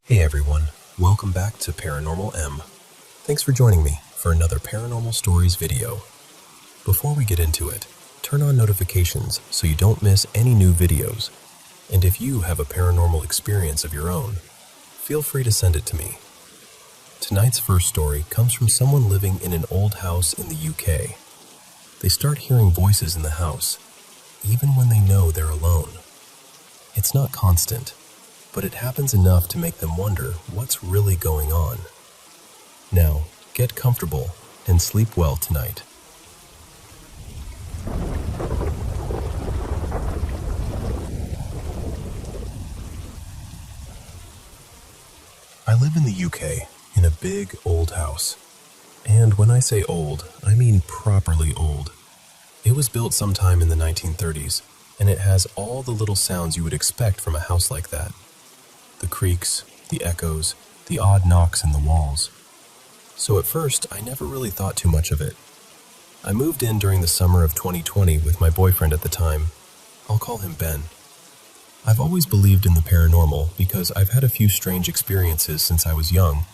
Hey everyone, welcome back to Paranormal M. Thanks for joining me for another Paranormal Stories video. Before we get into it, turn on notifications so you don't miss any new videos. And if you have a paranormal experience of your own, feel free to send it to me. Tonight's first story comes from someone living in an old house in the UK. They start hearing voices in the house, even when they know they're alone. It's not constant, but it happens enough to make them wonder what's really going on. Now, get comfortable and sleep well tonight. I live in the UK, in a big old house. And when I say old, I mean properly old. It was built sometime in the 1930s, and it has all the little sounds you would expect from a house like that. The creaks, the echoes, the odd knocks in the walls. So at first, I never really thought too much of it. I moved in during the summer of 2020 with my boyfriend at the time. I'll call him Ben. I've always believed in the paranormal because I've had a few strange experiences since I was young,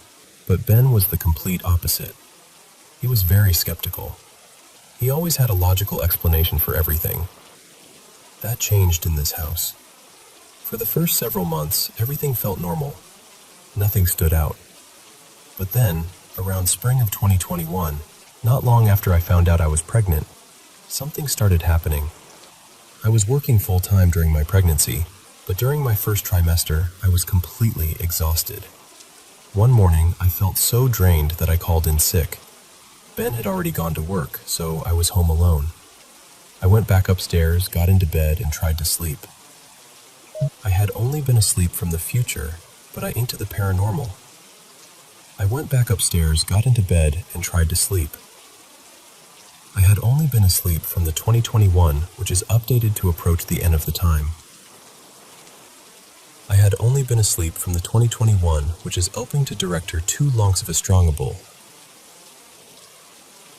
but Ben was the complete opposite. He was very skeptical. He always had a logical explanation for everything. That changed in this house. For the first several months, everything felt normal. Nothing stood out. But then, around spring of 2021, not long after I found out I was pregnant, something started happening. I was working full-time during my pregnancy, but during my first trimester, I was completely exhausted. One morning, I felt so drained that I called in sick. Ben had already gone to work, so I was home alone. I went back upstairs, got into bed, and tried to sleep. I had only been asleep from the future, but I into the paranormal. I went back upstairs, got into bed, and tried to sleep. I had only been asleep from the 2021, which is updated to approach the end of the time. I had only been asleep from the 2021, which is open to director 2 longs of a strongable.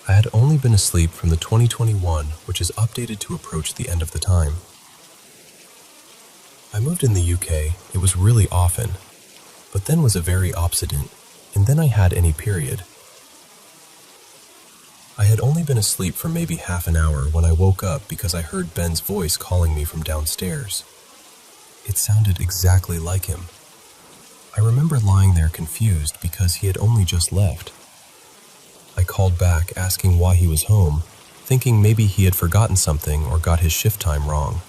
I had only been asleep from the 2021, which is updated to approach the end of the time. I moved in the UK, it was really often, but then was a very obstinate, and then I had any period. I had only been asleep for maybe half an hour when I woke up because I heard Ben's voice calling me from downstairs. It sounded exactly like him. I remember lying there confused because he had only just left. I called back asking why he was home, thinking maybe he had forgotten something or got his shift time wrong.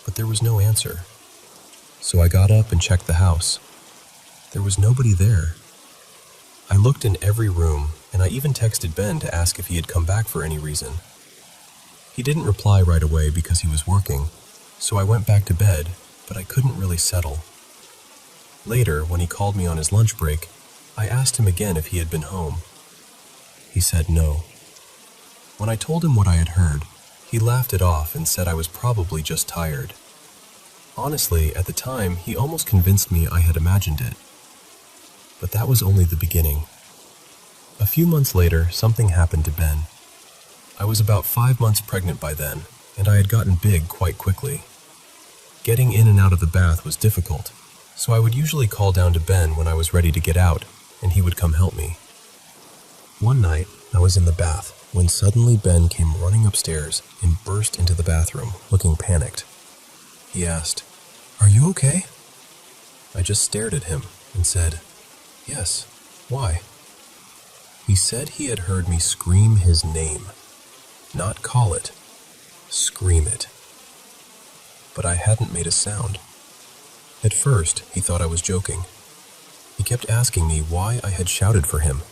But there was no answer. So I got up and checked the house. There was nobody there. I looked in every room, and I even texted Ben to ask if he had come back for any reason. He didn't reply right away because he was working, so I went back to bed, but I couldn't really settle. Later, when he called me on his lunch break, I asked him again if he had been home. He said no. When I told him what I had heard, he laughed it off and said I was probably just tired. Honestly, at the time, he almost convinced me I had imagined it. But that was only the beginning. A few months later, something happened to Ben. I was about 5 months pregnant by then, and I had gotten big quite quickly. Getting in and out of the bath was difficult, so I would usually call down to Ben when I was ready to get out, and he would come help me. One night, I was in the bath when suddenly Ben came running upstairs and burst into the bathroom, looking panicked. He asked, "Are you okay?" I just stared at him and said, "Yes, why?" He said he had heard me scream his name. Not call it, scream it. But I hadn't made a sound. At first, he thought I was joking. He kept asking me why I had shouted for him,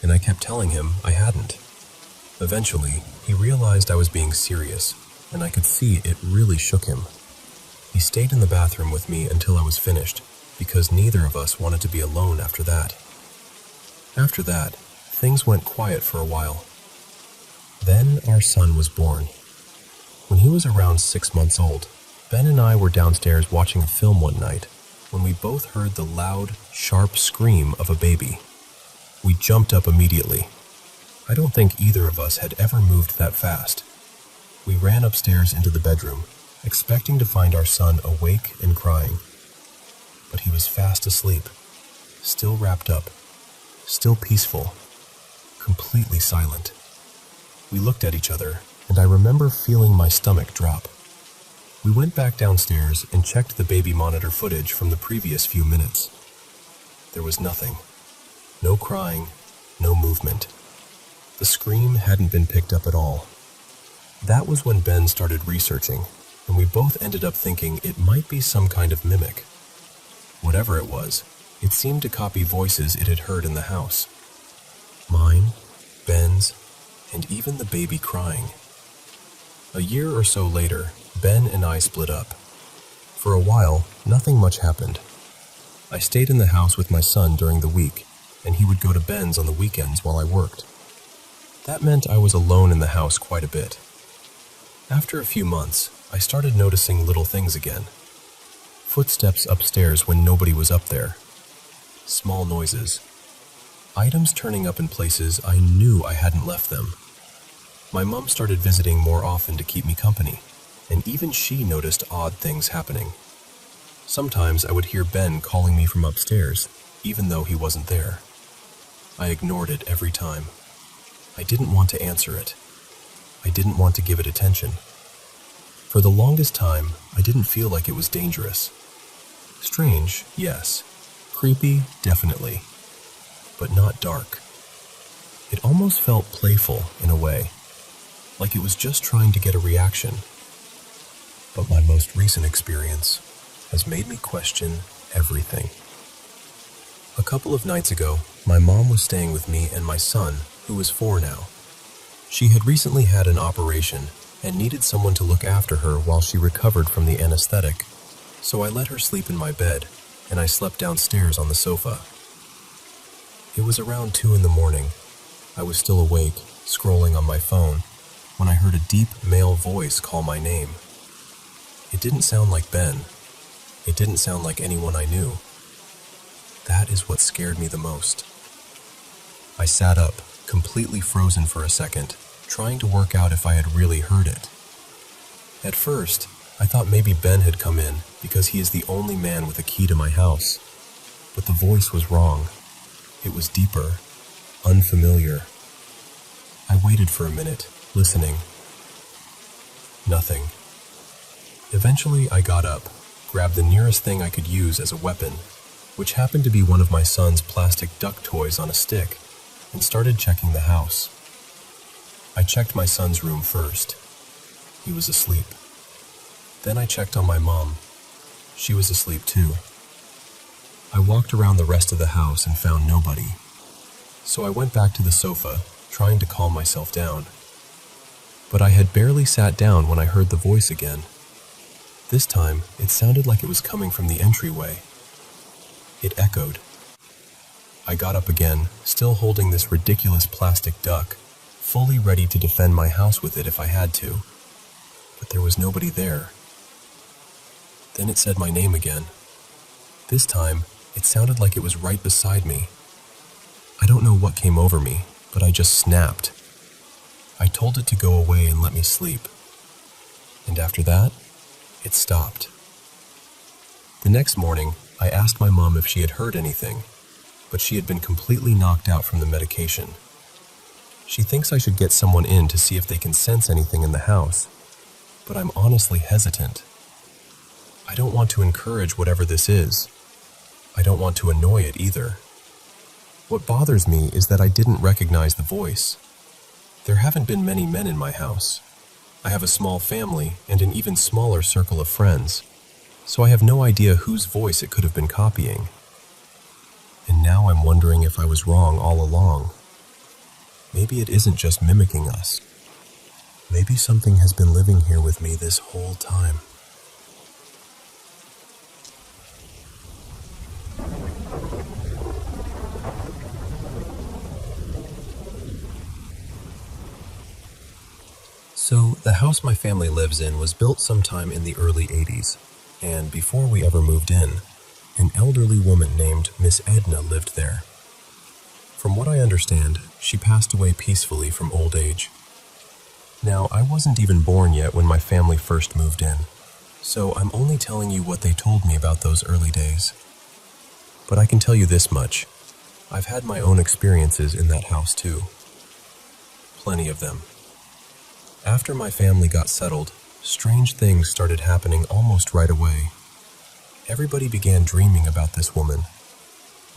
and I kept telling him I hadn't. Eventually, he realized I was being serious, and I could see it really shook him. He stayed in the bathroom with me until I was finished, because neither of us wanted to be alone after that. After that, things went quiet for a while. Then our son was born. When he was around 6 months old, Ben and I were downstairs watching a film one night when we both heard the loud, sharp scream of a baby. We jumped up immediately. I don't think either of us had ever moved that fast. We ran upstairs into the bedroom, expecting to find our son awake and crying. but he was fast asleep, still wrapped up, still peaceful, completely silent. We looked at each other, and I remember feeling my stomach drop. We went back downstairs and checked the baby monitor footage from the previous few minutes. There was nothing. No crying, no movement. The scream hadn't been picked up at all. That was when Ben started researching, and we both ended up thinking it might be some kind of mimic. Whatever it was, it seemed to copy voices it had heard in the house. Mine, Ben's, and even the baby crying. A year or so later, Ben and I split up. For a while, nothing much happened. I stayed in the house with my son during the week, and he would go to Ben's on the weekends while I worked. That meant I was alone in the house quite a bit. After a few months, I started noticing little things again. Footsteps upstairs when nobody was up there. Small noises. Items turning up in places I knew I hadn't left them. My mom started visiting more often to keep me company, and even she noticed odd things happening. Sometimes I would hear Ben calling me from upstairs, even though he wasn't there. I ignored it every time. I didn't want to answer it. I didn't want to give it attention. For the longest time, I didn't feel like it was dangerous. Strange, yes. Creepy, definitely. But not dark. It almost felt playful in a way, like it was just trying to get a reaction. But my most recent experience has made me question everything. A couple of nights ago, my mom was staying with me and my son, who is 4 now. She had recently had an operation and needed someone to look after her while she recovered from the anesthetic, so I let her sleep in my bed, and I slept downstairs on the sofa. It was around 2 in the morning. I was still awake, scrolling on my phone, when I heard a deep male voice call my name. It didn't sound like Ben. It didn't sound like anyone I knew. That is what scared me the most. I sat up, completely frozen for a second, trying to work out if I had really heard it. At first, I thought maybe Ben had come in because he is the only man with a key to my house. But the voice was wrong. It was deeper, unfamiliar. I waited for a minute, listening. Nothing. Eventually, I got up, grabbed the nearest thing I could use as a weapon, which happened to be one of my son's plastic duck toys on a stick, and started checking the house. I checked my son's room first. He was asleep. Then I checked on my mom. She was asleep too. I walked around the rest of the house and found nobody. So I went back to the sofa, trying to calm myself down. But I had barely sat down when I heard the voice again. This time, it sounded like it was coming from the entryway. It echoed. I got up again, still holding this ridiculous plastic duck, fully ready to defend my house with it if I had to. But there was nobody there. Then it said my name again. This time, it sounded like it was right beside me. I don't know what came over me, but I just snapped. I told it to go away and let me sleep. And after that, it stopped. The next morning, I asked my mom if she had heard anything, but she had been completely knocked out from the medication. She thinks I should get someone in to see if they can sense anything in the house, but I'm honestly hesitant. I don't want to encourage whatever this is. I don't want to annoy it either. What bothers me is that I didn't recognize the voice. There haven't been many men in my house. I have a small family and an even smaller circle of friends, so I have no idea whose voice it could have been copying. And now I'm wondering if I was wrong all along. Maybe it isn't just mimicking us. Maybe something has been living here with me this whole time. So, the house my family lives in was built sometime in the early 80s, and before we ever moved in, an elderly woman named Miss Edna lived there. From what I understand, she passed away peacefully from old age. Now, I wasn't even born yet when my family first moved in, so I'm only telling you what they told me about those early days. But I can tell you this much. I've had my own experiences in that house too. Plenty of them. After my family got settled, strange things started happening almost right away. Everybody began dreaming about this woman.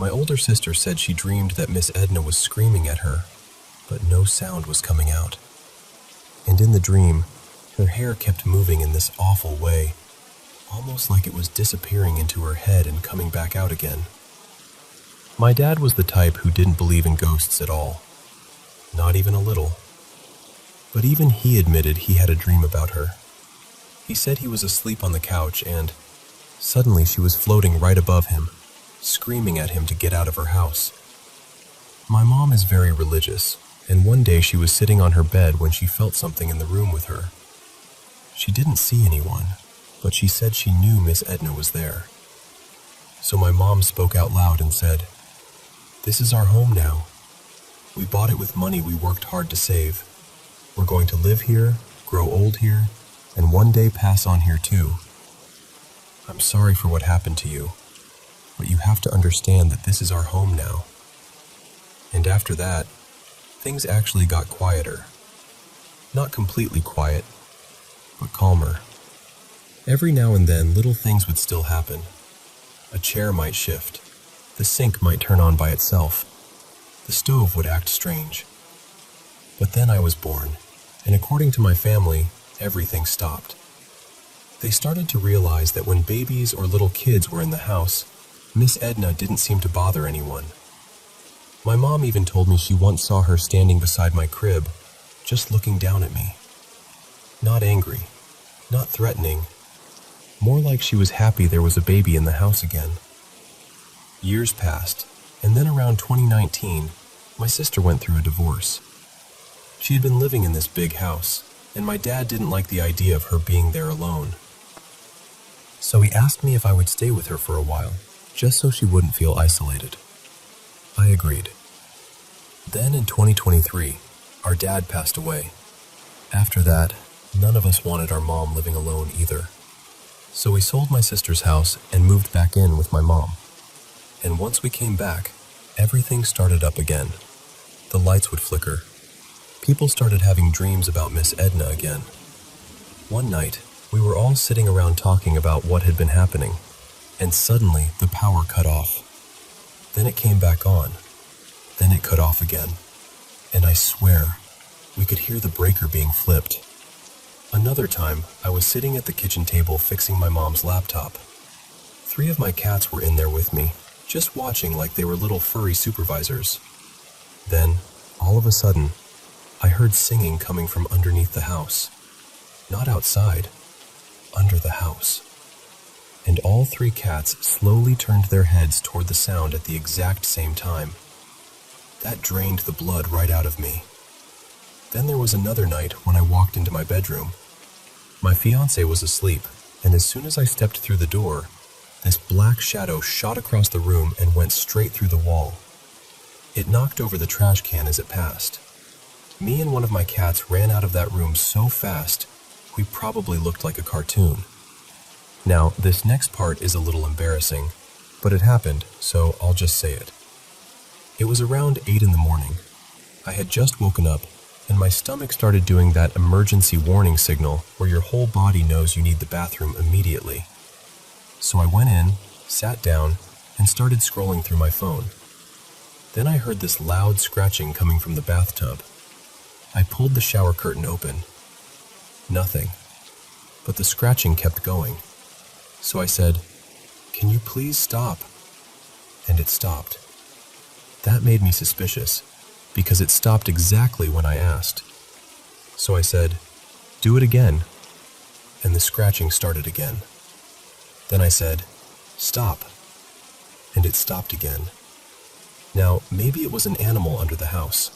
My older sister said she dreamed that Miss Edna was screaming at her, but no sound was coming out. And in the dream, her hair kept moving in this awful way, almost like it was disappearing into her head and coming back out again. My dad was the type who didn't believe in ghosts at all, not even a little. But even he admitted he had a dream about her. He said he was asleep on the couch and suddenly she was floating right above him, screaming at him to get out of her house. My mom is very religious, and one day she was sitting on her bed when she felt something in the room with her. She didn't see anyone, but she said she knew Miss Edna was there. So my mom spoke out loud and said, "This is our home now. We bought it with money we worked hard to save. We're going to live here, grow old here, and one day pass on here too. I'm sorry for what happened to you, but you have to understand that this is our home now." And after that, things actually got quieter. Not completely quiet, but calmer. Every now and then, little things would still happen. A chair might shift. The sink might turn on by itself. The stove would act strange. But then I was born, and according to my family, everything stopped. They started to realize that when babies or little kids were in the house, Miss Edna didn't seem to bother anyone. My mom even told me she once saw her standing beside my crib, just looking down at me. Not angry, not threatening, more like she was happy there was a baby in the house again. Years passed, and then around 2019, my sister went through a divorce. She had been living in this big house, and my dad didn't like the idea of her being there alone. So he asked me if I would stay with her for a while, just so she wouldn't feel isolated. I agreed. Then in 2023, our dad passed away. After that, none of us wanted our mom living alone either. So we sold my sister's house and moved back in with my mom. And once we came back, everything started up again. The lights would flicker. People started having dreams about Miss Edna again. One night, we were all sitting around talking about what had been happening, and suddenly the power cut off. Then it came back on. Then it cut off again. And I swear, we could hear the breaker being flipped. Another time, I was sitting at the kitchen table fixing my mom's laptop. 3 of my cats were in there with me, just watching like they were little furry supervisors. Then, all of a sudden, I heard singing coming from underneath the house. Not outside, under the house. And all 3 cats slowly turned their heads toward the sound at the exact same time. That drained the blood right out of me. Then there was another night when I walked into my bedroom. My fiancé was asleep, and as soon as I stepped through the door, this black shadow shot across the room and went straight through the wall. It knocked over the trash can as it passed. Me and one of my cats ran out of that room so fast, we probably looked like a cartoon. Now, this next part is a little embarrassing, but it happened, so I'll just say it. It was around 8 in the morning. I had just woken up, and my stomach started doing that emergency warning signal where your whole body knows you need the bathroom immediately. So I went in, sat down, and started scrolling through my phone. Then I heard this loud scratching coming from the bathtub. I pulled the shower curtain open. Nothing. But the scratching kept going. So I said, "Can you please stop?" And it stopped. That made me suspicious, because it stopped exactly when I asked. So I said, "Do it again." And the scratching started again. Then I said, "Stop." And it stopped again. Now, maybe it was an animal under the house.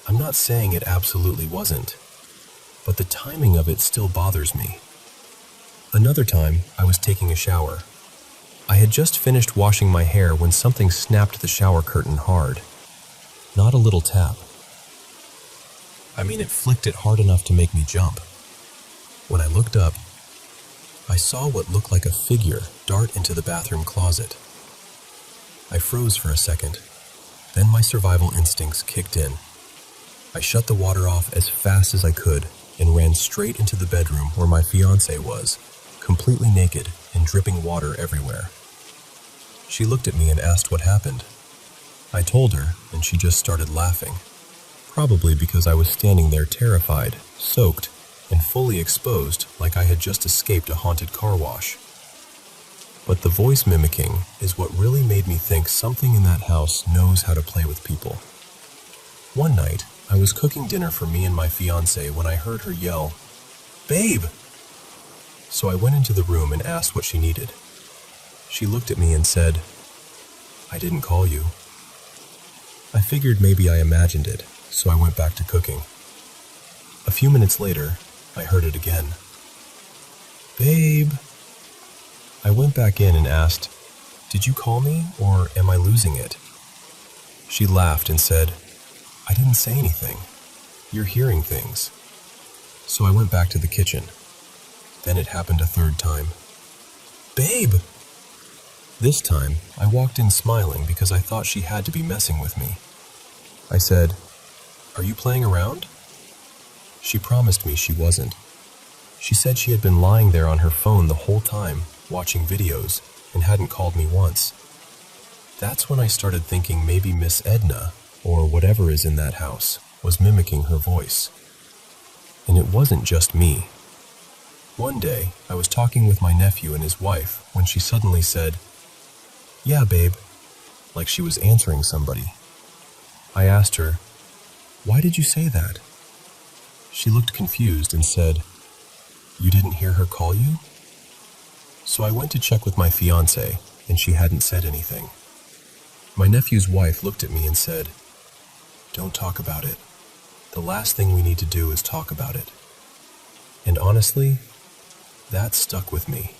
I'm not saying it absolutely wasn't, but the timing of it still bothers me. Another time, I was taking a shower. I had just finished washing my hair when something snapped the shower curtain hard. Not a little tap. I mean, it flicked it hard enough to make me jump. When I looked up, I saw what looked like a figure dart into the bathroom closet. I froze for a second. Then my survival instincts kicked in. I shut the water off as fast as I could and ran straight into the bedroom where my fiancée was, completely naked and dripping water everywhere. She looked at me and asked what happened. I told her, and she just started laughing, probably because I was standing there terrified, soaked, and fully exposed like I had just escaped a haunted car wash. But the voice mimicking is what really made me think something in that house knows how to play with people. One night, I was cooking dinner for me and my fiancée when I heard her yell, "Babe!" So I went into the room and asked what she needed. She looked at me and said, "I didn't call you." I figured maybe I imagined it, so I went back to cooking. A few minutes later, I heard it again. "Babe!" I went back in and asked, "Did you call me, or am I losing it?" She laughed and said, "I didn't say anything. You're hearing things." So I went back to the kitchen. Then it happened a third time. "Babe!" This time, I walked in smiling because I thought she had to be messing with me. I said, "Are you playing around?" She promised me she wasn't. She said she had been lying there on her phone the whole time, watching videos, and hadn't called me once. That's when I started thinking maybe Miss Edna, or whatever is in that house, was mimicking her voice. And it wasn't just me. One day, I was talking with my nephew and his wife when she suddenly said, "Yeah, babe," like she was answering somebody. I asked her, "Why did you say that?" She looked confused and said, "You didn't hear her call you?" So I went to check with my fiancée, and she hadn't said anything. My nephew's wife looked at me and said, "Don't talk about it. The last thing we need to do is talk about it." And honestly, that stuck with me.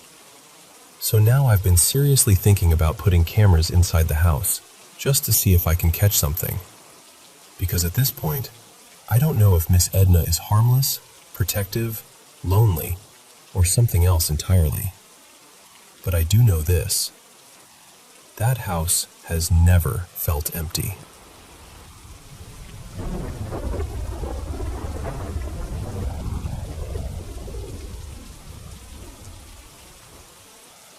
So now I've been seriously thinking about putting cameras inside the house, just to see if I can catch something. Because at this point, I don't know if Miss Edna is harmless, protective, lonely, or something else entirely. But I do know this. That house has never felt empty.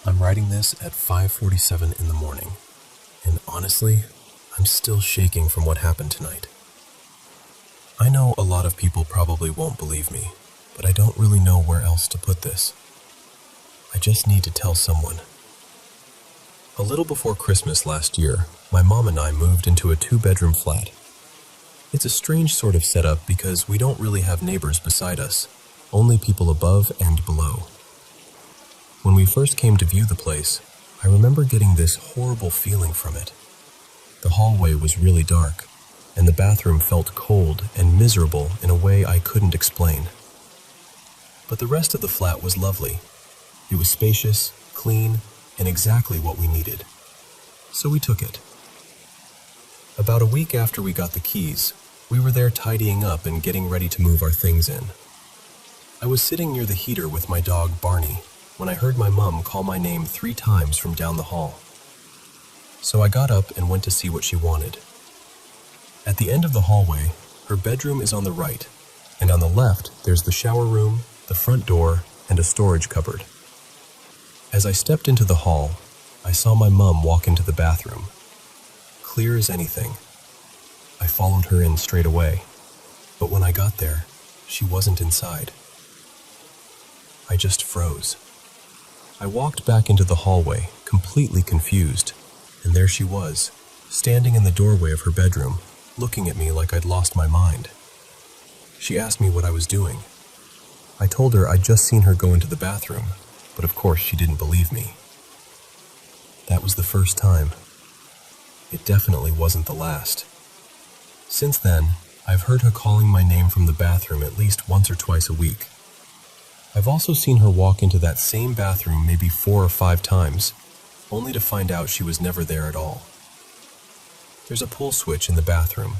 I'm writing this at 5:47 in the morning, and honestly, I'm still shaking from what happened tonight. I know a lot of people probably won't believe me, but I don't really know where else to put this. I just need to tell someone. A little before Christmas last year, my mom and I moved into a 2-bedroom flat. It's a strange sort of setup because we don't really have neighbors beside us, only people above and below. When we first came to view the place, I remember getting this horrible feeling from it. The hallway was really dark, and the bathroom felt cold and miserable in a way I couldn't explain. But the rest of the flat was lovely. It was spacious, clean, and exactly what we needed. So we took it. About a week after we got the keys, we were there tidying up and getting ready to move our things in. I was sitting near the heater with my dog Barney when I heard my mom call my name 3 times from down the hall. So I got up and went to see what she wanted. At the end of the hallway, her bedroom is on the right, and on the left there's the shower room, the front door, and a storage cupboard. As I stepped into the hall, I saw my mom walk into the bathroom. Clear as anything. I followed her in straight away, but when I got there, she wasn't inside. I just froze. I walked back into the hallway, completely confused, and there she was, standing in the doorway of her bedroom, looking at me like I'd lost my mind. She asked me what I was doing. I told her I'd just seen her go into the bathroom, but of course she didn't believe me. That was the first time. It definitely wasn't the last. Since then, I've heard her calling my name from the bathroom at least once or twice a week. I've also seen her walk into that same bathroom maybe 4 or 5 times, only to find out she was never there at all. There's a pull switch in the bathroom,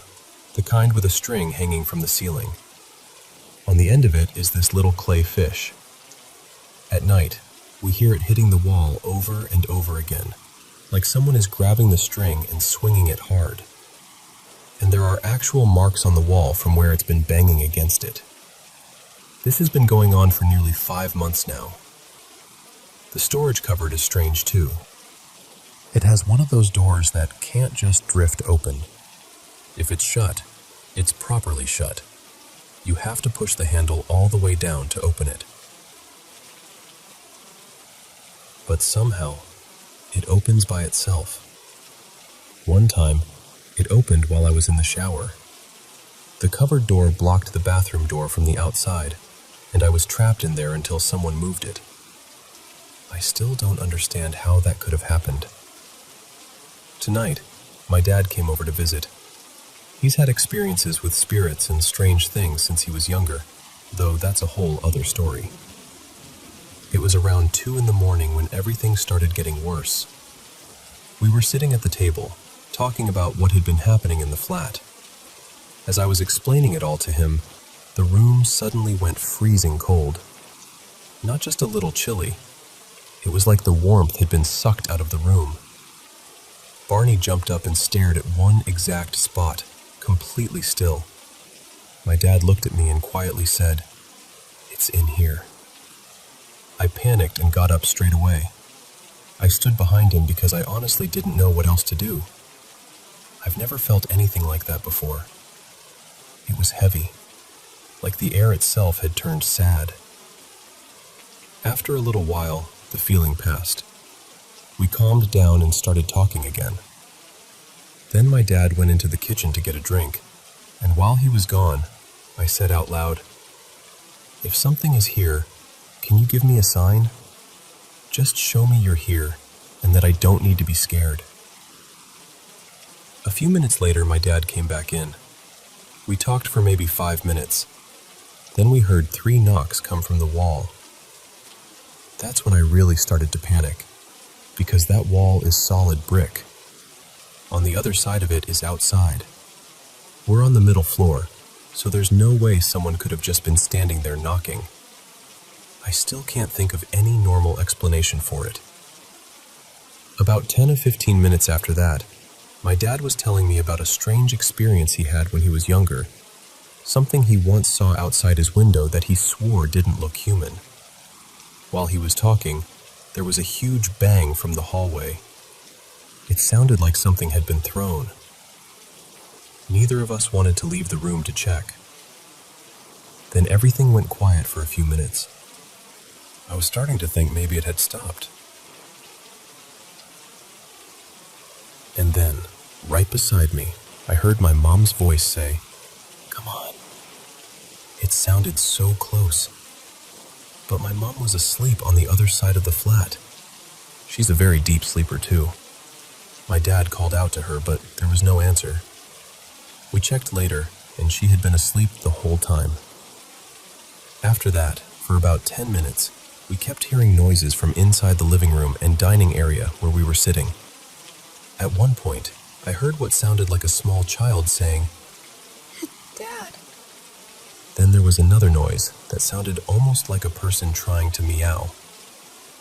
the kind with a string hanging from the ceiling. On the end of it is this little clay fish. At night, we hear it hitting the wall over and over again, like someone is grabbing the string and swinging it hard. And there are actual marks on the wall from where it's been banging against it. This has been going on for nearly 5 months now. The storage cupboard is strange too. It has one of those doors that can't just drift open. If it's shut, it's properly shut. You have to push the handle all the way down to open it. But somehow, it opens by itself. One time, it opened while I was in the shower. The cupboard door blocked the bathroom door from the outside, and I was trapped in there until someone moved it. I still don't understand how that could have happened. Tonight, my dad came over to visit. He's had experiences with spirits and strange things since he was younger, though that's a whole other story. It was around 2 in the morning when everything started getting worse. We were sitting at the table, talking about what had been happening in the flat. As I was explaining it all to him, the room suddenly went freezing cold. Not just a little chilly. It was like the warmth had been sucked out of the room. Barney jumped up and stared at one exact spot, completely still. My dad looked at me and quietly said, "It's in here." I panicked and got up straight away. I stood behind him because I honestly didn't know what else to do. I've never felt anything like that before. It was heavy, like the air itself had turned sad. After a little while, the feeling passed. We calmed down and started talking again. Then my dad went into the kitchen to get a drink, and while he was gone, I said out loud, "If something is here, can you give me a sign? Just show me you're here and that I don't need to be scared." A few minutes later, my dad came back in. We talked for maybe 5 minutes. Then we heard 3 knocks come from the wall. That's when I really started to panic, because that wall is solid brick. On the other side of it is outside. We're on the middle floor, so there's no way someone could have just been standing there knocking. I still can't think of any normal explanation for it. About 10 or 15 minutes after that, my dad was telling me about a strange experience he had when he was younger, something he once saw outside his window that he swore didn't look human. While he was talking, there was a huge bang from the hallway. It sounded like something had been thrown. Neither of us wanted to leave the room to check. Then everything went quiet for a few minutes. I was starting to think maybe it had stopped. And then, right beside me, I heard my mom's voice say, "Come on." It sounded so close. But my mom was asleep on the other side of the flat. She's a very deep sleeper too. My dad called out to her, but there was no answer. We checked later, and she had been asleep the whole time. After that, for about 10 minutes, we kept hearing noises from inside the living room and dining area where we were sitting. At one point, I heard what sounded like a small child saying, "Dad." Then there was another noise that sounded almost like a person trying to meow.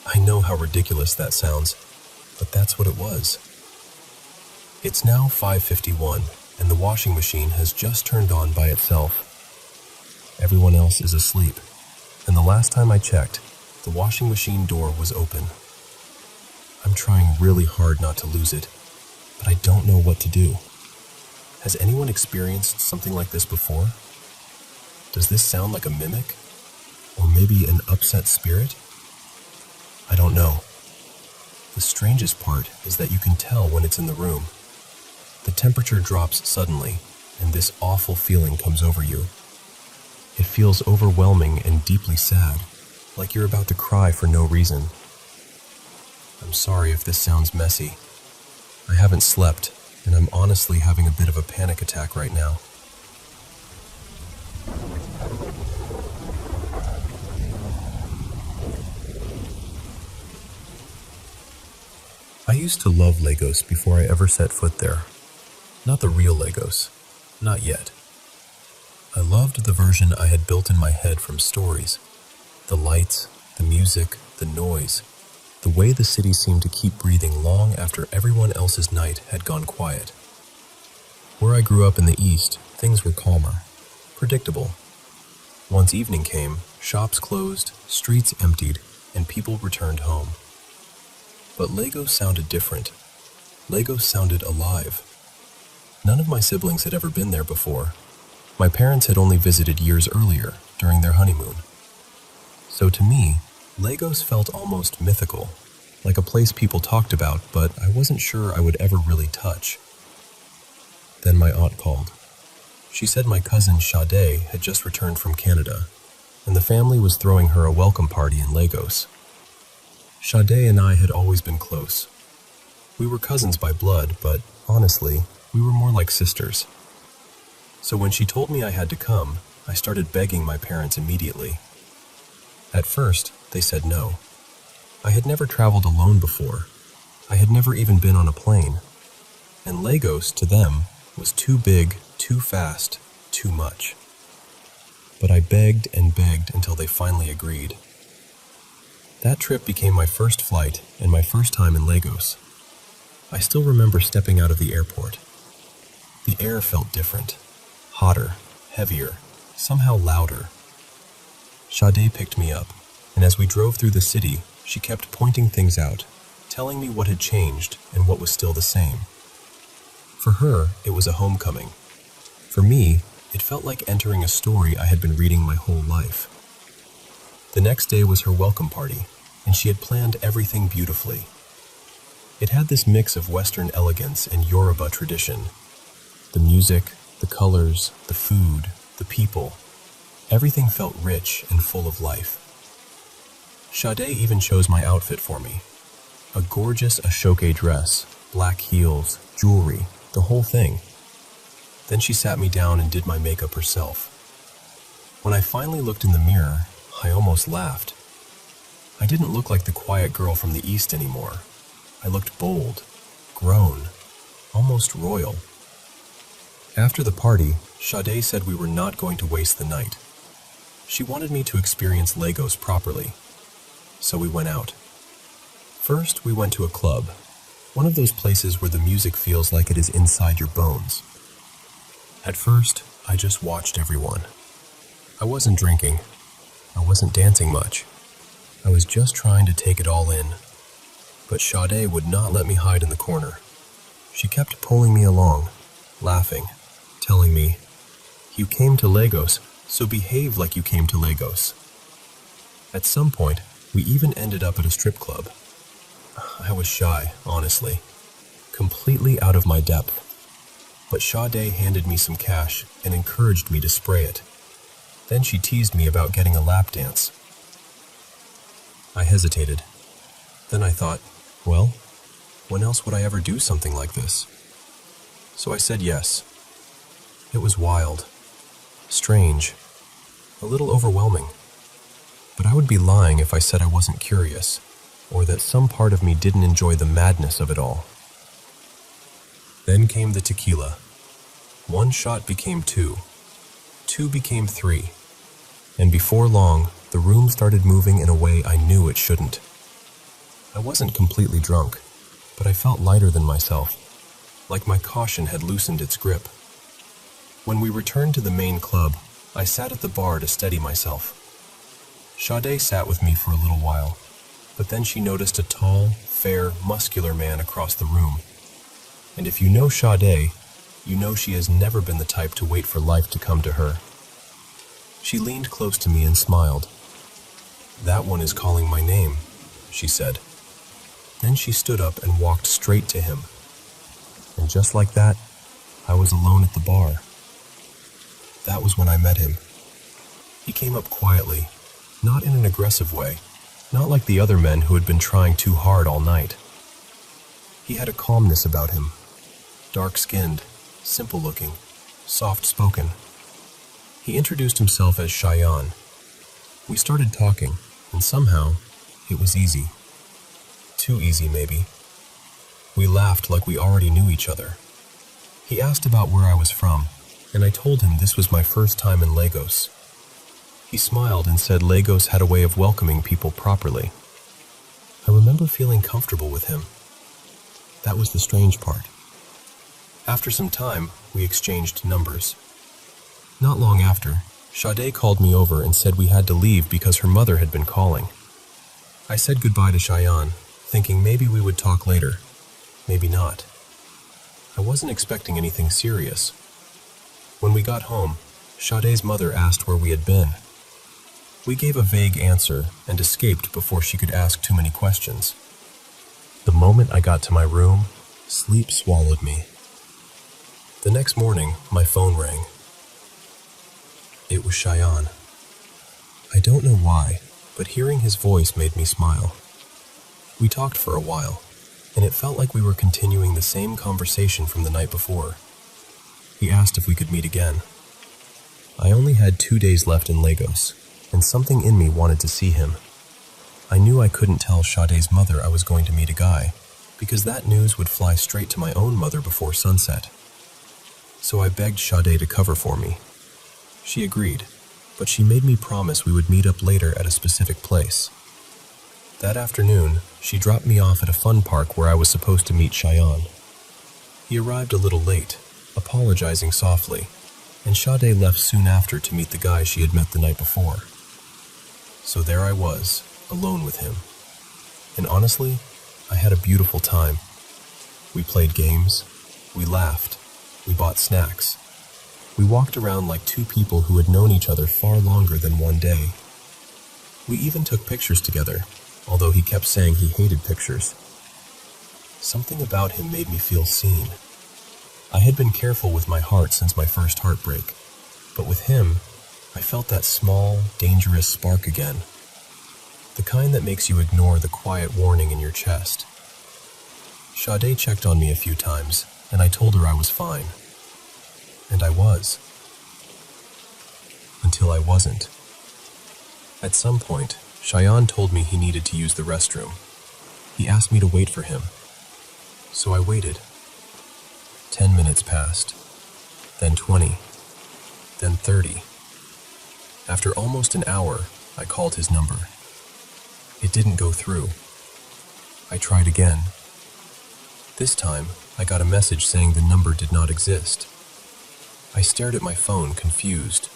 I know how ridiculous that sounds, but that's what it was. It's now 5:51, and the washing machine has just turned on by itself. Everyone else is asleep, and the last time I checked, the washing machine door was open. I'm trying really hard not to lose it, but I don't know what to do. Has anyone experienced something like this before? Does this sound like a mimic? Or maybe an upset spirit? I don't know. The strangest part is that you can tell when it's in the room. The temperature drops suddenly, and this awful feeling comes over you. It feels overwhelming and deeply sad, like you're about to cry for no reason. I'm sorry if this sounds messy. I haven't slept, and I'm honestly having a bit of a panic attack right now. I used to love Legos before I ever set foot there. Not the real Legos. Not yet. I loved the version I had built in my head from stories. The lights, the music, the noise. the way the city seemed to keep breathing long after everyone else's night had gone quiet. Where I grew up in the East, things were calmer, predictable. Once evening came, shops closed, streets emptied, and people returned home. But Lagos sounded different. Lagos sounded alive. None of my siblings had ever been there before. My parents had only visited years earlier, during their honeymoon. So to me, Lagos felt almost mythical, like a place people talked about, but I wasn't sure I would ever really touch. Then my aunt called. She said my cousin Sade had just returned from Canada, and the family was throwing her a welcome party in Lagos. Sade and I had always been close. We were cousins by blood, but honestly, we were more like sisters. So when she told me I had to come, I started begging my parents immediately. At first, they said no. I had never traveled alone before. I had never even been on a plane. And Lagos, to them, was too big, too fast, too much. But I begged and begged until they finally agreed. That trip became my first flight and my first time in Lagos. I still remember stepping out of the airport. The air felt different, hotter, heavier, somehow louder. Sade picked me up, and as we drove through the city, she kept pointing things out, telling me what had changed and what was still the same. For her, it was a homecoming. For me, it felt like entering a story I had been reading my whole life. The next day was her welcome party, and she had planned everything beautifully. It had this mix of Western elegance and Yoruba tradition. The music, the colors, the food, the people. Everything felt rich and full of life. Sade even chose my outfit for me. A gorgeous Ashoke dress, black heels, jewelry, the whole thing. Then she sat me down and did my makeup herself. When I finally looked in the mirror, I almost laughed. I didn't look like the quiet girl from the East anymore. I looked bold, grown, almost royal. After the party, Sade said we were not going to waste the night. She wanted me to experience Lagos properly. So we went out. First, we went to a club, one of those places where the music feels like it is inside your bones. At first, I just watched everyone. I wasn't drinking. I wasn't dancing much. I was just trying to take it all in. But Sade would not let me hide in the corner. She kept pulling me along, laughing, telling me, "You came to Lagos, so behave like you came to Lagos." At some point, we even ended up at a strip club. I was shy, honestly, completely out of my depth. But Sade handed me some cash and encouraged me to spray it. Then she teased me about getting a lap dance. I hesitated. Then I thought, well, when else would I ever do something like this? So I said yes. It was wild, strange, a little overwhelming. But I would be lying if I said I wasn't curious, or that some part of me didn't enjoy the madness of it all. Then came the tequila. One shot became two. Two became three. And before long, the room started moving in a way I knew it shouldn't. I wasn't completely drunk, but I felt lighter than myself, like my caution had loosened its grip. When we returned to the main club, I sat at the bar to steady myself. Sade sat with me for a little while, but then she noticed a tall, fair, muscular man across the room. And if you know Sade, you know she has never been the type to wait for life to come to her. She leaned close to me and smiled. "That one is calling my name," she said. Then she stood up and walked straight to him. And just like that, I was alone at the bar. That was when I met him. He came up quietly, not in an aggressive way, not like the other men who had been trying too hard all night. He had a calmness about him, dark-skinned, simple-looking, soft-spoken. He introduced himself as Cheyenne. We started talking, and somehow, it was easy. Too easy, maybe. We laughed like we already knew each other. He asked about where I was from, and I told him this was my first time in Lagos. He smiled and said Lagos had a way of welcoming people properly. I remember remember feeling comfortable with him. That was the strange part. After some time, we exchanged numbers. Not long after, Sade called me over and said we had to leave because her mother had been calling. I said goodbye to Cheyenne, thinking maybe we would talk later. Maybe not. I wasn't expecting anything serious. When we got home, Sade's mother asked where we had been. We gave a vague answer and escaped before she could ask too many questions. The moment I got to my room, sleep swallowed me. The next morning, my phone rang. It was Cheyenne. I don't know why, but hearing his voice made me smile. We talked for a while, and it felt like we were continuing the same conversation from the night before. He asked if we could meet again. I only had 2 days left in Lagos, and something in me wanted to see him. I knew I couldn't tell Sade's mother I was going to meet a guy, because that news would fly straight to my own mother before sunset. So I begged Sade to cover for me. She agreed, but she made me promise we would meet up later at a specific place. That afternoon, she dropped me off at a fun park where I was supposed to meet Cheyenne. He arrived a little late, apologizing softly, and Sade left soon after to meet the guy she had met the night before. So there I was, alone with him. And honestly, I had a beautiful time. We played games, we laughed, we bought snacks. We walked around like two people who had known each other far longer than one day. We even took pictures together, although he kept saying he hated pictures. Something about him made me feel seen. I had been careful with my heart since my first heartbreak, but with him, I felt that small, dangerous spark again. The kind that makes you ignore the quiet warning in your chest. Sade checked on me a few times, and I told her I was fine. And I was. Until I wasn't. At some point, Cheyenne told me he needed to use the restroom. He asked me to wait for him. So I waited. 10 minutes passed, then 20, then 30. After almost an hour, I called his number. It didn't go through. I tried again. This time, I got a message saying the number did not exist. I stared at my phone, confused.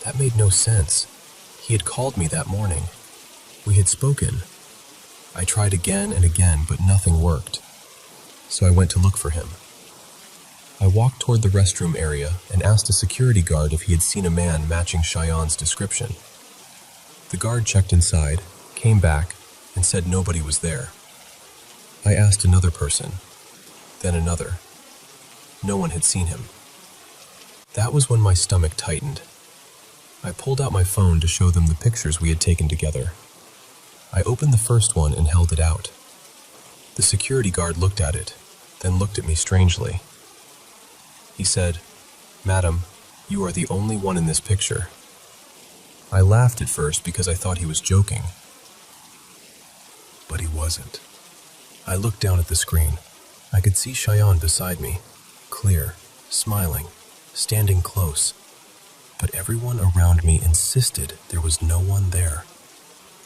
That made no sense. He had called me that morning. We had spoken. I tried again and again, but nothing worked. So I went to look for him. I walked toward the restroom area and asked a security guard if he had seen a man matching Cheyenne's description. The guard checked inside, came back, and said nobody was there. I asked another person, then another. No one had seen him. That was when my stomach tightened. I pulled out my phone to show them the pictures we had taken together. I opened the first one and held it out. The security guard looked at it, then looked at me strangely. He said, "Madam, you are the only one in this picture." I laughed at first because I thought he was joking. But he wasn't. I looked down at the screen. I could see Cheyenne beside me, clear, smiling, standing close. But everyone around me insisted there was no one there.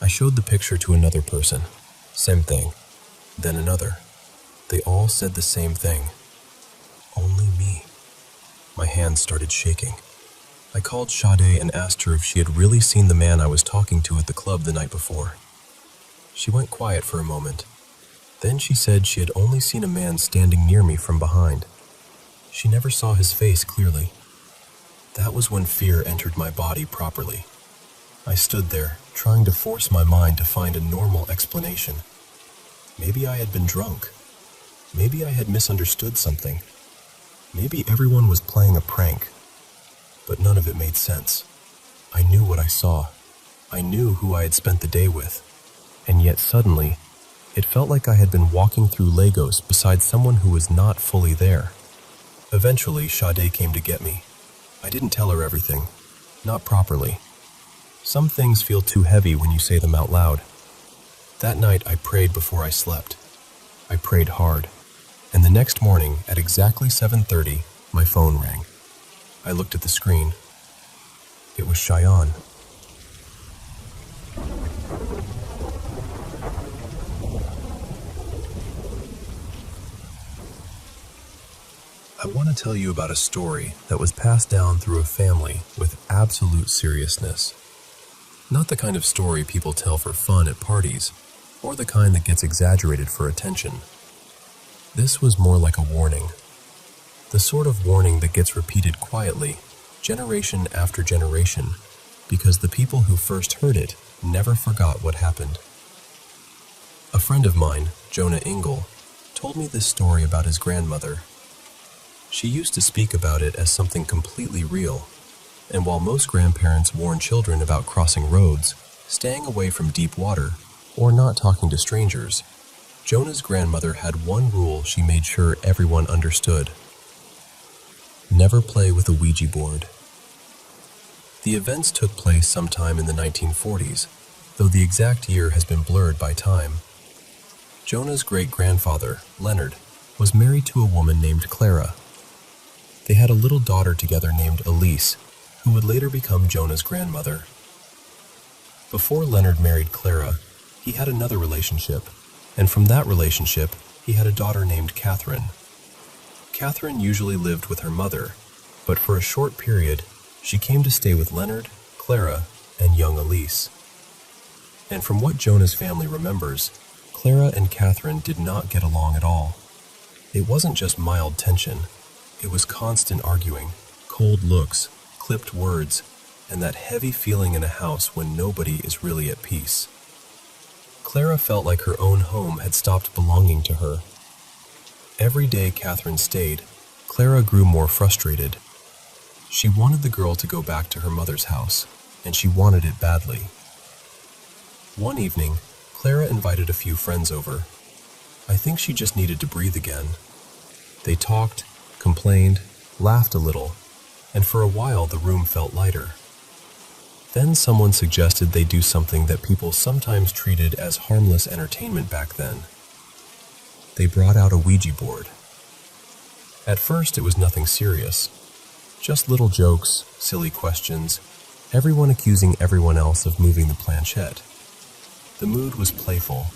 I showed the picture to another person. Same thing. Then another. They all said the same thing. Only me. My hands started shaking. I called Sade and asked her if she had really seen the man I was talking to at the club the night before. She went quiet for a moment. Then she said she had only seen a man standing near me from behind. She never saw his face clearly. That was when fear entered my body properly. I stood there, trying to force my mind to find a normal explanation. Maybe I had been drunk. Maybe I had misunderstood something. Maybe everyone was playing a prank. But none of it made sense. I knew what I saw. I knew who I had spent the day with. And yet suddenly, it felt like I had been walking through Lagos beside someone who was not fully there. Eventually, Sade came to get me. I didn't tell her everything. Not properly. Some things feel too heavy when you say them out loud. That night, I prayed before I slept. I prayed hard. And the next morning, at exactly 7:30, my phone rang. I looked at the screen. It was Cheyenne. want to tell you about a story that was passed down through a family with absolute seriousness. Not the kind of story people tell for fun at parties, or the kind that gets exaggerated for attention. This was more like a warning. The sort of warning that gets repeated quietly, generation after generation, because the people who first heard it never forgot what happened. A friend of mine, Jonah Ingle, told me this story about his grandmother. She used to speak about it as something completely real, and while most grandparents warn children about crossing roads, staying away from deep water, or not talking to strangers, Jonah's grandmother had one rule she made sure everyone understood. Never play with a Ouija board. The events took place sometime in the 1940s, though the exact year has been blurred by time. Jonah's great-grandfather, Leonard, was married to a woman named Clara. They had a little daughter together named Elise, who would later become Jonah's grandmother. Before Leonard married Clara, he had another relationship, and from that relationship, he had a daughter named Catherine. Catherine usually lived with her mother, but for a short period, she came to stay with Leonard, Clara, and young Elise. And from what Jonah's family remembers, Clara and Catherine did not get along at all. It wasn't just mild tension, it was constant arguing, cold looks, clipped words, and that heavy feeling in a house when nobody is really at peace. Clara felt like her own home had stopped belonging to her. Every day Catherine stayed, Clara grew more frustrated. She wanted the girl to go back to her mother's house, and she wanted it badly. One evening, Clara invited a few friends over. I think she just needed to breathe again. They talked, complained, laughed a little, and for a while the room felt lighter. Then someone suggested they do something that people sometimes treated as harmless entertainment back then. They brought out a Ouija board. At first it was nothing serious. Just little jokes, silly questions, everyone accusing everyone else of moving the planchette. The mood was playful.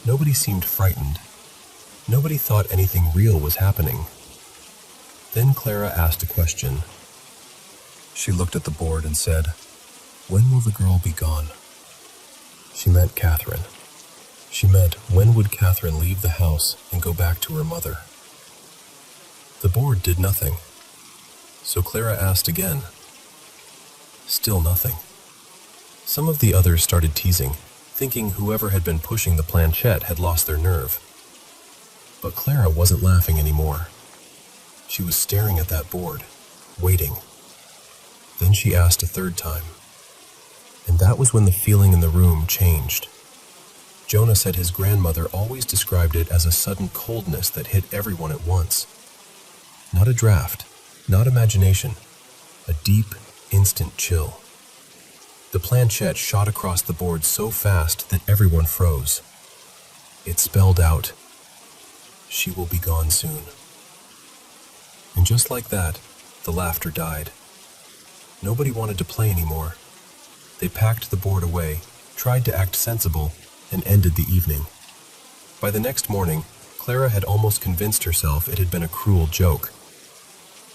Nobody seemed frightened. Nobody thought anything real was happening. Then Clara asked a question. She looked at the board and said, "When will the girl be gone?" She meant Catherine. She meant, when would Catherine leave the house and go back to her mother? The board did nothing. So Clara asked again. Still nothing. Some of the others started teasing, thinking whoever had been pushing the planchette had lost their nerve. But Clara wasn't laughing anymore. She was staring at that board, waiting. Then she asked a third time. And that was when the feeling in the room changed. Jonah said his grandmother always described it as a sudden coldness that hit everyone at once. Not a draft, not imagination, a deep, instant chill. The planchette shot across the board so fast that everyone froze. It spelled out, "She will be gone soon." And just like that, the laughter died. Nobody wanted to play anymore. They packed the board away, tried to act sensible, and ended the evening. By the next morning, Clara had almost convinced herself it had been a cruel joke.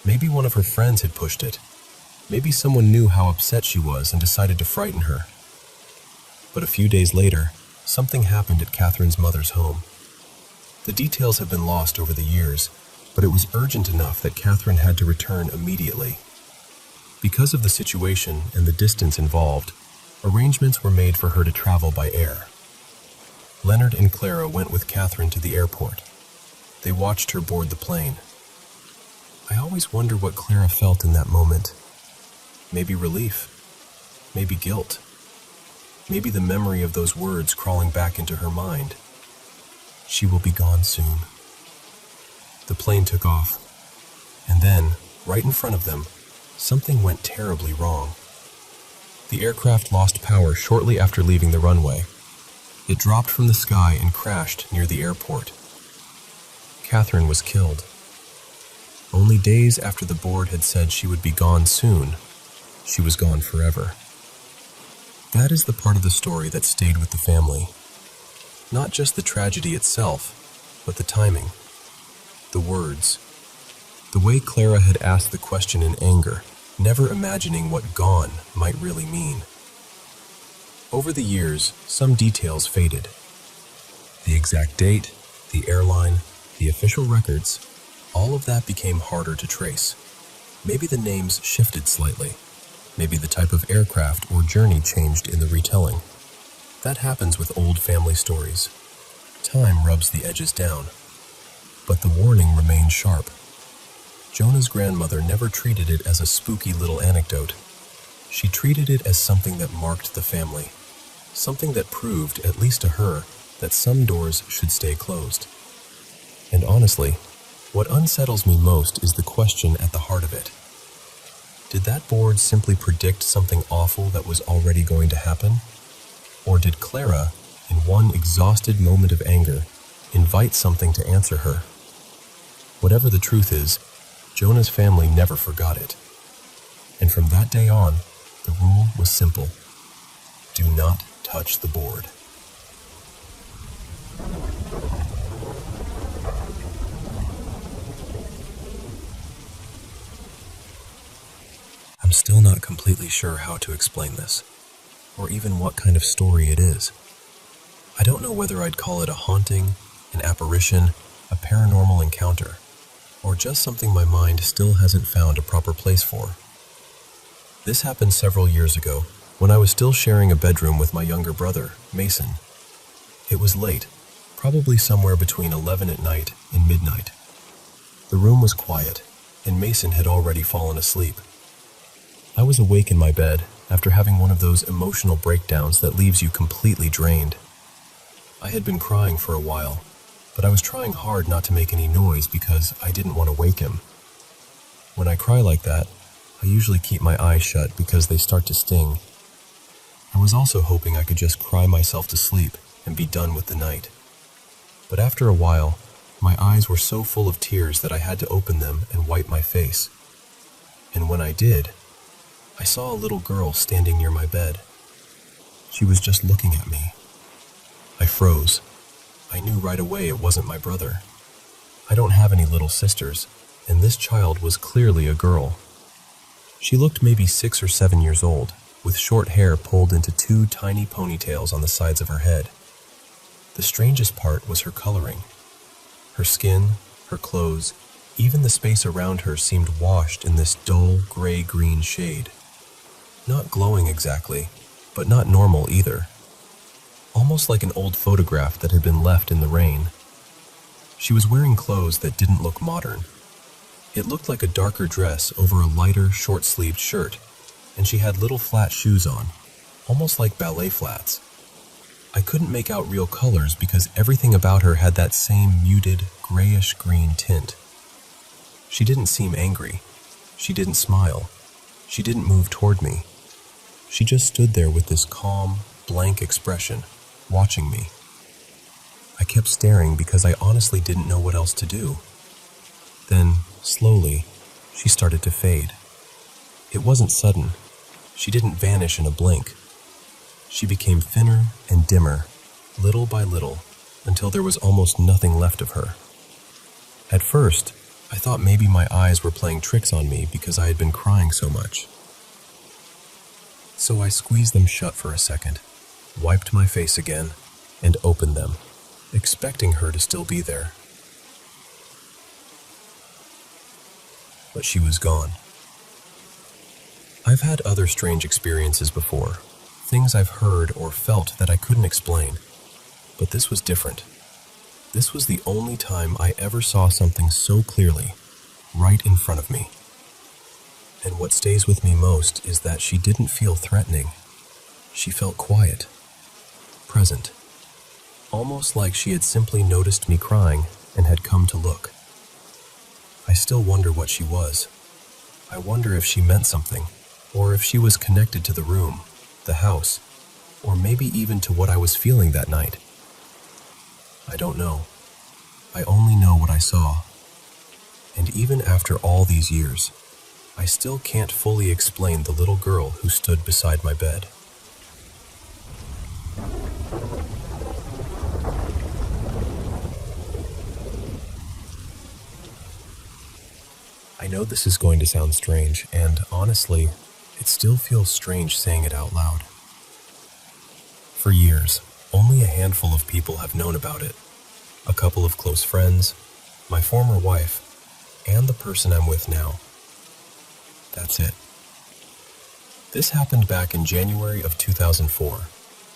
Maybe one of her friends had pushed it. Maybe someone knew how upset she was and decided to frighten her. But a few days later, something happened at Catherine's mother's home. The details have been lost over the years, but it was urgent enough that Catherine had to return immediately. Because of the situation and the distance involved, arrangements were made for her to travel by air. Leonard and Clara went with Catherine to the airport. They watched her board the plane. I always wonder what Clara felt in that moment. Maybe relief. Maybe guilt. Maybe the memory of those words crawling back into her mind. She will be gone soon. The plane took off. And then, right in front of them, something went terribly wrong. The aircraft lost power shortly after leaving the runway. It dropped from the sky and crashed near the airport. Catherine was killed. Only days after the board had said she would be gone soon, she was gone forever. That is the part of the story that stayed with the family. Not just the tragedy itself, but the timing, the words. The way Clara had asked the question in anger, never imagining what gone might really mean. Over the years, some details faded. The exact date, the airline, the official records, all of that became harder to trace. Maybe the names shifted slightly. Maybe the type of aircraft or journey changed in the retelling. That happens with old family stories. Time rubs the edges down. But the warning remained sharp. Jonah's grandmother never treated it as a spooky little anecdote. She treated it as something that marked the family. Something that proved, at least to her, that some doors should stay closed. And honestly, what unsettles me most is the question at the heart of it. Did that board simply predict something awful that was already going to happen? Or did Clara, in one exhausted moment of anger, invite something to answer her? Whatever the truth is, Jonah's family never forgot it. And from that day on, the rule was simple. Do not touch the board. I'm still not completely sure how to explain this, or even what kind of story it is. I don't know whether I'd call it a haunting, an apparition, a paranormal encounter, or just something my mind still hasn't found a proper place for. This happened several years ago, when I was still sharing a bedroom with my younger brother, Mason. It was late, probably somewhere between 11 at night and midnight. The room was quiet, and Mason had already fallen asleep. I was awake in my bed after having one of those emotional breakdowns that leaves you completely drained. I had been crying for a while, but I was trying hard not to make any noise because I didn't want to wake him. When I cry like that, I usually keep my eyes shut because they start to sting. I was also hoping I could just cry myself to sleep and be done with the night. But after a while, my eyes were so full of tears that I had to open them and wipe my face. And when I did, I saw a little girl standing near my bed. She was just looking at me. I froze. I knew right away it wasn't my brother. I don't have any little sisters, and this child was clearly a girl. She looked maybe 6 or 7 years old, with short hair pulled into 2 tiny ponytails on the sides of her head. The strangest part was her coloring. Her skin, her clothes, even the space around her seemed washed in this dull gray-green shade. Not glowing exactly, but not normal either. Almost like an old photograph that had been left in the rain. She was wearing clothes that didn't look modern. It looked like a darker dress over a lighter, short-sleeved shirt, and she had little flat shoes on, almost like ballet flats. I couldn't make out real colors because everything about her had that same muted, grayish-green tint. She didn't seem angry. She didn't smile. She didn't move toward me. She just stood there with this calm, blank expression, watching me. I kept staring because I honestly didn't know what else to do. Then, slowly, she started to fade. It wasn't sudden. She didn't vanish in a blink. She became thinner and dimmer, little by little, until there was almost nothing left of her. At first, I thought maybe my eyes were playing tricks on me because I had been crying so much. So I squeezed them shut for a second, wiped my face again, and opened them, expecting her to still be there. But she was gone. I've had other strange experiences before, things I've heard or felt that I couldn't explain, but this was different. This was the only time I ever saw something so clearly, right in front of me. And what stays with me most is that she didn't feel threatening. She felt quiet, present, almost like she had simply noticed me crying and had come to look. I still wonder what she was. I wonder if she meant something, or if she was connected to the room, the house, or maybe even to what I was feeling that night. I don't know. I only know what I saw. And even after all these years, I still can't fully explain the little girl who stood beside my bed. I know this is going to sound strange, and honestly, it still feels strange saying it out loud. For years, only a handful of people have known about it. A couple of close friends, my former wife, and the person I'm with now. That's it. This happened back in January of 2004.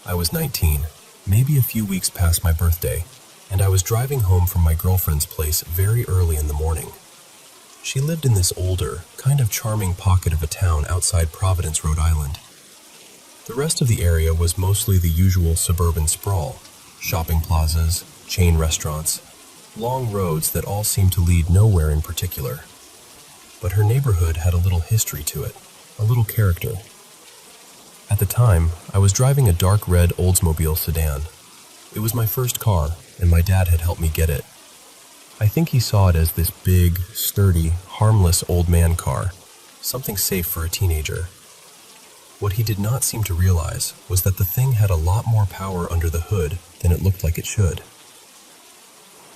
I was 19, maybe a few weeks past my birthday, and I was driving home from my girlfriend's place very early in the morning. She lived in this older, kind of charming pocket of a town outside Providence, Rhode Island. The rest of the area was mostly the usual suburban sprawl, shopping plazas, chain restaurants, long roads that all seemed to lead nowhere in particular. But her neighborhood had a little history to it, a little character. At the time, I was driving a dark red Oldsmobile sedan. It was my first car, and my dad had helped me get it. I think he saw it as this big, sturdy, harmless old man car, something safe for a teenager. What he did not seem to realize was that the thing had a lot more power under the hood than it looked like it should.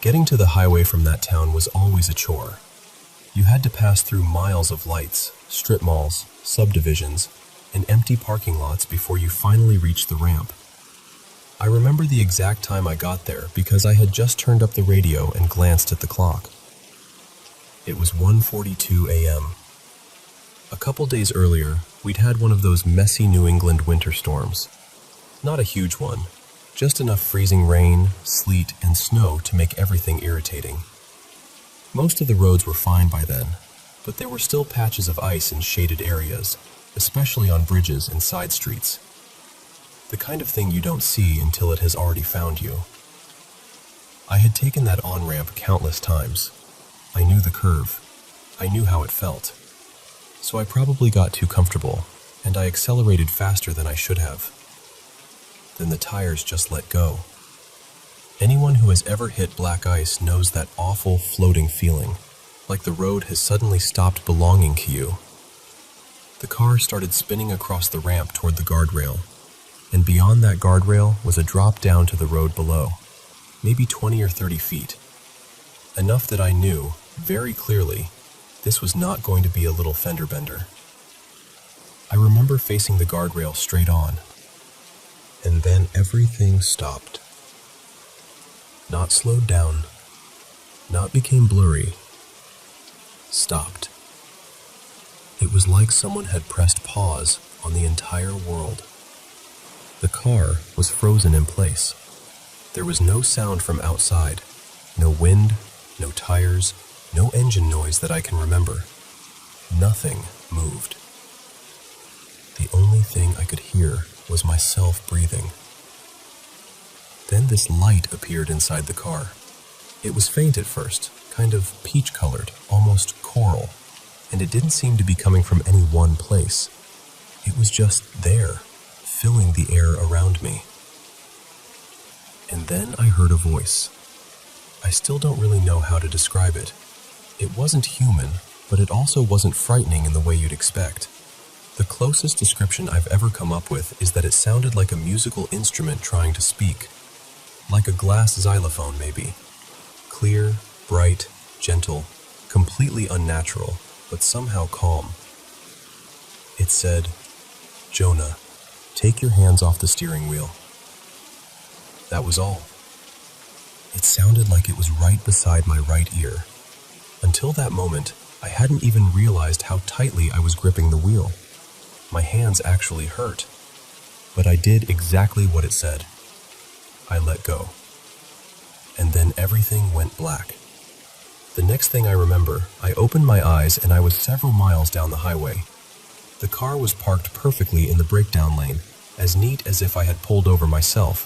Getting to the highway from that town was always a chore. You had to pass through miles of lights, strip malls, subdivisions, and empty parking lots before you finally reached the ramp. I remember the exact time I got there because I had just turned up the radio and glanced at the clock. It was 1:42 a.m. A couple days earlier, we'd had one of those messy New England winter storms. Not a huge one, just enough freezing rain, sleet, and snow to make everything irritating. Most of the roads were fine by then, but there were still patches of ice in shaded areas, especially on bridges and side streets. The kind of thing you don't see until it has already found you. I had taken that on-ramp countless times. I knew the curve. I knew how it felt. So I probably got too comfortable, and I accelerated faster than I should have. Then the tires just let go. Anyone who has ever hit black ice knows that awful floating feeling, like the road has suddenly stopped belonging to you. The car started spinning across the ramp toward the guardrail, and beyond that guardrail was a drop down to the road below, maybe 20 or 30 feet. Enough that I knew, very clearly, this was not going to be a little fender bender. I remember facing the guardrail straight on, and then everything stopped. Not slowed down, not became blurry, stopped. It was like someone had pressed pause on the entire world. The car was frozen in place. There was no sound from outside, no wind, no tires, no engine noise that I can remember. Nothing moved. The only thing I could hear was myself breathing. Then this light appeared inside the car. It was faint at first, kind of peach-colored, almost coral, and it didn't seem to be coming from any one place. It was just there, filling the air around me. And then I heard a voice. I still don't really know how to describe it. It wasn't human, but it also wasn't frightening in the way you'd expect. The closest description I've ever come up with is that it sounded like a musical instrument trying to speak. Like a glass xylophone, maybe. Clear, bright, gentle, completely unnatural, but somehow calm. It said, "Jonah, take your hands off the steering wheel." That was all. It sounded like it was right beside my right ear. Until that moment, I hadn't even realized how tightly I was gripping the wheel. My hands actually hurt. But I did exactly what it said. I let go. And then everything went black. The next thing I remember, I opened my eyes and I was several miles down the highway. The car was parked perfectly in the breakdown lane, as neat as if I had pulled over myself.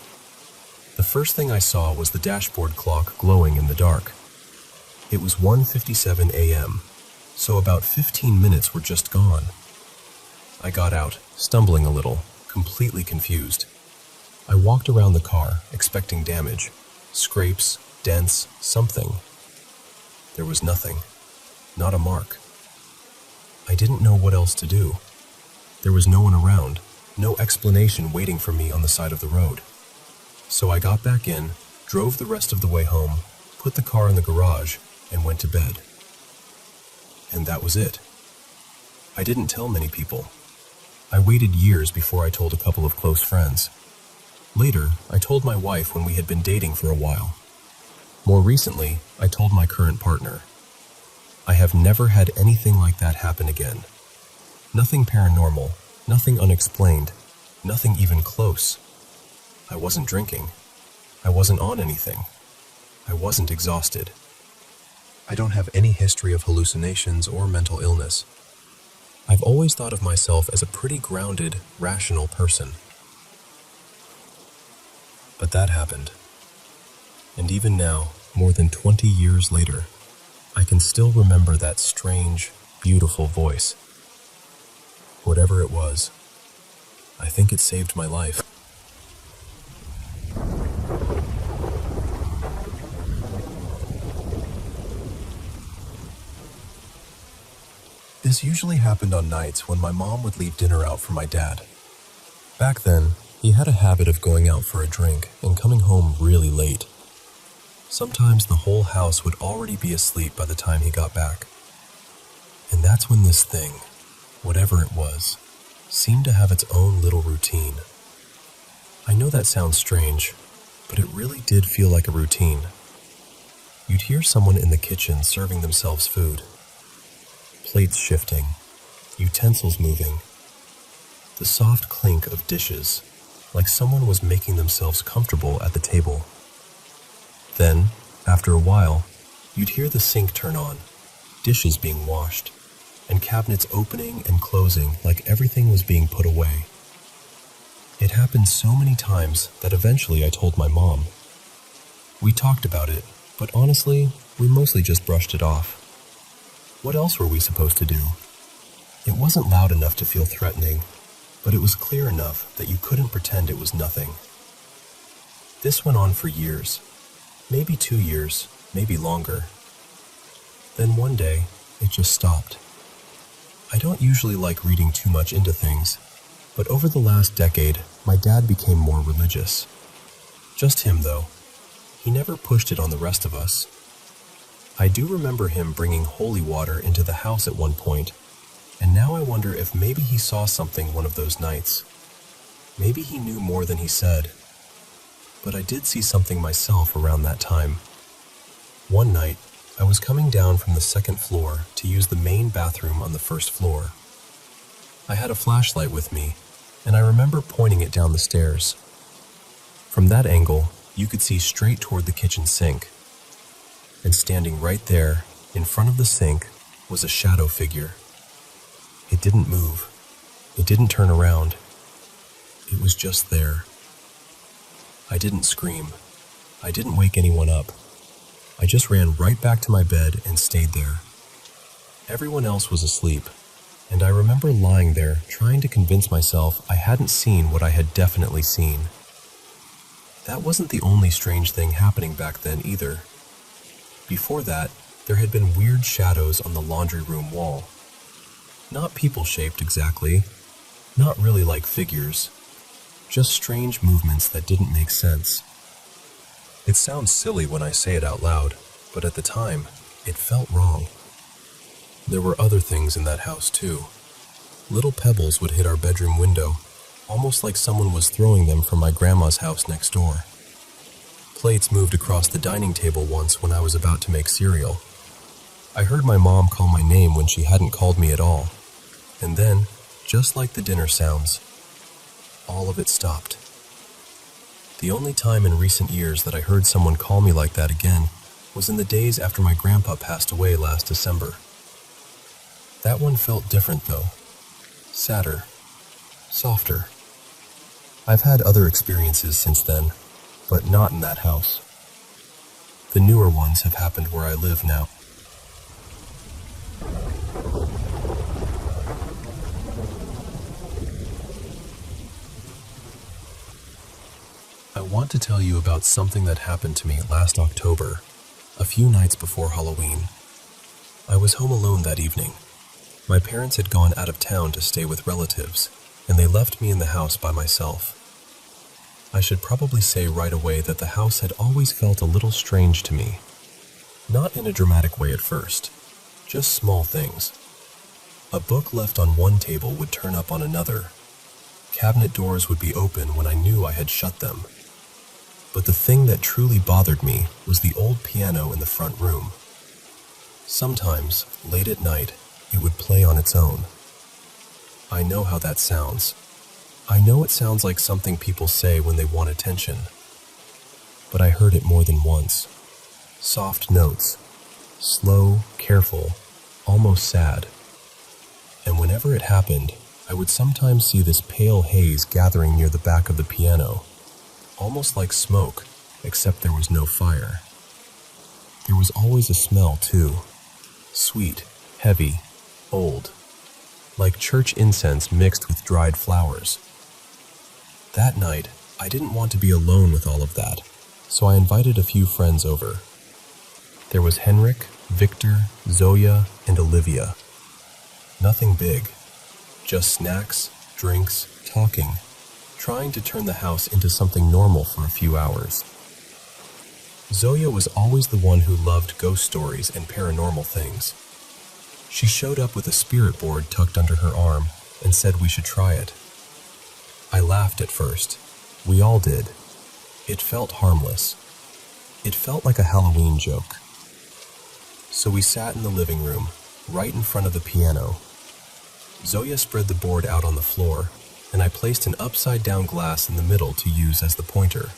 The first thing I saw was the dashboard clock glowing in the dark. It was 1:57 a.m., so about 15 minutes were just gone. I got out, stumbling a little, completely confused. I walked around the car, expecting damage. Scrapes, dents, something. There was nothing. Not a mark. I didn't know what else to do. There was no one around, no explanation waiting for me on the side of the road. So I got back in, drove the rest of the way home, put the car in the garage, and went to bed. and that was it. I didn't tell many people. I waited years before I told a couple of close friends. Later, I told my wife when we had been dating for a while. More recently, I told my current partner. I have never had anything like that happen again. Nothing paranormal, nothing unexplained, nothing even close. I wasn't drinking. I wasn't on anything. I wasn't exhausted. I don't have any history of hallucinations or mental illness. I've always thought of myself as a pretty grounded, rational person. But that happened. And even now, more than 20 years later, I can still remember that strange, beautiful voice. Whatever it was, I think it saved my life. This usually happened on nights when my mom would leave dinner out for my dad. Back then, he had a habit of going out for a drink and coming home really late. Sometimes the whole house would already be asleep by the time he got back. And that's when this thing, whatever it was, seemed to have its own little routine. I know that sounds strange, but it really did feel like a routine. You'd hear someone in the kitchen serving themselves food. Plates shifting, utensils moving, the soft clink of dishes, like someone was making themselves comfortable at the table. Then, after a while, you'd hear the sink turn on, dishes being washed, and cabinets opening and closing like everything was being put away. It happened so many times that eventually I told my mom. We talked about it, but honestly, we mostly just brushed it off. What else were we supposed to do? It wasn't loud enough to feel threatening, but it was clear enough that you couldn't pretend it was nothing. This went on for years, maybe 2 years, maybe longer. Then one day, it just stopped. I don't usually like reading too much into things, but over the last decade, my dad became more religious. Just him, though. He never pushed it on the rest of us. I do remember him bringing holy water into the house at one point, and now I wonder if maybe he saw something one of those nights. Maybe he knew more than he said. But I did see something myself around that time. One night, I was coming down from the second floor to use the main bathroom on the first floor. I had a flashlight with me, and I remember pointing it down the stairs. From that angle, you could see straight toward the kitchen sink. And standing right there, in front of the sink, was a shadow figure. It didn't move. It didn't turn around. It was just there. I didn't scream. I didn't wake anyone up. I just ran right back to my bed and stayed there. Everyone else was asleep, and I remember lying there trying to convince myself I hadn't seen what I had definitely seen. That wasn't the only strange thing happening back then either. Before that, there had been weird shadows on the laundry room wall. Not people-shaped exactly, not really like figures, just strange movements that didn't make sense. It sounds silly when I say it out loud, but at the time, it felt wrong. There were other things in that house too. Little pebbles would hit our bedroom window, almost like someone was throwing them from my grandma's house next door. Plates moved across the dining table once when I was about to make cereal. I heard my mom call my name when she hadn't called me at all. And then, just like the dinner sounds, all of it stopped. The only time in recent years that I heard someone call me like that again was in the days after my grandpa passed away last December. That one felt different though. Sadder. Softer. I've had other experiences since then, but not in that house. The newer ones have happened where I live now. I want to tell you about something that happened to me last October, a few nights before Halloween. I was home alone that evening. My parents had gone out of town to stay with relatives, and they left me in the house by myself. I should probably say right away that the house had always felt a little strange to me. Not in a dramatic way at first, Just small things. A book left on one table would turn up on another. Cabinet doors would be open when I knew I had shut them. But the thing that truly bothered me was the old piano in the front room. Sometimes, late at night, it would play on its own. I know how that sounds. I know it sounds like something people say when they want attention. But I heard it more than once. Soft notes. Slow, careful, almost sad. And whenever it happened, I would sometimes see this pale haze gathering near the back of the piano, almost like smoke, except there was no fire. There was always a smell, too. Sweet, heavy, old, like church incense mixed with dried flowers. That night, I didn't want to be alone with all of that, so I invited a few friends over. There was Henrik, Victor, Zoya, and Olivia. Nothing big, just snacks, drinks, talking, trying to turn the house into something normal for a few hours. Zoya was always the one who loved ghost stories and paranormal things. She showed up with a spirit board tucked under her arm and said we should try it. I laughed at first. We all did. It felt harmless. It felt like a Halloween joke. So we sat in the living room, right in front of the piano. Zoya spread the board out on the floor, and I placed an upside-down glass in the middle to use as the pointer.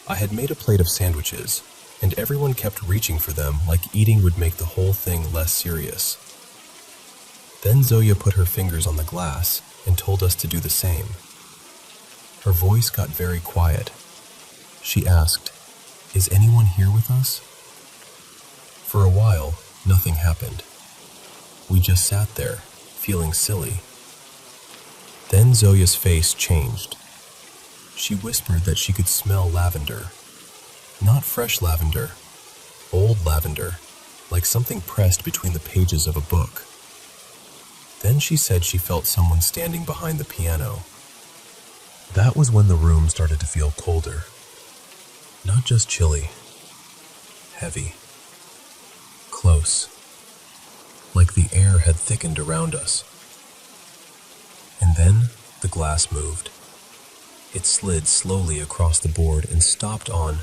I had made a plate of sandwiches, and everyone kept reaching for them like eating would make the whole thing less serious. Then Zoya put her fingers on the glass and told us to do the same. Her voice got very quiet. She asked, "Is anyone here with us?" For a while, nothing happened. We just sat there, feeling silly. Then Zoya's face changed. She whispered that she could smell lavender. Not fresh lavender, old lavender, like something pressed between the pages of a book. Then she said she felt someone standing behind the piano. That was when the room started to feel colder. Not just chilly, heavy, close, like the air had thickened around us. And then the glass moved. It slid slowly across the board and stopped on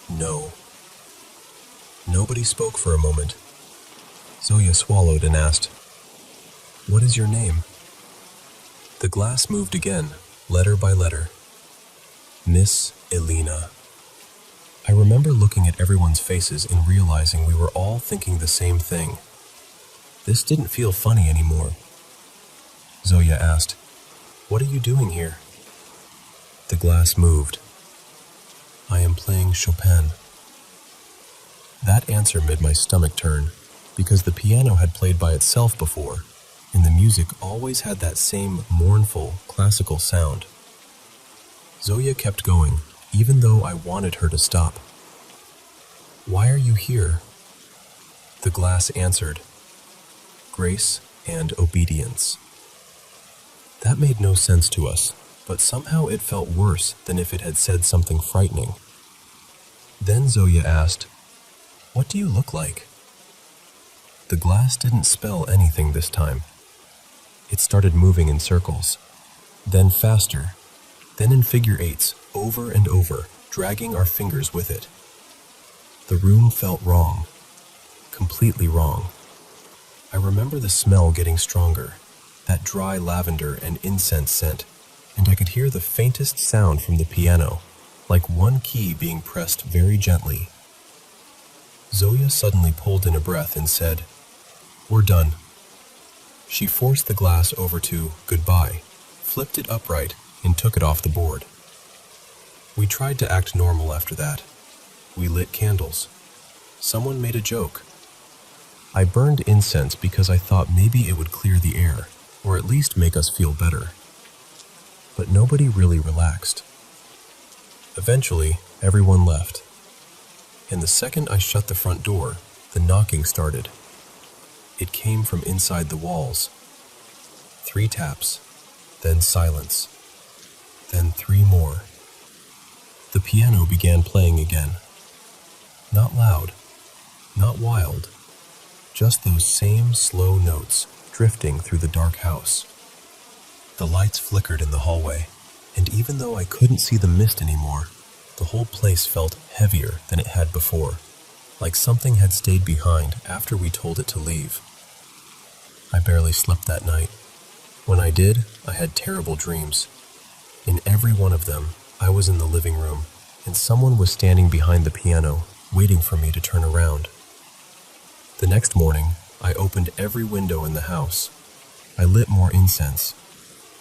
no. Nobody spoke for a moment. Zoya swallowed and asked, "What is your name?" The glass moved again, letter by letter. Miss Elena. I remember looking at everyone's faces and realizing we were all thinking the same thing. This didn't feel funny anymore. Zoya asked, "What are you doing here?" The glass moved. "I am playing Chopin." That answer made my stomach turn, because the piano had played by itself before, and the music always had that same mournful, classical sound. Zoya kept going, even though I wanted her to stop. "Why are you here?" The glass answered, "Grace and obedience." That made no sense to us, but somehow it felt worse than if it had said something frightening. Then Zoya asked, "What do you look like?" The glass didn't spell anything this time. It started moving in circles, then faster, then in figure eights, over and over, dragging our fingers with it. The room felt wrong, completely wrong. I remember the smell getting stronger, that dry lavender and incense scent, and I could hear the faintest sound from the piano, like one key being pressed very gently. Zoya suddenly pulled in a breath and said, "We're done." She forced the glass over to "goodbye," flipped it upright, and took it off the board. We tried to act normal after that. We lit candles. Someone made a joke. I burned incense because I thought maybe it would clear the air, or at least make us feel better. But nobody really relaxed. Eventually, everyone left. And the second I shut the front door, the knocking started. It came from inside the walls. 3 taps, then silence, then 3 more. The piano began playing again. Not loud, not wild, just those same slow notes drifting through the dark house. The lights flickered in the hallway, and even though I couldn't see the mist anymore, the whole place felt heavier than it had before, like something had stayed behind after we told it to leave. I barely slept that night. When I did, I had terrible dreams. In every one of them, I was in the living room, and someone was standing behind the piano, waiting for me to turn around. The next morning, I opened every window in the house. I lit more incense.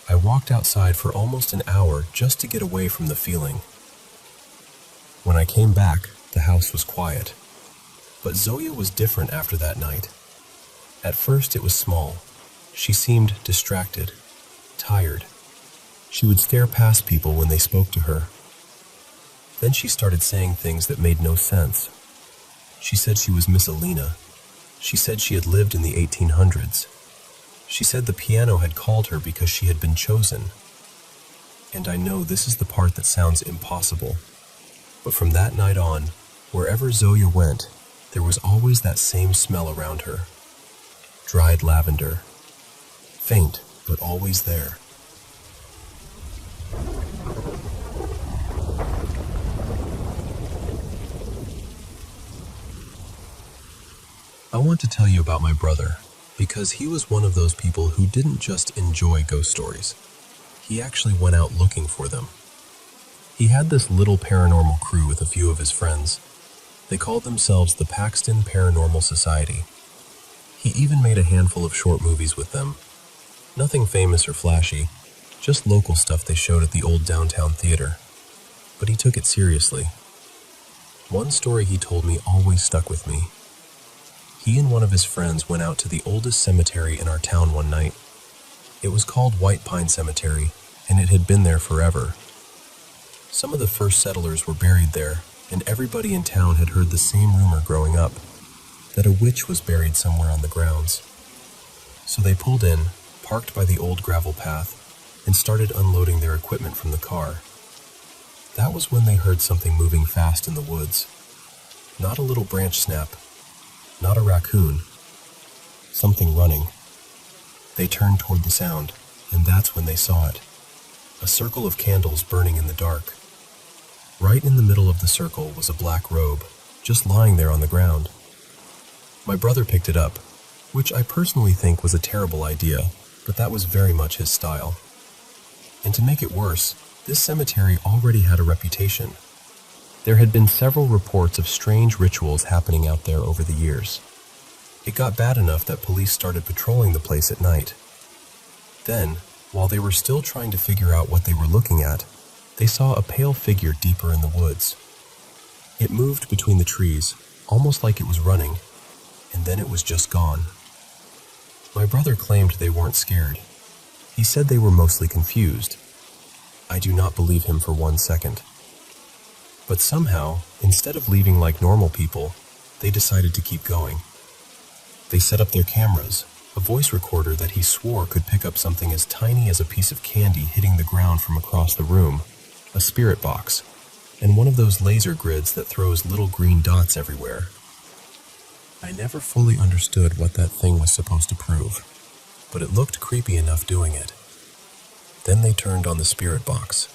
I walked outside for almost an hour just to get away from the feeling. When I came back, the house was quiet. But Zoya was different after that night. At first it was small. She seemed distracted, tired. She would stare past people when they spoke to her. Then she started saying things that made no sense. She said she was Miss Alina. She said she had lived in the 1800s. She said the piano had called her because she had been chosen. And I know this is the part that sounds impossible. But from that night on, wherever Zoya went, there was always that same smell around her. Dried lavender. Faint, but always there. I want to tell you about my brother, because he was one of those people who didn't just enjoy ghost stories. He actually went out looking for them. He had this little paranormal crew with a few of his friends. They called themselves the Paxton Paranormal Society. He even made a handful of short movies with them. Nothing famous or flashy, just local stuff they showed at the old downtown theater. But he took it seriously. One story he told me always stuck with me. He and one of his friends went out to the oldest cemetery in our town one night. It was called White Pine Cemetery, and it had been there forever. Some of the first settlers were buried there, and everybody in town had heard the same rumor growing up, that a witch was buried somewhere on the grounds. So they pulled in, parked by the old gravel path, and started unloading their equipment from the car. That was when they heard something moving fast in the woods. Not a little branch snap, not a raccoon, something running. They turned toward the sound, and that's when they saw it. A circle of candles burning in the dark. Right in the middle of the circle was a black robe, just lying there on the ground. My brother picked it up, which I personally think was a terrible idea, but that was very much his style. And to make it worse, this cemetery already had a reputation. There had been several reports of strange rituals happening out there over the years. It got bad enough that police started patrolling the place at night. Then, while they were still trying to figure out what they were looking at, they saw a pale figure deeper in the woods. It moved between the trees, almost like it was running, and then it was just gone. My brother claimed they weren't scared. He said they were mostly confused. I do not believe him for 1 second. But somehow, instead of leaving like normal people, they decided to keep going. They set up their cameras, a voice recorder that he swore could pick up something as tiny as a piece of candy hitting the ground from across the room, a spirit box, and one of those laser grids that throws little green dots everywhere. I never fully understood what that thing was supposed to prove, but it looked creepy enough doing it. Then they turned on the spirit box.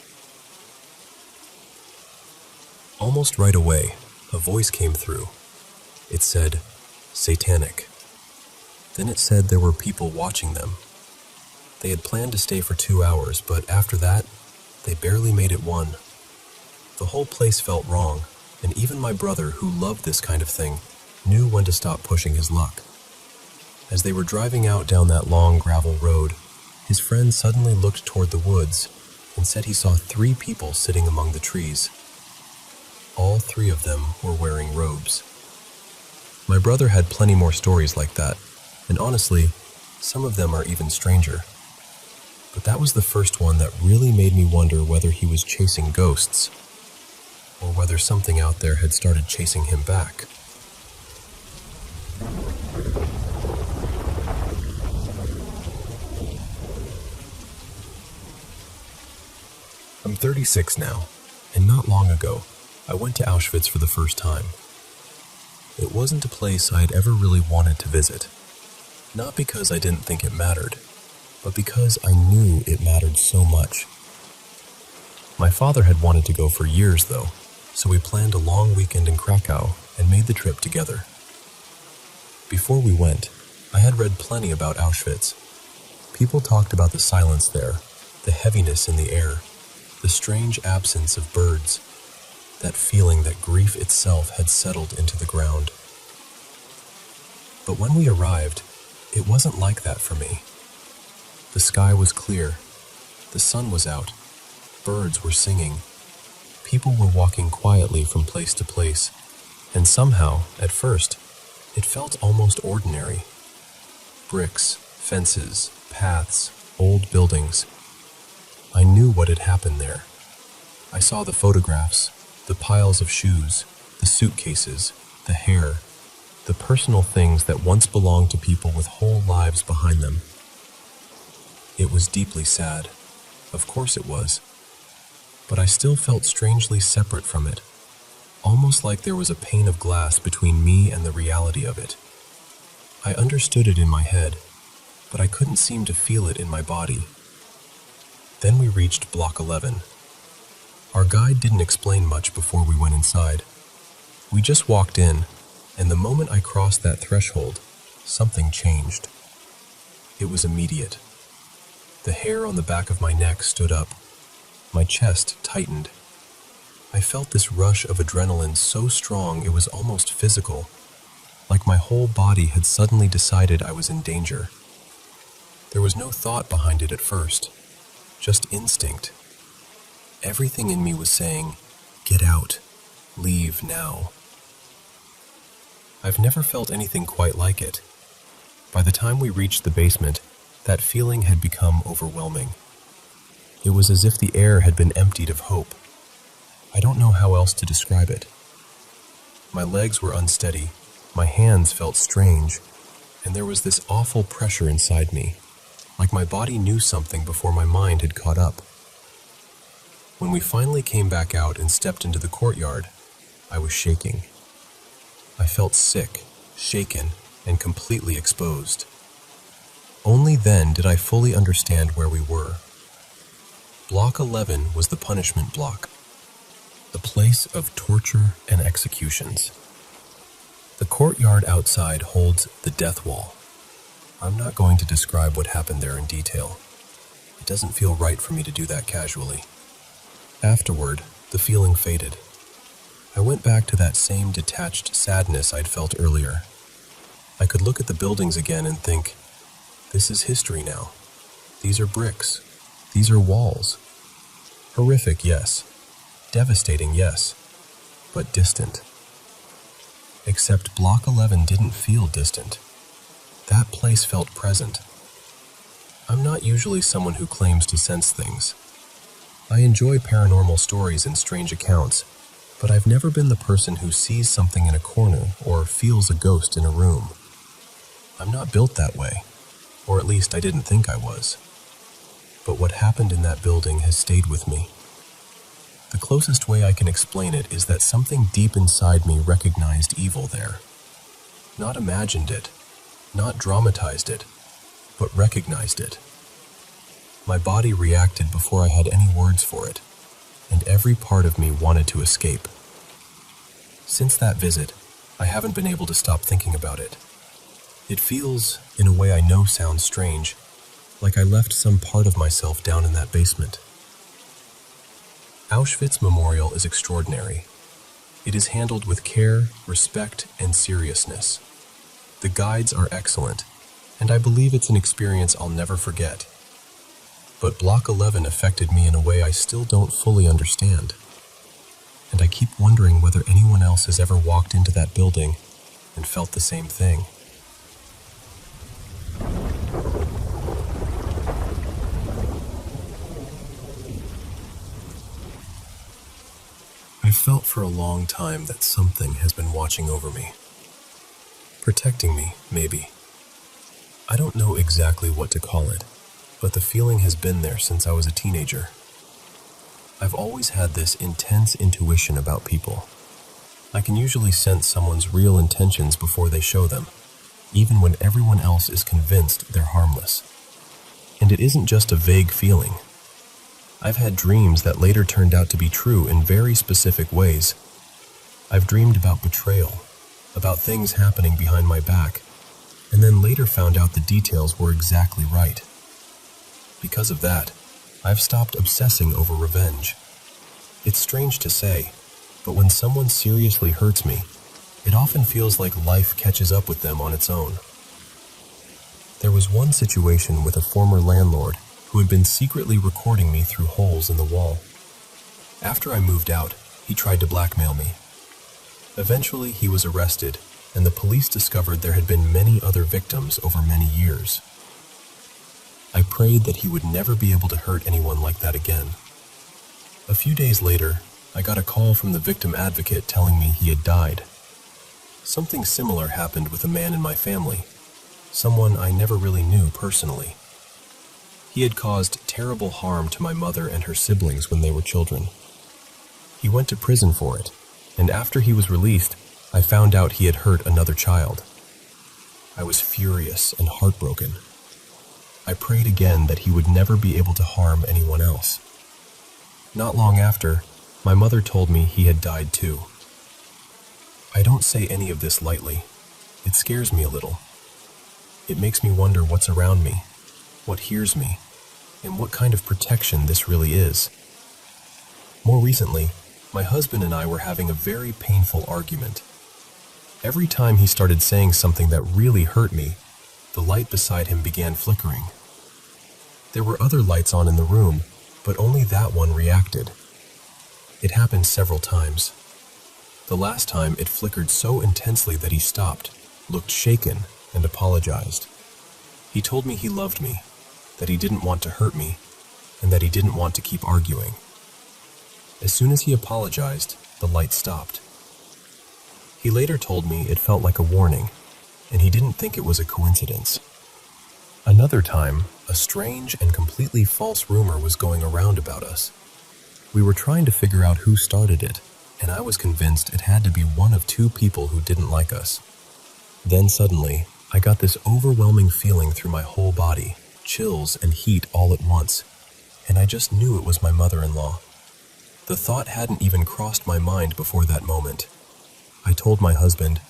Almost right away, a voice came through. It said, "Satanic." Then it said there were people watching them. They had planned to stay for 2 hours, but after that, they barely made it 1. The whole place felt wrong, and even my brother, who loved this kind of thing, knew when to stop pushing his luck. As they were driving out down that long gravel road, his friend suddenly looked toward the woods and said he saw 3 people sitting among the trees. All 3 of them were wearing robes. My brother had plenty more stories like that, and honestly, some of them are even stranger. But that was the first one that really made me wonder whether he was chasing ghosts, or whether something out there had started chasing him back. I'm 36 now, and not long ago, I went to Auschwitz for the first time. It wasn't a place I had ever really wanted to visit. Not because I didn't think it mattered, but because I knew it mattered so much. My father had wanted to go for years, though, so we planned a long weekend in Krakow and made the trip together. Before we went, I had read plenty about Auschwitz. People talked about the silence there, the heaviness in the air, the strange absence of birds, that feeling that grief itself had settled into the ground. But when we arrived, it wasn't like that for me. The sky was clear, the sun was out, birds were singing, people were walking quietly from place to place, and somehow, at first, it felt almost ordinary. Bricks, fences, paths, old buildings. I knew what had happened there. I saw the photographs, the piles of shoes, the suitcases, the hair, the personal things that once belonged to people with whole lives behind them. It was deeply sad. Of course it was. But I still felt strangely separate from it, almost like there was a pane of glass between me and the reality of it. I understood it in my head, but I couldn't seem to feel it in my body. Then we reached Block 11. Our guide didn't explain much before we went inside. We just walked in, and the moment I crossed that threshold, something changed. It was immediate. The hair on the back of my neck stood up. My chest tightened. I felt this rush of adrenaline so strong it was almost physical, like my whole body had suddenly decided I was in danger. There was no thought behind it at first, just instinct. Everything in me was saying, "Get out, leave now." I've never felt anything quite like it. By the time we reached the basement, that feeling had become overwhelming. It was as if the air had been emptied of hope. I don't know how else to describe it. My legs were unsteady, my hands felt strange, and there was this awful pressure inside me, like my body knew something before my mind had caught up. When we finally came back out and stepped into the courtyard, I was shaking. I felt sick, shaken, and completely exposed. Only then did I fully understand where we were. Block 11 was the punishment block, the place of torture and executions. The courtyard outside holds the death wall. I'm not going to describe what happened there in detail. It doesn't feel right for me to do that casually. Afterward, the feeling faded. I went back to that same detached sadness I'd felt earlier. I could look at the buildings again and think, this is history now. These are bricks. These are walls. Horrific, yes. Devastating, yes. But distant. Except Block 11 didn't feel distant. That place felt present. I'm not usually someone who claims to sense things. I enjoy paranormal stories and strange accounts, but I've never been the person who sees something in a corner or feels a ghost in a room. I'm not built that way, or at least I didn't think I was. But what happened in that building has stayed with me. The closest way I can explain it is that something deep inside me recognized evil there. Not imagined it, not dramatized it, but recognized it. My body reacted before I had any words for it, and every part of me wanted to escape. Since that visit, I haven't been able to stop thinking about it. It feels, in a way I know sounds strange, like I left some part of myself down in that basement. Auschwitz Memorial is extraordinary. It is handled with care, respect, and seriousness. The guides are excellent, and I believe it's an experience I'll never forget. But Block 11 affected me in a way I still don't fully understand. And I keep wondering whether anyone else has ever walked into that building and felt the same thing. I've felt for a long time that something has been watching over me. Protecting me, maybe. I don't know exactly what to call it, but the feeling has been there since I was a teenager. I've always had this intense intuition about people. I can usually sense someone's real intentions before they show them, even when everyone else is convinced they're harmless. And it isn't just a vague feeling. I've had dreams that later turned out to be true in very specific ways. I've dreamed about betrayal, about things happening behind my back, and then later found out the details were exactly right. Because of that, I've stopped obsessing over revenge. It's strange to say, but when someone seriously hurts me, it often feels like life catches up with them on its own. There was one situation with a former landlord who had been secretly recording me through holes in the wall. After I moved out, he tried to blackmail me. Eventually, he was arrested, and the police discovered there had been many other victims over many years. I prayed that he would never be able to hurt anyone like that again. A few days later, I got a call from the victim advocate telling me he had died. Something similar happened with a man in my family, someone I never really knew personally. He had caused terrible harm to my mother and her siblings when they were children. He went to prison for it, and after he was released, I found out he had hurt another child. I was furious and heartbroken. I prayed again that he would never be able to harm anyone else. Not long after, my mother told me he had died too. I don't say any of this lightly. It scares me a little. It makes me wonder what's around me, what hears me, and what kind of protection this really is. More recently, my husband and I were having a very painful argument. Every time he started saying something that really hurt me, the light beside him began flickering. There were other lights on in the room, but only that one reacted. It happened several times. The last time it flickered so intensely that he stopped, looked shaken, and apologized. He told me he loved me, that he didn't want to hurt me, and that he didn't want to keep arguing. As soon as he apologized, the light stopped. He later told me it felt like a warning, and he didn't think it was a coincidence. Another time, a strange and completely false rumor was going around about us. We were trying to figure out who started it, and I was convinced it had to be one of two people who didn't like us. Then suddenly, I got this overwhelming feeling through my whole body, chills and heat all at once, and I just knew it was my mother-in-law. The thought hadn't even crossed my mind before that moment. I told my husband,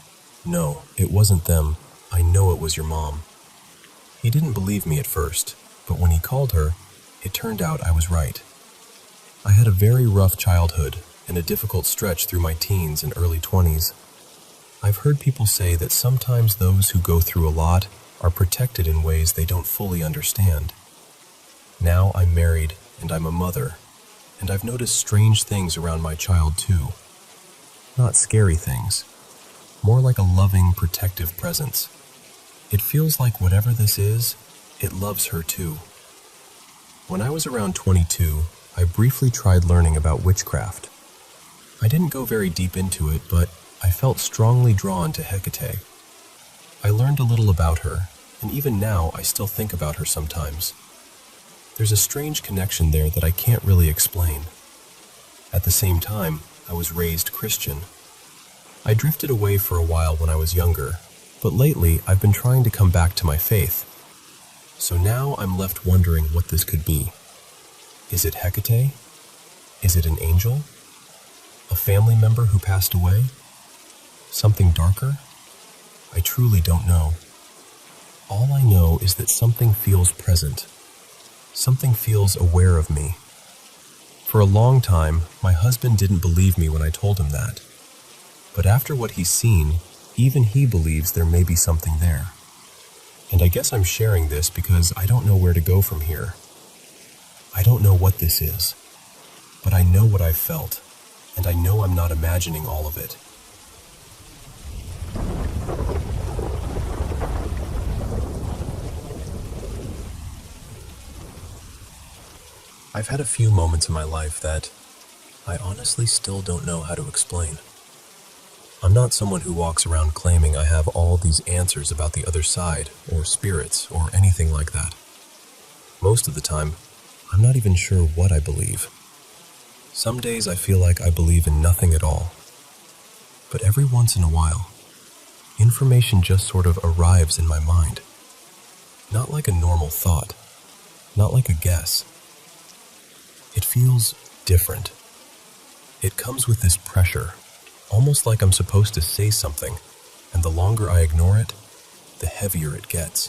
"No, it wasn't them. I know it was your mom." He didn't believe me at first, but when he called her, it turned out I was right. I had a very rough childhood and a difficult stretch through my teens and early 20s. I've heard people say that sometimes those who go through a lot are protected in ways they don't fully understand. Now I'm married and I'm a mother, and I've noticed strange things around my child too. Not scary things, more like a loving, protective presence. It feels like whatever this is, it loves her too. When I was around 22, I briefly tried learning about witchcraft. I didn't go very deep into it, but I felt strongly drawn to Hecate. I learned a little about her, and even now I still think about her sometimes. There's a strange connection there that I can't really explain. At the same time, I was raised Christian. I drifted away for a while when I was younger, but lately I've been trying to come back to my faith. So now I'm left wondering what this could be. Is it Hecate? Is it an angel? A family member who passed away? Something darker? I truly don't know. All I know is that something feels present. Something feels aware of me. For a long time, my husband didn't believe me when I told him that. But after what he's seen, even he believes there may be something there. And I guess I'm sharing this because I don't know where to go from here. I don't know what this is, but I know what I've felt, and I know I'm not imagining all of it. I've had a few moments in my life that I honestly still don't know how to explain. I'm not someone who walks around claiming I have all these answers about the other side, or spirits, or anything like that. Most of the time, I'm not even sure what I believe. Some days I feel like I believe in nothing at all. But every once in a while, information just sort of arrives in my mind. Not like a normal thought, not like a guess. It feels different. It comes with this pressure, almost like I'm supposed to say something, and the longer I ignore it, the heavier it gets.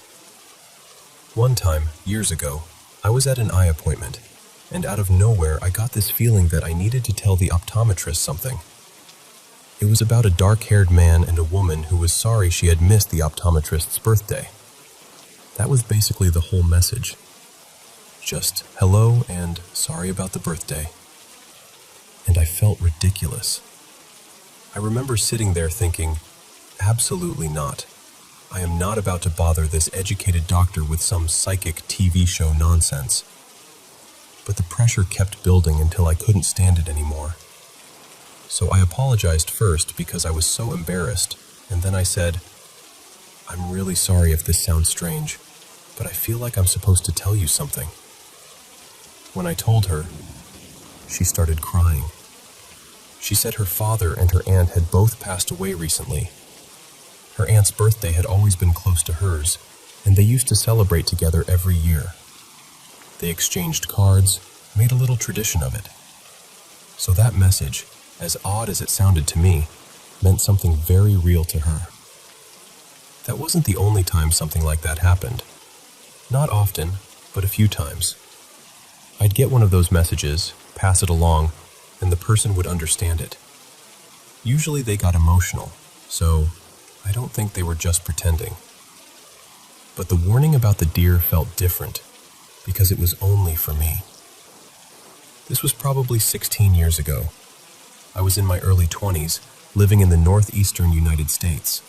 One time, years ago, I was at an eye appointment, and out of nowhere I got this feeling that I needed to tell the optometrist something. It was about a dark-haired man and a woman who was sorry she had missed the optometrist's birthday. That was basically the whole message. Just hello and sorry about the birthday. And I felt ridiculous. I remember sitting there thinking, absolutely not. I am not about to bother this educated doctor with some psychic TV show nonsense. But the pressure kept building until I couldn't stand it anymore. So I apologized first because I was so embarrassed, and then I said, I'm really sorry if this sounds strange, but I feel like I'm supposed to tell you something. When I told her, she started crying. She said her father and her aunt had both passed away recently. Her aunt's birthday had always been close to hers, and they used to celebrate together every year. They exchanged cards, made a little tradition of it. So that message, as odd as it sounded to me, meant something very real to her. That wasn't the only time something like that happened. Not often, but a few times. I'd get one of those messages, pass it along, and the person would understand it. Usually they got emotional, so I don't think they were just pretending. But the warning about the deer felt different, because it was only for me. This was probably 16 years ago. I was in my early 20s, living in the northeastern United States.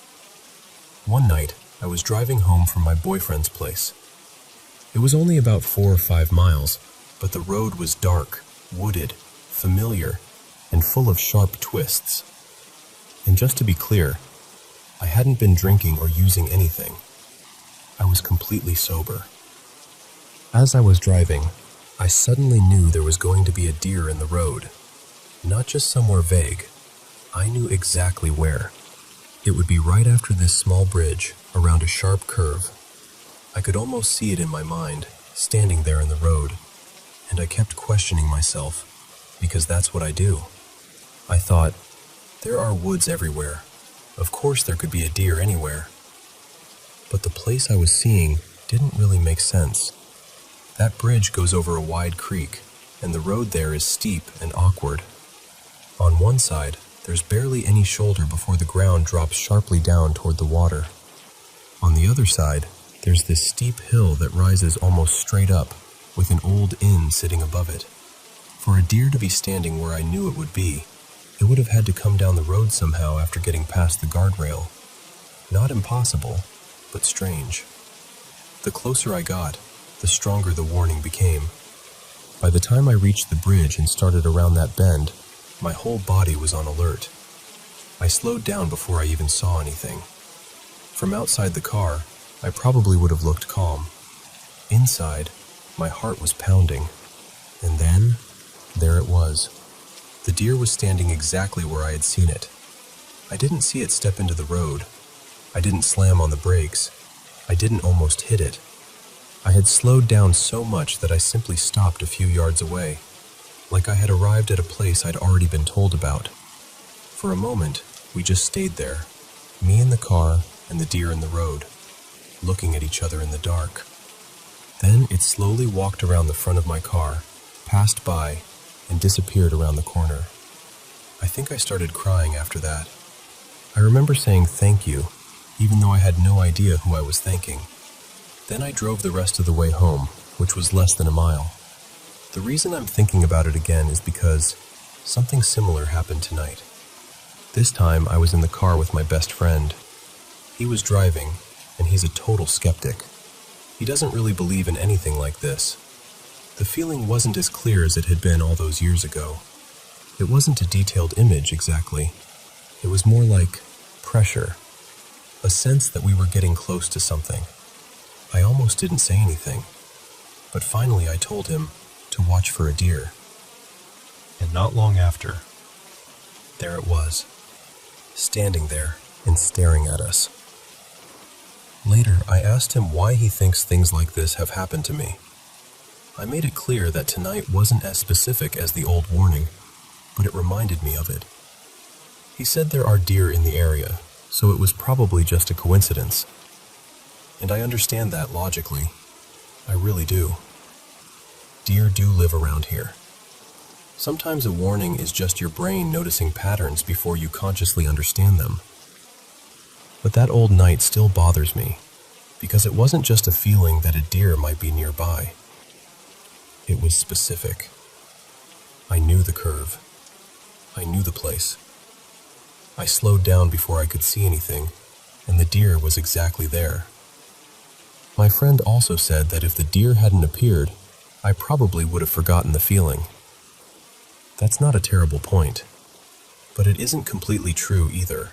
One night, I was driving home from my boyfriend's place. It was only about 4 or 5 miles, but the road was dark, wooded, familiar, and full of sharp twists. And just to be clear, I hadn't been drinking or using anything. I was completely sober. As I was driving, I suddenly knew there was going to be a deer in the road. Not just somewhere vague. I knew exactly where. It would be right after this small bridge, around a sharp curve. I could almost see it in my mind, standing there in the road, and I kept questioning myself, because that's what I do. I thought, there are woods everywhere. Of course there could be a deer anywhere. But the place I was seeing didn't really make sense. That bridge goes over a wide creek, and the road there is steep and awkward. On one side, there's barely any shoulder before the ground drops sharply down toward the water. On the other side, there's this steep hill that rises almost straight up, with an old inn sitting above it. For a deer to be standing where I knew it would be, it would have had to come down the road somehow after getting past the guardrail. Not impossible, but strange. The closer I got, the stronger the warning became. By the time I reached the bridge and started around that bend, my whole body was on alert. I slowed down before I even saw anything. From outside the car, I probably would have looked calm. Inside, my heart was pounding. And then, there it was. The deer was standing exactly where I had seen it. I didn't see it step into the road. I didn't slam on the brakes. I didn't almost hit it. I had slowed down so much that I simply stopped a few yards away, like I had arrived at a place I'd already been told about. For a moment, we just stayed there, me in the car and the deer in the road, looking at each other in the dark. Then it slowly walked around the front of my car, passed by, and disappeared around the corner. I think I started crying after that. I remember saying thank you, even though I had no idea who I was thanking. Then I drove the rest of the way home, which was less than a mile. The reason I'm thinking about it again is because something similar happened tonight. This time I was in the car with my best friend. He was driving, and he's a total skeptic. He doesn't really believe in anything like this. The feeling wasn't as clear as it had been all those years ago. It wasn't a detailed image exactly. It was more like pressure, a sense that we were getting close to something. I almost didn't say anything, but finally I told him to watch for a deer. And not long after, there it was, standing there and staring at us. Later, I asked him why he thinks things like this have happened to me. I made it clear that tonight wasn't as specific as the old warning, but it reminded me of it. He said there are deer in the area, so it was probably just a coincidence. And I understand that logically. I really do. Deer do live around here. Sometimes a warning is just your brain noticing patterns before you consciously understand them. But that old night still bothers me, because it wasn't just a feeling that a deer might be nearby. It was specific. I knew the curve. I knew the place. I slowed down before I could see anything, and the deer was exactly there. My friend also said that if the deer hadn't appeared, I probably would have forgotten the feeling. That's not a terrible point, but it isn't completely true either.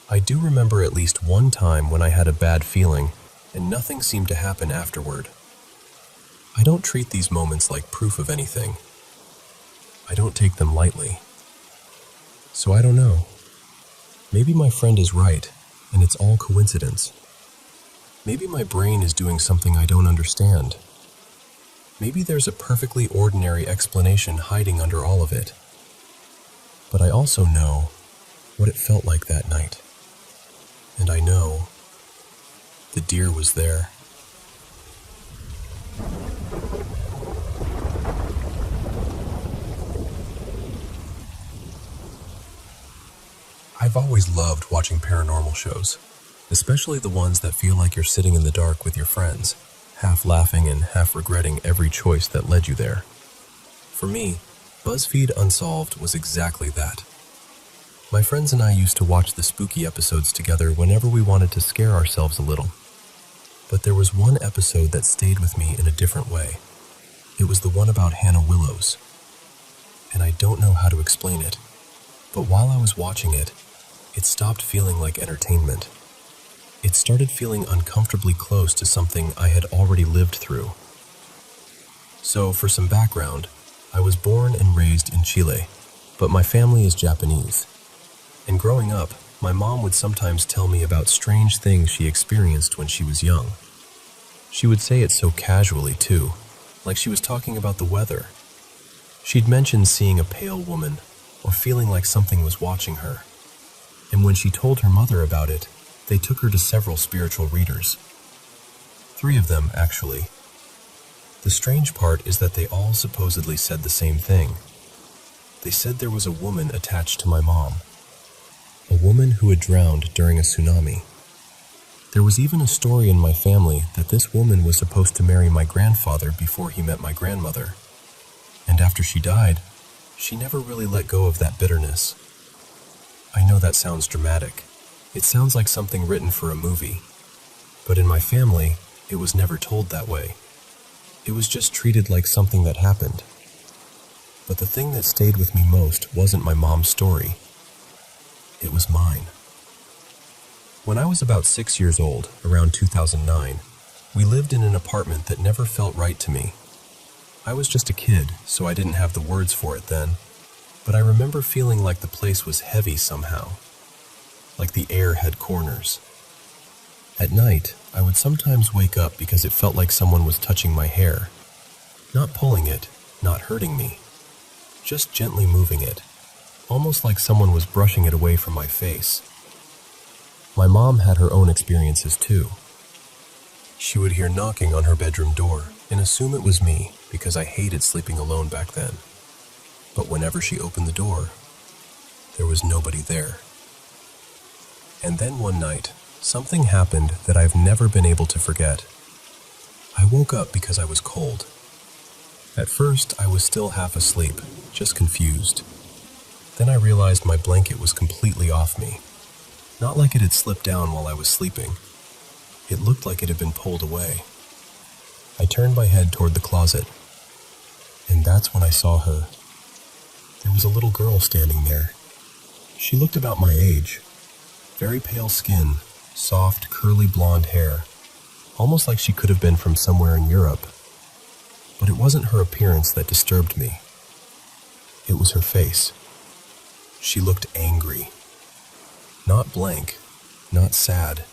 I do remember at least one time when I had a bad feeling and nothing seemed to happen afterward. I don't treat these moments like proof of anything. I don't take them lightly. So I don't know. Maybe my friend is right, and it's all coincidence. Maybe my brain is doing something I don't understand. Maybe there's a perfectly ordinary explanation hiding under all of it. But I also know what it felt like that night. And I know the deer was there. I've always loved watching paranormal shows, especially the ones that feel like you're sitting in the dark with your friends, half laughing and half regretting every choice that led you there. For me, BuzzFeed Unsolved was exactly that. My friends and I used to watch the spooky episodes together whenever we wanted to scare ourselves a little. But there was one episode that stayed with me in a different way. It was the one about Hannah Willows. And I don't know how to explain it, but while I was watching it, it stopped feeling like entertainment. It started feeling uncomfortably close to something I had already lived through. So, for some background, I was born and raised in Chile, but my family is Japanese. And growing up, my mom would sometimes tell me about strange things she experienced when she was young. She would say it so casually, too, like she was talking about the weather. She'd mention seeing a pale woman, or feeling like something was watching her. And when she told her mother about it, they took her to several spiritual readers. 3 of them, actually. The strange part is that they all supposedly said the same thing. They said there was a woman attached to my mom. A woman who had drowned during a tsunami. There was even a story in my family that this woman was supposed to marry my grandfather before he met my grandmother. And after she died, she never really let go of that bitterness. I know that sounds dramatic. It sounds like something written for a movie. But in my family, it was never told that way. It was just treated like something that happened. But the thing that stayed with me most wasn't my mom's story. It was mine. When I was about 6 years old, around 2009, we lived in an apartment that never felt right to me. I was just a kid, so I didn't have the words for it then, but I remember feeling like the place was heavy somehow, like the air had corners. At night, I would sometimes wake up because it felt like someone was touching my hair, not pulling it, not hurting me, just gently moving it. Almost like someone was brushing it away from my face. My mom had her own experiences too. She would hear knocking on her bedroom door and assume it was me because I hated sleeping alone back then. But whenever she opened the door, there was nobody there. And then one night, something happened that I've never been able to forget. I woke up because I was cold. At first, I was still half asleep, just confused. Then I realized my blanket was completely off me. Not like it had slipped down while I was sleeping. It looked like it had been pulled away. I turned my head toward the closet, and that's when I saw her. There was a little girl standing there. She looked about my age. Very pale skin, soft, curly blonde hair, almost like she could have been from somewhere in Europe. But it wasn't her appearance that disturbed me. It was her face. She looked angry, Not blank, not sad,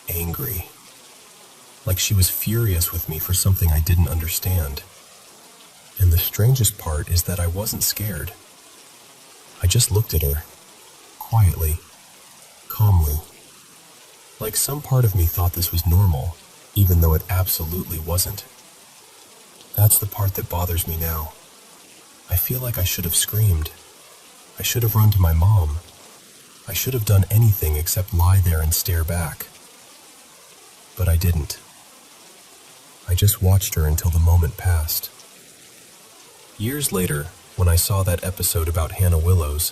angry. Like she was furious with me for something I didn't understand. And the strangest part is that I wasn't scared. I just looked at her, quietly, calmly. Like some part of me thought this was normal, even though it absolutely wasn't. That's the part that bothers me now. I feel like I should have screamed. I should have run to my mom. I should have done anything except lie there and stare back. But I didn't. I just watched her until the moment passed. Years later, when I saw that episode about Hannah Willows,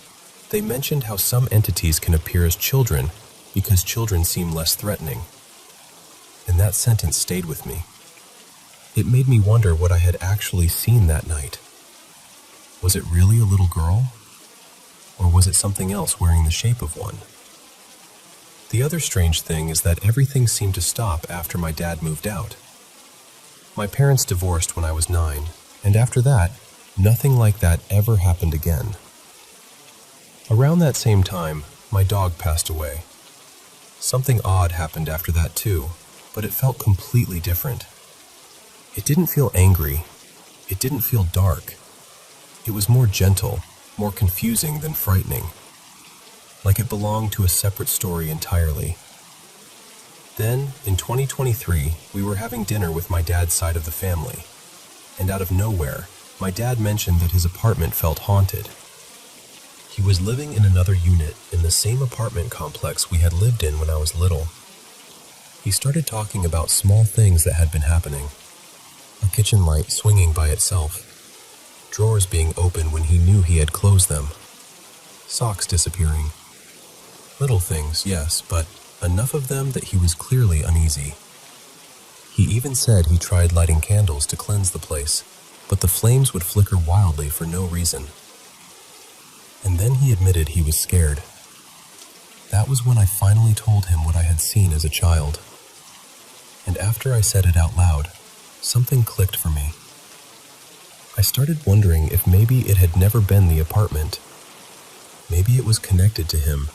they mentioned how some entities can appear as children because children seem less threatening. And that sentence stayed with me. It made me wonder what I had actually seen that night. Was it really a little girl? Or was it something else wearing the shape of one? The other strange thing is that everything seemed to stop after my dad moved out. My parents divorced when I was 9, and after that, nothing like that ever happened again. Around that same time, my dog passed away. Something odd happened after that too, but it felt completely different. It didn't feel angry. It didn't feel dark. It was more gentle, more confusing than frightening. Like it belonged to a separate story entirely. Then, in 2023, we were having dinner with my dad's side of the family, and out of nowhere, my dad mentioned that his apartment felt haunted. He was living in another unit in the same apartment complex we had lived in when I was little. He started talking about small things that had been happening. A kitchen light swinging by itself, drawers being open when he knew he had closed them, socks disappearing. Little things, yes, but enough of them that he was clearly uneasy. He even said he tried lighting candles to cleanse the place, but the flames would flicker wildly for no reason. And then he admitted he was scared. That was when I finally told him what I had seen as a child. And after I said it out loud, something clicked for me. I started wondering if maybe it had never been the apartment. Maybe it was connected to him.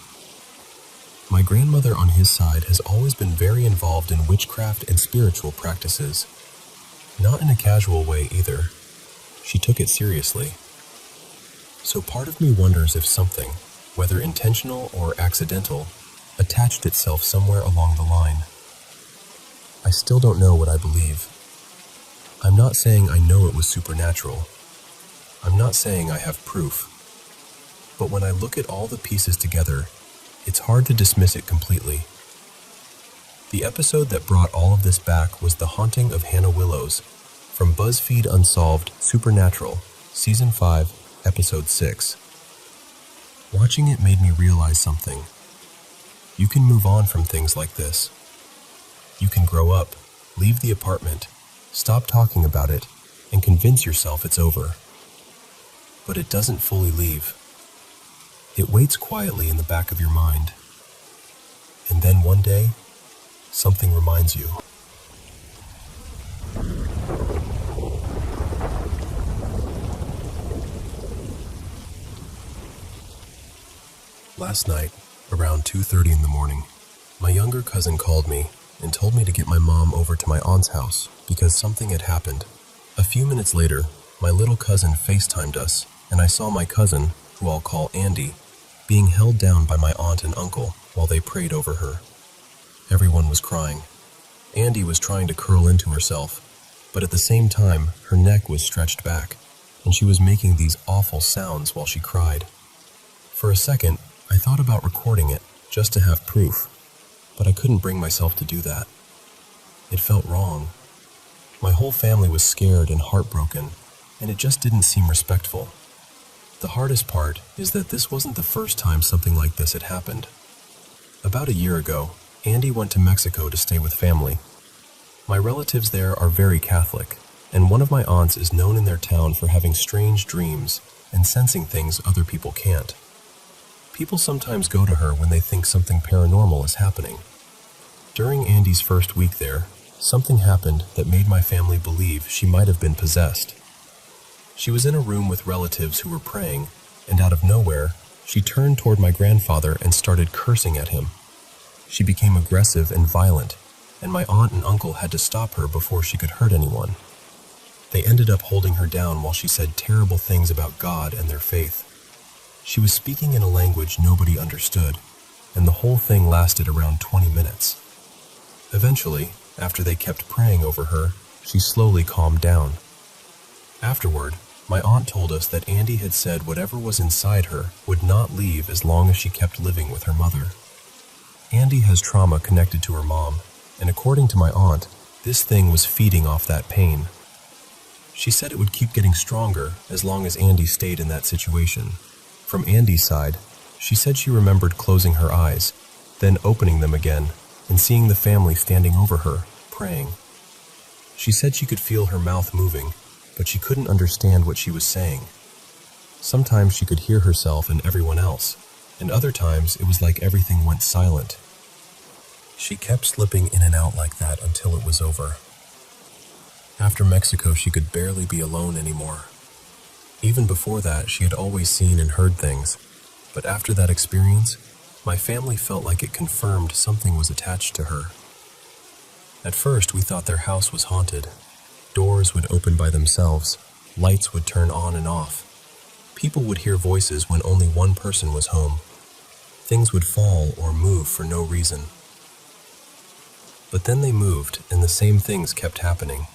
My grandmother on his side has always been very involved in witchcraft and spiritual practices. Not in a casual way either. She took it seriously. So part of me wonders if something, whether intentional or accidental, attached itself somewhere along the line. I still don't know what I believe. I'm not saying I know it was supernatural. I'm not saying I have proof. But when I look at all the pieces together, it's hard to dismiss it completely. The episode that brought all of this back was The Haunting of Hannah Willows, from BuzzFeed Unsolved Supernatural, Season 5, Episode 6. Watching it made me realize something. You can move on from things like this. You can grow up, leave the apartment, stop talking about it, and convince yourself it's over. But it doesn't fully leave. It waits quietly in the back of your mind. And then one day, something reminds you. Last night, around 2:30 in the morning, my younger cousin called me and told me to get my mom over to my aunt's house because something had happened. A few minutes later, my little cousin FaceTimed us, and I saw my cousin, who I'll call Andy, being held down by my aunt and uncle while they prayed over her. Everyone was crying. Andy was trying to curl into herself, but at the same time, her neck was stretched back, and she was making these awful sounds while she cried. For a second, I thought about recording it, just to have proof, but I couldn't bring myself to do that. It felt wrong. My whole family was scared and heartbroken, and it just didn't seem respectful. The hardest part is that this wasn't the first time something like this had happened. About a year ago, Andy went to Mexico to stay with family. My relatives there are very Catholic, and one of my aunts is known in their town for having strange dreams and sensing things other people can't. People sometimes go to her when they think something paranormal is happening. During Andy's first week there, something happened that made my family believe she might have been possessed. She was in a room with relatives who were praying, and out of nowhere, She turned toward my grandfather and started cursing at him. She became aggressive and violent, and my aunt and uncle had to stop her before she could hurt anyone. They ended up holding her down while she said terrible things about God and their faith. She was speaking in a language nobody understood, and the whole thing lasted around 20 minutes. Eventually, after they kept praying over her, she slowly calmed down. Afterward, my aunt told us that Andy had said whatever was inside her would not leave as long as she kept living with her mother. Andy has trauma connected to her mom, and according to my aunt, this thing was feeding off that pain. She said it would keep getting stronger as long as Andy stayed in that situation. From Andy's side, she said she remembered closing her eyes, then opening them again, and seeing the family standing over her, praying. She said she could feel her mouth moving, but she couldn't understand what she was saying. Sometimes she could hear herself and everyone else, and other times it was like everything went silent. She kept slipping in and out like that until it was over. After Mexico, she could barely be alone anymore. Even before that, she had always seen and heard things, but after that experience, my family felt like it confirmed something was attached to her. At first, we thought their house was haunted. Doors would open by themselves, lights would turn on and off. People would hear voices when only one person was home. Things would fall or move for no reason. But then they moved, and the same things kept happening.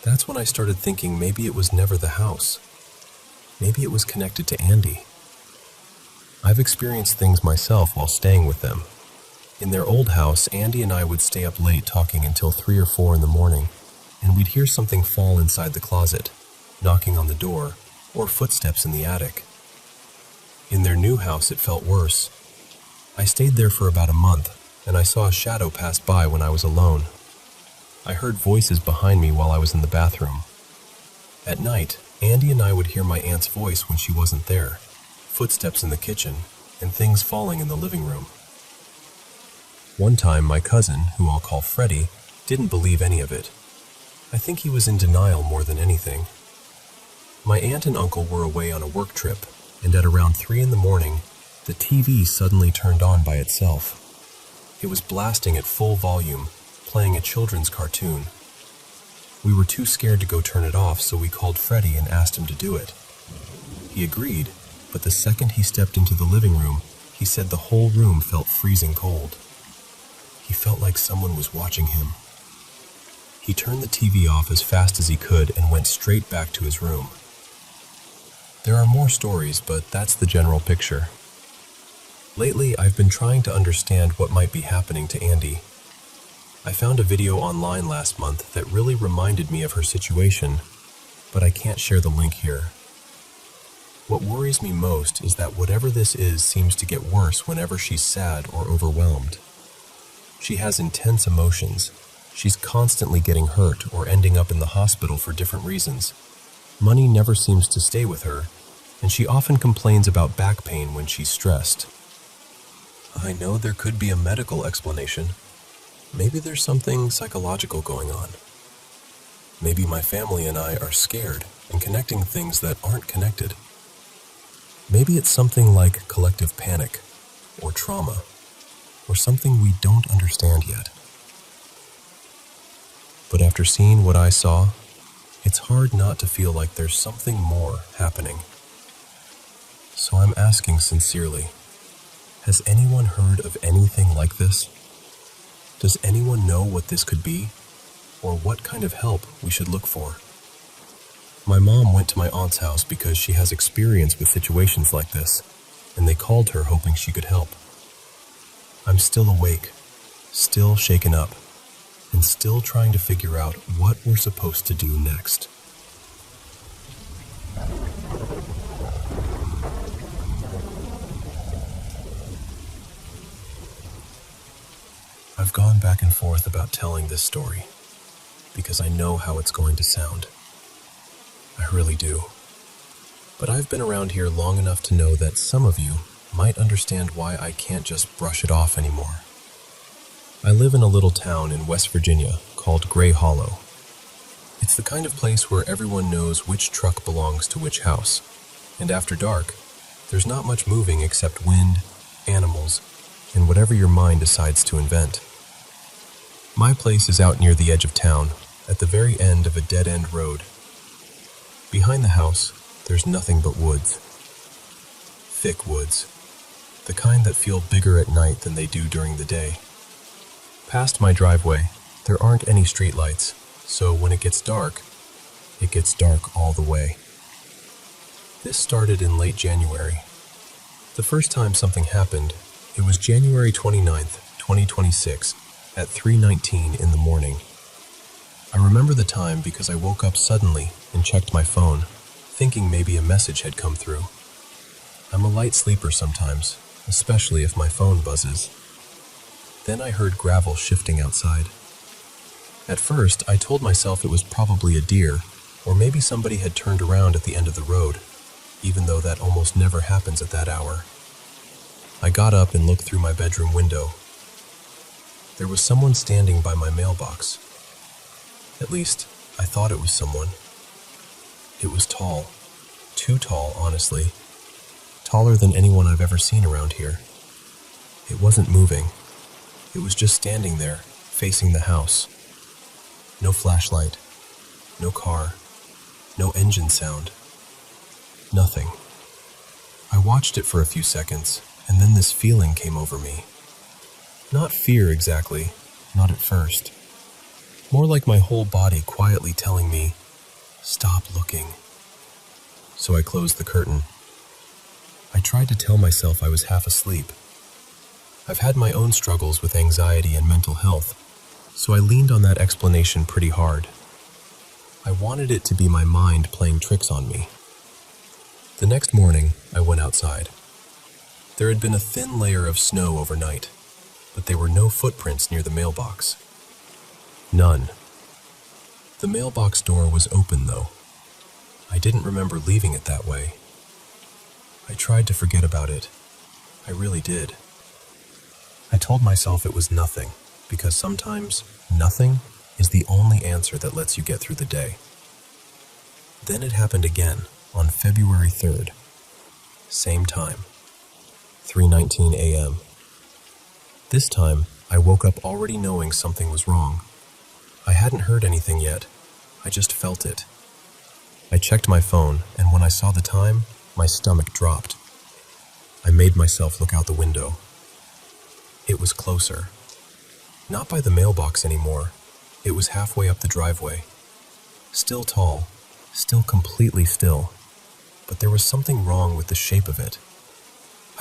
That's when I started thinking maybe it was never the house. Maybe it was connected to Andy. I've experienced things myself while staying with them. In their old house, Andy and I would stay up late talking until 3 or 4 in the morning, and we'd hear something fall inside the closet, knocking on the door, or footsteps in the attic. In their new house, it felt worse. I stayed there for about a month, and I saw a shadow pass by when I was alone. I heard voices behind me while I was in the bathroom. At night, Andy and I would hear my aunt's voice when she wasn't there, footsteps in the kitchen, and things falling in the living room. One time, my cousin, who I'll call Freddie, didn't believe any of it. I think he was in denial more than anything. My aunt and uncle were away on a work trip, and at around 3 in the morning, the TV suddenly turned on by itself. It was blasting at full volume, playing a children's cartoon. We were too scared to go turn it off, so we called Freddie and asked him to do it. He agreed, but the second he stepped into the living room, he said the whole room felt freezing cold. He felt like someone was watching him. He turned the TV off as fast as he could and went straight back to his room. There are more stories, but that's the general picture. Lately, I've been trying to understand what might be happening to Andy. I found a video online last month that really reminded me of her situation, but I can't share the link here. What worries me most is that whatever this is seems to get worse whenever she's sad or overwhelmed. She has intense emotions. She's constantly getting hurt or ending up in the hospital for different reasons. Money never seems to stay with her, and she often complains about back pain when she's stressed. I know there could be a medical explanation. Maybe there's something psychological going on. Maybe my family and I are scared and connecting things that aren't connected. Maybe it's something like collective panic, or trauma, or something we don't understand yet. But after seeing what I saw, it's hard not to feel like there's something more happening. So I'm asking sincerely, has anyone heard of anything like this? Does anyone know what this could be, or what kind of help we should look for? My mom went to my aunt's house because she has experience with situations like this, and they called her hoping she could help. I'm still awake, still shaken up, and still trying to figure out what we're supposed to do next. I've gone back and forth about telling this story because I know how it's going to sound. I really do. But I've been around here long enough to know that some of you might understand why I can't just brush it off anymore. I live in a little town in West Virginia called Gray Hollow. It's the kind of place where everyone knows which truck belongs to which house, and after dark, There's not much moving except wind, animals, and whatever your mind decides to invent. My place is out near the edge of town, at the very end of a dead-end road. Behind the house, there's nothing but woods. Thick woods. The kind that feel bigger at night than they do during the day. Past my driveway, there aren't any streetlights, so when it gets dark all the way. This started in late January. The first time something happened, it was January 29th, 2026, at 3:19 in the morning. I remember the time because I woke up suddenly and checked my phone, thinking maybe a message had come through. I'm a light sleeper sometimes, especially if my phone buzzes. Then I heard gravel shifting outside. At first, I told myself it was probably a deer, or maybe somebody had turned around at the end of the road, even though that almost never happens at that hour. I got up and looked through my bedroom window. There was someone standing by my mailbox. At least, I thought it was someone. It was tall. Too tall, honestly. Taller than anyone I've ever seen around here. It wasn't moving. It was just standing there, facing the house. No flashlight. No car. No engine sound. Nothing. I watched it for a few seconds, and then this feeling came over me. Not fear exactly, not at first. More like my whole body quietly telling me, stop looking. So I closed the curtain. I tried to tell myself I was half asleep. I've had my own struggles with anxiety and mental health, so I leaned on that explanation pretty hard. I wanted it to be my mind playing tricks on me. The next morning, I went outside. There had been a thin layer of snow overnight, but there were no footprints near the mailbox. None. The mailbox door was open, though. I didn't remember leaving it that way. I tried to forget about it. I really did. I told myself it was nothing, because sometimes nothing is the only answer that lets you get through the day. Then it happened again, on February 3rd. Same time. 3:19 a.m. This time, I woke up already knowing something was wrong. I hadn't heard anything yet. I just felt it. I checked my phone, and when I saw the time, my stomach dropped. I made myself look out the window. It was closer. Not by the mailbox anymore. It was halfway up the driveway. Still tall, still completely still, but there was something wrong with the shape of it.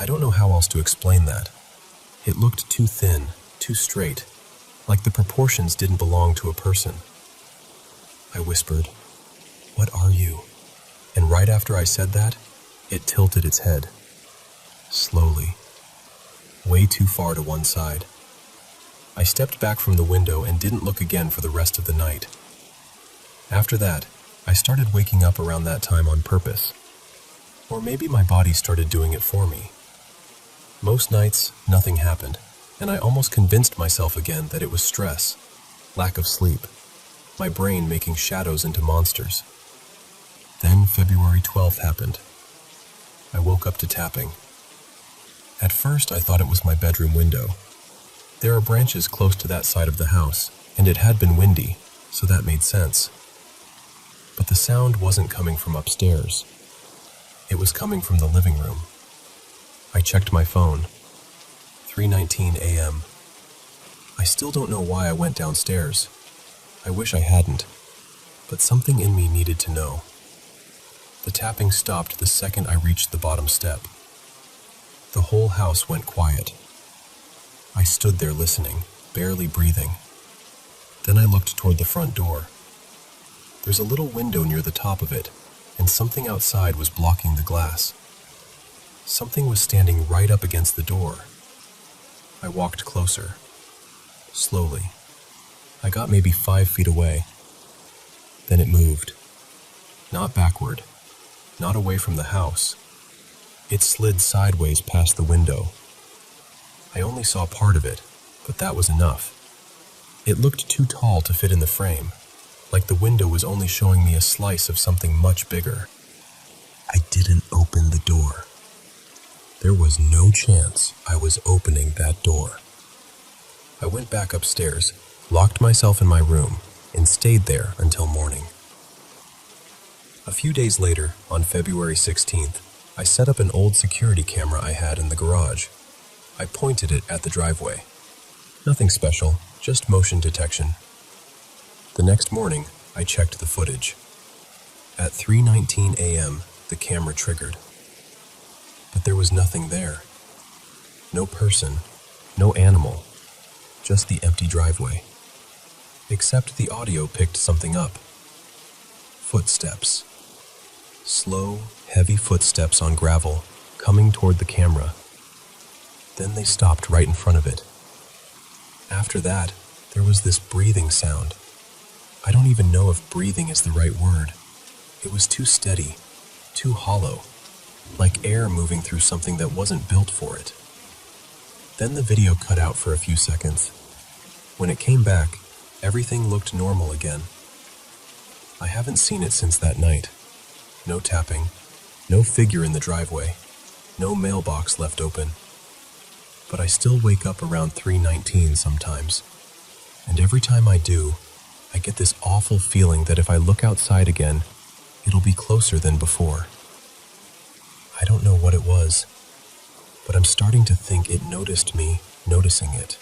I don't know how else to explain that. It looked too thin, too straight, like the proportions didn't belong to a person. I whispered, "What are you?" And right after I said that, it tilted its head. Slowly. Way too far to one side. I stepped back from the window and didn't look again for the rest of the night. After that, I started waking up around that time on purpose. Or maybe my body started doing it for me. Most nights, nothing happened, and I almost convinced myself again that it was stress, lack of sleep, my brain making shadows into monsters. Then February 12th happened. I woke up to tapping. At first, I thought it was my bedroom window. There are branches close to that side of the house, and it had been windy, so that made sense. But the sound wasn't coming from upstairs. It was coming from the living room. I checked my phone. 3:19 a.m. I still don't know why I went downstairs. I wish I hadn't, but something in me needed to know. The tapping stopped the second I reached the bottom step. The whole house went quiet. I stood there listening, barely breathing. Then I looked toward the front door. There's a little window near the top of it, and something outside was blocking the glass. Something was standing right up against the door. I walked closer. Slowly. I got maybe 5 feet away. Then it moved. Not backward. Not away from the house. It slid sideways past the window. I only saw part of it, but that was enough. It looked too tall to fit in the frame, like the window was only showing me a slice of something much bigger. I didn't open the door. There was no chance I was opening that door. I went back upstairs, locked myself in my room, and stayed there until morning. A few days later, on February 16th, I set up an old security camera I had in the garage. I pointed it at the driveway. Nothing special, just motion detection. The next morning, I checked the footage. At 3:19 a.m., the camera triggered. But there was nothing there. No person, no animal, just the empty driveway. Except the audio picked something up. Footsteps. Slow, heavy footsteps on gravel, coming toward the camera. Then they stopped right in front of it. After that, there was this breathing sound. I don't even know if breathing is the right word. It was too steady, too hollow, like air moving through something that wasn't built for it. Then the video cut out for a few seconds. When it came back, everything looked normal again. I haven't seen it since that night. No tapping, no figure in the driveway, no mailbox left open. But I still wake up around 3:19 sometimes. And every time I do, I get this awful feeling that if I look outside again, it'll be closer than before. I don't know what it was, but I'm starting to think it noticed me noticing it.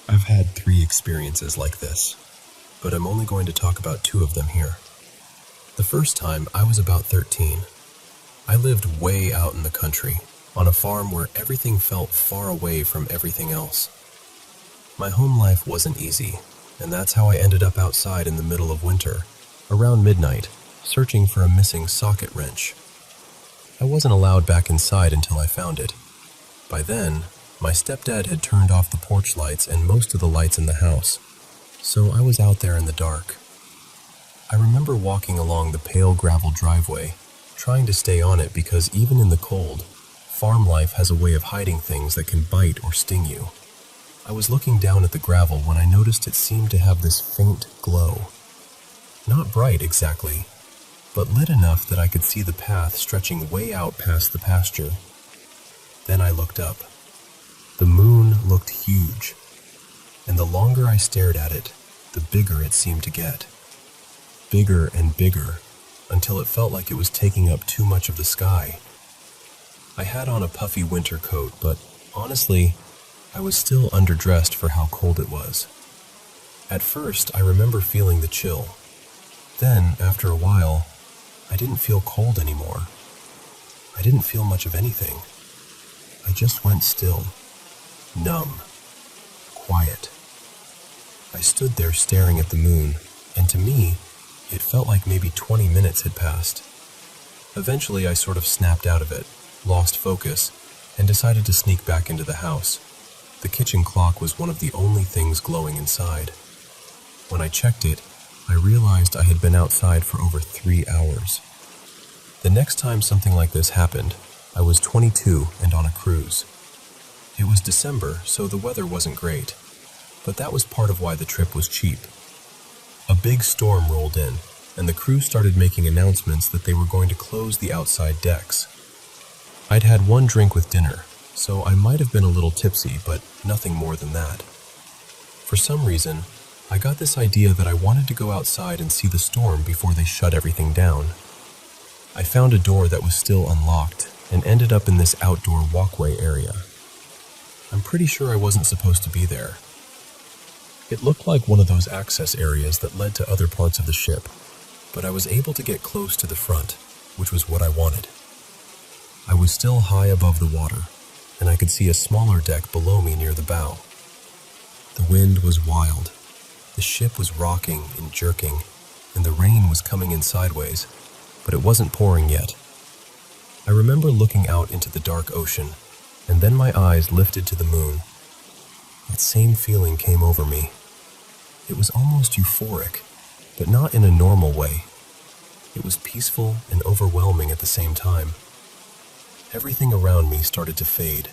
I've had 3 experiences like this, but I'm only going to talk about 2 of them here. The first time, I was about 13. I lived way out in the country, on a farm where everything felt far away from everything else. My home life wasn't easy, and that's how I ended up outside in the middle of winter, around midnight, searching for a missing socket wrench. I wasn't allowed back inside until I found it. By then, my stepdad had turned off the porch lights and most of the lights in the house, so I was out there in the dark. I remember walking along the pale gravel driveway, trying to stay on it because even in the cold, farm life has a way of hiding things that can bite or sting you. I was looking down at the gravel when I noticed it seemed to have this faint glow. Not bright exactly, but lit enough that I could see the path stretching way out past the pasture. Then I looked up. The moon looked huge, and the longer I stared at it, the bigger it seemed to get. Bigger and bigger, until it felt like it was taking up too much of the sky. I had on a puffy winter coat, but honestly, I was still underdressed for how cold it was. At first, I remember feeling the chill. Then, after a while, I didn't feel cold anymore. I didn't feel much of anything. I just went still, numb, quiet. I stood there staring at the moon, and to me, it felt like maybe 20 minutes had passed. Eventually, I sort of snapped out of it, lost focus, and decided to sneak back into the house. The kitchen clock was one of the only things glowing inside. When I checked it, I realized I had been outside for over 3 hours. The next time something like this happened, I was 22 and on a cruise. It was December, so the weather wasn't great, but that was part of why the trip was cheap. A big storm rolled in, and the crew started making announcements that they were going to close the outside decks. I'd had 1 drink with dinner, so I might have been a little tipsy, but nothing more than that. For some reason, I got this idea that I wanted to go outside and see the storm before they shut everything down. I found a door that was still unlocked and ended up in this outdoor walkway area. I'm pretty sure I wasn't supposed to be there. It looked like one of those access areas that led to other parts of the ship, but I was able to get close to the front, which was what I wanted. I was still high above the water, and I could see a smaller deck below me near the bow. The wind was wild. The ship was rocking and jerking, and the rain was coming in sideways, but it wasn't pouring yet. I remember looking out into the dark ocean, and then my eyes lifted to the moon. That same feeling came over me. It was almost euphoric, but not in a normal way. It was peaceful and overwhelming at the same time. Everything around me started to fade.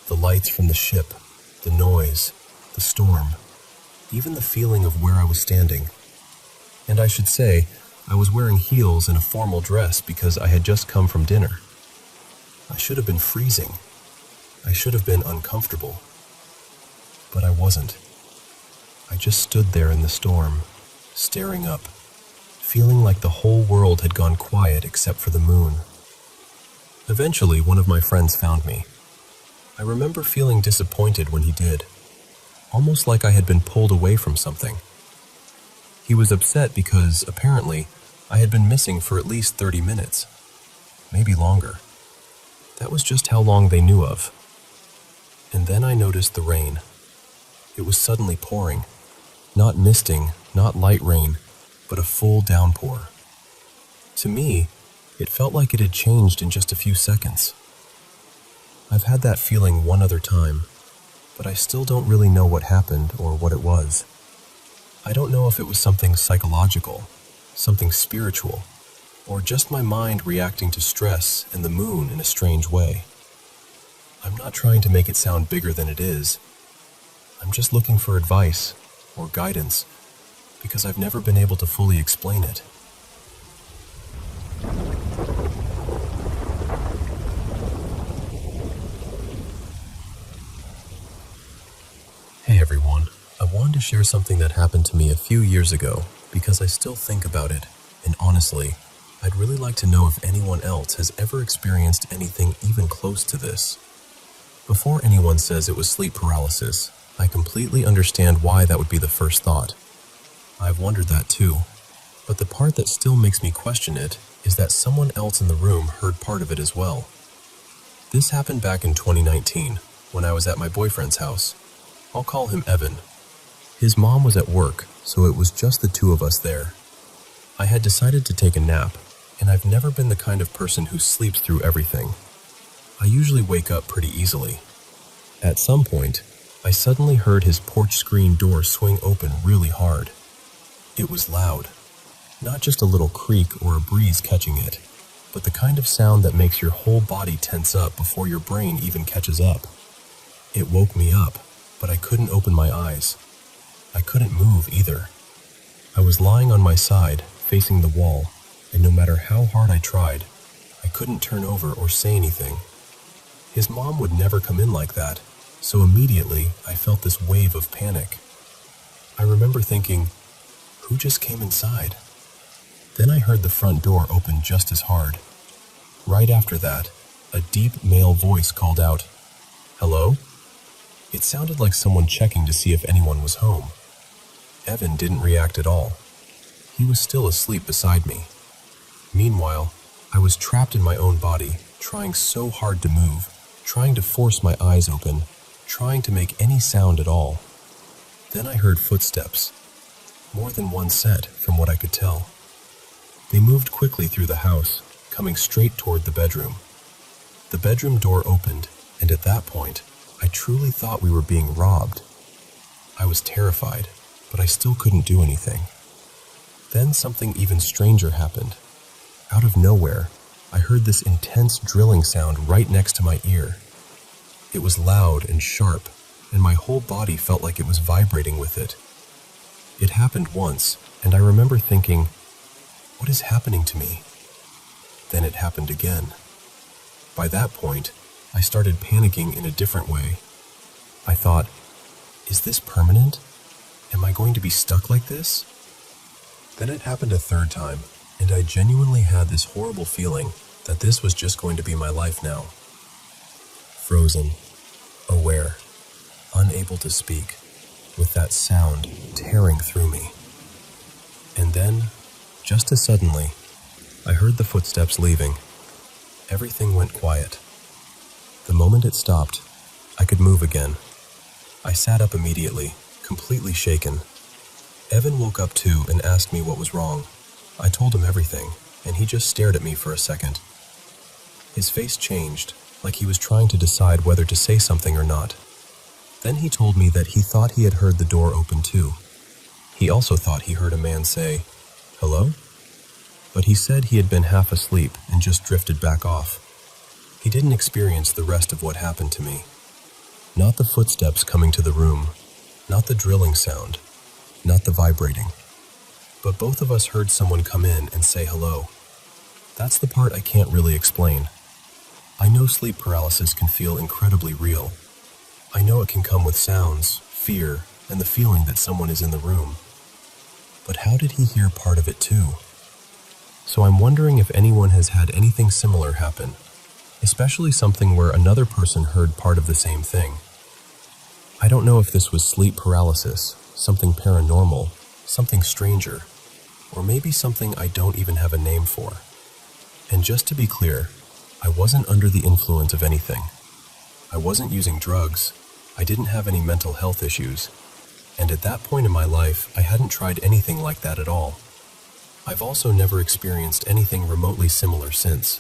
The lights from the ship, the noise, the storm. even the feeling of where I was standing. And I should say, I was wearing heels and a formal dress because I had just come from dinner. I should have been freezing. I should have been uncomfortable. But I wasn't. I just stood there in the storm, staring up, feeling like the whole world had gone quiet except for the moon. Eventually, one of my friends found me. I remember feeling disappointed when he did, almost like I had been pulled away from something. He was upset because, apparently, I had been missing for at least 30 minutes, maybe longer. That was just how long they knew of. And then I noticed the rain. It was suddenly pouring. Not misting, not light rain, but a full downpour. To me, it felt like it had changed in just a few seconds. I've had that feeling one other time, but I still don't really know what happened or what it was. I don't know if it was something psychological, something spiritual, or just my mind reacting to stress and the moon in a strange way. I'm not trying to make it sound bigger than it is. I'm just looking for advice or guidance because I've never been able to fully explain it. Hey everyone, I wanted to share something that happened to me a few years ago because I still think about it, and honestly, I'd really like to know if anyone else has ever experienced anything even close to this. Before anyone says it was sleep paralysis, I completely understand why that would be the first thought. I've wondered that too, but the part that still makes me question it is that someone else in the room heard part of it as well. This happened back in 2019, when I was at my boyfriend's house. I'll call him Evan. His mom was at work, so it was just the two of us there. I had decided to take a nap, and I've never been the kind of person who sleeps through everything. I usually wake up pretty easily. At some point, I suddenly heard his porch screen door swing open really hard. It was loud, not just a little creak or a breeze catching it, but the kind of sound that makes your whole body tense up before your brain even catches up. It woke me up, but I couldn't open my eyes. I couldn't move either. I was lying on my side, facing the wall, and no matter how hard I tried, I couldn't turn over or say anything. His mom would never come in like that, so immediately I felt this wave of panic. I remember thinking, who just came inside? Then I heard the front door open just as hard. Right after that, a deep male voice called out, "Hello?" It sounded like someone checking to see if anyone was home. Evan didn't react at all. He was still asleep beside me. Meanwhile, I was trapped in my own body, trying so hard to move, trying to force my eyes open, trying to make any sound at all. Then I heard footsteps. More than one set, from what I could tell. They moved quickly through the house, coming straight toward the bedroom. The bedroom door opened, and at that point, I truly thought we were being robbed. I was terrified, but I still couldn't do anything. Then something even stranger happened. Out of nowhere, I heard this intense drilling sound right next to my ear. It was loud and sharp, and my whole body felt like it was vibrating with it. It happened once, and I remember thinking, what is happening to me? Then it happened again. By that point, I started panicking in a different way. I thought, is this permanent? Am I going to be stuck like this? Then it happened a third time, and I genuinely had this horrible feeling that this was just going to be my life now. Frozen, aware, unable to speak, with that sound tearing through me. And then, just as suddenly, I heard the footsteps leaving. Everything went quiet. The moment it stopped, I could move again. I sat up immediately, completely shaken. Evan woke up too and asked me what was wrong. I told him everything, and he just stared at me for a second. His face changed, like he was trying to decide whether to say something or not. Then he told me that he thought he had heard the door open too. He also thought he heard a man say, "Hello?" But he said he had been half asleep and just drifted back off. He didn't experience the rest of what happened to me. Not the footsteps coming to the room, not the drilling sound, not the vibrating. But both of us heard someone come in and say hello. That's the part I can't really explain. I know sleep paralysis can feel incredibly real. I know it can come with sounds, fear, and the feeling that someone is in the room. But how did he hear part of it too? So I'm wondering if anyone has had anything similar happen, especially something where another person heard part of the same thing. I don't know if this was sleep paralysis, something paranormal, something stranger, or maybe something I don't even have a name for. And just to be clear, I wasn't under the influence of anything. I wasn't using drugs. I didn't have any mental health issues. And at that point in my life, I hadn't tried anything like that at all. I've also never experienced anything remotely similar since.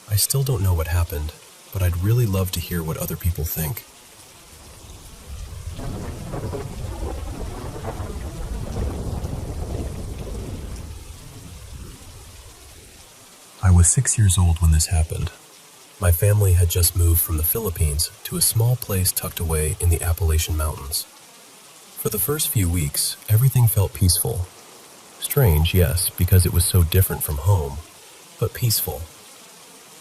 I still don't know what happened, but I'd really love to hear what other people think. I was 6 years old when this happened. My family had just moved from the Philippines to a small place tucked away in the Appalachian Mountains. For the first few weeks, everything felt peaceful. Strange, yes, because it was so different from home, but peaceful.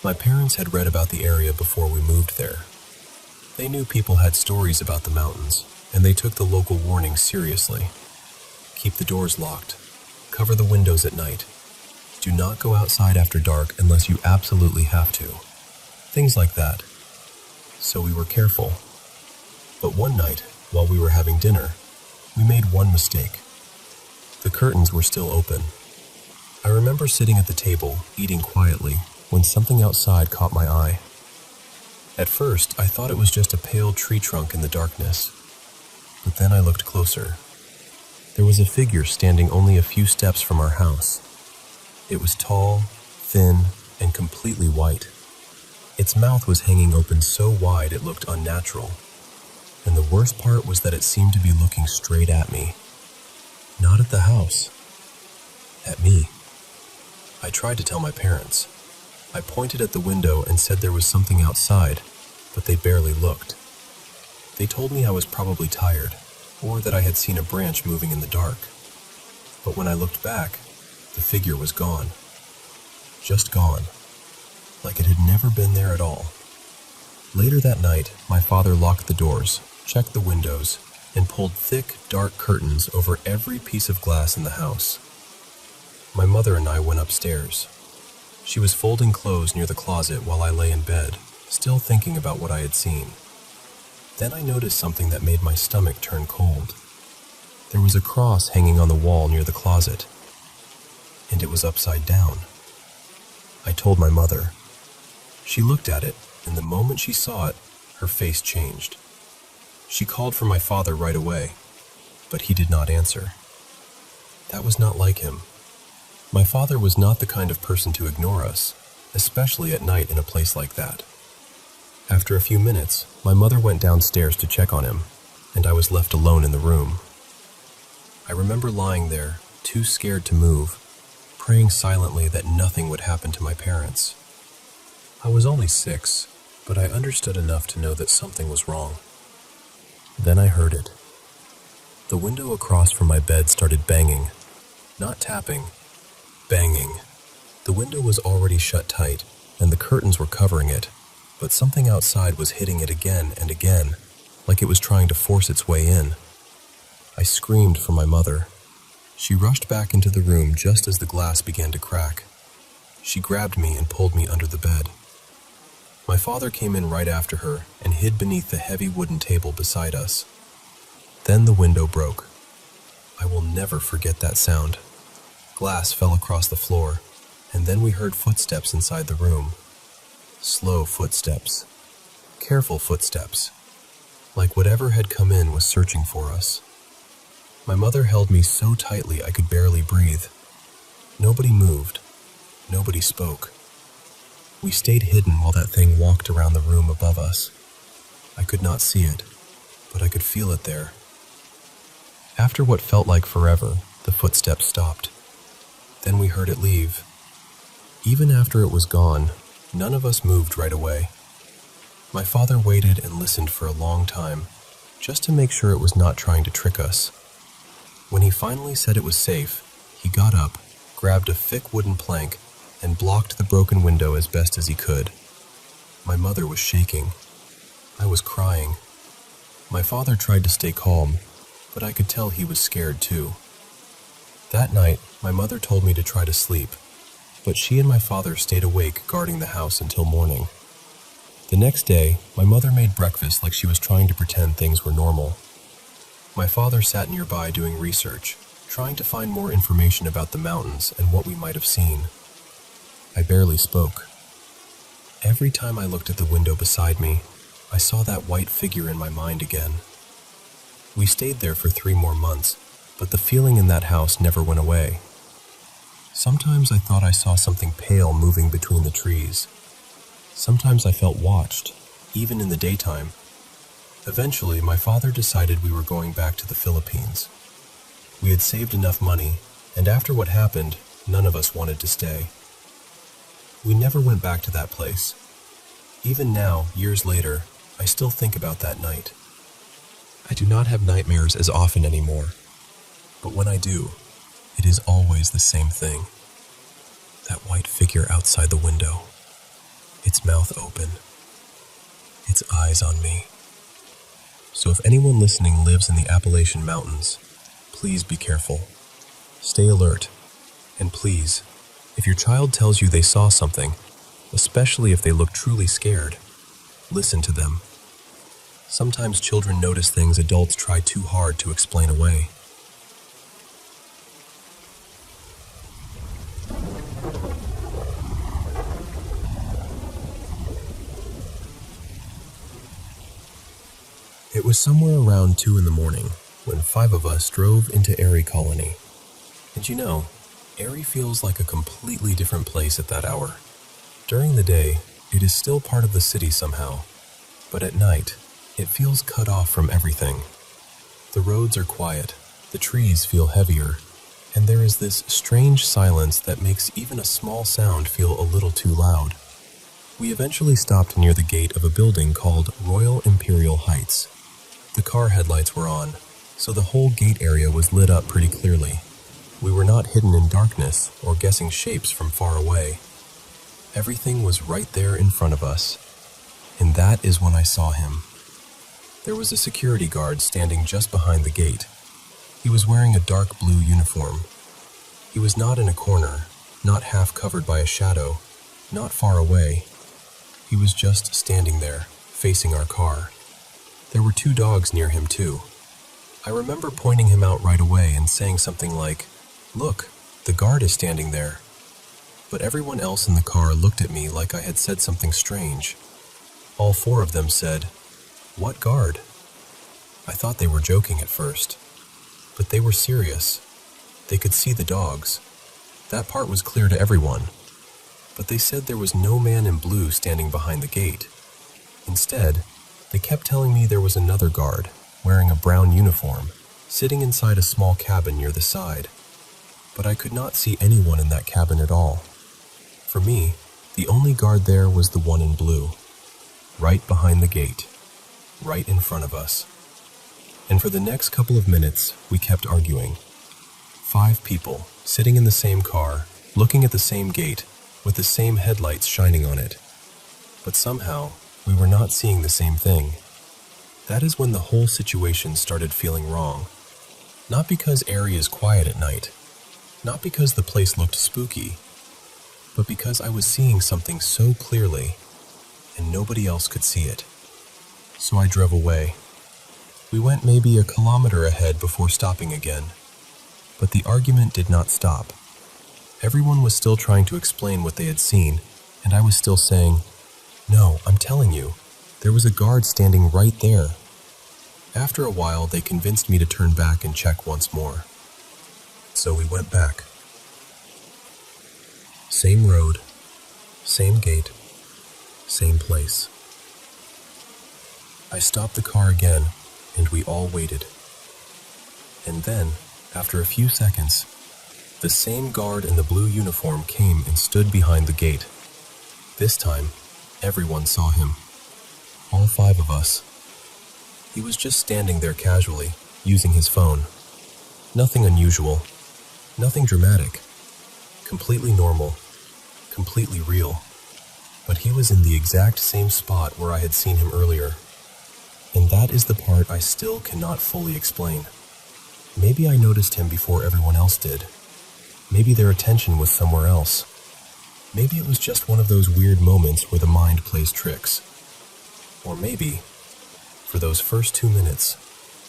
My parents had read about the area before we moved there. They knew people had stories about the mountains, and they took the local warnings seriously. Keep the doors locked. Cover the windows at night. Do not go outside after dark unless you absolutely have to. Things like that. So we were careful. But one night, while we were having dinner, we made one mistake. The curtains were still open. I remember sitting at the table, eating quietly, when something outside caught my eye. At first, I thought it was just a pale tree trunk in the darkness. But then I looked closer. There was a figure standing only a few steps from our house. It was tall, thin, and completely white. Its mouth was hanging open so wide it looked unnatural. And the worst part was that it seemed to be looking straight at me. Not at the house. At me. I tried to tell my parents. I pointed at the window and said there was something outside, but they barely looked. They told me I was probably tired, or that I had seen a branch moving in the dark. But when I looked back, the figure was gone. Just gone. Like it had never been there at all. Later that night, my father locked the doors, checked the windows, and pulled thick, dark curtains over every piece of glass in the house. My mother and I went upstairs. She was folding clothes near the closet while I lay in bed, still thinking about what I had seen. Then I noticed something that made my stomach turn cold. There was a cross hanging on the wall near the closet, and it was upside down. I told my mother. She looked at it, and the moment she saw it, her face changed. She called for my father right away, but he did not answer. That was not like him. My father was not the kind of person to ignore us, especially at night in a place like that. After a few minutes, my mother went downstairs to check on him, and I was left alone in the room. I remember lying there, too scared to move, praying silently that nothing would happen to my parents. I was only 6, but I understood enough to know that something was wrong. Then I heard it. The window across from my bed started banging. Not tapping, banging. The window was already shut tight, and the curtains were covering it, but something outside was hitting it again and again, like it was trying to force its way in. I screamed for my mother. She rushed back into the room just as the glass began to crack. She grabbed me and pulled me under the bed. My father came in right after her and hid beneath the heavy wooden table beside us. Then the window broke. I will never forget that sound. Glass fell across the floor, and then we heard footsteps inside the room. Slow footsteps. Careful footsteps. Like whatever had come in was searching for us. My mother held me so tightly I could barely breathe. Nobody moved. Nobody spoke. We stayed hidden while that thing walked around the room above us. I could not see it, but I could feel it there. After what felt like forever, the footsteps stopped. Then we heard it leave. Even after it was gone, none of us moved right away. My father waited and listened for a long time, just to make sure it was not trying to trick us. When he finally said it was safe, he got up, grabbed a thick wooden plank, and blocked the broken window as best as he could. My mother was shaking. I was crying. My father tried to stay calm, but I could tell he was scared too. That night, my mother told me to try to sleep, but she and my father stayed awake guarding the house until morning. The next day, my mother made breakfast like she was trying to pretend things were normal. My father sat nearby doing research, trying to find more information about the mountains and what we might have seen. I barely spoke. Every time I looked at the window beside me, I saw that white figure in my mind again. We stayed there for 3 more months, but the feeling in that house never went away. Sometimes I thought I saw something pale moving between the trees. Sometimes I felt watched, even in the daytime. Eventually, my father decided we were going back to the Philippines. We had saved enough money, and after what happened, none of us wanted to stay. We never went back to that place. Even now, years later, I still think about that night. I do not have nightmares as often anymore, but when I do, it is always the same thing. That white figure outside the window, its mouth open, its eyes on me. So if anyone listening lives in the Appalachian Mountains, please be careful. Stay alert, and please, if your child tells you they saw something, especially if they look truly scared, listen to them. Sometimes children notice things adults try too hard to explain away. It was somewhere around 2 in the morning when 5 of us drove into Erie Colony. And you know, Erie feels like a completely different place at that hour. During the day, it is still part of the city somehow, but at night, it feels cut off from everything. The roads are quiet, the trees feel heavier, and there is this strange silence that makes even a small sound feel a little too loud. We eventually stopped near the gate of a building called Royal Imperial Heights. The car headlights were on, so the whole gate area was lit up pretty clearly. We were not hidden in darkness or guessing shapes from far away. Everything was right there in front of us, and that is when I saw him. There was a security guard standing just behind the gate. He was wearing a dark blue uniform. He was not in a corner, not half covered by a shadow, not far away. He was just standing there, facing our car. There were 2 dogs near him too. I remember pointing him out right away and saying something like, "Look, the guard is standing there." But everyone else in the car looked at me like I had said something strange. All 4 of them said, "What guard?" I thought they were joking at first, but they were serious. They could see the dogs. That part was clear to everyone. But they said there was no man in blue standing behind the gate. Instead, they kept telling me there was another guard, wearing a brown uniform, sitting inside a small cabin near the side. But I could not see anyone in that cabin at all. For me, the only guard there was the one in blue, right behind the gate, right in front of us. And for the next couple of minutes, we kept arguing. 5 people, sitting in the same car, looking at the same gate, with the same headlights shining on it. But somehow, we were not seeing the same thing. That is when the whole situation started feeling wrong. Not because Erie is quiet at night, not because the place looked spooky, but because I was seeing something so clearly, and nobody else could see it. So I drove away. We went maybe a kilometer ahead before stopping again. But the argument did not stop. Everyone was still trying to explain what they had seen, and I was still saying, "No, I'm telling you, there was a guard standing right there." After a while, they convinced me to turn back and check once more. So we went back. Same road, same gate, same place. I stopped the car again, and we all waited. And then, after a few seconds, the same guard in the blue uniform came and stood behind the gate. This time, everyone saw him. All 5 of us. He was just standing there casually, using his phone. Nothing unusual, nothing dramatic, completely normal, completely real. But he was in the exact same spot where I had seen him earlier. And that is the part I still cannot fully explain. Maybe I noticed him before everyone else did. Maybe their attention was somewhere else. Maybe it was just one of those weird moments where the mind plays tricks. Or maybe, for those first 2 minutes,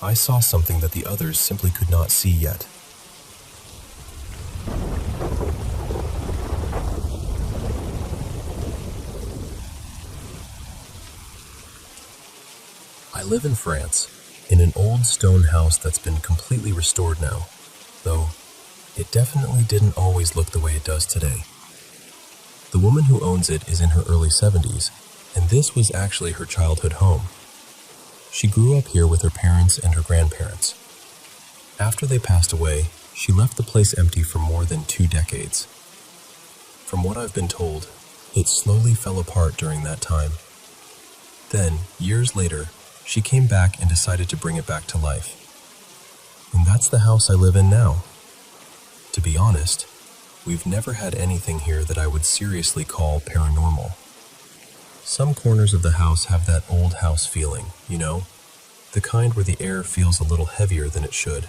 I saw something that the others simply could not see yet. I live in France, in an old stone house that's been completely restored now, though it definitely didn't always look the way it does today. The woman who owns it is in her early 70s, and this was actually her childhood home. She grew up here with her parents and her grandparents. After they passed away, she left the place empty for more than 2 decades. From what I've been told, it slowly fell apart during that time. Then, years later, she came back and decided to bring it back to life. And that's the house I live in now. To be honest, we've never had anything here that I would seriously call paranormal. Some corners of the house have that old house feeling, you know? The kind where the air feels a little heavier than it should.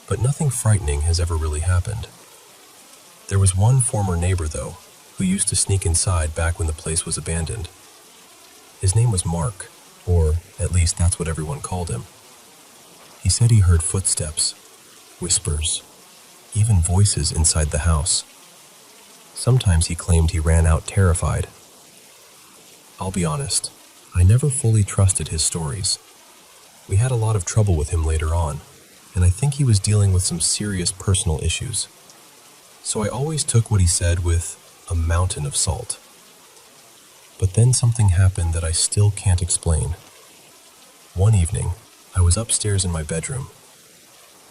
But nothing frightening has ever really happened. There was one former neighbor, though, who used to sneak inside back when the place was abandoned. His name was Mark, or at least that's what everyone called him. He said he heard footsteps, whispers, even voices inside the house. Sometimes he claimed he ran out terrified. I'll be honest, I never fully trusted his stories. We had a lot of trouble with him later on, and I think he was dealing with some serious personal issues. So I always took what he said with a mountain of salt. But then something happened that I still can't explain. One evening, I was upstairs in my bedroom.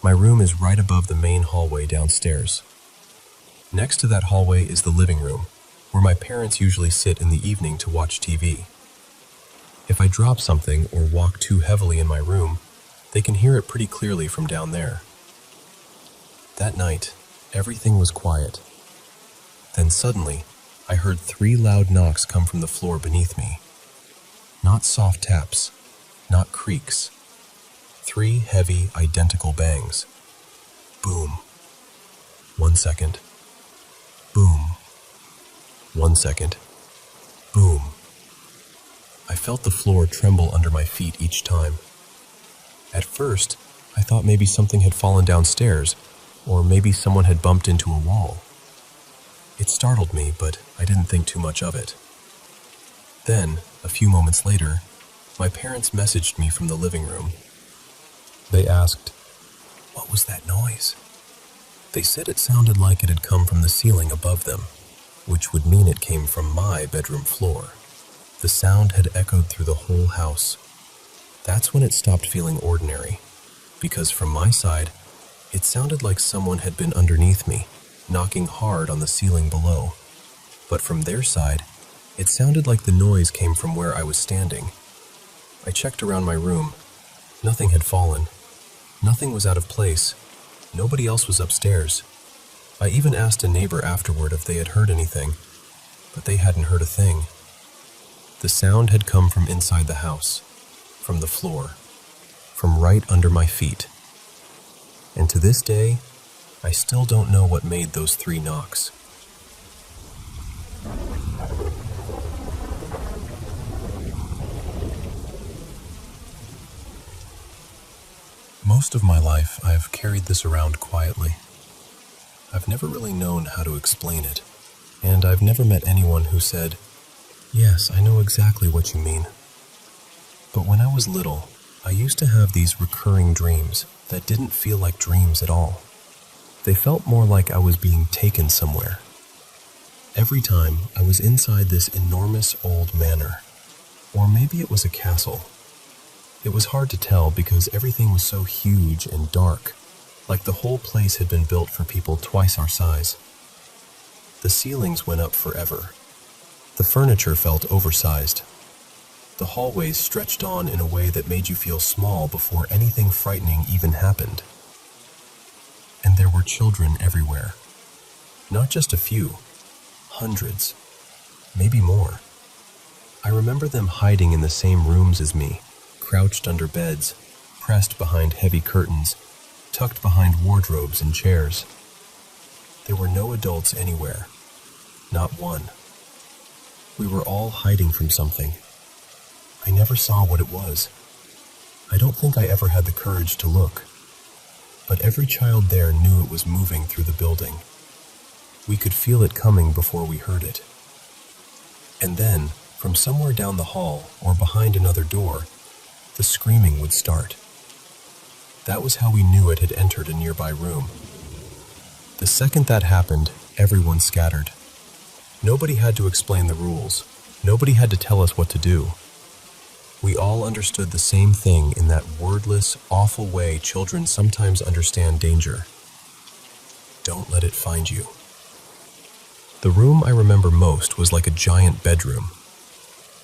My room is right above the main hallway downstairs. Next to that hallway is the living room, where my parents usually sit in the evening to watch TV. If I drop something or walk too heavily in my room, they can hear it pretty clearly from down there. That night, everything was quiet. Then suddenly, I heard 3 loud knocks come from the floor beneath me. Not soft taps, not creaks. 3 heavy, identical bangs. Boom. 1 second. Boom. 1 second. Boom. I felt the floor tremble under my feet each time. At first, I thought maybe something had fallen downstairs, or maybe someone had bumped into a wall. It startled me, but I didn't think too much of it. Then, a few moments later, my parents messaged me from the living room. They asked, "What was that noise?" They said it sounded like it had come from the ceiling above them, which would mean it came from my bedroom floor. The sound had echoed through the whole house. That's when it stopped feeling ordinary, because from my side, it sounded like someone had been underneath me, knocking hard on the ceiling below. But from their side, it sounded like the noise came from where I was standing. I checked around my room. Nothing had fallen. Nothing was out of place. Nobody else was upstairs. I even asked a neighbor afterward if they had heard anything, but they hadn't heard a thing. The sound had come from inside the house, from the floor, from right under my feet. And to this day, I still don't know what made those 3 knocks. Most of my life, I've carried this around quietly. I've never really known how to explain it, and I've never met anyone who said, "Yes, I know exactly what you mean." But when I was little, I used to have these recurring dreams that didn't feel like dreams at all. They felt more like I was being taken somewhere. Every time, I was inside this enormous old manor, or maybe it was a castle. It was hard to tell because everything was so huge and dark, like the whole place had been built for people twice our size. The ceilings went up forever. The furniture felt oversized. The hallways stretched on in a way that made you feel small before anything frightening even happened. and there were children everywhere. Not just a few, hundreds, maybe more. I remember them hiding in the same rooms as me, crouched under beds, pressed behind heavy curtains, tucked behind wardrobes and chairs. There were no adults anywhere, not one. We were all hiding from something. I never saw what it was. I don't think I ever had the courage to look. But every child there knew it was moving through the building. We could feel it coming before we heard it. And then, from somewhere down the hall or behind another door, the screaming would start. That was how we knew it had entered a nearby room. The second that happened, everyone scattered. Nobody had to explain the rules. Nobody had to tell us what to do. We all understood the same thing in that wordless, awful way children sometimes understand danger. Don't let it find you. The room I remember most was like a giant bedroom.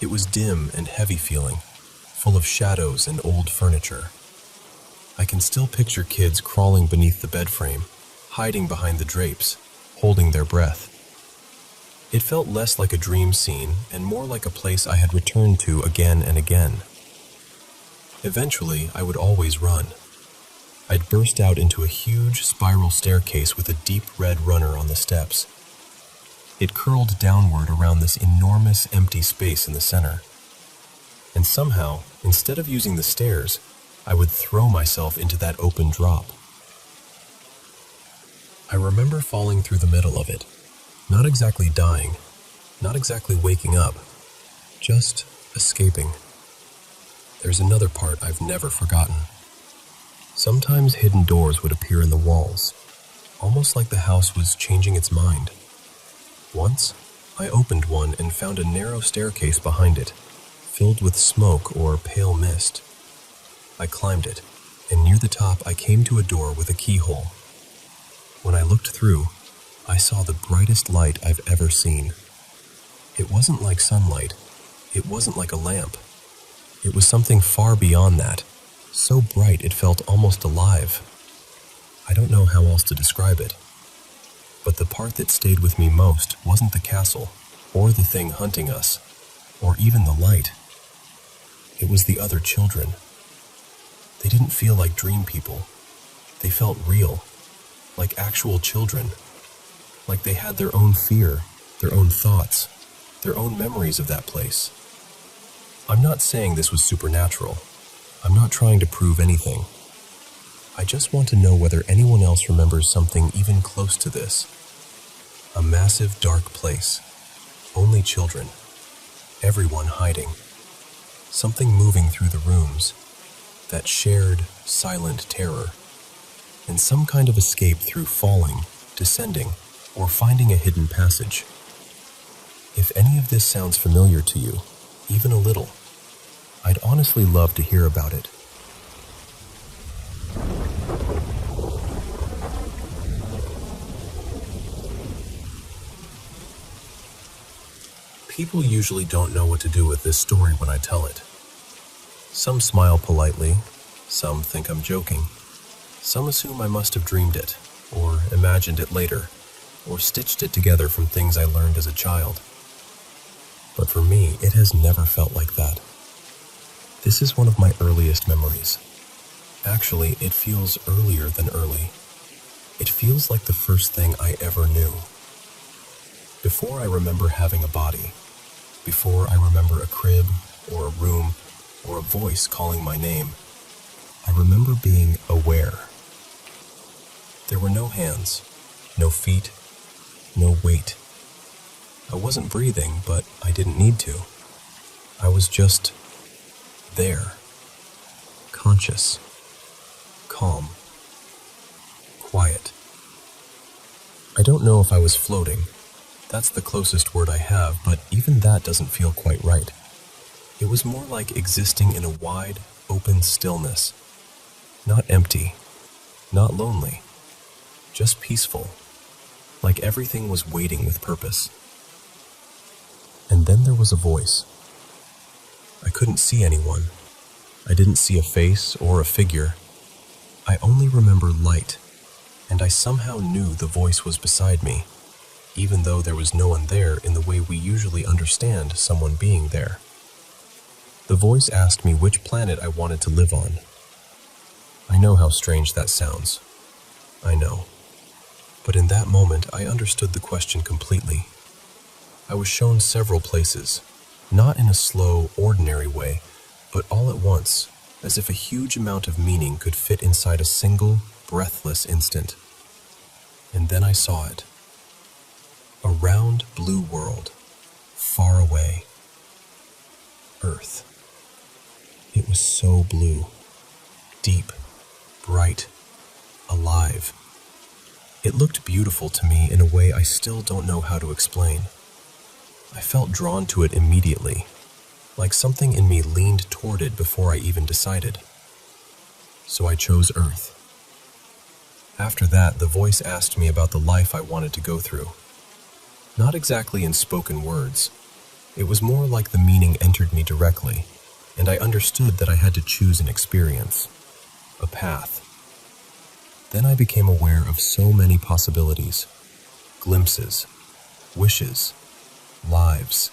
It was dim and heavy feeling, full of shadows and old furniture. I can still picture kids crawling beneath the bed frame, hiding behind the drapes, holding their breath. It felt less like a dream scene and more like a place I had returned to again and again. Eventually, I would always run. I'd burst out into a huge spiral staircase with a deep red runner on the steps. It curled downward around this enormous empty space in the center. And somehow, instead of using the stairs, I would throw myself into that open drop. I remember falling through the middle of it, not exactly dying, not exactly waking up, just escaping. There's another part I've never forgotten. Sometimes hidden doors would appear in the walls, almost like the house was changing its mind. Once, I opened one and found a narrow staircase behind it, filled with smoke or pale mist. I climbed it, and near the top I came to a door with a keyhole. When I looked through, I saw the brightest light I've ever seen. It wasn't like sunlight. It wasn't like a lamp. It was something far beyond that, so bright it felt almost alive. I don't know how else to describe it. But the part that stayed with me most wasn't the castle, or the thing hunting us, or even the light. It was the other children. They didn't feel like dream people. They felt real, like actual children. Like they had their own fear, their own thoughts, their own memories of that place. I'm not saying this was supernatural. I'm not trying to prove anything. I just want to know whether anyone else remembers something even close to this. A massive dark place. Only children. Everyone hiding. Something moving through the rooms. That shared, silent terror. And some kind of escape through falling, descending, or finding a hidden passage. If any of this sounds familiar to you, even a little, I'd honestly love to hear about it. People usually don't know what to do with this story when I tell it. Some smile politely, some think I'm joking, some assume I must have dreamed it, or imagined it later, or stitched it together from things I learned as a child. But for me, it has never felt like that. This is one of my earliest memories. Actually, it feels earlier than early. It feels like the first thing I ever knew. Before I remember having a body, before I remember a crib, or a room, or a voice calling my name, I remember being aware. There were no hands, no feet, no weight. I wasn't breathing, but I didn't need to. I was just there, conscious, calm, quiet. I don't know if I was floating. That's the closest word I have, but even that doesn't feel quite right. It was more like existing in a wide, open stillness. Not empty, not lonely, just peaceful, like everything was waiting with purpose. And then there was a voice. I couldn't see anyone. I didn't see a face or a figure. I only remember light, and I somehow knew the voice was beside me, even though there was no one there in the way we usually understand someone being there. The voice asked me which planet I wanted to live on. I know how strange that sounds. I know. But in that moment, I understood the question completely. I was shown several places, not in a slow, ordinary way, but all at once, as if a huge amount of meaning could fit inside a single, breathless instant. And then I saw it. A round blue world, far away. Earth. It was so blue, deep, bright, alive. It looked beautiful to me in a way I still don't know how to explain. I felt drawn to it immediately, like something in me leaned toward it before I even decided. So I chose Earth. After that, the voice asked me about the life I wanted to go through. Not exactly in spoken words. It was more like the meaning entered me directly, and I understood that I had to choose an experience, a path. Then I became aware of so many possibilities, glimpses, wishes, lives,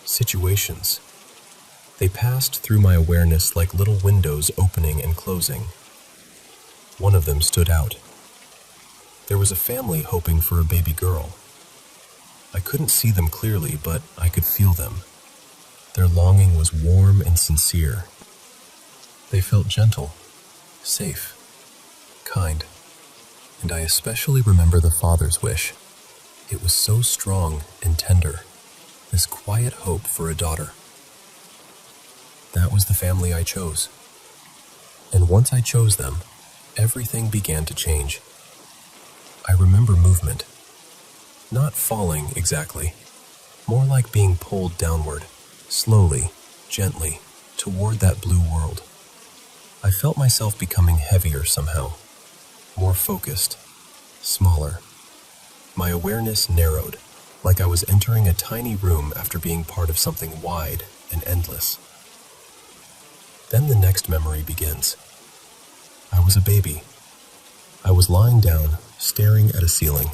situations. They passed through my awareness like little windows opening and closing. One of them stood out. There was a family hoping for a baby girl. I couldn't see them clearly, but I could feel them. Their longing was warm and sincere. They felt gentle, safe, kind. And I especially remember the father's wish. It was so strong and tender, this quiet hope for a daughter. That was the family I chose. And once I chose them, everything began to change. I remember movement. Not falling exactly, more like being pulled downward, slowly, gently, toward that blue world. I felt myself becoming heavier somehow, more focused, smaller. My awareness narrowed, like I was entering a tiny room after being part of something wide and endless. Then the next memory begins. I was a baby. I was lying down, staring at a ceiling.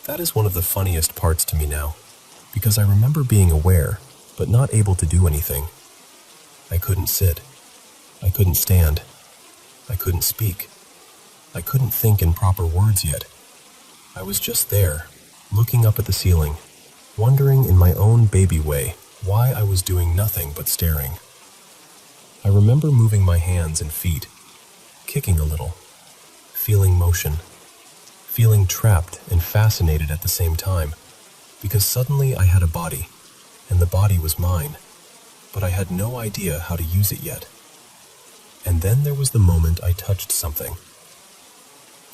That is one of the funniest parts to me now, because I remember being aware, but not able to do anything. I couldn't sit. I couldn't stand. I couldn't speak. I couldn't think in proper words yet. I was just there, looking up at the ceiling, wondering in my own baby way why I was doing nothing but staring. I remember moving my hands and feet, kicking a little, feeling motion, feeling trapped and fascinated at the same time, because suddenly I had a body, and the body was mine, but I had no idea how to use it yet. And then there was the moment I touched something.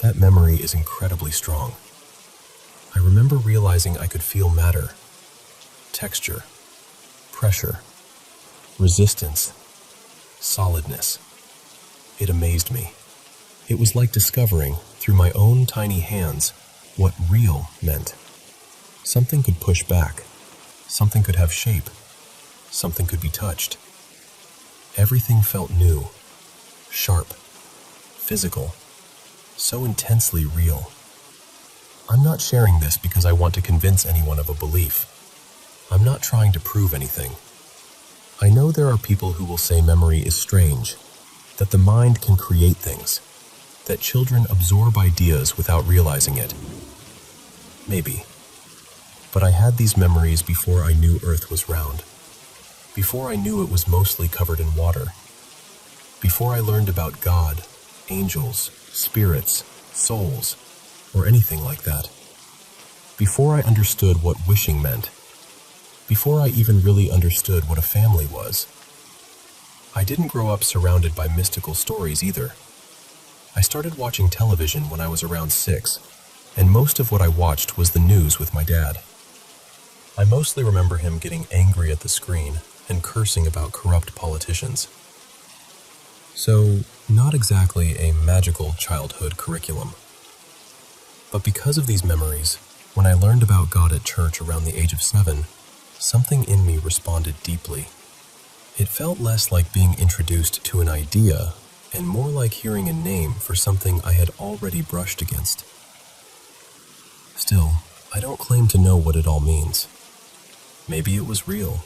That memory is incredibly strong. I remember realizing I could feel matter, texture, pressure, resistance, solidness. It amazed me. It was like discovering, through my own tiny hands, what real meant. Something could push back. Something could have shape. Something could be touched. Everything felt new, sharp, physical, so intensely real. I'm not sharing this because I want to convince anyone of a belief. I'm not trying to prove anything. I know there are people who will say memory is strange, that the mind can create things, that children absorb ideas without realizing it. Maybe. But I had these memories before I knew Earth was round, before I knew it was mostly covered in water, before I learned about God, angels, spirits, souls, or anything like that. Before I understood what wishing meant. Before I even really understood what a family was. I didn't grow up surrounded by mystical stories either. I started watching television when I was around 6, and most of what I watched was the news with my dad. I mostly remember him getting angry at the screen and cursing about corrupt politicians. So, not exactly a magical childhood curriculum. But because of these memories, when I learned about God at church around the age of 7, something in me responded deeply. It felt less like being introduced to an idea and more like hearing a name for something I had already brushed against. Still, I don't claim to know what it all means. Maybe it was real.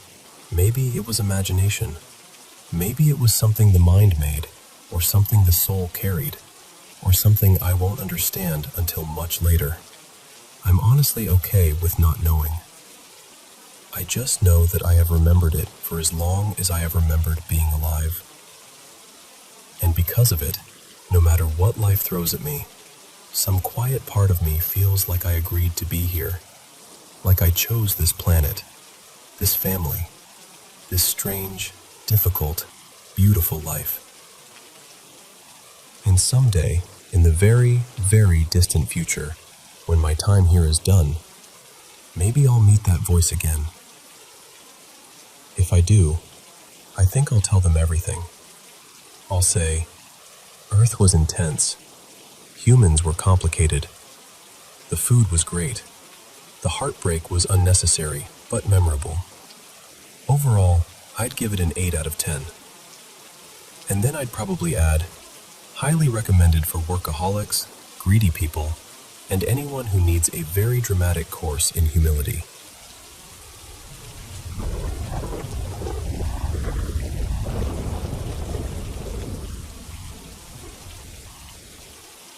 Maybe it was imagination. Maybe it was something the mind made, or something the soul carried, or something I won't understand until much later. I'm honestly okay with not knowing. I just know that I have remembered it for as long as I have remembered being alive. And because of it, no matter what life throws at me, some quiet part of me feels like I agreed to be here, like I chose this planet, this family, this strange, difficult, beautiful life. And someday, in the very, very distant future, when my time here is done, maybe I'll meet that voice again. If I do, I think I'll tell them everything. I'll say, Earth was intense. Humans were complicated. The food was great. The heartbreak was unnecessary, but memorable. Overall, I'd give it an 8 out of 10. And then I'd probably add, highly recommended for workaholics, greedy people, and anyone who needs a very dramatic course in humility.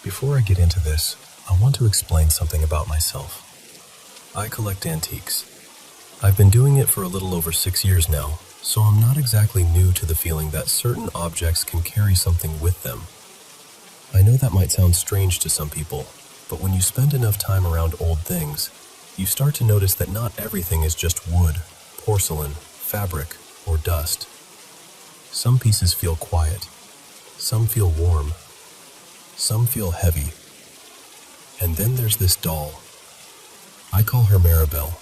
Before I get into this, I want to explain something about myself. I collect antiques. I've been doing it for a little over 6 years now, so I'm not exactly new to the feeling that certain objects can carry something with them. I know that might sound strange to some people, but when you spend enough time around old things, you start to notice that not everything is just wood, porcelain, fabric, or dust. Some pieces feel quiet. Some feel warm. Some feel heavy. And then there's this doll. I call her Maribel.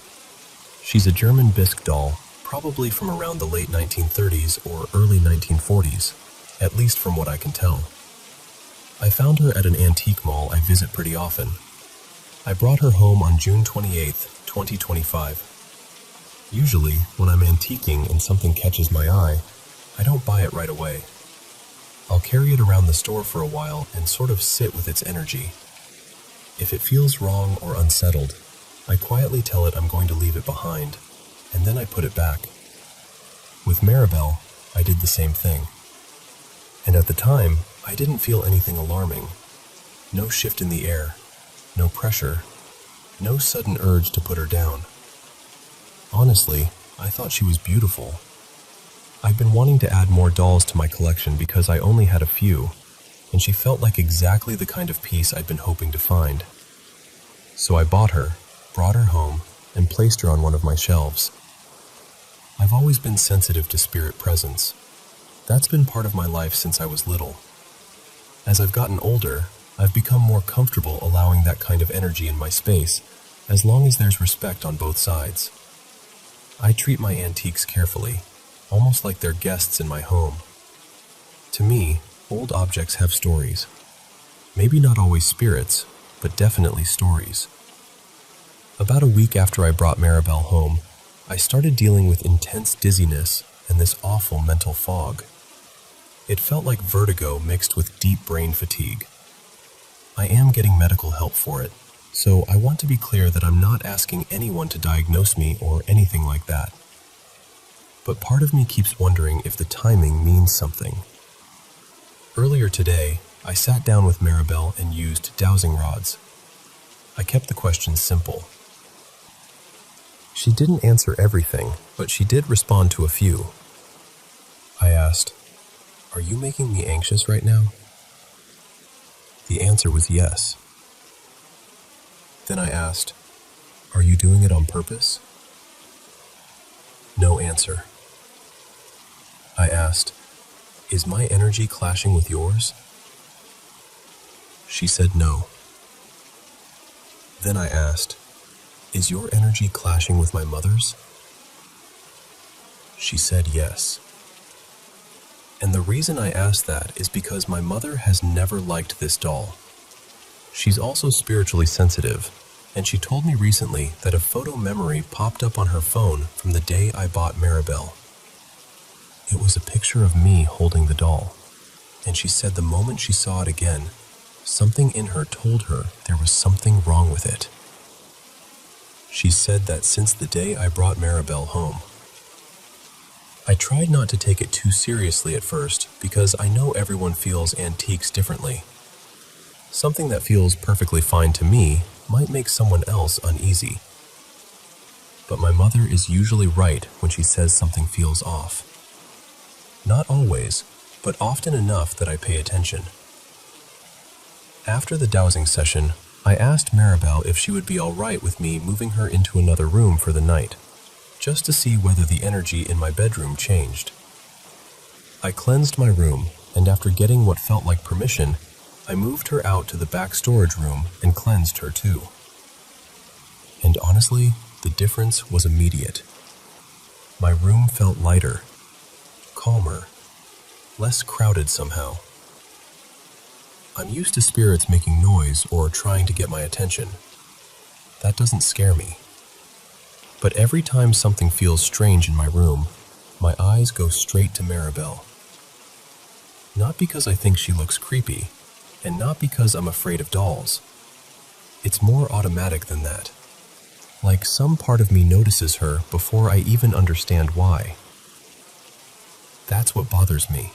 She's a German bisque doll, probably from around the late 1930s or early 1940s, at least from what I can tell. I found her at an antique mall I visit pretty often. I brought her home on June 28, 2025. Usually, when I'm antiquing and something catches my eye, I don't buy it right away. I'll carry it around the store for a while and sort of sit with its energy. If it feels wrong or unsettled, I quietly tell it I'm going to leave it behind, and then I put it back. With Maribel, I did the same thing. And at the time, I didn't feel anything alarming. No shift in the air, no pressure, no sudden urge to put her down. Honestly, I thought she was beautiful. I've been wanting to add more dolls to my collection because I only had a few, and she felt like exactly the kind of piece I'd been hoping to find. So I bought her, brought her home, and placed her on one of my shelves. I've always been sensitive to spirit presence. That's been part of my life since I was little. As I've gotten older, I've become more comfortable allowing that kind of energy in my space, as long as there's respect on both sides. I treat my antiques carefully, almost like they're guests in my home. To me, old objects have stories. Maybe not always spirits, but definitely stories. About a week after I brought Maribel home, I started dealing with intense dizziness and this awful mental fog. It felt like vertigo mixed with deep brain fatigue. I am getting medical help for it, so I want to be clear that I'm not asking anyone to diagnose me or anything like that. But part of me keeps wondering if the timing means something. Earlier today, I sat down with Maribel and used dowsing rods. I kept the questions simple. She didn't answer everything, but she did respond to a few. I asked, "Are you making me anxious right now?" The answer was yes. Then I asked, "Are you doing it on purpose?" No answer. I asked, "Is my energy clashing with yours?" She said no. Then I asked, "Is your energy clashing with my mother's?" She said yes. And the reason I asked that is because my mother has never liked this doll. She's also spiritually sensitive, and she told me recently that a photo memory popped up on her phone from the day I bought Maribel. It was a picture of me holding the doll. and she said the moment she saw it again, something in her told her there was something wrong with it. She said that since the day I brought Maribel home. I tried not to take it too seriously at first because I know everyone feels antiques differently. Something that feels perfectly fine to me might make someone else uneasy. But my mother is usually right when she says something feels off. Not always, but often enough that I pay attention. After the dowsing session, I asked Maribel if she would be all right with me moving her into another room for the night, just to see whether the energy in my bedroom changed. I cleansed my room, and after getting what felt like permission, I moved her out to the back storage room and cleansed her too. And honestly, the difference was immediate. My room felt lighter, calmer, less crowded somehow. I'm used to spirits making noise or trying to get my attention. That doesn't scare me. But every time something feels strange in my room, my eyes go straight to Maribel. Not because I think she looks creepy, and not because I'm afraid of dolls. It's more automatic than that. Like some part of me notices her before I even understand why. That's what bothers me.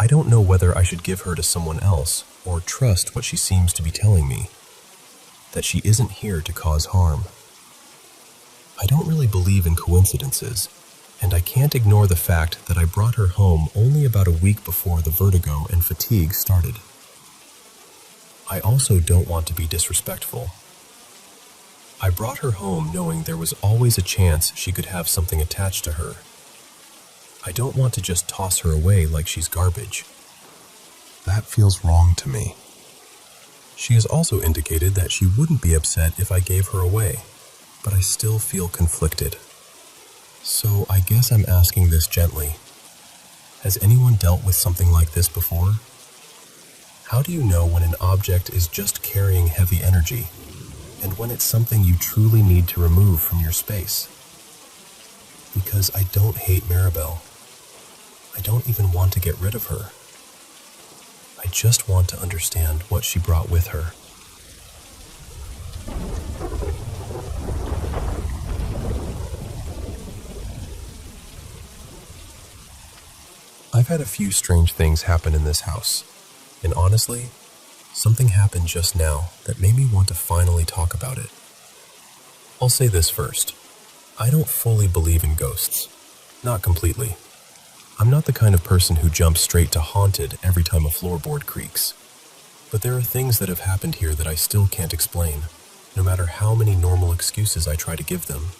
I don't know whether I should give her to someone else or trust what she seems to be telling me, that she isn't here to cause harm. I don't really believe in coincidences, and I can't ignore the fact that I brought her home only about a week before the vertigo and fatigue started. I also don't want to be disrespectful. I brought her home knowing there was always a chance she could have something attached to her. I don't want to just toss her away like she's garbage. That feels wrong to me. She has also indicated that she wouldn't be upset if I gave her away, but I still feel conflicted. So I guess I'm asking this gently. Has anyone dealt with something like this before? How do you know when an object is just carrying heavy energy, and when it's something you truly need to remove from your space? Because I don't hate Maribel. I don't even want to get rid of her. I just want to understand what she brought with her. I've had a few strange things happen in this house, and honestly, something happened just now that made me want to finally talk about it. I'll say this first. I don't fully believe in ghosts. Not completely. I'm not the kind of person who jumps straight to haunted every time a floorboard creaks. But there are things that have happened here that I still can't explain, no matter how many normal excuses I try to give them.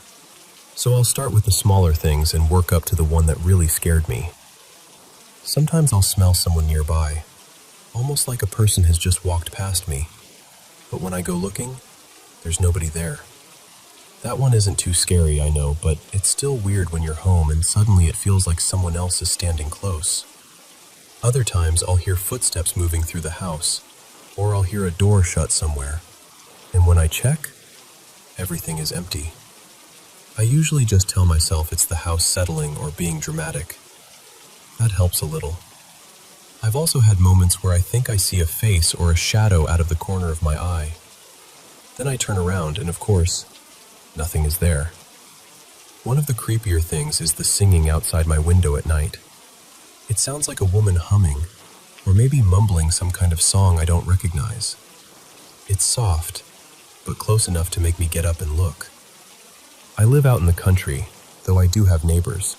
So I'll start with the smaller things and work up to the one that really scared me. Sometimes I'll smell someone nearby, almost like a person has just walked past me. But when I go looking, there's nobody there. That one isn't too scary, I know, but it's still weird when you're home and suddenly it feels like someone else is standing close. Other times I'll hear footsteps moving through the house, or I'll hear a door shut somewhere, and when I check, everything is empty. I usually just tell myself it's the house settling or being dramatic. That helps a little. I've also had moments where I think I see a face or a shadow out of the corner of my eye. Then I turn around and, of course, nothing is there. One of the creepier things is the singing outside my window at night. It sounds like a woman humming, or maybe mumbling some kind of song I don't recognize. It's soft, but close enough to make me get up and look. I live out in the country, though I do have neighbors,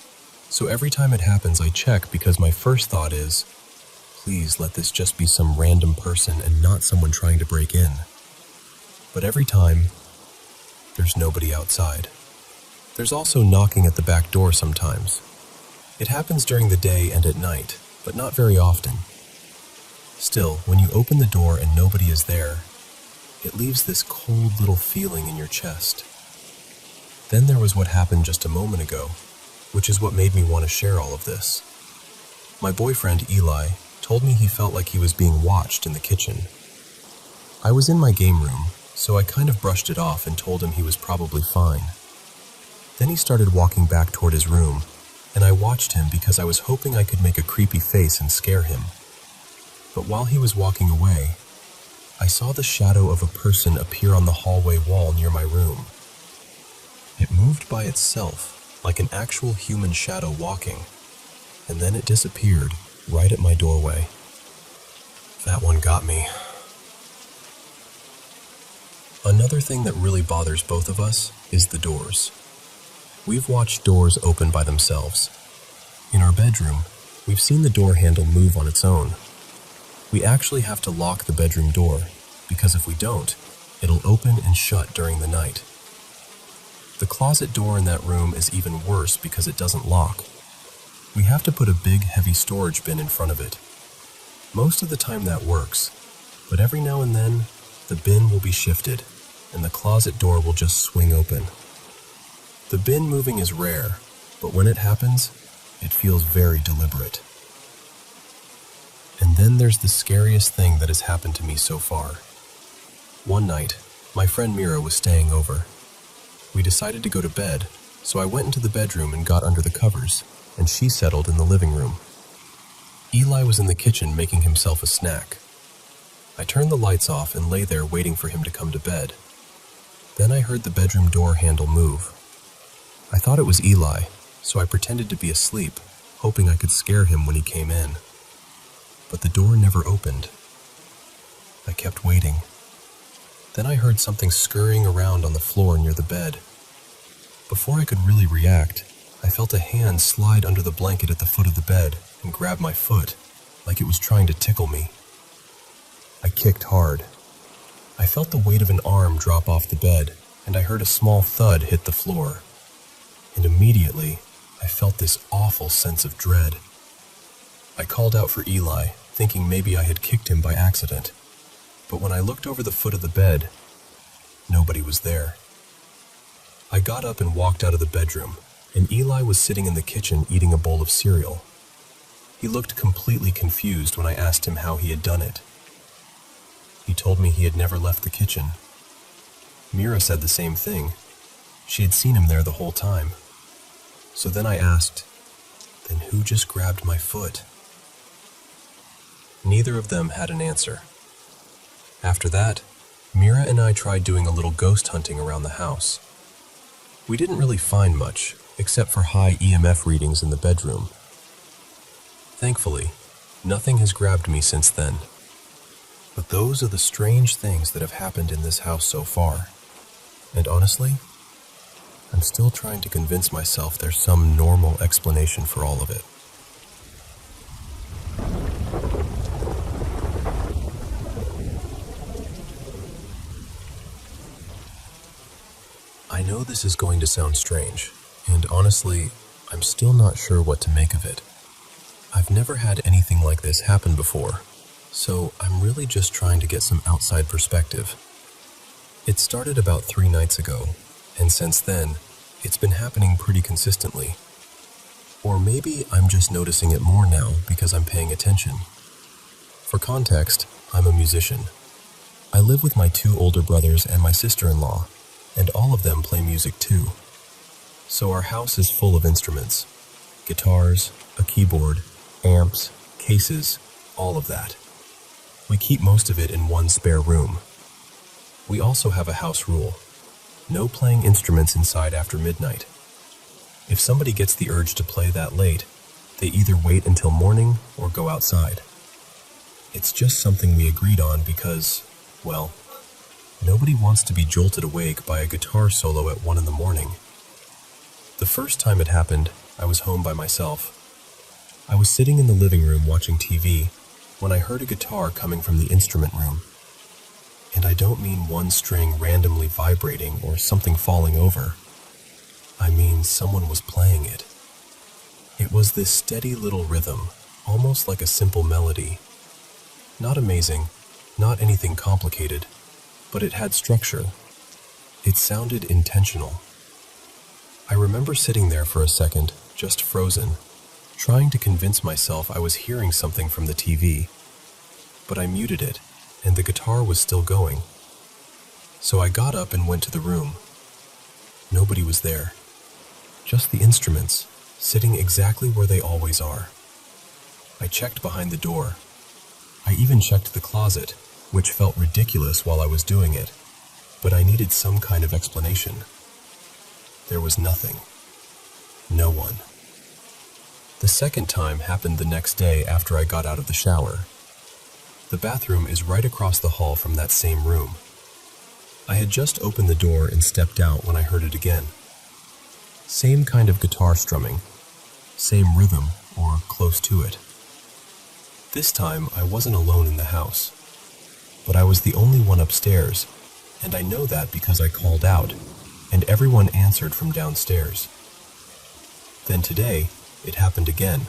so every time it happens I check because my first thought is, please let this just be some random person and not someone trying to break in. But every time, there's nobody outside. There's also knocking at the back door sometimes. It happens during the day and at night, but not very often. Still, when you open the door and nobody is there, it leaves this cold little feeling in your chest. Then there was what happened just a moment ago, which is what made me want to share all of this. My boyfriend, Eli, told me he felt like he was being watched in the kitchen. I was in my game room, so I kind of brushed it off and told him he was probably fine. Then he started walking back toward his room, and I watched him because I was hoping I could make a creepy face and scare him. But while he was walking away, I saw the shadow of a person appear on the hallway wall near my room. It moved by itself, like an actual human shadow walking, and then it disappeared right at my doorway. That one got me. Another thing that really bothers both of us is the doors. We've watched doors open by themselves. In our bedroom, we've seen the door handle move on its own. We actually have to lock the bedroom door, because if we don't, it'll open and shut during the night. The closet door in that room is even worse because it doesn't lock. We have to put a big, heavy storage bin in front of it. Most of the time that works, but every now and then, the bin will be shifted, and the closet door will just swing open. The bin moving is rare, but when it happens, it feels very deliberate. And then there's the scariest thing that has happened to me so far. One night, my friend Mira was staying over. We decided to go to bed, so I went into the bedroom and got under the covers, and she settled in the living room. Eli was in the kitchen making himself a snack. I turned the lights off and lay there waiting for him to come to bed. Then I heard the bedroom door handle move. I thought it was Eli, so I pretended to be asleep, hoping I could scare him when he came in. But the door never opened. I kept waiting. Then I heard something scurrying around on the floor near the bed. Before I could really react, I felt a hand slide under the blanket at the foot of the bed and grab my foot, like it was trying to tickle me. I kicked hard. I felt the weight of an arm drop off the bed, and I heard a small thud hit the floor. And immediately, I felt this awful sense of dread. I called out for Eli, thinking maybe I had kicked him by accident. But when I looked over the foot of the bed, nobody was there. I got up and walked out of the bedroom, and Eli was sitting in the kitchen eating a bowl of cereal. He looked completely confused when I asked him how he had done it. He told me he had never left the kitchen. Mira said the same thing. She had seen him there the whole time. So then I asked, then who just grabbed my foot? Neither of them had an answer. After that, Mira and I tried doing a little ghost hunting around the house. We didn't really find much, except for high EMF readings in the bedroom. Thankfully, nothing has grabbed me since then. But those are the strange things that have happened in this house so far. And honestly, I'm still trying to convince myself there's some normal explanation for all of it. I know this is going to sound strange, and honestly, I'm still not sure what to make of it. I've never had anything like this happen before, so I'm really just trying to get some outside perspective. It started about 3 nights ago, and since then, it's been happening pretty consistently. Or maybe I'm just noticing it more now because I'm paying attention. For context, I'm a musician. I live with my 2 older brothers and my sister-in-law, and all of them play music too. So our house is full of instruments. Guitars, a keyboard, amps, cases, all of that. We keep most of it in one spare room. We also have a house rule: no playing instruments inside after midnight. If somebody gets the urge to play that late, they either wait until morning or go outside. It's just something we agreed on because, well, nobody wants to be jolted awake by a guitar solo at 1 in the morning. The first time it happened, I was home by myself. I was sitting in the living room watching TV when I heard a guitar coming from the instrument room. And I don't mean one string randomly vibrating or something falling over. I mean someone was playing it. It was this steady little rhythm, almost like a simple melody. Not amazing, not anything complicated, but it had structure. It sounded intentional. I remember sitting there for a second, just frozen, trying to convince myself I was hearing something from the TV. But I muted it, and the guitar was still going. So I got up and went to the room. Nobody was there. Just the instruments, sitting exactly where they always are. I checked behind the door. I even checked the closet, which felt ridiculous while I was doing it, but I needed some kind of explanation. There was nothing. No one. The second time happened the next day after I got out of the shower. The bathroom is right across the hall from that same room. I had just opened the door and stepped out when I heard it again. Same kind of guitar strumming, same rhythm, or close to it. This time I wasn't alone in the house, but I was the only one upstairs, and I know that because I called out, and everyone answered from downstairs. Then today, it happened again,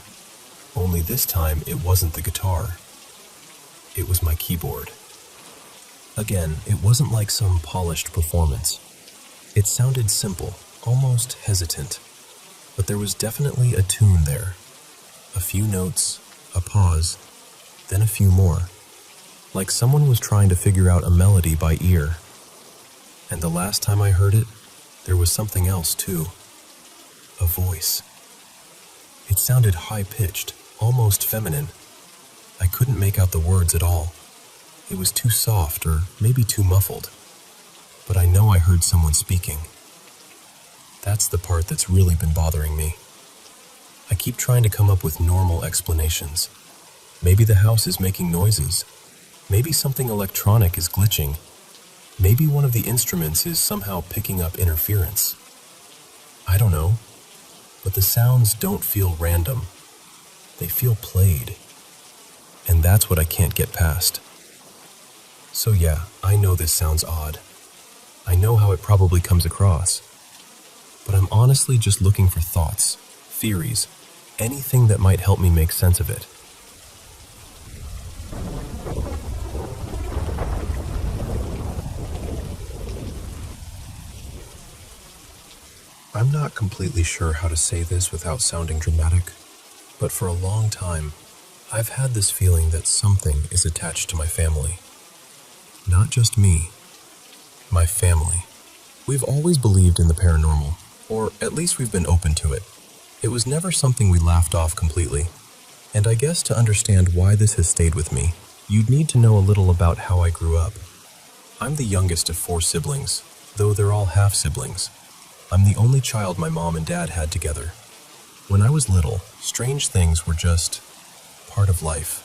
only this time it wasn't the guitar. It was my keyboard. Again, it wasn't like some polished performance. It sounded simple, almost hesitant, but there was definitely a tune there. A few notes, a pause, then a few more, like someone was trying to figure out a melody by ear. And the last time I heard it, there was something else too. A voice. It sounded high-pitched, almost feminine. I couldn't make out the words at all. It was too soft, or maybe too muffled. But I know I heard someone speaking. That's the part that's really been bothering me. I keep trying to come up with normal explanations. Maybe the house is making noises. Maybe something electronic is glitching. Maybe one of the instruments is somehow picking up interference. I don't know. But the sounds don't feel random. They feel played. And that's what I can't get past. So yeah, I know this sounds odd. I know how it probably comes across. But I'm honestly just looking for thoughts, theories, anything that might help me make sense of it. I'm not completely sure how to say this without sounding dramatic, but for a long time, I've had this feeling that something is attached to my family. Not just me, my family. We've always believed in the paranormal, or at least we've been open to it. It was never something we laughed off completely. And I guess to understand why this has stayed with me, you'd need to know a little about how I grew up. I'm the youngest of 4 siblings, though they're all half-siblings. I'm the only child my mom and dad had together. When I was little, strange things were just part of life.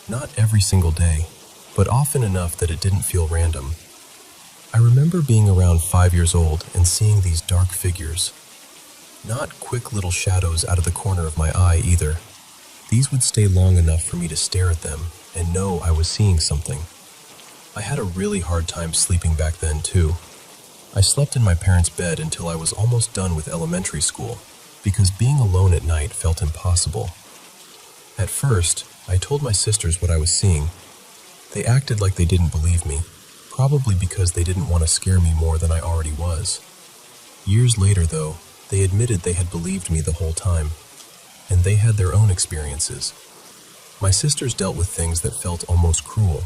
Not every single day, but often enough that it didn't feel random. I remember being around 5 years old and seeing these dark figures. Not quick little shadows out of the corner of my eye either. These would stay long enough for me to stare at them and know I was seeing something. I had a really hard time sleeping back then too. I slept in my parents' bed until I was almost done with elementary school, because being alone at night felt impossible. At first, I told my sisters what I was seeing. They acted like they didn't believe me, probably because they didn't want to scare me more than I already was. Years later, though, they admitted they had believed me the whole time, and they had their own experiences. My sisters dealt with things that felt almost cruel.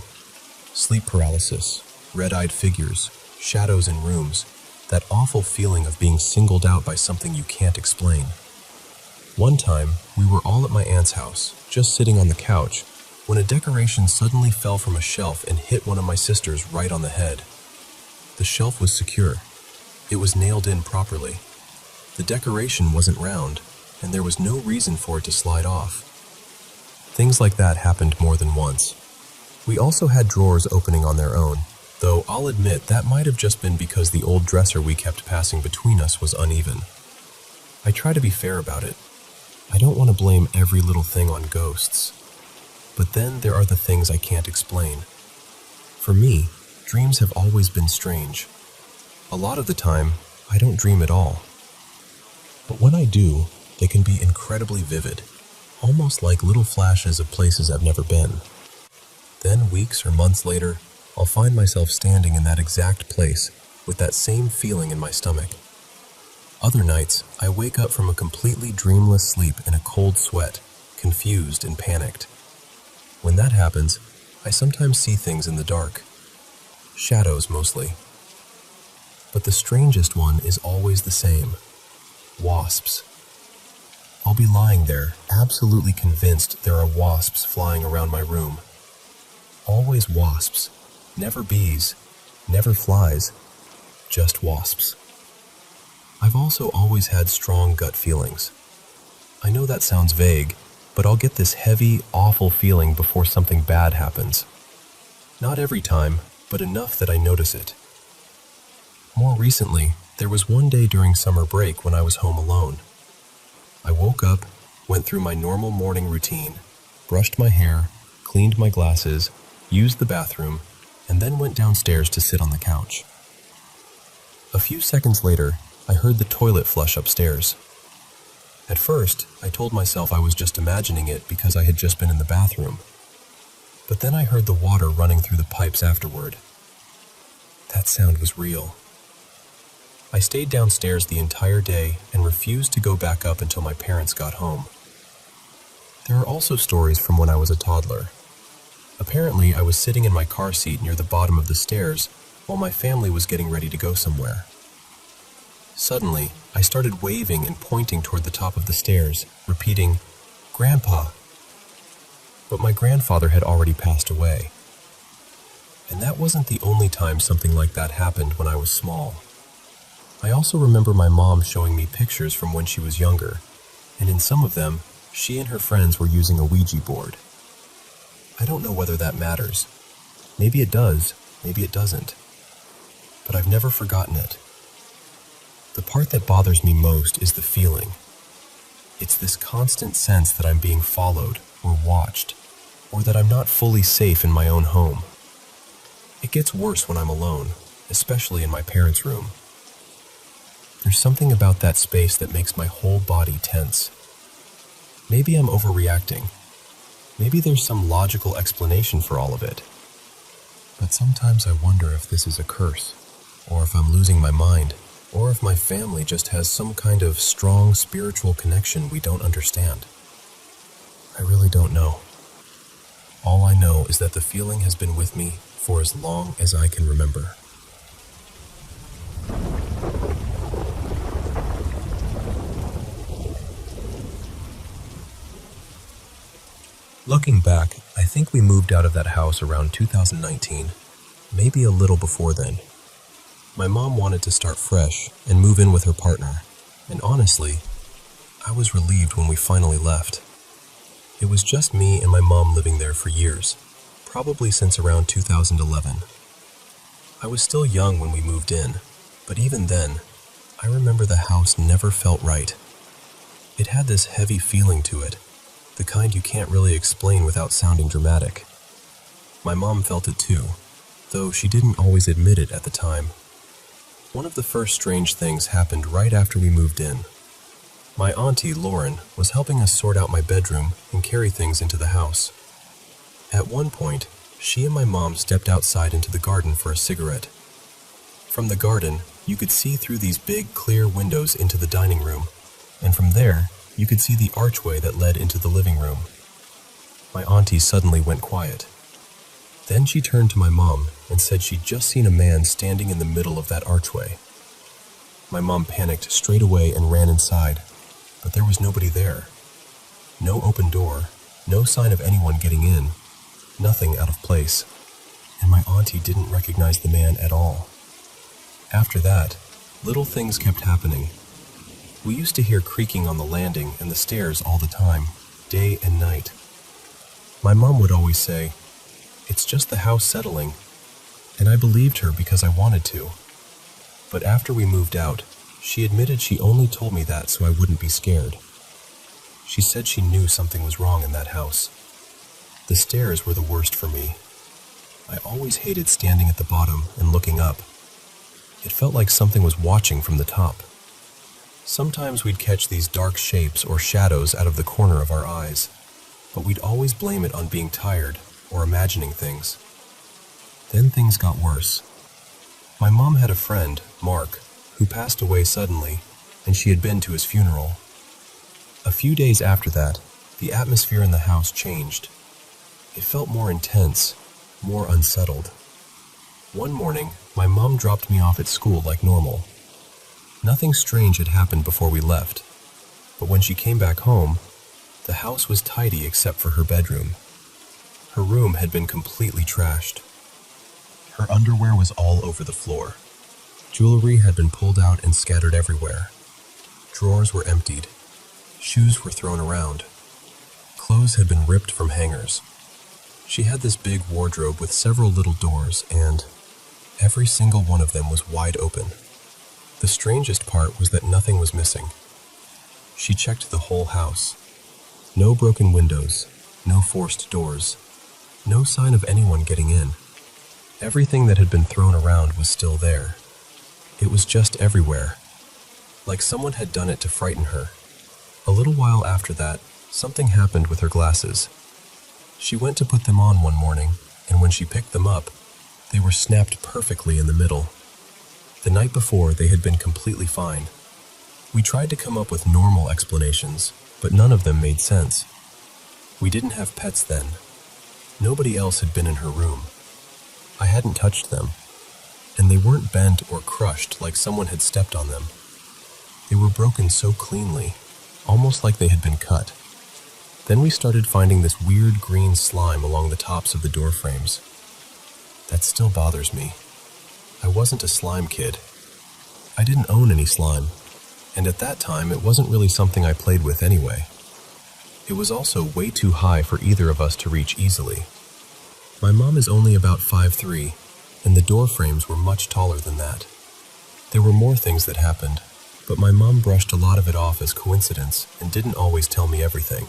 Sleep paralysis, red-eyed figures, shadows in rooms, that awful feeling of being singled out by something you can't explain. One time, we were all at my aunt's house, just sitting on the couch, when a decoration suddenly fell from a shelf and hit one of my sisters right on the head. The shelf was secure. It was nailed in properly. The decoration wasn't round, and there was no reason for it to slide off. Things like that happened more than once. We also had drawers opening on their own, though I'll admit that might have just been because the old dresser we kept passing between us was uneven. I try to be fair about it. I don't want to blame every little thing on ghosts. But then there are the things I can't explain. For me, dreams have always been strange. A lot of the time, I don't dream at all. But when I do, they can be incredibly vivid, almost like little flashes of places I've never been. Then weeks or months later, I'll find myself standing in that exact place with that same feeling in my stomach. Other nights, I wake up from a completely dreamless sleep in a cold sweat, confused and panicked. When that happens, I sometimes see things in the dark. Shadows mostly. But the strangest one is always the same. Wasps. I'll be lying there, absolutely convinced there are wasps flying around my room. Always wasps. Never bees. Never flies. Just wasps. I've also always had strong gut feelings. I know that sounds vague, but I'll get this heavy, awful feeling before something bad happens. Not every time, but enough that I notice it. More recently, there was one day during summer break when I was home alone. I woke up, went through my normal morning routine, brushed my hair, cleaned my glasses, used the bathroom, and then went downstairs to sit on the couch. A few seconds later, I heard the toilet flush upstairs. At first, I told myself I was just imagining it because I had just been in the bathroom. But then I heard the water running through the pipes afterward. That sound was real. I stayed downstairs the entire day and refused to go back up until my parents got home. There are also stories from when I was a toddler. Apparently, I was sitting in my car seat near the bottom of the stairs while my family was getting ready to go somewhere. Suddenly, I started waving and pointing toward the top of the stairs, repeating, "Grandpa." But my grandfather had already passed away. And that wasn't the only time something like that happened when I was small. I also remember my mom showing me pictures from when she was younger, and in some of them, she and her friends were using a Ouija board. I don't know whether that matters. Maybe it does, maybe it doesn't. But I've never forgotten it. The part that bothers me most is the feeling. It's this constant sense that I'm being followed or watched, or that I'm not fully safe in my own home. It gets worse when I'm alone, especially in my parents' room. There's something about that space that makes my whole body tense. Maybe I'm overreacting. Maybe there's some logical explanation for all of it. But sometimes I wonder if this is a curse, or if I'm losing my mind, or if my family just has some kind of strong spiritual connection we don't understand. I really don't know. All I know is that the feeling has been with me for as long as I can remember. Looking back, I think we moved out of that house around 2019, maybe a little before then. My mom wanted to start fresh and move in with her partner, and honestly, I was relieved when we finally left. It was just me and my mom living there for years, probably since around 2011. I was still young when we moved in, but even then, I remember the house never felt right. It had this heavy feeling to it, the kind you can't really explain without sounding dramatic. My mom felt it too, though she didn't always admit it at the time. One of the first strange things happened right after we moved in. My auntie, Lauren, was helping us sort out my bedroom and carry things into the house. At one point, she and my mom stepped outside into the garden for a cigarette. From the garden, you could see through these big, clear windows into the dining room, and from there, you could see the archway that led into the living room. My auntie suddenly went quiet. Then she turned to my mom and said she'd just seen a man standing in the middle of that archway. My mom panicked straight away and ran inside, but there was nobody there. No open door, no sign of anyone getting in, nothing out of place, and my auntie didn't recognize the man at all. After that, little things kept happening. We used to hear creaking on the landing and the stairs all the time, day and night. My mom would always say, "It's just the house settling," and I believed her because I wanted to. But after we moved out, she admitted she only told me that so I wouldn't be scared. She said she knew something was wrong in that house. The stairs were the worst for me. I always hated standing at the bottom and looking up. It felt like something was watching from the top. Sometimes we'd catch these dark shapes or shadows out of the corner of our eyes, but we'd always blame it on being tired or imagining things. Then things got worse. My mom had a friend, Mark, who passed away suddenly, and she had been to his funeral. A few days after that, the atmosphere in the house changed. It felt more intense, more unsettled. One morning, my mom dropped me off at school like normal. Nothing strange had happened before we left. But when she came back home, the house was tidy except for her bedroom. Her room had been completely trashed. Her underwear was all over the floor. Jewelry had been pulled out and scattered everywhere. Drawers were emptied. Shoes were thrown around. Clothes had been ripped from hangers. She had this big wardrobe with several little doors, and every single one of them was wide open. The strangest part was that nothing was missing. She checked the whole house. No broken windows, no forced doors, no sign of anyone getting in. Everything that had been thrown around was still there. It was just everywhere, like someone had done it to frighten her. A little while after that, something happened with her glasses. She went to put them on one morning, and when she picked them up, they were snapped perfectly in the middle. The night before, they had been completely fine. We tried to come up with normal explanations, but none of them made sense. We didn't have pets then. Nobody else had been in her room. I hadn't touched them, and they weren't bent or crushed like someone had stepped on them. They were broken so cleanly, almost like they had been cut. Then we started finding this weird green slime along the tops of the door frames. That still bothers me. I wasn't a slime kid. I didn't own any slime, and at that time it wasn't really something I played with anyway. It was also way too high for either of us to reach easily. My mom is only about 5'3", and the door frames were much taller than that. There were more things that happened, but my mom brushed a lot of it off as coincidence and didn't always tell me everything.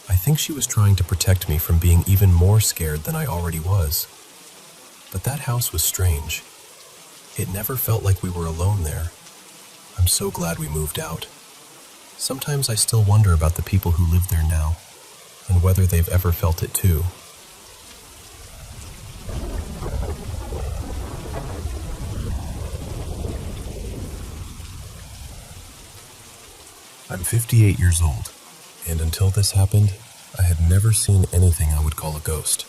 I think she was trying to protect me from being even more scared than I already was. But that house was strange. It never felt like we were alone there. I'm so glad we moved out. Sometimes I still wonder about the people who live there now, and whether they've ever felt it too. I'm 58 years old, and until this happened, I had never seen anything I would call a ghost.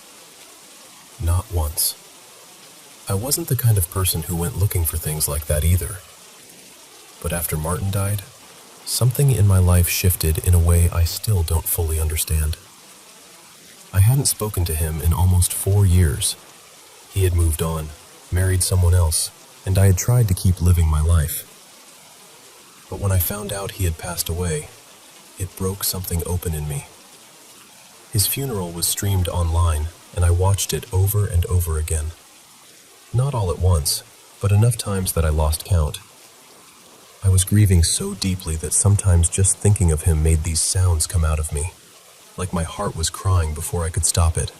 Not once. I wasn't the kind of person who went looking for things like that either. But after Martin died, something in my life shifted in a way I still don't fully understand. I hadn't spoken to him in almost 4 years. He had moved on, married someone else, and I had tried to keep living my life. But when I found out he had passed away, it broke something open in me. His funeral was streamed online, and I watched it over and over again. Not all at once, but enough times that I lost count. I was grieving so deeply that sometimes just thinking of him made these sounds come out of me, like my heart was crying before I could stop it.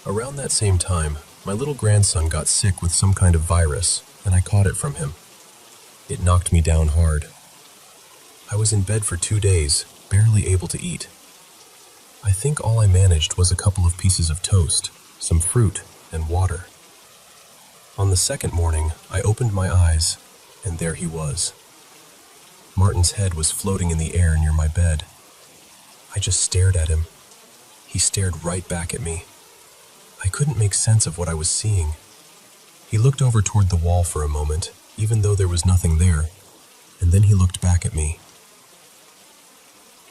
Around that same time, my little grandson got sick with some kind of virus, and I caught it from him. It knocked me down hard. I was in bed for 2 days, barely able to eat. I think all I managed was a couple of pieces of toast, some fruit, and water. On the second morning, I opened my eyes, and there he was. Martin's head was floating in the air near my bed. I just stared at him. He stared right back at me. I couldn't make sense of what I was seeing. He looked over toward the wall for a moment, even though there was nothing there, and then he looked back at me.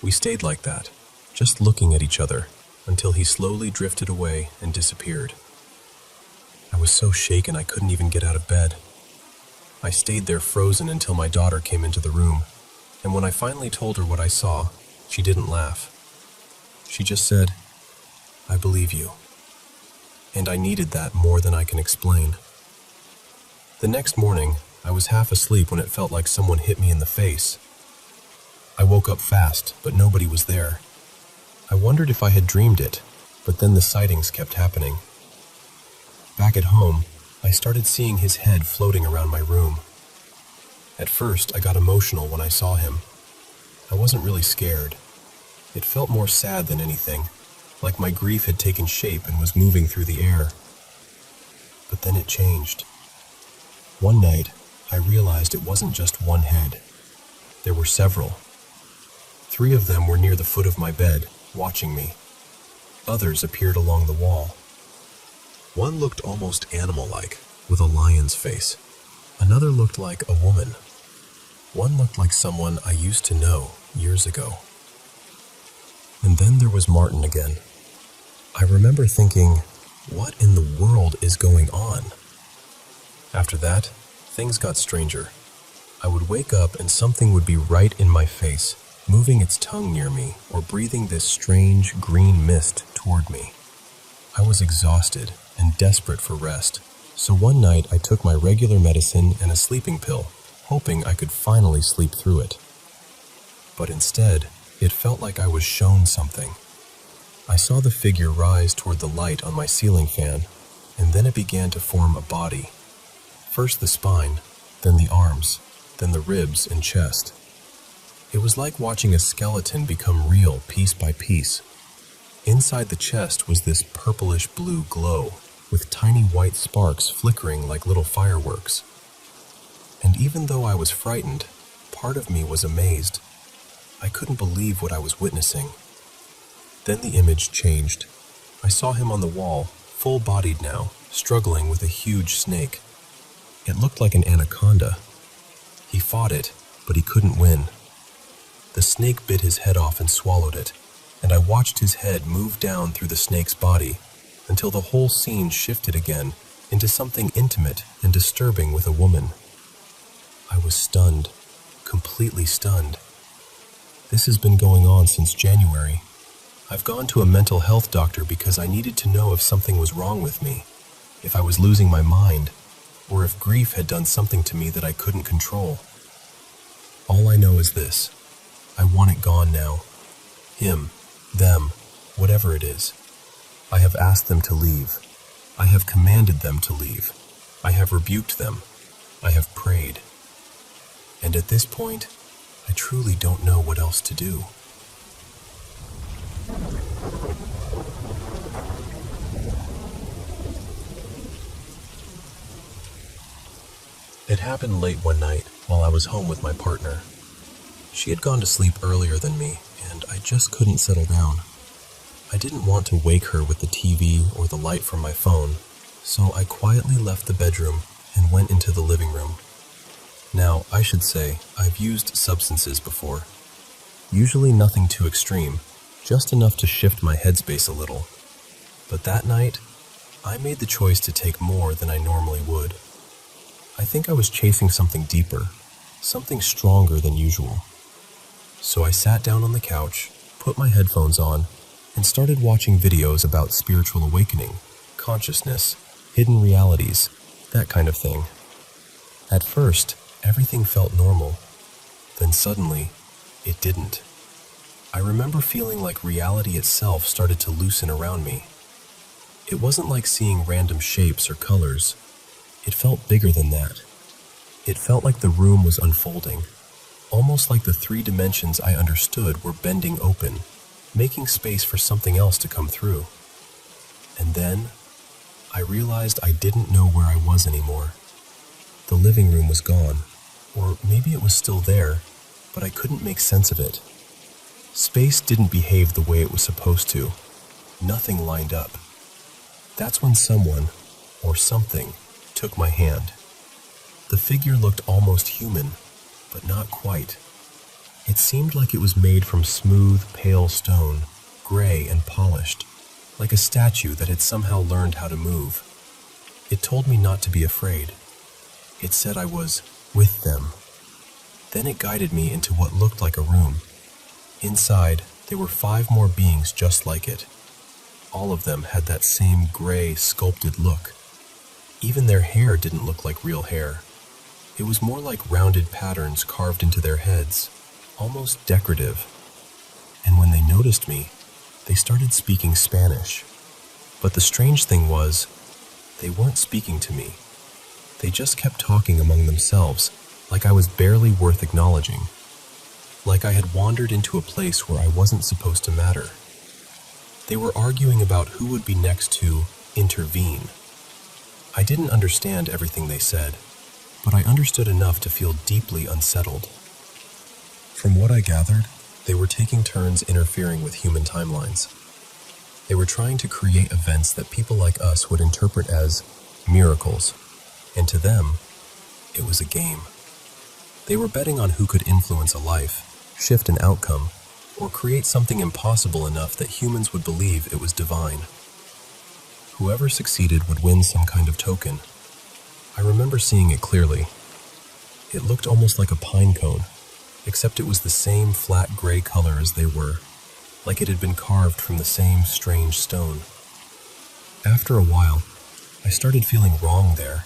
We stayed like that, just looking at each other, until he slowly drifted away and disappeared. I was so shaken I couldn't even get out of bed. I stayed there frozen until my daughter came into the room, and when I finally told her what I saw, she didn't laugh. She just said, "I believe you." And I needed that more than I can explain. The next morning, I was half asleep when it felt like someone hit me in the face. I woke up fast, but nobody was there. I wondered if I had dreamed it, but then the sightings kept happening. Back at home, I started seeing his head floating around my room. At first, I got emotional when I saw him. I wasn't really scared. It felt more sad than anything, like my grief had taken shape and was moving through the air. But then it changed. One night, I realized it wasn't just one head. There were several. 3 of them were near the foot of my bed, watching me. Others appeared along the wall. One looked almost animal-like, with a lion's face. Another looked like a woman. One looked like someone I used to know years ago. And then there was Martin again. I remember thinking, what in the world is going on? After that, things got stranger. I would wake up and something would be right in my face, moving its tongue near me or breathing this strange green mist toward me. I was exhausted and desperate for rest, so one night I took my regular medicine and a sleeping pill, hoping I could finally sleep through it. But instead, it felt like I was shown something. I saw the figure rise toward the light on my ceiling fan, and then it began to form a body. First the spine, then the arms, then the ribs and chest. It was like watching a skeleton become real piece by piece. Inside the chest was this purplish blue glow, with tiny white sparks flickering like little fireworks. And even though I was frightened, part of me was amazed. I couldn't believe what I was witnessing. Then the image changed. I saw him on the wall, full-bodied now, struggling with a huge snake. It looked like an anaconda. He fought it, but he couldn't win. The snake bit his head off and swallowed it, and I watched his head move down through the snake's body until the whole scene shifted again into something intimate and disturbing with a woman. I was stunned, completely stunned. This has been going on since January. I've gone to a mental health doctor because I needed to know if something was wrong with me, if I was losing my mind, or if grief had done something to me that I couldn't control. All I know is this: I want it gone now. Him, them, whatever it is. I have asked them to leave. I have commanded them to leave. I have rebuked them. I have prayed. And at this point, I truly don't know what else to do. It happened late one night while I was home with my partner. She had gone to sleep earlier than me, and I just couldn't settle down. I didn't want to wake her with the TV or the light from my phone, so I quietly left the bedroom and went into the living room. Now, I should say, I've used substances before. Usually nothing too extreme, just enough to shift my headspace a little. But that night, I made the choice to take more than I normally would. I think I was chasing something deeper, something stronger than usual. So I sat down on the couch, put my headphones on, and started watching videos about spiritual awakening, consciousness, hidden realities, that kind of thing. At first, everything felt normal. Then suddenly, it didn't. I remember feeling like reality itself started to loosen around me. It wasn't like seeing random shapes or colors. It felt bigger than that. It felt like the room was unfolding, almost like the 3 dimensions I understood were bending open, making space for something else to come through. And then, I realized I didn't know where I was anymore. The living room was gone, or maybe it was still there, but I couldn't make sense of it. Space didn't behave the way it was supposed to. Nothing lined up. That's when someone, or something, took my hand. The figure looked almost human, but not quite. It seemed like it was made from smooth, pale stone, gray and polished, like a statue that had somehow learned how to move. It told me not to be afraid. It said I was with them. Then it guided me into what looked like a room. Inside, there were 5 more beings just like it. All of them had that same gray, sculpted look. Even their hair didn't look like real hair. It was more like rounded patterns carved into their heads, almost decorative. And when they noticed me, they started speaking Spanish. But the strange thing was, they weren't speaking to me. They just kept talking among themselves, like I was barely worth acknowledging. Like I had wandered into a place where I wasn't supposed to matter. They were arguing about who would be next to intervene. I didn't understand everything they said, but I understood enough to feel deeply unsettled. From what I gathered, they were taking turns interfering with human timelines. They were trying to create events that people like us would interpret as miracles, and to them, it was a game. They were betting on who could influence a life, shift an outcome, or create something impossible enough that humans would believe it was divine. Whoever succeeded would win some kind of token. I remember seeing it clearly. It looked almost like a pine cone, except it was the same flat gray color as they were, like it had been carved from the same strange stone. After a while, I started feeling wrong there.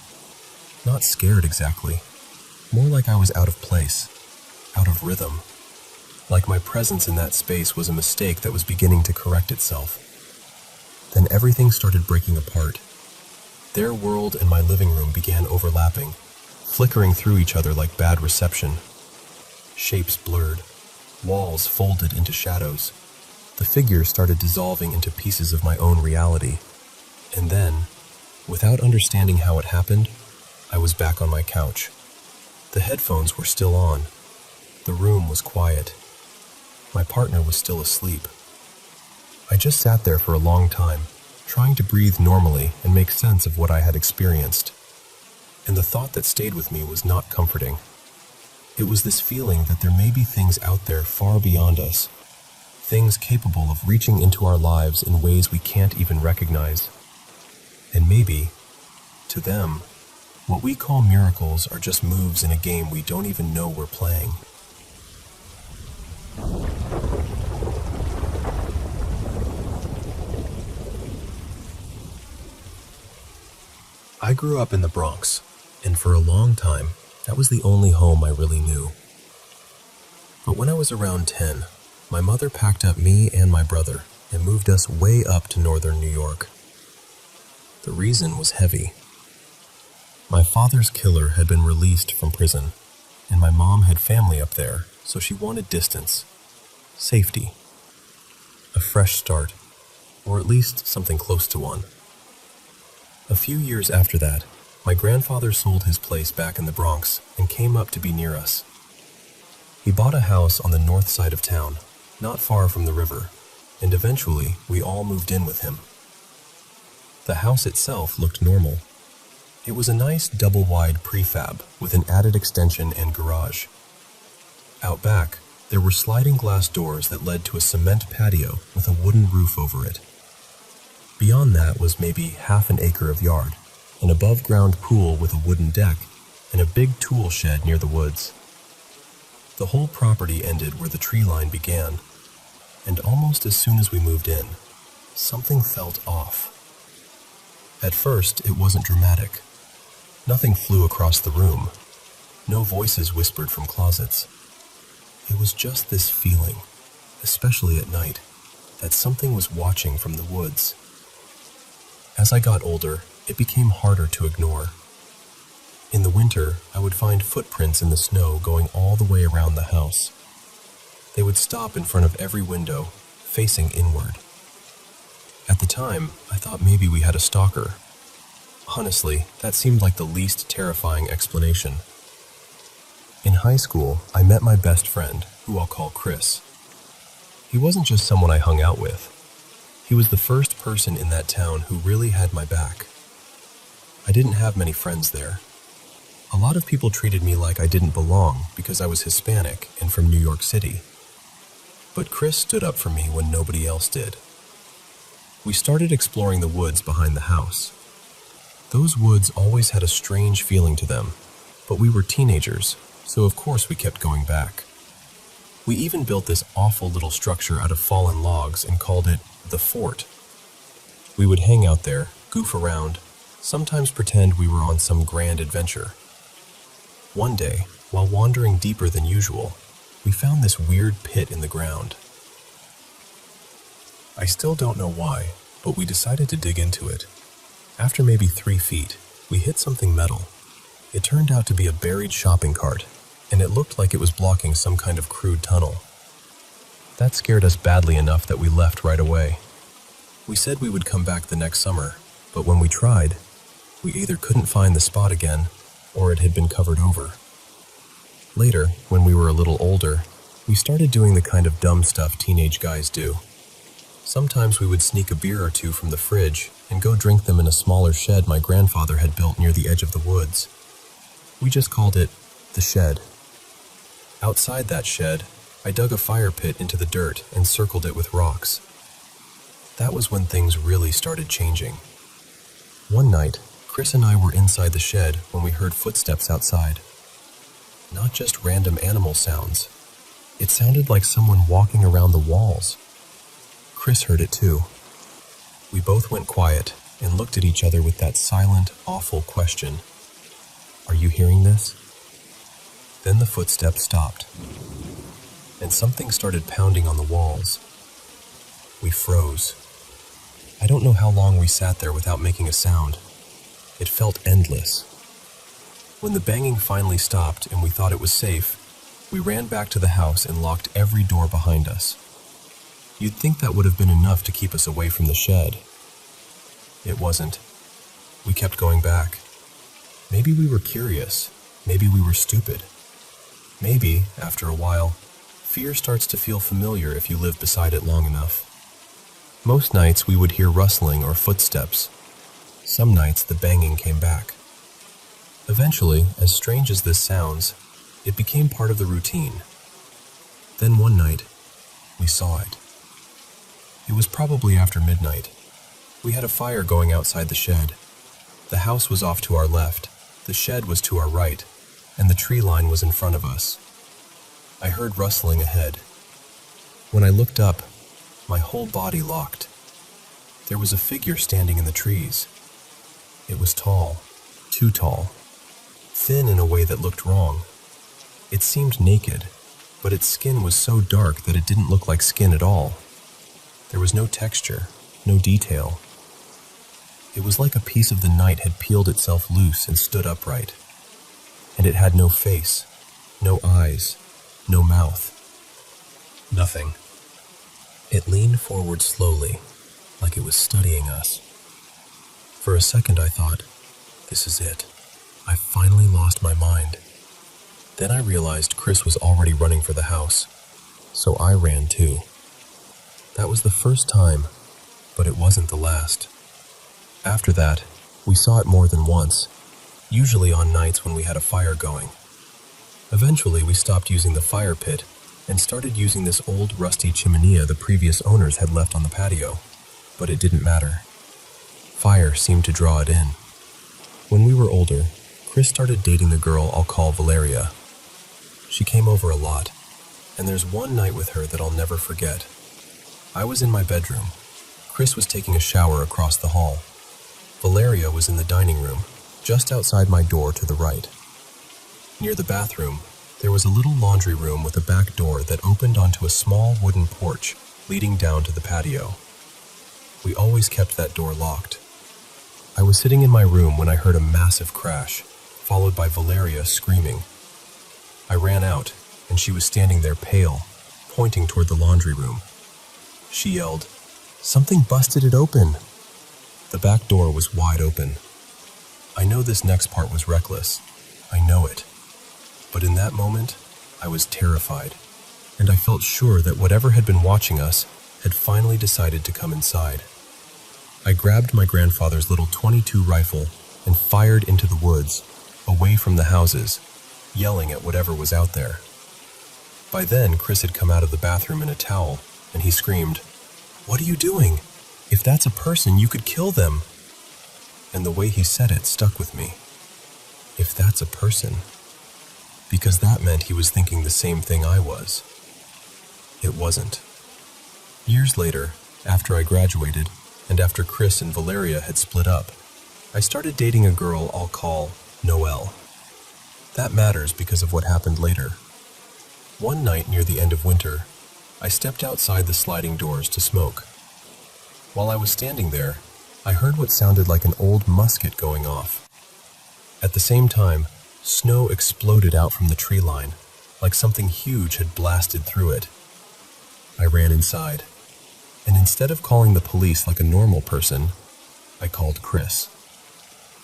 Not scared exactly, more like I was out of place, out of rhythm. Like my presence in that space was a mistake that was beginning to correct itself. Then everything started breaking apart. Their world and my living room began overlapping, flickering through each other like bad reception. Shapes blurred, walls folded into shadows. The figures started dissolving into pieces of my own reality. And then, without understanding how it happened, I was back on my couch. The headphones were still on. The room was quiet. My partner was still asleep. I just sat there for a long time, trying to breathe normally and make sense of what I had experienced. And the thought that stayed with me was not comforting. It was this feeling that there may be things out there far beyond us, things capable of reaching into our lives in ways we can't even recognize. And maybe, to them, what we call miracles are just moves in a game we don't even know we're playing. I grew up in the Bronx, and for a long time, that was the only home I really knew. But when I was around 10, my mother packed up me and my brother and moved us way up to northern New York. The reason was heavy. My father's killer had been released from prison, and my mom had family up there, so she wanted distance, safety, a fresh start, or at least something close to one. A few years after that, my grandfather sold his place back in the Bronx and came up to be near us. He bought a house on the north side of town, not far from the river, and eventually we all moved in with him. The house itself looked normal. It was a nice double-wide prefab with an added extension and garage. Out back, there were sliding glass doors that led to a cement patio with a wooden roof over it. Beyond that was maybe half an acre of yard, an above-ground pool with a wooden deck, and a big tool shed near the woods. The whole property ended where the tree line began, and almost as soon as we moved in, something felt off. At first, it wasn't dramatic. Nothing flew across the room. No voices whispered from closets. It was just this feeling, especially at night, that something was watching from the woods. As I got older, it became harder to ignore. In the winter, I would find footprints in the snow going all the way around the house. They would stop in front of every window, facing inward. At the time, I thought maybe we had a stalker. Honestly, that seemed like the least terrifying explanation. In high school, I met my best friend, who I'll call Chris. He wasn't just someone I hung out with. He was the first person in that town who really had my back. I didn't have many friends there. A lot of people treated me like I didn't belong because I was Hispanic and from New York City. But Chris stood up for me when nobody else did. We started exploring the woods behind the house. Those woods always had a strange feeling to them, but we were teenagers, so of course we kept going back. We even built this awful little structure out of fallen logs and called it the fort. We would hang out there, goof around, sometimes pretend we were on some grand adventure. One day, while wandering deeper than usual, we found this weird pit in the ground. I still don't know why, but we decided to dig into it. After maybe 3 feet, we hit something metal. It turned out to be a buried shopping cart, and it looked like it was blocking some kind of crude tunnel. That scared us badly enough that we left right away. We said we would come back the next summer, but when we tried, we either couldn't find the spot again, or it had been covered over. Later, when we were a little older, we started doing the kind of dumb stuff teenage guys do. Sometimes we would sneak a beer or two from the fridge and go drink them in a smaller shed my grandfather had built near the edge of the woods. We just called it the shed. Outside that shed, I dug a fire pit into the dirt and circled it with rocks. That was when things really started changing. One night, Chris and I were inside the shed when we heard footsteps outside. Not just random animal sounds. It sounded like someone walking around the walls. Chris heard it too. We both went quiet and looked at each other with that silent, awful question. Are you hearing this? Then the footsteps stopped, and something started pounding on the walls. We froze. I don't know how long we sat there without making a sound. It felt endless. When the banging finally stopped and we thought it was safe, we ran back to the house and locked every door behind us. You'd think that would have been enough to keep us away from the shed. It wasn't. We kept going back. Maybe we were curious. Maybe we were stupid. Maybe, after a while, fear starts to feel familiar if you live beside it long enough. Most nights we would hear rustling or footsteps. Some nights the banging came back. Eventually, as strange as this sounds, it became part of the routine. Then one night, we saw it. It was probably after midnight. We had a fire going outside the shed. The house was off to our left, the shed was to our right, and the tree line was in front of us. I heard rustling ahead. When I looked up, my whole body locked. There was a figure standing in the trees. It was tall, too tall, thin in a way that looked wrong. It seemed naked, but its skin was so dark that it didn't look like skin at all. There was no texture, no detail. It was like a piece of the night had peeled itself loose and stood upright. And it had no face, no eyes, no mouth. Nothing. It leaned forward slowly, like it was studying us. For a second I thought, this is it. I finally lost my mind. Then I realized Chris was already running for the house, so I ran too. That was the first time, but it wasn't the last. After that, we saw it more than once, usually on nights when we had a fire going. Eventually, we stopped using the fire pit and started using this old rusty chimenea the previous owners had left on the patio, but it didn't matter. Fire seemed to draw it in. When we were older, Chris started dating a girl I'll call Valeria. She came over a lot, and there's one night with her that I'll never forget. I was in my bedroom. Chris was taking a shower across the hall. Valeria was in the dining room, just outside my door to the right. Near the bathroom, there was a little laundry room with a back door that opened onto a small wooden porch leading down to the patio. We always kept that door locked. I was sitting in my room when I heard a massive crash, followed by Valeria screaming. I ran out, and she was standing there pale, pointing toward the laundry room. She yelled, "Something busted it open!" The back door was wide open. I know this next part was reckless. I know it. But in that moment, I was terrified, and I felt sure that whatever had been watching us had finally decided to come inside. I grabbed my grandfather's little .22 rifle and fired into the woods, away from the houses, yelling at whatever was out there. By then, Chris had come out of the bathroom in a towel, and he screamed, "What are you doing? If that's a person, you could kill them." And the way he said it stuck with me. If that's a person. Because that meant he was thinking the same thing I was. It wasn't. Years later, after I graduated, and after Chris and Valeria had split up, I started dating a girl I'll call Noelle. That matters because of what happened later. One night near the end of winter, I stepped outside the sliding doors to smoke. While I was standing there, I heard what sounded like an old musket going off. At the same time, snow exploded out from the tree line, like something huge had blasted through it. I ran inside, and instead of calling the police like a normal person, I called Chris.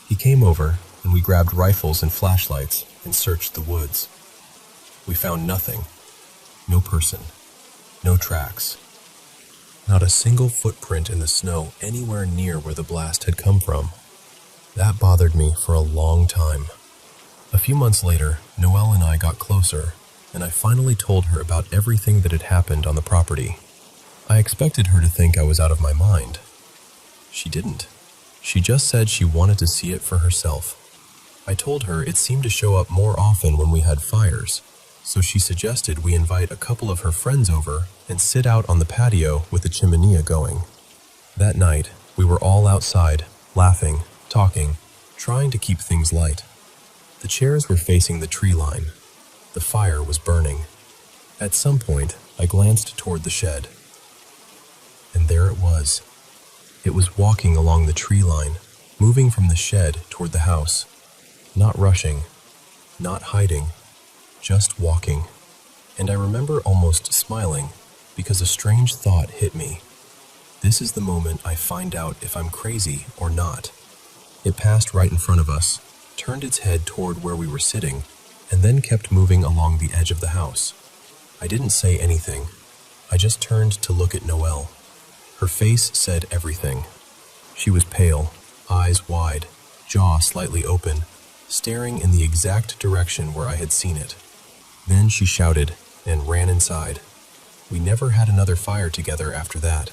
He came over, and we grabbed rifles and flashlights and searched the woods. We found nothing. No person. No tracks. Not a single footprint in the snow anywhere near where the blast had come from. That bothered me for a long time. A few months later, Noelle and I got closer, and I finally told her about everything that had happened on the property. I expected her to think I was out of my mind. She didn't. She just said she wanted to see it for herself. I told her it seemed to show up more often when we had fires, so she suggested we invite a couple of her friends over and sit out on the patio with the chimenea going. That night, we were all outside, laughing, talking, trying to keep things light. The chairs were facing the tree line. The fire was burning. At some point, I glanced toward the shed. And there it was. It was walking along the tree line, moving from the shed toward the house. Not rushing, not hiding, just walking. And I remember almost smiling because a strange thought hit me. This is the moment I find out if I'm crazy or not. It passed right in front of us, turned its head toward where we were sitting, and then kept moving along the edge of the house. I didn't say anything. I just turned to look at Noelle. Her face said everything. She was pale, eyes wide, jaw slightly open, staring in the exact direction where I had seen it. Then she shouted and ran inside. We never had another fire together after that.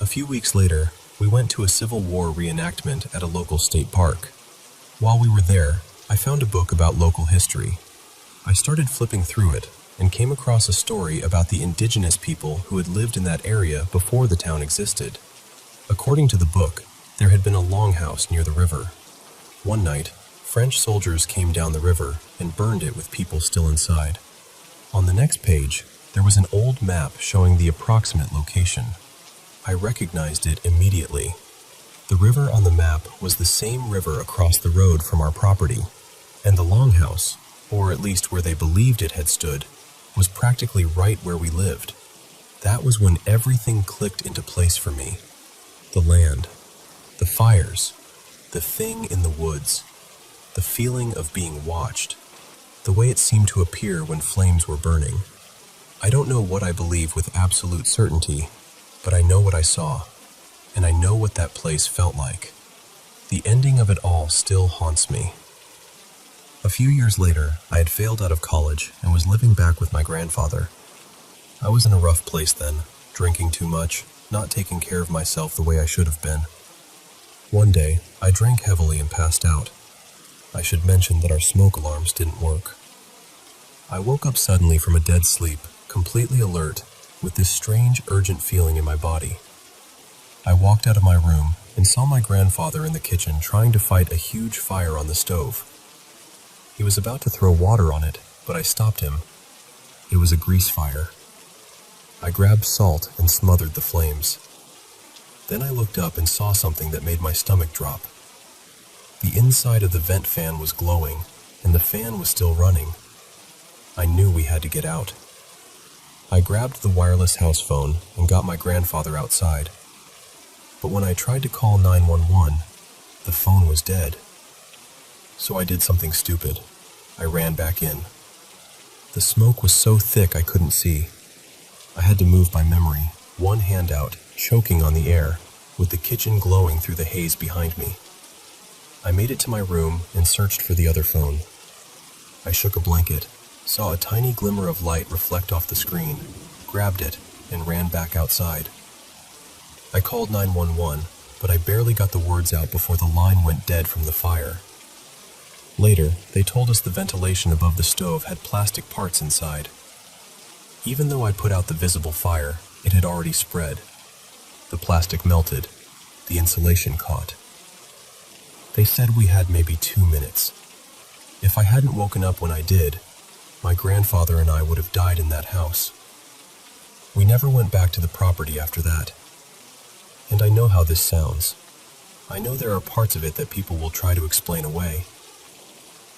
A few weeks later, we went to a Civil War reenactment at a local state park. While we were there, I found a book about local history. I started flipping through it and came across a story about the indigenous people who had lived in that area before the town existed. According to the book, there had been a longhouse near the river. One night, French soldiers came down the river and burned it with people still inside. On the next page, there was an old map showing the approximate location. I recognized it immediately. The river on the map was the same river across the road from our property, and the longhouse, or at least where they believed it had stood, was practically right where we lived. That was when everything clicked into place for me. The land, the fires, the thing in the woods, the feeling of being watched, the way it seemed to appear when flames were burning. I don't know what I believe with absolute certainty, but I know what I saw, and I know what that place felt like. The ending of it all still haunts me. A few years later, I had failed out of college and was living back with my grandfather. I was in a rough place then, drinking too much, not taking care of myself the way I should have been. One day, I drank heavily and passed out. I should mention that our smoke alarms didn't work. I woke up suddenly from a dead sleep, completely alert, with this strange, urgent feeling in my body. I walked out of my room and saw my grandfather in the kitchen trying to fight a huge fire on the stove. He was about to throw water on it, but I stopped him. It was a grease fire. I grabbed salt and smothered the flames. Then I looked up and saw something that made my stomach drop. The inside of the vent fan was glowing, and the fan was still running. I knew we had to get out. I grabbed the wireless house phone and got my grandfather outside. But when I tried to call 911, the phone was dead. So I did something stupid. I ran back in. The smoke was so thick I couldn't see. I had to move by memory, one hand out, choking on the air, with the kitchen glowing through the haze behind me. I made it to my room and searched for the other phone. I shook a blanket, saw a tiny glimmer of light reflect off the screen, grabbed it, and ran back outside. I called 911, but I barely got the words out before the line went dead from the fire. Later, they told us the ventilation above the stove had plastic parts inside. Even though I'd put out the visible fire, it had already spread. The plastic melted. The insulation caught. They said we had maybe 2 minutes. If I hadn't woken up when I did, my grandfather and I would have died in that house. We never went back to the property after that. And I know how this sounds. I know there are parts of it that people will try to explain away.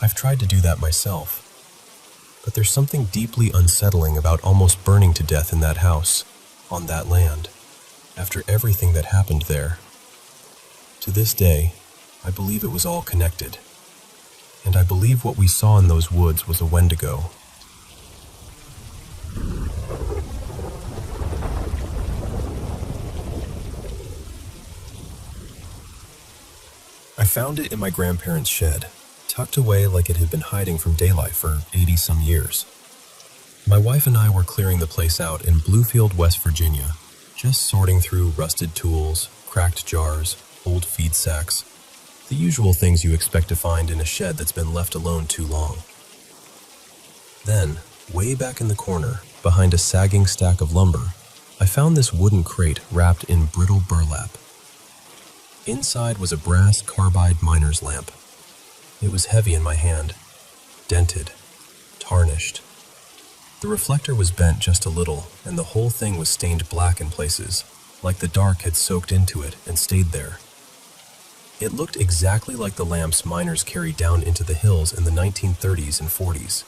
I've tried to do that myself. But there's something deeply unsettling about almost burning to death in that house, on that land, after everything that happened there. To this day, I believe it was all connected. And I believe what we saw in those woods was a Wendigo. I found it in my grandparents' shed, tucked away like it had been hiding from daylight for 80-some years. My wife and I were clearing the place out in Bluefield, West Virginia, just sorting through rusted tools, cracked jars, old feed sacks, the usual things you expect to find in a shed that's been left alone too long. Then, way back in the corner, behind a sagging stack of lumber, I found this wooden crate wrapped in brittle burlap. Inside was a brass carbide miner's lamp. It was heavy in my hand, dented, tarnished. The reflector was bent just a little, and the whole thing was stained black in places, like the dark had soaked into it and stayed there. It looked exactly like the lamps miners carried down into the hills in the 1930s and 40s.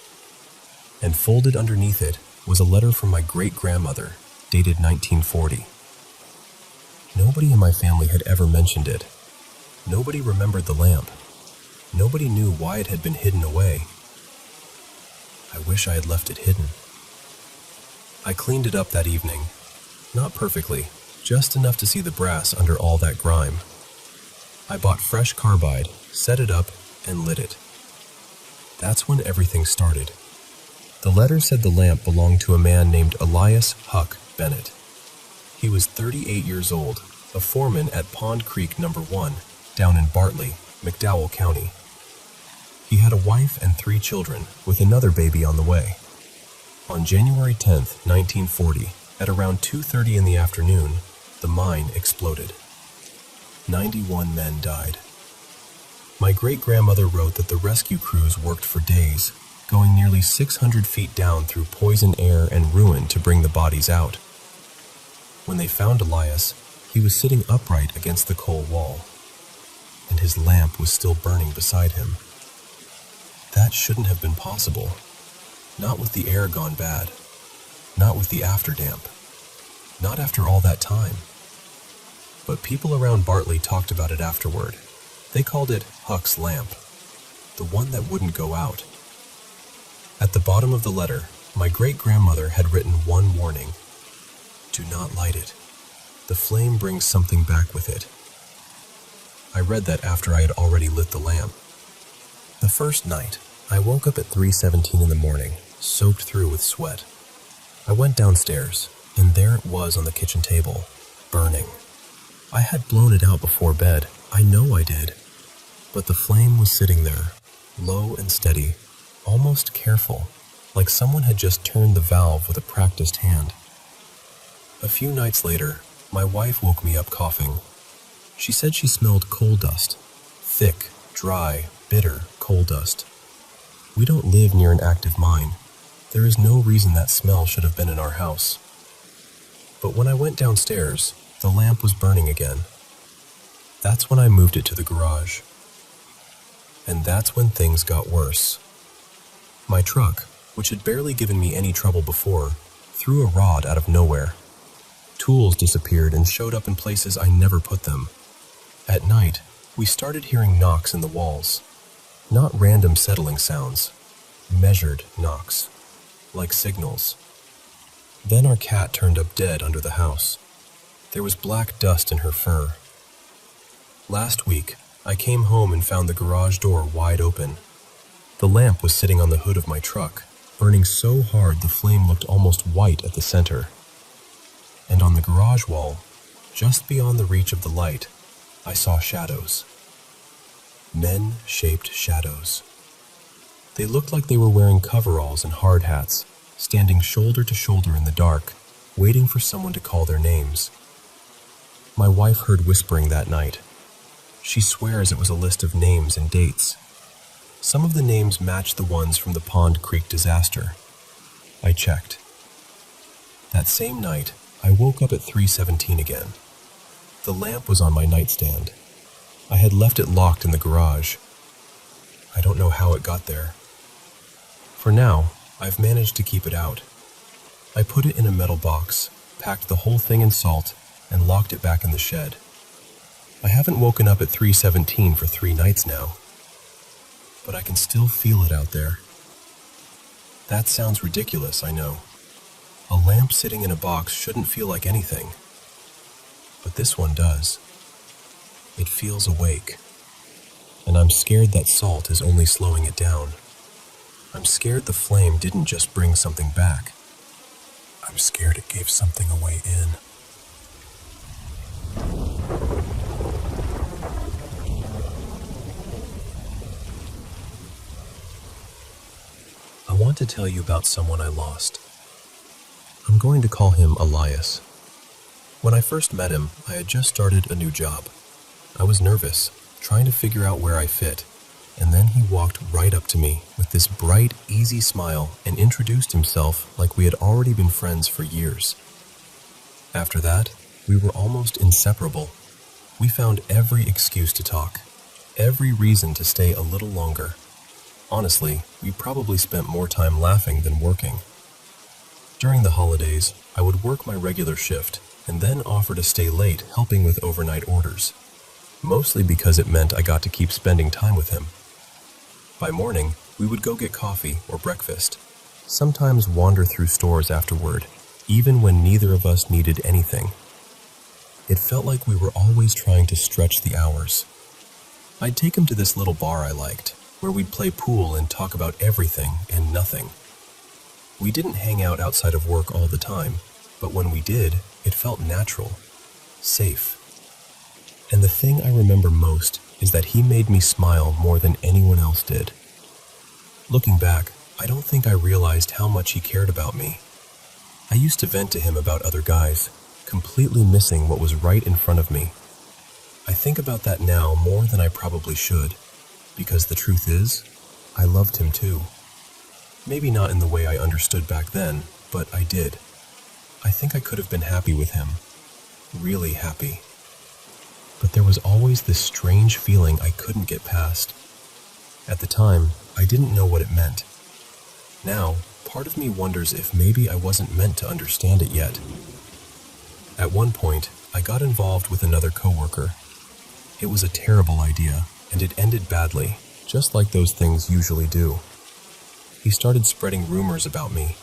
And folded underneath it was a letter from my great-grandmother, dated 1940. Nobody in my family had ever mentioned it. Nobody remembered the lamp. Nobody knew why it had been hidden away. I wish I had left it hidden. I cleaned it up that evening. Not perfectly, just enough to see the brass under all that grime. I bought fresh carbide, set it up, and lit it. That's when everything started. The letter said the lamp belonged to a man named Elias Huck Bennett. He was 38 years old, a foreman at Pond Creek No. 1, down in Bartley, McDowell County. He had a wife and 3 children, with another baby on the way. On January 10th, 1940, at around 2:30 in the afternoon, the mine exploded. 91 men died. My great-grandmother wrote that the rescue crews worked for days, going nearly 600 feet down through poison air and ruin to bring the bodies out. When they found Elias, he was sitting upright against the coal wall, and his lamp was still burning beside him. That shouldn't have been possible. Not with the air gone bad. Not with the afterdamp. Not after all that time. But people around Bartley talked about it afterward. They called it Huck's lamp, the one that wouldn't go out. At the bottom of the letter, my great-grandmother had written one warning. Do not light it. The flame brings something back with it. I read that after I had already lit the lamp. The first night, I woke up at 3:17 in the morning, soaked through with sweat. I went downstairs, and there it was on the kitchen table, burning. I had blown it out before bed, I know I did. But the flame was sitting there, low and steady, almost careful, like someone had just turned the valve with a practiced hand. A few nights later, my wife woke me up coughing. She said she smelled coal dust, thick, dry, bitter coal dust. We don't live near an active mine. There is no reason that smell should have been in our house. But when I went downstairs, the lamp was burning again. That's when I moved it to the garage. And that's when things got worse. My truck, which had barely given me any trouble before, threw a rod out of nowhere. Tools disappeared and showed up in places I never put them. At night, we started hearing knocks in the walls. Not random settling sounds, measured knocks, like signals. Then our cat turned up dead under the house. There was black dust in her fur. Last week, I came home and found the garage door wide open. The lamp was sitting on the hood of my truck, burning so hard the flame looked almost white at the center. And on the garage wall, just beyond the reach of the light, I saw shadows. Men-shaped shadows. They looked like they were wearing coveralls and hard hats, standing shoulder to shoulder in the dark, waiting for someone to call their names. My wife heard whispering that night. She swears it was a list of names and dates. Some of the names matched the ones from the Pond Creek disaster. I checked. That same night, I woke up at 3:17 again. The lamp was on my nightstand. I had left it locked in the garage. I don't know how it got there. For now, I've managed to keep it out. I put it in a metal box, packed the whole thing in salt, and locked it back in the shed. I haven't woken up at 3:17 for 3 nights now, but I can still feel it out there. That sounds ridiculous, I know. A lamp sitting in a box shouldn't feel like anything, but this one does. It feels awake, and I'm scared that salt is only slowing it down. I'm scared the flame didn't just bring something back. I'm scared it gave something a way in. I want to tell you about someone I lost. I'm going to call him Elias. When I first met him, I had just started a new job. I was nervous, trying to figure out where I fit, and then he walked right up to me with this bright, easy smile and introduced himself like we had already been friends for years. After that, we were almost inseparable. We found every excuse to talk, every reason to stay a little longer. Honestly, we probably spent more time laughing than working. During the holidays, I would work my regular shift and then offer to stay late helping with overnight orders, mostly because it meant I got to keep spending time with him. By morning, we would go get coffee or breakfast, sometimes wander through stores afterward, even when neither of us needed anything. It felt like we were always trying to stretch the hours. I'd take him to this little bar I liked, where we'd play pool and talk about everything and nothing. We didn't hang out outside of work all the time, but when we did, it felt natural, safe. And the thing I remember most is that he made me smile more than anyone else did. Looking back, I don't think I realized how much he cared about me. I used to vent to him about other guys, completely missing what was right in front of me. I think about that now more than I probably should, because the truth is, I loved him too. Maybe not in the way I understood back then, but I did. I think I could have been happy with him. Really happy. But there was always this strange feeling I couldn't get past. At the time, I didn't know what it meant. Now, part of me wonders if maybe I wasn't meant to understand it yet. At one point, I got involved with another coworker. It was a terrible idea, and it ended badly, just like those things usually do. He started spreading rumors about me,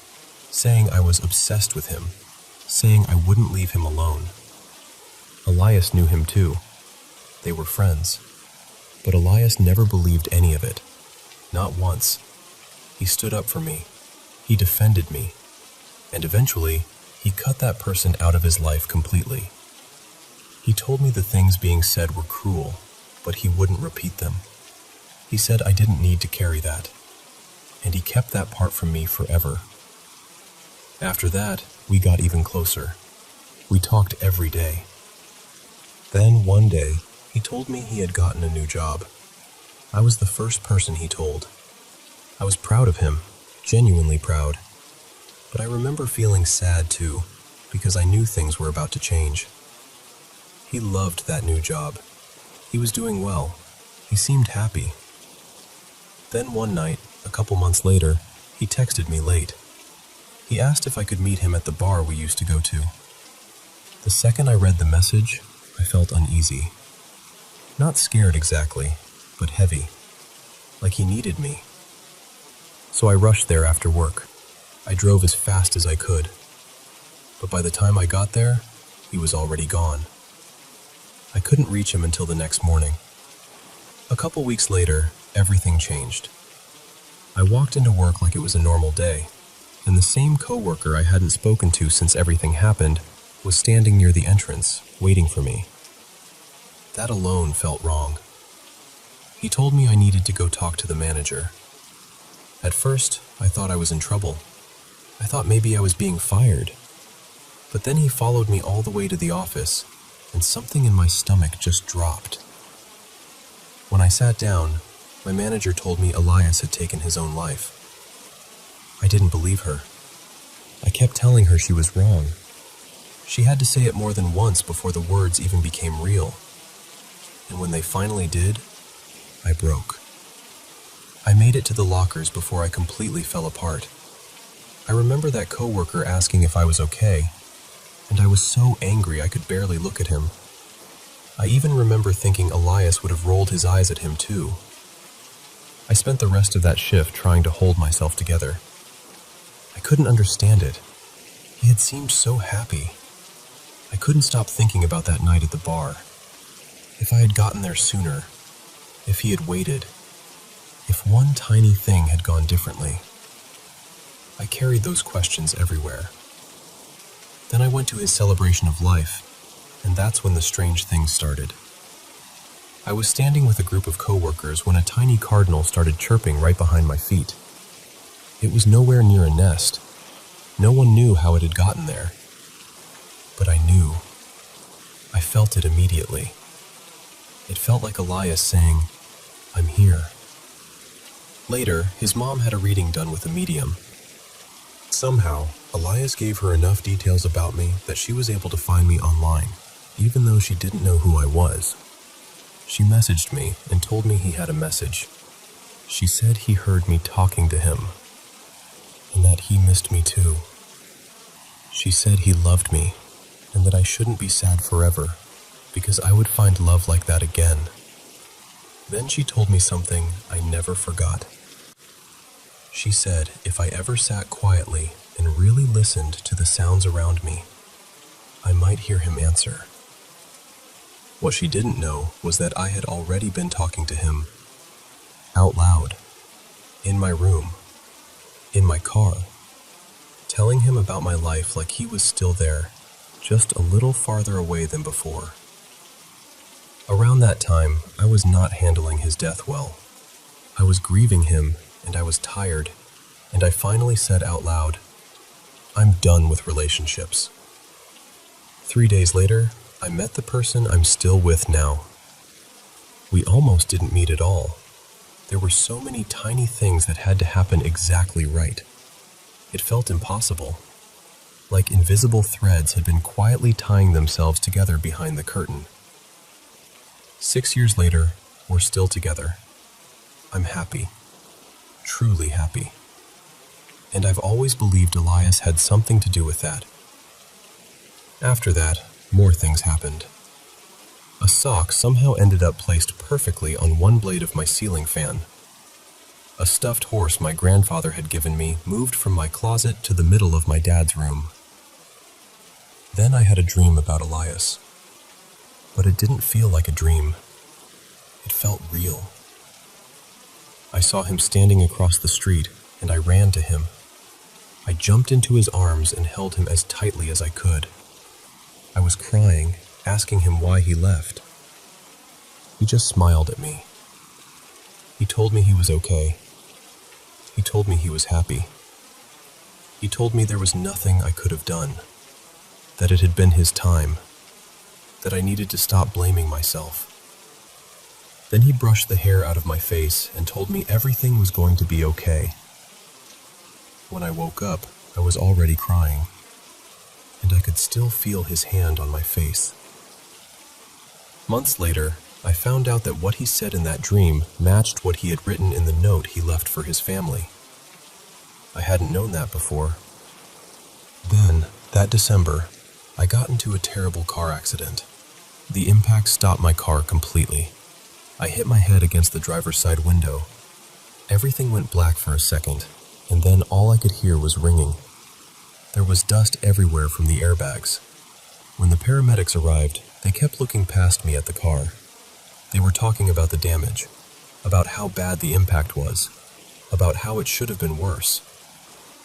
saying I was obsessed with him, saying I wouldn't leave him alone. Elias knew him too. They were friends. But Elias never believed any of it. Not once. He stood up for me. He defended me. And eventually, he cut that person out of his life completely. He told me the things being said were cruel, but he wouldn't repeat them. He said I didn't need to carry that. And he kept that part from me forever. After that, we got even closer. We talked every day. Then one day, he told me he had gotten a new job. I was the first person he told. I was proud of him, genuinely proud. But I remember feeling sad too, because I knew things were about to change. He loved that new job. He was doing well. He seemed happy. Then one night, a couple months later, he texted me late. He asked if I could meet him at the bar we used to go to. The second I read the message, I felt uneasy. Not scared exactly, but heavy. Like he needed me. So I rushed there after work. I drove as fast as I could. But by the time I got there, he was already gone. I couldn't reach him until the next morning. A couple weeks later, everything changed. I walked into work like it was a normal day, and the same coworker I hadn't spoken to since everything happened was standing near the entrance, waiting for me. That alone felt wrong. He told me I needed to go talk to the manager. At first, I thought I was in trouble. I thought maybe I was being fired. But then he followed me all the way to the office, and something in my stomach just dropped. When I sat down, my manager told me Elias had taken his own life. I didn't believe her. I kept telling her she was wrong. She had to say it more than once before the words even became real. And when they finally did, I broke. I made it to the lockers before I completely fell apart. I remember that coworker asking if I was okay, and I was so angry I could barely look at him. I even remember thinking Elias would have rolled his eyes at him too. I spent the rest of that shift trying to hold myself together. I couldn't understand it. He had seemed so happy. I couldn't stop thinking about that night at the bar. If I had gotten there sooner, if he had waited, If one tiny thing had gone differently? I carried those questions everywhere. Then I went to his celebration of life, and that's when the strange things started. I was standing with a group of coworkers when a tiny cardinal started chirping right behind my feet. It was nowhere near a nest. No one knew how it had gotten there. But I knew. I felt it immediately. It felt like Elias saying, "I'm here." Later, his mom had a reading done with a medium. Somehow, Elias gave her enough details about me that she was able to find me online, even though she didn't know who I was. She messaged me and told me he had a message. She said he heard me talking to him, and that he missed me too. She said he loved me, and that I shouldn't be sad forever, because I would find love like that again. Then she told me something I never forgot. She said if I ever sat quietly and really listened to the sounds around me, I might hear him answer. What she didn't know was that I had already been talking to him, out loud, in my room, in my car, telling him about my life like he was still there, just a little farther away than before. Around that time, I was not handling his death well. I was grieving him, and I was tired, and I finally said out loud, "I'm done with relationships." 3 days later, I met the person I'm still with now. We almost didn't meet at all. There were so many tiny things that had to happen exactly right. It felt impossible, like invisible threads had been quietly tying themselves together behind the curtain. 6 years later, we're still together. I'm happy, truly happy. And I've always believed Elias had something to do with that. After that, more things happened. A sock somehow ended up placed perfectly on one blade of my ceiling fan. A stuffed horse my grandfather had given me moved from my closet to the middle of my dad's room. Then I had a dream about Elias. But it didn't feel like a dream. It felt real. I saw him standing across the street, and I ran to him. I jumped into his arms and held him as tightly as I could. I was crying, asking him why he left. He just smiled at me. He told me he was okay. He told me he was happy. He told me there was nothing I could have done, that it had been his time, that I needed to stop blaming myself. Then he brushed the hair out of my face and told me everything was going to be okay. When I woke up, I was already crying, and I could still feel his hand on my face. Months later, I found out that what he said in that dream matched what he had written in the note he left for his family. I hadn't known that before. Then, that December, I got into a terrible car accident. The impact stopped my car completely. I hit my head against the driver's side window. Everything went black for a second, and then all I could hear was ringing. There was dust everywhere from the airbags. When the paramedics arrived, they kept looking past me at the car. They were talking about the damage, about how bad the impact was, about how it should have been worse.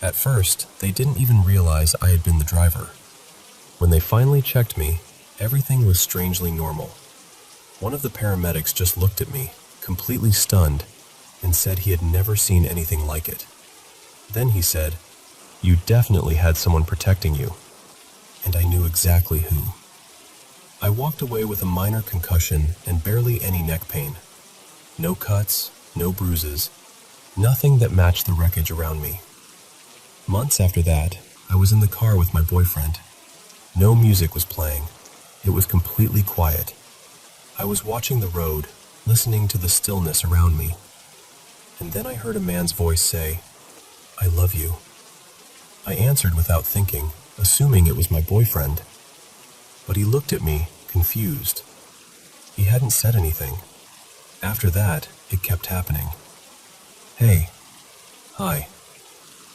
At first, they didn't even realize I had been the driver. When they finally checked me, everything was strangely normal. One of the paramedics just looked at me, completely stunned, and said he had never seen anything like it. Then he said, "You definitely had someone protecting you." And I knew exactly who. I walked away with a minor concussion and barely any neck pain. No cuts, no bruises, nothing that matched the wreckage around me. Months after that, I was in the car with my boyfriend. No music was playing. It was completely quiet. I was watching the road, listening to the stillness around me. And then I heard a man's voice say, "I love you." I answered without thinking, assuming it was my boyfriend. But he looked at me, confused. He hadn't said anything. After that, it kept happening. "Hey. Hi."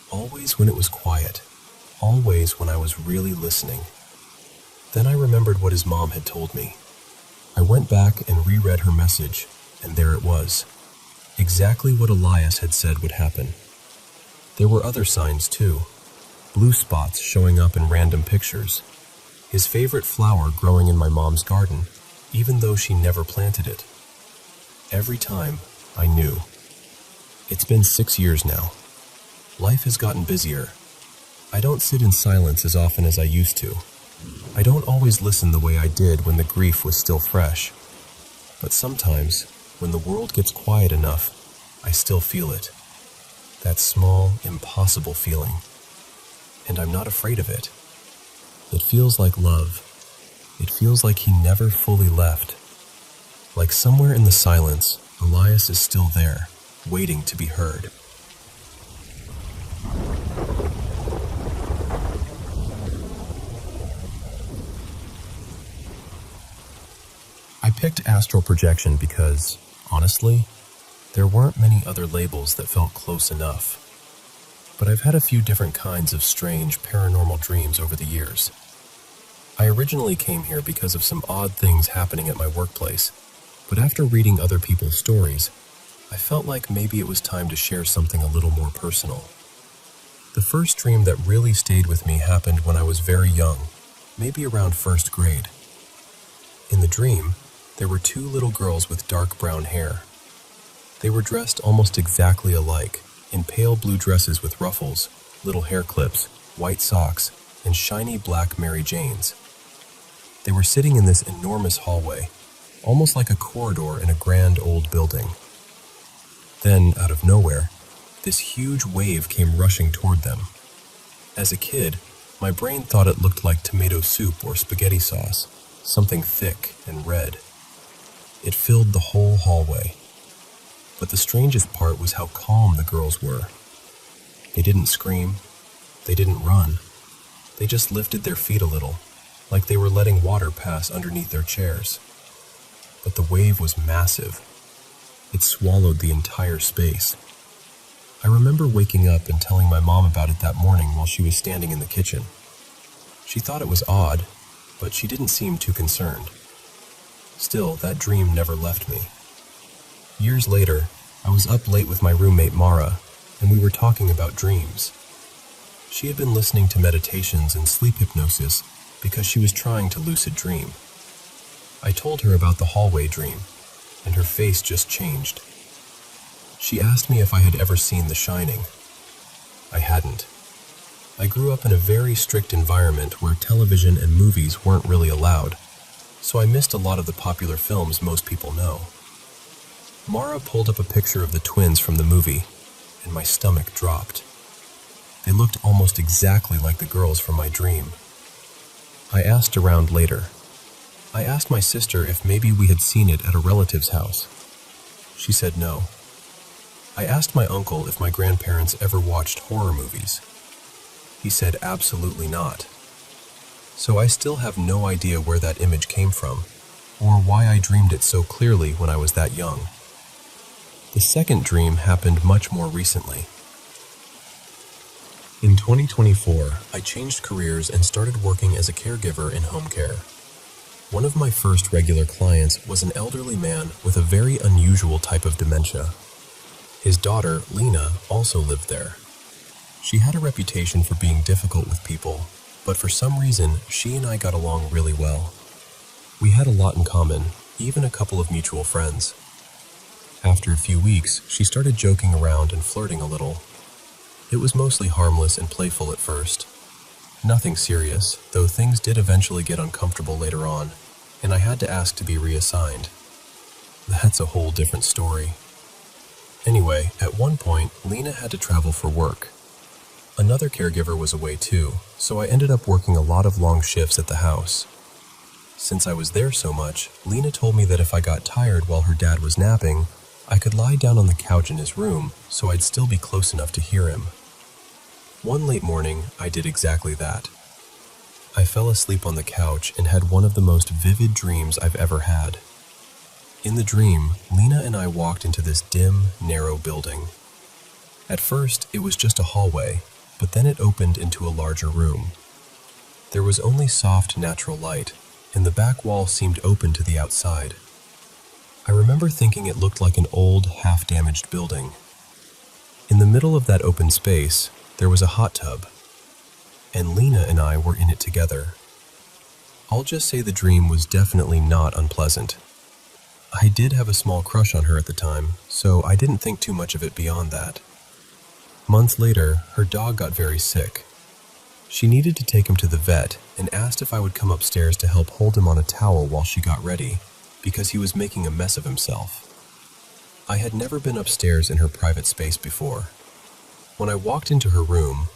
Always when it was quiet. Always when I was really listening. Then I remembered what his mom had told me. I went back and reread her message, and there it was. exactly what Elias had said would happen. There were other signs too, blue spots showing up in random pictures, his favorite flower growing in my mom's garden, even though she never planted it. Every time, I knew. It's been 6 years now. Life has gotten busier. I don't sit in silence as often as I used to. I don't always listen the way I did when the grief was still fresh. But sometimes, when the world gets quiet enough, I still feel it. That small, impossible feeling. And I'm not afraid of it. It feels like love. It feels like he never fully left. Like somewhere in the silence, Elias is still there, waiting to be heard. I picked astral projection because, honestly, there weren't many other labels that felt close enough. But I've had a few different kinds of strange paranormal dreams over the years. I originally came here because of some odd things happening at my workplace, but after reading other people's stories, I felt like maybe it was time to share something a little more personal. The first dream that really stayed with me happened when I was very young, maybe around first grade. In the dream, there were 2 little girls with dark brown hair. They were dressed almost exactly alike, in pale blue dresses with ruffles, little hair clips, white socks, and shiny black Mary Janes. They were sitting in this enormous hallway, almost like a corridor in a grand old building. Then, out of nowhere, this huge wave came rushing toward them. As a kid, my brain thought it looked like tomato soup or spaghetti sauce, something thick and red. It filled the whole hallway. But the strangest part was how calm the girls were. They didn't scream. They didn't run. They just lifted their feet a little, like they were letting water pass underneath their chairs. But the wave was massive. It swallowed the entire space. I remember waking up and telling my mom about it that morning while she was standing in the kitchen. She thought it was odd, but she didn't seem too concerned. Still, that dream never left me. Years later, I was up late with my roommate Mara, and we were talking about dreams. She had been listening to meditations and sleep hypnosis because she was trying to lucid dream. I told her about the hallway dream, and her face just changed. She asked me if I had ever seen The Shining. I hadn't. I grew up in a very strict environment where television and movies weren't really allowed, so I missed a lot of the popular films most people know. Mara pulled up a picture of the twins from the movie, and my stomach dropped. They looked almost exactly like the girls from my dream. I asked around later. I asked my sister if maybe we had seen it at a relative's house. She said no. I asked my uncle if my grandparents ever watched horror movies. He said absolutely not. So I still have no idea where that image came from, or why I dreamed it so clearly when I was that young. The second dream happened much more recently. In 2024, I changed careers and started working as a caregiver in home care. One of my first regular clients was an elderly man with a very unusual type of dementia. His daughter, Lena, also lived there. She had a reputation for being difficult with people, but for some reason, she and I got along really well. We had a lot in common, even a couple of mutual friends. After a few weeks, she started joking around and flirting a little. It was mostly harmless and playful at first. Nothing serious, though things did eventually get uncomfortable later on, and I had to ask to be reassigned. That's a whole different story. Anyway, at one point, Lena had to travel for work. Another caregiver was away too, so I ended up working a lot of long shifts at the house. Since I was there so much, Lena told me that if I got tired while her dad was napping, I could lie down on the couch in his room so I'd still be close enough to hear him. One late morning, I did exactly that. I fell asleep on the couch and had one of the most vivid dreams I've ever had. In the dream, Lena and I walked into this dim, narrow building. At first, it was just a hallway, but then it opened into a larger room. There was only soft, natural light, and the back wall seemed open to the outside. I remember thinking it looked like an old, half-damaged building. In the middle of that open space, there was a hot tub, and Lena and I were in it together. I'll just say the dream was definitely not unpleasant. I did have a small crush on her at the time, so I didn't think too much of it beyond that. Months later, her dog got very sick. She needed to take him to the vet and asked if I would come upstairs to help hold him on a towel while she got ready, because he was making a mess of himself. I had never been upstairs in her private space before. When I walked into her room,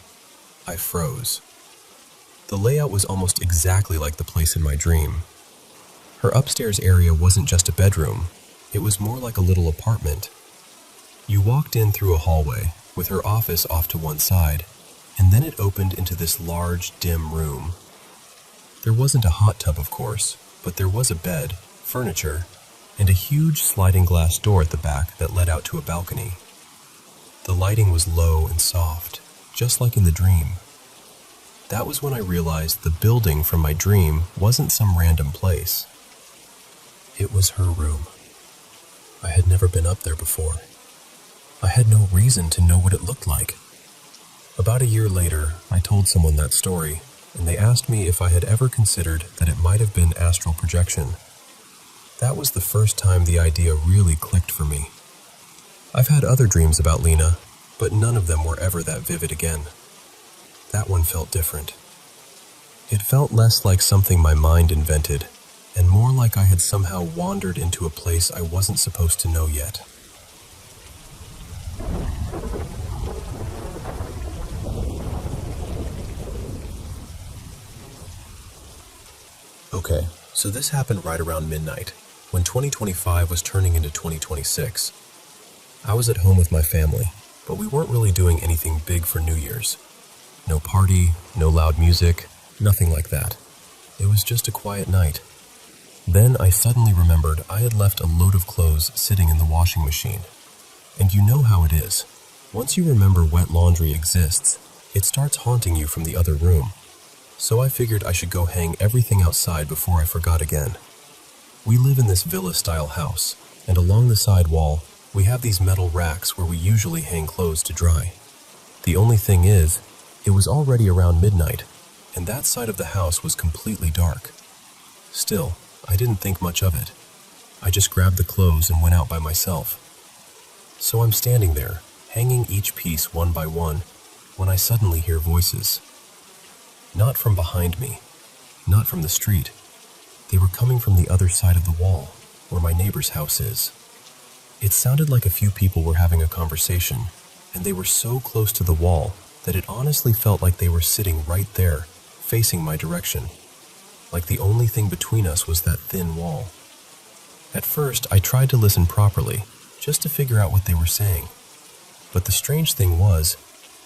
I froze. The layout was almost exactly like the place in my dream. Her upstairs area wasn't just a bedroom, it was more like a little apartment. You walked in through a hallway, with her office off to one side, and then it opened into this large, dim room. There wasn't a hot tub, of course, but there was a bed, furniture, and a huge sliding glass door at the back that led out to a balcony. The lighting was low and soft, just like in the dream. That was when I realized the building from my dream wasn't some random place. It was her room. I had never been up there before. I had no reason to know what it looked like. About a year later, I told someone that story, and they asked me if I had ever considered that it might have been astral projection. That was the first time the idea really clicked for me. I've had other dreams about Lena, but none of them were ever that vivid again. That one felt different. It felt less like something my mind invented, and more like I had somehow wandered into a place I wasn't supposed to know yet. Okay, so this happened right around midnight, when 2025 was turning into 2026. I was at home with my family, but we weren't really doing anything big for New Year's. No party, no loud music, nothing like that. It was just a quiet night. Then I suddenly remembered I had left a load of clothes sitting in the washing machine. And you know how it is. Once you remember wet laundry exists, it starts haunting you from the other room. So I figured I should go hang everything outside before I forgot again. We live in this villa-style house, and along the side wall, we have these metal racks where we usually hang clothes to dry. The only thing is, it was already around midnight, and that side of the house was completely dark. Still, I didn't think much of it. I just grabbed the clothes and went out by myself. So I'm standing there, hanging each piece one by one, when I suddenly hear voices. Not from behind me, not from the street. They were coming from the other side of the wall, where my neighbor's house is. It sounded like a few people were having a conversation, and they were so close to the wall that it honestly felt like they were sitting right there, facing my direction. Like the only thing between us was that thin wall. At first, I tried to listen properly, just to figure out what they were saying. But the strange thing was,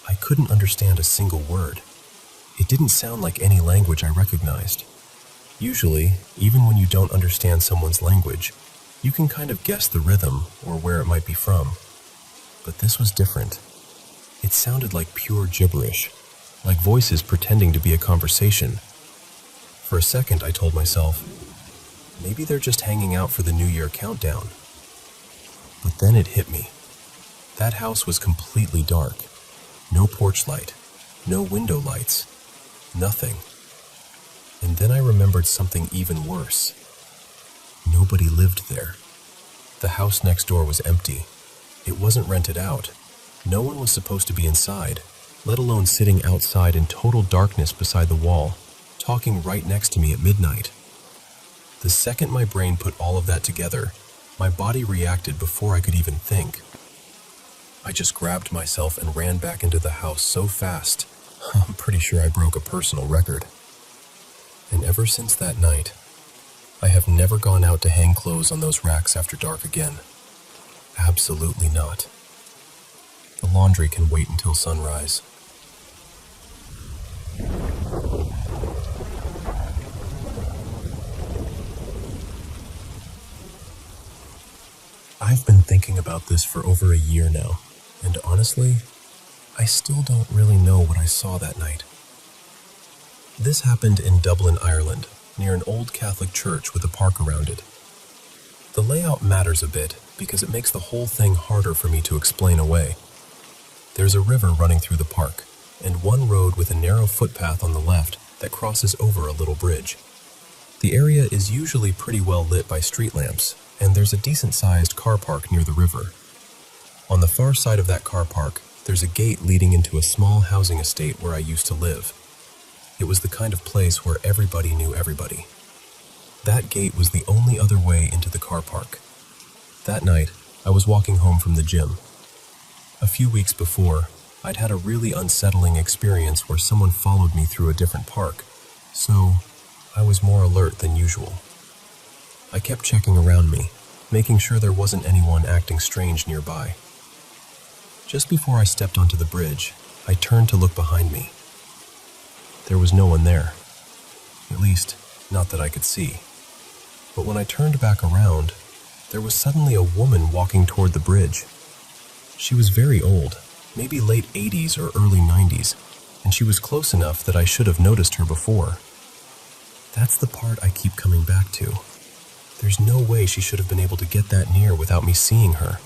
I couldn't understand a single word. It didn't sound like any language I recognized. Usually, even when you don't understand someone's language, you can kind of guess the rhythm or where it might be from. But this was different. It sounded like pure gibberish, like voices pretending to be a conversation. For a second, I told myself, maybe they're just hanging out for the New Year countdown. But then it hit me. That house was completely dark. No porch light, no window lights, nothing. And then I remembered something even worse. Nobody lived there. The house next door was empty. It wasn't rented out. No one was supposed to be inside, let alone sitting outside in total darkness beside the wall, talking right next to me at midnight. The second my brain put all of that together, my body reacted before I could even think. I just grabbed myself and ran back into the house so fast, I'm pretty sure I broke a personal record. And ever since that night, I have never gone out to hang clothes on those racks after dark again. Absolutely not. The laundry can wait until sunrise. I've been thinking about this for over a year now, and honestly, I still don't really know what I saw that night. This happened in Dublin, Ireland, near an old Catholic church with a park around it. The layout matters a bit because it makes the whole thing harder for me to explain away. There's a river running through the park, and one road with a narrow footpath on the left that crosses over a little bridge. The area is usually pretty well lit by street lamps, and there's a decent-sized car park near the river. On the far side of that car park, there's a gate leading into a small housing estate where I used to live. It was the kind of place where everybody knew everybody. That gate was the only other way into the car park. That night, I was walking home from the gym. A few weeks before, I'd had a really unsettling experience where someone followed me through a different park, so I was more alert than usual. I kept checking around me, making sure there wasn't anyone acting strange nearby. Just before I stepped onto the bridge, I turned to look behind me. There was no one there. At least, not that I could see. But when I turned back around, there was suddenly a woman walking toward the bridge. She was very old, maybe late 80s or early 90s, and she was close enough that I should have noticed her before. That's the part I keep coming back to. There's no way she should have been able to get that near without me seeing her.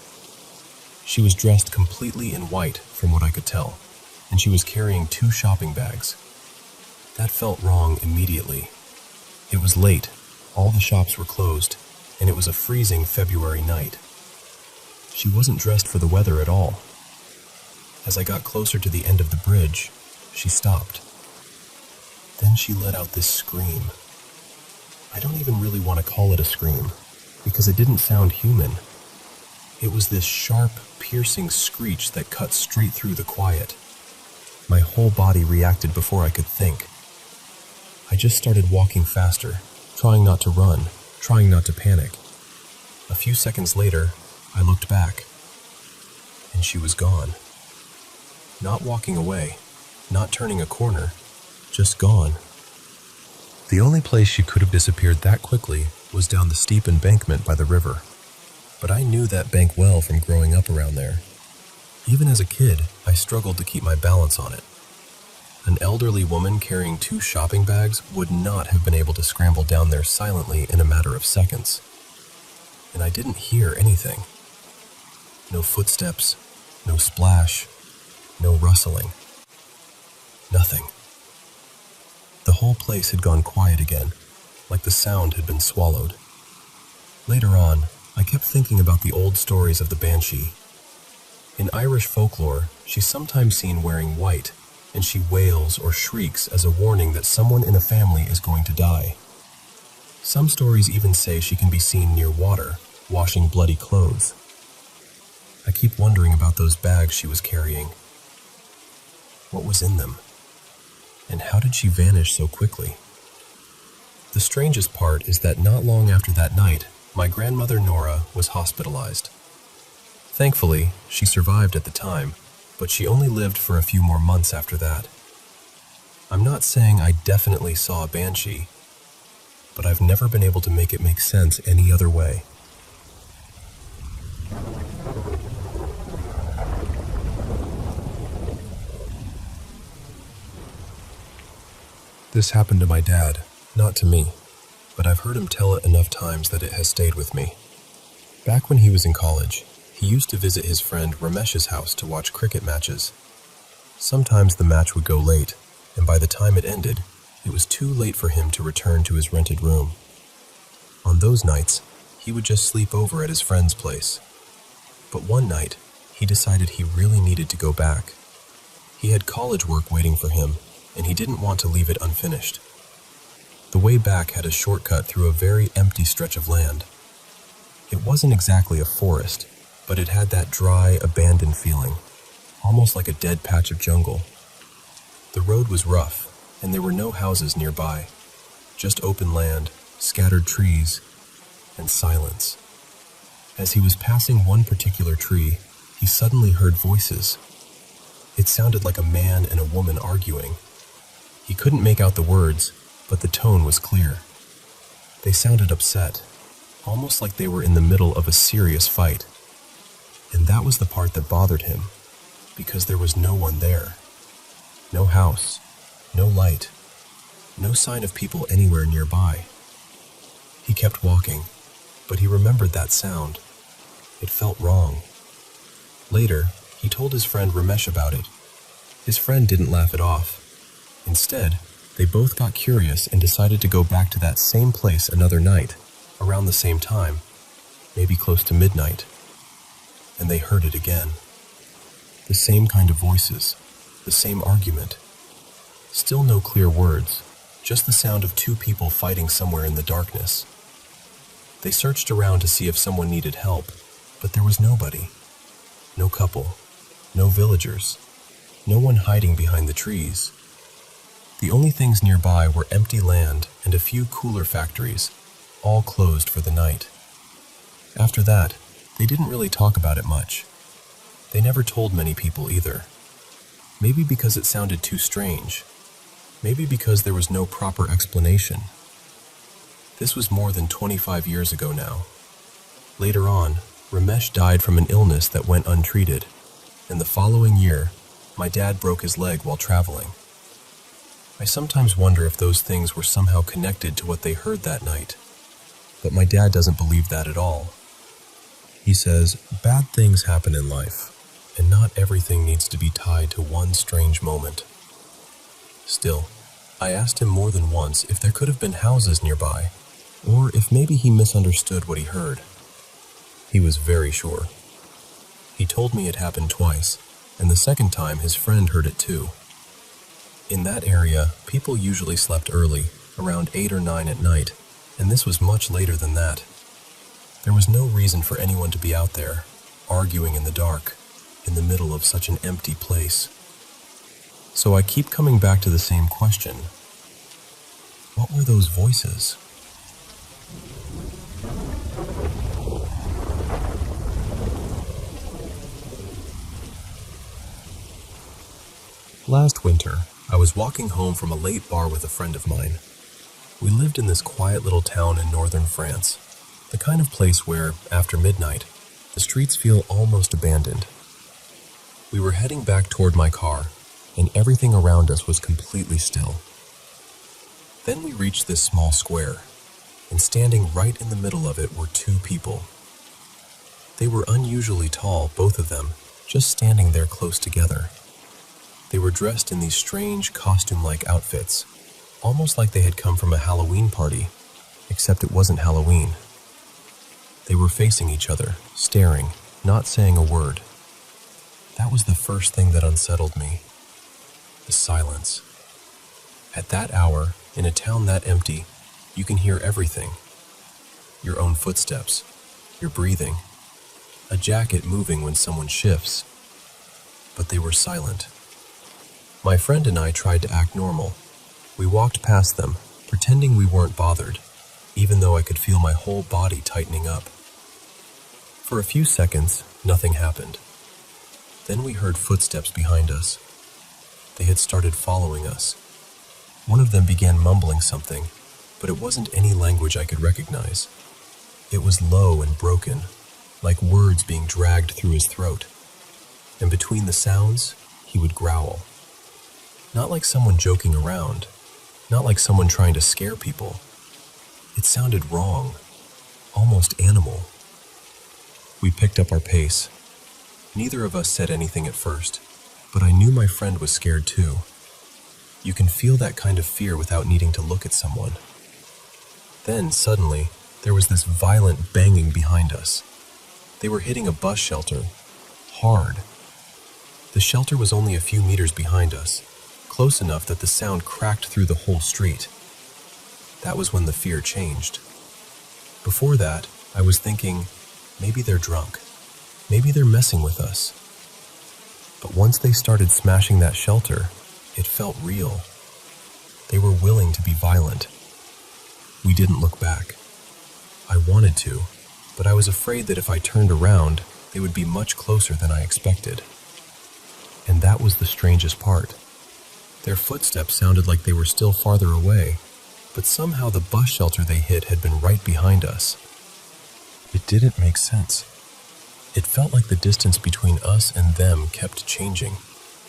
She was dressed completely in white, from what I could tell, and she was carrying 2 shopping bags. That felt wrong immediately. It was late, all the shops were closed, and it was a freezing February night. She wasn't dressed for the weather at all. As I got closer to the end of the bridge, she stopped. Then she let out this scream. I don't even really want to call it a scream, because it didn't sound human. It was this sharp, piercing screech that cut straight through the quiet. My whole body reacted before I could think. I just started walking faster, trying not to run, trying not to panic. A few seconds later, I looked back, and she was gone. Not walking away, not turning a corner, just gone. The only place she could have disappeared that quickly was down the steep embankment by the river. But I knew that bank well from growing up around there. Even as a kid, I struggled to keep my balance on it. An elderly woman carrying 2 shopping bags would not have been able to scramble down there silently in a matter of seconds. And I didn't hear anything. No footsteps, no splash, no rustling. Nothing. The whole place had gone quiet again, like the sound had been swallowed. Later on, I kept thinking about the old stories of the banshee. In Irish folklore, she's sometimes seen wearing white, and she wails or shrieks as a warning that someone in a family is going to die. Some stories even say she can be seen near water, washing bloody clothes. I keep wondering about those bags she was carrying. What was in them? And how did she vanish so quickly? The strangest part is that not long after that night, my grandmother Nora was hospitalized. Thankfully, she survived at the time, but she only lived for a few more months after that. I'm not saying I definitely saw a banshee, but I've never been able to make it make sense any other way. This happened to my dad, not to me, but I've heard him tell it enough times that it has stayed with me. Back when he was in college, he used to visit his friend Ramesh's house to watch cricket matches. Sometimes the match would go late, and by the time it ended, it was too late for him to return to his rented room. On those nights, he would just sleep over at his friend's place. But one night, he decided he really needed to go back. He had college work waiting for him, and he didn't want to leave it unfinished. The way back had a shortcut through a very empty stretch of land. It wasn't exactly a forest, but it had that dry, abandoned feeling, almost like a dead patch of jungle. The road was rough, and there were no houses nearby, just open land, scattered trees, and silence. As he was passing one particular tree, he suddenly heard voices. It sounded like a man and a woman arguing. He couldn't make out the words, but the tone was clear. They sounded upset, almost like they were in the middle of a serious fight. And that was the part that bothered him, because there was no one there. No house, no light, no sign of people anywhere nearby. He kept walking, but he remembered that sound. It felt wrong. Later, he told his friend Ramesh about it. His friend didn't laugh it off. Instead, they both got curious and decided to go back to that same place another night, around the same time, maybe close to midnight. And they heard it again. The same kind of voices, the same argument. Still no clear words, just the sound of two people fighting somewhere in the darkness. They searched around to see if someone needed help, but there was nobody. No couple, no villagers, no one hiding behind the trees. The only things nearby were empty land and a few cooler factories, all closed for the night. After that, they didn't really talk about it much. They never told many people either. Maybe because it sounded too strange. Maybe because there was no proper explanation. This was more than 25 years ago now. Later on, Ramesh died from an illness that went untreated, and the following year, my dad broke his leg while traveling. I sometimes wonder if those things were somehow connected to what they heard that night, but my dad doesn't believe that at all. He says, bad things happen in life, and not everything needs to be tied to one strange moment. Still, I asked him more than once if there could have been houses nearby, or if maybe he misunderstood what he heard. He was very sure. He told me it happened twice, and the second time his friend heard it too. In that area, people usually slept early, around 8 or 9 at night, and this was much later than that. There was no reason for anyone to be out there, arguing in the dark, in the middle of such an empty place. So I keep coming back to the same question. What were those voices? Last winter, I was walking home from a late bar with a friend of mine. We lived in this quiet little town in northern France, the kind of place where, after midnight, the streets feel almost abandoned. We were heading back toward my car, and everything around us was completely still. Then we reached this small square, and standing right in the middle of it were two people. They were unusually tall, both of them, just standing there close together. They were dressed in these strange costume-like outfits, almost like they had come from a Halloween party, except it wasn't Halloween. They were facing each other, staring, not saying a word. That was the first thing that unsettled me. The silence. At that hour, in a town that empty, you can hear everything. Your own footsteps, your breathing, a jacket moving when someone shifts. But they were silent. My friend and I tried to act normal. We walked past them, pretending we weren't bothered, even though I could feel my whole body tightening up. For a few seconds, nothing happened. Then we heard footsteps behind us. They had started following us. One of them began mumbling something, but it wasn't any language I could recognize. It was low and broken, like words being dragged through his throat. And between the sounds, he would growl. Not like someone joking around, not like someone trying to scare people. It sounded wrong, almost animal. We picked up our pace. Neither of us said anything at first, but I knew my friend was scared too. You can feel that kind of fear without needing to look at someone. Then, suddenly, there was this violent banging behind us. They were hitting a bus shelter, hard. The shelter was only a few meters behind us, close enough that the sound cracked through the whole street. That was when the fear changed. Before that, I was thinking, maybe they're drunk. Maybe they're messing with us. But once they started smashing that shelter, it felt real. They were willing to be violent. We didn't look back. I wanted to, but I was afraid that if I turned around, they would be much closer than I expected. And that was the strangest part. Their footsteps sounded like they were still farther away, but somehow the bus shelter they hit had been right behind us. It didn't make sense. It felt like the distance between us and them kept changing.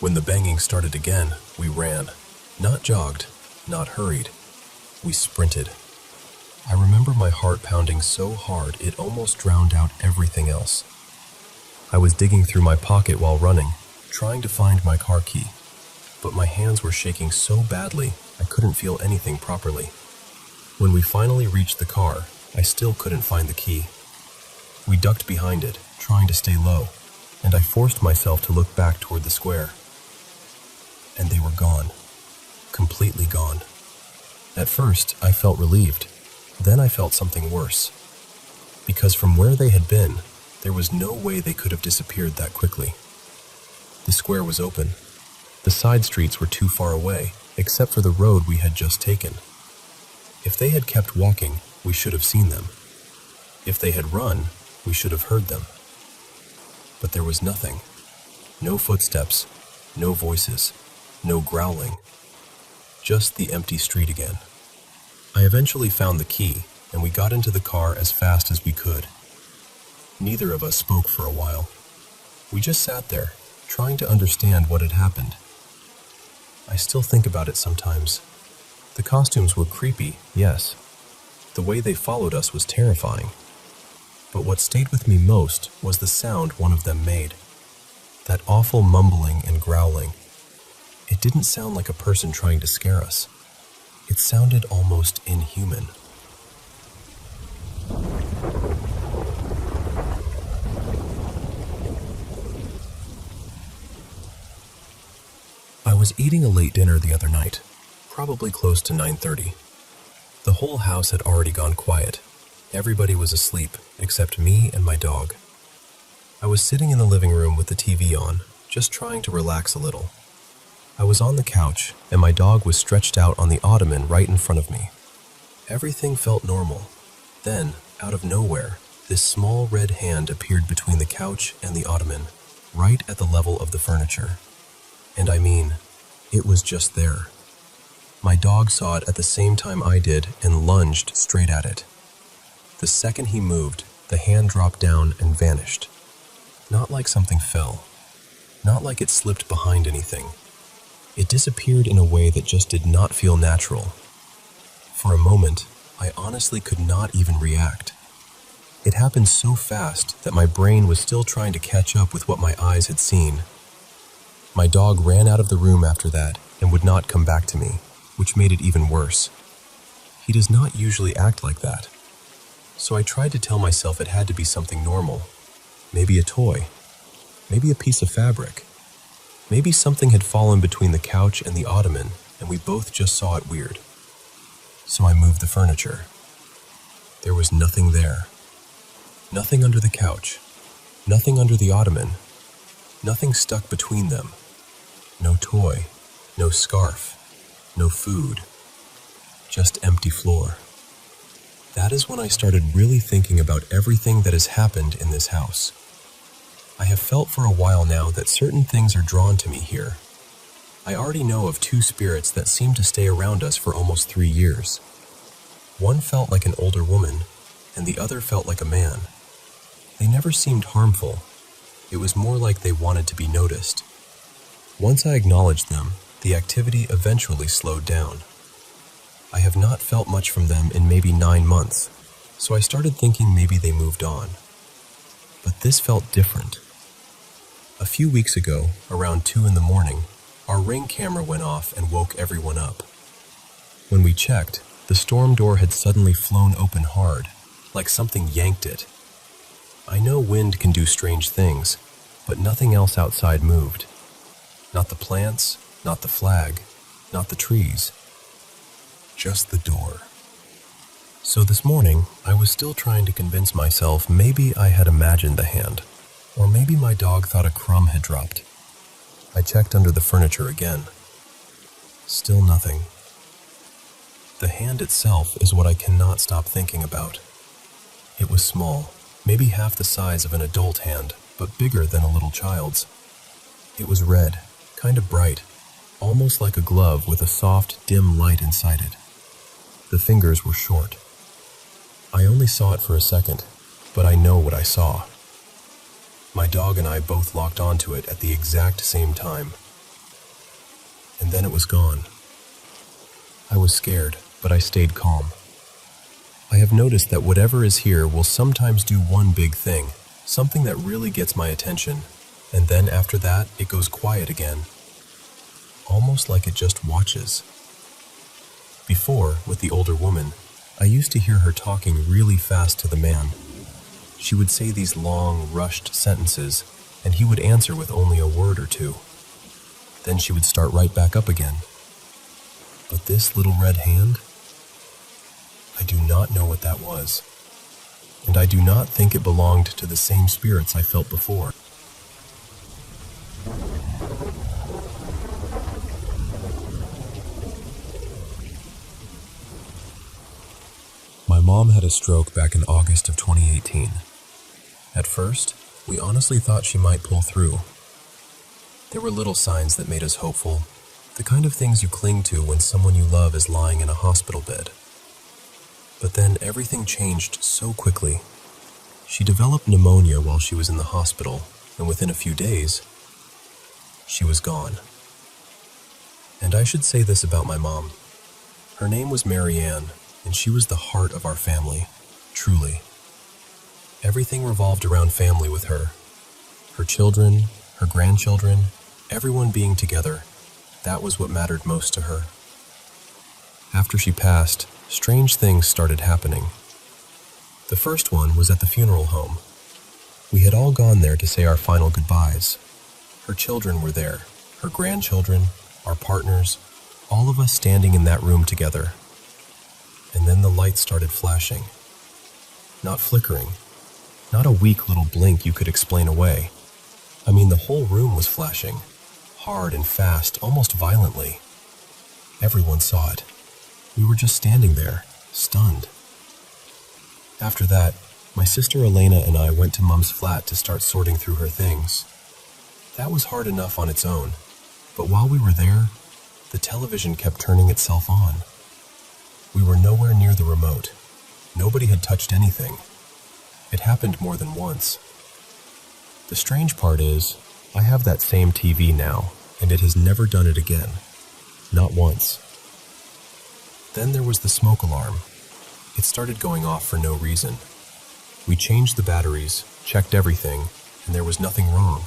When the banging started again, we ran. Not jogged, not hurried. We sprinted. I remember my heart pounding so hard it almost drowned out everything else. I was digging through my pocket while running, trying to find my car key, but my hands were shaking so badly I couldn't feel anything properly. When we finally reached the car, I still couldn't find the key. We ducked behind it, trying to stay low, and I forced myself to look back toward the square. And they were gone. Completely gone. At first, I felt relieved. Then I felt something worse. Because from where they had been, there was no way they could have disappeared that quickly. The square was open. The side streets were too far away, except for the road we had just taken. If they had kept walking, we should have seen them. If they had run, we should have heard them. But there was nothing. No footsteps, no voices, no growling. Just the empty street again. I eventually found the key, and we got into the car as fast as we could. Neither of us spoke for a while. We just sat there, trying to understand what had happened. I still think about it sometimes. The costumes were creepy, yes. The way they followed us was terrifying. But what stayed with me most was the sound one of them made. That awful mumbling and growling. It didn't sound like a person trying to scare us. It sounded almost inhuman. I was eating a late dinner the other night, probably close to 9:30. The whole house had already gone quiet. Everybody was asleep, except me and my dog. I was sitting in the living room with the TV on, just trying to relax a little. I was on the couch, and my dog was stretched out on the ottoman right in front of me. Everything felt normal. Then, out of nowhere, this small red hand appeared between the couch and the ottoman, right at the level of the furniture. And I mean, it was just there. My dog saw it at the same time I did and lunged straight at it. The second he moved, the hand dropped down and vanished. Not like something fell. Not like it slipped behind anything. It disappeared in a way that just did not feel natural. For a moment, I honestly could not even react. It happened so fast that my brain was still trying to catch up with what my eyes had seen. My dog ran out of the room after that and would not come back to me, which made it even worse. He does not usually act like that. So I tried to tell myself it had to be something normal. Maybe a toy. Maybe a piece of fabric. Maybe something had fallen between the couch and the ottoman, and we both just saw it weird. So I moved the furniture. There was nothing there. Nothing under the couch. Nothing under the ottoman. Nothing stuck between them. No toy. No scarf. No food. Just empty floor. That is when I started really thinking about everything that has happened in this house. I have felt for a while now that certain things are drawn to me here. I already know of 2 spirits that seem to stay around us for almost 3 years. One felt like an older woman, and the other felt like a man. They never seemed harmful. It was more like they wanted to be noticed. Once I acknowledged them, the activity eventually slowed down. I have not felt much from them in maybe 9 months, so I started thinking maybe they moved on. But this felt different. A few weeks ago, around 2 in the morning, our Ring camera went off and woke everyone up. When we checked, the storm door had suddenly flown open hard, like something yanked it. I know wind can do strange things, but nothing else outside moved. Not the plants, not the flag, not the trees. Just the door. So this morning, I was still trying to convince myself maybe I had imagined the hand, or maybe my dog thought a crumb had dropped. I checked under the furniture again. Still nothing. The hand itself is what I cannot stop thinking about. It was small, maybe half the size of an adult hand, but bigger than a little child's. It was red, kind of bright, almost like a glove with a soft, dim light inside it. The fingers were short. I only saw it for a second, but I know what I saw. My dog and I both locked onto it at the exact same time. And then it was gone. I was scared, but I stayed calm. I have noticed that whatever is here will sometimes do one big thing, something that really gets my attention, and then after that, it goes quiet again. Almost like it just watches. Before, with the older woman, I used to hear her talking really fast to the man. She would say these long, rushed sentences, and he would answer with only a word or two. Then she would start right back up again. But this little red hand? I do not know what that was. And I do not think it belonged to the same spirits I felt before. My mom had a stroke back in August of 2018. At first, we honestly thought she might pull through. There were little signs that made us hopeful, the kind of things you cling to when someone you love is lying in a hospital bed. But then everything changed so quickly. She developed pneumonia while she was in the hospital, and within a few days, she was gone. And I should say this about my mom. Her name was Mary Ann, and she was the heart of our family, truly. Everything revolved around family with her. Her children, her grandchildren, everyone being together. That was what mattered most to her. After she passed, strange things started happening. The first one was at the funeral home. We had all gone there to say our final goodbyes. Her children were there, her grandchildren, our partners, all of us standing in that room together. And then the lights started flashing. Not flickering. Not a weak little blink you could explain away. I mean, the whole room was flashing. Hard and fast, almost violently. Everyone saw it. We were just standing there, stunned. After that, my sister Elena and I went to Mom's flat to start sorting through her things. That was hard enough on its own, but while we were there, the television kept turning itself on. We were nowhere near the remote. Nobody had touched anything. It happened more than once. The strange part is, I have that same TV now, and it has never done it again. Not once. Then there was the smoke alarm. It started going off for no reason. We changed the batteries, checked everything, and there was nothing wrong.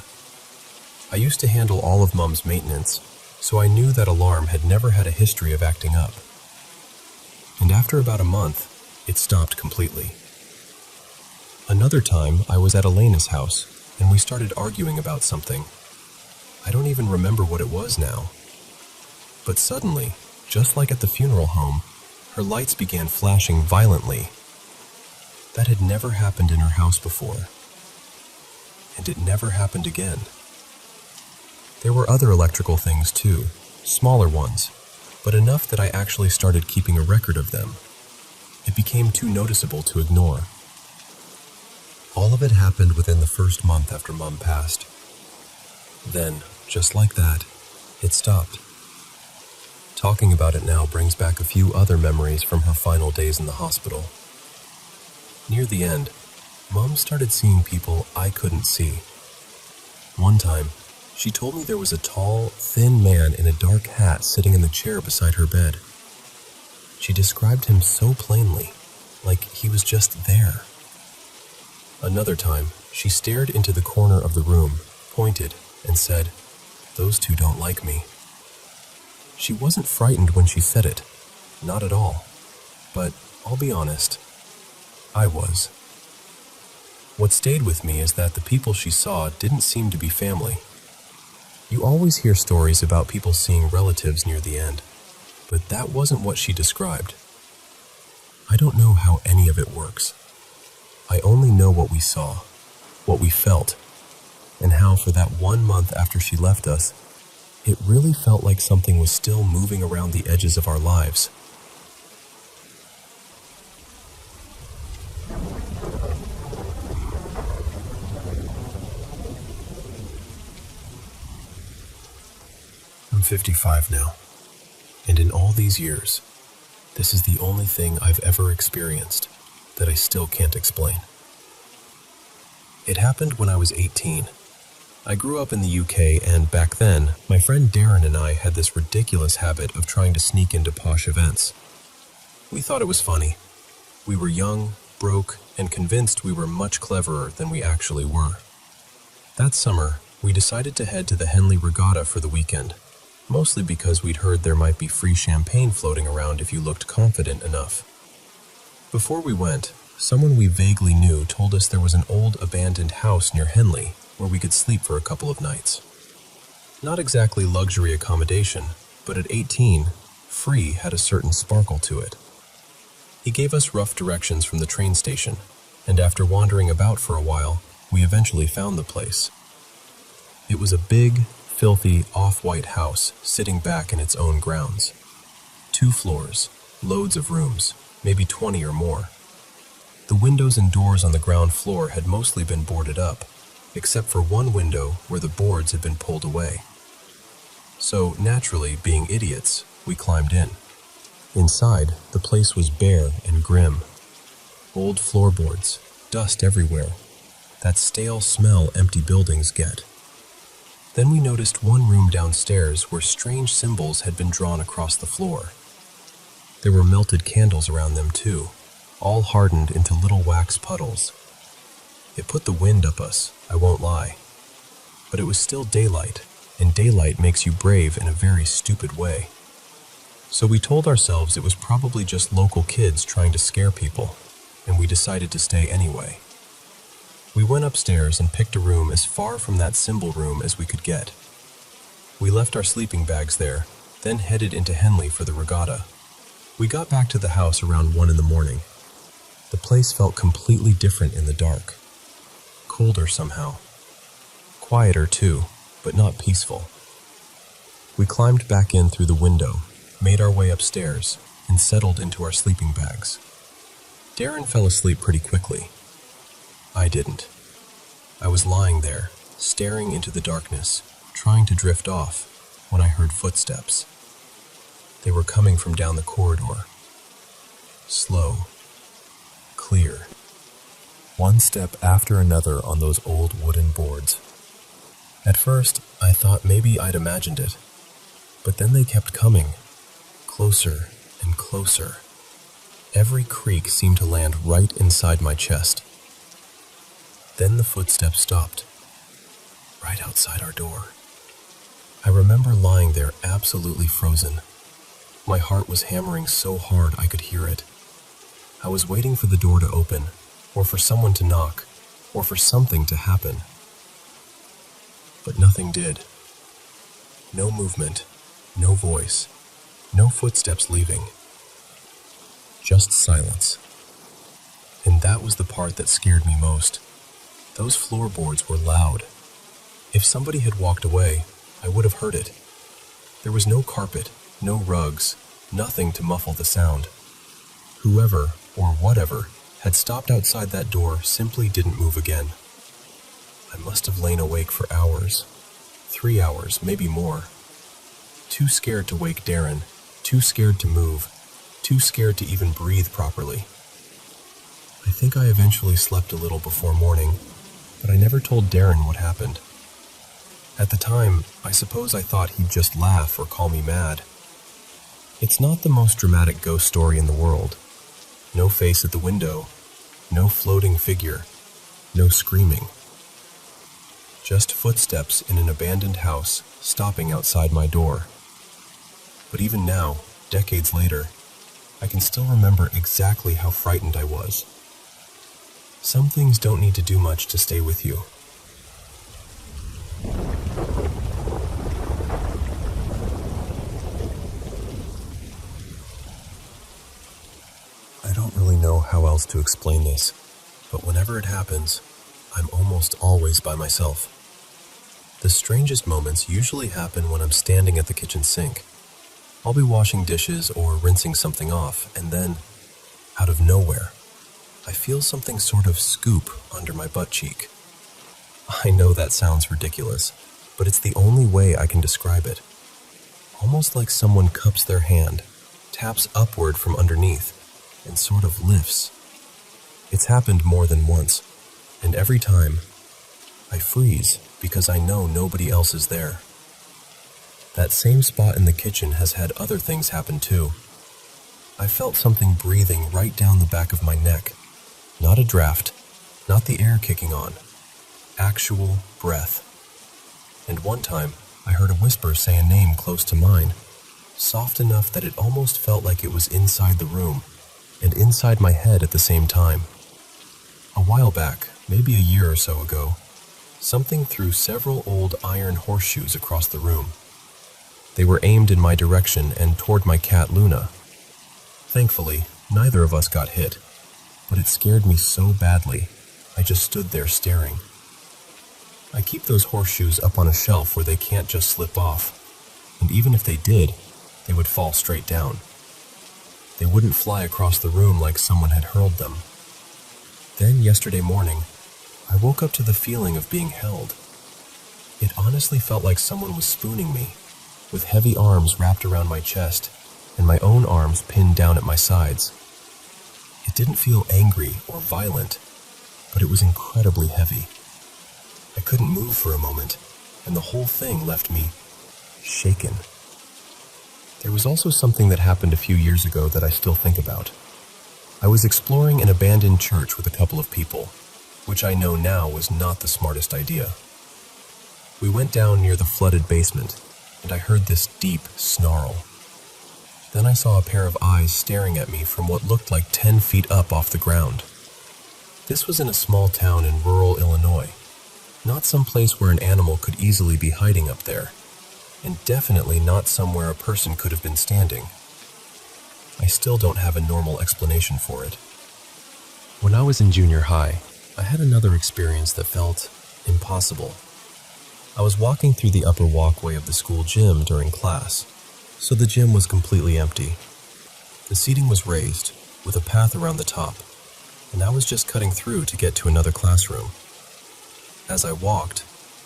I used to handle all of Mom's maintenance, so I knew that alarm had never had a history of acting up. And after about a month, it stopped completely. Another time, I was at Elena's house, and we started arguing about something. I don't even remember what it was now. But suddenly, just like at the funeral home, her lights began flashing violently. That had never happened in her house before. And it never happened again. There were other electrical things too, smaller ones, but enough that I actually started keeping a record of them. It became too noticeable to ignore. All of it happened within the first month after Mom passed. Then, just like that, it stopped. Talking about it now brings back a few other memories from her final days in the hospital. Near the end, Mom started seeing people I couldn't see. One time, she told me there was a tall, thin man in a dark hat sitting in the chair beside her bed. She described him so plainly, like he was just there. Another time, she stared into the corner of the room, pointed, and said, "Those two don't like me." She wasn't frightened when she said it, not at all. But I'll be honest, I was. What stayed with me is that the people she saw didn't seem to be family. You always hear stories about people seeing relatives near the end, but that wasn't what she described. I don't know how any of it works. I only know what we saw, what we felt, and how for that 1 month after she left us, it really felt like something was still moving around the edges of our lives. I'm 55 now, and in all these years, this is the only thing I've ever experienced that I still can't explain. It happened when I was 18. I grew up in the UK, and back then, my friend Darren and I had this ridiculous habit of trying to sneak into posh events. We thought it was funny. We were young, broke, and convinced we were much cleverer than we actually were. That summer, we decided to head to the Henley Regatta for the weekend, mostly because we'd heard there might be free champagne floating around if you looked confident enough. Before we went, someone we vaguely knew told us there was an old abandoned house near Henley where we could sleep for a couple of nights. Not exactly luxury accommodation, but at 18, free had a certain sparkle to it. He gave us rough directions from the train station, and after wandering about for a while, we eventually found the place. It was a big, filthy, off-white house sitting back in its own grounds. 2 floors, loads of rooms, maybe 20 or more. The windows and doors on the ground floor had mostly been boarded up, except for one window where the boards had been pulled away. So, naturally, being idiots, we climbed in. Inside, the place was bare and grim. Old floorboards, dust everywhere. That stale smell empty buildings get. Then we noticed one room downstairs where strange symbols had been drawn across the floor. There were melted candles around them too, all hardened into little wax puddles. It put the wind up us, I won't lie. But it was still daylight, and daylight makes you brave in a very stupid way. So we told ourselves it was probably just local kids trying to scare people, and we decided to stay anyway. We went upstairs and picked a room as far from that symbol room as we could get. We left our sleeping bags there, then headed into Henley for the regatta. We got back to the house around 1 in the morning. The place felt completely different in the dark. Colder somehow. Quieter too, but not peaceful. We climbed back in through the window, made our way upstairs, and settled into our sleeping bags. Darren fell asleep pretty quickly. I didn't. I was lying there, staring into the darkness, trying to drift off, when I heard footsteps. They were coming from down the corridor. Slow. Clear. One step after another on those old wooden boards. At first, I thought maybe I'd imagined it, but then they kept coming, closer and closer. Every creak seemed to land right inside my chest. Then the footsteps stopped, right outside our door. I remember lying there absolutely frozen. My heart was hammering so hard I could hear it. I was waiting for the door to open, or for someone to knock, or for something to happen. But nothing did. No movement, no voice, no footsteps leaving. Just silence. And that was the part that scared me most. Those floorboards were loud. If somebody had walked away, I would have heard it. There was no carpet, no rugs, nothing to muffle the sound. Whoever, or whatever, had stopped outside that door simply didn't move again. I must have lain awake for hours. 3 hours, maybe more. Too scared to wake Darren, too scared to move, too scared to even breathe properly. I think I eventually slept a little before morning, but I never told Darren what happened. At the time, I suppose I thought he'd just laugh or call me mad. It's not the most dramatic ghost story in the world. No face at the window, no floating figure, no screaming. Just footsteps in an abandoned house stopping outside my door. But even now, decades later, I can still remember exactly how frightened I was. Some things don't need to do much to stay with you. I don't really know how else to explain this, but whenever it happens, I'm almost always by myself. The strangest moments usually happen when I'm standing at the kitchen sink. I'll be washing dishes or rinsing something off, and then, out of nowhere, I feel something sort of scoop under my butt cheek. I know that sounds ridiculous, but it's the only way I can describe it. Almost like someone cups their hand, taps upward from underneath, and sort of lifts. It's happened more than once, and every time, I freeze because I know nobody else is there. That same spot in the kitchen has had other things happen too. I felt something breathing right down the back of my neck. Not a draft, not the air kicking on. Actual breath. And one time, I heard a whisper say a name close to mine, soft enough that it almost felt like it was inside the room, and inside my head at the same time. A while back, maybe a year or so ago, something threw several old iron horseshoes across the room. They were aimed in my direction and toward my cat Luna. Thankfully, neither of us got hit, but it scared me so badly, I just stood there staring. I keep those horseshoes up on a shelf where they can't just slip off, and even if they did, they would fall straight down. They wouldn't fly across the room like someone had hurled them. Then yesterday morning, I woke up to the feeling of being held. It honestly felt like someone was spooning me, with heavy arms wrapped around my chest and my own arms pinned down at my sides. It didn't feel angry or violent, but it was incredibly heavy. I couldn't move for a moment, and the whole thing left me shaken. There was also something that happened a few years ago that I still think about. I was exploring an abandoned church with a couple of people, which I know now was not the smartest idea. We went down near the flooded basement, and I heard this deep snarl. Then I saw a pair of eyes staring at me from what looked like 10 feet up off the ground. This was in a small town in rural Illinois, not some place where an animal could easily be hiding up there, and definitely not somewhere a person could have been standing. I still don't have a normal explanation for it. When I was in junior high, I had another experience that felt impossible. I was walking through the upper walkway of the school gym during class, so the gym was completely empty. The seating was raised, with a path around the top, and I was just cutting through to get to another classroom. As I walked,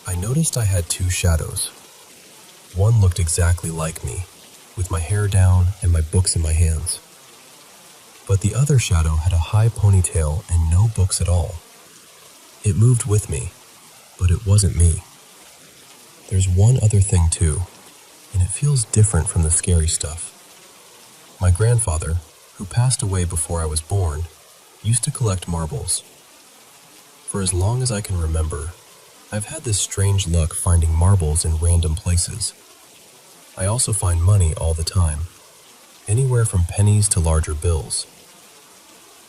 I noticed I had two shadows. One looked exactly like me, with my hair down and my books in my hands. But the other shadow had a high ponytail and no books at all. It moved with me, but it wasn't me. There's one other thing too, and it feels different from the scary stuff. My grandfather, who passed away before I was born, used to collect marbles. For as long as I can remember, I've had this strange luck finding marbles in random places. I also find money all the time, anywhere from pennies to larger bills.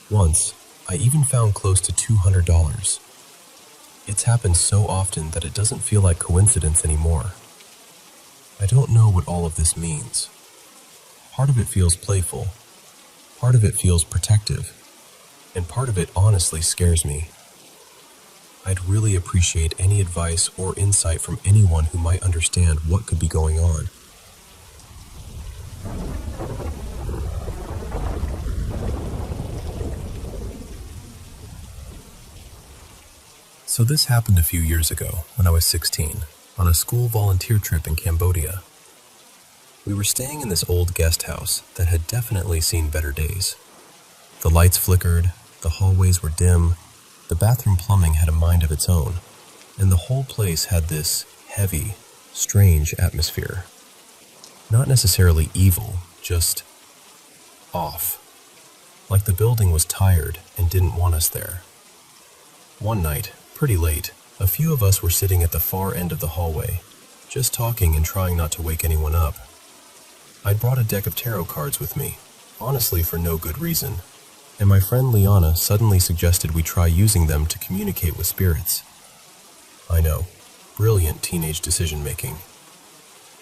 Once, I even found close to $200. It's happened so often that it doesn't feel like coincidence anymore. I don't know what all of this means. Part of it feels playful, part of it feels protective, and part of it honestly scares me. I'd really appreciate any advice or insight from anyone who might understand what could be going on. So this happened a few years ago when I was 16, on a school volunteer trip in Cambodia. We were staying in this old guest house that had definitely seen better days. The lights flickered, the hallways were dim, the bathroom plumbing had a mind of its own, and the whole place had this heavy, strange atmosphere. Not necessarily evil, just off. Like the building was tired and didn't want us there. One night, pretty late, a few of us were sitting at the far end of the hallway, just talking and trying not to wake anyone up. I'd brought a deck of tarot cards with me, honestly for no good reason, and my friend Liana suddenly suggested we try using them to communicate with spirits. I know, brilliant teenage decision-making.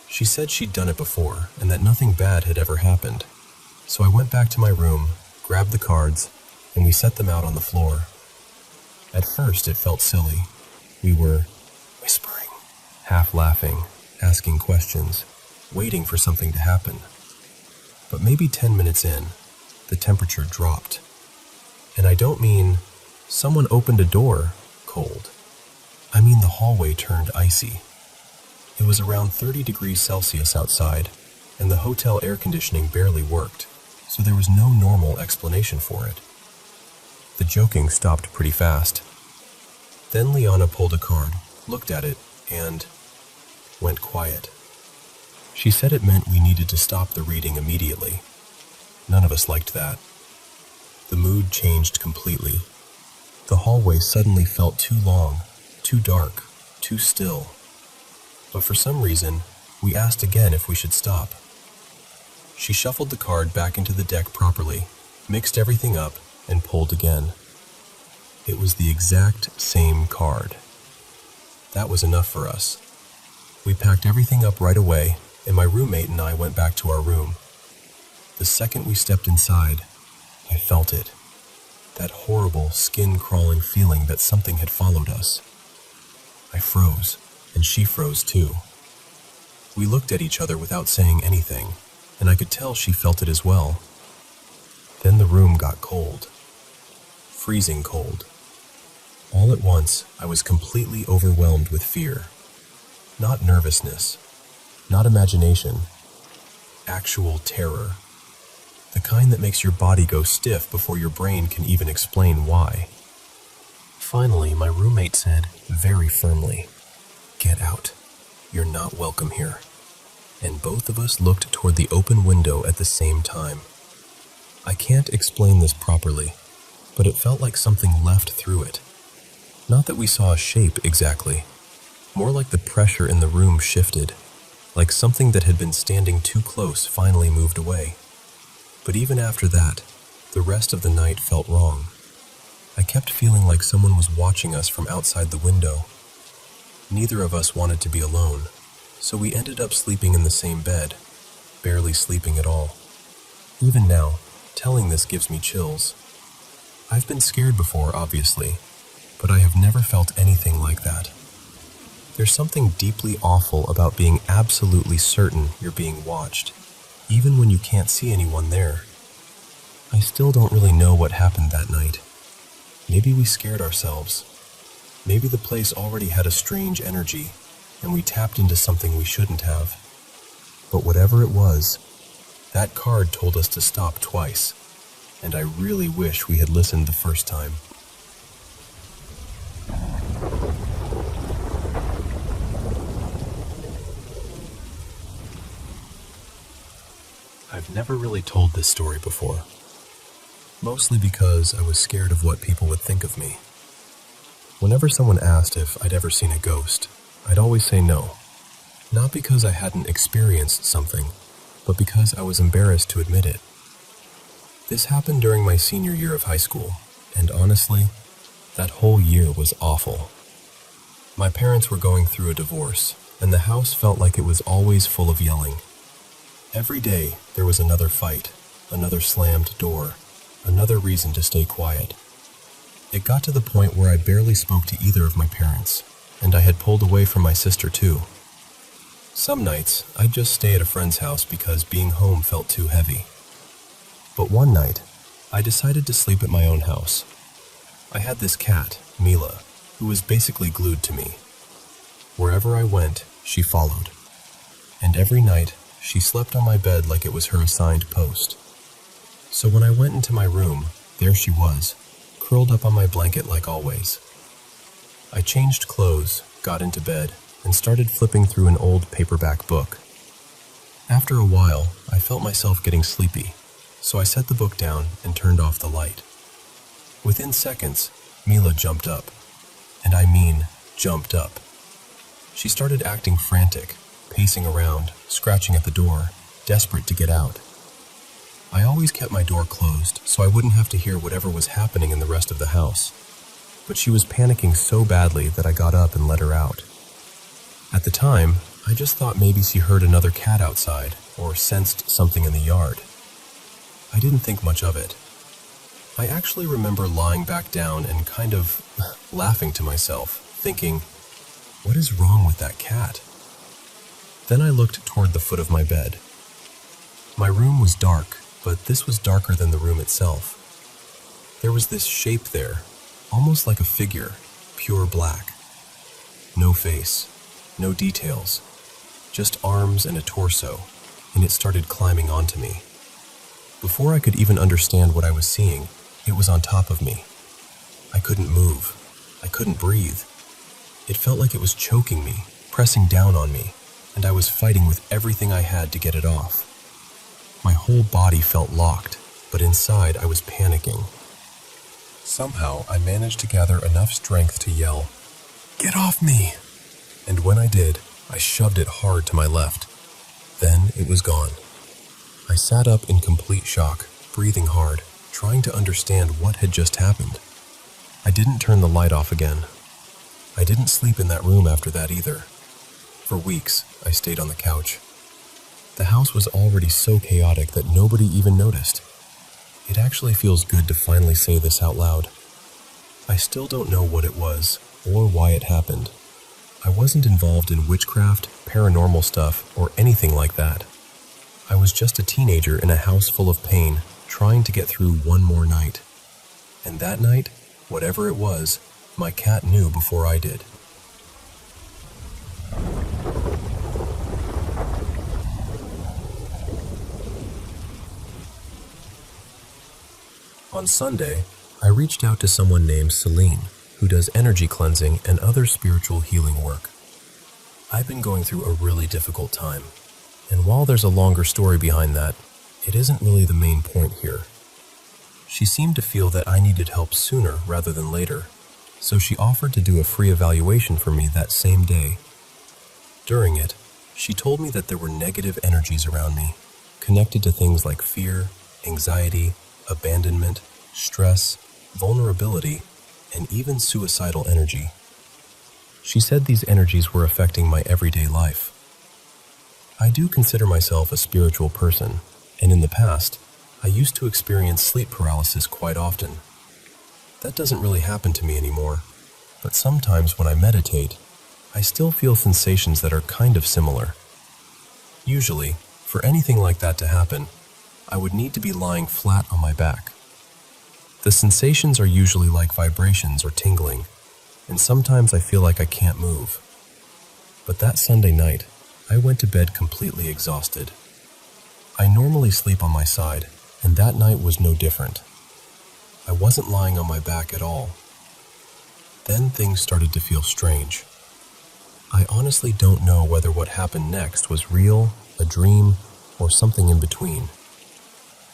She said she'd done it before and that nothing bad had ever happened, so I went back to my room, grabbed the cards, and we set them out on the floor. At first it felt silly. We were whispering, half laughing, asking questions, waiting for something to happen. But maybe 10 minutes in, the temperature dropped. And I don't mean someone opened a door cold. I mean the hallway turned icy. It was around 30 degrees Celsius outside, and the hotel air conditioning barely worked, so there was no normal explanation for it. The joking stopped pretty fast. Then Liana pulled a card, looked at it, and went quiet. She said it meant we needed to stop the reading immediately. None of us liked that. The mood changed completely. The hallway suddenly felt too long, too dark, too still. But for some reason, we asked again if we should stop. She shuffled the card back into the deck properly, mixed everything up, and pulled again. It was the exact same card. That was enough for us. We packed everything up right away, and my roommate and I went back to our room. The second we stepped inside, I felt it. That horrible, skin-crawling feeling that something had followed us. I froze, and she froze too. We looked at each other without saying anything, and I could tell she felt it as well. Then the room got cold. Freezing cold. All at once, I was completely overwhelmed with fear. Not nervousness, not imagination, actual terror. The kind that makes your body go stiff before your brain can even explain why. Finally, my roommate said, very firmly, "Get out. You're not welcome here." And both of us looked toward the open window at the same time. I can't explain this properly, but it felt like something left through it. Not that we saw a shape exactly, more like the pressure in the room shifted, like something that had been standing too close finally moved away. But even after that, the rest of the night felt wrong. I kept feeling like someone was watching us from outside the window. Neither of us wanted to be alone, so we ended up sleeping in the same bed, barely sleeping at all. Even now, telling this gives me chills. I've been scared before, obviously, but I have never felt anything like that. There's something deeply awful about being absolutely certain you're being watched, even when you can't see anyone there. I still don't really know what happened that night. Maybe we scared ourselves. Maybe the place already had a strange energy, and we tapped into something we shouldn't have. But whatever it was, that card told us to stop twice, and I really wish we had listened the first time. I've never really told this story before, mostly because I was scared of what people would think of me. Whenever someone asked if I'd ever seen a ghost, I'd always say no. Not because I hadn't experienced something, but because I was embarrassed to admit it. This happened during my senior year of high school, and honestly, that whole year was awful. My parents were going through a divorce, and the house felt like it was always full of yelling. Every day, there was another fight, another slammed door, another reason to stay quiet. It got to the point where I barely spoke to either of my parents, and I had pulled away from my sister too. Some nights, I'd just stay at a friend's house because being home felt too heavy. But one night, I decided to sleep at my own house. I had this cat, Mila, who was basically glued to me. Wherever I went, she followed. And every night, she slept on my bed like it was her assigned post. So when I went into my room, there she was, curled up on my blanket like always. I changed clothes, got into bed, and started flipping through an old paperback book. After a while, I felt myself getting sleepy, so I set the book down and turned off the light. Within seconds, Mila jumped up. And I mean, jumped up. She started acting frantic, pacing around, scratching at the door, desperate to get out. I always kept my door closed so I wouldn't have to hear whatever was happening in the rest of the house. But she was panicking so badly that I got up and let her out. At the time, I just thought maybe she heard another cat outside or sensed something in the yard. I didn't think much of it. I actually remember lying back down and kind of laughing to myself, thinking, what is wrong with that cat? Then I looked toward the foot of my bed. My room was dark, but this was darker than the room itself. There was this shape there, almost like a figure, pure black. No face, no details, just arms and a torso, and it started climbing onto me. Before I could even understand what I was seeing, it was on top of me. I couldn't move. I couldn't breathe. It felt like it was choking me, pressing down on me, and I was fighting with everything I had to get it off. My whole body felt locked, but inside I was panicking. Somehow, I managed to gather enough strength to yell, "Get off me!" And when I did, I shoved it hard to my left. Then it was gone. I sat up in complete shock, breathing hard, trying to understand what had just happened. I didn't turn the light off again. I didn't sleep in that room after that either. For weeks, I stayed on the couch. The house was already so chaotic that nobody even noticed. It actually feels good to finally say this out loud. I still don't know what it was, or why it happened. I wasn't involved in witchcraft, paranormal stuff, or anything like that. I was just a teenager in a house full of pain, trying to get through one more night. And that night, whatever it was, my cat knew before I did. On Sunday, I reached out to someone named Celine, who does energy cleansing and other spiritual healing work. I've been going through a really difficult time, and while there's a longer story behind that, it isn't really the main point here. She seemed to feel that I needed help sooner rather than later, so she offered to do a free evaluation for me that same day. During it, she told me that there were negative energies around me, connected to things like fear, anxiety, abandonment, stress, vulnerability, and even suicidal energy. She said these energies were affecting my everyday life. I do consider myself a spiritual person, and in the past, I used to experience sleep paralysis quite often. That doesn't really happen to me anymore, but sometimes when I meditate, I still feel sensations that are kind of similar. Usually, for anything like that to happen, I would need to be lying flat on my back. The sensations are usually like vibrations or tingling, and sometimes I feel like I can't move. But that Sunday night, I went to bed completely exhausted. I normally sleep on my side, and that night was no different. I wasn't lying on my back at all. Then things started to feel strange. I honestly don't know whether what happened next was real, a dream, or something in between.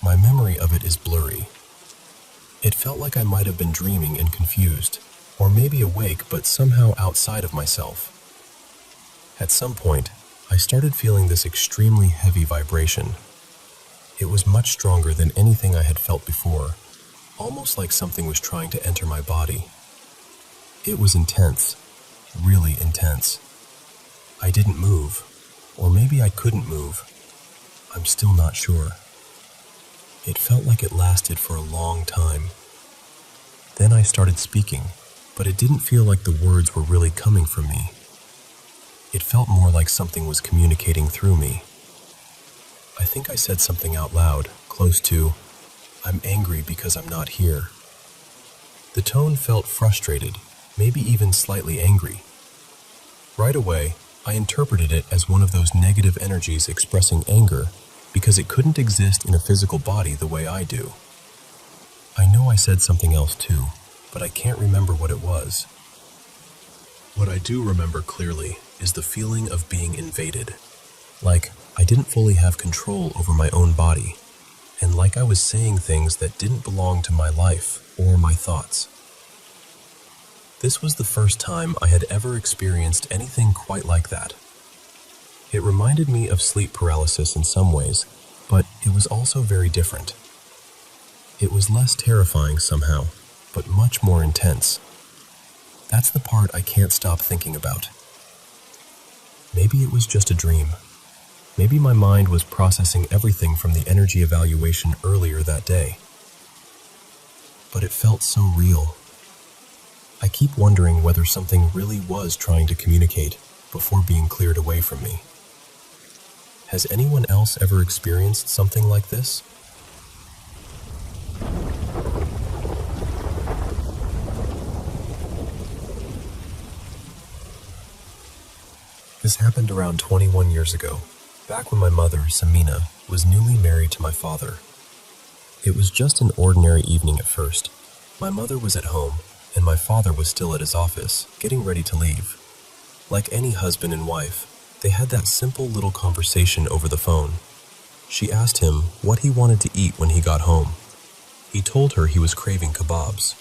My memory of it is blurry. It felt like I might have been dreaming and confused, or maybe awake but somehow outside of myself. At some point, I started feeling this extremely heavy vibration. It was much stronger than anything I had felt before, almost like something was trying to enter my body. It was intense, really intense. I didn't move, or maybe I couldn't move. I'm still not sure. It felt like it lasted for a long time. Then I started speaking, but it didn't feel like the words were really coming from me. It felt more like something was communicating through me. I think I said something out loud, close to, "I'm angry because I'm not here." The tone felt frustrated, maybe even slightly angry. Right away, I interpreted it as one of those negative energies expressing anger because it couldn't exist in a physical body the way I do. I know I said something else too, but I can't remember what it was. What I do remember clearly is the feeling of being invaded. Like I didn't fully have control over my own body, and like I was saying things that didn't belong to my life or my thoughts. This was the first time I had ever experienced anything quite like that. It reminded me of sleep paralysis in some ways, but it was also very different. It was less terrifying somehow, but much more intense. That's the part I can't stop thinking about. Maybe it was just a dream. Maybe my mind was processing everything from the energy evaluation earlier that day. But it felt so real. I keep wondering whether something really was trying to communicate before being cleared away from me. Has anyone else ever experienced something like this? This happened around 21 years ago, back when my mother, Samina, was newly married to my father. It was just an ordinary evening at first. My mother was at home, and my father was still at his office, getting ready to leave. Like any husband and wife, they had that simple little conversation over the phone. She asked him what he wanted to eat when he got home. He told her he was craving kebabs.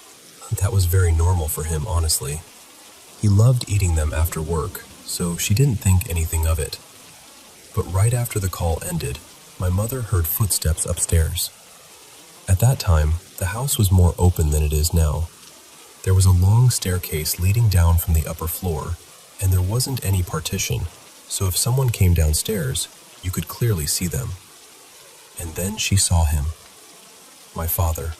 That was very normal for him, honestly. He loved eating them after work, so she didn't think anything of it. But right after the call ended, my mother heard footsteps upstairs. At that time, the house was more open than it is now. There was a long staircase leading down from the upper floor, and there wasn't any partition, so if someone came downstairs, you could clearly see them. And then she saw him. My father.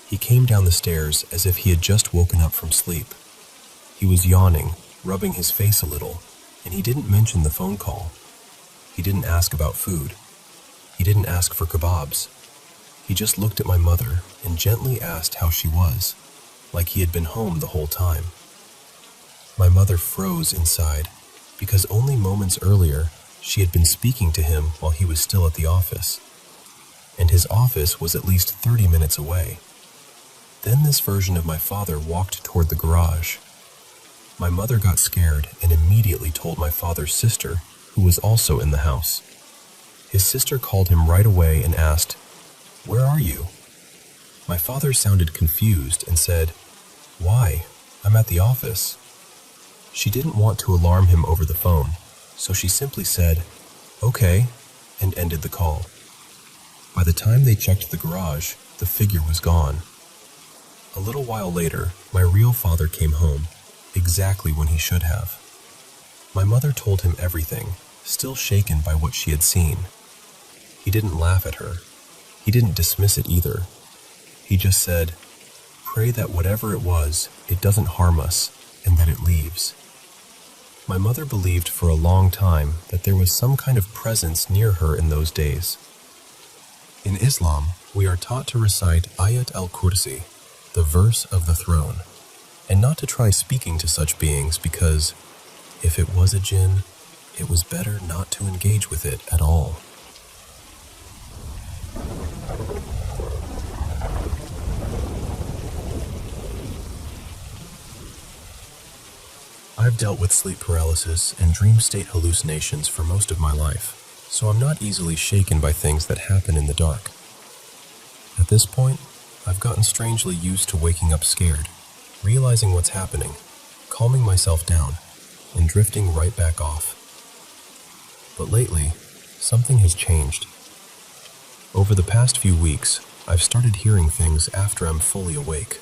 He came down the stairs as if he had just woken up from sleep. He was yawning, rubbing his face a little, and he didn't mention the phone call. He didn't ask about food. He didn't ask for kebabs. He just looked at my mother and gently asked how she was, like he had been home the whole time. My mother froze inside, because only moments earlier she had been speaking to him while he was still at the office. And his office was at least 30 minutes away. Then this version of my father walked toward the garage. My mother got scared and immediately told my father's sister, who was also in the house. His sister called him right away and asked, "Where are you?" My father sounded confused and said, "Why? I'm at the office." She didn't want to alarm him over the phone, so she simply said, "Okay," and ended the call. By the time they checked the garage, the figure was gone. A little while later, my real father came home, exactly when he should have. My mother told him everything, still shaken by what she had seen. He didn't laugh at her. He didn't dismiss it either. He just said, "Pray that whatever it was, it doesn't harm us, and that it leaves." My mother believed for a long time that there was some kind of presence near her in those days. In Islam, we are taught to recite Ayat al-Kursi, the verse of the throne, and not to try speaking to such beings because, if it was a jinn, it was better not to engage with it at all. I've dealt with sleep paralysis and dream state hallucinations for most of my life, so I'm not easily shaken by things that happen in the dark. At this point, I've gotten strangely used to waking up scared, realizing what's happening, calming myself down, and drifting right back off. But lately, something has changed. Over the past few weeks, I've started hearing things after I'm fully awake.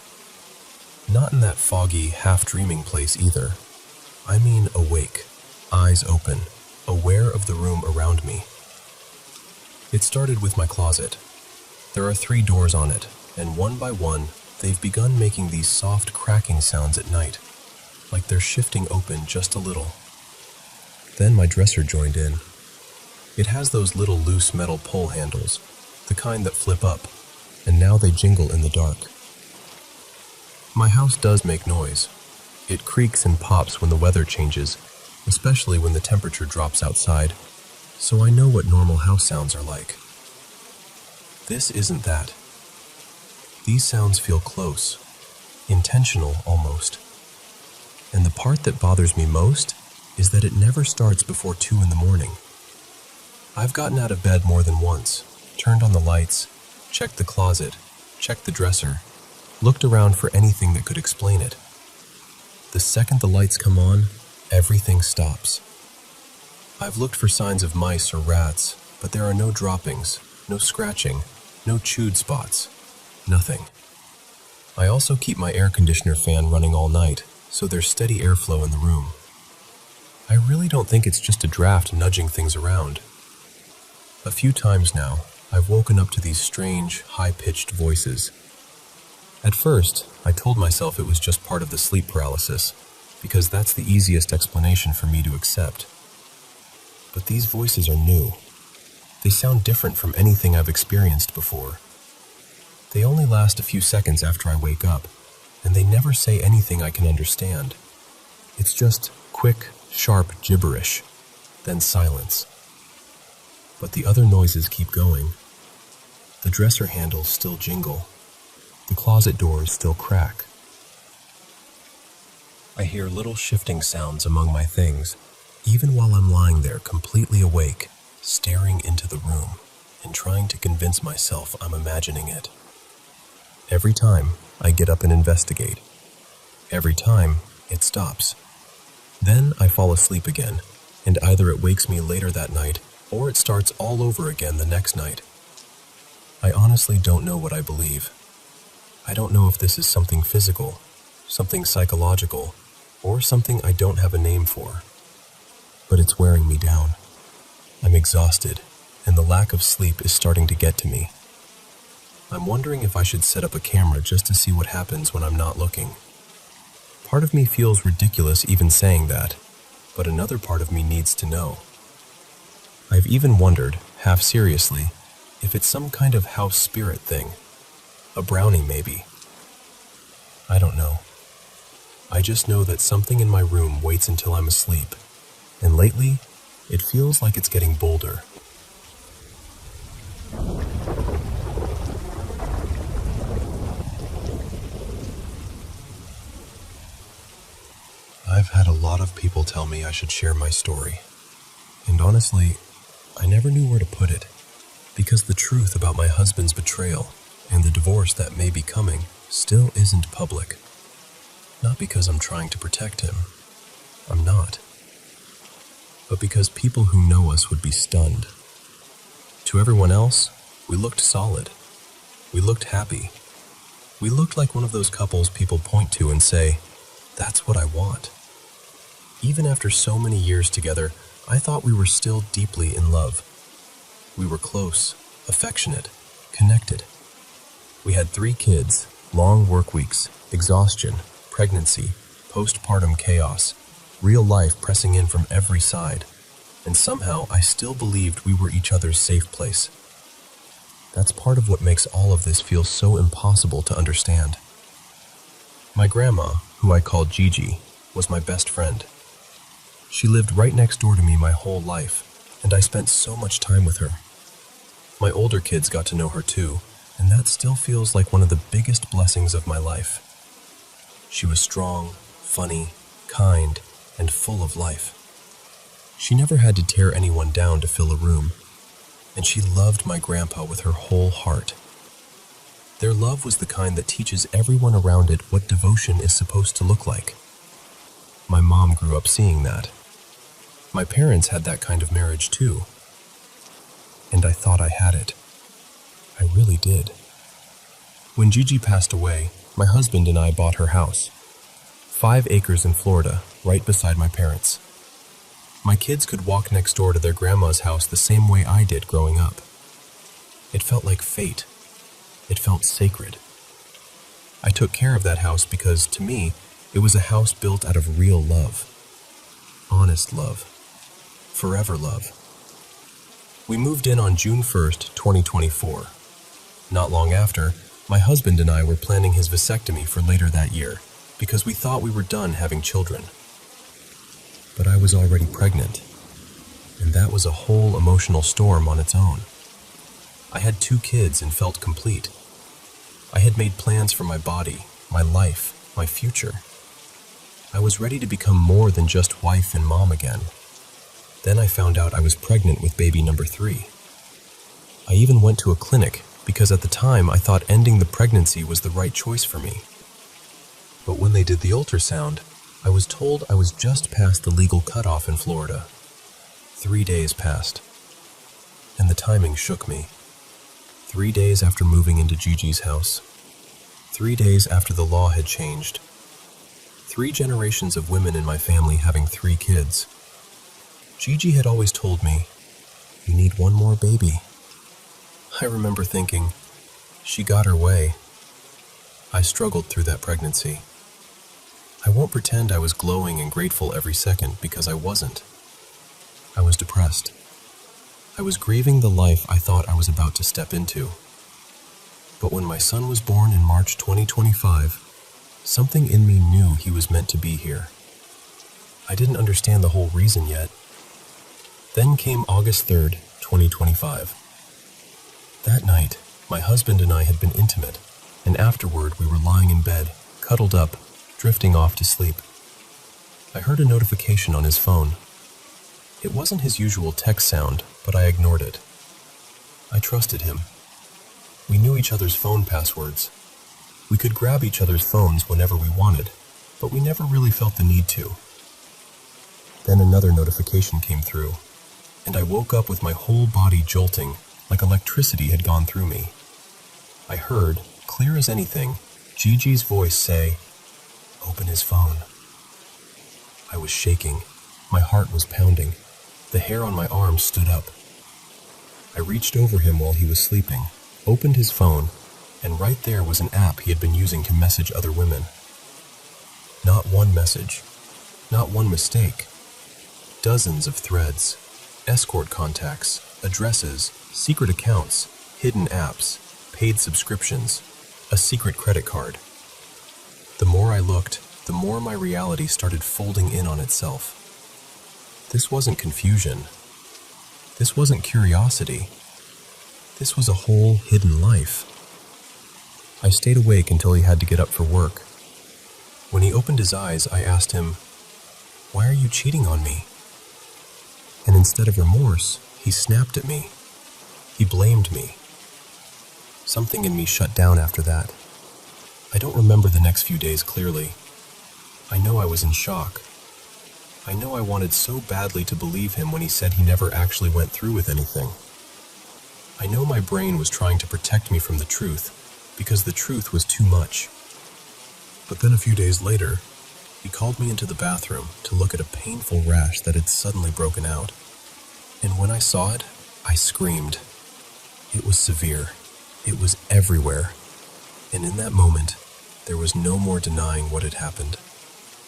Not in that foggy, half-dreaming place either. I mean awake, eyes open, aware of the room around me. It started with my closet. There are 3 doors on it, and one by one, they've begun making these soft cracking sounds at night, like they're shifting open just a little. Then my dresser joined in. It has those little loose metal pull handles, the kind that flip up, and now they jingle in the dark. My house does make noise. It creaks and pops when the weather changes, especially when the temperature drops outside, so I know what normal house sounds are like. This isn't that. These sounds feel close, intentional almost. And the part that bothers me most is that it never starts before 2 in the morning. I've gotten out of bed more than once, turned on the lights, checked the closet, checked the dresser, looked around for anything that could explain it. The second the lights come on, everything stops. I've looked for signs of mice or rats, but there are no droppings, no scratching, no chewed spots, nothing. I also keep my air conditioner fan running all night, so there's steady airflow in the room. I really don't think it's just a draft nudging things around. A few times now, I've woken up to these strange, high-pitched voices. At first, I told myself it was just part of the sleep paralysis, because that's the easiest explanation for me to accept. But these voices are new. They sound different from anything I've experienced before. They only last a few seconds after I wake up, and they never say anything I can understand. It's just quick, sharp gibberish, then silence. But the other noises keep going. The dresser handles still jingle. The closet doors still crack. I hear little shifting sounds among my things, even while I'm lying there completely awake, staring into the room. and trying to convince myself I'm imagining it. Every time, I get up and investigate. Every time, it stops. Then I fall asleep again, and either it wakes me later that night, or it starts all over again the next night. I honestly don't know what I believe. I don't know if this is something physical, something psychological, or something I don't have a name for. But it's wearing me down. I'm exhausted, and the lack of sleep is starting to get to me. I'm wondering if I should set up a camera just to see what happens when I'm not looking. Part of me feels ridiculous even saying that, but another part of me needs to know. I've even wondered, half seriously, if it's some kind of house spirit thing. A brownie, maybe. I don't know. I just know that something in my room waits until I'm asleep, and lately, it feels like it's getting bolder. I've had a lot of people tell me I should share my story, and honestly, I never knew where to put it, because the truth about my husband's betrayal and the divorce that may be coming still isn't public. Not because I'm trying to protect him. I'm not. But because people who know us would be stunned. To everyone else, we looked solid. We looked happy. We looked like one of those couples people point to and say, "That's what I want." Even after so many years together, I thought we were still deeply in love. We were close, affectionate, connected. We had 3 kids, long work weeks, exhaustion, pregnancy, postpartum chaos, real life pressing in from every side, and somehow I still believed we were each other's safe place. That's part of what makes all of this feel so impossible to understand. My grandma, who I called Gigi, was my best friend. She lived right next door to me my whole life, and I spent so much time with her. My older kids got to know her too, and that still feels like one of the biggest blessings of my life. She was strong, funny, kind, and full of life. She never had to tear anyone down to fill a room, and she loved my grandpa with her whole heart. Their love was the kind that teaches everyone around it what devotion is supposed to look like. My mom grew up seeing that. My parents had that kind of marriage too. And I thought I had it. I really did. When Gigi passed away, my husband and I bought her house. 5 acres in Florida, right beside my parents. My kids could walk next door to their grandma's house the same way I did growing up. It felt like fate. It felt sacred. I took care of that house because, to me, it was a house built out of real love. Honest love. Forever love. We moved in on June 1st, 2024. Not long after, my husband and I were planning his vasectomy for later that year because we thought we were done having children. But I was already pregnant, and that was a whole emotional storm on its own. I had 2 kids and felt complete. I had made plans for my body, my life, my future. I was ready to become more than just wife and mom again. Then I found out I was pregnant with baby number 3. I even went to a clinic because at the time I thought ending the pregnancy was the right choice for me. But when they did the ultrasound, I was told I was just past the legal cutoff in Florida. 3 days passed, and the timing shook me. 3 days after moving into Gigi's house. 3 days after the law had changed. 3 generations of women in my family having 3 kids. Gigi had always told me, "You need one more baby." I remember thinking, she got her way. I struggled through that pregnancy. I won't pretend I was glowing and grateful every second because I wasn't. I was depressed. I was grieving the life I thought I was about to step into. But when my son was born in March 2025, something in me knew he was meant to be here. I didn't understand the whole reason yet. Then came August 3rd, 2025. That night, my husband and I had been intimate, and afterward we were lying in bed, cuddled up, drifting off to sleep. I heard a notification on his phone. It wasn't his usual text sound, but I ignored it. I trusted him. We knew each other's phone passwords. We could grab each other's phones whenever we wanted, but we never really felt the need to. Then another notification came through, and I woke up with my whole body jolting like electricity had gone through me. I heard, clear as anything, Gigi's voice say, "Open his phone." I was shaking. My heart was pounding. The hair on my arm stood up. I reached over him while he was sleeping, opened his phone, and right there was an app he had been using to message other women. Not one message, not one mistake. Dozens of threads, escort contacts, addresses, secret accounts, hidden apps, paid subscriptions, a secret credit card. The more I looked, the more my reality started folding in on itself. This wasn't confusion. This wasn't curiosity. This was a whole hidden life. I stayed awake until he had to get up for work. When he opened his eyes, I asked him, "Why are you cheating on me?" And instead of remorse, he snapped at me. He blamed me. Something in me shut down after that. I don't remember the next few days clearly. I know I was in shock. I know I wanted so badly to believe him when he said he never actually went through with anything. I know my brain was trying to protect me from the truth, because the truth was too much. But then a few days later, he called me into the bathroom to look at a painful rash that had suddenly broken out. And when I saw it, I screamed. It was severe. It was everywhere. And in that moment, there was no more denying what had happened.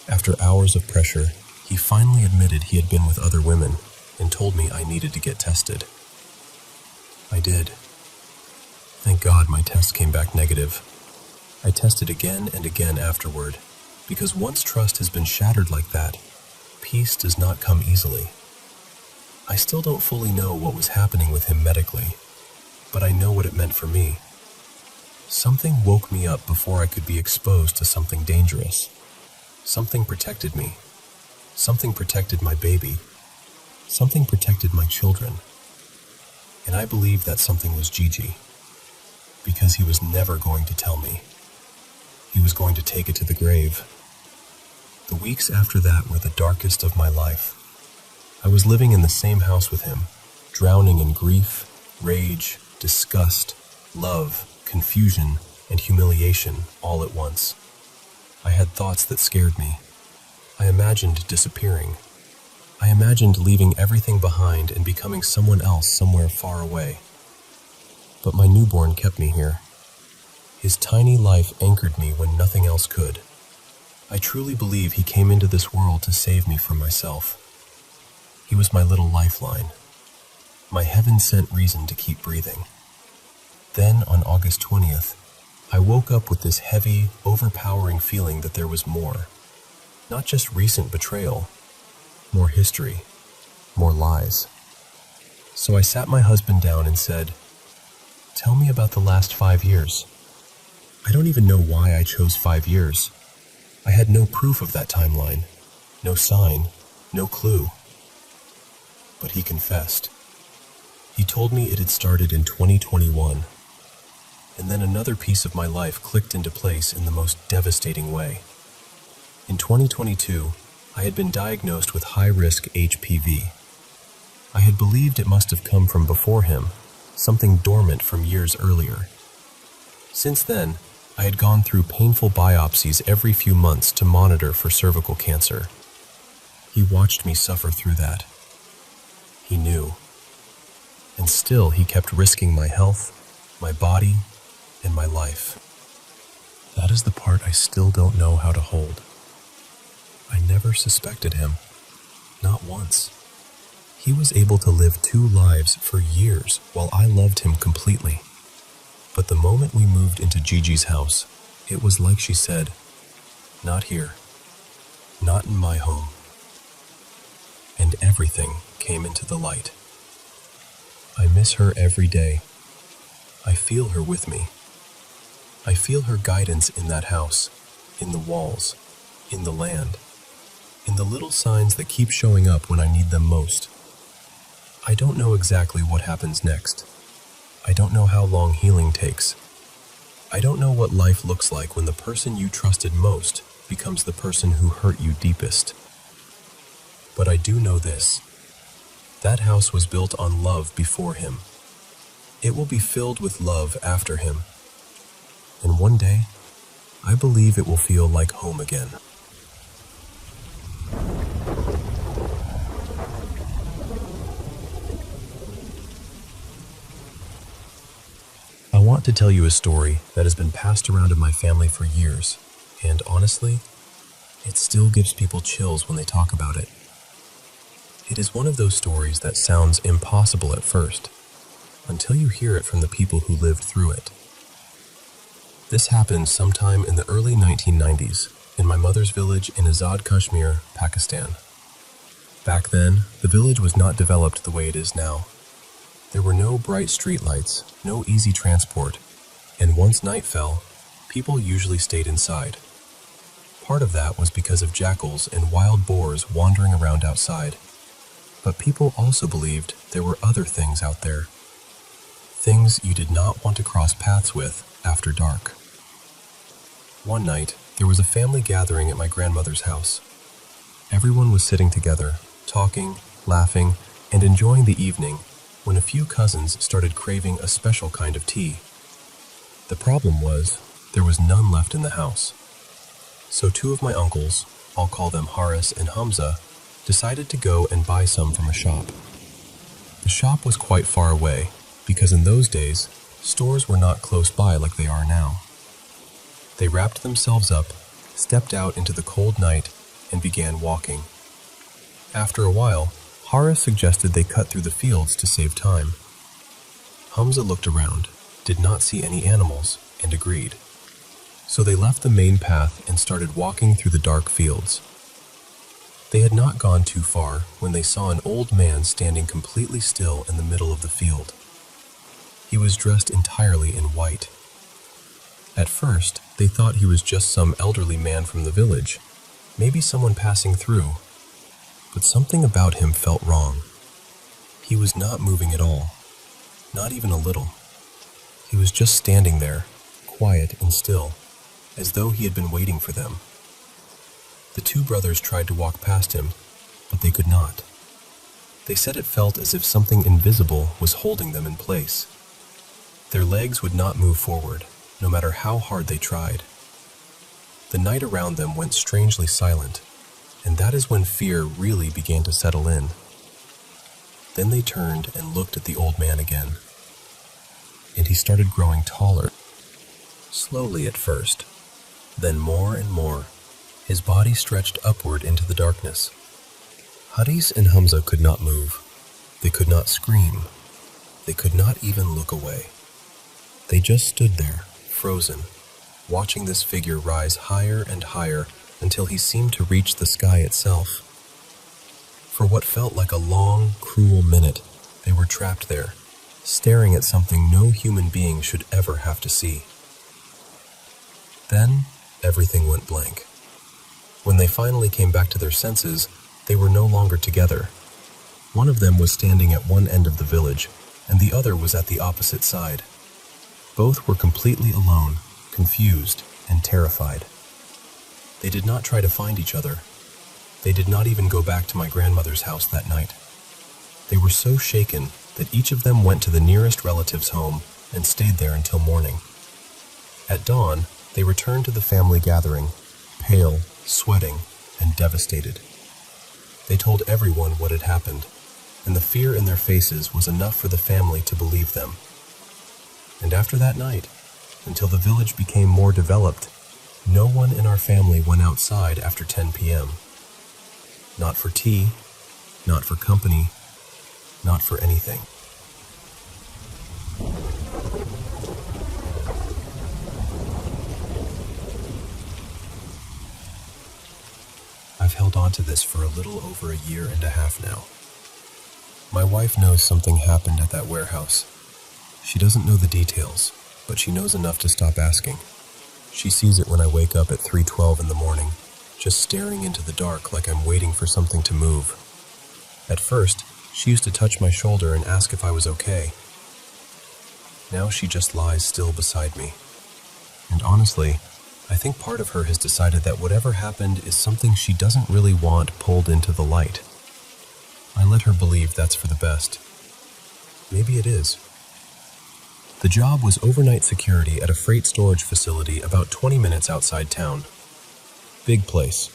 After hours of pressure, he finally admitted he had been with other women and told me I needed to get tested. I did. Thank God my test came back negative. I tested again and again afterward, because once trust has been shattered like that, peace does not come easily. I still don't fully know what was happening with him medically, but I know what it meant for me. Something woke me up before I could be exposed to something dangerous. Something protected me. Something protected my baby. Something protected my children. And I believe that something was Gigi, because he was never going to tell me. He was going to take it to the grave. The weeks after that were the darkest of my life. I was living in the same house with him, drowning in grief, rage, disgust, love, confusion, and humiliation all at once. I had thoughts that scared me. I imagined disappearing. I imagined leaving everything behind and becoming someone else somewhere far away. But my newborn kept me here. His tiny life anchored me when nothing else could. I truly believe he came into this world to save me from myself. He was my little lifeline, my heaven-sent reason to keep breathing. Then, on August 20th, I woke up with this heavy, overpowering feeling that there was more. Not just recent betrayal, more history, more lies. So I sat my husband down and said, "Tell me about the last 5 years." I don't even know why I chose 5 years. I had no proof of that timeline, no sign, no clue. But he confessed. He told me it had started in 2021. And then another piece of my life clicked into place in the most devastating way. In 2022, I had been diagnosed with high-risk HPV. I had believed it must have come from before him, something dormant from years earlier. Since then, I had gone through painful biopsies every few months to monitor for cervical cancer. He watched me suffer through that. He knew. And still he kept risking my health, my body, and my life. That is the part I still don't know how to hold. I never suspected him. Not once. He was able to live 2 lives for years while I loved him completely. But the moment we moved into Gigi's house, it was like she said, "Not here. Not in my home." And everything came into the light. I miss her every day. I feel her with me. I feel her guidance in that house, in the walls, in the land, in the little signs that keep showing up when I need them most. I don't know exactly what happens next. I don't know how long healing takes. I don't know what life looks like when the person you trusted most becomes the person who hurt you deepest. But I do know this. That house was built on love before him. It will be filled with love after him. And one day, I believe it will feel like home again. I want to tell you a story that has been passed around in my family for years, and honestly, it still gives people chills when they talk about it. It is one of those stories that sounds impossible at first, until you hear it from the people who lived through it. This happened sometime in the early 1990s in my mother's village in Azad, Kashmir, Pakistan. Back then, the village was not developed the way it is now. There were no bright streetlights, no easy transport, and once night fell, people usually stayed inside. Part of that was because of jackals and wild boars wandering around outside. But people also believed there were other things out there. Things you did not want to cross paths with after dark. One night, there was a family gathering at my grandmother's house. Everyone was sitting together, talking, laughing, and enjoying the evening when a few cousins started craving a special kind of tea. The problem was, there was none left in the house. So two of my uncles, I'll call them Haris and Hamza, decided to go and buy some from a shop. The shop was quite far away, because in those days, stores were not close by like they are now. They wrapped themselves up, stepped out into the cold night, and began walking. After a while, Haris suggested they cut through the fields to save time. Hamza looked around, did not see any animals, and agreed. So they left the main path and started walking through the dark fields. They had not gone too far when they saw an old man standing completely still in the middle of the field. He was dressed entirely in white. At first, they thought he was just some elderly man from the village, maybe someone passing through. But something about him felt wrong. He was not moving at all, not even a little. He was just standing there, quiet and still, as though he had been waiting for them. The two brothers tried to walk past him, but they could not. They said it felt as if something invisible was holding them in place. Their legs would not move forward, no matter how hard they tried. The night around them went strangely silent, and that is when fear really began to settle in. Then they turned and looked at the old man again, and he started growing taller, slowly at first, then more and more. His body stretched upward into the darkness. Haris and Hamza could not move. They could not scream. They could not even look away. They just stood there, frozen, watching this figure rise higher and higher until he seemed to reach the sky itself. For what felt like a long, cruel minute, they were trapped there, staring at something no human being should ever have to see. Then, everything went blank. When they finally came back to their senses, they were no longer together. One of them was standing at one end of the village, and the other was at the opposite side. Both were completely alone, confused, and terrified. They did not try to find each other. They did not even go back to my grandmother's house that night. They were so shaken that each of them went to the nearest relative's home and stayed there until morning. At dawn, they returned to the family gathering, pale, sweating, and devastated. They told everyone what had happened, and the fear in their faces was enough for the family to believe them. And after that night, until the village became more developed, no one in our family went outside after 10 p.m. Not for tea, not for company, not for anything. I've held on to this for a little over a year and a half now. My wife knows something happened at that warehouse. She doesn't know the details, but she knows enough to stop asking. She sees it when I wake up at 3:12 in the morning, just staring into the dark like I'm waiting for something to move. At first, she used to touch my shoulder and ask if I was okay. Now she just lies still beside me. And honestly, I think part of her has decided that whatever happened is something she doesn't really want pulled into the light. I let her believe that's for the best. Maybe it is. The job was overnight security at a freight storage facility about 20 minutes outside town. Big place.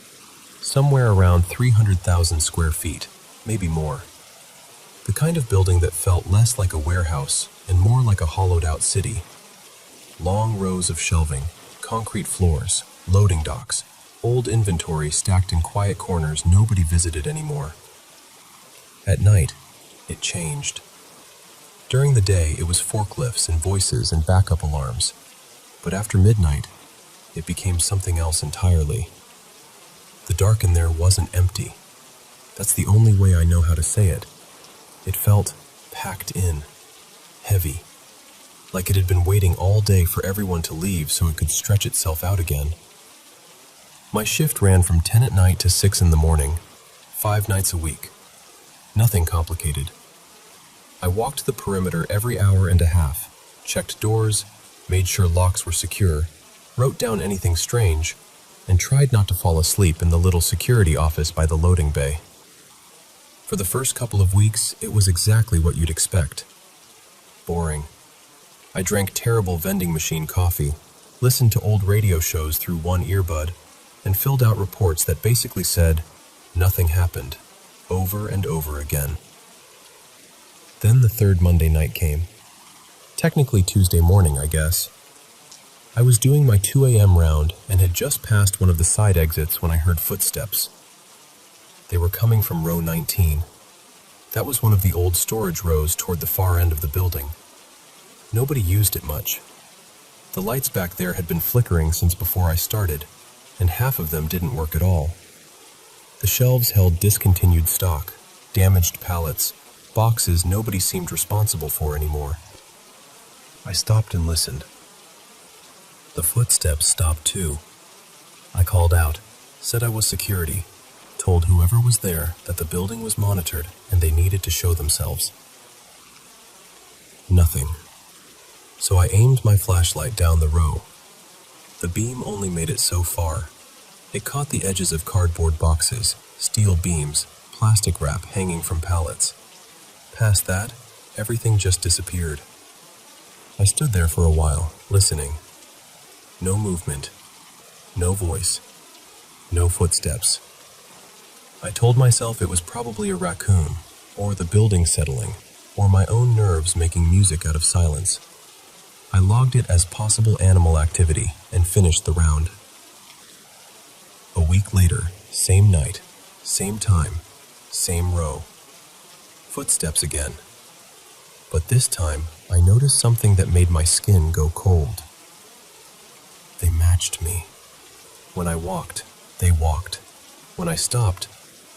Somewhere around 300,000 square feet, maybe more. The kind of building that felt less like a warehouse and more like a hollowed-out city. Long rows of shelving, concrete floors, loading docks, old inventory stacked in quiet corners nobody visited anymore. At night, it changed. During the day, it was forklifts and voices and backup alarms. But after midnight, it became something else entirely. The dark in there wasn't empty. That's the only way I know how to say it. It felt packed in, heavy, like it had been waiting all day for everyone to leave so it could stretch itself out again. My shift ran from 10 at night to 6 in the morning, 5 nights a week. Nothing complicated. I walked the perimeter every hour and a half, checked doors, made sure locks were secure, wrote down anything strange, and tried not to fall asleep in the little security office by the loading bay. For the first couple of weeks, it was exactly what you'd expect. Boring. I drank terrible vending machine coffee, listened to old radio shows through one earbud, and filled out reports that basically said, "Nothing happened," over and over again. Then the third Monday night came. Technically Tuesday morning, I guess. I was doing my 2 a.m. round and had just passed one of the side exits when I heard footsteps. They were coming from row 19. That was one of the old storage rows toward the far end of the building. Nobody used it much. The lights back there had been flickering since before I started, and half of them didn't work at all. The shelves held discontinued stock, damaged pallets, boxes nobody seemed responsible for anymore. I stopped and listened. The footsteps stopped too. I called out, said I was security, told whoever was there that the building was monitored and they needed to show themselves. Nothing. So I aimed my flashlight down the row. The beam only made it so far. It caught the edges of cardboard boxes, steel beams, plastic wrap hanging from pallets. Past that, everything just disappeared. I stood there for a while, listening. No movement, no voice, no footsteps. I told myself it was probably a raccoon, or the building settling, or my own nerves making music out of silence. I logged it as possible animal activity and finished the round. A week later, same night, same time, same row. Footsteps again. But this time, I noticed something that made my skin go cold. They matched me. When I walked, they walked. When I stopped,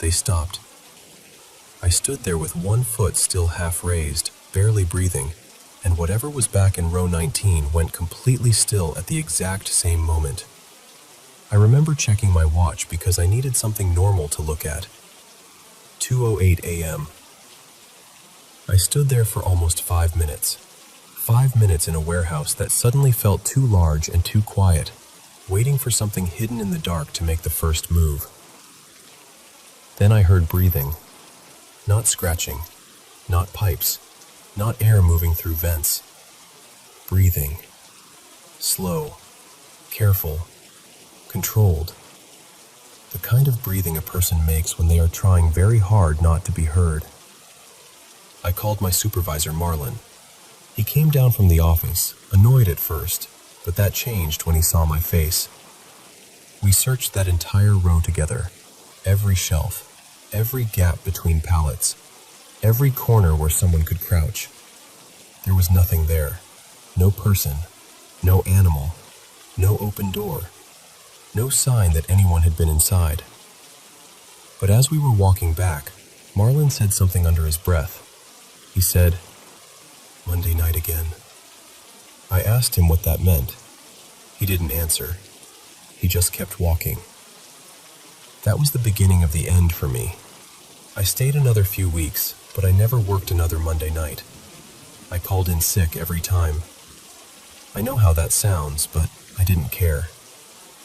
they stopped. I stood there with one foot still half raised, barely breathing, and whatever was back in row 19 went completely still at the exact same moment. I remember checking my watch because I needed something normal to look at. 2:08 a.m. I stood there for almost 5 minutes. 5 minutes in a warehouse that suddenly felt too large and too quiet, waiting for something hidden in the dark to make the first move. Then I heard breathing. Not scratching, not pipes, not air moving through vents. Breathing. Slow, careful, controlled. The kind of breathing a person makes when they are trying very hard not to be heard. I called my supervisor, Marlon. He came down from the office, annoyed at first, but that changed when he saw my face. We searched that entire row together, every shelf, every gap between pallets, every corner where someone could crouch. There was nothing there. No person, no animal, no open door, no sign that anyone had been inside. But as we were walking back, Marlon said something under his breath. He said, "Monday night again." I asked him what that meant. He didn't answer. He just kept walking. That was the beginning of the end for me. I stayed another few weeks, but I never worked another Monday night. I called in sick every time, I know how that sounds, but I didn't care.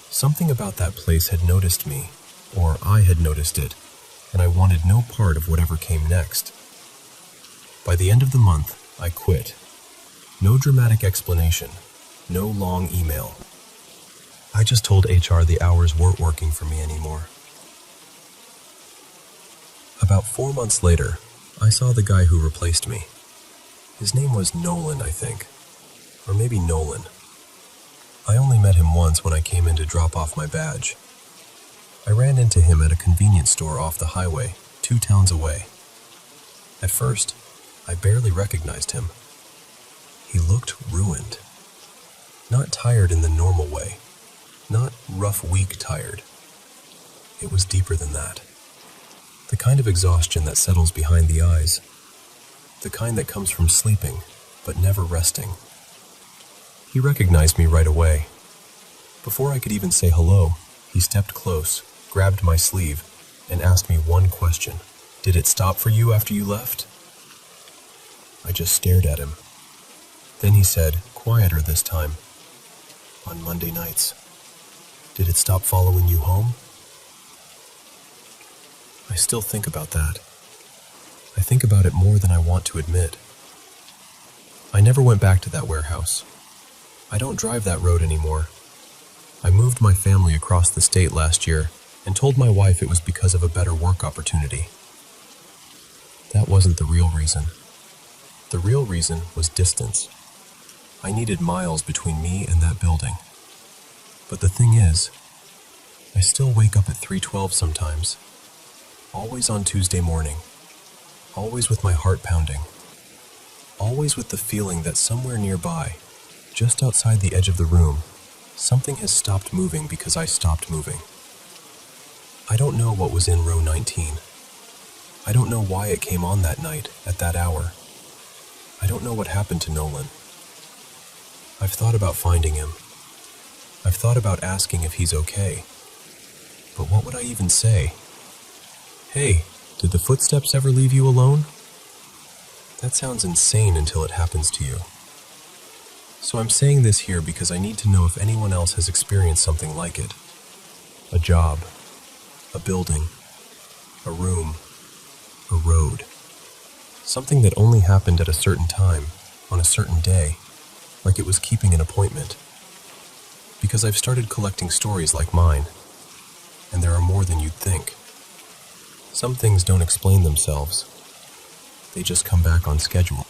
Something about that place had noticed me, or I had noticed it, and I wanted no part of whatever came next. By the end of the month, I quit. No dramatic explanation, no long email. I just told HR the hours weren't working for me anymore. About 4 months later, I saw the guy who replaced me. His name was Nolan, I think. Or maybe Nolan. I only met him once when I came in to drop off my badge. I ran into him at a convenience store off the highway, 2 towns away. At first, I barely recognized him. He looked ruined. Not tired in the normal way. Not rough week tired. It was deeper than that. The kind of exhaustion that settles behind the eyes. The kind that comes from sleeping, but never resting. He recognized me right away. Before I could even say hello, he stepped close, grabbed my sleeve, and asked me one question. Did it stop for you after you left? I just stared at him. Then he said, quieter this time, on Monday nights. Did it stop following you home? I still think about that. I think about it more than I want to admit. I never went back to that warehouse. I don't drive that road anymore. I moved my family across the state last year and told my wife it was because of a better work opportunity. That wasn't the real reason. The real reason was distance. I needed miles between me and that building. But the thing is, I still wake up at 3:12 sometimes. Always on Tuesday morning. Always with my heart pounding. Always with the feeling that somewhere nearby, just outside the edge of the room, something has stopped moving because I stopped moving. I don't know what was in row 19. I don't know why it came on that night, at that hour. I don't know what happened to Nolan. I've thought about finding him. I've thought about asking if he's okay. But what would I even say? Hey, did the footsteps ever leave you alone? That sounds insane until it happens to you. So I'm saying this here because I need to know if anyone else has experienced something like it. A job, a building, a room, a road. Something that only happened at a certain time, on a certain day, like it was keeping an appointment. Because I've started collecting stories like mine, and there are more than you'd think. Some things don't explain themselves. They just come back on schedule.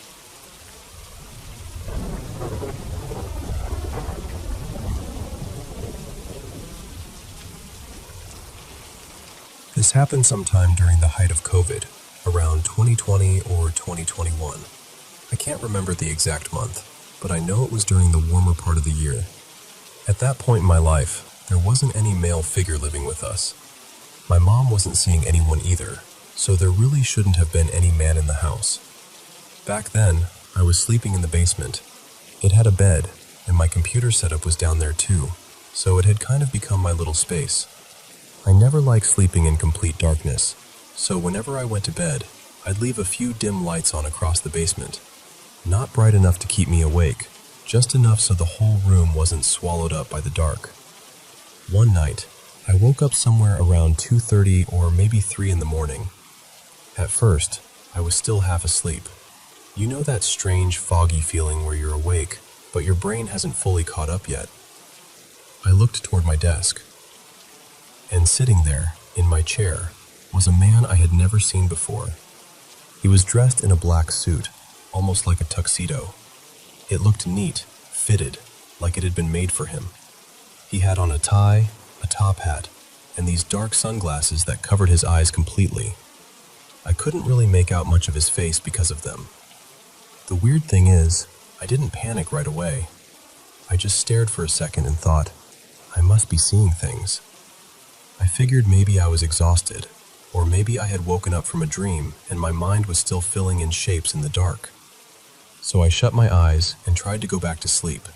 This happened sometime during the height of COVID, around 2020 or 2021. I can't remember the exact month, but I know it was during the warmer part of the year. At that point in my life, there wasn't any male figure living with us. My mom wasn't seeing anyone either, so there really shouldn't have been any man in the house. Back then, I was sleeping in the basement. It had a bed, and my computer setup was down there too, so it had kind of become my little space. I never liked sleeping in complete darkness, so whenever I went to bed, I'd leave a few dim lights on across the basement. Not bright enough to keep me awake, just enough so the whole room wasn't swallowed up by the dark. One night, I woke up somewhere around 2:30 or maybe 3 in the morning. At first, I was still half asleep. You know that strange, foggy feeling where you're awake, but your brain hasn't fully caught up yet. I looked toward my desk, and sitting there, in my chair, was a man I had never seen before. He was dressed in a black suit, almost like a tuxedo. It looked neat, fitted, like it had been made for him. He had on a tie, a top hat, and these dark sunglasses that covered his eyes completely. I couldn't really make out much of his face because of them. The weird thing is, I didn't panic right away. I just stared for a second and thought, I must be seeing things. I figured maybe I was exhausted, or maybe I had woken up from a dream and my mind was still filling in shapes in the dark. So I shut my eyes and tried to go back to sleep.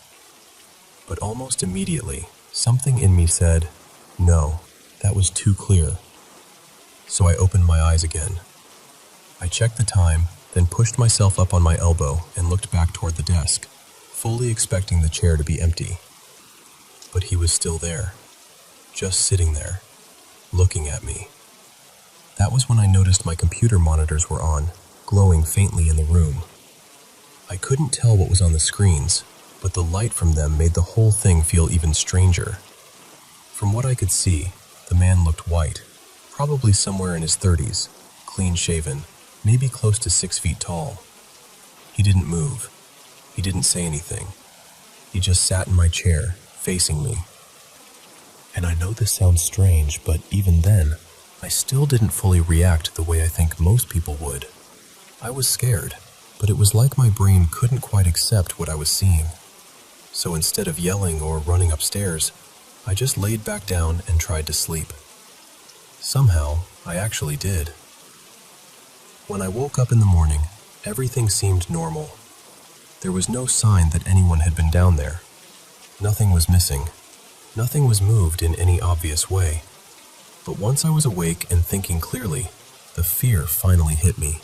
But almost immediately, something in me said, no, that was too clear. So I opened my eyes again. I checked the time, then pushed myself up on my elbow and looked back toward the desk, fully expecting the chair to be empty. But he was still there, just sitting there, looking at me. That was when I noticed my computer monitors were on, glowing faintly in the room. I couldn't tell what was on the screens, but the light from them made the whole thing feel even stranger. From what I could see, the man looked white, probably somewhere in his 30s, clean-shaven, maybe close to 6 feet tall. He didn't move. He didn't say anything. He just sat in my chair, facing me. And I know this sounds strange, but even then, I still didn't fully react the way I think most people would. I was scared, but it was like my brain couldn't quite accept what I was seeing. So instead of yelling or running upstairs, I just laid back down and tried to sleep. Somehow, I actually did. When I woke up in the morning, everything seemed normal. There was no sign that anyone had been down there. Nothing was missing. Nothing was moved in any obvious way. But once I was awake and thinking clearly, the fear finally hit me.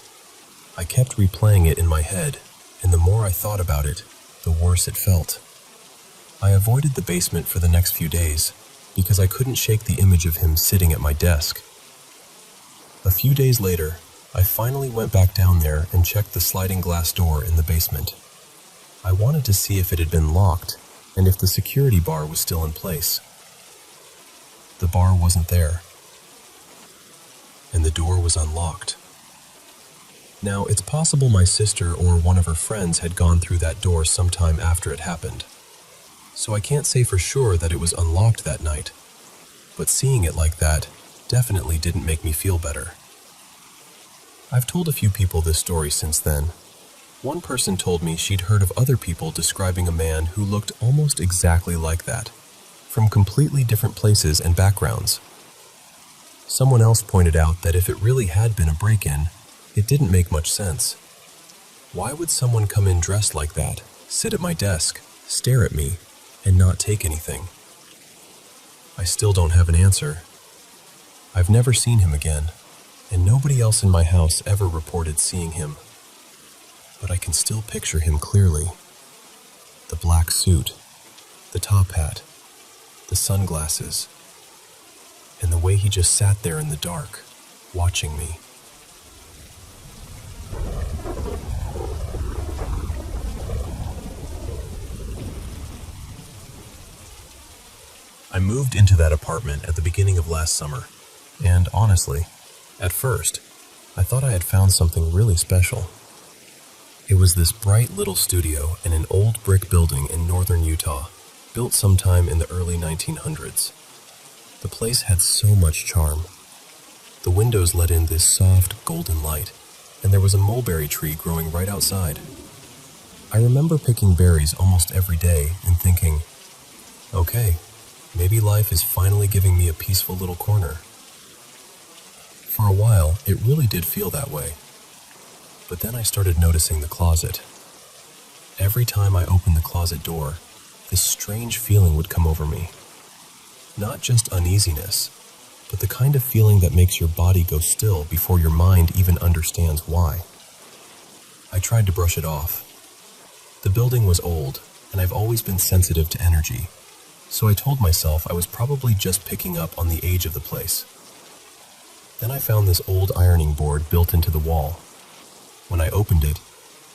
I kept replaying it in my head, and the more I thought about it, the worse it felt. I avoided the basement for the next few days because I couldn't shake the image of him sitting at my desk. A few days later, I finally went back down there and checked the sliding glass door in the basement. I wanted to see if it had been locked and if the security bar was still in place. The bar wasn't there, and the door was unlocked. Now, it's possible my sister or one of her friends had gone through that door sometime after it happened. So I can't say for sure that it was unlocked that night, but seeing it like that definitely didn't make me feel better. I've told a few people this story since then. One person told me she'd heard of other people describing a man who looked almost exactly like that, from completely different places and backgrounds. Someone else pointed out that if it really had been a break-in, it didn't make much sense. Why would someone come in dressed like that, sit at my desk, stare at me, and not take anything? I still don't have an answer. I've never seen him again, and nobody else in my house ever reported seeing him. But I can still picture him clearly. The black suit, the top hat, the sunglasses, and the way he just sat there in the dark, watching me. I moved into that apartment at the beginning of last summer, and honestly, at first, I thought I had found something really special. It was this bright little studio in an old brick building in northern Utah, built sometime in the early 1900s. The place had so much charm. The windows let in this soft, golden light, and there was a mulberry tree growing right outside. I remember picking berries almost every day and thinking, okay, maybe life is finally giving me a peaceful little corner. For a while, it really did feel that way. But then I started noticing the closet. Every time I opened the closet door, this strange feeling would come over me. Not just uneasiness, but the kind of feeling that makes your body go still before your mind even understands why. I tried to brush it off. The building was old, and I've always been sensitive to energy, so I told myself I was probably just picking up on the age of the place. Then I found this old ironing board built into the wall. When I opened it,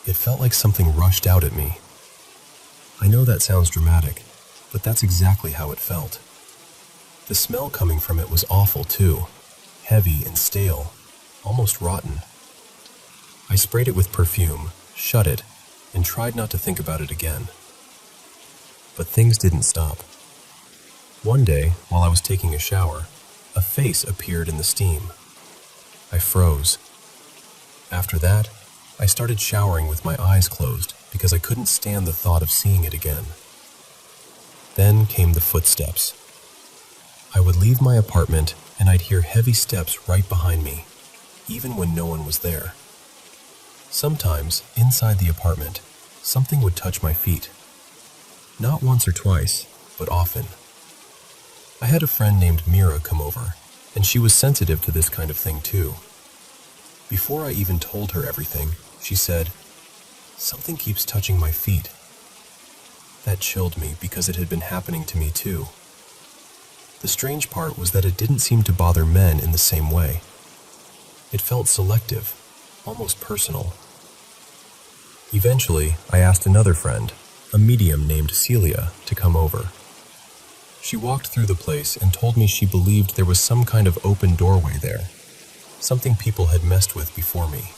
it felt like something rushed out at me. I know that sounds dramatic, but that's exactly how it felt. The smell coming from it was awful too, heavy and stale, almost rotten. I sprayed it with perfume, shut it, and tried not to think about it again. But things didn't stop. One day, while I was taking a shower, a face appeared in the steam. I froze. After that, I started showering with my eyes closed because I couldn't stand the thought of seeing it again. Then came the footsteps. I would leave my apartment and I'd hear heavy steps right behind me, even when no one was there. Sometimes, inside the apartment, something would touch my feet. Not once or twice, but often. I had a friend named Mira come over, and she was sensitive to this kind of thing too. Before I even told her everything, she said, "Something keeps touching my feet." That chilled me because it had been happening to me too. The strange part was that it didn't seem to bother men in the same way. It felt selective, almost personal. Eventually, I asked another friend, a medium named Celia, to come over. She walked through the place and told me she believed there was some kind of open doorway there, something people had messed with before me.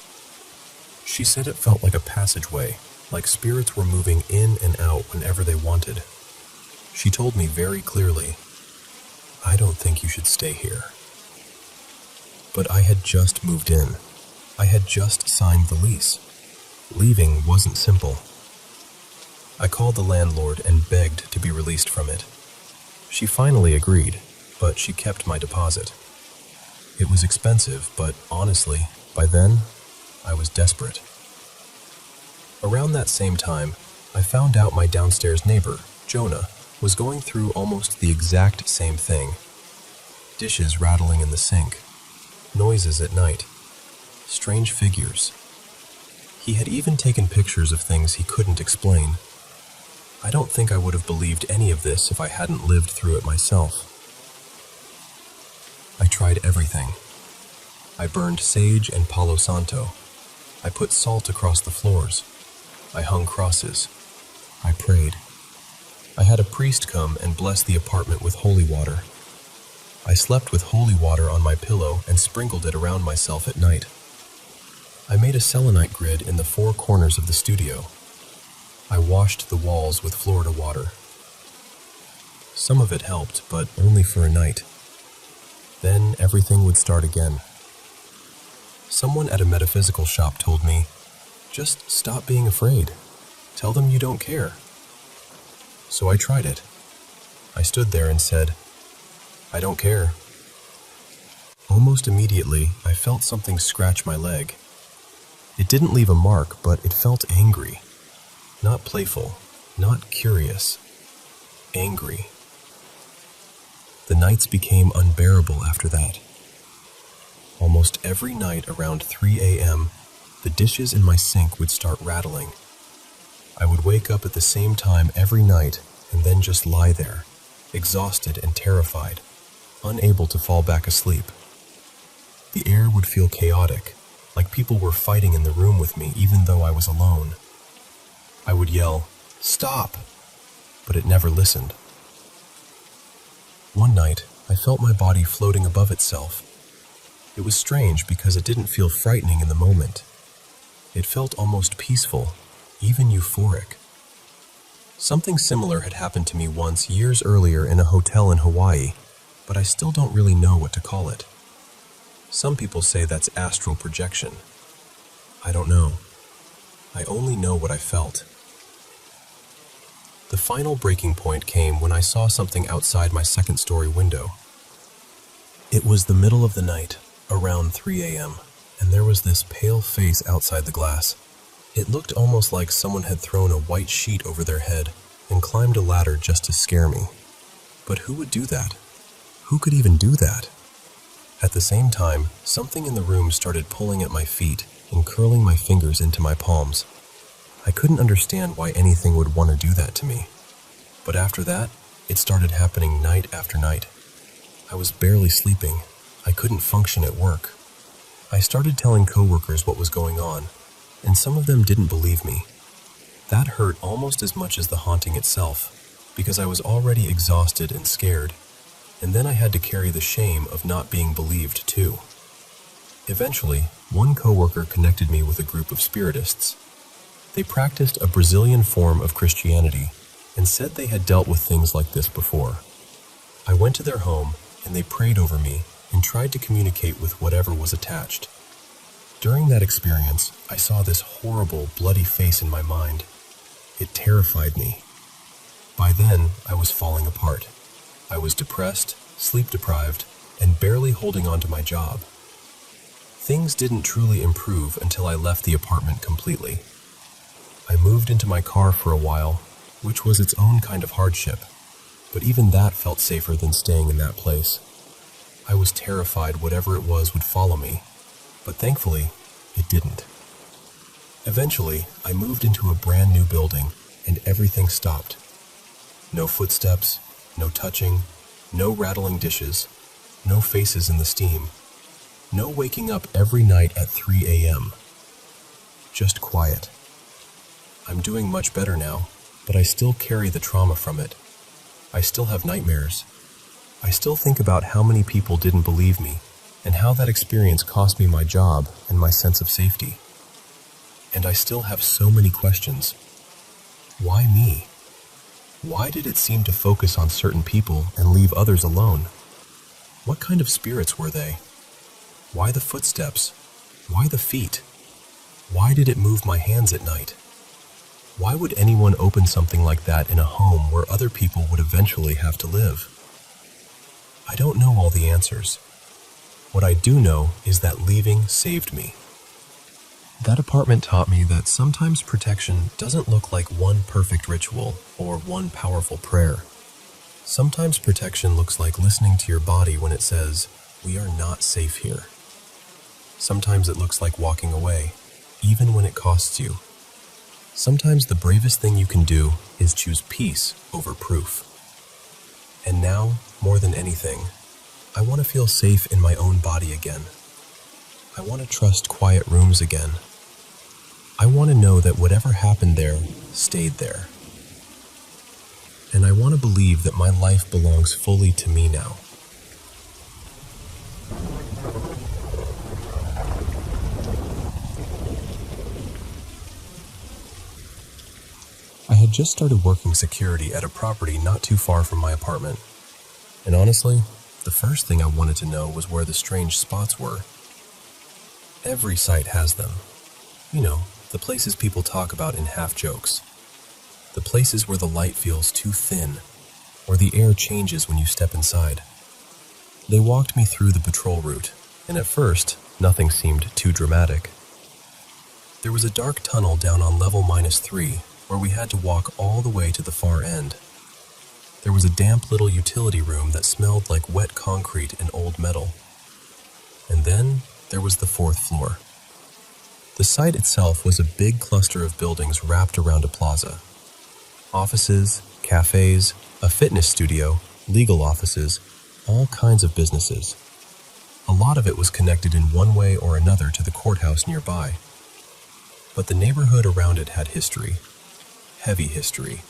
She said it felt like a passageway, like spirits were moving in and out whenever they wanted. She told me very clearly, "I don't think you should stay here." But I had just moved in. I had just signed the lease. Leaving wasn't simple. I called the landlord and begged to be released from it. She finally agreed, but she kept my deposit. It was expensive, but honestly, by then, I was desperate. Around that same time, I found out my downstairs neighbor, Jonah, was going through almost the exact same thing. Dishes rattling in the sink, noises at night, strange figures. He had even taken pictures of things he couldn't explain. I don't think I would have believed any of this if I hadn't lived through it myself. I tried everything. I burned sage and Palo Santo. I put salt across the floors. I hung crosses. I prayed. I had a priest come and bless the apartment with holy water. I slept with holy water on my pillow and sprinkled it around myself at night. I made a selenite grid in the four corners of the studio. I washed the walls with Florida water. Some of it helped, but only for a night. Then everything would start again. Someone at a metaphysical shop told me, "Just stop being afraid. Tell them you don't care." So I tried it. I stood there and said, "I don't care." Almost immediately, I felt something scratch my leg. It didn't leave a mark, but it felt angry. Not playful, not curious. Angry. The nights became unbearable after that. Almost every night around 3 a.m., the dishes in my sink would start rattling. I would wake up at the same time every night and then just lie there, exhausted and terrified, unable to fall back asleep. The air would feel chaotic, like people were fighting in the room with me even though I was alone. I would yell, "Stop!" but it never listened. One night, I felt my body floating above itself. It was strange because it didn't feel frightening in the moment. It felt almost peaceful, even euphoric. Something similar had happened to me once years earlier in a hotel in Hawaii, but I still don't really know what to call it. Some people say that's astral projection. I don't know. I only know what I felt. The final breaking point came when I saw something outside my second-story window. It was the middle of the night, around 3 a.m., and there was this pale face outside the glass. It looked almost like someone had thrown a white sheet over their head and climbed a ladder just to scare me. But who would do that? Who could even do that? At the same time, something in the room started pulling at my feet and curling my fingers into my palms. I couldn't understand why anything would want to do that to me. But after that, it started happening night after night. I was barely sleeping. I couldn't function at work. I started telling coworkers what was going on, and some of them didn't believe me. That hurt almost as much as the haunting itself, because I was already exhausted and scared, and then I had to carry the shame of not being believed too. Eventually, one coworker connected me with a group of spiritists. They practiced a Brazilian form of Christianity and said they had dealt with things like this before. I went to their home and they prayed over me and tried to communicate with whatever was attached. During that experience, I saw this horrible, bloody face in my mind. It terrified me. By then, I was falling apart. I was depressed, sleep-deprived, and barely holding on to my job. Things didn't truly improve until I left the apartment completely. I moved into my car for a while, which was its own kind of hardship, but even that felt safer than staying in that place. I was terrified whatever it was would follow me, but thankfully, it didn't. Eventually, I moved into a brand new building, and everything stopped. No footsteps, no touching, no rattling dishes, no faces in the steam, no waking up every night at 3 a.m. Just quiet. I'm doing much better now, but I still carry the trauma from it. I still have nightmares. I still think about how many people didn't believe me, and how that experience cost me my job and my sense of safety. And I still have so many questions. Why me? Why did it seem to focus on certain people and leave others alone? What kind of spirits were they? Why the footsteps? Why the feet? Why did it move my hands at night? Why would anyone open something like that in a home where other people would eventually have to live? I don't know all the answers. What I do know is that leaving saved me. That apartment taught me that sometimes protection doesn't look like one perfect ritual or one powerful prayer. Sometimes protection looks like listening to your body when it says, "We are not safe here." Sometimes it looks like walking away, even when it costs you. Sometimes the bravest thing you can do is choose peace over proof. And now, more than anything, I want to feel safe in my own body again. I want to trust quiet rooms again. I want to know that whatever happened there stayed there. And I want to believe that my life belongs fully to me now. I had just started working security at a property not too far from my apartment. And honestly, the first thing I wanted to know was where the strange spots were. Every site has them. You know, the places people talk about in half-jokes. The places where the light feels too thin, or the air changes when you step inside. They walked me through the patrol route, and at first, nothing seemed too dramatic. There was a dark tunnel down on level -3, where we had to walk all the way to the far end. There was a damp little utility room that smelled like wet concrete and old metal. And then there was the 4th floor. The site itself was a big cluster of buildings wrapped around a plaza. Offices, cafes, a fitness studio, legal offices, all kinds of businesses. A lot of it was connected in one way or another to the courthouse nearby. But the neighborhood around it had history. Heavy history.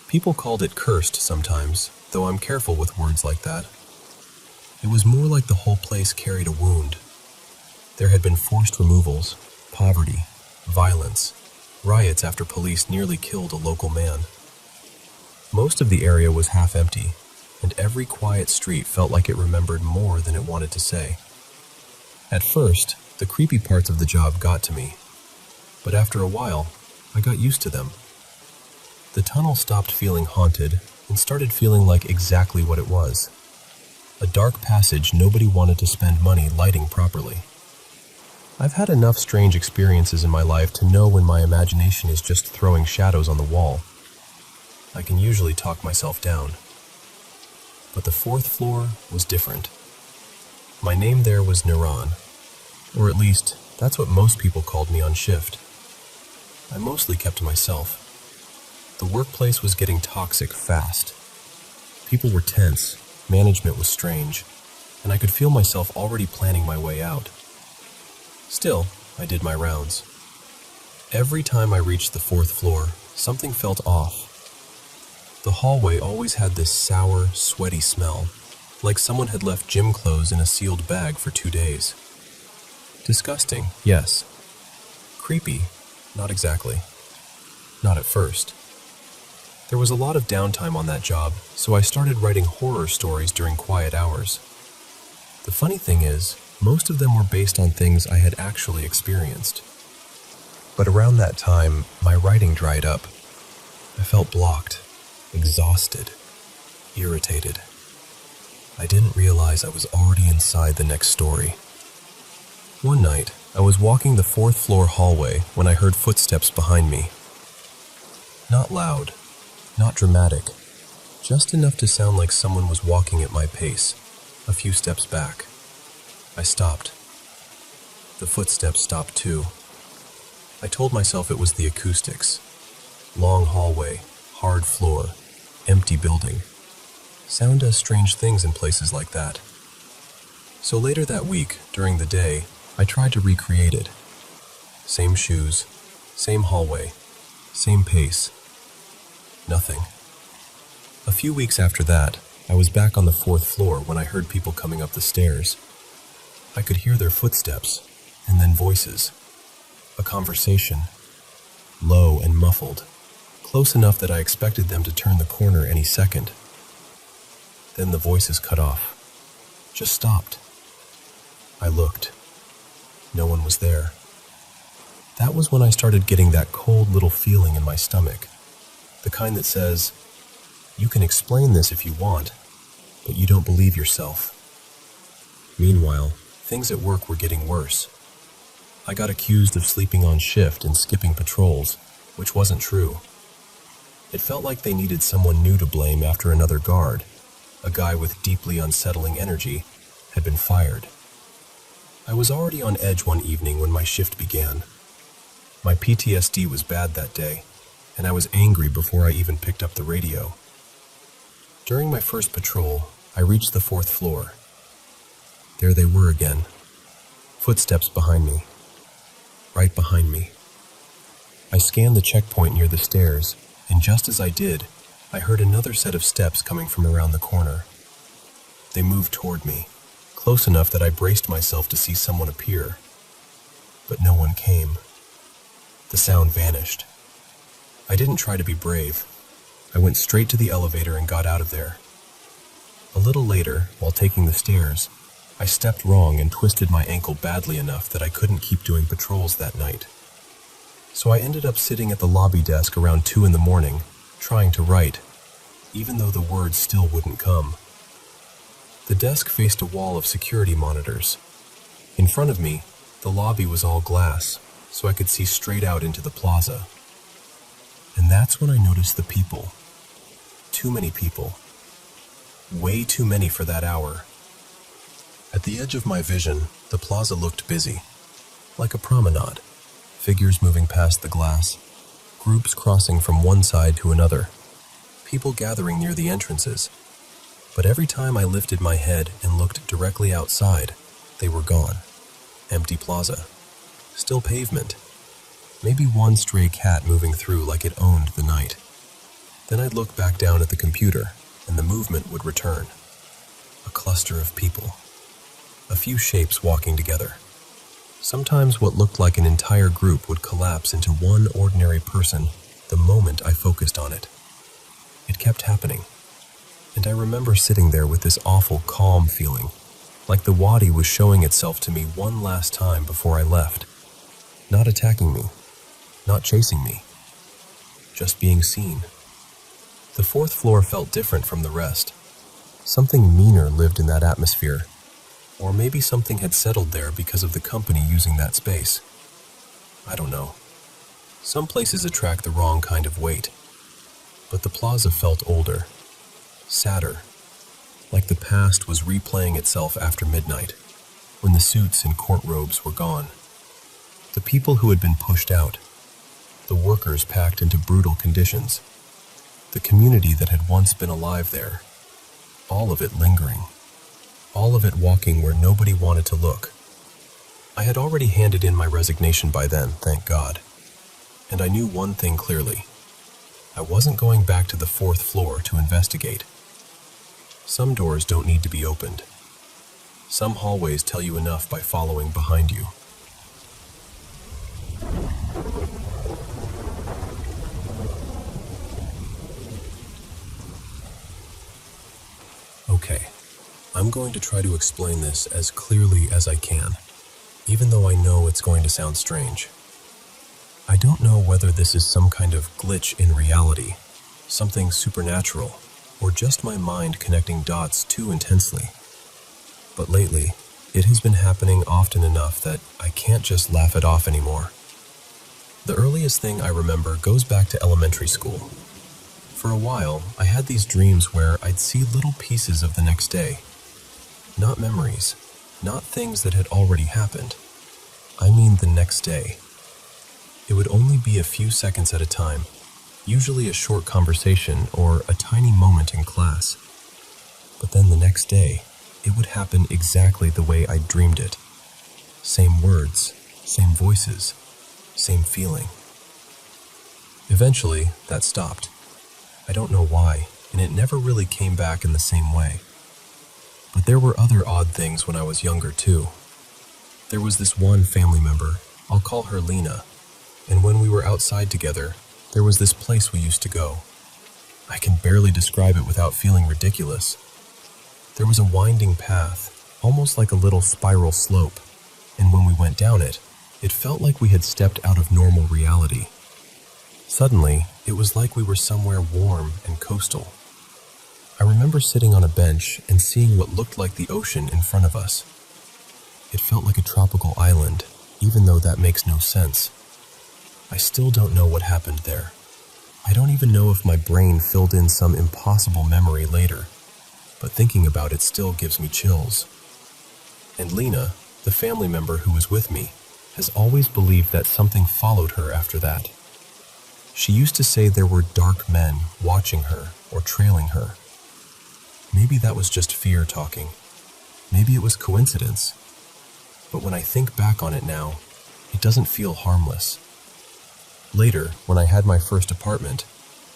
People called it cursed sometimes, though I'm careful with words like that. It was more like the whole place carried a wound. There had been forced removals, poverty, violence, riots after police nearly killed a local man. Most of the area was half empty, and every quiet street felt like it remembered more than it wanted to say. At first, the creepy parts of the job got to me, but after a while, I got used to them. The tunnel stopped feeling haunted and started feeling like exactly what it was. A dark passage nobody wanted to spend money lighting properly. I've had enough strange experiences in my life to know when my imagination is just throwing shadows on the wall. I can usually talk myself down. But the 4th floor was different. My name there was Niran, or at least that's what most people called me on shift. I mostly kept to myself. The workplace was getting toxic fast. People were tense, management was strange, and I could feel myself already planning my way out. Still, I did my rounds. Every time I reached the 4th floor, something felt off. The hallway always had this sour, sweaty smell, like someone had left gym clothes in a sealed bag for 2 days. Disgusting, yes. Creepy, not exactly. Not at first. There was a lot of downtime on that job, so I started writing horror stories during quiet hours. The funny thing is, most of them were based on things I had actually experienced. But around that time, my writing dried up. I felt blocked, exhausted, irritated. I didn't realize I was already inside the next story. One night, I was walking the 4th floor hallway when I heard footsteps behind me. Not loud, not dramatic, just enough to sound like someone was walking at my pace, a few steps back. I stopped. The footsteps stopped too. I told myself it was the acoustics. Long hallway, hard floor, empty building. Sound does strange things in places like that. So later that week, during the day, I tried to recreate it. Same shoes, same hallway, same pace. Nothing. A few weeks after that, I was back on the 4th floor when I heard people coming up the stairs. I could hear their footsteps, and then voices. A conversation. Low and muffled. Close enough that I expected them to turn the corner any second. Then the voices cut off. Just stopped. I looked. No one was there. That was when I started getting that cold little feeling in my stomach. The kind that says, you can explain this if you want, but you don't believe yourself. Meanwhile, things at work were getting worse. I got accused of sleeping on shift and skipping patrols, which wasn't true. It felt like they needed someone new to blame after another guard, a guy with deeply unsettling energy, had been fired. I was already on edge one evening when my shift began. My PTSD was bad that day, and I was angry before I even picked up the radio. During my first patrol, I reached the 4th floor. There they were again. Footsteps behind me. Right behind me. I scanned the checkpoint near the stairs, and just as I did, I heard another set of steps coming from around the corner. They moved toward me, close enough that I braced myself to see someone appear. But no one came. The sound vanished. I didn't try to be brave. I went straight to the elevator and got out of there. A little later, while taking the stairs, I stepped wrong and twisted my ankle badly enough that I couldn't keep doing patrols that night. So I ended up sitting at the lobby desk around 2 in the morning, trying to write, even though the words still wouldn't come. The desk faced a wall of security monitors. In front of me, the lobby was all glass, so I could see straight out into the plaza. And that's when I noticed the people. Too many people. Way too many for that hour. At the edge of my vision, the plaza looked busy, like a promenade. Figures moving past the glass, groups crossing from one side to another, people gathering near the entrances. But every time I lifted my head and looked directly outside, they were gone. Empty plaza. Still pavement. Maybe one stray cat moving through like it owned the night. Then I'd look back down at the computer, and the movement would return. A cluster of people. A few shapes walking together. Sometimes what looked like an entire group would collapse into one ordinary person the moment I focused on it. It kept happening. And I remember sitting there with this awful calm feeling, like the wadi was showing itself to me one last time before I left. Not attacking me, not chasing me, just being seen. The 4th floor felt different from the rest. Something meaner lived in that atmosphere. Or maybe something had settled there because of the company using that space. I don't know. Some places attract the wrong kind of weight. But the plaza felt older, sadder, like the past was replaying itself after midnight, when the suits and court robes were gone. The people who had been pushed out, the workers packed into brutal conditions, the community that had once been alive there, all of it lingering. All of it walking where nobody wanted to look. I had already handed in my resignation by then, thank God. And I knew one thing clearly. I wasn't going back to the 4th floor to investigate. Some doors don't need to be opened. Some hallways tell you enough by following behind you. Okay. I'm going to try to explain this as clearly as I can, even though I know it's going to sound strange. I don't know whether this is some kind of glitch in reality, something supernatural, or just my mind connecting dots too intensely. But lately, it has been happening often enough that I can't just laugh it off anymore. The earliest thing I remember goes back to elementary school. For a while, I had these dreams where I'd see little pieces of the next day. Not memories, not things that had already happened. I mean the next day. It would only be a few seconds at a time, usually a short conversation or a tiny moment in class. But then the next day, it would happen exactly the way I dreamed it. Same words, same voices, same feeling. Eventually, that stopped. I don't know why, and it never really came back in the same way. But there were other odd things when I was younger too. There was this one family member, I'll call her Lena, and when we were outside together, there was this place we used to go. I can barely describe it without feeling ridiculous. There was a winding path, almost like a little spiral slope, and when we went down it, it felt like we had stepped out of normal reality. Suddenly, it was like we were somewhere warm and coastal. I remember sitting on a bench and seeing what looked like the ocean in front of us. It felt like a tropical island, even though that makes no sense. I still don't know what happened there. I don't even know if my brain filled in some impossible memory later, but thinking about it still gives me chills. And Lena, the family member who was with me, has always believed that something followed her after that. She used to say there were dark men watching her or trailing her. Maybe that was just fear talking. Maybe it was coincidence. But when I think back on it now, it doesn't feel harmless. Later, when I had my first apartment,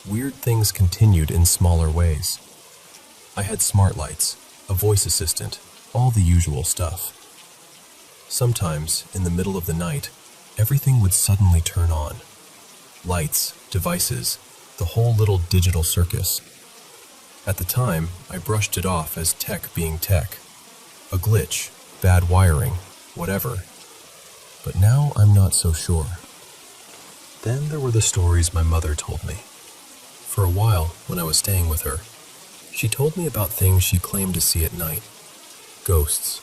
weird things continued in smaller ways. I had smart lights, a voice assistant, all the usual stuff. Sometimes, in the middle of the night, everything would suddenly turn on. Lights, devices, the whole little digital circus. At the time, I brushed it off as tech being tech. A glitch, bad wiring, whatever. But now I'm not so sure. Then there were the stories my mother told me. For a while, when I was staying with her, she told me about things she claimed to see at night. Ghosts,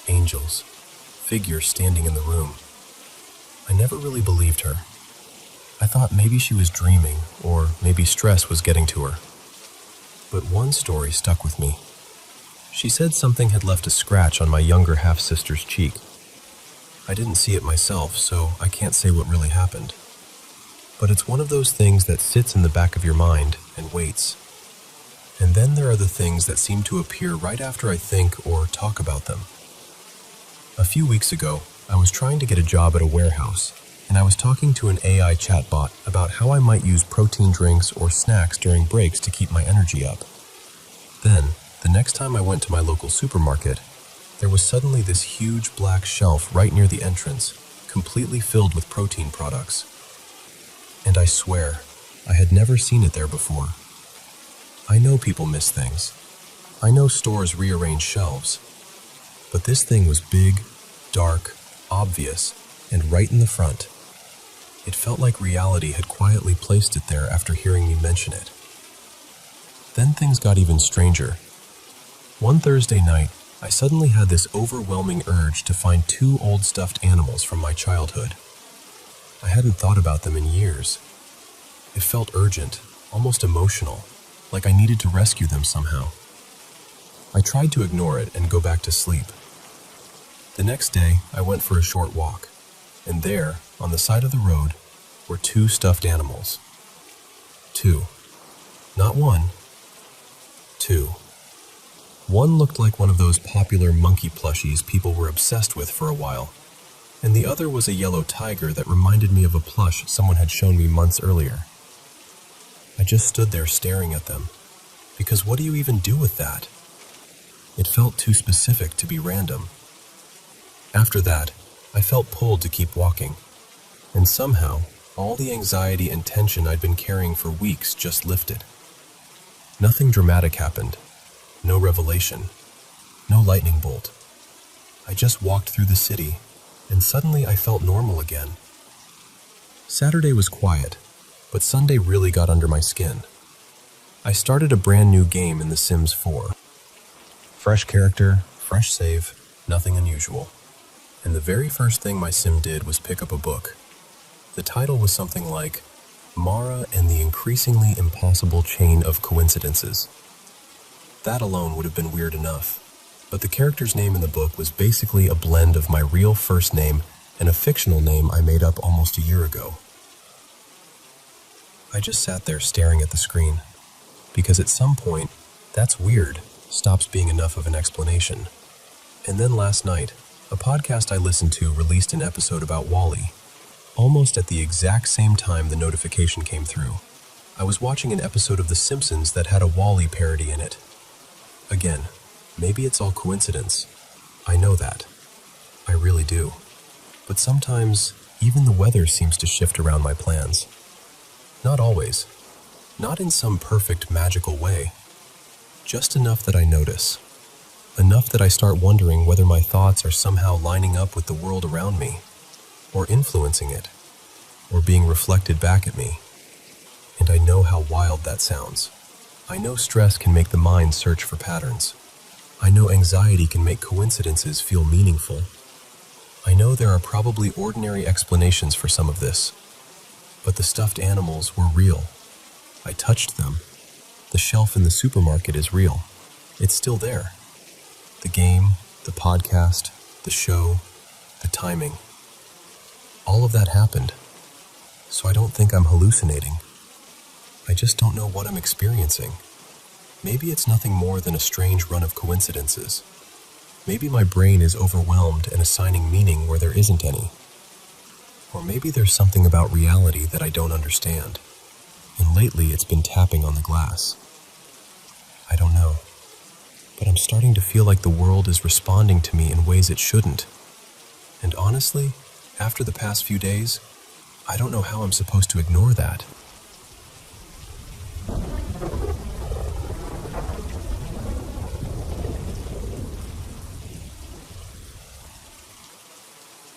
angels, figures standing in the room. I never really believed her. I thought maybe she was dreaming, or maybe stress was getting to her. But one story stuck with me. She said something had left a scratch on my younger half-sister's cheek. I didn't see it myself, so I can't say what really happened. But it's one of those things that sits in the back of your mind and waits. And then there are the things that seem to appear right after I think or talk about them. A few weeks ago, I was trying to get a job at a warehouse, and I was talking to an AI chatbot about how I might use protein drinks or snacks during breaks to keep my energy up. Then, the next time I went to my local supermarket, there was suddenly this huge black shelf right near the entrance, completely filled with protein products. And I swear, I had never seen it there before. I know people miss things. I know stores rearrange shelves. But this thing was big, dark, obvious, and right in the front. It felt like reality had quietly placed it there after hearing me mention it. Then things got even stranger. One Thursday night, I suddenly had this overwhelming urge to find 2 old stuffed animals from my childhood. I hadn't thought about them in years. It felt urgent, almost emotional, like I needed to rescue them somehow. I tried to ignore it and go back to sleep. The next day, I went for a short walk, and there, on the side of the road, were 2 stuffed animals. 2. Not 1. 2. One looked like one of those popular monkey plushies people were obsessed with for a while, and the other was a yellow tiger that reminded me of a plush someone had shown me months earlier. I just stood there staring at them, because what do you even do with that? It felt too specific to be random. After that, I felt pulled to keep walking, and somehow, all the anxiety and tension I'd been carrying for weeks just lifted. Nothing dramatic happened, no revelation, no lightning bolt. I just walked through the city, and suddenly I felt normal again. Saturday was quiet, but Sunday really got under my skin. I started a brand new game in The Sims 4. Fresh character, fresh save, nothing unusual. And the very first thing my sim did was pick up a book. The title was something like Mara and the Increasingly Impossible Chain of Coincidences. That alone would have been weird enough, but the character's name in the book was basically a blend of my real first name and a fictional name I made up almost a year ago. I just sat there staring at the screen, because at some point, "That's weird" stops being enough of an explanation. And then last night, a podcast I listened to released an episode about Wall-E. Almost at the exact same time the notification came through, I was watching an episode of The Simpsons that had a Wall-E parody in it. Again, maybe it's all coincidence. I know that. I really do. But sometimes, even the weather seems to shift around my plans. Not always. Not in some perfect, magical way. Just enough that I notice. Enough that I start wondering whether my thoughts are somehow lining up with the world around me, or influencing it, or being reflected back at me. And I know how wild that sounds. I know stress can make the mind search for patterns. I know anxiety can make coincidences feel meaningful. I know there are probably ordinary explanations for some of this. But the stuffed animals were real. I touched them. The shelf in the supermarket is real. It's still there. The game, the podcast, the show, the timing. All of that happened. So I don't think I'm hallucinating. I just don't know what I'm experiencing. Maybe it's nothing more than a strange run of coincidences. Maybe my brain is overwhelmed and assigning meaning where there isn't any. Or maybe there's something about reality that I don't understand. And lately it's been tapping on the glass. I don't know. But I'm starting to feel like the world is responding to me in ways it shouldn't. And honestly, after the past few days, I don't know how I'm supposed to ignore that.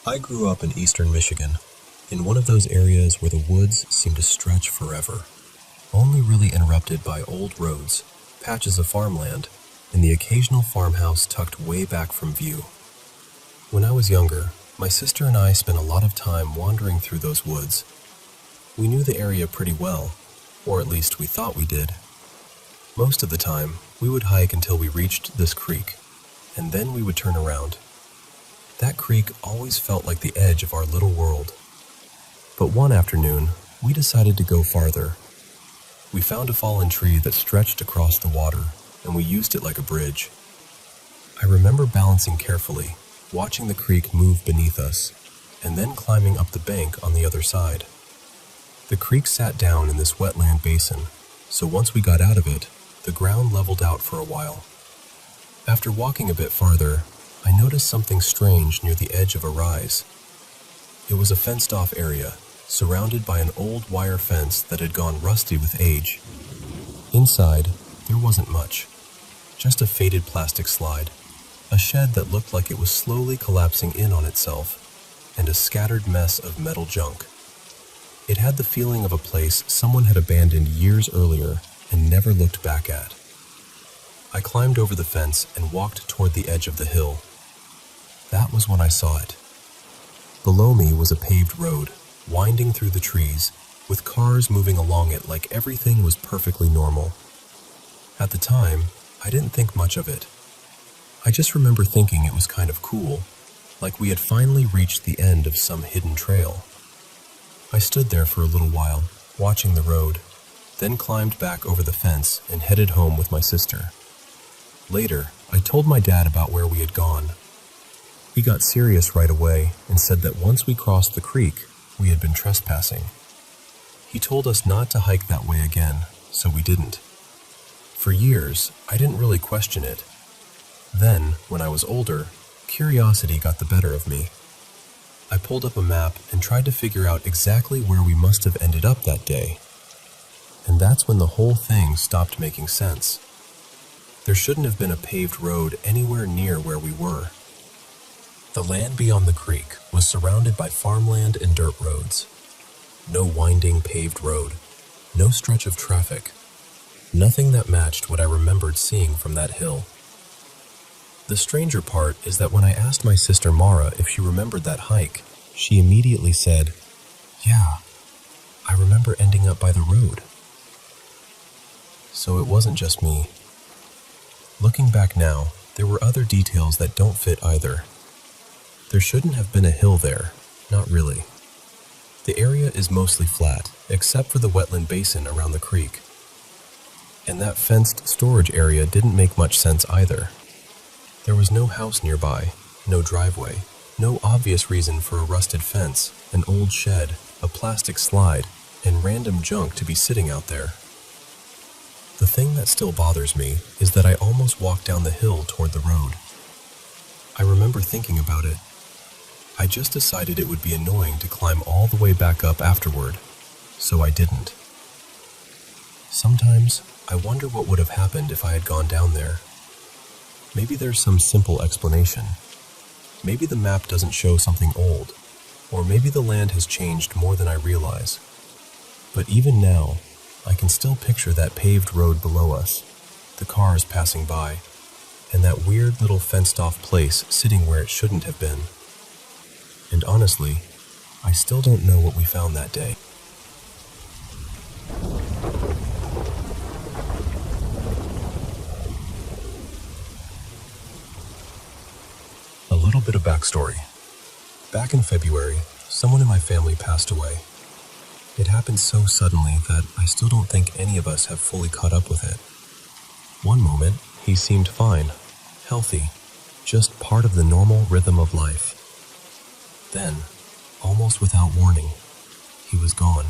I grew up in eastern Michigan, in one of those areas where the woods seem to stretch forever, only really interrupted by old roads, patches of farmland, and the occasional farmhouse tucked way back from view. When I was younger, my sister and I spent a lot of time wandering through those woods. We knew the area pretty well, or at least we thought we did. Most of the time, we would hike until we reached this creek, and then we would turn around. That creek always felt like the edge of our little world. But one afternoon, we decided to go farther. We found a fallen tree that stretched across the water, and we used it like a bridge. I remember balancing carefully, watching the creek move beneath us, and then climbing up the bank on the other side. The creek sat down in this wetland basin, so once we got out of it, the ground leveled out for a while. After walking a bit farther, I noticed something strange near the edge of a rise. It was a fenced-off area, surrounded by an old wire fence that had gone rusty with age. Inside, there wasn't much. Just a faded plastic slide, a shed that looked like it was slowly collapsing in on itself, and a scattered mess of metal junk. It had the feeling of a place someone had abandoned years earlier and never looked back at. I climbed over the fence and walked toward the edge of the hill. That was when I saw it. Below me was a paved road, winding through the trees, with cars moving along it like everything was perfectly normal. At the time, I didn't think much of it. I just remember thinking it was kind of cool, like we had finally reached the end of some hidden trail. I stood there for a little while, watching the road, then climbed back over the fence and headed home with my sister. Later, I told my dad about where we had gone. He got serious right away and said that once we crossed the creek, we had been trespassing. He told us not to hike that way again, so we didn't. For years, I didn't really question it. Then, when I was older, curiosity got the better of me. I pulled up a map and tried to figure out exactly where we must have ended up that day. And that's when the whole thing stopped making sense. There shouldn't have been a paved road anywhere near where we were. The land beyond the creek was surrounded by farmland and dirt roads. No winding paved road, no stretch of traffic, nothing that matched what I remembered seeing from that hill. The stranger part is that when I asked my sister Mara if she remembered that hike, she immediately said, "Yeah, I remember ending up by the road." So it wasn't just me. Looking back now, there were other details that don't fit either. There shouldn't have been a hill there, not really. The area is mostly flat, except for the wetland basin around the creek. And that fenced storage area didn't make much sense either. There was no house nearby, no driveway, no obvious reason for a rusted fence, an old shed, a plastic slide, and random junk to be sitting out there. The thing that still bothers me is that I almost walked down the hill toward the road. I remember thinking about it. I just decided it would be annoying to climb all the way back up afterward, so I didn't. Sometimes I wonder what would have happened if I had gone down there. Maybe there's some simple explanation. Maybe the map doesn't show something old, or maybe the land has changed more than I realize. But even now, I can still picture that paved road below us, the cars passing by, and that weird little fenced-off place sitting where it shouldn't have been. And honestly, I still don't know what we found that day. A little bit of backstory. Back in February, someone in my family passed away. It happened so suddenly that I still don't think any of us have fully caught up with it. One moment, he seemed fine, healthy, just part of the normal rhythm of life. Then, almost without warning, he was gone.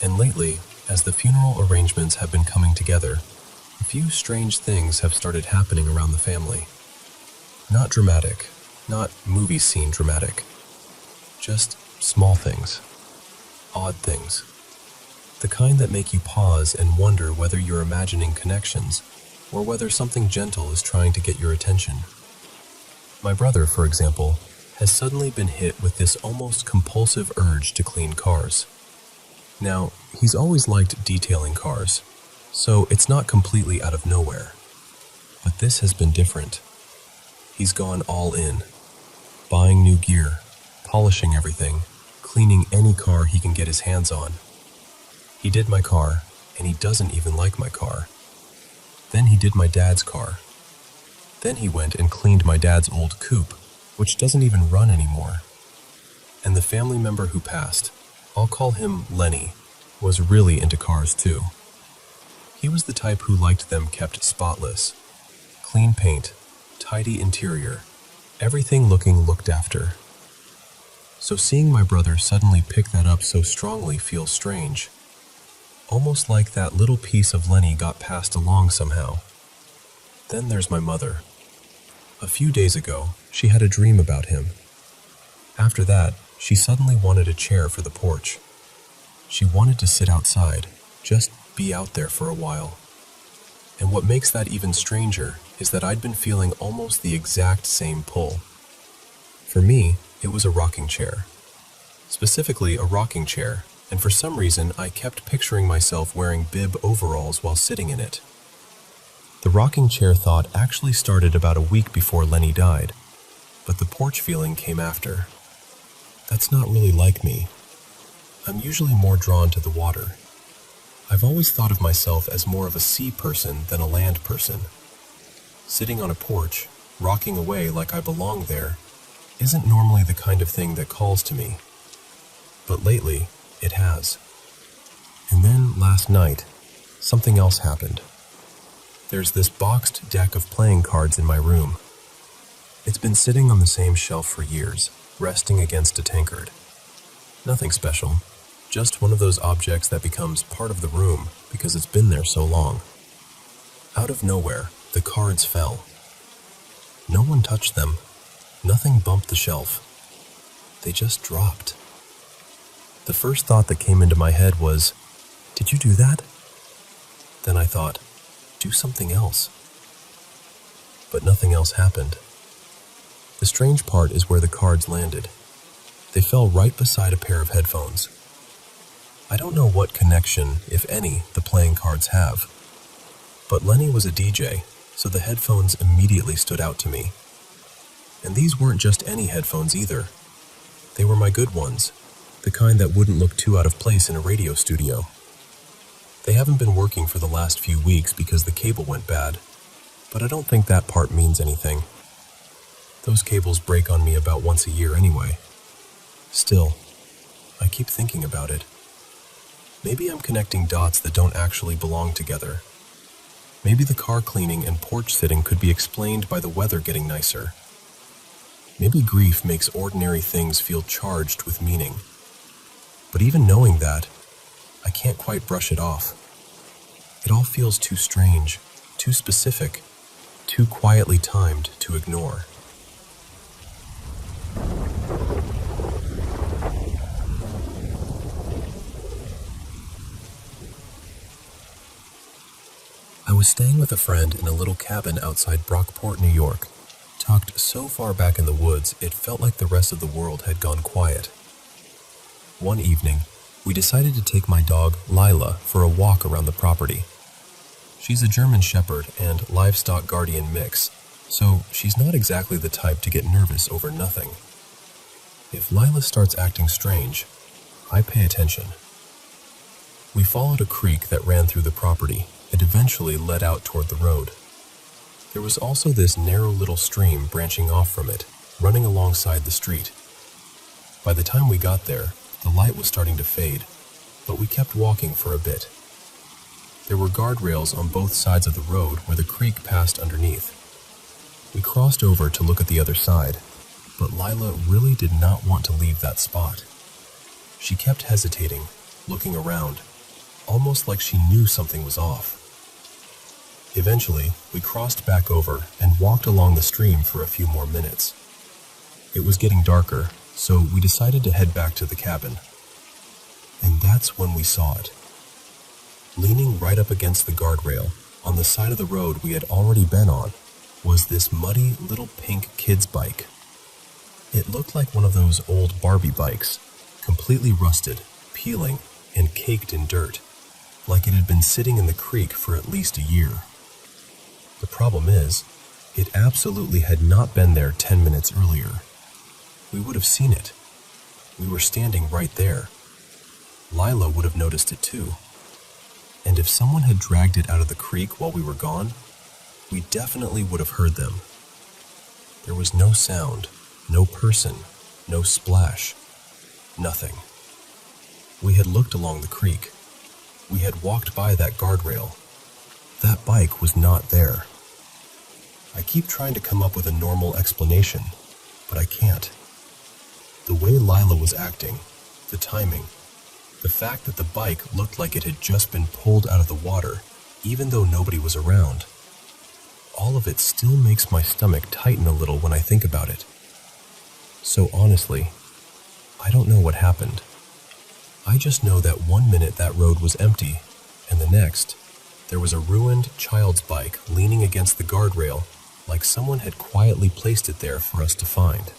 And lately, as the funeral arrangements have been coming together, a few strange things have started happening around the family. Not dramatic, not movie scene dramatic, just small things, odd things. The kind that make you pause and wonder whether you're imagining connections or whether something gentle is trying to get your attention. My brother, for example, has suddenly been hit with this almost compulsive urge to clean cars. Now, he's always liked detailing cars, so it's not completely out of nowhere. But this has been different. He's gone all in, buying new gear, polishing everything, cleaning any car he can get his hands on. He did my car, and he doesn't even like my car. Then he did my dad's car. Then he went and cleaned my dad's old coupe, which doesn't even run anymore. And the family member who passed, I'll call him Lenny, was really into cars too. He was the type who liked them kept spotless. Clean paint, tidy interior, everything looking looked after. So seeing my brother suddenly pick that up so strongly feels strange. Almost like that little piece of Lenny got passed along somehow. Then there's my mother. A few days ago, she had a dream about him. After that, she suddenly wanted a chair for the porch. She wanted to sit outside, just be out there for a while. And what makes that even stranger is that I'd been feeling almost the exact same pull. For me, it was a rocking chair. Specifically a rocking chair, and for some reason I kept picturing myself wearing bib overalls while sitting in it. The rocking chair thought actually started about a week before Lenny died, but the porch feeling came after. That's not really like me. I'm usually more drawn to the water. I've always thought of myself as more of a sea person than a land person. Sitting on a porch, rocking away like I belong there, isn't normally the kind of thing that calls to me. But lately, it has. And then last night, something else happened. There's this boxed deck of playing cards in my room. It's been sitting on the same shelf for years, resting against a tankard. Nothing special, just one of those objects that becomes part of the room because it's been there so long. Out of nowhere, the cards fell. No one touched them. Nothing bumped the shelf. They just dropped. The first thought that came into my head was, did you do that? Then I thought, do something else. But nothing else happened. The strange part is where the cards landed. They fell right beside a pair of headphones. I don't know what connection, if any, the playing cards have. But Lenny was a DJ, so the headphones immediately stood out to me. And these weren't just any headphones either. They were my good ones, the kind that wouldn't look too out of place in a radio studio. They haven't been working for the last few weeks because the cable went bad, but I don't think that part means anything. Those cables break on me about once a year anyway. Still, I keep thinking about it. Maybe I'm connecting dots that don't actually belong together. Maybe the car cleaning and porch sitting could be explained by the weather getting nicer. Maybe grief makes ordinary things feel charged with meaning. But even knowing that, I can't quite brush it off. It all feels too strange, too specific, too quietly timed to ignore. I was staying with a friend in a little cabin outside Brockport, New York. Tucked so far back in the woods, it felt like the rest of the world had gone quiet. One evening, we decided to take my dog, Lila, for a walk around the property. She's a German Shepherd and livestock guardian mix, so she's not exactly the type to get nervous over nothing. If Lila starts acting strange, I pay attention. We followed a creek that ran through the property and eventually led out toward the road. There was also this narrow little stream branching off from it, running alongside the street. By the time we got there, the light was starting to fade, but we kept walking for a bit. There were guardrails on both sides of the road where the creek passed underneath. We crossed over to look at the other side, but Lila really did not want to leave that spot. She kept hesitating, looking around, almost like she knew something was off. Eventually, we crossed back over and walked along the stream for a few more minutes. It was getting darker, so we decided to head back to the cabin. And that's when we saw it. Leaning right up against the guardrail, on the side of the road we had already been on, was this muddy little pink kid's bike. It looked like one of those old Barbie bikes, completely rusted, peeling, and caked in dirt, like it had been sitting in the creek for at least a year. The problem is, it absolutely had not been there 10 minutes earlier. We would have seen it. We were standing right there. Lila would have noticed it too. And if someone had dragged it out of the creek while we were gone, we definitely would have heard them. There was no sound, no person, no splash, nothing. We had looked along the creek. We had walked by that guardrail. That bike was not there. I keep trying to come up with a normal explanation, but I can't. The way Lila was acting, the timing, the fact that the bike looked like it had just been pulled out of the water, even though nobody was around, all of it still makes my stomach tighten a little when I think about it. So honestly, I don't know what happened. I just know that 1 minute that road was empty, and the next, there was a ruined child's bike leaning against the guardrail like someone had quietly placed it there for us to find.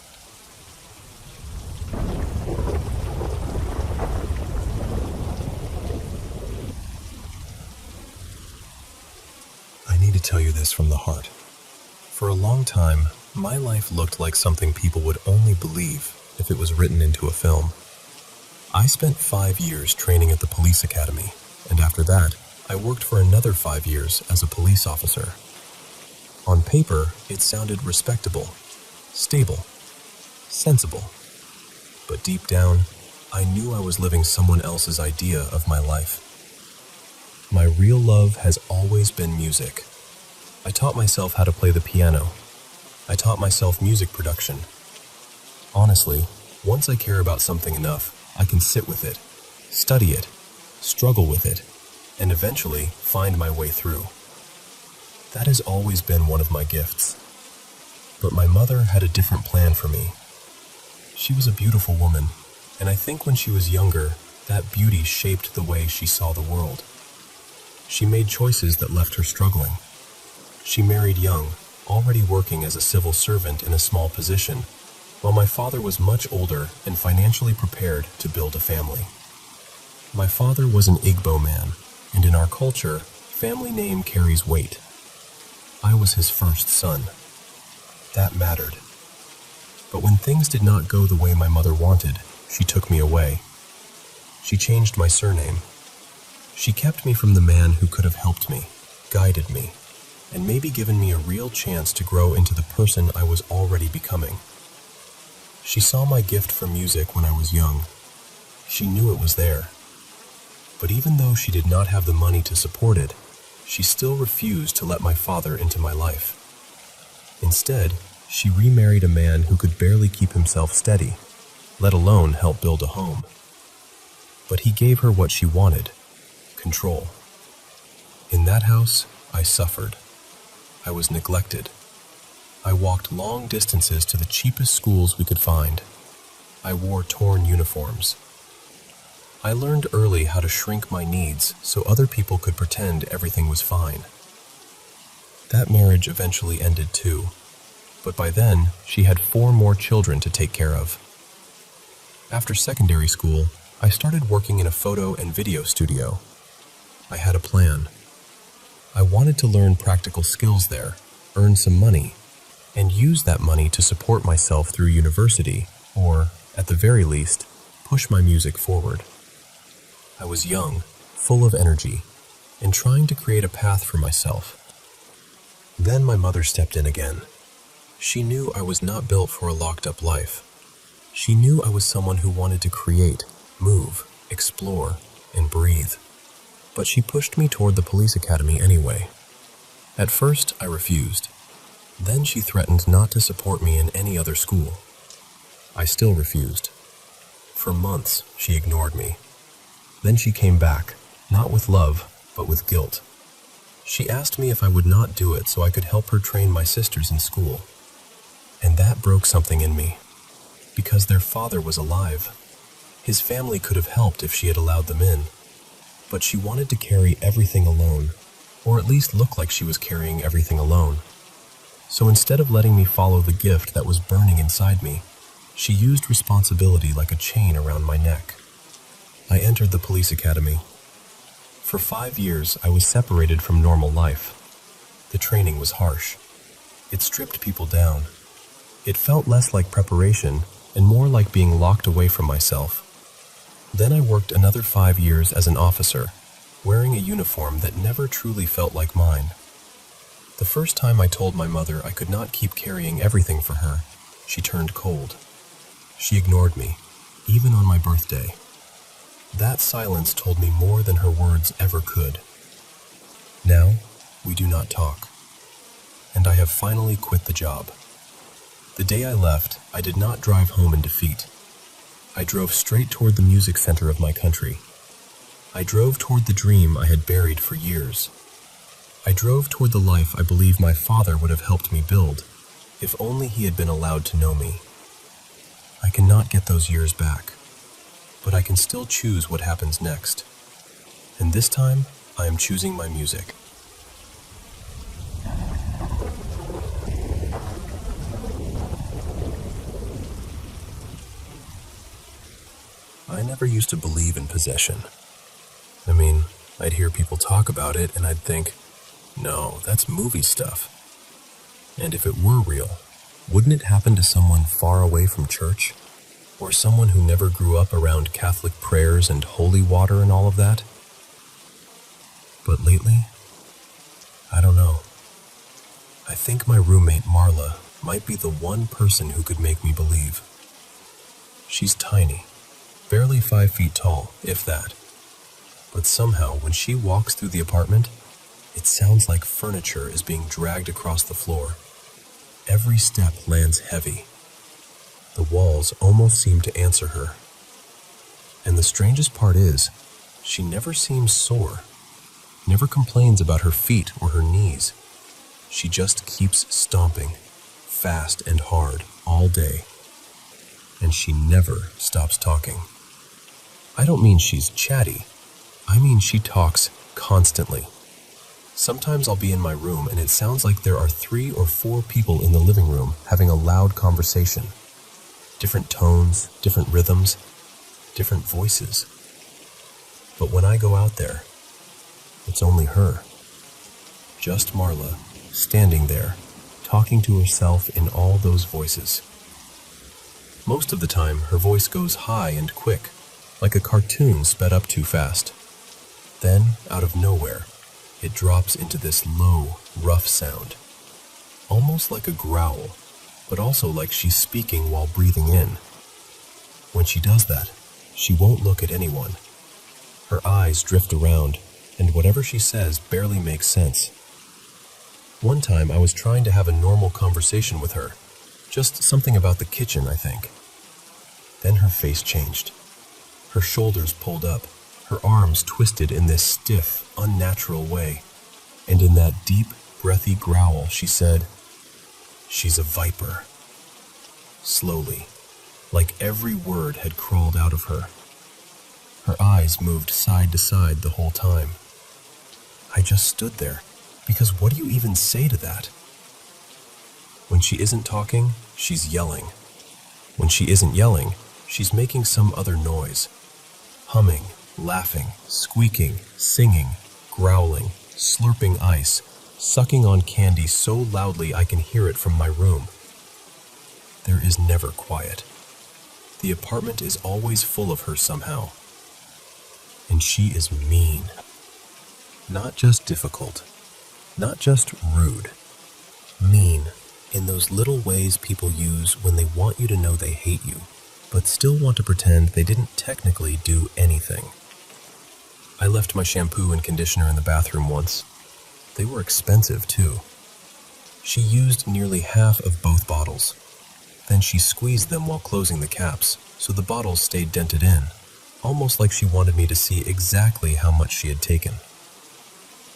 I need to tell you this from the heart. For a long time, my life looked like something people would only believe if it was written into a film. I spent 5 years training at the police academy, and after that, I worked for another 5 years as a police officer. On paper, it sounded respectable, stable, sensible. But deep down, I knew I was living someone else's idea of my life. My real love has always been music. I taught myself how to play the piano. I taught myself music production. Honestly, once I care about something enough, I can sit with it, study it, struggle with it, and eventually find my way through. That has always been one of my gifts. But my mother had a different plan for me. She was a beautiful woman, and I think when she was younger, that beauty shaped the way she saw the world. She made choices that left her struggling. She married young, already working as a civil servant in a small position, while my father was much older and financially prepared to build a family. My father was an Igbo man, and in our culture, family name carries weight. I was his first son. That mattered. But when things did not go the way my mother wanted, she took me away. She changed my surname. She kept me from the man who could have helped me, guided me, and maybe given me a real chance to grow into the person I was already becoming. She saw my gift for music when I was young. She knew it was there. But even though she did not have the money to support it, she still refused to let my father into my life. Instead, she remarried a man who could barely keep himself steady, let alone help build a home. But he gave her what she wanted: control. In that house, I suffered. I was neglected. I walked long distances to the cheapest schools we could find. I wore torn uniforms. I learned early how to shrink my needs so other people could pretend everything was fine. That marriage eventually ended too, but by then she had 4 more children to take care of. After secondary school, I started working in a photo and video studio. I had a plan. I wanted to learn practical skills there, earn some money, and use that money to support myself through university, or, at the very least, push my music forward. I was young, full of energy, and trying to create a path for myself. Then my mother stepped in again. She knew I was not built for a locked-up life. She knew I was someone who wanted to create, move, explore, and breathe. But she pushed me toward the police academy anyway. At first, I refused. Then she threatened not to support me in any other school. I still refused. For months, she ignored me. Then she came back, not with love, but with guilt. She asked me if I would not do it so I could help her train my sisters in school. And that broke something in me, because their father was alive. His family could have helped if she had allowed them in, but she wanted to carry everything alone, or at least look like she was carrying everything alone. So instead of letting me follow the gift that was burning inside me, she used responsibility like a chain around my neck. I entered the police academy. For 5 years, I was separated from normal life. The training was harsh. It stripped people down. It felt less like preparation and more like being locked away from myself. Then I worked another 5 years as an officer, wearing a uniform that never truly felt like mine. The first time I told my mother I could not keep carrying everything for her, she turned cold. She ignored me, even on my birthday. That silence told me more than her words ever could. Now, we do not talk. And I have finally quit the job. The day I left, I did not drive home in defeat. I drove straight toward the music center of my country. I drove toward the dream I had buried for years. I drove toward the life I believe my father would have helped me build, if only he had been allowed to know me. I cannot get those years back, but I can still choose what happens next. And this time, I am choosing my music. I never used to believe in possession. I mean, I'd hear people talk about it and I'd think, no, that's movie stuff. And if it were real, wouldn't it happen to someone far away from church? Or someone who never grew up around Catholic prayers and holy water and all of that? But lately, I don't know. I think my roommate Marla might be the one person who could make me believe. She's tiny, barely 5 feet tall, if that. But somehow, when she walks through the apartment, it sounds like furniture is being dragged across the floor. Every step lands heavy. The walls almost seem to answer her. And the strangest part is, she never seems sore, never complains about her feet or her knees. She just keeps stomping, fast and hard, all day. And she never stops talking. I don't mean she's chatty. I mean she talks constantly. Sometimes I'll be in my room and it sounds like there are 3 or 4 people in the living room having a loud conversation. Different tones, different rhythms, different voices. But when I go out there, it's only her. Just Marla, standing there, talking to herself in all those voices. Most of the time, her voice goes high and quick, like a cartoon sped up too fast. Then, out of nowhere, it drops into this low, rough sound, almost like a growl, but also like she's speaking while breathing in. When she does that, she won't look at anyone. Her eyes drift around, and whatever she says barely makes sense. One time I was trying to have a normal conversation with her, just something about the kitchen, I think. Then her face changed. Her shoulders pulled up, her arms twisted in this stiff, unnatural way, and in that deep, breathy growl she said, "She's a viper." Slowly, like every word had crawled out of her. Her eyes moved side to side the whole time. I just stood there, because what do you even say to that? When she isn't talking, she's yelling. When she isn't yelling, she's making some other noise. Humming, laughing, squeaking, singing, growling, slurping ice, sucking on candy so loudly I can hear it from my room. There is never quiet. The apartment is always full of her somehow. And she is mean. Not just difficult. Not just rude. Mean in those little ways people use when they want you to know they hate you, but still want to pretend they didn't technically do anything. I left my shampoo and conditioner in the bathroom once. They were expensive, too. She used nearly half of both bottles. Then she squeezed them while closing the caps, so the bottles stayed dented in, almost like she wanted me to see exactly how much she had taken.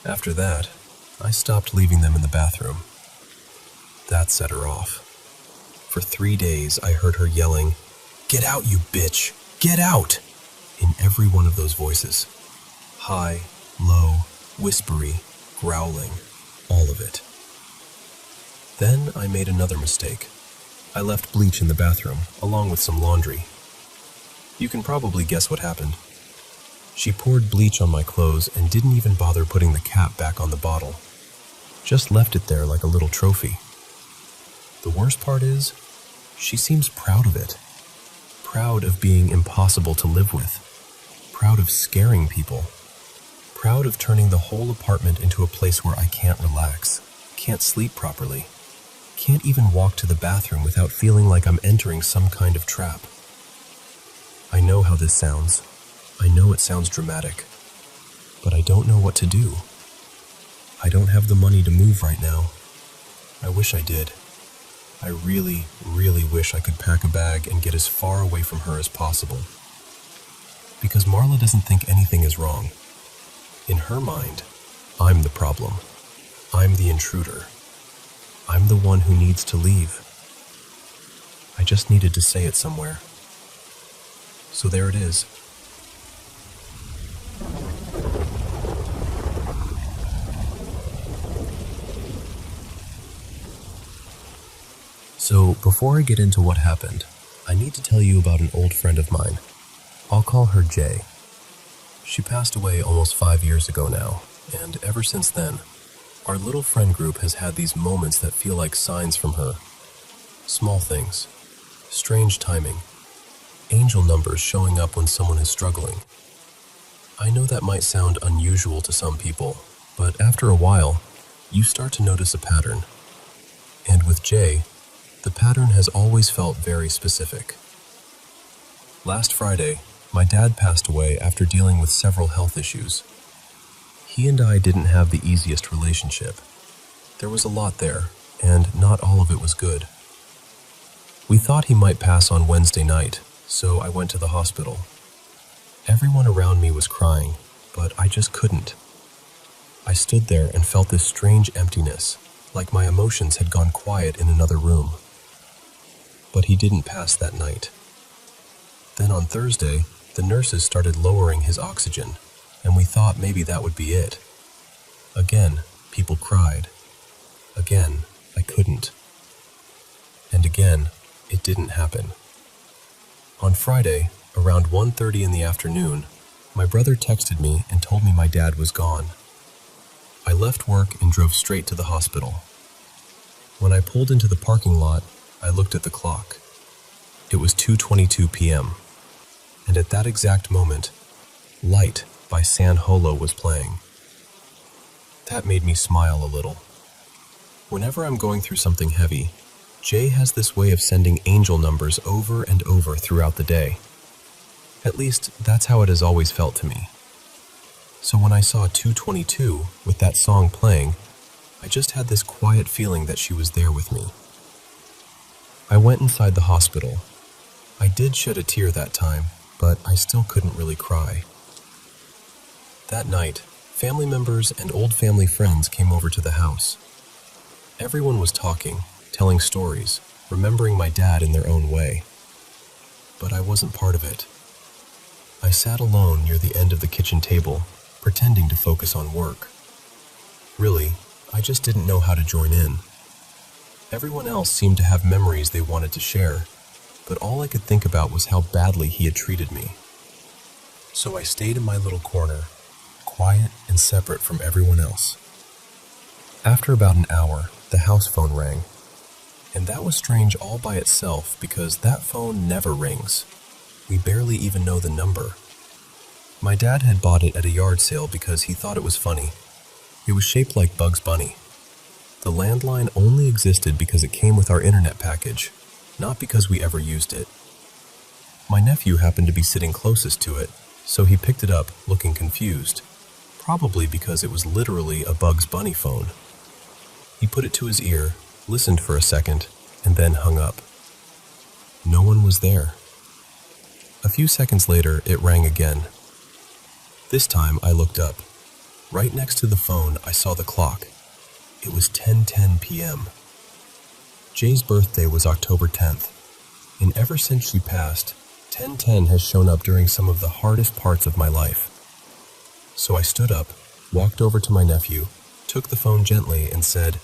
After that, I stopped leaving them in the bathroom. That set her off. For 3 days, I heard her yelling, "Get out, you bitch! Get out!" in every one of those voices. High, low, whispery, growling, all of it. Then I made another mistake. I left bleach in the bathroom, along with some laundry. You can probably guess what happened. She poured bleach on my clothes and didn't even bother putting the cap back on the bottle. Just left it there like a little trophy. The worst part is, she seems proud of it. Proud of being impossible to live with. Proud of scaring people. Proud of turning the whole apartment into a place where I can't relax, can't sleep properly, can't even walk to the bathroom without feeling like I'm entering some kind of trap. I know how this sounds. I know it sounds dramatic, but I don't know what to do. I don't have the money to move right now. I wish I did. I really, really wish I could pack a bag and get as far away from her as possible. Because Marla doesn't think anything is wrong. In her mind, I'm the problem. I'm the intruder. I'm the one who needs to leave. I just needed to say it somewhere. So there it is. So before I get into what happened, I need to tell you about an old friend of mine. I'll call her Jay. She passed away almost 5 years ago now, and ever since then, our little friend group has had these moments that feel like signs from her. Small things, strange timing, angel numbers showing up when someone is struggling. I know that might sound unusual to some people, but after a while, you start to notice a pattern. And with Jay, the pattern has always felt very specific. Last Friday, my dad passed away after dealing with several health issues. He and I didn't have the easiest relationship. There was a lot there, and not all of it was good. We thought he might pass on Wednesday night, so I went to the hospital. Everyone around me was crying, but I just couldn't. I stood there and felt this strange emptiness, like my emotions had gone quiet in another room. But he didn't pass that night. Then on Thursday, the nurses started lowering his oxygen, and we thought maybe that would be it. Again, people cried. Again, I couldn't. And again, it didn't happen. On Friday, around 1:30 in the afternoon, my brother texted me and told me my dad was gone. I left work and drove straight to the hospital. When I pulled into the parking lot, I looked at the clock. It was 2:22 p.m., and at that exact moment, Light by San Holo was playing. That made me smile a little. Whenever I'm going through something heavy, Jay has this way of sending angel numbers over and over throughout the day. At least, that's how it has always felt to me. So when I saw 222 with that song playing, I just had this quiet feeling that she was there with me. I went inside the hospital. I did shed a tear that time, but I still couldn't really cry. That night, family members and old family friends came over to the house. Everyone was talking, telling stories, remembering my dad in their own way. But I wasn't part of it. I sat alone near the end of the kitchen table, pretending to focus on work. Really, I just didn't know how to join in. Everyone else seemed to have memories they wanted to share, but all I could think about was how badly he had treated me. So I stayed in my little corner, quiet and separate from everyone else. After about an hour, the house phone rang. And that was strange all by itself because that phone never rings. We barely even know the number. My dad had bought it at a yard sale because he thought it was funny. It was shaped like Bugs Bunny. The landline only existed because it came with our internet package, not because we ever used it. My nephew happened to be sitting closest to it, so he picked it up, looking confused, probably because it was literally a Bugs Bunny phone. He put it to his ear, listened for a second, and then hung up. No one was there. A few seconds later, it rang again. This time, I looked up. Right next to the phone, I saw the clock. It was 10:10 p.m. Jay's birthday was October 10th, and ever since she passed, 10:10 has shown up during some of the hardest parts of my life. So I stood up, walked over to my nephew, took the phone gently, and said,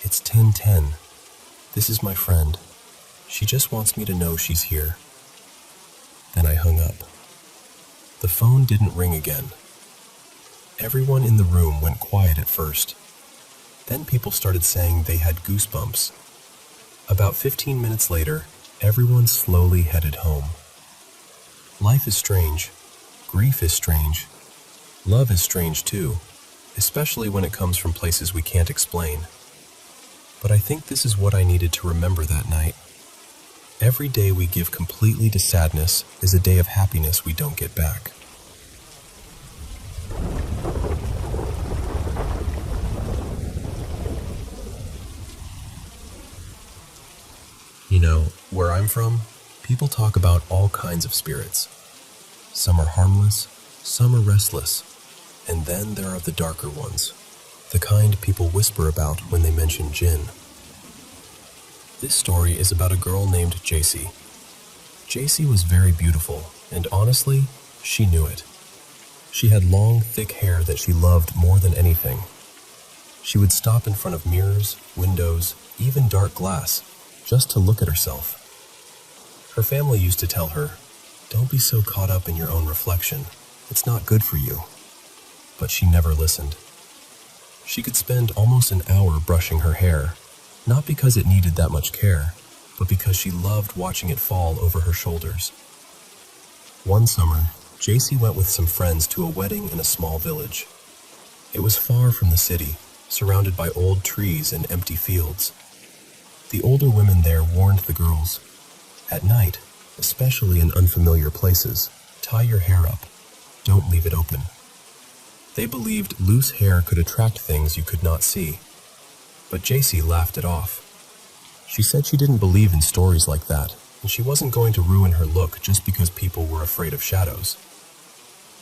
"It's 10:10. This is my friend. She just wants me to know she's here." Then I hung up. The phone didn't ring again. Everyone in the room went quiet at first. Then people started saying they had goosebumps. About 15 minutes later, everyone slowly headed home. Life is strange. Grief is strange. Love is strange too, especially when it comes from places we can't explain. But I think this is what I needed to remember that night. Every day we give completely to sadness is a day of happiness we don't get back. You know, where I'm from, people talk about all kinds of spirits. Some are harmless, some are restless, and then there are the darker ones, the kind people whisper about when they mention jinn. This story is about a girl named JC. JC was very beautiful, and honestly, she knew it. She had long, thick hair that she loved more than anything. She would stop in front of mirrors, windows, even dark glass, just to look at herself. Her family used to tell her, "Don't be so caught up in your own reflection. It's not good for you." But she never listened. She could spend almost an hour brushing her hair, not because it needed that much care, but because she loved watching it fall over her shoulders. One summer, JC went with some friends to a wedding in a small village. It was far from the city, surrounded by old trees and empty fields. The older women there warned the girls, "At night, especially in unfamiliar places, tie your hair up. Don't leave it open." They believed loose hair could attract things you could not see. But JC laughed it off. She said she didn't believe in stories like that, and she wasn't going to ruin her look just because people were afraid of shadows.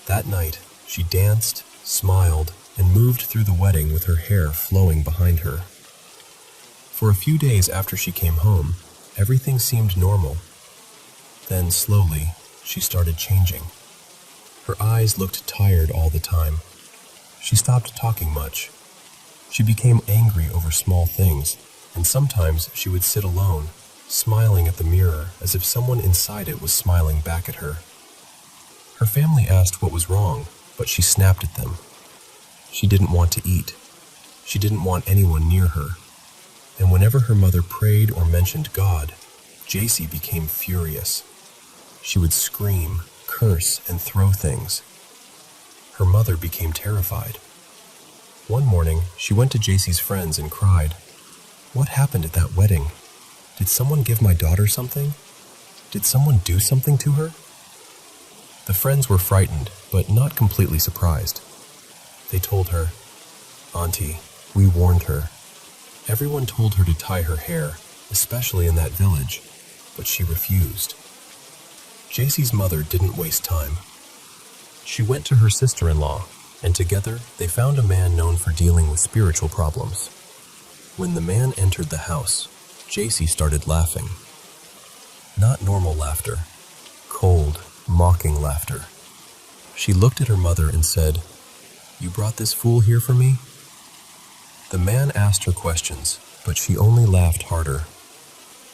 That night, she danced, smiled, and moved through the wedding with her hair flowing behind her. For a few days after she came home, everything seemed normal. Then, slowly, she started changing. Her eyes looked tired all the time. She stopped talking much. She became angry over small things, and sometimes she would sit alone, smiling at the mirror as if someone inside it was smiling back at her. Her family asked what was wrong, but she snapped at them. She didn't want to eat. She didn't want anyone near her. And whenever her mother prayed or mentioned God, JC became furious. She would scream, curse, and throw things. Her mother became terrified. One morning, she went to JC's friends and cried, "What happened at that wedding? Did someone give my daughter something? Did someone do something to her?" The friends were frightened, but not completely surprised. They told her, "Auntie, we warned her." Everyone told her to tie her hair, especially in that village, but she refused. JC's mother didn't waste time. She went to her sister-in-law, and together they found a man known for dealing with spiritual problems. When the man entered the house, JC started laughing. Not normal laughter, cold, mocking laughter. She looked at her mother and said, "You brought this fool here for me?" The man asked her questions, but she only laughed harder.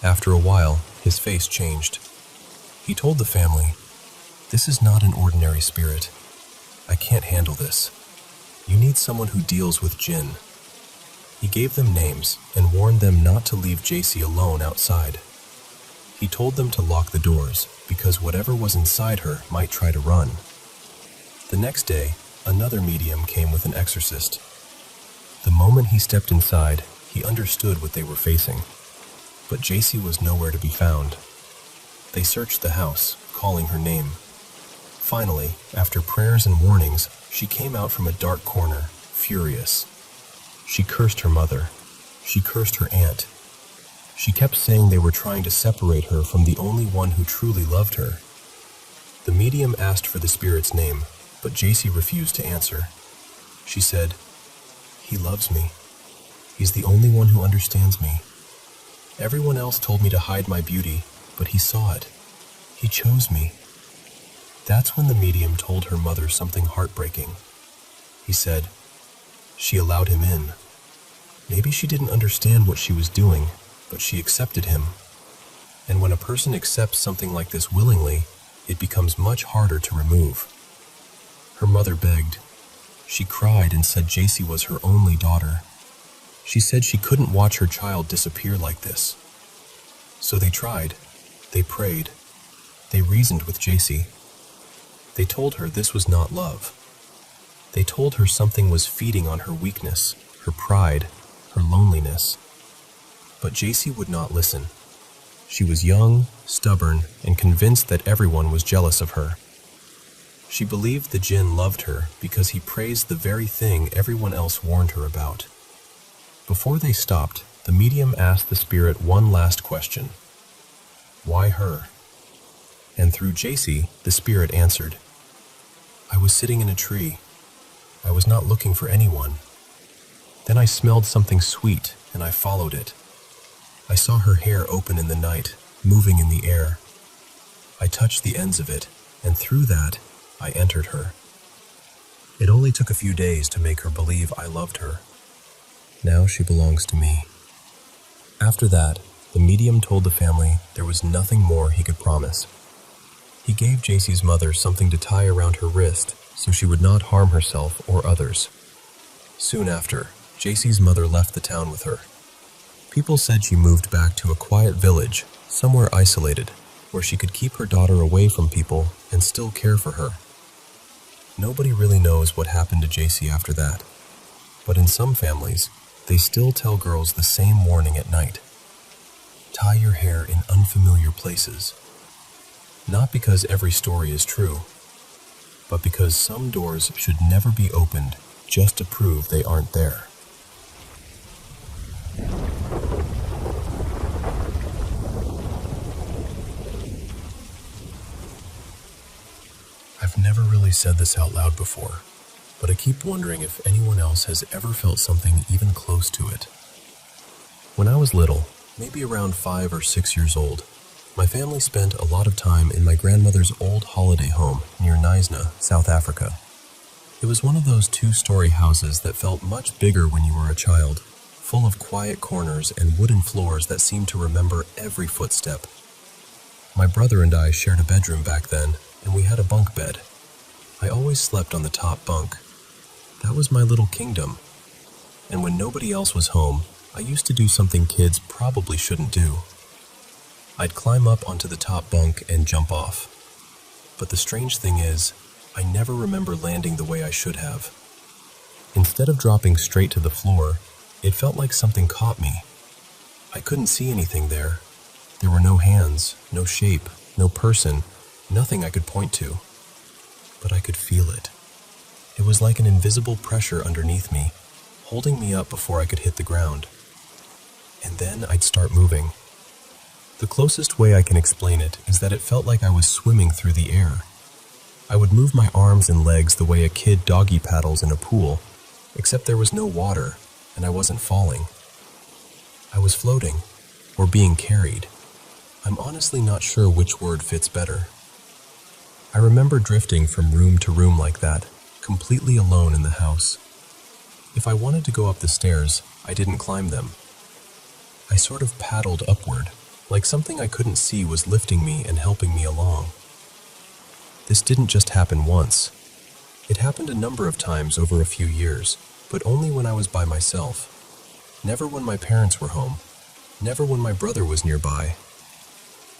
After a while, his face changed. He told the family, "This is not an ordinary spirit. I can't handle this. You need someone who deals with jinn." He gave them names and warned them not to leave JC alone outside. He told them to lock the doors because whatever was inside her might try to run. The next day, another medium came with an exorcist. The moment he stepped inside, he understood what they were facing. But JC was nowhere to be found. They searched the house, calling her name. Finally, after prayers and warnings, she came out from a dark corner, furious. She cursed her mother. She cursed her aunt. She kept saying they were trying to separate her from the only one who truly loved her. The medium asked for the spirit's name, but JC refused to answer. She said, "He loves me. He's the only one who understands me. Everyone else told me to hide my beauty, but he saw it. He chose me." That's when the medium told her mother something heartbreaking. He said, "She allowed him in. Maybe she didn't understand what she was doing, but she accepted him. And when a person accepts something like this willingly, it becomes much harder to remove." Her mother begged. She cried and said JC was her only daughter. She said she couldn't watch her child disappear like this. So they tried. They prayed. They reasoned with JC. They told her this was not love. They told her something was feeding on her weakness, her pride, her loneliness. But JC would not listen. She was young, stubborn, and convinced that everyone was jealous of her. She believed the jinn loved her because he praised the very thing everyone else warned her about. Before they stopped, the medium asked the spirit one last question. Why her? And through JC, the spirit answered, "I was sitting in a tree. I was not looking for anyone. Then I smelled something sweet, and I followed it. I saw her hair open in the night, moving in the air. I touched the ends of it, and through that, I entered her. It only took a few days to make her believe I loved her. Now she belongs to me." After that, the medium told the family there was nothing more he could promise. He gave JC's mother something to tie around her wrist so she would not harm herself or others. Soon after, JC's mother left the town with her. People said she moved back to a quiet village, somewhere isolated, where she could keep her daughter away from people and still care for her. Nobody really knows what happened to JC after that, but in some families, they still tell girls the same warning at night. Tie your hair in unfamiliar places. Not because every story is true, but because some doors should never be opened just to prove they aren't there. I've never really said this out loud before, but I keep wondering if anyone else has ever felt something even close to it. When I was little, maybe around 5 or 6 years old, my family spent a lot of time in my grandmother's old holiday home near Knysna, South Africa. It was one of those 2-story houses that felt much bigger when you were a child, full of quiet corners and wooden floors that seemed to remember every footstep. My brother and I shared a bedroom back then, and we had a bunk bed. I always slept on the top bunk. That was my little kingdom. And when nobody else was home, I used to do something kids probably shouldn't do. I'd climb up onto the top bunk and jump off. But the strange thing is, I never remember landing the way I should have. Instead of dropping straight to the floor, it felt like something caught me. I couldn't see anything there. There were no hands, no shape, no person, nothing I could point to. but I could feel it. It was like an invisible pressure underneath me, holding me up before I could hit the ground. And then I'd start moving. The closest way I can explain it is that it felt like I was swimming through the air. I would move my arms and legs the way a kid doggy paddles in a pool, except there was no water, and I wasn't falling. I was floating, or being carried. I'm honestly not sure which word fits better. I remember drifting from room to room like that, completely alone in the house. If I wanted to go up the stairs, I didn't climb them. I sort of paddled upward, like something I couldn't see was lifting me and helping me along. This didn't just happen once. It happened a number of times over a few years, but only when I was by myself. Never when my parents were home. Never when my brother was nearby.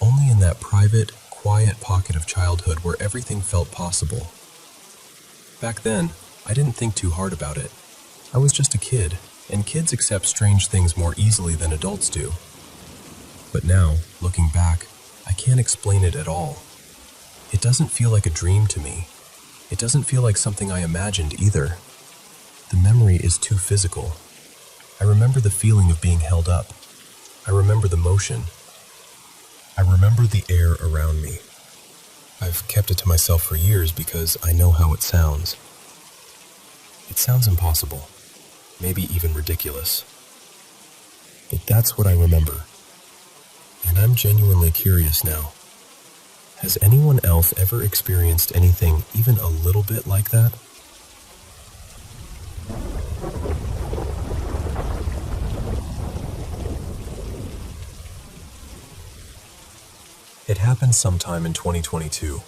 Only in that private, quiet pocket of childhood where everything felt possible. Back then, I didn't think too hard about it. I was just a kid, and kids accept strange things more easily than adults do. But now, looking back, I can't explain it at all. It doesn't feel like a dream to me. It doesn't feel like something I imagined either. The memory is too physical. I remember the feeling of being held up. I remember the motion. I remember the air around me. I've kept it to myself for years because I know how it sounds. It sounds impossible, maybe even ridiculous. But that's what I remember. And I'm genuinely curious now. Has anyone else ever experienced anything even a little bit like that? It happened sometime in 2022,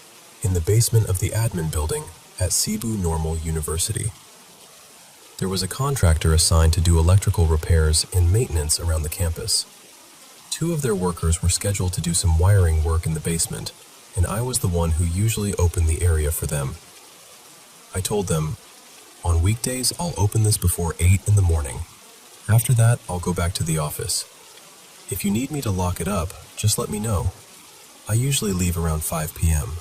in the basement of the admin building at Cebu Normal University. There was a contractor assigned to do electrical repairs and maintenance around the campus. 2 of their workers were scheduled to do some wiring work in the basement, and I was the one who usually opened the area for them. I told them, on weekdays I'll open this before 8 in the morning. After that, I'll go back to the office. If you need me to lock it up, just let me know. I usually leave around 5 p.m.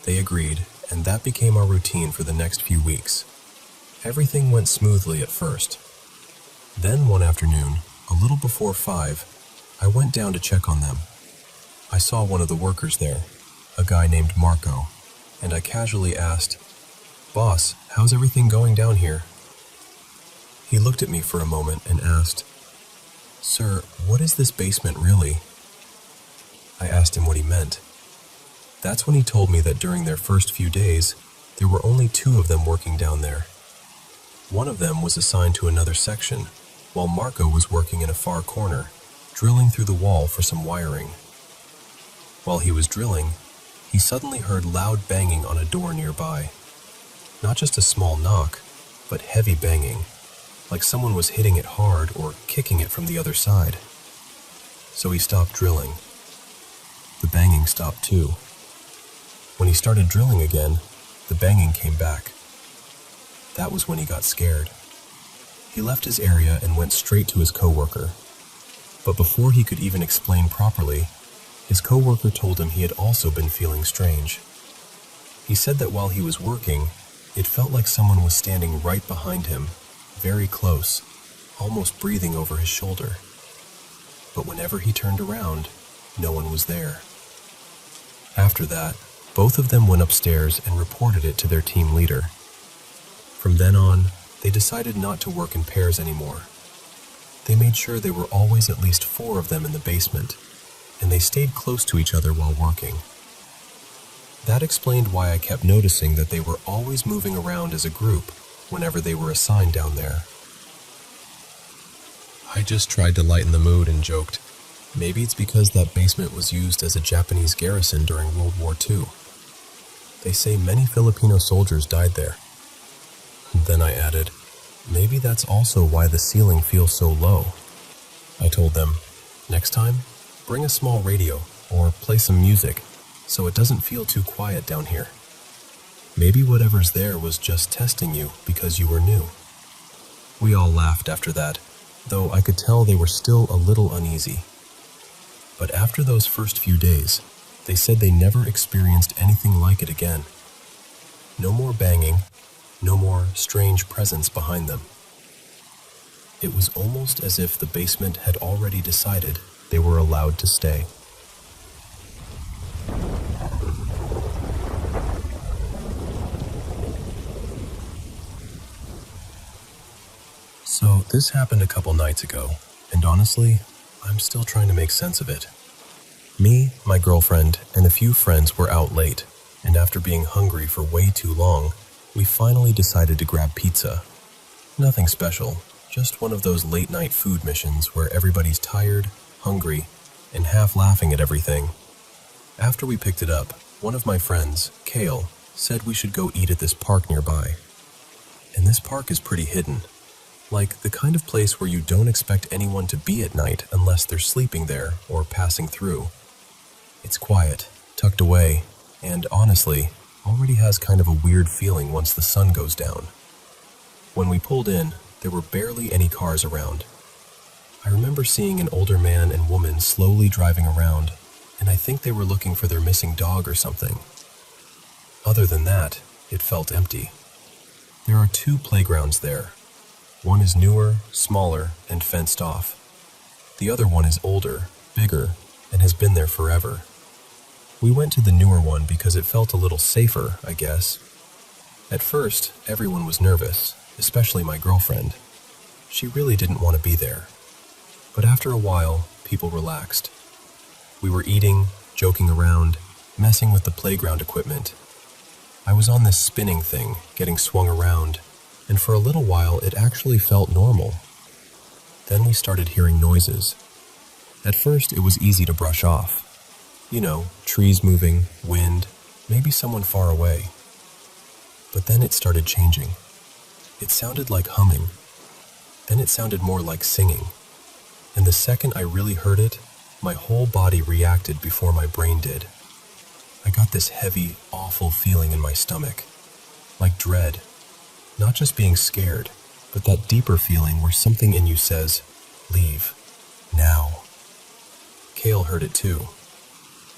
They agreed, and that became our routine for the next few weeks. Everything went smoothly at first. Then one afternoon, a little before 5, I went down to check on them. I saw one of the workers there, a guy named Marco, and I casually asked, "Boss, how's everything going down here?" He looked at me for a moment and asked, "Sir, what is this basement really?" I asked him what he meant. That's when he told me that during their first few days, there were only 2 of them working down there. One of them was assigned to another section, while Marco was working in a far corner, drilling through the wall for some wiring. While he was drilling, he suddenly heard loud banging on a door nearby. Not just a small knock, but heavy banging, like someone was hitting it hard or kicking it from the other side. So he stopped drilling. The banging stopped too. When he started drilling again, the banging came back. That was when he got scared. He left his area and went straight to his coworker. But before he could even explain properly, his coworker told him he had also been feeling strange. He said that while he was working, it felt like someone was standing right behind him, very close, almost breathing over his shoulder. But whenever he turned around, no one was there. After that, both of them went upstairs and reported it to their team leader. From then on, they decided not to work in pairs anymore. They made sure there were always at least 4 of them in the basement, and they stayed close to each other while working. That explained why I kept noticing that they were always moving around as a group whenever they were assigned down there. I just tried to lighten the mood and joked, maybe it's because that basement was used as a Japanese garrison during World War II. They say many Filipino soldiers died there. Then I added, maybe that's also why the ceiling feels so low. I told them, next time, bring a small radio or play some music so it doesn't feel too quiet down here. Maybe whatever's there was just testing you because you were new. We all laughed after that, though I could tell they were still a little uneasy. But after those first few days, they said they never experienced anything like it again. No more banging, no more strange presence behind them. It was almost as if the basement had already decided they were allowed to stay. So this happened a couple nights ago, and honestly, I'm still trying to make sense of it. Me, my girlfriend, and a few friends were out late, and after being hungry for way too long, we finally decided to grab pizza. Nothing special, just one of those late-night food missions where everybody's tired, hungry, and half laughing at everything. After we picked it up, one of my friends, Kale, said we should go eat at this park nearby. And this park is pretty hidden. Like the kind of place where you don't expect anyone to be at night unless they're sleeping there or passing through. It's quiet, tucked away, and honestly, already has kind of a weird feeling once the sun goes down. When we pulled in, there were barely any cars around. I remember seeing an older man and woman slowly driving around, and I think they were looking for their missing dog or something. Other than that, it felt empty. There are 2 playgrounds there. One is newer, smaller, and fenced off. The other one is older, bigger, and has been there forever. We went to the newer one because it felt a little safer, I guess. At first, everyone was nervous, especially my girlfriend. She really didn't want to be there. But after a while, people relaxed. We were eating, joking around, messing with the playground equipment. I was on this spinning thing, getting swung around, and for a little while it actually felt normal. Then we started hearing noises. At first it was easy to brush off. You know, trees moving, wind, maybe someone far away. But then it started changing. It sounded like humming. Then it sounded more like singing. And the second I really heard it, my whole body reacted before my brain did. I got this heavy, awful feeling in my stomach, like dread. Not just being scared, but that deeper feeling where something in you says, leave, now. Kale heard it too.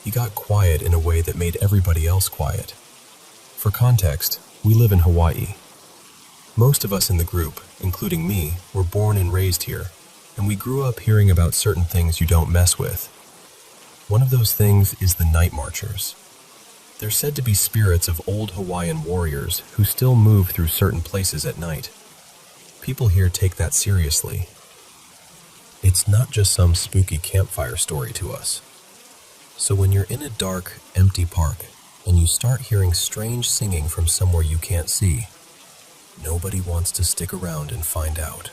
He got quiet in a way that made everybody else quiet. For context, we live in Hawaii. Most of us in the group, including me, were born and raised here, and we grew up hearing about certain things you don't mess with. One of those things is the night marchers. They're said to be spirits of old Hawaiian warriors who still move through certain places at night. People here take that seriously. It's not just some spooky campfire story to us. So when you're in a dark, empty park, and you start hearing strange singing from somewhere you can't see, nobody wants to stick around and find out.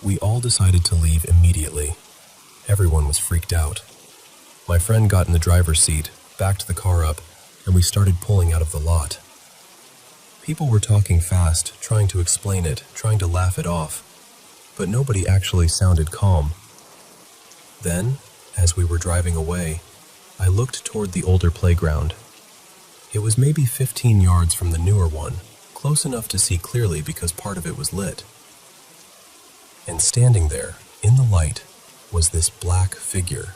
We all decided to leave immediately. Everyone was freaked out. My friend got in the driver's seat, backed the car up, and we started pulling out of the lot. People were talking fast, trying to explain it, trying to laugh it off, but nobody actually sounded calm. Then, as we were driving away, I looked toward the older playground. It was maybe 15 yards from the newer one, close enough to see clearly because part of it was lit. And standing there, in the light, was this black figure.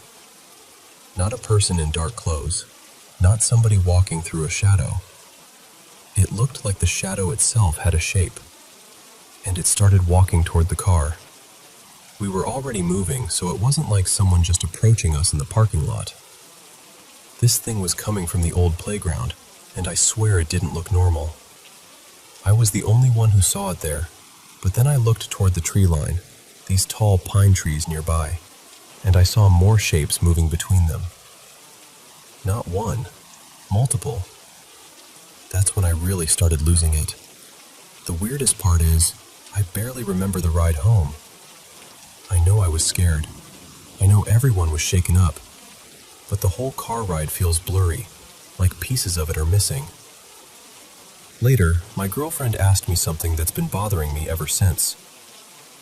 Not a person in dark clothes, not somebody walking through a shadow. It looked like the shadow itself had a shape, and it started walking toward the car. We were already moving, so it wasn't like someone just approaching us in the parking lot. This thing was coming from the old playground, and I swear it didn't look normal. I was the only one who saw it there, but then I looked toward the tree line, these tall pine trees nearby, and I saw more shapes moving between them. Not one, multiple. That's when I really started losing it. The weirdest part is, I barely remember the ride home. I know I was scared. I know everyone was shaken up. But the whole car ride feels blurry, like pieces of it are missing. Later, my girlfriend asked me something that's been bothering me ever since.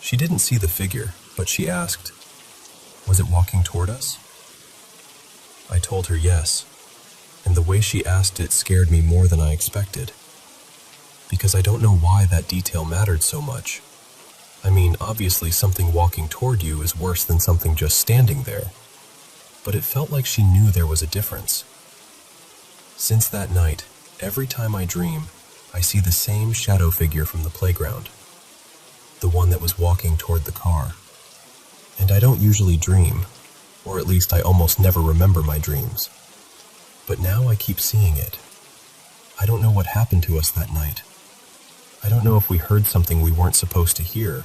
She didn't see the figure, but she asked, "Was it walking toward us?" I told her yes, and the way she asked it scared me more than I expected. Because I don't know why that detail mattered so much. I mean, obviously something walking toward you is worse than something just standing there. But it felt like she knew there was a difference. Since that night, every time I dream, I see the same shadow figure from the playground, the one that was walking toward the car. And I don't usually dream, or at least I almost never remember my dreams. But now I keep seeing it. I don't know what happened to us that night. I don't know if we heard something we weren't supposed to hear,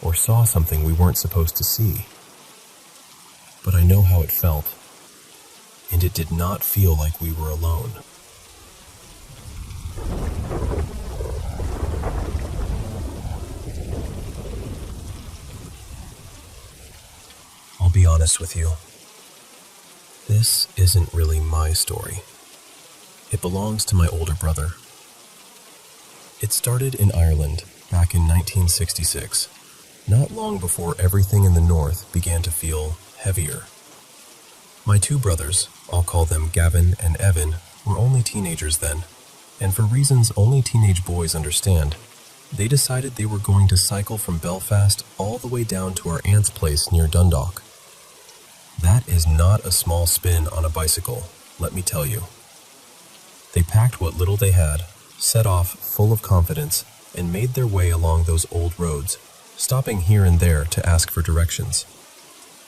or saw something we weren't supposed to see. But I know how it felt, and it did not feel like we were alone. I'll be honest with you. This isn't really my story. It belongs to my older brother. It started in Ireland back in 1966, not long before everything in the north began to feel heavier. My two brothers, I'll call them Gavin and Evan, were only teenagers then, and for reasons only teenage boys understand, they decided they were going to cycle from Belfast all the way down to our aunt's place near Dundalk. That is not a small spin on a bicycle, let me tell you. They packed what little they had, set off full of confidence, and made their way along those old roads, stopping here and there to ask for directions.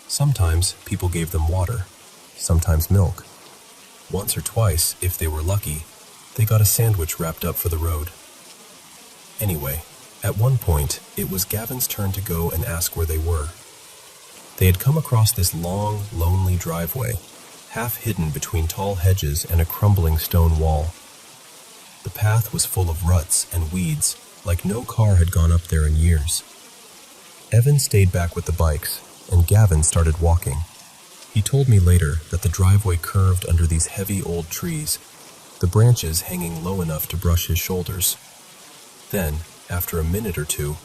Sometimes people gave them water, sometimes milk. Once or twice, if they were lucky, they got a sandwich wrapped up for the road. Anyway, at one point, it was Gavin's turn to go and ask where they were. They had come across this long, lonely driveway, half hidden between tall hedges and a crumbling stone wall. The path was full of ruts and weeds, like no car had gone up there in years. Evan stayed back with the bikes, and Gavin started walking. He told me later that the driveway curved under these heavy old trees, the branches hanging low enough to brush his shoulders. Then, after a minute or two,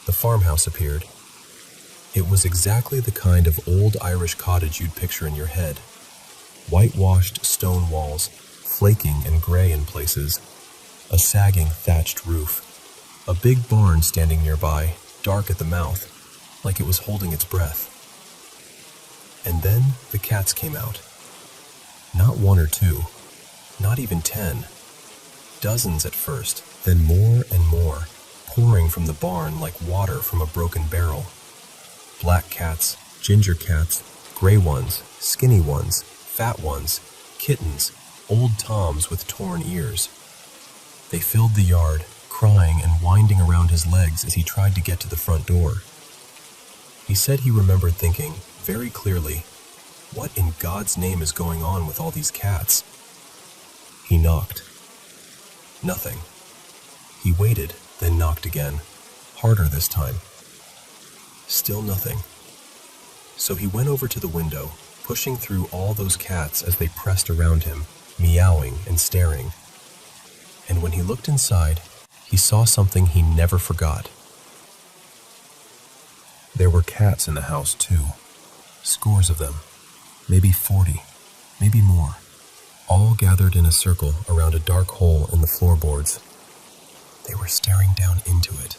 the farmhouse appeared. It was exactly the kind of old Irish cottage you'd picture in your head. Whitewashed stone walls, flaking and gray in places, a sagging thatched roof, a big barn standing nearby, dark at the mouth, like it was holding its breath. And then the cats came out. Not one or two, not even 10. Dozens at first, then more and more, pouring from the barn like water from a broken barrel. Black cats, ginger cats, gray ones, skinny ones, fat ones, kittens, old toms with torn ears. They filled the yard, crying and winding around his legs as he tried to get to the front door. He said he remembered thinking, very clearly, what in God's name is going on with all these cats? He knocked. Nothing. He waited, then knocked again, harder this time. Still nothing. So he went over to the window, pushing through all those cats as they pressed around him, meowing and staring. And when he looked inside, he saw something he never forgot. There were cats in the house too. Scores of them. Maybe 40. Maybe more. All gathered in a circle around a dark hole in the floorboards. They were staring down into it.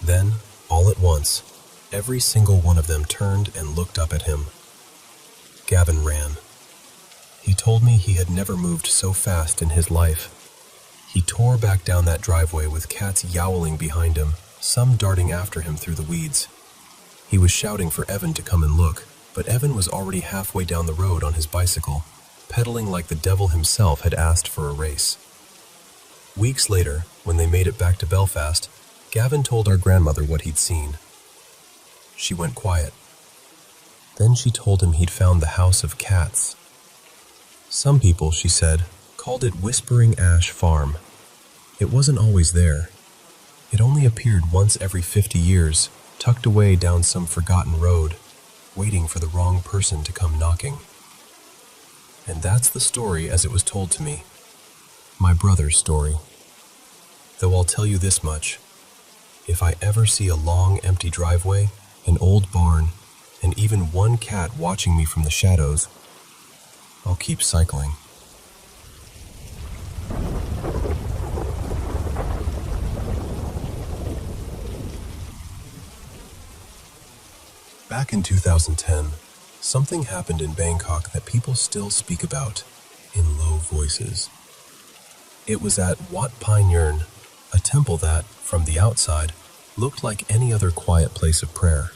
Then, all at once, every single one of them turned and looked up at him. Gavin ran. He told me he had never moved so fast in his life. He tore back down that driveway with cats yowling behind him, some darting after him through the weeds. He was shouting for Evan to come and look, but Evan was already halfway down the road on his bicycle, pedaling like the devil himself had asked for a race. Weeks later, when they made it back to Belfast, Gavin told our grandmother what he'd seen. She went quiet. Then she told him he'd found the house of cats. Some people, she said, called it Whispering Ash Farm. It wasn't always there. It only appeared once every 50 years, tucked away down some forgotten road, waiting for the wrong person to come knocking. And that's the story as it was told to me. My brother's story. Though I'll tell you this much. If I ever see a long, empty driveway, an old barn, and even one cat watching me from the shadows, I'll keep cycling. Back in 2010, something happened in Bangkok that people still speak about in low voices. It was at Wat Pai Nyern, a temple that, from the outside, looked like any other quiet place of prayer.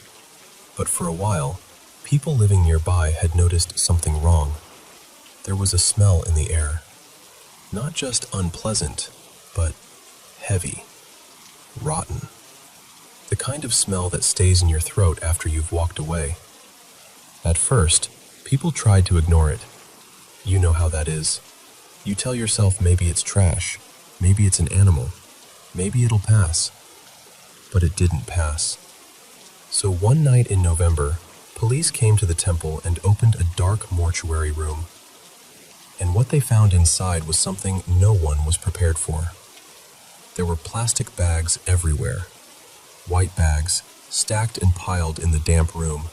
But for a while, people living nearby had noticed something wrong. There was a smell in the air. Not just unpleasant, but heavy, rotten. The kind of smell that stays in your throat after you've walked away. At first, people tried to ignore it. You know how that is. You tell yourself maybe it's trash, maybe it's an animal, maybe it'll pass. But it didn't pass. So one night in November, police came to the temple and opened a dark mortuary room. And what they found inside was something no one was prepared for. There were plastic bags everywhere. White bags, stacked and piled in the damp room.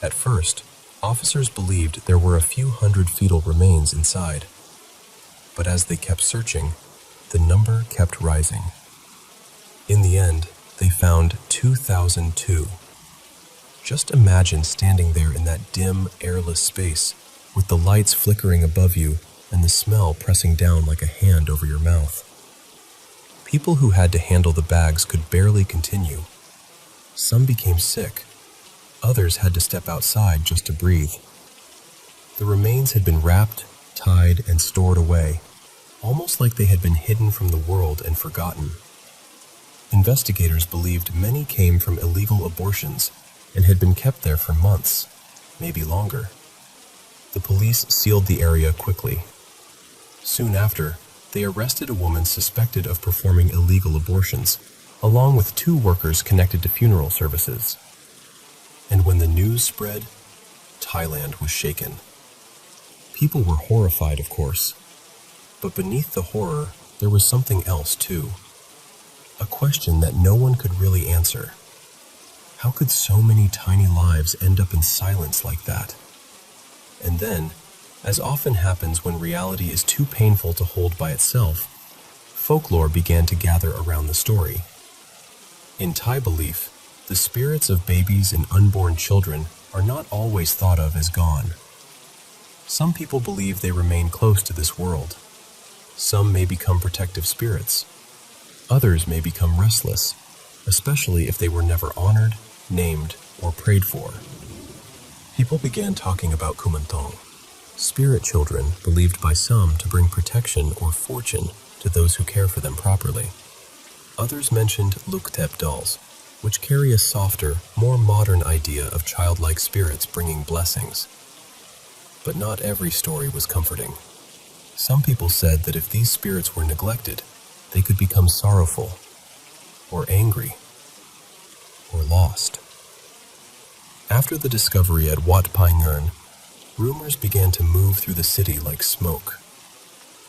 At first, officers believed there were a few hundred fetal remains inside. But as they kept searching, the number kept rising. In the end, they found 2,002. Just imagine standing there in that dim, airless space, with the lights flickering above you and the smell pressing down like a hand over your mouth. People who had to handle the bags could barely continue. Some became sick. Others had to step outside just to breathe. The remains had been wrapped, tied, and stored away, almost like they had been hidden from the world and forgotten. Investigators believed many came from illegal abortions and had been kept there for months, maybe longer. The police sealed the area quickly. Soon after, they arrested a woman suspected of performing illegal abortions, along with 2 workers connected to funeral services. And when the news spread, Thailand was shaken. People were horrified, of course. But beneath the horror, there was something else too. A question that no one could really answer. How could so many tiny lives end up in silence like that? And then, as often happens when reality is too painful to hold by itself, folklore began to gather around the story. In Thai belief, the spirits of babies and unborn children are not always thought of as gone. Some people believe they remain close to this world. Some may become protective spirits. Others may become restless, especially if they were never honored, named, or prayed for. People began talking about Kumantong, spirit children believed by some to bring protection or fortune to those who care for them properly. Others mentioned Luktep dolls, which carry a softer, more modern idea of childlike spirits bringing blessings. But not every story was comforting. Some people said that if these spirits were neglected, they could become sorrowful, or angry, or lost. After the discovery at Wat Pai Nyern, rumors began to move through the city like smoke.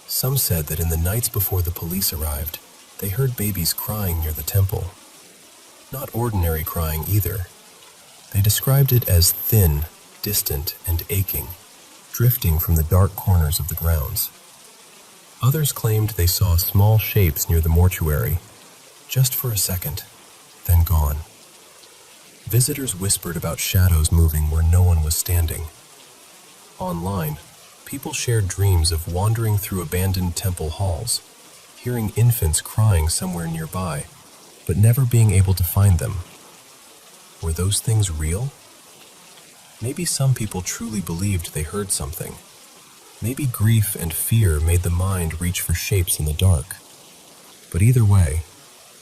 Some said that in the nights before the police arrived, they heard babies crying near the temple. Not ordinary crying either. They described it as thin, distant, and aching, drifting from the dark corners of the grounds. Others claimed they saw small shapes near the mortuary, just for a second, then gone. Visitors whispered about shadows moving where no one was standing. Online, people shared dreams of wandering through abandoned temple halls, hearing infants crying somewhere nearby, but never being able to find them. Were those things real? Maybe some people truly believed they heard something. Maybe grief and fear made the mind reach for shapes in the dark. But either way,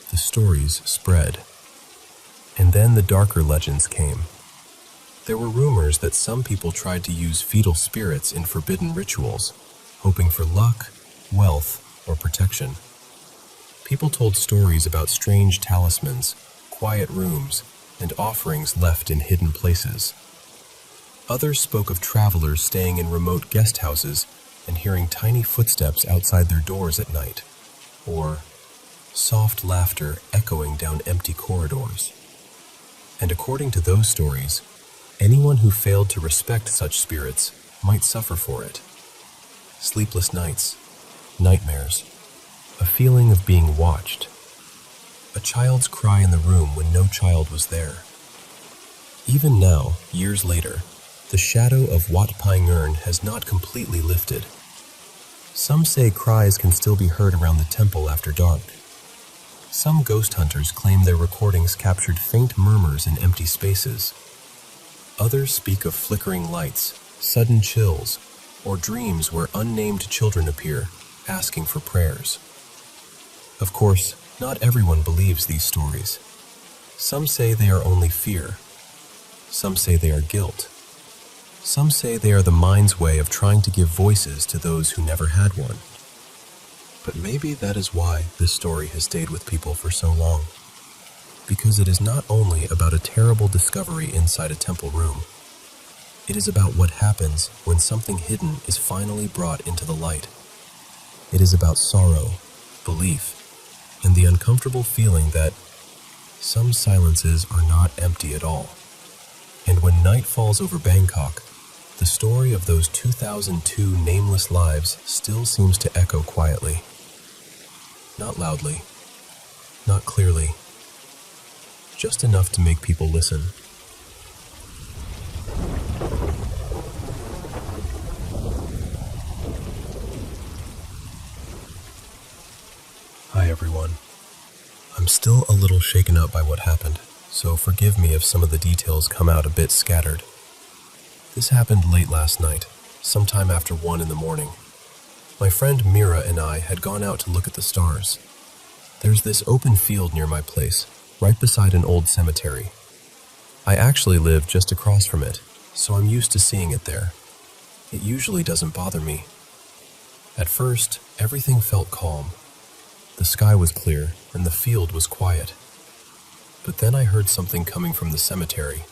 the stories spread. And then the darker legends came. There were rumors that some people tried to use fetal spirits in forbidden rituals, hoping for luck, wealth, or protection. People told stories about strange talismans, quiet rooms, and offerings left in hidden places. Others spoke of travelers staying in remote guest houses and hearing tiny footsteps outside their doors at night, or soft laughter echoing down empty corridors. And according to those stories, anyone who failed to respect such spirits might suffer for it. Sleepless nights, nightmares, a feeling of being watched, a child's cry in the room when no child was there. Even now, years later, the shadow of Wat Pai Nyern has not completely lifted. Some say cries can still be heard around the temple after dark. Some ghost hunters claim their recordings captured faint murmurs in empty spaces. Others speak of flickering lights, sudden chills, or dreams where unnamed children appear, asking for prayers. Of course, not everyone believes these stories. Some say they are only fear. Some say they are guilt. Some say they are the mind's way of trying to give voices to those who never had one. But maybe that is why this story has stayed with people for so long. Because it is not only about a terrible discovery inside a temple room. It is about what happens when something hidden is finally brought into the light. It is about sorrow, belief, and the uncomfortable feeling that some silences are not empty at all. And when night falls over Bangkok, the story of those 2002 nameless lives still seems to echo quietly. Not loudly, not clearly, just enough to make people listen. Hi everyone. I'm still a little shaken up by what happened, so forgive me if some of the details come out a bit scattered. This happened late last night, sometime after 1 in the morning. My friend Mira and I had gone out to look at the stars. There's this open field near my place, right beside an old cemetery. I actually live just across from it, so I'm used to seeing it there. It usually doesn't bother me. At first, everything felt calm. The sky was clear, and the field was quiet. But then I heard something coming from the cemetery.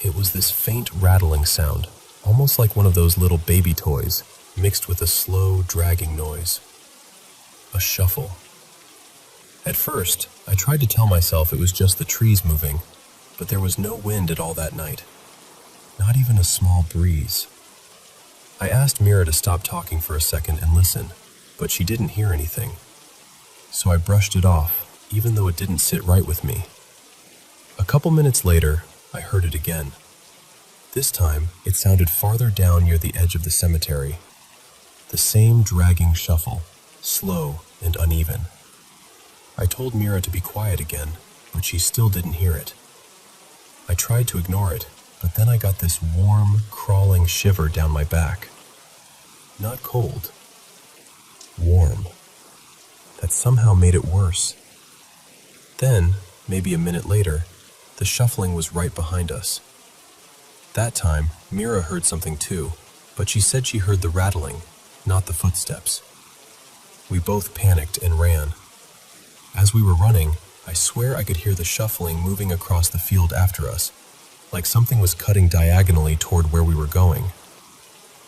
It was this faint rattling sound, almost like one of those little baby toys, mixed with a slow, dragging noise. A shuffle. At first, I tried to tell myself it was just the trees moving, but there was no wind at all that night. Not even a small breeze. I asked Mira to stop talking for a second and listen, but she didn't hear anything. So I brushed it off, even though it didn't sit right with me. A couple minutes later, I heard it again. This time, it sounded farther down near the edge of the cemetery. The same dragging shuffle, slow and uneven. I told Mira to be quiet again, but she still didn't hear it. I tried to ignore it, but then I got this warm, crawling shiver down my back. Not cold. Warm. That somehow made it worse. Then, maybe a minute later, the shuffling was right behind us. That time, Mira heard something too, but she said she heard the rattling, not the footsteps. We both panicked and ran. As we were running, I swear I could hear the shuffling moving across the field after us, like something was cutting diagonally toward where we were going.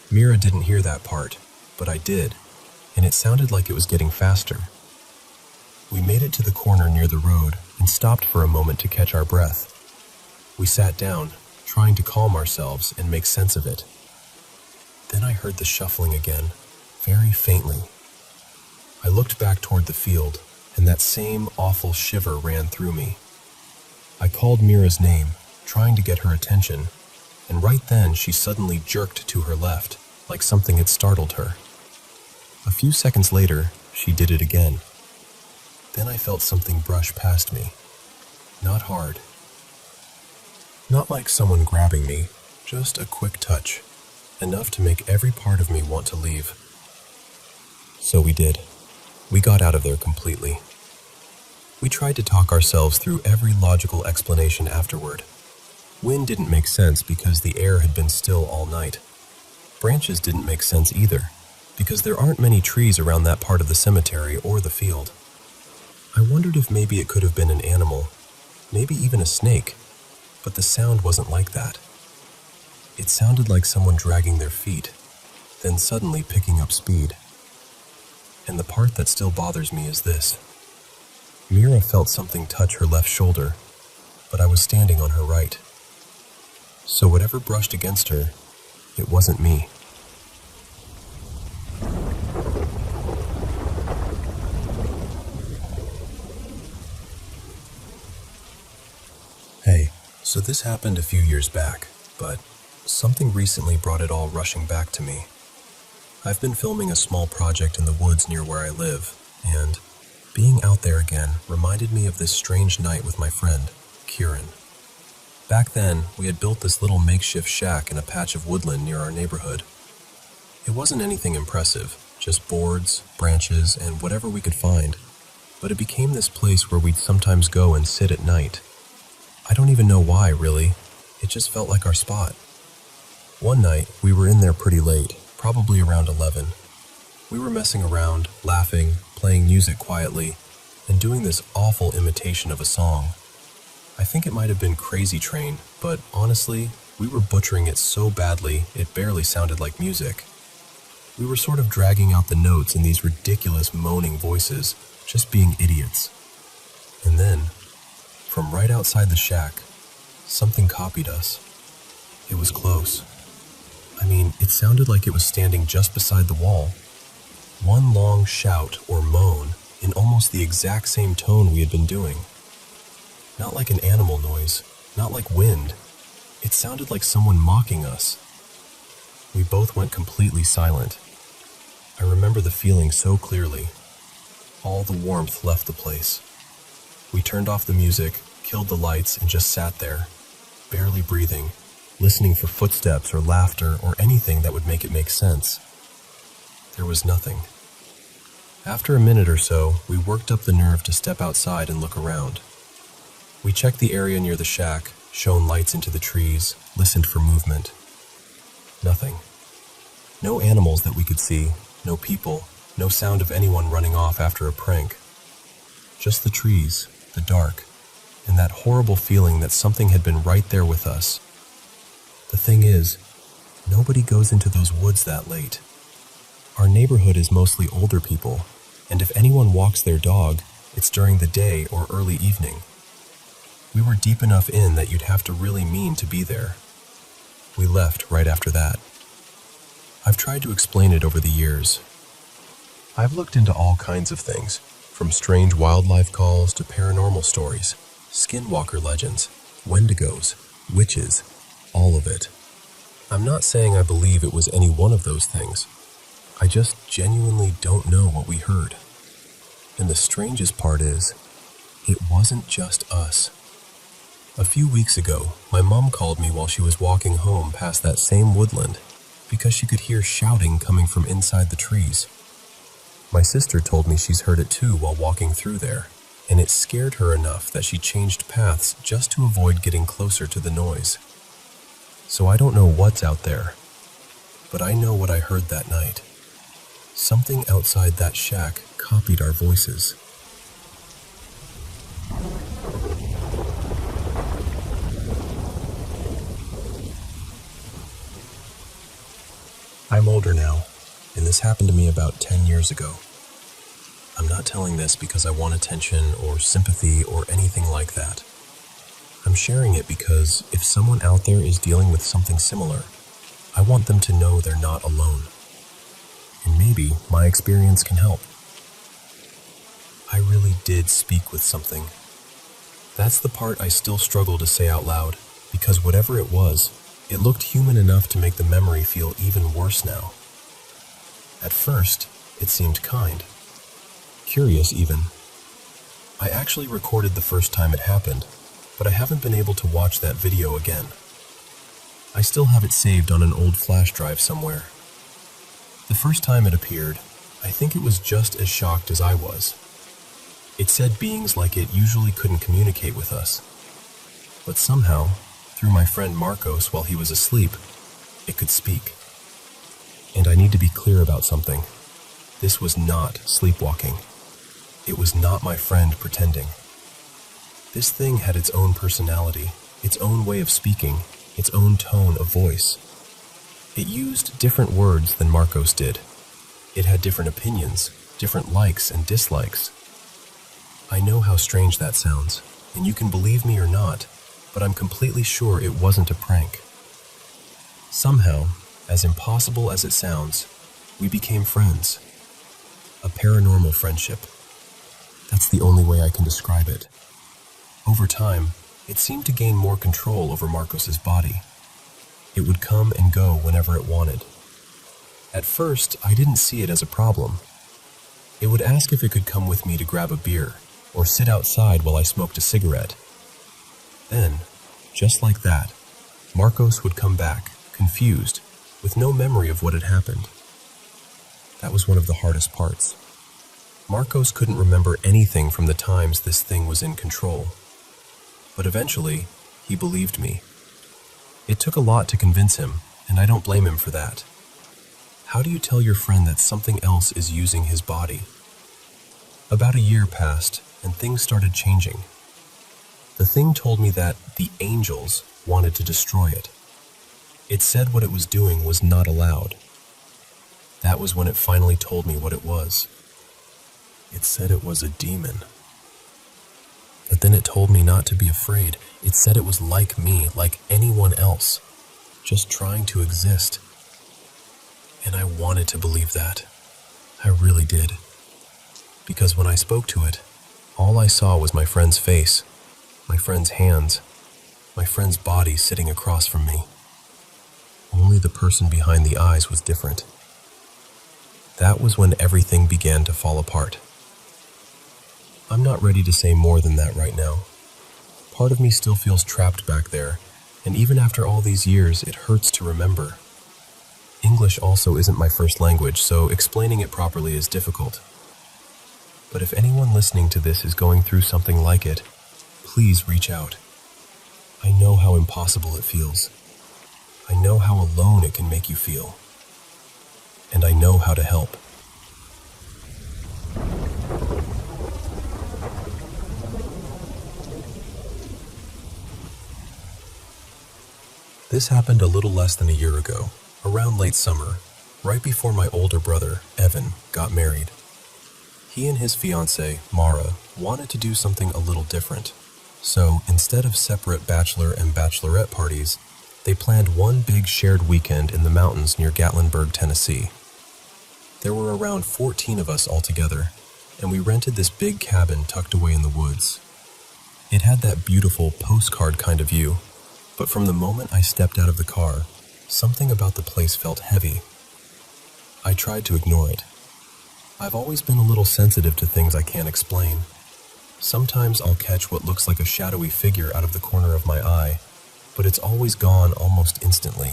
Mira didn't hear that part, but I did, and it sounded like it was getting faster. We made it to the corner near the road and stopped for a moment to catch our breath. We sat down, trying to calm ourselves and make sense of it. Then I heard the shuffling again, very faintly. I looked back toward the field, and that same awful shiver ran through me. I called Mira's name, trying to get her attention, and right then she suddenly jerked to her left, like something had startled her. A few seconds later, she did it again. Then I felt something brush past me. Not hard. Not like someone grabbing me, just a quick touch, enough to make every part of me want to leave. So we did. We got out of there completely. We tried to talk ourselves through every logical explanation afterward. Wind didn't make sense because the air had been still all night. Branches didn't make sense either, because there aren't many trees around that part of the cemetery or the field. I wondered if maybe it could have been an animal, maybe even a snake, but the sound wasn't like that. It sounded like someone dragging their feet, then suddenly picking up speed. And the part that still bothers me is this. Mira felt something touch her left shoulder, but I was standing on her right. So whatever brushed against her, it wasn't me. Hey, so this happened a few years back, but something recently brought it all rushing back to me. I've been filming a small project in the woods near where I live, and being out there again reminded me of this strange night with my friend, Kieran. Back then, we had built this little makeshift shack in a patch of woodland near our neighborhood. It wasn't anything impressive, just boards, branches, and whatever we could find, but it became this place where we'd sometimes go and sit at night. I don't even know why, really. It just felt like our spot. One night, we were in there pretty late, probably around 11. We were messing around, laughing, playing music quietly, and doing this awful imitation of a song. I think it might have been Crazy Train, but honestly, we were butchering it so badly it barely sounded like music. We were sort of dragging out the notes in these ridiculous moaning voices, just being idiots. And then, from right outside the shack, something copied us. It was close. I mean, it sounded like it was standing just beside the wall. One long shout or moan in almost the exact same tone we had been doing. Not like an animal noise, not like wind. It sounded like someone mocking us. We both went completely silent. I remember the feeling so clearly. All the warmth left the place. We turned off the music, killed the lights, and just sat there, barely breathing, listening for footsteps or laughter or anything that would make it make sense. There was nothing. After a minute or so, we worked up the nerve to step outside and look around. We checked the area near the shack, shone lights into the trees, listened for movement. Nothing. No animals that we could see, no people, no sound of anyone running off after a prank. Just the trees, the dark, and that horrible feeling that something had been right there with us. The thing is, nobody goes into those woods that late. Our neighborhood is mostly older people, and if anyone walks their dog, it's during the day or early evening. We were deep enough in that you'd have to really mean to be there. We left right after that. I've tried to explain it over the years. I've looked into all kinds of things, from strange wildlife calls to paranormal stories, skinwalker legends, wendigos, witches, all of it. I'm not saying I believe it was any one of those things. I just genuinely don't know what we heard. And the strangest part is, it wasn't just us. A few weeks ago, my mom called me while she was walking home past that same woodland because she could hear shouting coming from inside the trees. My sister told me she's heard it too while walking through there, and it scared her enough that she changed paths just to avoid getting closer to the noise. So I don't know what's out there, but I know what I heard that night. Something outside that shack copied our voices. I'm older now, and this happened to me about 10 years ago. I'm not telling this because I want attention or sympathy or anything like that. I'm sharing it because if someone out there is dealing with something similar, I want them to know they're not alone. And maybe my experience can help. I really did speak with something. That's the part I still struggle to say out loud, because whatever it was, it looked human enough to make the memory feel even worse now. At first, it seemed kind. Curious, even. I actually recorded the first time it happened, but I haven't been able to watch that video again. I still have it saved on an old flash drive somewhere. The first time it appeared, I think it was just as shocked as I was. It said beings like it usually couldn't communicate with us. But somehow, through my friend Marcos while he was asleep, it could speak. And I need to be clear about something. This was not sleepwalking. It was not my friend pretending. This thing had its own personality, its own way of speaking, its own tone of voice. It used different words than Marcos did. It had different opinions, different likes and dislikes. I know how strange that sounds, and you can believe me or not, but I'm completely sure it wasn't a prank. Somehow, as impossible as it sounds, we became friends. A paranormal friendship. That's the only way I can describe it. Over time, it seemed to gain more control over Marcos's body. It would come and go whenever it wanted. At first, I didn't see it as a problem. It would ask if it could come with me to grab a beer, or sit outside while I smoked a cigarette. Then, just like that, Marcos would come back, confused, with no memory of what had happened. That was one of the hardest parts. Marcos couldn't remember anything from the times this thing was in control. But eventually, he believed me. It took a lot to convince him, and I don't blame him for that. How do you tell your friend that something else is using his body? About a year passed, and things started changing. The thing told me that the angels wanted to destroy it. It said what it was doing was not allowed. That was when it finally told me what it was. It said it was a demon. But then it told me not to be afraid. It said it was like me, like anyone else, just trying to exist. And I wanted to believe that. I really did. Because when I spoke to it, all I saw was my friend's face, my friend's hands, my friend's body sitting across from me. Only the person behind the eyes was different. That was when everything began to fall apart. I'm not ready to say more than that right now. Part of me still feels trapped back there, and even after all these years, it hurts to remember. English also isn't my first language, so explaining it properly is difficult. But if anyone listening to this is going through something like it, please reach out. I know how impossible it feels. I know how alone it can make you feel. And I know how to help. This happened a little less than a year ago, around late summer, right before my older brother, Evan, got married. He and his fiancée, Mara, wanted to do something a little different. So, instead of separate bachelor and bachelorette parties, they planned one big shared weekend in the mountains near Gatlinburg, Tennessee. There were around 14 of us altogether, and we rented this big cabin tucked away in the woods. It had that beautiful postcard kind of view, but from the moment I stepped out of the car, something about the place felt heavy. I tried to ignore it. I've always been a little sensitive to things I can't explain. Sometimes I'll catch what looks like a shadowy figure out of the corner of my eye, but it's always gone almost instantly.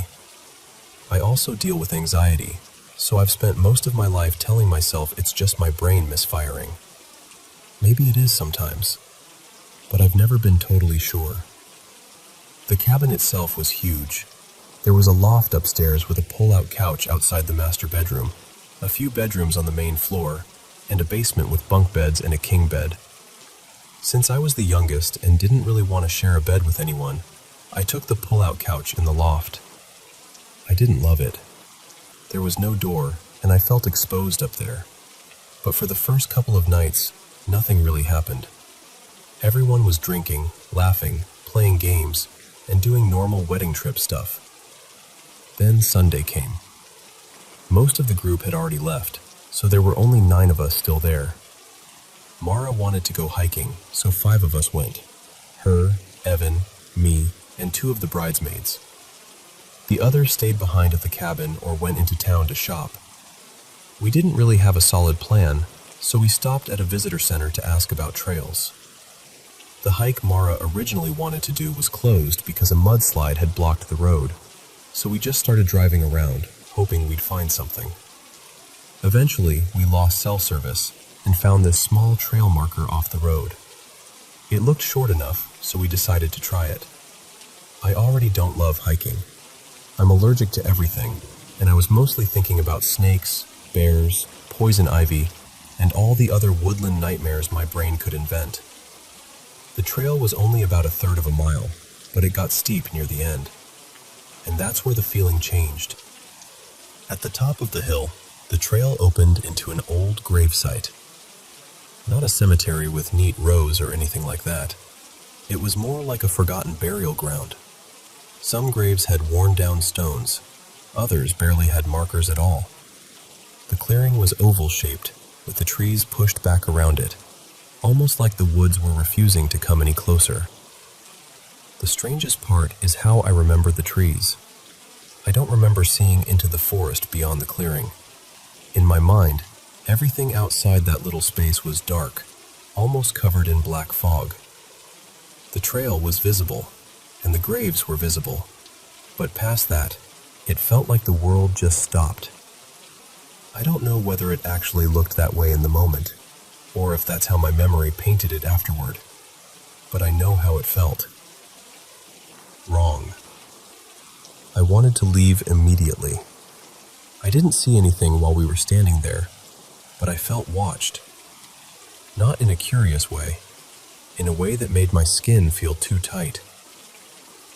I also deal with anxiety, so I've spent most of my life telling myself it's just my brain misfiring. Maybe it is sometimes, but I've never been totally sure. The cabin itself was huge. There was a loft upstairs with a pull-out couch outside the master bedroom, a few bedrooms on the main floor, and a basement with bunk beds and a king bed. Since I was the youngest and didn't really want to share a bed with anyone, I took the pull-out couch in the loft. I didn't love it. There was no door, and I felt exposed up there. But for the first couple of nights, nothing really happened. Everyone was drinking, laughing, playing games, and doing normal wedding trip stuff. Then Sunday came. Most of the group had already left, so there were only 9 of us still there. Mara wanted to go hiking, so 5 of us went. Her, Evan, me, and 2 of the bridesmaids. The others stayed behind at the cabin or went into town to shop. We didn't really have a solid plan, so we stopped at a visitor center to ask about trails. The hike Mara originally wanted to do was closed because a mudslide had blocked the road, so we just started driving around, hoping we'd find something. Eventually, we lost cell service and found this small trail marker off the road. It looked short enough, so we decided to try it. I already don't love hiking. I'm allergic to everything, and I was mostly thinking about snakes, bears, poison ivy, and all the other woodland nightmares my brain could invent. The trail was only about 1/3 of a mile, but it got steep near the end. And that's where the feeling changed. At the top of the hill, the trail opened into an old gravesite. Not a cemetery with neat rows or anything like that. It was more like a forgotten burial ground. Some graves had worn-down stones. Others barely had markers at all. The clearing was oval-shaped, with the trees pushed back around it, almost like the woods were refusing to come any closer. The strangest part is how I remember the trees. I don't remember seeing into the forest beyond the clearing. In my mind, everything outside that little space was dark, almost covered in black fog. The trail was visible, and the graves were visible, but past that, it felt like the world just stopped. I don't know whether it actually looked that way in the moment, or if that's how my memory painted it afterward, but I know how it felt. Wrong. I wanted to leave immediately. I didn't see anything while we were standing there, but I felt watched. Not in a curious way, in a way that made my skin feel too tight.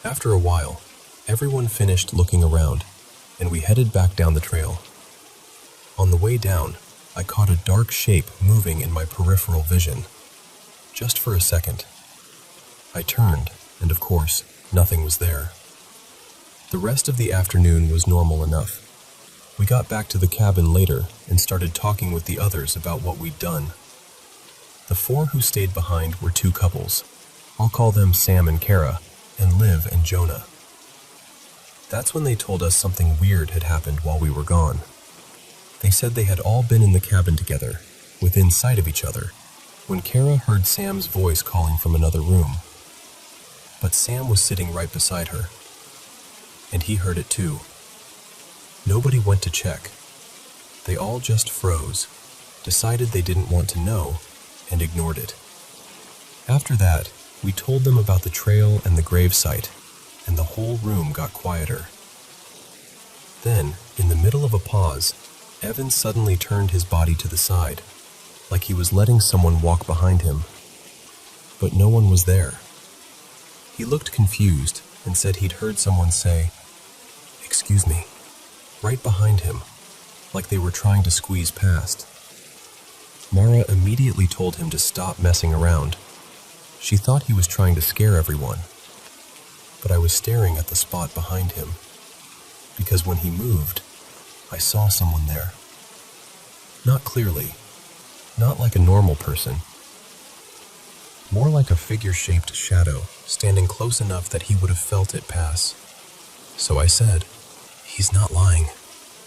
After a while, everyone finished looking around, and we headed back down the trail. On the way down, I caught a dark shape moving in my peripheral vision. Just for a second. I turned, and of course, nothing was there. The rest of the afternoon was normal enough. We got back to the cabin later and started talking with the others about what we'd done. The 4 who stayed behind were 2 couples. I'll call them Sam and Kara, and Liv and Jonah. That's when they told us something weird had happened while we were gone. They said they had all been in the cabin together, within sight of each other, when Kara heard Sam's voice calling from another room. But Sam was sitting right beside her, and he heard it too. Nobody went to check. They all just froze, decided they didn't want to know, and ignored it. After that, we told them about the trail and the gravesite, and the whole room got quieter. Then, in the middle of a pause, Evan suddenly turned his body to the side, like he was letting someone walk behind him. But no one was there. He looked confused and said he'd heard someone say, "Excuse me," right behind him, like they were trying to squeeze past. Mara immediately told him to stop messing around. She thought he was trying to scare everyone. But I was staring at the spot behind him, because when he moved, I saw someone there. Not clearly, not like a normal person. More like a figure-shaped shadow, standing close enough that he would have felt it pass. So I said, "He's not lying.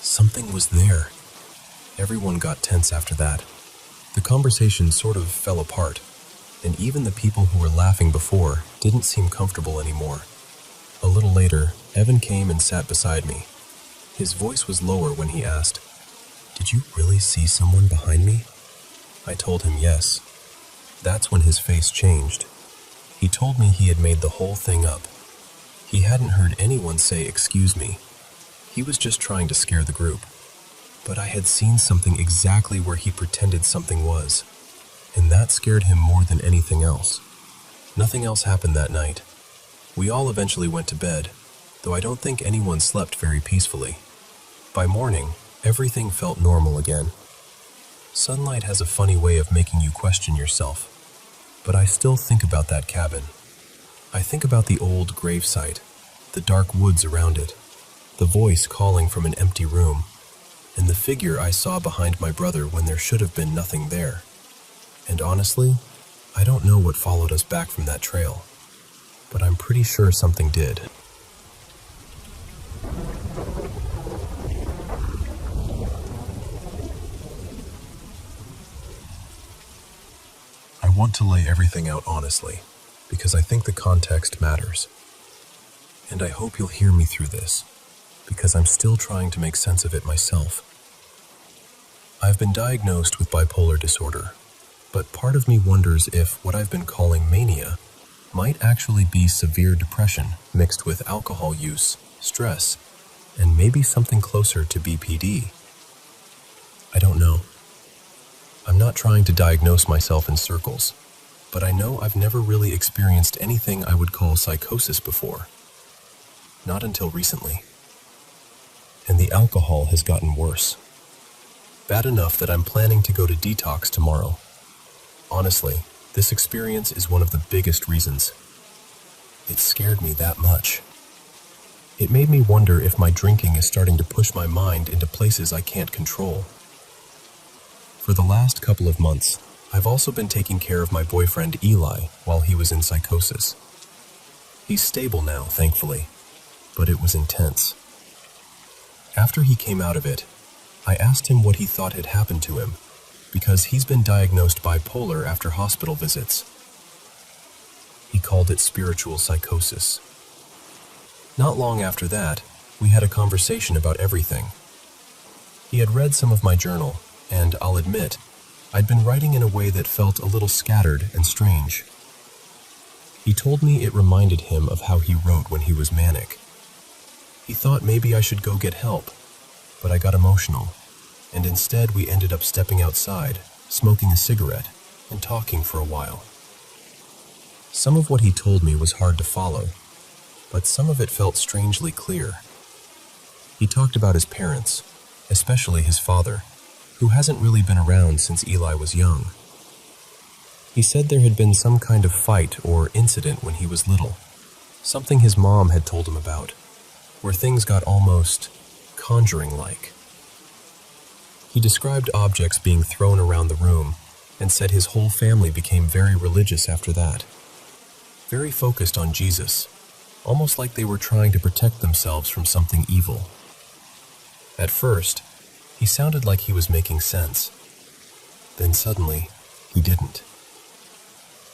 Something was there." Everyone got tense after that. The conversation sort of fell apart, and even the people who were laughing before didn't seem comfortable anymore. A little later, Evan came and sat beside me. His voice was lower when he asked, "Did you really see someone behind me?" I told him yes. That's when his face changed. He told me he had made the whole thing up. He hadn't heard anyone say "excuse me." He was just trying to scare the group. But I had seen something exactly where he pretended something was, and that scared him more than anything else. Nothing else happened that night. We all eventually went to bed, though I don't think anyone slept very peacefully. By morning, everything felt normal again. Sunlight has a funny way of making you question yourself, but I still think about that cabin. I think about the old gravesite, the dark woods around it, the voice calling from an empty room, and the figure I saw behind my brother when there should have been nothing there. And honestly, I don't know what followed us back from that trail, but I'm pretty sure something did. I want to lay everything out honestly, because I think the context matters. And I hope you'll hear me through this, because I'm still trying to make sense of it myself. I've been diagnosed with bipolar disorder, but part of me wonders if what I've been calling mania might actually be severe depression mixed with alcohol use, stress, and maybe something closer to BPD. I don't know. I'm not trying to diagnose myself in circles, but I know I've never really experienced anything I would call psychosis before. Not until recently. And the alcohol has gotten worse. Bad enough that I'm planning to go to detox tomorrow. Honestly, this experience is one of the biggest reasons. It scared me that much. It made me wonder if my drinking is starting to push my mind into places I can't control. For the last couple of months, I've also been taking care of my boyfriend Eli while he was in psychosis. He's stable now, thankfully, but it was intense. After he came out of it, I asked him what he thought had happened to him, because he's been diagnosed bipolar after hospital visits. He called it spiritual psychosis. Not long after that, we had a conversation about everything. He had read some of my journal, and I'll admit, I'd been writing in a way that felt a little scattered and strange. He told me it reminded him of how he wrote when he was manic. He thought maybe I should go get help, but I got emotional, and instead we ended up stepping outside, smoking a cigarette, and talking for a while. Some of what he told me was hard to follow, but some of it felt strangely clear. He talked about his parents, especially his father, who hasn't really been around since Eli was young. He said there had been some kind of fight or incident when he was little, something his mom had told him about, where things got almost conjuring-like. He described objects being thrown around the room and said his whole family became very religious after that, very focused on Jesus, almost like they were trying to protect themselves from something evil. At first, he sounded like he was making sense. Then suddenly, he didn't.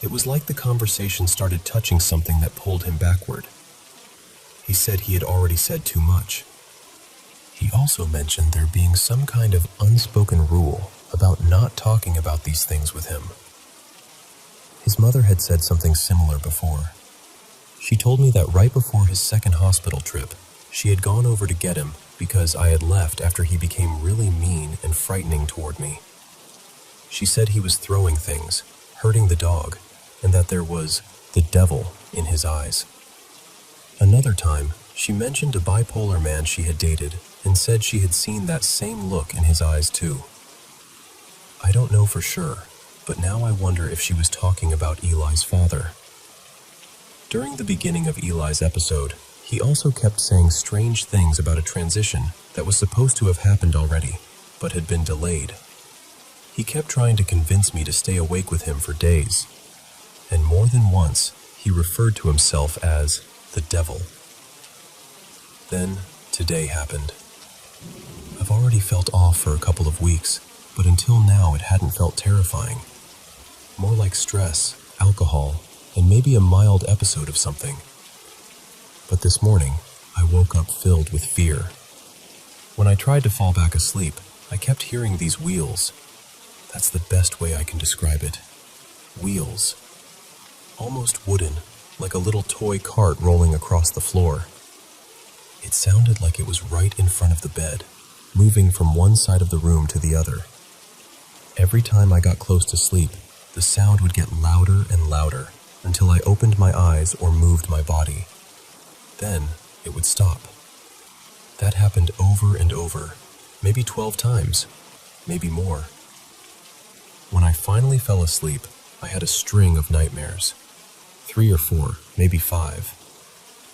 It was like the conversation started touching something that pulled him backward. He said he had already said too much. He also mentioned there being some kind of unspoken rule about not talking about these things with him. His mother had said something similar before. She told me that right before his second hospital trip, she had gone over to get him because I had left after he became really mean and frightening toward me. She said he was throwing things, hurting the dog, and that there was the devil in his eyes. Another time, she mentioned a bipolar man she had dated and said she had seen that same look in his eyes too. I don't know for sure, but now I wonder if she was talking about Eli's father. During the beginning of Eli's episode, he also kept saying strange things about a transition that was supposed to have happened already, but had been delayed. He kept trying to convince me to stay awake with him for days, and more than once, he referred to himself as the devil. Then, today happened. I've already felt off for a couple of weeks, but until now it hadn't felt terrifying. More like stress, alcohol, and maybe a mild episode of something. But this morning, I woke up filled with fear. When I tried to fall back asleep, I kept hearing these wheels. That's the best way I can describe it. Wheels. Almost wooden, like a little toy cart rolling across the floor. It sounded like it was right in front of the bed, moving from one side of the room to the other. Every time I got close to sleep, the sound would get louder and louder until I opened my eyes or moved my body. Then it would stop. That happened over and over, maybe 12 times, maybe more. When I finally fell asleep, I had a string of nightmares. 3 or 4, maybe 5.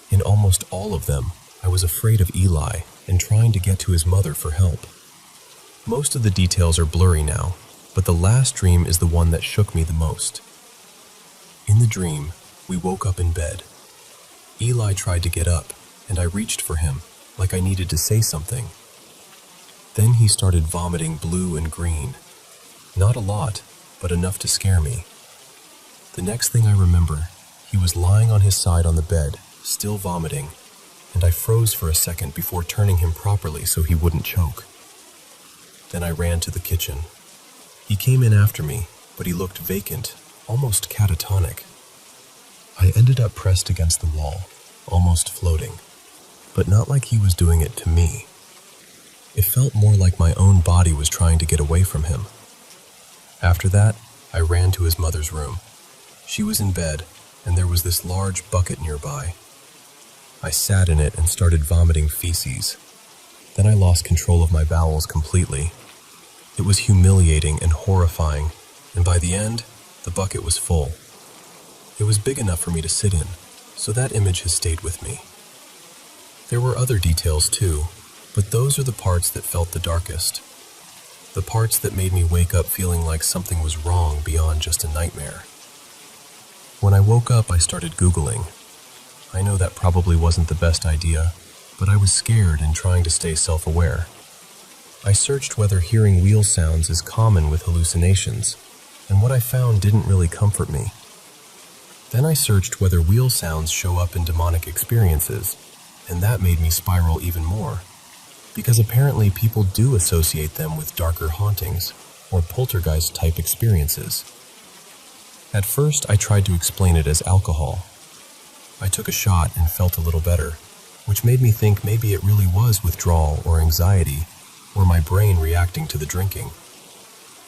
In almost all of them, I was afraid of Eli and trying to get to his mother for help. Most of the details are blurry now, but the last dream is the one that shook me the most. In the dream, we woke up in bed. Eli tried to get up, and I reached for him, like I needed to say something. Then he started vomiting blue and green. Not a lot, but enough to scare me. The next thing I remember, he was lying on his side on the bed, still vomiting, and I froze for a second before turning him properly so he wouldn't choke. Then I ran to the kitchen. He came in after me, but he looked vacant, almost catatonic. I ended up pressed against the wall, almost floating, but not like he was doing it to me. It felt more like my own body was trying to get away from him. After that, I ran to his mother's room. She was in bed, and there was this large bucket nearby. I sat in it and started vomiting feces. Then I lost control of my bowels completely. It was humiliating and horrifying, and by the end, the bucket was full. It was big enough for me to sit in, so that image has stayed with me. There were other details too, but those are the parts that felt the darkest. The parts that made me wake up feeling like something was wrong beyond just a nightmare. When I woke up, I started Googling. I know that probably wasn't the best idea, but I was scared and trying to stay self-aware. I searched whether hearing wheel sounds is common with hallucinations, and what I found didn't really comfort me. Then I searched whether wheel sounds show up in demonic experiences, and that made me spiral even more, because apparently people do associate them with darker hauntings or poltergeist-type experiences. At first, I tried to explain it as alcohol. I took a shot and felt a little better, which made me think maybe it really was withdrawal or anxiety, or my brain reacting to the drinking.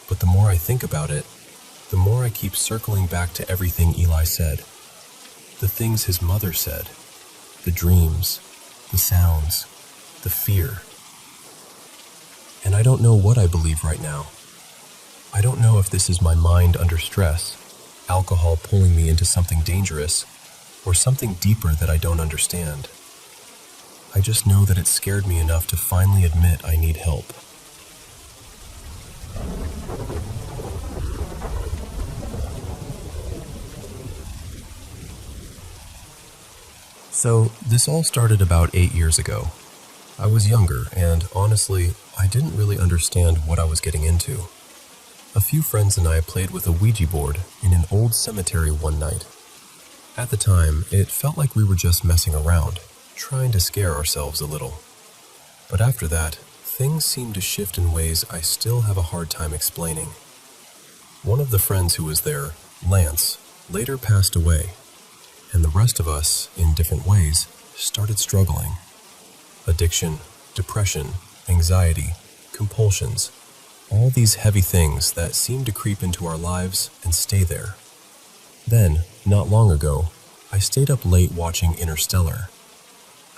But the more I think about it, the more I keep circling back to everything Eli said. The things his mother said, the dreams, the sounds, the fear. And I don't know what I believe right now. I don't know if this is my mind under stress, alcohol pulling me into something dangerous, or something deeper that I don't understand. I just know that it scared me enough to finally admit I need help. So, this all started about 8 years ago. I was younger, and honestly, I didn't really understand what I was getting into. A few friends and I played with a Ouija board in an old cemetery one night. At the time, it felt like we were just messing around, trying to scare ourselves a little. But after that, things seemed to shift in ways I still have a hard time explaining. One of the friends who was there, Lance, later passed away, and the rest of us, in different ways, started struggling. Addiction, depression, anxiety, compulsions, all these heavy things that seem to creep into our lives and stay there. Then, not long ago, I stayed up late watching Interstellar.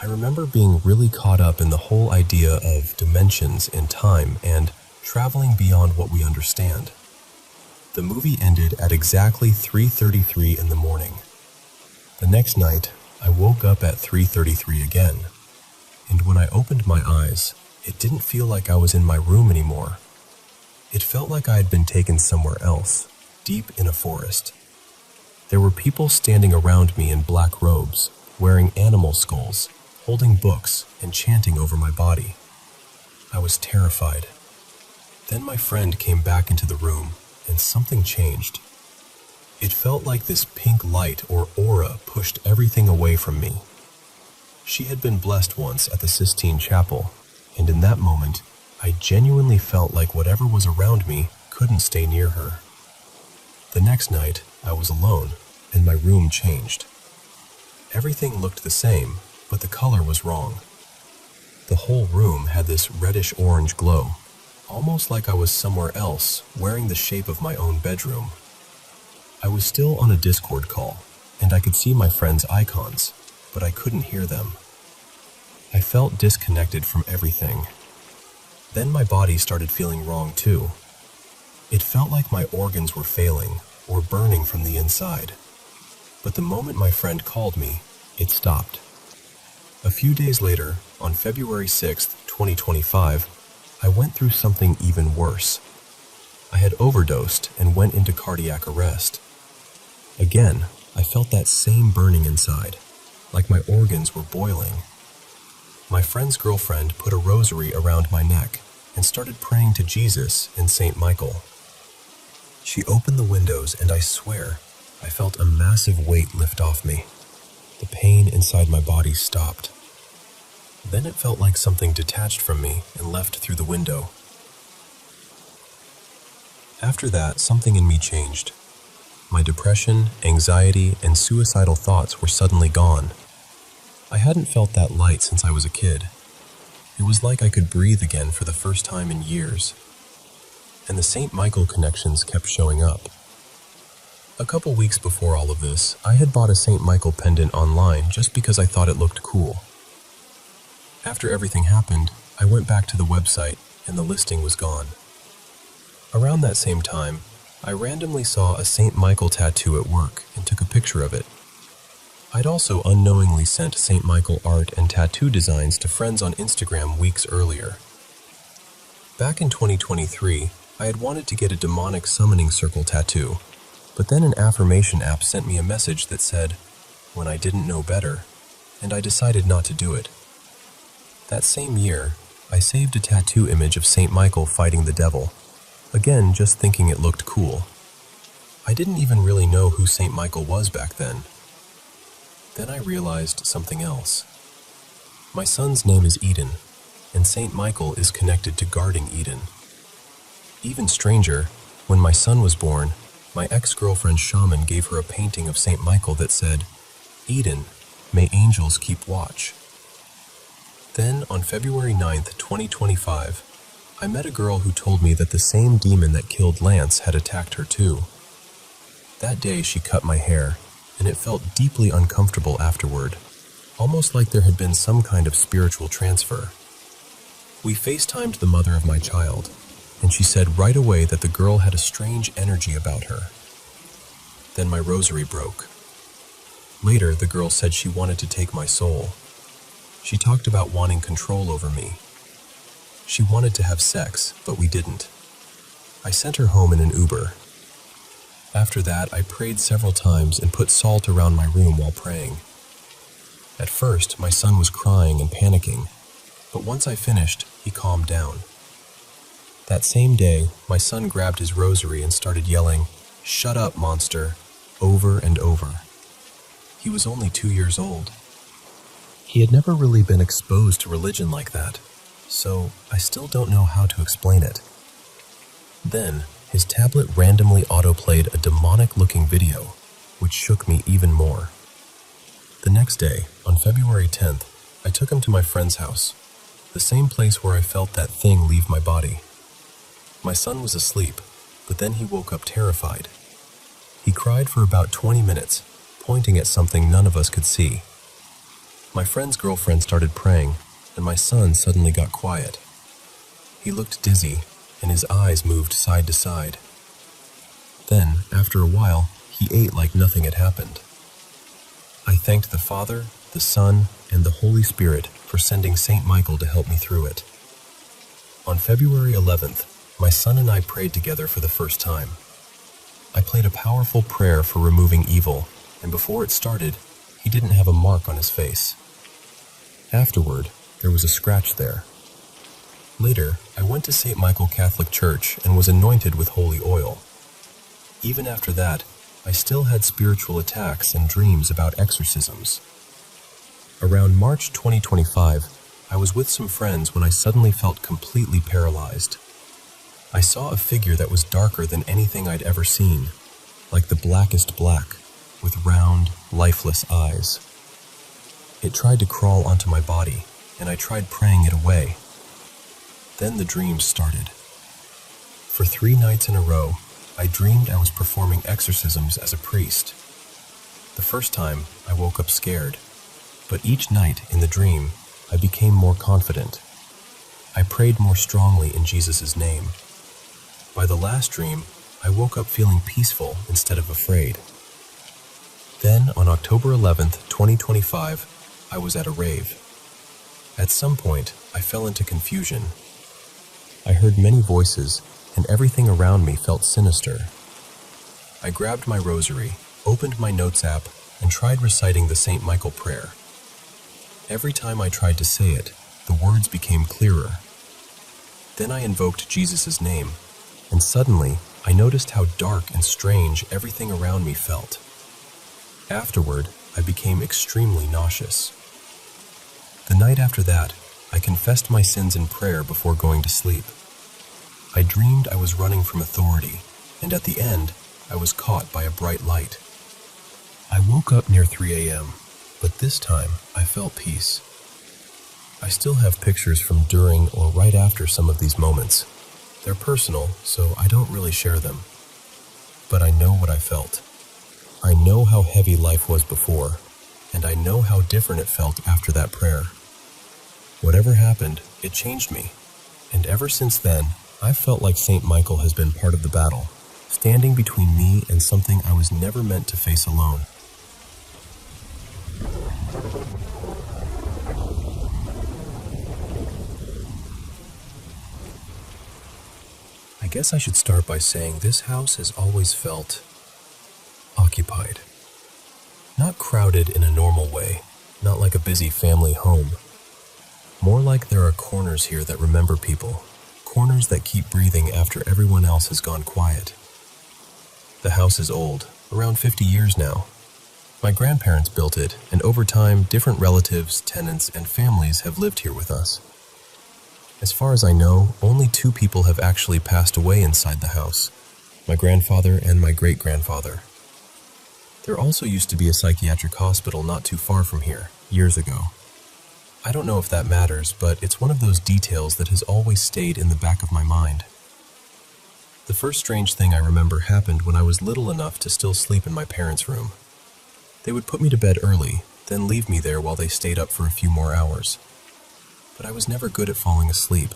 I remember being really caught up in the whole idea of dimensions in time and traveling beyond what we understand. The movie ended at exactly 3:33 in the morning. The next night, I woke up at 3:33 again, and when I opened my eyes, it didn't feel like I was in my room anymore. It felt like I had been taken somewhere else, deep in a forest. There were people standing around me in black robes, wearing animal skulls, holding books, and chanting over my body. I was terrified. Then my friend came back into the room, and something changed. It felt like this pink light or aura pushed everything away from me. She had been blessed once at the Sistine Chapel, and in that moment, I genuinely felt like whatever was around me couldn't stay near her. The next night, I was alone, and my room changed. Everything looked the same, but the color was wrong. The whole room had this reddish-orange glow, almost like I was somewhere else, wearing the shape of my own bedroom. I was still on a Discord call, and I could see my friends' icons, but I couldn't hear them. I felt disconnected from everything. Then my body started feeling wrong too. It felt like my organs were failing or burning from the inside. But the moment my friend called me, it stopped. A few days later, on February 6th, 2025, I went through something even worse. I had overdosed and went into cardiac arrest. Again, I felt that same burning inside, like my organs were boiling. My friend's girlfriend put a rosary around my neck and started praying to Jesus and Saint Michael. She opened the windows, and I swear, I felt a massive weight lift off me. The pain inside my body stopped. Then it felt like something detached from me and left through the window. After that, something in me changed. My depression, anxiety, and suicidal thoughts were suddenly gone. I hadn't felt that light since I was a kid. It was like I could breathe again for the first time in years. And the St. Michael connections kept showing up. A couple weeks before all of this, I had bought a St. Michael pendant online just because I thought it looked cool. After everything happened, I went back to the website and the listing was gone. Around that same time, I randomly saw a St. Michael tattoo at work and took a picture of it. I'd also unknowingly sent St. Michael art and tattoo designs to friends on Instagram weeks earlier. Back in 2023, I had wanted to get a demonic summoning circle tattoo, but then an affirmation app sent me a message that said, "When I didn't know better," and I decided not to do it. That same year, I saved a tattoo image of Saint Michael fighting the devil, again just thinking it looked cool. I didn't even really know who Saint Michael was back then. Then I realized something else. My son's name is Eden, and Saint Michael is connected to guarding Eden. Even stranger, when my son was born, my ex-girlfriend's shaman gave her a painting of Saint Michael that said, "Eden, may angels keep watch." Then, on February 9th, 2025, I met a girl who told me that the same demon that killed Lance had attacked her too. That day she cut my hair, and it felt deeply uncomfortable afterward, almost like there had been some kind of spiritual transfer. We FaceTimed the mother of my child, and she said right away that the girl had a strange energy about her. Then my rosary broke. Later, the girl said she wanted to take my soul. She talked about wanting control over me. She wanted to have sex, but we didn't. I sent her home in an Uber. After that, I prayed several times and put salt around my room while praying. At first, my son was crying and panicking, but once I finished, he calmed down. That same day, my son grabbed his rosary and started yelling, "Shut up, monster," over and over. He was only 2 years old. He had never really been exposed to religion like that, so I still don't know how to explain it. Then, his tablet randomly autoplayed a demonic-looking video, which shook me even more. The next day, on February 10th, I took him to my friend's house, the same place where I felt that thing leave my body. My son was asleep, but then he woke up terrified. He cried for about 20 minutes, pointing at something none of us could see. My friend's girlfriend started praying, and my son suddenly got quiet. He looked dizzy, and his eyes moved side to side. Then, after a while, he ate like nothing had happened. I thanked the Father, the Son, and the Holy Spirit for sending Saint Michael to help me through it. On February 11th, my son and I prayed together for the first time. I played a powerful prayer for removing evil, and before it started, he didn't have a mark on his face. Afterward, there was a scratch there. Later, I went to St. Michael Catholic Church and was anointed with holy oil. Even after that, I still had spiritual attacks and dreams about exorcisms. Around March 2025, I was with some friends when I suddenly felt completely paralyzed. I saw a figure that was darker than anything I'd ever seen, like the blackest black, with round, lifeless eyes. It tried to crawl onto my body, and I tried praying it away. Then the dreams started. For 3 nights in a row, I dreamed I was performing exorcisms as a priest. The first time, I woke up scared, but each night in the dream, I became more confident. I prayed more strongly in Jesus' name. By the last dream, I woke up feeling peaceful instead of afraid. Then, on October 11th, 2025, I was at a rave. At some point, I fell into confusion. I heard many voices, and everything around me felt sinister. I grabbed my rosary, opened my notes app, and tried reciting the St. Michael prayer. Every time I tried to say it, the words became clearer. Then I invoked Jesus' name, and suddenly I noticed how dark and strange everything around me felt. Afterward, I became extremely nauseous. The night after that, I confessed my sins in prayer before going to sleep. I dreamed I was running from authority, and at the end, I was caught by a bright light. I woke up near 3 a.m., but this time I felt peace. I still have pictures from during or right after some of these moments. They're personal, so I don't really share them. But I know what I felt. I know how heavy life was before, and I know how different it felt after that prayer. Whatever happened, it changed me, and ever since then, I've felt like St. Michael has been part of the battle, standing between me and something I was never meant to face alone. I guess I should start by saying this house has always felt occupied. Not crowded in a normal way, not like a busy family home. More like there are corners here that remember people, corners that keep breathing after everyone else has gone quiet. The house is old, around 50 years now. My grandparents built it, and over time, different relatives, tenants, and families have lived here with us. As far as I know, only 2 people have actually passed away inside the house, my grandfather and my great-grandfather. There also used to be a psychiatric hospital not too far from here, years ago. I don't know if that matters, but it's one of those details that has always stayed in the back of my mind. The first strange thing I remember happened when I was little enough to still sleep in my parents' room. They would put me to bed early, then leave me there while they stayed up for a few more hours. But I was never good at falling asleep,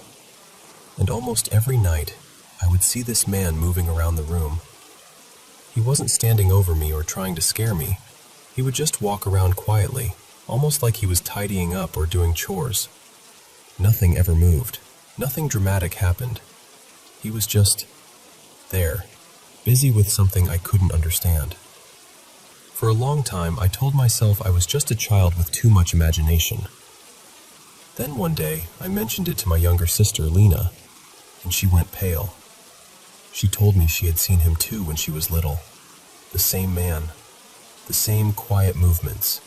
and almost every night, I would see this man moving around the room. He wasn't standing over me or trying to scare me. He would just walk around quietly, almost like he was tidying up or doing chores. Nothing ever moved. Nothing dramatic happened. He was just there, busy with something I couldn't understand. For a long time, I told myself I was just a child with too much imagination. Then one day, I mentioned it to my younger sister, Lena, and she went pale. She told me she had seen him too when she was little. The same man, the same quiet movements,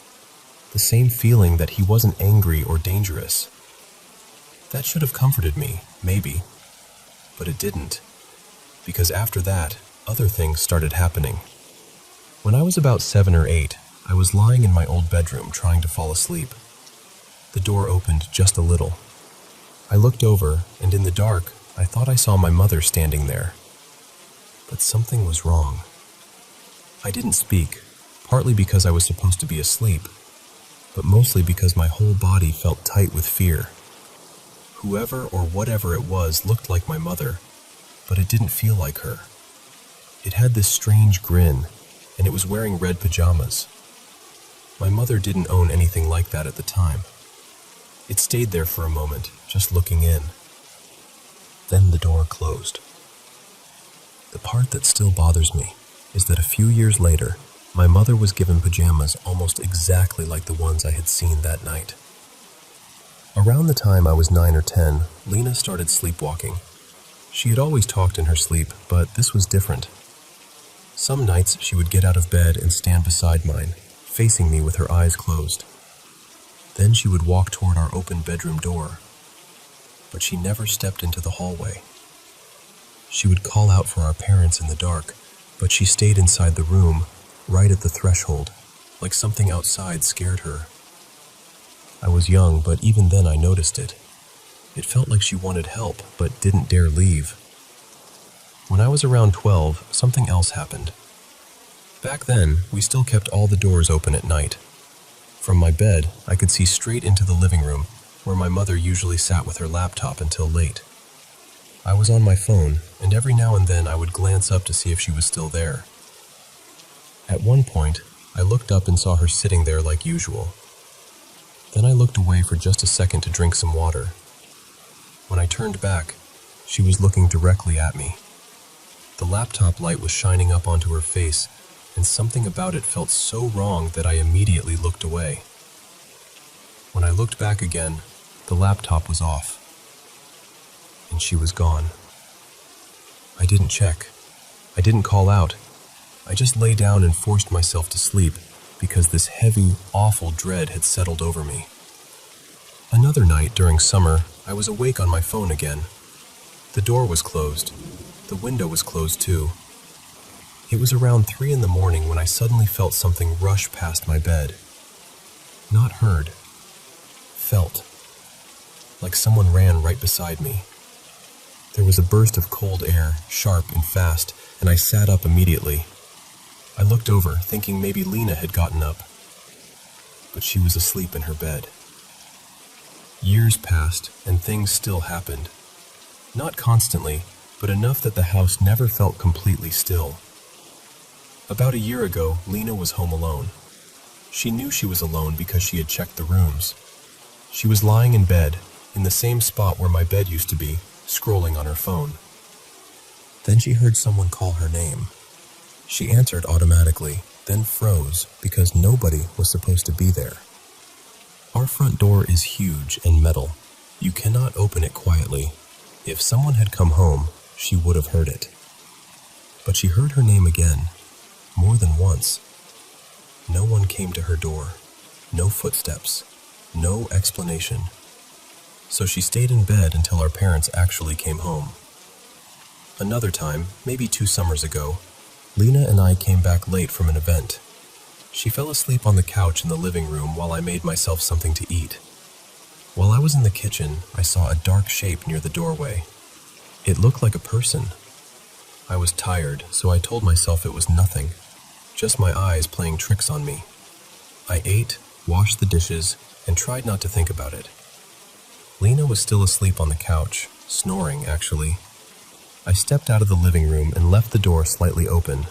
the same feeling that he wasn't angry or dangerous. That should have comforted me, maybe, but it didn't, because after that, other things started happening. When I was about 7 or 8, I was lying in my old bedroom trying to fall asleep. The door opened just a little. I looked over, and in the dark, I thought I saw my mother standing there. But something was wrong. I didn't speak, partly because I was supposed to be asleep, but mostly because my whole body felt tight with fear. Whoever or whatever it was looked like my mother, but it didn't feel like her. It had this strange grin, and it was wearing red pajamas. My mother didn't own anything like that at the time. It stayed there for a moment, just looking in. Then the door closed. The part that still bothers me is that a few years later, my mother was given pajamas almost exactly like the ones I had seen that night. Around the time I was 9 or 10, Lena started sleepwalking. She had always talked in her sleep, but this was different. Some nights she would get out of bed and stand beside mine, facing me with her eyes closed. Then she would walk toward our open bedroom door, but she never stepped into the hallway. She would call out for our parents in the dark, but she stayed inside the room, right at the threshold, like something outside scared her. I was young, but even then I noticed it. It felt like she wanted help, but didn't dare leave. When I was around 12, something else happened. Back then, we still kept all the doors open at night. From my bed, I could see straight into the living room, where my mother usually sat with her laptop until late. I was on my phone, and every now and then I would glance up to see if she was still there. At one point, I looked up and saw her sitting there like usual. Then I looked away for just a second to drink some water. When I turned back, she was looking directly at me. The laptop light was shining up onto her face, and something about it felt so wrong that I immediately looked away. When I looked back again, the laptop was off, and she was gone. I didn't check. I didn't call out. I just lay down and forced myself to sleep because this heavy, awful dread had settled over me. Another night during summer, I was awake on my phone again. The door was closed. The window was closed too. It was around 3 in the morning when I suddenly felt something rush past my bed. Not heard. Felt. Like someone ran right beside me. There was a burst of cold air, sharp and fast, and I sat up immediately. I looked over, thinking maybe Lena had gotten up. But she was asleep in her bed. Years passed, and things still happened. Not constantly, but enough that the house never felt completely still. About a year ago, Lena was home alone. She knew she was alone because she had checked the rooms. She was lying in bed, in the same spot where my bed used to be, scrolling on her phone. Then she heard someone call her name. She answered automatically, then froze because nobody was supposed to be there. Our front door is huge and metal, You cannot open it quietly. If someone had come home, she would have heard it. But she heard her name again, more than once. No one came to her door. No footsteps. No explanation. So she stayed in bed until our parents actually came home. Another time, maybe 2 summers ago, Lena and I came back late from an event. She fell asleep on the couch in the living room while I made myself something to eat. While I was in the kitchen, I saw a dark shape near the doorway. It looked like a person. I was tired, so I told myself it was nothing, just my eyes playing tricks on me. I ate, washed the dishes, and tried not to think about it. Lena was still asleep on the couch, snoring actually. I stepped out of the living room and left the door slightly open.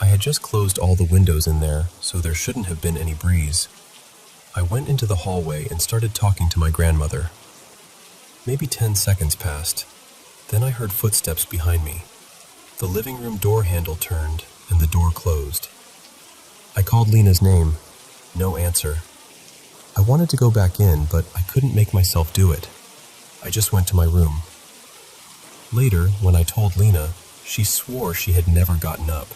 I had just closed all the windows in there, so there shouldn't have been any breeze. I went into the hallway and started talking to my grandmother. Maybe 10 seconds passed. Then I heard footsteps behind me. The living room door handle turned and the door closed. I called Lena's name. No answer. I wanted to go back in, but I couldn't make myself do it. I just went to my room. Later, when I told Lena, she swore she had never gotten up.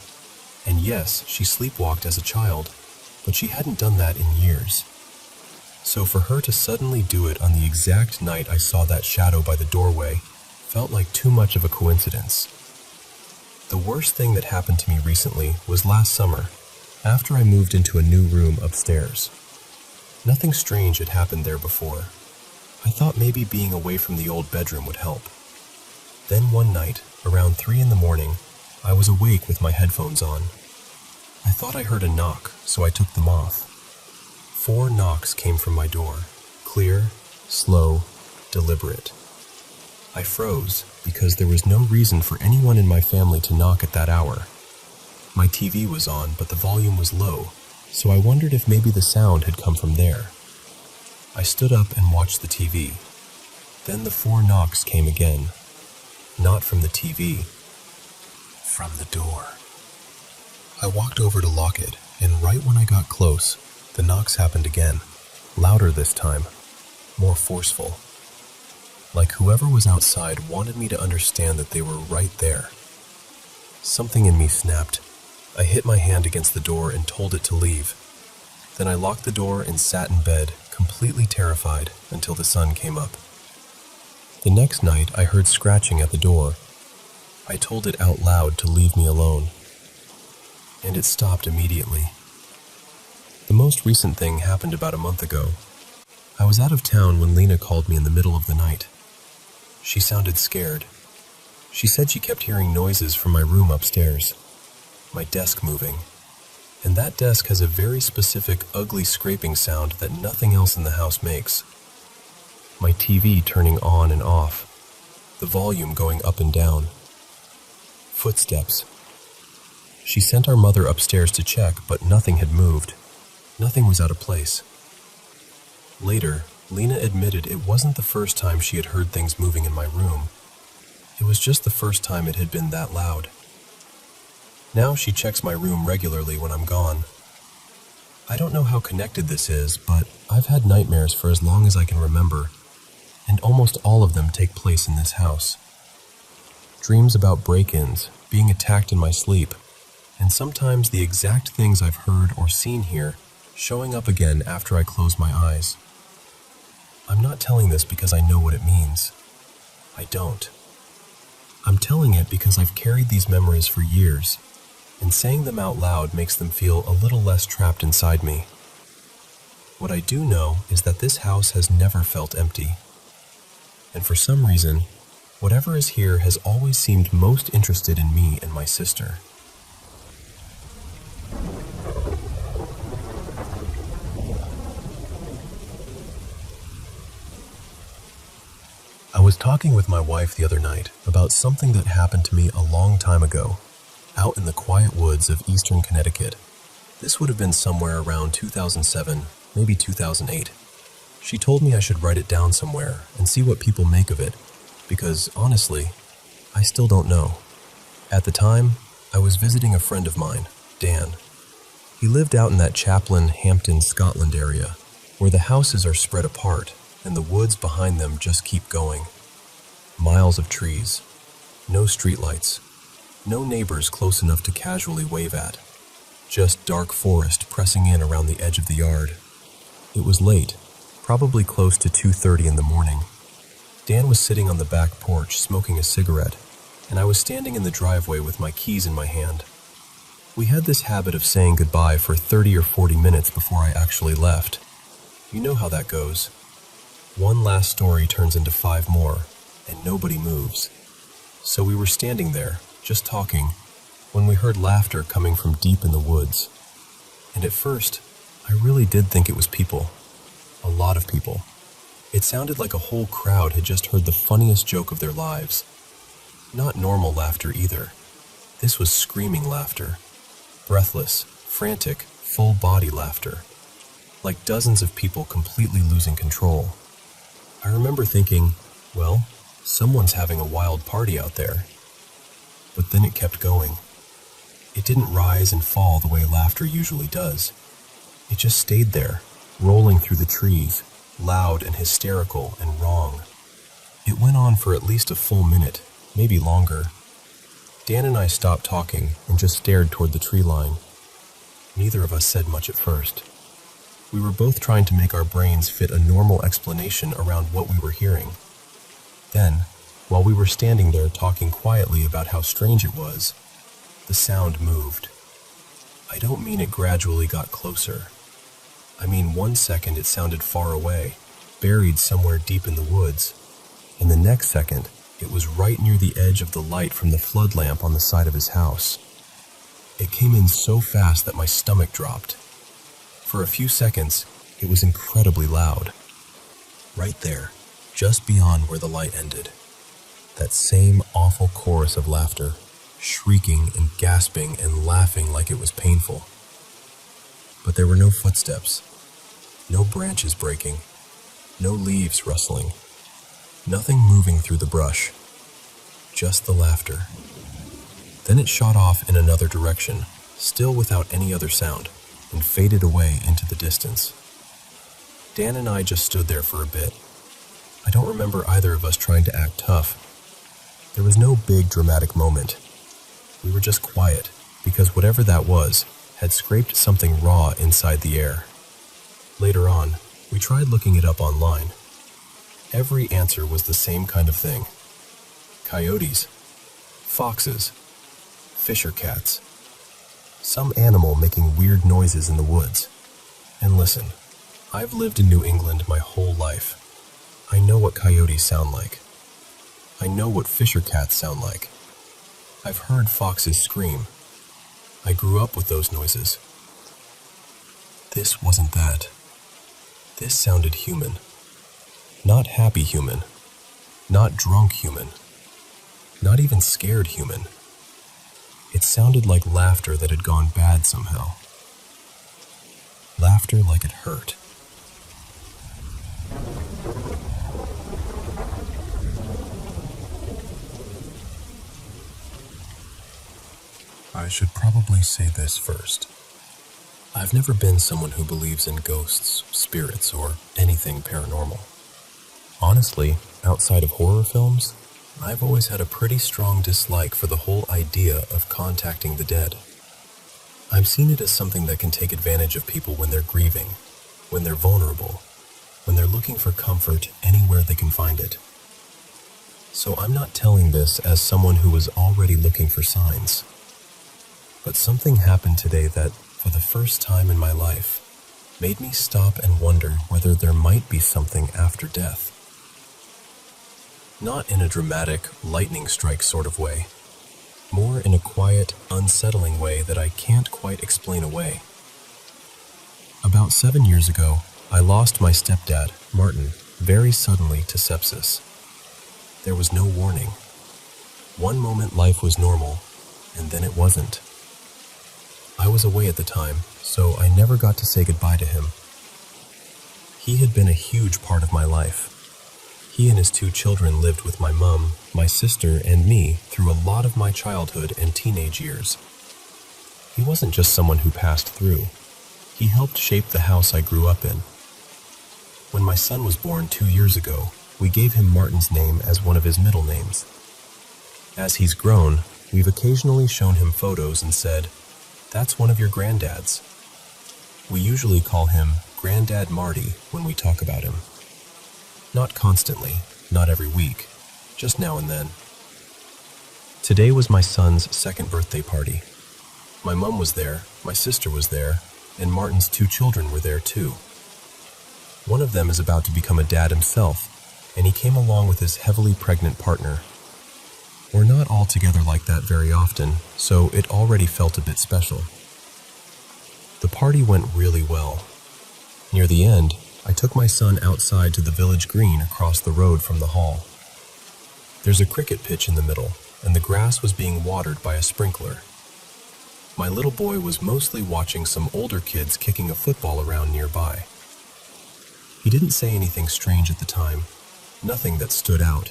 And yes, she sleepwalked as a child, but she hadn't done that in years. So for her to suddenly do it on the exact night I saw that shadow by the doorway felt like too much of a coincidence. The worst thing that happened to me recently was last summer, after I moved into a new room upstairs. Nothing strange had happened there before. I thought maybe being away from the old bedroom would help. Then one night, around 3 in the morning, I was awake with my headphones on. I thought I heard a knock, so I took them off. 4 knocks came from my door, clear, slow, deliberate. I froze because there was no reason for anyone in my family to knock at that hour. My TV was on, but the volume was low, so I wondered if maybe the sound had come from there. I stood up and watched the TV. Then the 4 knocks came again. Not from the TV, from the door. I walked over to lock it, and right when I got close, the knocks happened again, louder this time, more forceful. Like whoever was outside wanted me to understand that they were right there. Something in me snapped. I hit my hand against the door and told it to leave. Then I locked the door and sat in bed, completely terrified, until the sun came up. The next night, I heard scratching at the door. I told it out loud to leave me alone. And it stopped immediately. The most recent thing happened about a month ago. I was out of town when Lena called me in the middle of the night. She sounded scared. She said she kept hearing noises from my room upstairs, my desk moving. And that desk has a very specific, ugly scraping sound that nothing else in the house makes. My TV turning on and off, the volume going up and down. Footsteps. She sent our mother upstairs to check, but nothing had moved. Nothing was out of place. Later, Lena admitted it wasn't the first time she had heard things moving in my room. It was just the first time it had been that loud. Now she checks my room regularly when I'm gone. I don't know how connected this is, but I've had nightmares for as long as I can remember, and almost all of them take place in this house. Dreams about break-ins, being attacked in my sleep, and sometimes the exact things I've heard or seen here showing up again after I close my eyes. I'm not telling this because I know what it means. I don't. I'm telling it because I've carried these memories for years, and saying them out loud makes them feel a little less trapped inside me. What I do know is that this house has never felt empty. And for some reason, whatever is here has always seemed most interested in me and my sister. I was talking with my wife the other night about something that happened to me a long time ago, out in the quiet woods of eastern Connecticut. This would have been somewhere around 2007, maybe 2008. She told me I should write it down somewhere and see what people make of it, because honestly, I still don't know. At the time, I was visiting a friend of mine, Dan. He lived out in that Chaplin, Hampton, Scotland area, where the houses are spread apart, and the woods behind them just keep going. Miles of trees, no streetlights, no neighbors close enough to casually wave at. Just dark forest pressing in around the edge of the yard. It was late, probably close to 2:30 in the morning. Dan was sitting on the back porch smoking a cigarette, and I was standing in the driveway with my keys in my hand. We had this habit of saying goodbye for 30 or 40 minutes before I actually left. You know how that goes. One last story turns into 5 more, and nobody moves. So we were standing there, just talking, when we heard laughter coming from deep in the woods. And at first, I really did think it was people. A lot of people. It sounded like a whole crowd had just heard the funniest joke of their lives. Not normal laughter either. This was screaming laughter. Breathless, frantic, full-body laughter. Like dozens of people completely losing control. I remember thinking, well, someone's having a wild party out there. But then it kept going. It didn't rise and fall the way laughter usually does. It just stayed there, rolling through the trees, loud and hysterical and wrong. It went on for at least a full minute, maybe longer. Dan and I stopped talking and just stared toward the tree line. Neither of us said much at first. We were both trying to make our brains fit a normal explanation around what we were hearing. Then, while we were standing there talking quietly about how strange it was, the sound moved. I don't mean it gradually got closer. I mean 1 second it sounded far away, buried somewhere deep in the woods, and the next second it was right near the edge of the light from the flood lamp on the side of his house. It came in so fast that my stomach dropped. For a few seconds, it was incredibly loud. Right there, just beyond where the light ended. That same awful chorus of laughter, shrieking and gasping and laughing like it was painful. But there were no footsteps, no branches breaking, no leaves rustling, nothing moving through the brush, just the laughter. Then it shot off in another direction, still without any other sound, and faded away into the distance. Dan and I just stood there for a bit. I don't remember either of us trying to act tough. There was no big dramatic moment. We were just quiet, because whatever that was had scraped something raw inside the air. Later on, we tried looking it up online. Every answer was the same kind of thing. Coyotes, foxes, fisher cats, some animal making weird noises in the woods. And listen, I've lived in New England my whole life. I know what coyotes sound like. I know what fisher cats sound like. I've heard foxes scream. I grew up with those noises. This wasn't that. This sounded human. Not happy human. Not drunk human. Not even scared human. It sounded like laughter that had gone bad somehow. Laughter like it hurt. I should probably say this first. I've never been someone who believes in ghosts, spirits, or anything paranormal. Honestly, outside of horror films, I've always had a pretty strong dislike for the whole idea of contacting the dead. I've seen it as something that can take advantage of people when they're grieving, when they're vulnerable, when they're looking for comfort anywhere they can find it. So I'm not telling this as someone who was already looking for signs. But something happened today that, for the first time in my life, made me stop and wonder whether there might be something after death. Not in a dramatic, lightning strike sort of way. More in a quiet, unsettling way that I can't quite explain away. About 7 years ago, I lost my stepdad, Martin, very suddenly to sepsis. There was no warning. One moment life was normal, and then it wasn't. I was away at the time, so I never got to say goodbye to him. He had been a huge part of my life. He and his 2 children lived with my mom, my sister, and me through a lot of my childhood and teenage years. He wasn't just someone who passed through. He helped shape the house I grew up in. When my son was born 2 years ago, we gave him Martin's name as one of his middle names. As he's grown, we've occasionally shown him photos and said, "That's one of your granddads." We usually call him Granddad Marty when we talk about him. Not constantly, not every week, just now and then. Today was my son's second birthday party. My mom was there, my sister was there, and Martin's 2 children were there too. One of them is about to become a dad himself, and he came along with his heavily pregnant partner. We're not all together like that very often, so it already felt a bit special. The party went really well. Near the end, I took my son outside to the village green across the road from the hall. There's a cricket pitch in the middle, and the grass was being watered by a sprinkler. My little boy was mostly watching some older kids kicking a football around nearby. He didn't say anything strange at the time, nothing that stood out.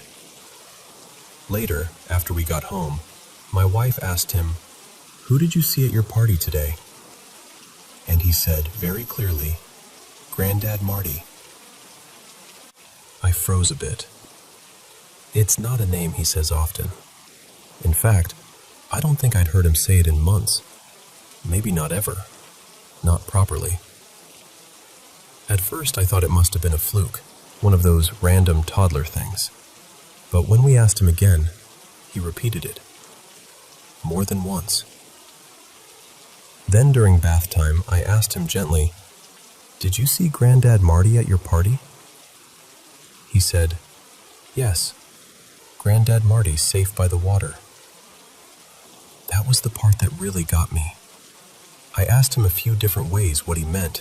Later, after we got home, my wife asked him, "Who did you see at your party today?" And he said very clearly, "Granddad Marty." I froze a bit. It's not a name he says often. In fact, I don't think I'd heard him say it in months. Maybe not ever. Not properly. At first I thought it must have been a fluke, one of those random toddler things. But when we asked him again, he repeated it. More than once. Then during bath time, I asked him gently, "Did you see Granddad Marty at your party?" He said, "Yes, Granddad Marty's safe by the water." That was the part that really got me. I asked him a few different ways what he meant.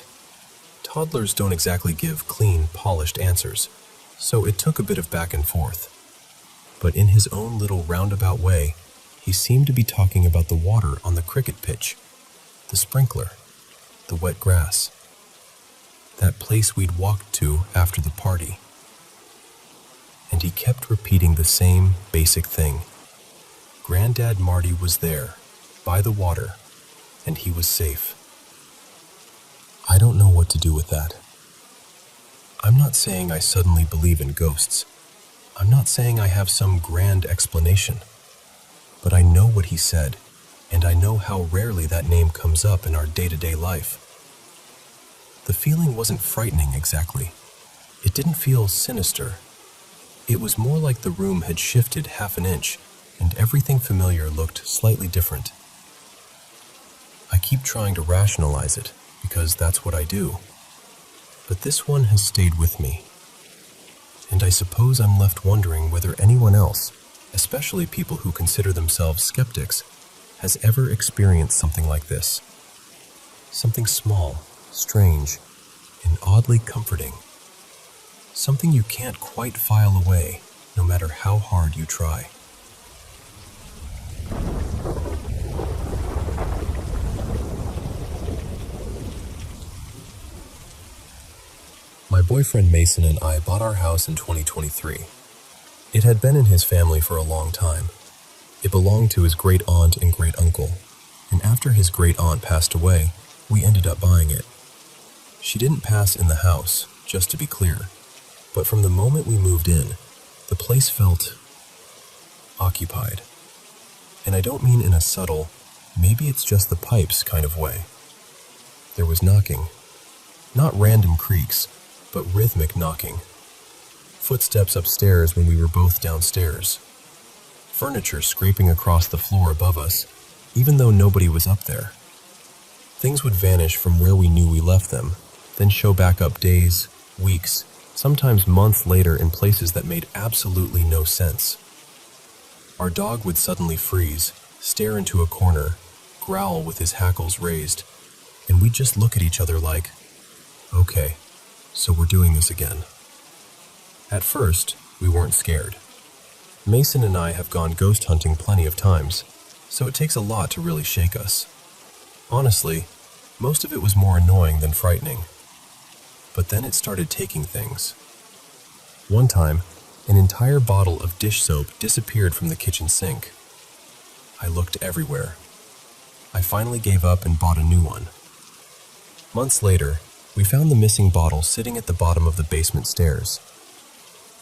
Toddlers don't exactly give clean, polished answers, so it took a bit of back and forth. But in his own little roundabout way, he seemed to be talking about the water on the cricket pitch, the sprinkler, the wet grass, that place we'd walked to after the party. And he kept repeating the same basic thing. Granddad Marty was there, by the water, and he was safe. I don't know what to do with that. I'm not saying I suddenly believe in ghosts. I'm not saying I have some grand explanation. But I know what he said, and I know how rarely that name comes up in our day-to-day life. The feeling wasn't frightening exactly. It didn't feel sinister. It was more like the room had shifted half an inch, and everything familiar looked slightly different. I keep trying to rationalize it, because that's what I do. But this one has stayed with me. And I suppose I'm left wondering whether anyone else, especially people who consider themselves skeptics, has ever experienced something like this. Something small, strange, and oddly comforting. Something you can't quite file away, no matter how hard you try. My boyfriend Mason and I bought our house in 2023. It had been in his family for a long time. It belonged to his great aunt and great uncle, and after his great aunt passed away, we ended up buying it. She didn't pass in the house, just to be clear, but from the moment we moved in, the place felt occupied. And I don't mean in a subtle, maybe it's just the pipes kind of way. There was knocking. Not random creaks, but rhythmic knocking. Footsteps upstairs when we were both downstairs. Furniture scraping across the floor above us, even though nobody was up there. Things would vanish from where we knew we left them, then show back up days, weeks, sometimes months later in places that made absolutely no sense. Our dog would suddenly freeze, stare into a corner, growl with his hackles raised, and we'd just look at each other like, okay, so we're doing this again. At first, we weren't scared. Mason and I have gone ghost hunting plenty of times, so it takes a lot to really shake us. Honestly, most of it was more annoying than frightening. But then it started taking things. One time, an entire bottle of dish soap disappeared from the kitchen sink. I looked everywhere. I finally gave up and bought a new one. Months later, We found the missing bottle sitting at the bottom of the basement stairs.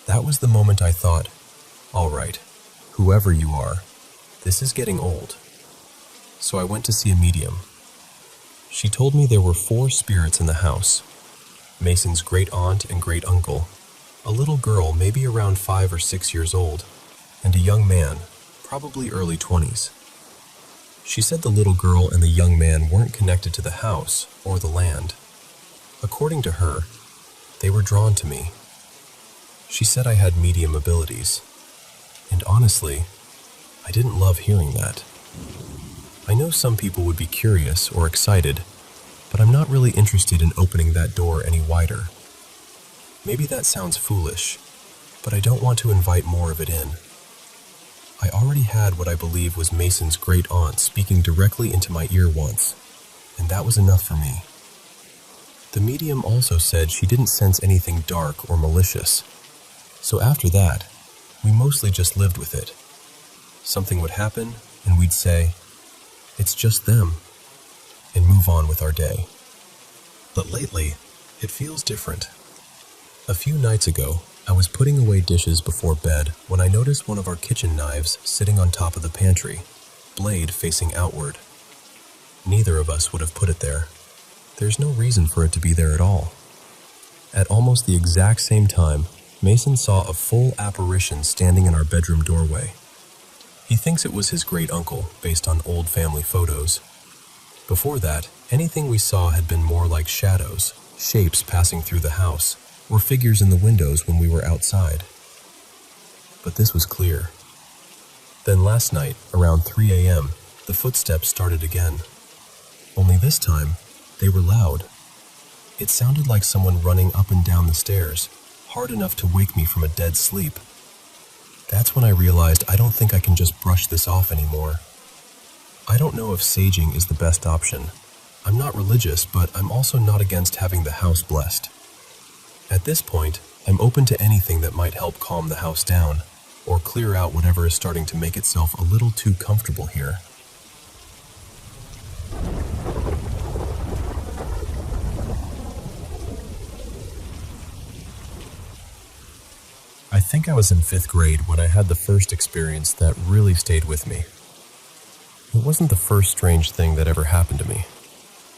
That was the moment I thought, all right, whoever you are, this is getting old. So I went to see a medium. She told me there were 4 spirits in the house: Mason's great aunt and great uncle, a little girl maybe around 5 or 6 years old, and a young man, probably early 20s. She said the little girl and the young man weren't connected to the house or the land. According to her, they were drawn to me. She said I had medium abilities, and honestly, I didn't love hearing that. I know some people would be curious or excited, but I'm not really interested in opening that door any wider. Maybe that sounds foolish, but I don't want to invite more of it in. I already had what I believe was Mason's great aunt speaking directly into my ear once, and that was enough for me. The medium also said she didn't sense anything dark or malicious, so after that, we mostly just lived with it. Something would happen, and we'd say, "It's just them," and move on with our day. But lately, it feels different. A few nights ago, I was putting away dishes before bed when I noticed one of our kitchen knives sitting on top of the pantry, blade facing outward. Neither of us would have put it there. There's no reason for it to be there at all. At almost the exact same time, Mason saw a full apparition standing in our bedroom doorway. He thinks it was his great uncle, based on old family photos. Before that, anything we saw had been more like shadows, shapes passing through the house, or figures in the windows when we were outside. But this was clear. Then last night, around 3 a.m., the footsteps started again. Only this time, they were loud. It sounded like someone running up and down the stairs, hard enough to wake me from a dead sleep. That's when I realized I don't think I can just brush this off anymore. I don't know if saging is the best option. I'm not religious, but I'm also not against having the house blessed. At this point, I'm open to anything that might help calm the house down, or clear out whatever is starting to make itself a little too comfortable here. I think I was in 5th grade when I had the first experience that really stayed with me. It wasn't the first strange thing that ever happened to me,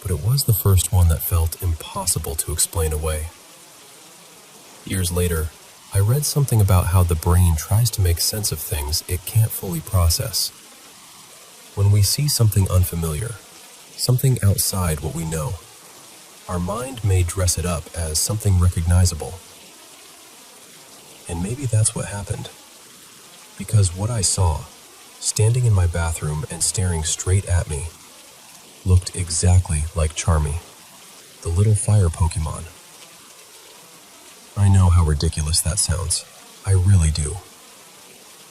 but it was the first one that felt impossible to explain away. Years later, I read something about how the brain tries to make sense of things it can't fully process. When we see something unfamiliar, something outside what we know, our mind may dress it up as something recognizable. And maybe that's what happened. Because what I saw, standing in my bathroom and staring straight at me, looked exactly like Charmy, the little fire Pokemon. I know how ridiculous that sounds. I really do.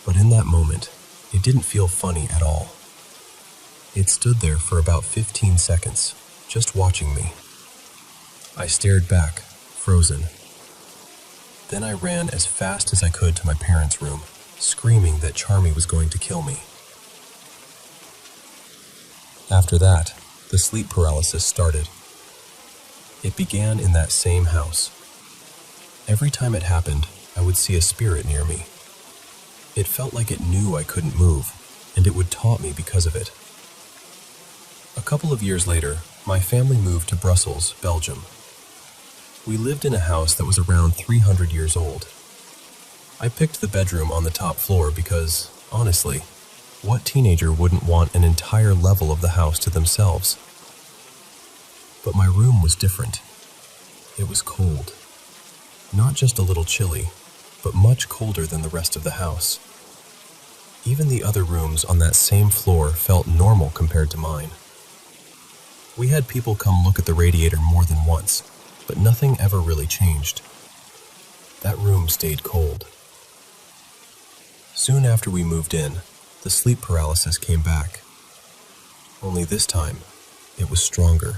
But in that moment, it didn't feel funny at all. It stood there for about 15 seconds, just watching me. I stared back, frozen. Then I ran as fast as I could to my parents' room, screaming that Charmy was going to kill me. After that, the sleep paralysis started. It began in that same house. Every time it happened, I would see a spirit near me. It felt like it knew I couldn't move, and it would taunt me because of it. A couple of years later, my family moved to Brussels, Belgium. We lived in a house that was around 300 years old. I picked the bedroom on the top floor because, honestly, what teenager wouldn't want an entire level of the house to themselves? But my room was different. It was cold. Not just a little chilly, but much colder than the rest of the house. Even the other rooms on that same floor felt normal compared to mine. We had people come look at the radiator more than once, but nothing ever really changed. That room stayed cold. Soon after we moved in, the sleep paralysis came back. Only this time, it was stronger.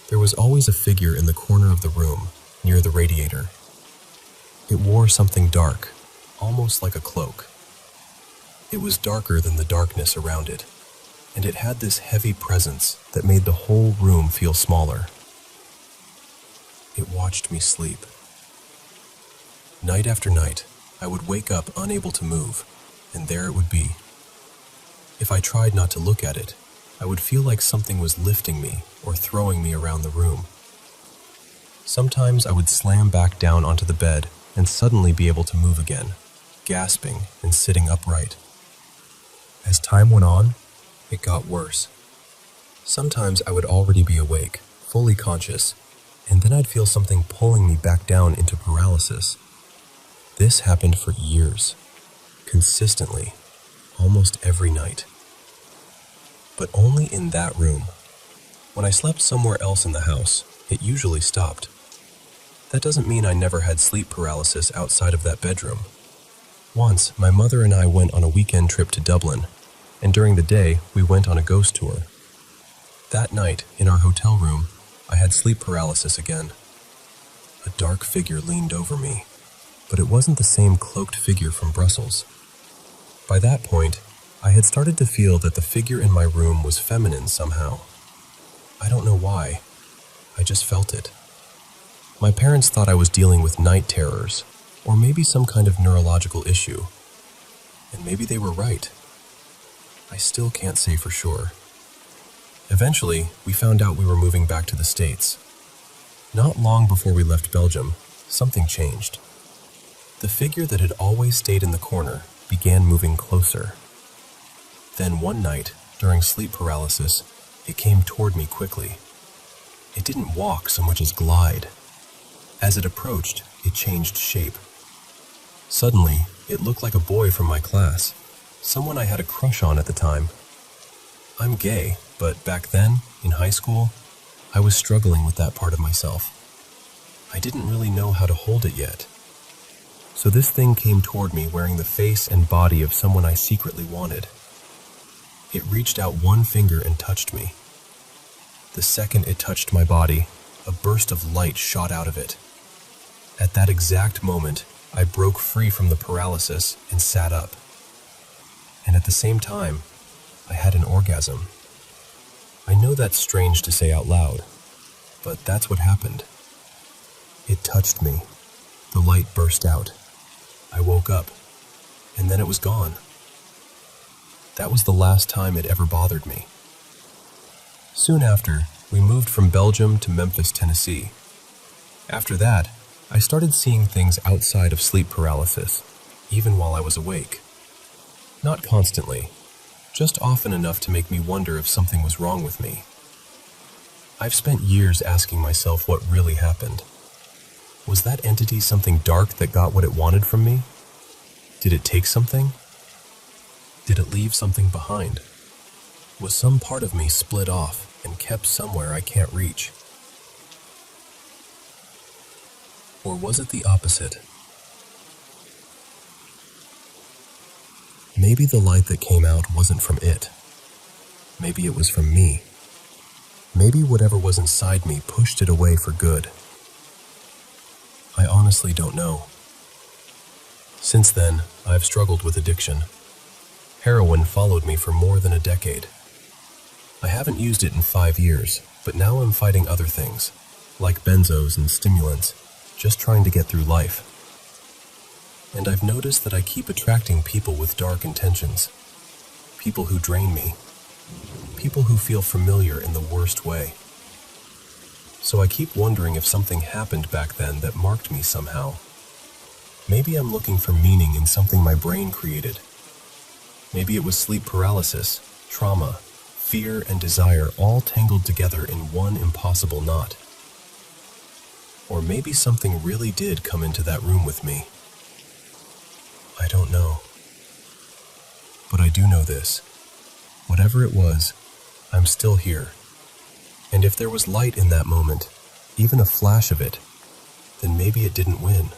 There was always a figure in the corner of the room, near the radiator. It wore something dark, almost like a cloak. It was darker than the darkness around it, and it had this heavy presence that made the whole room feel smaller. It watched me sleep. Night after night, I would wake up unable to move, and there it would be. If I tried not to look at it, I would feel like something was lifting me or throwing me around the room. Sometimes I would slam back down onto the bed and suddenly be able to move again, gasping and sitting upright. As time went on, it got worse. Sometimes I would already be awake, fully conscious, and then I'd feel something pulling me back down into paralysis. This happened for years, consistently, almost every night. But only in that room. When I slept somewhere else in the house, it usually stopped. That doesn't mean I never had sleep paralysis outside of that bedroom. Once, my mother and I went on a weekend trip to Dublin, and during the day, we went on a ghost tour. That night, in our hotel room, I had sleep paralysis again. A dark figure leaned over me, but it wasn't the same cloaked figure from Brussels. By that point, I had started to feel that the figure in my room was feminine somehow. I don't know why. I just felt it. My parents thought I was dealing with night terrors, or maybe some kind of neurological issue. And maybe they were right. I still can't say for sure. Eventually, we found out we were moving back to the States. Not long before we left Belgium, something changed. The figure that had always stayed in the corner began moving closer. Then one night, during sleep paralysis, it came toward me quickly. It didn't walk so much as glide. As it approached, it changed shape. Suddenly, it looked like a boy from my class, someone I had a crush on at the time. I'm gay, but back then, in high school, I was struggling with that part of myself. I didn't really know how to hold it yet. So this thing came toward me wearing the face and body of someone I secretly wanted. It reached out one finger and touched me. The second it touched my body, a burst of light shot out of it. At that exact moment, I broke free from the paralysis and sat up. And at the same time, I had an orgasm. I know that's strange to say out loud, but that's what happened. It touched me. The light burst out. I woke up, and then it was gone. That was the last time it ever bothered me. Soon after, we moved from Belgium to Memphis, Tennessee. After that, I started seeing things outside of sleep paralysis, even while I was awake. Not constantly, just often enough to make me wonder if something was wrong with me. I've spent years asking myself what really happened. Was that entity something dark that got what it wanted from me? Did it take something? Did it leave something behind? Was some part of me split off and kept somewhere I can't reach? Or was it the opposite? Maybe the light that came out wasn't from it. Maybe it was from me. Maybe whatever was inside me pushed it away for good. I honestly don't know. Since then, I've struggled with addiction. Heroin followed me for more than a decade. I haven't used it in 5 years, but now I'm fighting other things, like benzos and stimulants, just trying to get through life. And I've noticed that I keep attracting people with dark intentions. People who drain me. People who feel familiar in the worst way. So I keep wondering if something happened back then that marked me somehow. Maybe I'm looking for meaning in something my brain created. Maybe it was sleep paralysis, trauma, fear, and desire all tangled together in one impossible knot. Or maybe something really did come into that room with me. I don't know. But I do know this. Whatever it was, I'm still here. And if there was light in that moment, even a flash of it, then maybe it didn't win.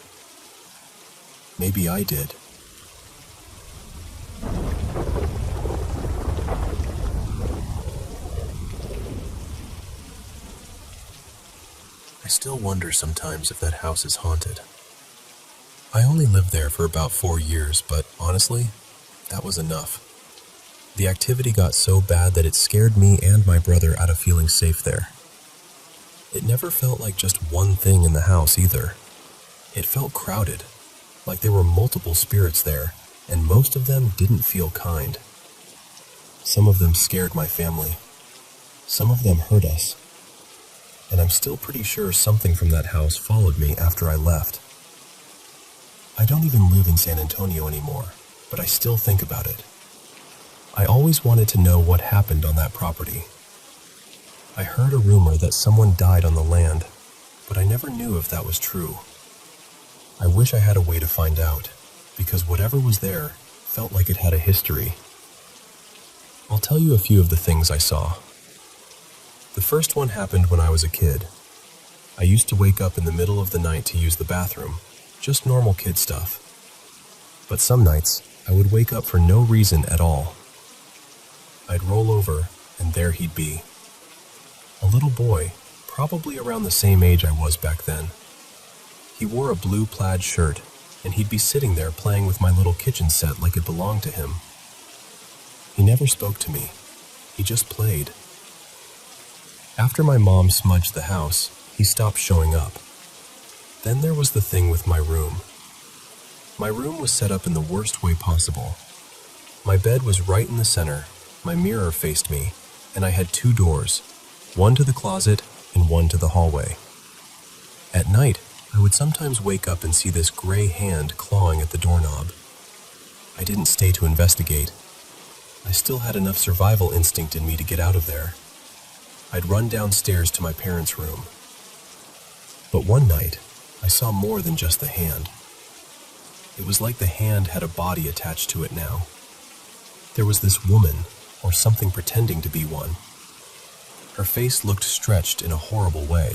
Maybe I did. I still wonder sometimes if that house is haunted. I only lived there for about 4 years, but honestly, that was enough. The activity got so bad that it scared me and my brother out of feeling safe there. It never felt like just one thing in the house either. It felt crowded, like there were multiple spirits there, and most of them didn't feel kind. Some of them scared my family. Some of them hurt us. And I'm still pretty sure something from that house followed me after I left. I don't even live in San Antonio anymore, but I still think about it. I always wanted to know what happened on that property. I heard a rumor that someone died on the land, but I never knew if that was true. I wish I had a way to find out, because whatever was there felt like it had a history. I'll tell you a few of the things I saw. The first one happened when I was a kid. I used to wake up in the middle of the night to use the bathroom, just normal kid stuff. But some nights, I would wake up for no reason at all. I'd roll over, and there he'd be. A little boy, probably around the same age I was back then. He wore a blue plaid shirt, and he'd be sitting there playing with my little kitchen set like it belonged to him. He never spoke to me. He just played. After my mom smudged the house, he stopped showing up. Then there was the thing with my room. My room was set up in the worst way possible. My bed was right in the center, my mirror faced me, and I had two doors, one to the closet and one to the hallway. At night, I would sometimes wake up and see this gray hand clawing at the doorknob. I didn't stay to investigate. I still had enough survival instinct in me to get out of there. I'd run downstairs to my parents' room. But one night, I saw more than just the hand. It was like the hand had a body attached to it now. There was this woman, or something pretending to be one. Her face looked stretched in a horrible way,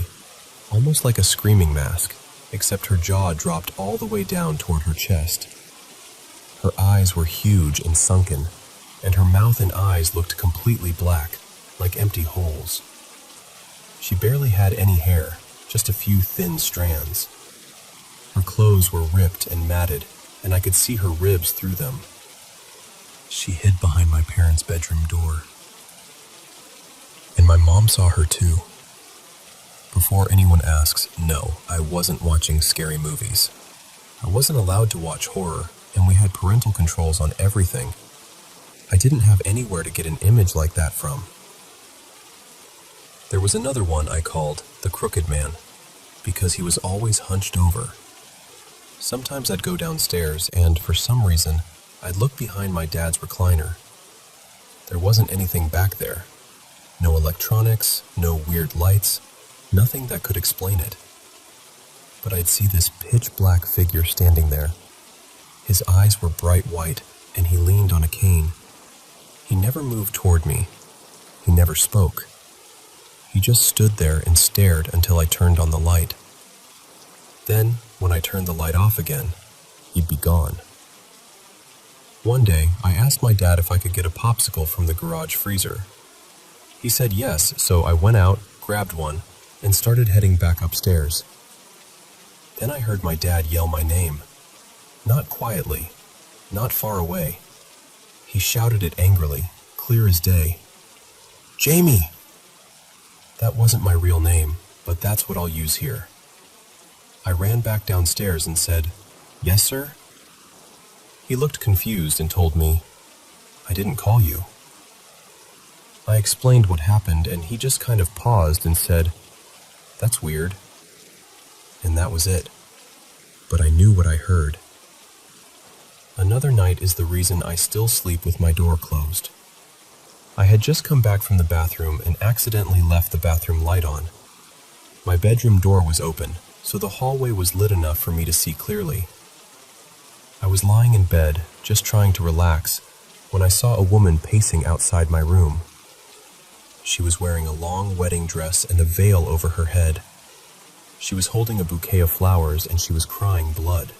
almost like a screaming mask, except her jaw dropped all the way down toward her chest. Her eyes were huge and sunken, and her mouth and eyes looked completely black, like empty holes. She barely had any hair, just a few thin strands. Her clothes were ripped and matted, and I could see her ribs through them. She hid behind my parents' bedroom door. And my mom saw her too. Before anyone asks, no, I wasn't watching scary movies. I wasn't allowed to watch horror, and we had parental controls on everything. I didn't have anywhere to get an image like that from. There was another one I called the Crooked Man, because he was always hunched over. Sometimes I'd go downstairs, and for some reason, I'd look behind my dad's recliner. There wasn't anything back there. No electronics, no weird lights, nothing that could explain it. But I'd see this pitch-black figure standing there. His eyes were bright white, and he leaned on a cane. He never moved toward me. He never spoke. He just stood there and stared until I turned on the light. Then, when I turned the light off again, he'd be gone. One day, I asked my dad if I could get a popsicle from the garage freezer. He said yes, so I went out, grabbed one, and started heading back upstairs. Then I heard my dad yell my name. Not quietly, not far away. He shouted it angrily, clear as day. Jamie! That wasn't my real name, but that's what I'll use here. I ran back downstairs and said, "Yes, sir?" He looked confused and told me, "I didn't call you." I explained what happened, and he just kind of paused and said, "That's weird." And that was it. But I knew what I heard. Another night is the reason I still sleep with my door closed. I had just come back from the bathroom and accidentally left the bathroom light on. My bedroom door was open, so the hallway was lit enough for me to see clearly. I was lying in bed, just trying to relax, when I saw a woman pacing outside my room. She was wearing a long wedding dress and a veil over her head. She was holding a bouquet of flowers and she was crying blood.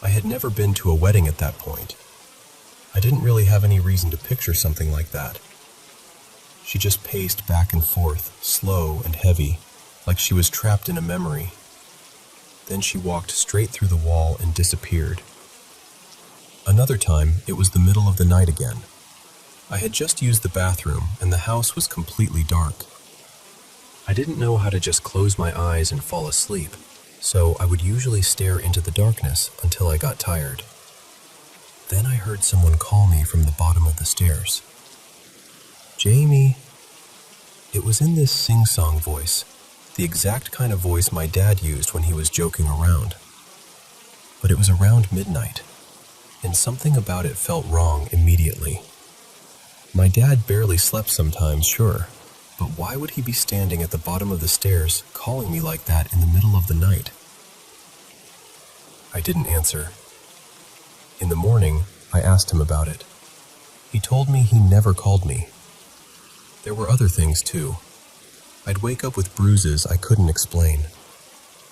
I had never been to a wedding at that point. I didn't really have any reason to picture something like that. She just paced back and forth, slow and heavy, like she was trapped in a memory. Then she walked straight through the wall and disappeared. Another time, it was the middle of the night again. I had just used the bathroom and the house was completely dark. I didn't know how to just close my eyes and fall asleep, so I would usually stare into the darkness until I got tired. Then I heard someone call me from the bottom of the stairs. "Jamie." It was in this sing-song voice, the exact kind of voice my dad used when he was joking around. But it was around midnight, and something about it felt wrong immediately. My dad barely slept sometimes, sure, but why would he be standing at the bottom of the stairs calling me like that in the middle of the night? I didn't answer. In the morning, I asked him about it. He told me he never called me. There were other things too. I'd wake up with bruises I couldn't explain.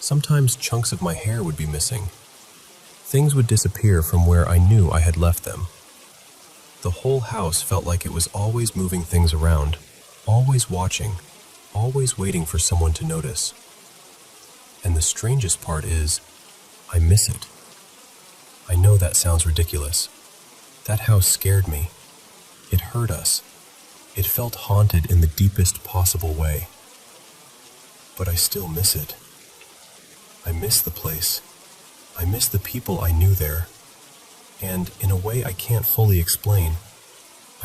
Sometimes chunks of my hair would be missing. Things would disappear from where I knew I had left them. The whole house felt like it was always moving things around, always watching, always waiting for someone to notice. And the strangest part is, I miss it. I know that sounds ridiculous. That house scared me. It hurt us. It felt haunted in the deepest possible way. But I still miss it. I miss the place. I miss the people I knew there. And in a way I can't fully explain,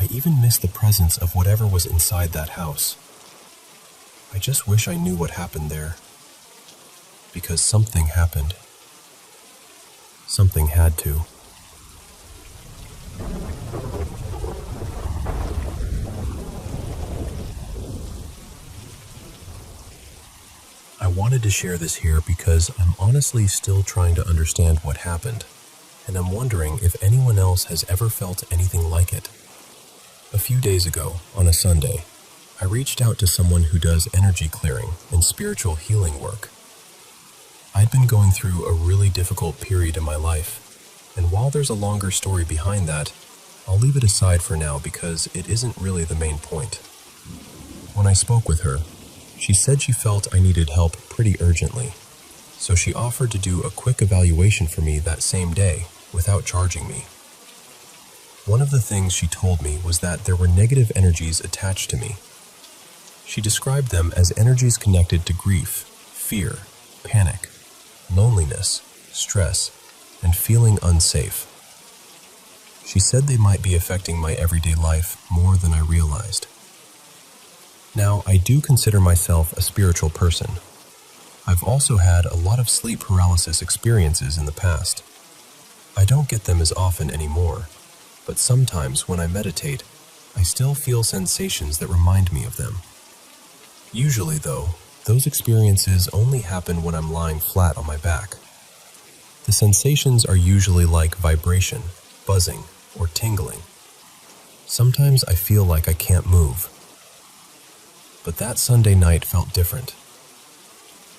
I even miss the presence of whatever was inside that house. I just wish I knew what happened there. Because something happened. Something had to. I wanted to share this here because I'm honestly still trying to understand what happened, and I'm wondering if anyone else has ever felt anything like it. A few days ago, on a Sunday, I reached out to someone who does energy clearing and spiritual healing work. I'd been going through a really difficult period in my life, and while there's a longer story behind that, I'll leave it aside for now because it isn't really the main point. When I spoke with her, she said she felt I needed help pretty urgently, so she offered to do a quick evaluation for me that same day without charging me. One of the things she told me was that there were negative energies attached to me. She described them as energies connected to grief, fear, panic, loneliness, stress, and feeling unsafe. She said they might be affecting my everyday life more than I realized. Now, I do consider myself a spiritual person. I've also had a lot of sleep paralysis experiences in the past. I don't get them as often anymore, but sometimes when I meditate, I still feel sensations that remind me of them. Usually, though, those experiences only happen when I'm lying flat on my back. The sensations are usually like vibration, buzzing, or tingling. Sometimes I feel like I can't move. But that Sunday night felt different.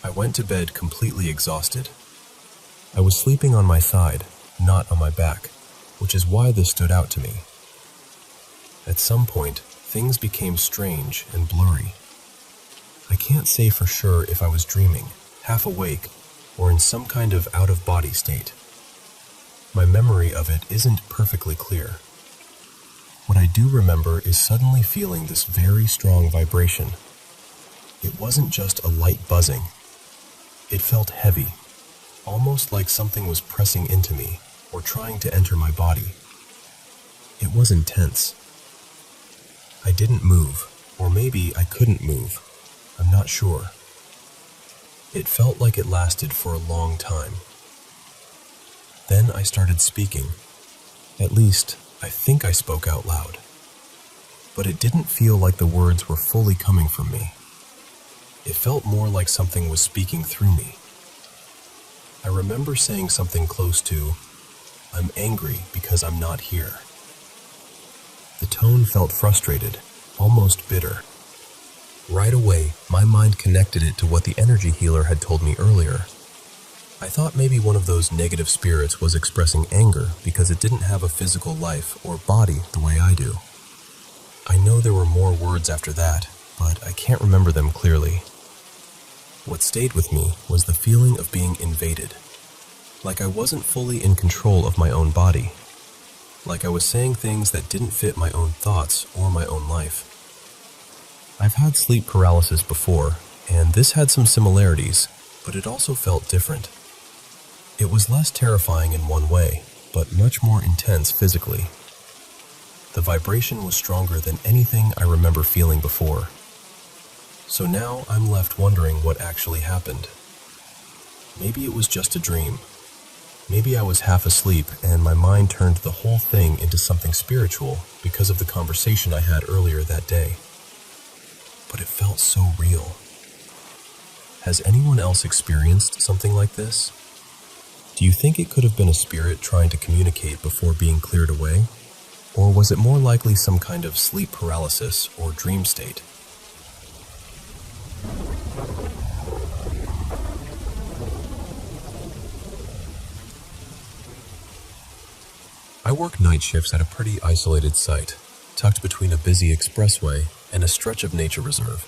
I went to bed completely exhausted. I was sleeping on my side, not on my back, which is why this stood out to me. At some point, things became strange and blurry. I can't say for sure if I was dreaming, half awake, or in some kind of out-of-body state. My memory of it isn't perfectly clear. What I do remember is suddenly feeling this very strong vibration. It wasn't just a light buzzing. It felt heavy, almost like something was pressing into me or trying to enter my body. It was intense. I didn't move, or maybe I couldn't move. I'm not sure. It felt like it lasted for a long time. Then I started speaking. At least, I think I spoke out loud. But it didn't feel like the words were fully coming from me. It felt more like something was speaking through me. I remember saying something close to, "I'm angry because I'm not here." The tone felt frustrated, almost bitter. Right away, my mind connected it to what the energy healer had told me earlier. I thought maybe one of those negative spirits was expressing anger because it didn't have a physical life or body the way I do. I know there were more words after that, but I can't remember them clearly. What stayed with me was the feeling of being invaded, like I wasn't fully in control of my own body, like I was saying things that didn't fit my own thoughts or my own life. I've had sleep paralysis before, and this had some similarities, but it also felt different. It was less terrifying in one way, but much more intense physically. The vibration was stronger than anything I remember feeling before. So now I'm left wondering what actually happened. Maybe it was just a dream. Maybe I was half asleep and my mind turned the whole thing into something spiritual because of the conversation I had earlier that day. But it felt so real. Has anyone else experienced something like this? Do you think it could have been a spirit trying to communicate before being cleared away? Or was it more likely some kind of sleep paralysis or dream state? I work night shifts at a pretty isolated site, tucked between a busy expressway and a stretch of nature reserve.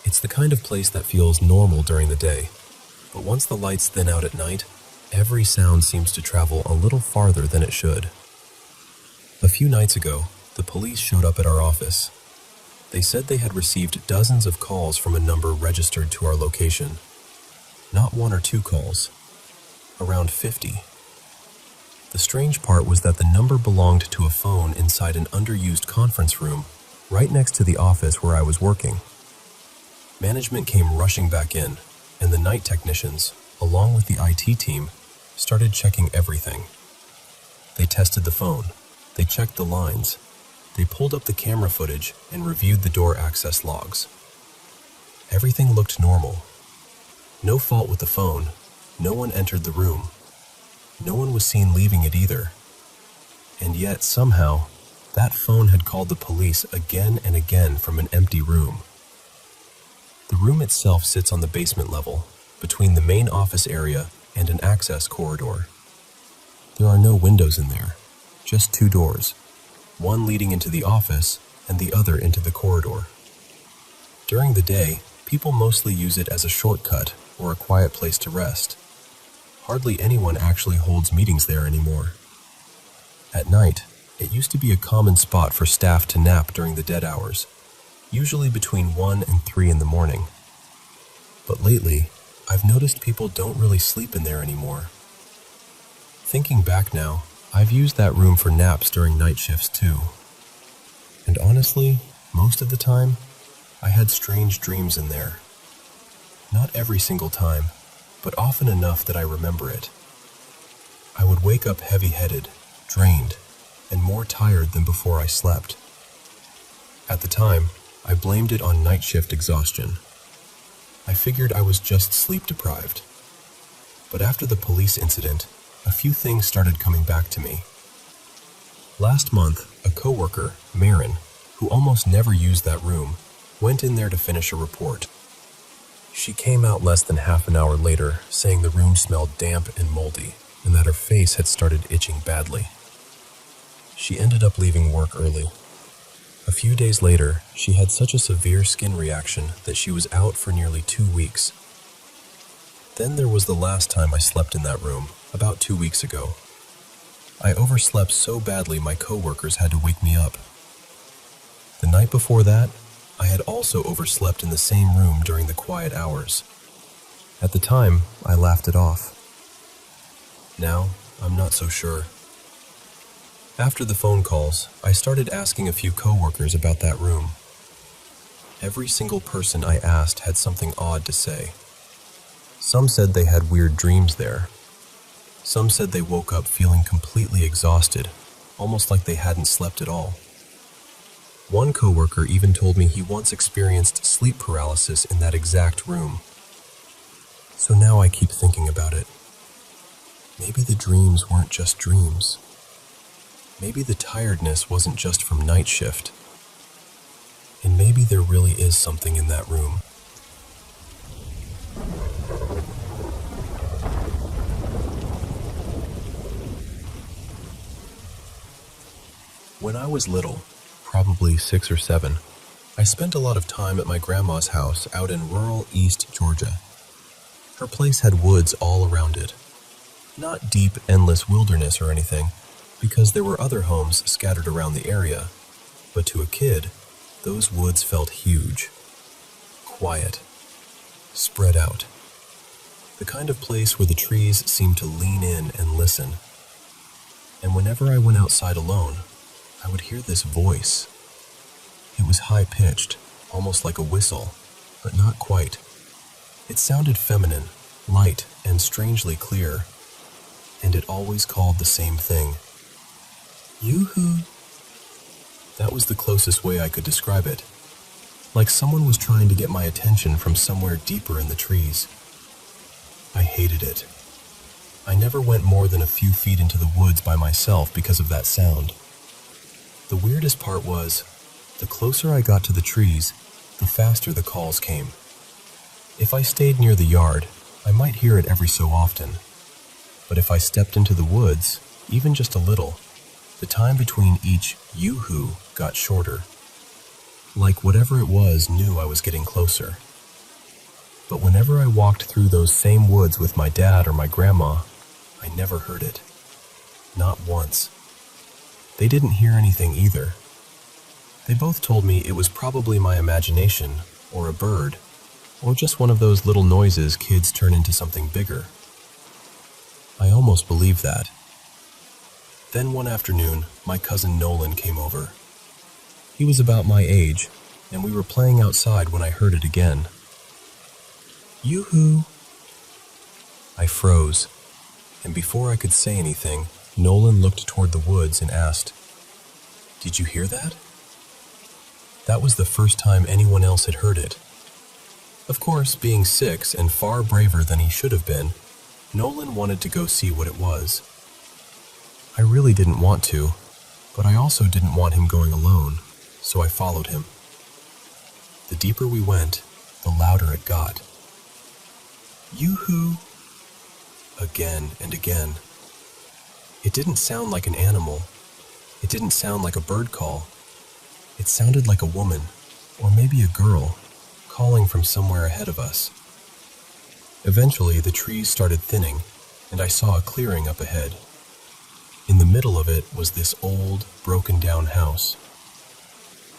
It's the kind of place that feels normal during the day, but once the lights thin out at night, every sound seems to travel a little farther than it should. A few nights ago, the police showed up at our office. They said they had received dozens of calls from a number registered to our location. Not one or two calls, around 50. The strange part was that the number belonged to a phone inside an underused conference room right next to the office where I was working. Management came rushing back in, and the night technicians, along with the IT team, started checking everything. They tested the phone, they checked the lines, they pulled up the camera footage and reviewed the door access logs. Everything looked normal. No fault with the phone, no one entered the room. No one was seen leaving it either. And yet, somehow, that phone had called the police again and again from an empty room. The room itself sits on the basement level, between the main office area and an access corridor. There are no windows in there, just two doors, one leading into the office and the other into the corridor. During the day, people mostly use it as a shortcut or a quiet place to rest. Hardly anyone actually holds meetings there anymore. At night, it used to be a common spot for staff to nap during the dead hours, usually between 1 and 3 in the morning. But lately, I've noticed people don't really sleep in there anymore. Thinking back now, I've used that room for naps during night shifts too. And honestly, most of the time, I had strange dreams in there. Not every single time, but often enough that I remember it. I would wake up heavy-headed, drained, and more tired than before I slept. At the time, I blamed it on night shift exhaustion. I figured I was just sleep-deprived. But after the police incident, a few things started coming back to me. Last month, a coworker, Marin, who almost never used that room, went in there to finish a report. She came out less than half an hour later, saying the room smelled damp and moldy, and that her face had started itching badly. She ended up leaving work early. A few days later, she had such a severe skin reaction that she was out for nearly 2 weeks. Then there was the last time I slept in that room, about 2 weeks ago. I overslept so badly my coworkers had to wake me up. The night before that, I had also overslept in the same room during the quiet hours. At the time, I laughed it off. Now, I'm not so sure. After the phone calls, I started asking a few coworkers about that room. Every single person I asked had something odd to say. Some said they had weird dreams there. Some said they woke up feeling completely exhausted, almost like they hadn't slept at all. One coworker even told me he once experienced sleep paralysis in that exact room. So now I keep thinking about it. Maybe the dreams weren't just dreams. Maybe the tiredness wasn't just from night shift. And maybe there really is something in that room. When I was little, probably 6 or 7, I spent a lot of time at my grandma's house out in rural East Georgia. Her place had woods all around it. Not deep, endless wilderness or anything, because there were other homes scattered around the area, but to a kid, those woods felt huge, quiet, spread out. The kind of place where the trees seemed to lean in and listen. And whenever I went outside alone, I would hear this voice. It was high-pitched, almost like a whistle, but not quite. It sounded feminine, light, and strangely clear, and it always called the same thing. Yoo-hoo. That was the closest way I could describe it, like someone was trying to get my attention from somewhere deeper in the trees. I hated it. I never went more than a few feet into the woods by myself because of that sound. The weirdest part was, the closer I got to the trees, the faster the calls came. If I stayed near the yard, I might hear it every so often. But if I stepped into the woods, even just a little, the time between each yoo-hoo got shorter. Like whatever it was knew I was getting closer. But whenever I walked through those same woods with my dad or my grandma, I never heard it. Not once. They didn't hear anything either. They both told me it was probably my imagination, or a bird, or just one of those little noises kids turn into something bigger. I almost believed that. Then one afternoon, my cousin Nolan came over. He was about my age, and we were playing outside when I heard it again. Yoo-hoo! I froze, and before I could say anything, Nolan looked toward the woods and asked, "Did you hear that?" That was the first time anyone else had heard it. Of course, being 6 and far braver than he should have been, Nolan wanted to go see what it was. I really didn't want to, but I also didn't want him going alone, so I followed him. The deeper we went, the louder it got. Yoo-hoo! Again and again. It didn't sound like an animal. It didn't sound like a bird call. It sounded like a woman, or maybe a girl, calling from somewhere ahead of us. Eventually, the trees started thinning, and I saw a clearing up ahead. In the middle of it was this old, broken-down house.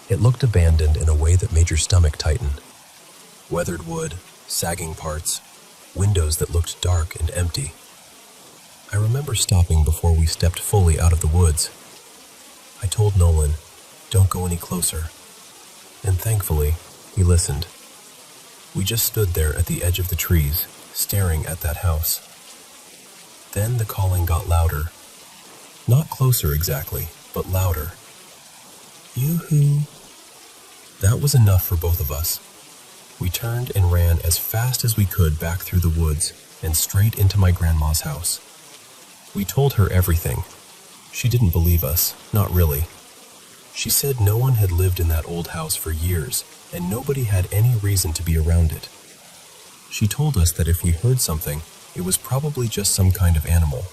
It looked abandoned in a way that made your stomach tighten. Weathered wood, sagging parts, windows that looked dark and empty. I remember stopping before we stepped fully out of the woods. I told Nolan, "Don't go any closer." And thankfully, he listened. We just stood there at the edge of the trees, staring at that house. Then the calling got louder. Not closer exactly, but louder. Yoo-hoo! That was enough for both of us. We turned and ran as fast as we could back through the woods and straight into my grandma's house. We told her everything. She didn't believe us, not really. She said no one had lived in that old house for years, and nobody had any reason to be around it. She told us that if we heard something, it was probably just some kind of animal.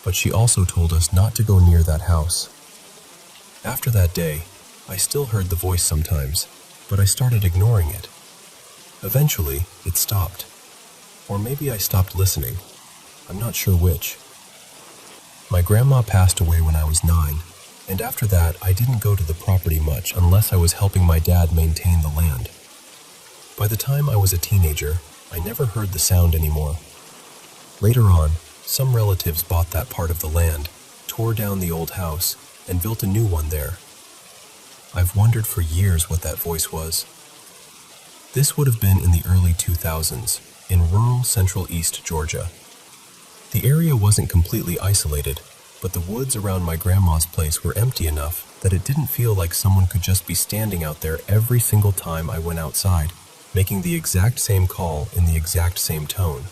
But she also told us not to go near that house. After that day, I still heard the voice sometimes, but I started ignoring it. Eventually, it stopped. Or maybe I stopped listening. I'm not sure which. My grandma passed away when I was 9, and after that, I didn't go to the property much unless I was helping my dad maintain the land. By the time I was a teenager, I never heard the sound anymore. Later on, some relatives bought that part of the land, tore down the old house, and built a new one there. I've wondered for years what that voice was. This would have been in the early 2000s, in rural central East Georgia. The area wasn't completely isolated, but the woods around my grandma's place were empty enough that it didn't feel like someone could just be standing out there every single time I went outside, making the exact same call in the exact same tone.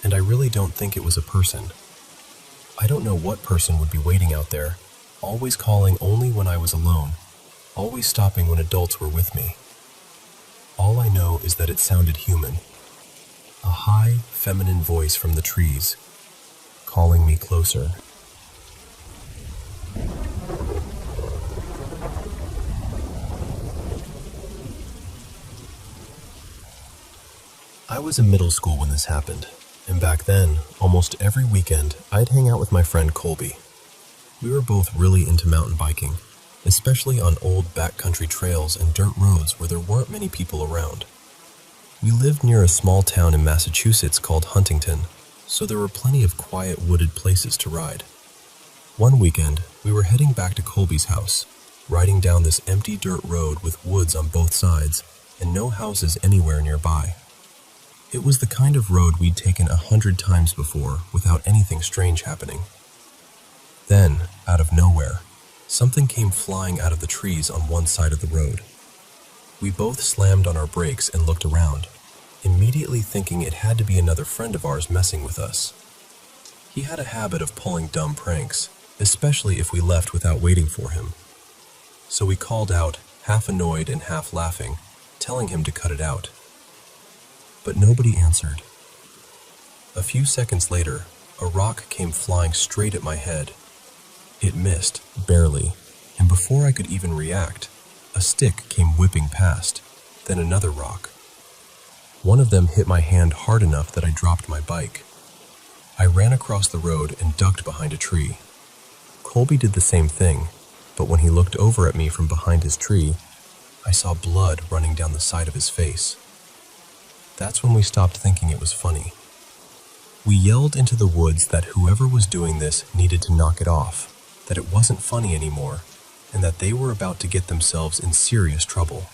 And I really don't think it was a person. I don't know what person would be waiting out there, always calling only when I was alone, always stopping when adults were with me. All I know is that it sounded human. A high, feminine voice from the trees, calling me closer. I was in middle school when this happened, and back then, almost every weekend, I'd hang out with my friend Colby. We were both really into mountain biking, especially on old backcountry trails and dirt roads where there weren't many people around. We lived near a small town in Massachusetts called Huntington, so there were plenty of quiet wooded places to ride. One weekend, we were heading back to Colby's house, riding down this empty dirt road with woods on both sides and no houses anywhere nearby. It was the kind of road we'd taken 100 times before without anything strange happening. Then, out of nowhere, something came flying out of the trees on one side of the road. We both slammed on our brakes and looked around, immediately thinking it had to be another friend of ours messing with us. He had a habit of pulling dumb pranks, especially if we left without waiting for him. So we called out, half annoyed and half laughing, telling him to cut it out. But nobody answered. A few seconds later, a rock came flying straight at my head. It missed, barely, and before I could even react, a stick came whipping past, then another rock. One of them hit my hand hard enough that I dropped my bike. I ran across the road and ducked behind a tree. Colby did the same thing, but when he looked over at me from behind his tree, I saw blood running down the side of his face. That's when we stopped thinking it was funny. We yelled into the woods that whoever was doing this needed to knock it off, that it wasn't funny anymore, and that they were about to get themselves in serious trouble.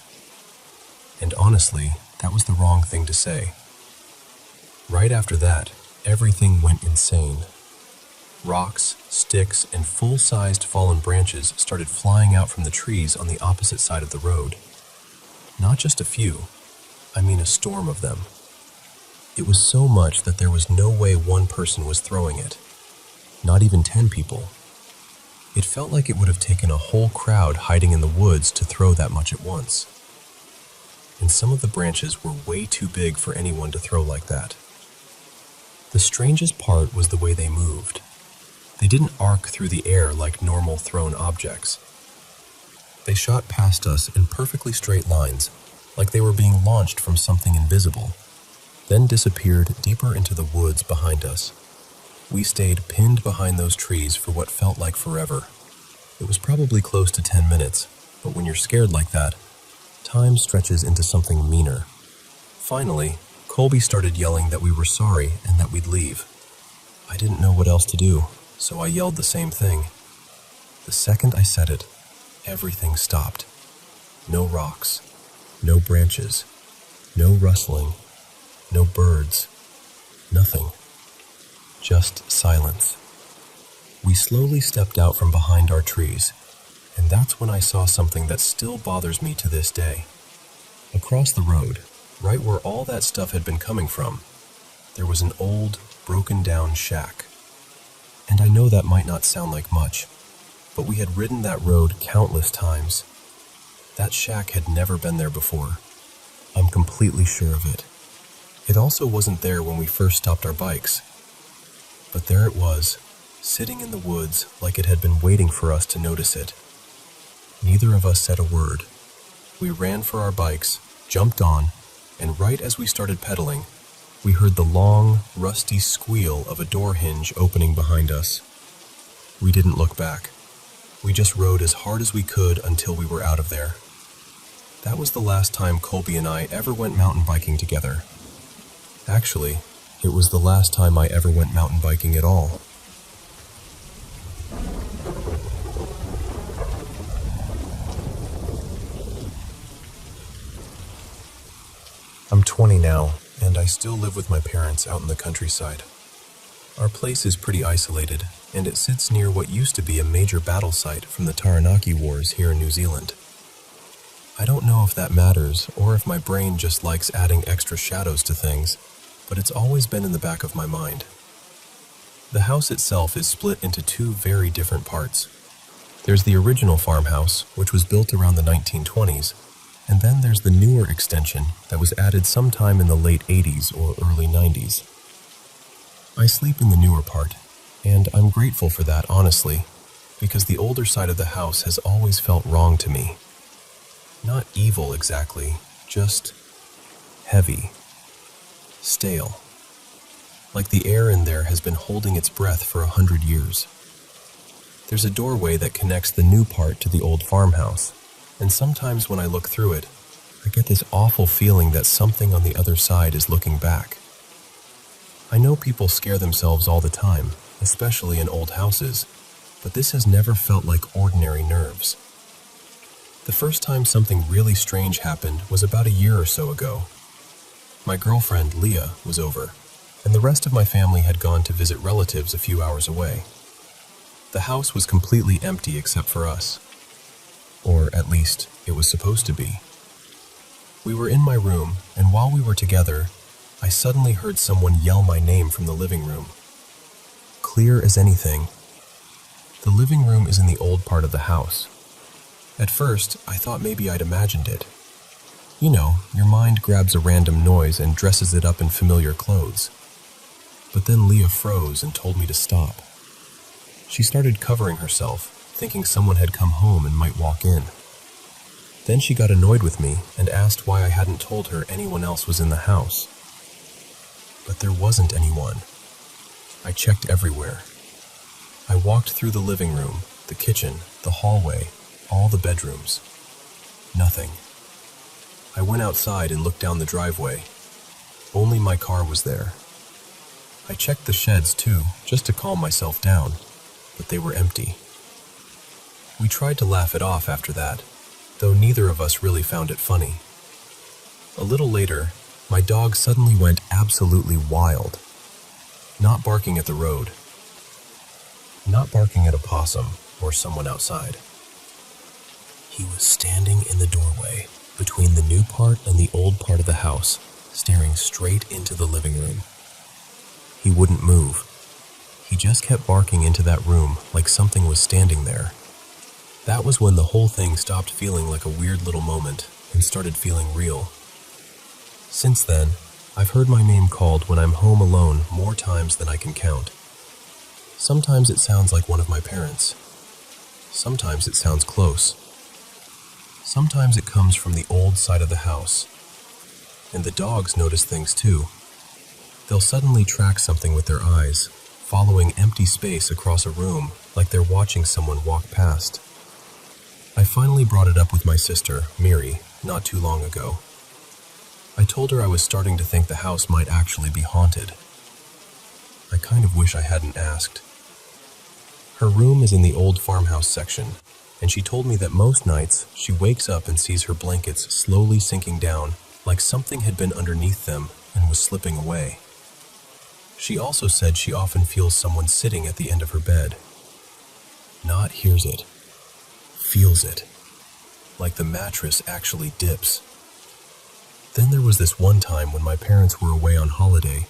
And honestly, that was the wrong thing to say. Right after that, everything went insane. Rocks, sticks, and full-sized fallen branches started flying out from the trees on the opposite side of the road. Not just a few, I mean a storm of them. It was so much that there was no way one person was throwing it. Not even 10 people. It felt like it would have taken a whole crowd hiding in the woods to throw that much at once. And some of the branches were way too big for anyone to throw like that. The strangest part was the way they moved. They didn't arc through the air like normal thrown objects. They shot past us in perfectly straight lines, like they were being launched from something invisible, then disappeared deeper into the woods behind us. We stayed pinned behind those trees for what felt like forever. It was probably close to 10 minutes, but when you're scared like that, time stretches into something meaner. Finally, Colby started yelling that we were sorry and that we'd leave. I didn't know what else to do, so I yelled the same thing. The second I said it, everything stopped. No rocks, no branches, no rustling, no birds, nothing. Just silence. We slowly stepped out from behind our trees, and that's when I saw something that still bothers me to this day. Across the road, right where all that stuff had been coming from, there was an old, broken-down shack. And I know that might not sound like much, but we had ridden that road countless times. That shack had never been there before. I'm completely sure of it. It also wasn't there when we first stopped our bikes. But there it was, sitting in the woods like it had been waiting for us to notice it. Neither of us said a word. We ran for our bikes, jumped on, and right as we started pedaling, we heard the long, rusty squeal of a door hinge opening behind us. We didn't look back. We just rode as hard as we could until we were out of there. That was the last time Colby and I ever went mountain biking together. Actually, it was the last time I ever went mountain biking at all. I'm 20 now, and I still live with my parents out in the countryside. Our place is pretty isolated, and it sits near what used to be a major battle site from the Taranaki Wars here in New Zealand. I don't know if that matters, or if my brain just likes adding extra shadows to things, but it's always been in the back of my mind. The house itself is split into two very different parts. There's the original farmhouse, which was built around the 1920s, and then there's the newer extension that was added sometime in the late 80s or early 90s. I sleep in the newer part, and I'm grateful for that, honestly, because the older side of the house has always felt wrong to me. Not evil exactly, just heavy. Stale. Like the air in there has been holding its breath for 100 years. There's a doorway that connects the new part to the old farmhouse, and sometimes when I look through it, I get this awful feeling that something on the other side is looking back. I know people scare themselves all the time, especially in old houses, but this has never felt like ordinary nerves. The first time something really strange happened was about a year or so ago. My girlfriend, Leah, was over, and the rest of my family had gone to visit relatives a few hours away. The house was completely empty except for us. Or at least, it was supposed to be. We were in my room, and while we were together, I suddenly heard someone yell my name from the living room. Clear as anything. The living room is in the old part of the house. At first, I thought maybe I'd imagined it. You know, your mind grabs a random noise and dresses it up in familiar clothes. But then Leah froze and told me to stop. She started covering herself, thinking someone had come home and might walk in. Then she got annoyed with me and asked why I hadn't told her anyone else was in the house. But there wasn't anyone. I checked everywhere. I walked through the living room, the kitchen, the hallway, all the bedrooms. Nothing. I went outside and looked down the driveway. Only my car was there. I checked the sheds too, just to calm myself down, but they were empty. We tried to laugh it off after that, though neither of us really found it funny. A little later, my dog suddenly went absolutely wild. Not barking at the road. Not barking at a possum or someone outside. He was standing in the doorway between the new part and the old part of the house, staring straight into the living room. He wouldn't move. He just kept barking into that room like something was standing there. That was when the whole thing stopped feeling like a weird little moment and started feeling real. Since then, I've heard my name called when I'm home alone more times than I can count. Sometimes it sounds like one of my parents. Sometimes it sounds close. Sometimes it comes from the old side of the house. And the dogs notice things too. They'll suddenly track something with their eyes, following empty space across a room like they're watching someone walk past. I finally brought it up with my sister, Miri, not too long ago. I told her I was starting to think the house might actually be haunted. I kind of wish I hadn't asked. Her room is in the old farmhouse section, and she told me that most nights she wakes up and sees her blankets slowly sinking down like something had been underneath them and was slipping away. She also said she often feels someone sitting at the end of her bed. Not hears it, feels it, like the mattress actually dips. Then there was this one time when my parents were away on holiday,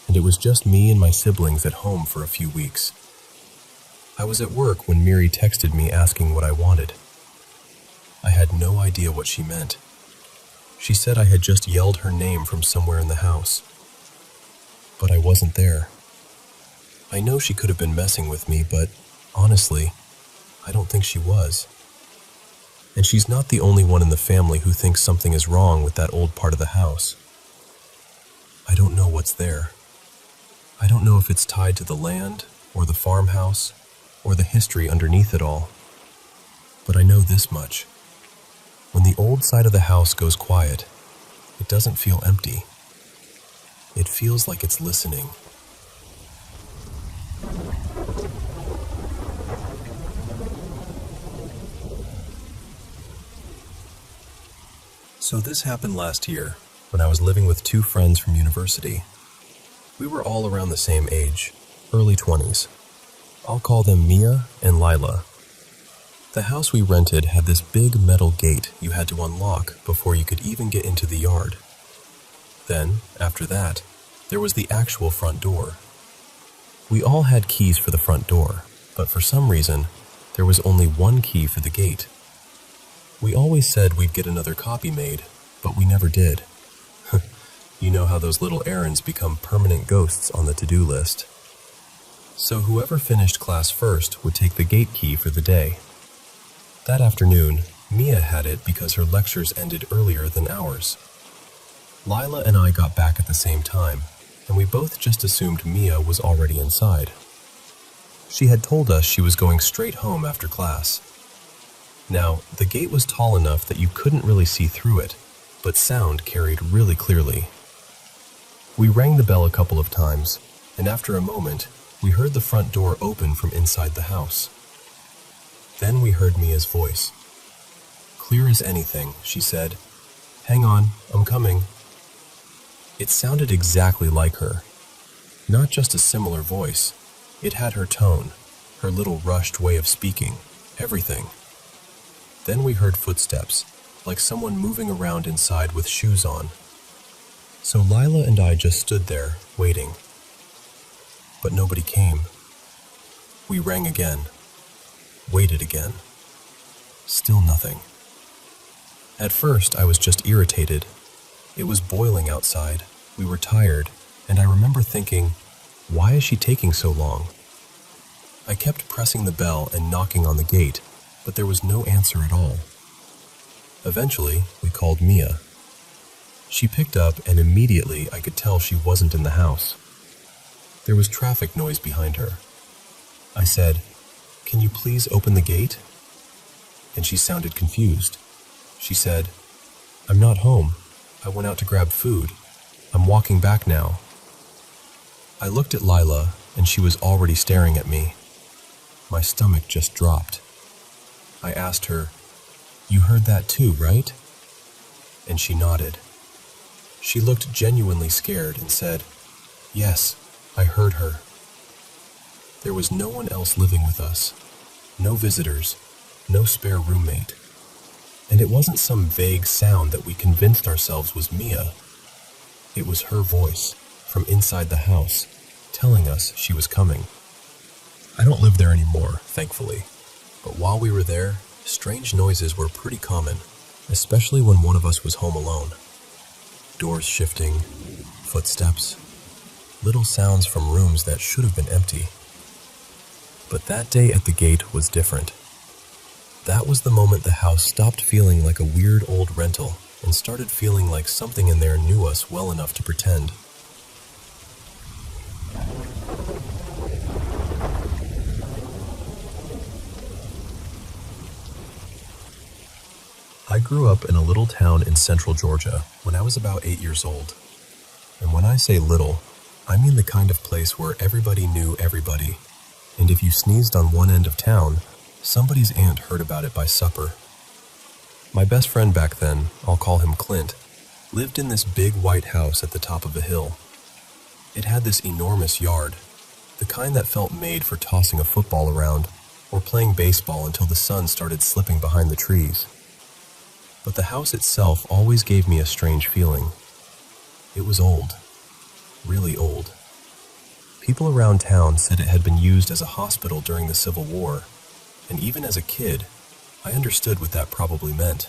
and it was just me and my siblings at home for a few weeks. I was at work when Miri texted me asking what I wanted. I had no idea what she meant. She said I had just yelled her name from somewhere in the house. But I wasn't there. I know she could have been messing with me, but honestly, I don't think she was. And she's not the only one in the family who thinks something is wrong with that old part of the house. I don't know what's there. I don't know if it's tied to the land, or the farmhouse, or the history underneath it all. But I know this much. When the old side of the house goes quiet, it doesn't feel empty. It feels like it's listening. So this happened last year, when I was living with two friends from university. We were all around the same age, early 20s. I'll call them Mia and Lila. The house we rented had this big metal gate you had to unlock before you could even get into the yard. Then, after that, there was the actual front door. We all had keys for the front door, but for some reason, there was only one key for the gate. We always said we'd get another copy made, but we never did. You know how those little errands become permanent ghosts on the to-do list. So whoever finished class first would take the gate key for the day. That afternoon, Mia had it because her lectures ended earlier than ours. Lila and I got back at the same time, and we both just assumed Mia was already inside. She had told us she was going straight home after class. Now, the gate was tall enough that you couldn't really see through it, but sound carried really clearly. We rang the bell a couple of times, and after a moment, we heard the front door open from inside the house. Then we heard Mia's voice. Clear as anything, she said, "Hang on, I'm coming." It sounded exactly like her. Not just a similar voice. It had her tone, her little rushed way of speaking, everything. Then we heard footsteps, like someone moving around inside with shoes on. So Lila and I just stood there, waiting. But nobody came. We rang again. Waited again. Still nothing. At first, I was just irritated. It was boiling outside. We were tired, and I remember thinking, why is she taking so long? I kept pressing the bell and knocking on the gate, but there was no answer at all. Eventually, we called Mia. She picked up, and immediately I could tell she wasn't in the house. There was traffic noise behind her. I said, "Can you please open the gate?" And she sounded confused. She said, "I'm not home. I went out to grab food. I'm walking back now." I looked at Lila, and she was already staring at me. My stomach just dropped. I asked her, "You heard that too, right?" And she nodded. She looked genuinely scared and said, "Yes, I heard her." There was no one else living with us. No visitors, no spare roommate. And it wasn't some vague sound that we convinced ourselves was Mia. It was her voice, from inside the house, telling us she was coming. I don't live there anymore, thankfully. But while we were there, strange noises were pretty common, especially when one of us was home alone. Doors shifting, footsteps, little sounds from rooms that should have been empty. But that day at the gate was different. That was the moment the house stopped feeling like a weird old rental and started feeling like something in there knew us well enough to pretend. I grew up in a little town in central Georgia when I was about 8 years old. And when I say little, I mean the kind of place where everybody knew everybody. And if you sneezed on one end of town, somebody's aunt heard about it by supper. My best friend back then, I'll call him Clint, lived in this big white house at the top of a hill. It had this enormous yard, the kind that felt made for tossing a football around or playing baseball until the sun started slipping behind the trees. But the house itself always gave me a strange feeling. It was old, really old. People around town said it had been used as a hospital during the Civil War, and even as a kid, I understood what that probably meant.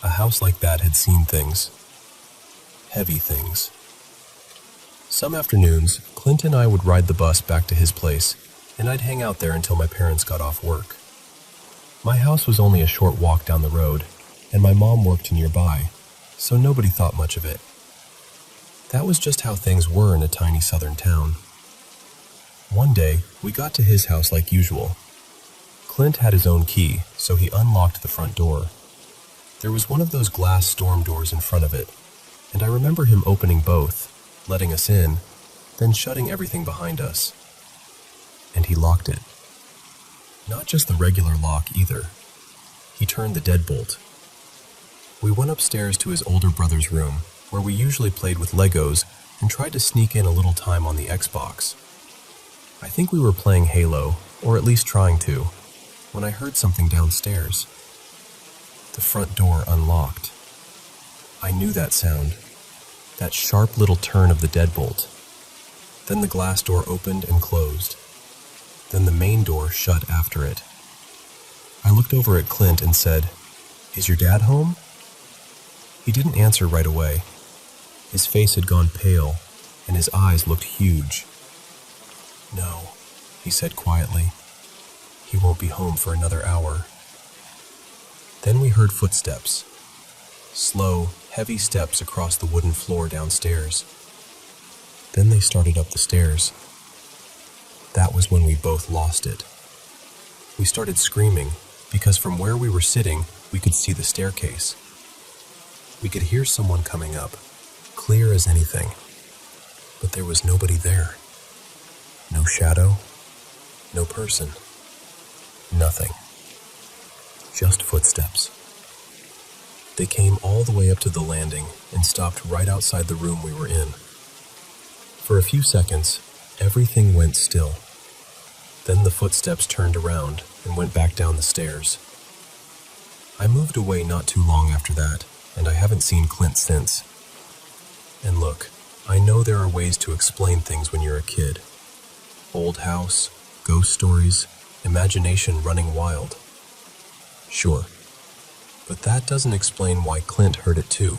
A house like that had seen things. Heavy things. Some afternoons, Clint and I would ride the bus back to his place, and I'd hang out there until my parents got off work. My house was only a short walk down the road, and my mom worked nearby, so nobody thought much of it. That was just how things were in a tiny southern town. One day, we got to his house like usual. Clint had his own key, so he unlocked the front door. There was one of those glass storm doors in front of it, and I remember him opening both, letting us in, then shutting everything behind us. And he locked it. Not just the regular lock either. He turned the deadbolt. We went upstairs to his older brother's room, where we usually played with Legos and tried to sneak in a little time on the Xbox. I think we were playing Halo, or at least trying to, when I heard something downstairs. The front door unlocked. I knew that sound, that sharp little turn of the deadbolt. Then the glass door opened and closed. Then the main door shut after it. I looked over at Clint and said, "Is your dad home?" He didn't answer right away. His face had gone pale, and his eyes looked huge. "No," he said quietly. "He won't be home for another hour." Then we heard footsteps. Slow, heavy steps across the wooden floor downstairs. Then they started up the stairs. That was when we both lost it. We started screaming, because from where we were sitting, we could see the staircase. We could hear someone coming up, clear as anything, but there was nobody there. No shadow, no person, nothing. Just footsteps. They came all the way up to the landing and stopped right outside the room we were in. For a few seconds, everything went still. Then the footsteps turned around and went back down the stairs. I moved away not too long after that, and I haven't seen Clint since. And look, I know there are ways to explain things when you're a kid. Old house, ghost stories, imagination running wild. Sure, but that doesn't explain why Clint heard it too.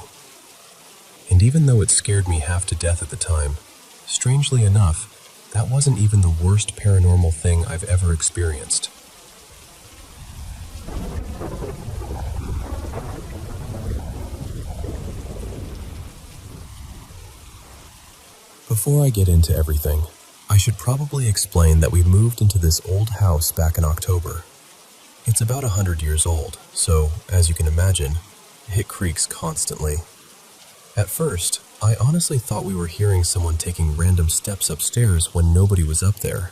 And even though it scared me half to death at the time, strangely enough, that wasn't even the worst paranormal thing I've ever experienced. Before I get into everything, I should probably explain that we moved into this old house back in October. It's about 100 years old, so, as you can imagine, it creaks constantly. At first, I honestly thought we were hearing someone taking random steps upstairs when nobody was up there.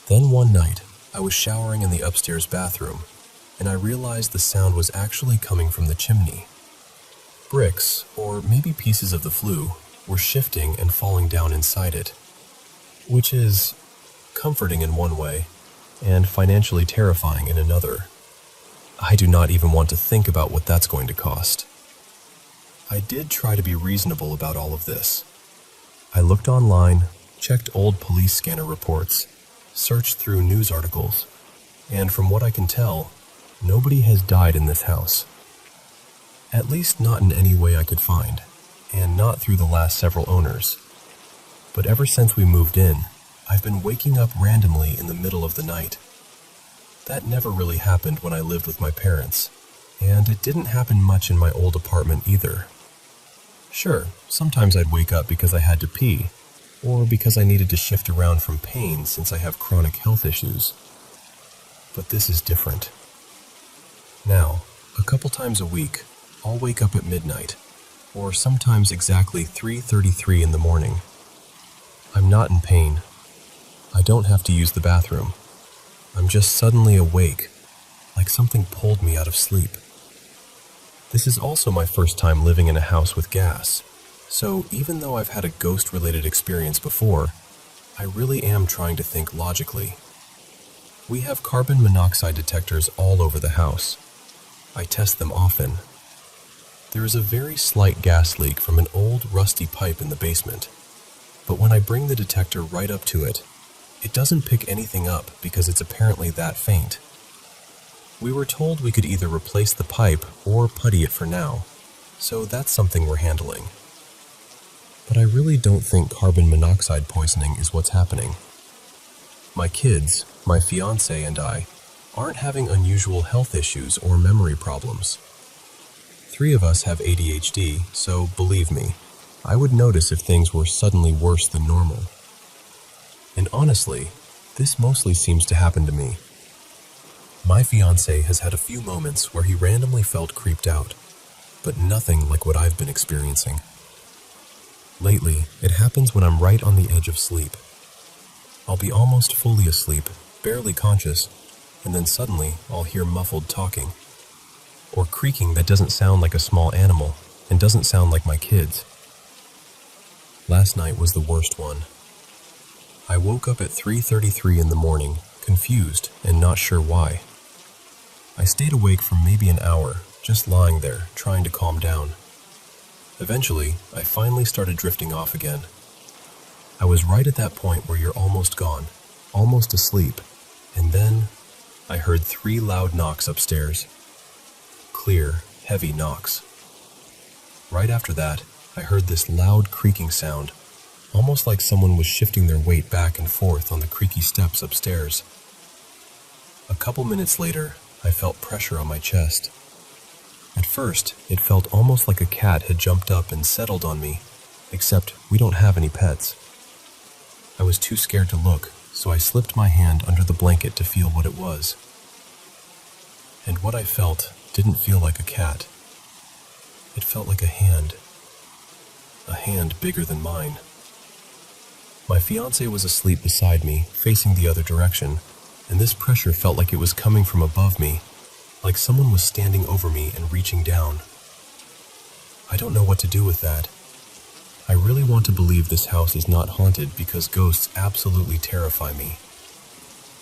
Then one night, I was showering in the upstairs bathroom, and I realized the sound was actually coming from the chimney. Bricks, or maybe pieces of the flue, were shifting and falling down inside it, which is comforting in one way and financially terrifying in another. I do not even want to think about what that's going to cost. I did try to be reasonable about all of this. I looked online, checked old police scanner reports, searched through news articles, and from what I can tell, nobody has died in this house. At least not in any way I could find, and not through the last several owners. But ever since we moved in, I've been waking up randomly in the middle of the night. That never really happened when I lived with my parents, and it didn't happen much in my old apartment either. Sure, sometimes I'd wake up because I had to pee, or because I needed to shift around from pain since I have chronic health issues. But this is different. Now, a couple times a week, I'll wake up at midnight, or sometimes exactly 3:33 in the morning. I'm not in pain. I don't have to use the bathroom. I'm just suddenly awake, like something pulled me out of sleep. This is also my first time living in a house with gas, so even though I've had a ghost-related experience before, I really am trying to think logically. We have carbon monoxide detectors all over the house. I test them often. There is a very slight gas leak from an old rusty pipe in the basement, but when I bring the detector right up to it, it doesn't pick anything up because it's apparently that faint. We were told we could either replace the pipe or putty it for now, so that's something we're handling. But I really don't think carbon monoxide poisoning is what's happening. My kids, my fiancé, and I aren't having unusual health issues or memory problems. 3 of us have ADHD, so believe me, I would notice if things were suddenly worse than normal. And honestly, this mostly seems to happen to me. My fiancé has had a few moments where he randomly felt creeped out, but nothing like what I've been experiencing. Lately, it happens when I'm right on the edge of sleep. I'll be almost fully asleep, barely conscious, and then suddenly I'll hear muffled talking, or creaking that doesn't sound like a small animal and doesn't sound like my kids. Last night was the worst one. I woke up at 3:33 in the morning, confused and not sure why. I stayed awake for maybe an hour, just lying there, trying to calm down. Eventually, I finally started drifting off again. I was right at that point where you're almost gone, almost asleep, and then I heard 3 loud knocks upstairs. Clear, heavy knocks. Right after that, I heard this loud creaking sound, almost like someone was shifting their weight back and forth on the creaky steps upstairs. A couple minutes later, I felt pressure on my chest. At first, it felt almost like a cat had jumped up and settled on me, except we don't have any pets. I was too scared to look, so I slipped my hand under the blanket to feel what it was. And what I felt didn't feel like a cat. It felt like a hand bigger than mine. My fiancé was asleep beside me, facing the other direction, and this pressure felt like it was coming from above me, like someone was standing over me and reaching down. I don't know what to do with that. I really want to believe this house is not haunted because ghosts absolutely terrify me.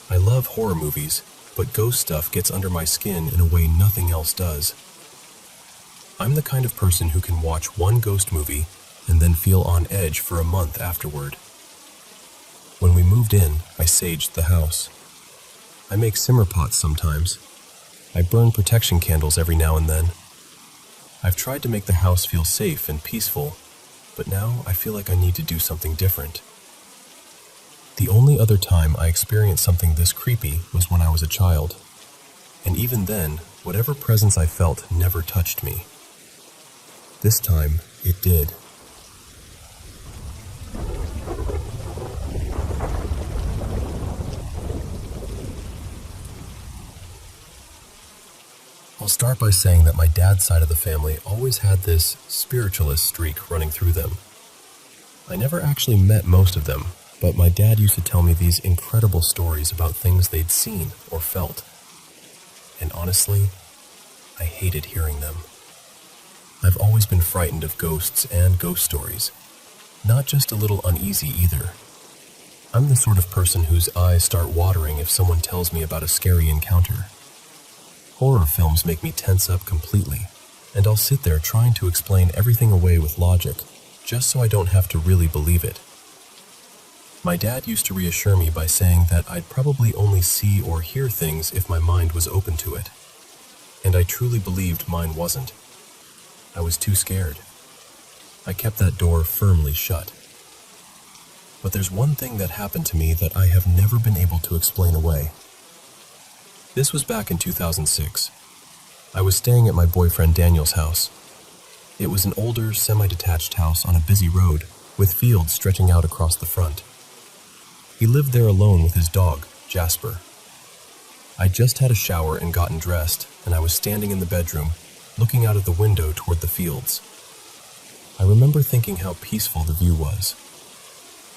I love horror movies, but ghost stuff gets under my skin in a way nothing else does. I'm the kind of person who can watch one ghost movie and then feel on edge for a month afterward. When we moved in, I saged the house. I make simmer pots sometimes. I burn protection candles every now and then. I've tried to make the house feel safe and peaceful, but now I feel like I need to do something different. The only other time I experienced something this creepy was when I was a child. And even then, whatever presence I felt never touched me. This time, it did. I'll start by saying that my dad's side of the family always had this spiritualist streak running through them. I never actually met most of them, but my dad used to tell me these incredible stories about things they'd seen or felt. And honestly, I hated hearing them. I've always been frightened of ghosts and ghost stories, not just a little uneasy either. I'm the sort of person whose eyes start watering if someone tells me about a scary encounter. Horror films make me tense up completely, and I'll sit there trying to explain everything away with logic, just so I don't have to really believe it. My dad used to reassure me by saying that I'd probably only see or hear things if my mind was open to it. And I truly believed mine wasn't. I was too scared. I kept that door firmly shut. But there's one thing that happened to me that I have never been able to explain away. This was back in 2006. I was staying at my boyfriend Daniel's house. It was an older, semi-detached house on a busy road, with fields stretching out across the front. He lived there alone with his dog, Jasper. I'd just had a shower and gotten dressed, and I was standing in the bedroom, looking out of the window toward the fields. I remember thinking how peaceful the view was.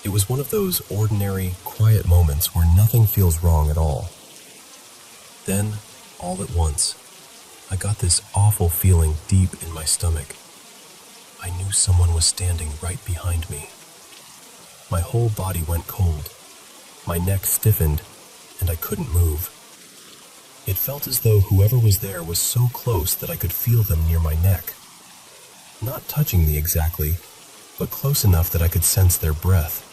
It was one of those ordinary, quiet moments where nothing feels wrong at all. Then, all at once, I got this awful feeling deep in my stomach. I knew someone was standing right behind me. My whole body went cold. My neck stiffened, and I couldn't move. It felt as though whoever was there was so close that I could feel them near my neck. Not touching me exactly, but close enough that I could sense their breath.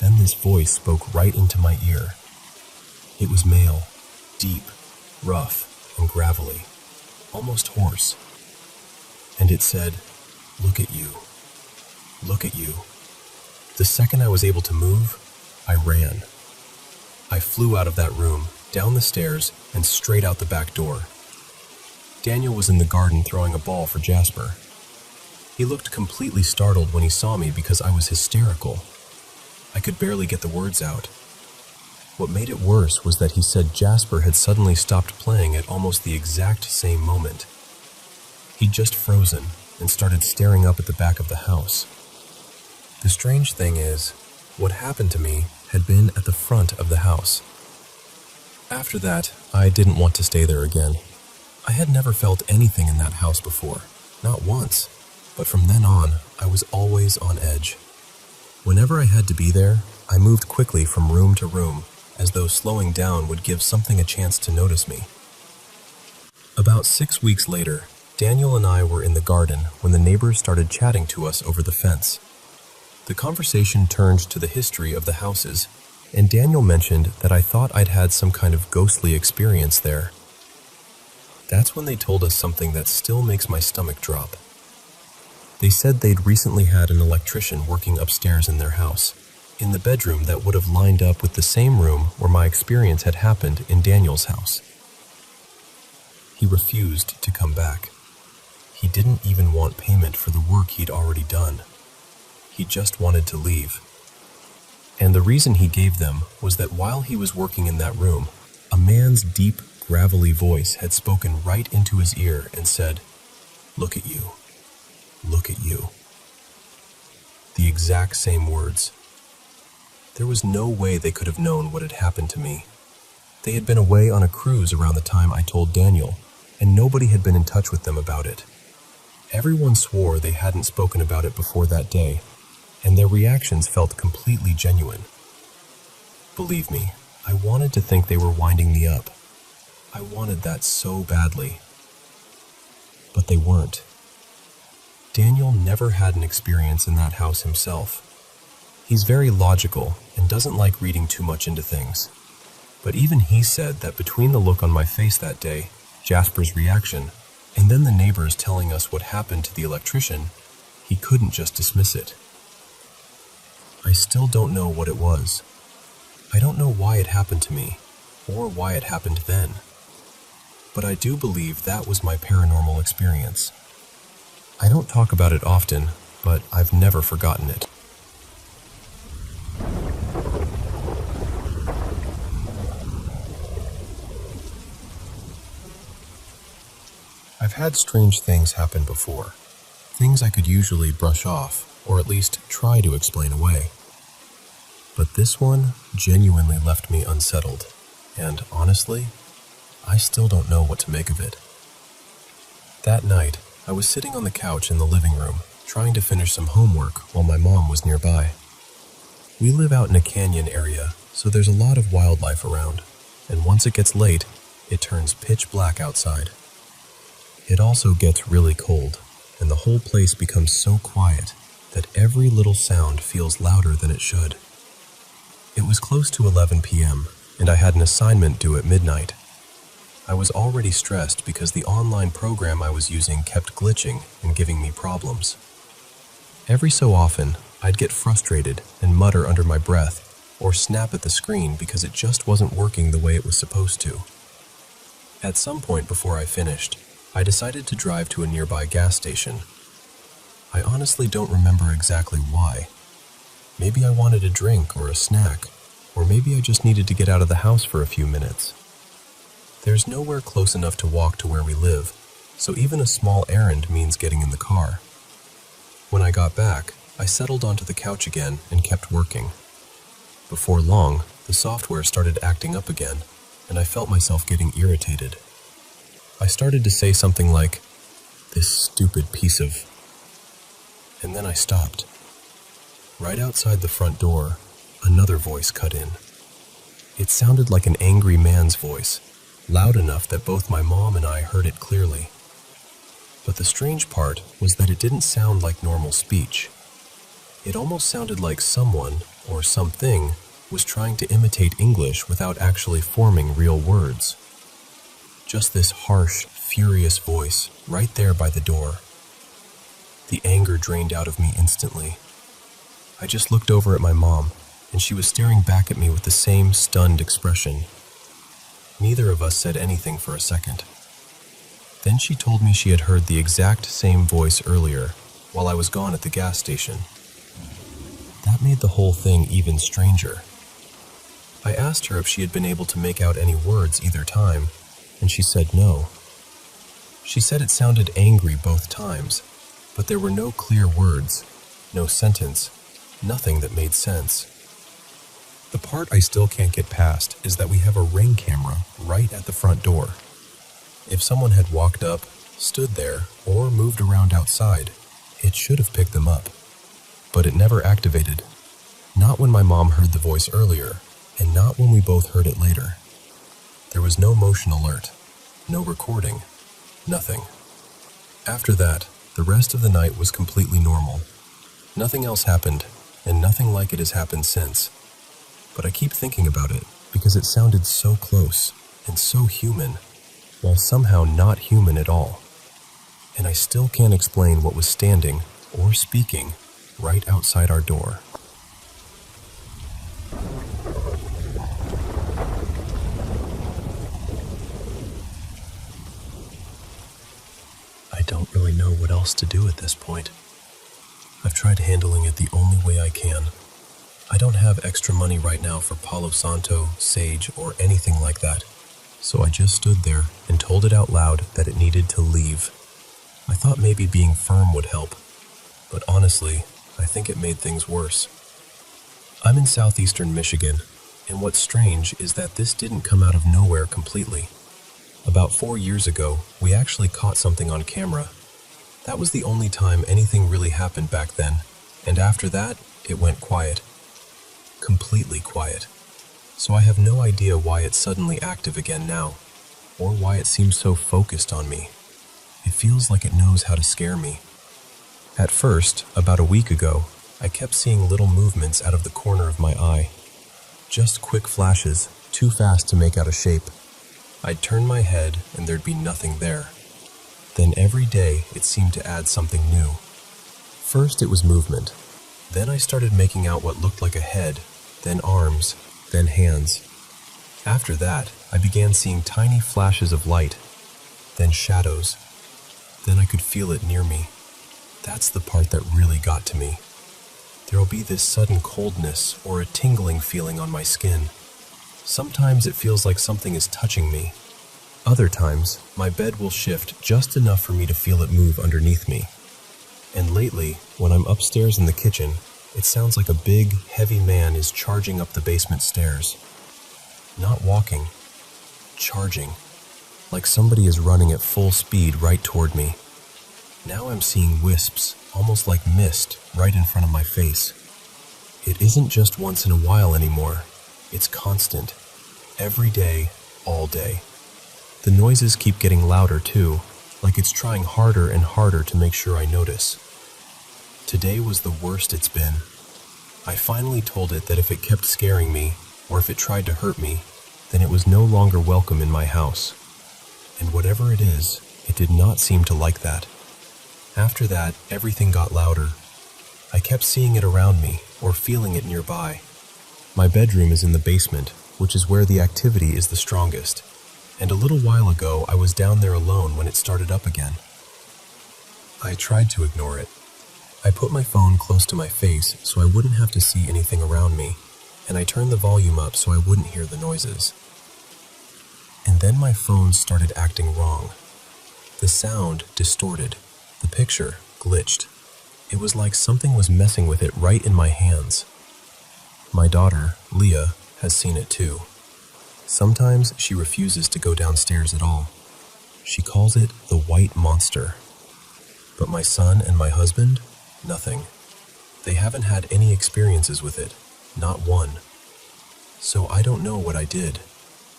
Then this voice spoke right into my ear. It was male, deep, rough, and gravelly, almost hoarse. And it said, "Look at you. Look at you." The second I was able to move, I ran. I flew out of that room, down the stairs, and straight out the back door. Daniel was in the garden throwing a ball for Jasper. He looked completely startled when he saw me because I was hysterical. I could barely get the words out. What made it worse was that he said Jasper had suddenly stopped playing at almost the exact same moment. He'd just frozen and started staring up at the back of the house. The strange thing is, what happened to me had been at the front of the house. After that, I didn't want to stay there again. I had never felt anything in that house before, not once, but from then on, I was always on edge. Whenever I had to be there, I moved quickly from room to room, as though slowing down would give something a chance to notice me. About 6 weeks later, Daniel and I were in the garden when the neighbors started chatting to us over the fence. The conversation turned to the history of the houses, and Daniel mentioned that I thought I'd had some kind of ghostly experience there. That's when they told us something that still makes my stomach drop. They said they'd recently had an electrician working upstairs in their house, in the bedroom that would have lined up with the same room where my experience had happened in Daniel's house. He refused to come back. He didn't even want payment for the work he'd already done. He just wanted to leave. And the reason he gave them was that while he was working in that room, a man's deep, gravelly voice had spoken right into his ear and said, "Look at you. Look at you." The exact same words. There was no way they could have known what had happened to me. They had been away on a cruise around the time I told Daniel, and nobody had been in touch with them about it. Everyone swore they hadn't spoken about it before that day, and their reactions felt completely genuine. Believe me, I wanted to think they were winding me up. I wanted that so badly. But they weren't. Daniel never had an experience in that house himself. He's very logical and doesn't like reading too much into things. But even he said that between the look on my face that day, Jasper's reaction, and then the neighbors telling us what happened to the electrician, he couldn't just dismiss it. I still don't know what it was. I don't know why it happened to me, or why it happened then. But I do believe that was my paranormal experience. I don't talk about it often, but I've never forgotten it. I've had strange things happen before. Things I could usually brush off, or at least try to explain away. But this one genuinely left me unsettled, and honestly, I still don't know what to make of it. That night, I was sitting on the couch in the living room, trying to finish some homework while my mom was nearby. We live out in a canyon area, so there's a lot of wildlife around, and once it gets late, it turns pitch black outside. It also gets really cold, and the whole place becomes so quiet that every little sound feels louder than it should. It was close to 11 p.m., and I had an assignment due at midnight. I was already stressed because the online program I was using kept glitching and giving me problems. Every so often, I'd get frustrated and mutter under my breath or snap at the screen because it just wasn't working the way it was supposed to. At some point before I finished, I decided to drive to a nearby gas station. I honestly don't remember exactly why. Maybe I wanted a drink or a snack, or maybe I just needed to get out of the house for a few minutes. There's nowhere close enough to walk to where we live, so even a small errand means getting in the car. When I got back, I settled onto the couch again and kept working. Before long, the software started acting up again, and I felt myself getting irritated. I started to say something like, "This stupid piece of..." And then I stopped. Right outside the front door, another voice cut in. It sounded like an angry man's voice, loud enough that both my mom and I heard it clearly. But the strange part was that it didn't sound like normal speech. It almost sounded like someone, or something, was trying to imitate English without actually forming real words. Just this harsh, furious voice right there by the door. The anger drained out of me instantly. I just looked over at my mom, and she was staring back at me with the same stunned expression. Neither of us said anything for a second. Then she told me she had heard the exact same voice earlier, while I was gone at the gas station. That made the whole thing even stranger. I asked her if she had been able to make out any words either time, and she said no. She said it sounded angry both times, but there were no clear words, no sentence, nothing that made sense. The part I still can't get past is that we have a Ring camera right at the front door. If someone had walked up, stood there, or moved around outside, it should have picked them up. But it never activated. Not when my mom heard the voice earlier, and not when we both heard it later. There was no motion alert, no recording, nothing. After that, the rest of the night was completely normal. Nothing else happened, and nothing like it has happened since. But I keep thinking about it because it sounded so close and so human, while somehow not human at all. And I still can't explain what was standing or speaking right outside our door. I don't really know what else to do at this point. I've tried handling it the only way I can. I don't have extra money right now for Palo Santo, sage, or anything like that, so I just stood there and told it out loud that it needed to leave. I thought maybe being firm would help, but honestly, I think it made things worse. I'm in southeastern Michigan, and what's strange is that this didn't come out of nowhere completely. About 4 years ago, we actually caught something on camera. That was the only time anything really happened back then, and after that, it went quiet. Completely quiet. So I have no idea why it's suddenly active again now, or why it seems so focused on me. It feels like it knows how to scare me. At first, about a week ago, I kept seeing little movements out of the corner of my eye. Just quick flashes, too fast to make out a shape. I'd turn my head and there'd be nothing there. Then every day it seemed to add something new. First it was movement. Then I started making out what looked like a head, then arms, then hands. After that, I began seeing tiny flashes of light, then shadows. Then I could feel it near me. That's the part that really got to me. There'll be this sudden coldness or a tingling feeling on my skin. Sometimes it feels like something is touching me. Other times, my bed will shift just enough for me to feel it move underneath me. And lately, when I'm upstairs in the kitchen, it sounds like a big, heavy man is charging up the basement stairs. Not walking, charging. Like somebody is running at full speed right toward me. Now I'm seeing wisps, almost like mist, right in front of my face. It isn't just once in a while anymore. It's constant. Every day, all day. The noises keep getting louder too, like it's trying harder and harder to make sure I notice. Today was the worst it's been. I finally told it that if it kept scaring me, or if it tried to hurt me, then it was no longer welcome in my house. And whatever it is, it did not seem to like that. After that, everything got louder. I kept seeing it around me, or feeling it nearby. My bedroom is in the basement, which is where the activity is the strongest. And a little while ago, I was down there alone when it started up again. I tried to ignore it. I put my phone close to my face so I wouldn't have to see anything around me, and I turned the volume up so I wouldn't hear the noises. And then my phone started acting wrong. The sound distorted. The picture glitched. It was like something was messing with it right in my hands. My daughter, Leah, has seen it too. Sometimes she refuses to go downstairs at all. She calls it the white monster. But my son and my husband, nothing. They haven't had any experiences with it, not one. So I don't know what I did.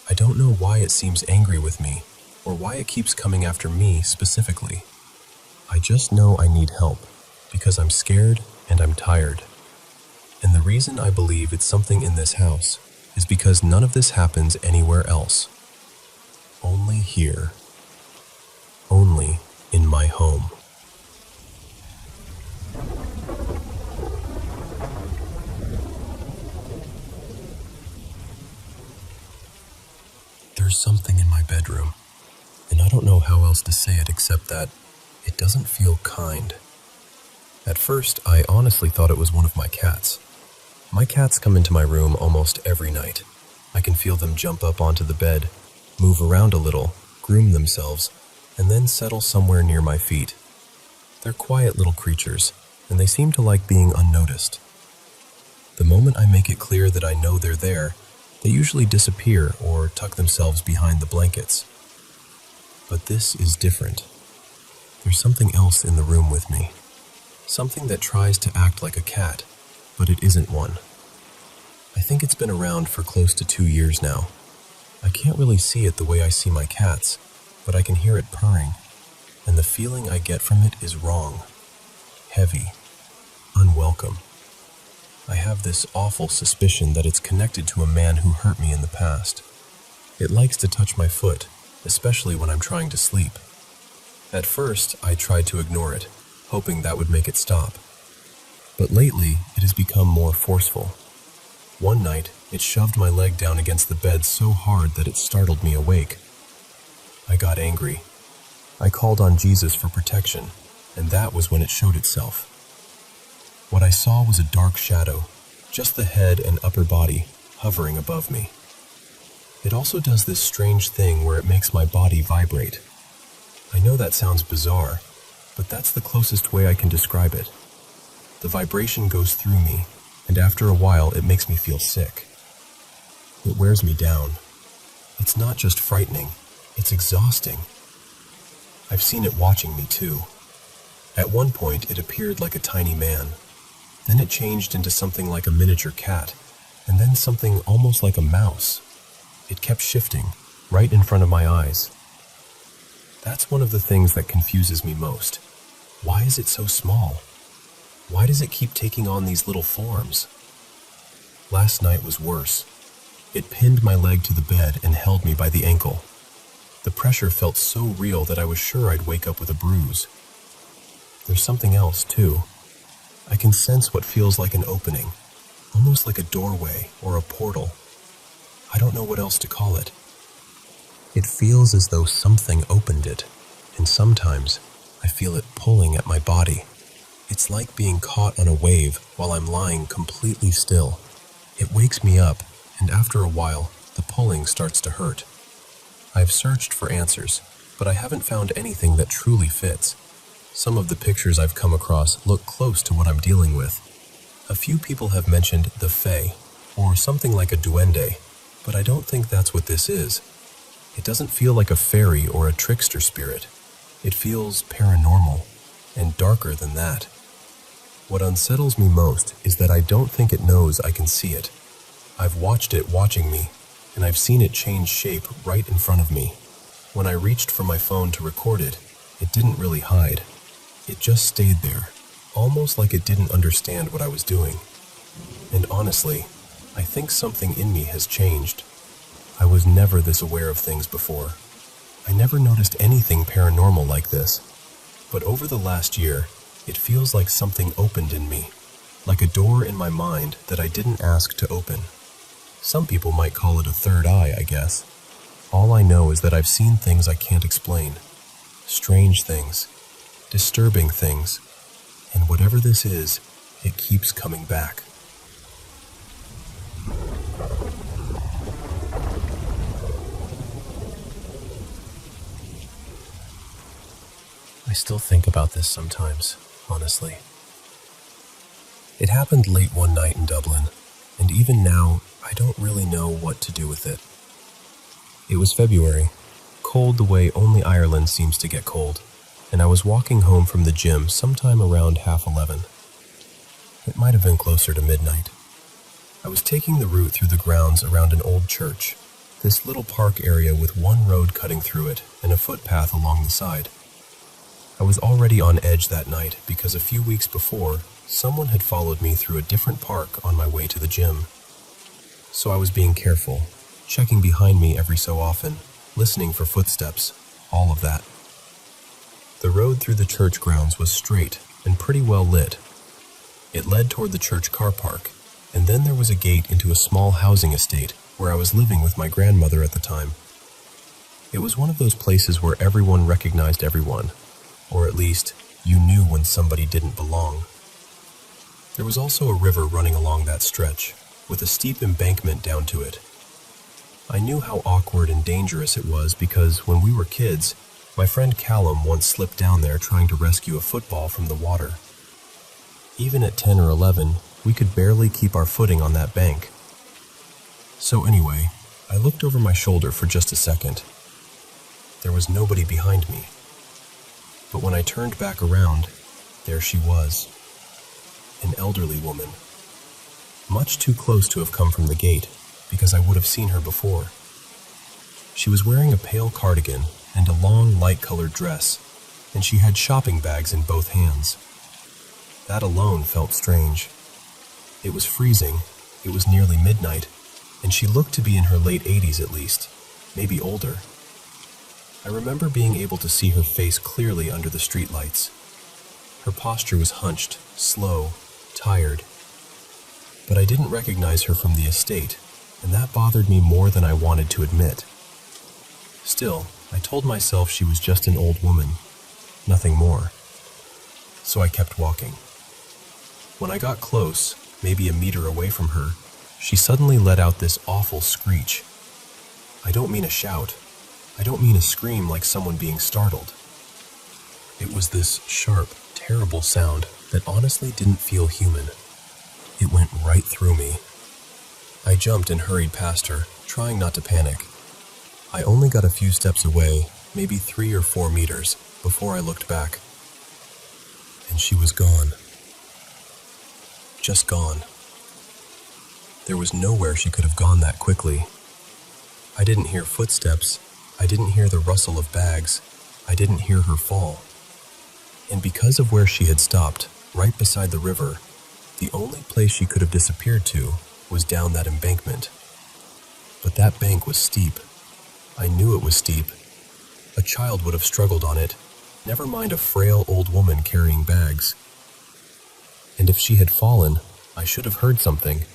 I don't know why it seems angry with me, or why it keeps coming after me specifically. I just know I need help, because I'm scared and I'm tired. And the reason I believe it's something in this house is because none of this happens anywhere else. Only here. Only in my home. There's something in my bedroom, and I don't know how else to say it except that it doesn't feel kind. At first, I honestly thought it was one of my cats. My cats come into my room almost every night. I can feel them jump up onto the bed, move around a little, groom themselves, and then settle somewhere near my feet. They're quiet little creatures, and they seem to like being unnoticed. The moment I make it clear that I know they're there, they usually disappear or tuck themselves behind the blankets. But this is different. There's something else in the room with me. Something that tries to act like a cat, but it isn't one. I think it's been around for close to 2 years now. I can't really see it the way I see my cats, but I can hear it purring, and the feeling I get from it is wrong, heavy, unwelcome. I have this awful suspicion that it's connected to a man who hurt me in the past. It likes to touch my foot, especially when I'm trying to sleep. At first, I tried to ignore it, hoping that would make it stop. But lately, it has become more forceful. One night, it shoved my leg down against the bed so hard that it startled me awake. I got angry. I called on Jesus for protection, and that was when it showed itself. What I saw was a dark shadow, just the head and upper body, hovering above me. It also does this strange thing where it makes my body vibrate. I know that sounds bizarre, but that's the closest way I can describe it. The vibration goes through me, and after a while it makes me feel sick. It wears me down. It's not just frightening, it's exhausting. I've seen it watching me too. At one point it appeared like a tiny man. Then it changed into something like a miniature cat, and then something almost like a mouse. It kept shifting, right in front of my eyes. That's one of the things that confuses me most. Why is it so small? Why does it keep taking on these little forms? Last night was worse. It pinned my leg to the bed and held me by the ankle. The pressure felt so real that I was sure I'd wake up with a bruise. There's something else, too. I can sense what feels like an opening, almost like a doorway or a portal. I don't know what else to call it. It feels as though something opened it, and sometimes I feel it pulling at my body. It's like being caught on a wave while I'm lying completely still. It wakes me up, and after a while, the pulling starts to hurt. I've searched for answers, but I haven't found anything that truly fits. Some of the pictures I've come across look close to what I'm dealing with. A few people have mentioned the Fae, or something like a duende, but I don't think that's what this is. It doesn't feel like a fairy or a trickster spirit. It feels paranormal, and darker than that. What unsettles me most is that I don't think it knows I can see it. I've watched it watching me, and I've seen it change shape right in front of me. When I reached for my phone to record it, it didn't really hide. It just stayed there, almost like it didn't understand what I was doing. And honestly, I think something in me has changed. I was never this aware of things before. I never noticed anything paranormal like this. But over the last year, it feels like something opened in me, like a door in my mind that I didn't ask to open. Some people might call it a third eye, I guess. All I know is that I've seen things I can't explain. Strange things. Disturbing things. And whatever this is, it keeps coming back. I still think about this sometimes, honestly. It happened late one night in Dublin, and even now, I don't really know what to do with it. It was February, cold the way only Ireland seems to get cold, and I was walking home from the gym sometime around 11:30. It might have been closer to midnight. I was taking the route through the grounds around an old church, this little park area with one road cutting through it and a footpath along the side. I was already on edge that night because a few weeks before, someone had followed me through a different park on my way to the gym. So I was being careful, checking behind me every so often, listening for footsteps, all of that. The road through the church grounds was straight and pretty well lit. It led toward the church car park, and then there was a gate into a small housing estate where I was living with my grandmother at the time. It was one of those places where everyone recognized everyone, or at least you knew when somebody didn't belong. There was also a river running along that stretch, with a steep embankment down to it. I knew how awkward and dangerous it was because when we were kids, my friend Callum once slipped down there trying to rescue a football from the water. Even at 10 or 11, we could barely keep our footing on that bank. So anyway, I looked over my shoulder for just a second. There was nobody behind me. But when I turned back around, there she was. An elderly woman. Much too close to have come from the gate, because I would have seen her before. She was wearing a pale cardigan and a long, light-colored dress, and she had shopping bags in both hands. That alone felt strange. It was freezing, it was nearly midnight, and she looked to be in her late 80s at least, maybe older. I remember being able to see her face clearly under the streetlights. Her posture was hunched, slow, tired. But I didn't recognize her from the estate, and that bothered me more than I wanted to admit. Still, I told myself she was just an old woman, nothing more. So I kept walking. When I got close, maybe a meter away from her, she suddenly let out this awful screech. I don't mean a shout. I don't mean a scream like someone being startled. It was this sharp, terrible sound that honestly didn't feel human. It went right through me. I jumped and hurried past her, trying not to panic. I only got a few steps away, maybe 3 or 4 meters, before I looked back. And she was gone. Just gone. There was nowhere she could have gone that quickly. I didn't hear footsteps. I didn't hear the rustle of bags. I didn't hear her fall. And because of where she had stopped, right beside the river, the only place she could have disappeared to was down that embankment. But that bank was steep. I knew it was steep. A child would have struggled on it, never mind a frail old woman carrying bags. And if she had fallen, I should have heard something.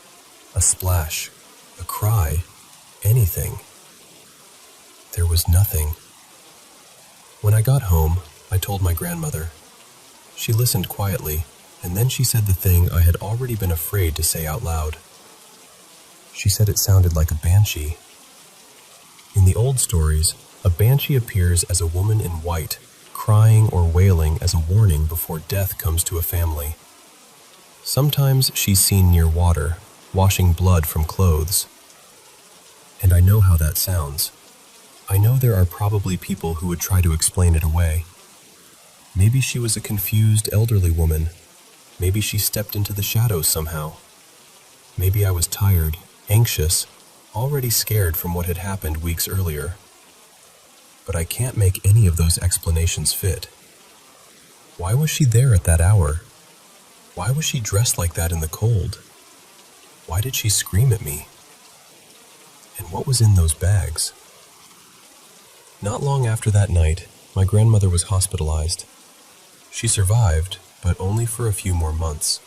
A splash, a cry, anything. There was nothing. When I got home, I told my grandmother. She listened quietly, and then she said the thing I had already been afraid to say out loud. She said it sounded like a banshee. In the old stories, a banshee appears as a woman in white, crying or wailing as a warning before death comes to a family. Sometimes she's seen near water, washing blood from clothes. And I know how that sounds. I know there are probably people who would try to explain it away. Maybe she was a confused elderly woman. Maybe she stepped into the shadows somehow. Maybe I was tired, anxious, already scared from what had happened weeks earlier. But I can't make any of those explanations fit. Why was she there at that hour? Why was she dressed like that in the cold? Why did she scream at me? And what was in those bags? Not long after that night, my grandmother was hospitalized. She survived, but only for a few more months.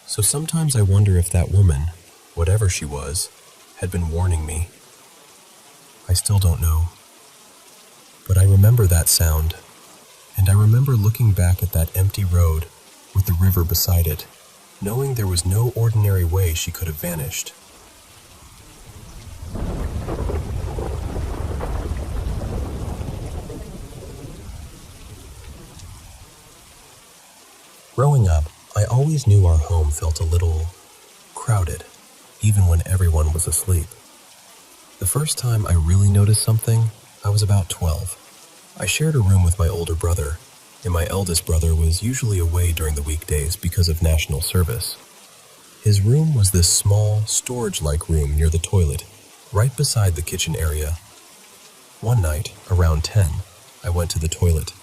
So sometimes I wonder if that woman, whatever she was, had been warning me. I still don't know. But I remember that sound, and I remember looking back at that empty road with the river beside it, knowing there was no ordinary way she could have vanished. Growing up, I always knew our home felt a little crowded, even when everyone was asleep. The first time I really noticed something, I was about 12. I shared a room with my older brother, and my eldest brother was usually away during the weekdays because of national service. His room was this small, storage-like room near the toilet, right beside the kitchen area. One night, around 10, I went to the toilet.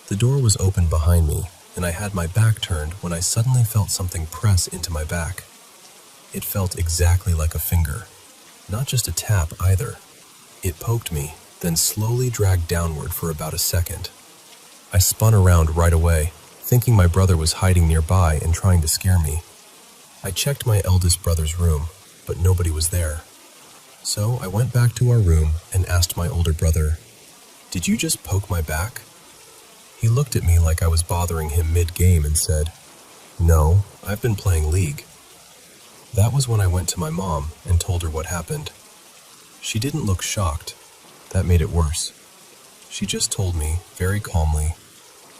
The door was open behind me, and I had my back turned when I suddenly felt something press into my back. It felt exactly like a finger. Not just a tap either. It poked me, then slowly dragged downward for about a second. I spun around right away, thinking my brother was hiding nearby and trying to scare me. I checked my eldest brother's room, but nobody was there. So I went back to our room and asked my older brother, "Did you just poke my back?" He looked at me like I was bothering him mid-game and said, "No, I've been playing League." That was when I went to my mom and told her what happened. She didn't look shocked. That made it worse. She just told me, very calmly,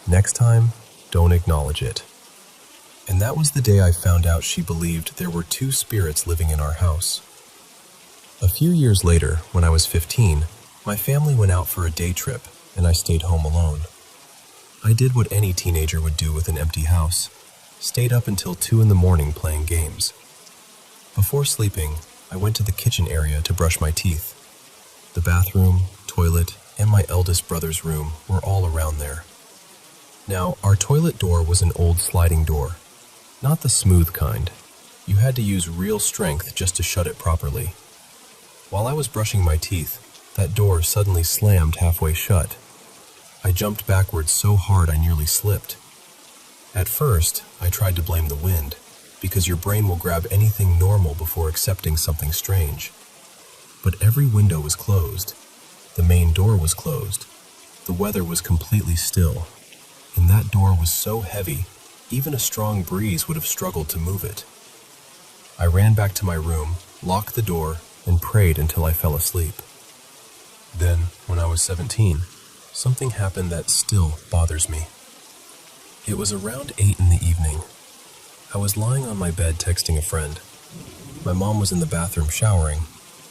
"Next time, don't acknowledge it." And that was the day I found out she believed there were 2 spirits living in our house. A few years later, when I was 15, my family went out for a day trip, and I stayed home alone. I did what any teenager would do with an empty house. Stayed up until 2 in the morning playing games. Before sleeping, I went to the kitchen area to brush my teeth. The bathroom, toilet, and my eldest brother's room were all around there. Now, our toilet door was an old sliding door. Not the smooth kind. You had to use real strength just to shut it properly. While I was brushing my teeth, that door suddenly slammed halfway shut. I jumped backwards so hard I nearly slipped. At first, I tried to blame the wind, because your brain will grab anything normal before accepting something strange. But every window was closed. The main door was closed. The weather was completely still. And that door was so heavy, even a strong breeze would have struggled to move it. I ran back to my room, locked the door, and prayed until I fell asleep. Then, when I was 17, something happened that still bothers me. It was around 8 in the evening. I was lying on my bed texting a friend. My mom was in the bathroom showering,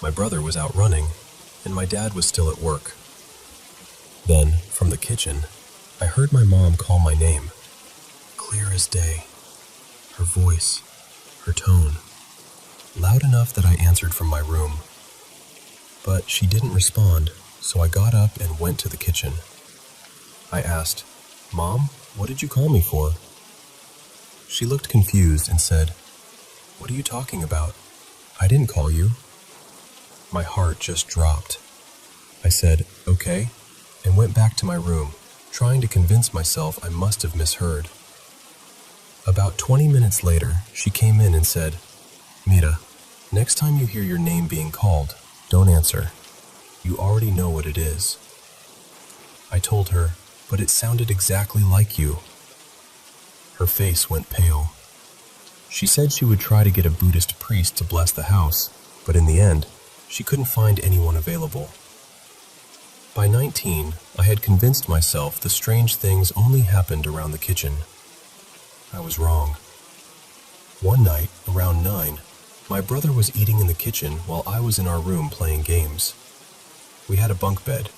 my brother was out running, and my dad was still at work. Then, from the kitchen, I heard my mom call my name. Clear as day. Her voice, her tone, loud enough that I answered from my room. But she didn't respond, so I got up and went to the kitchen. I asked, "Mom, what did you call me for?" She looked confused and said, "What are you talking about? I didn't call you." My heart just dropped. I said, "Okay," and went back to my room, trying to convince myself I must have misheard. About 20 minutes later, she came in and said, "Mira, next time you hear your name being called, don't answer. You already know what it is." I told her, "But it sounded exactly like you." Her face went pale. She said she would try to get a Buddhist priest to bless the house, but in the end, she couldn't find anyone available. By 19, I had convinced myself the strange things only happened around the kitchen. I was wrong. One night, around 9, my brother was eating in the kitchen while I was in our room playing games. We had a bunk bed,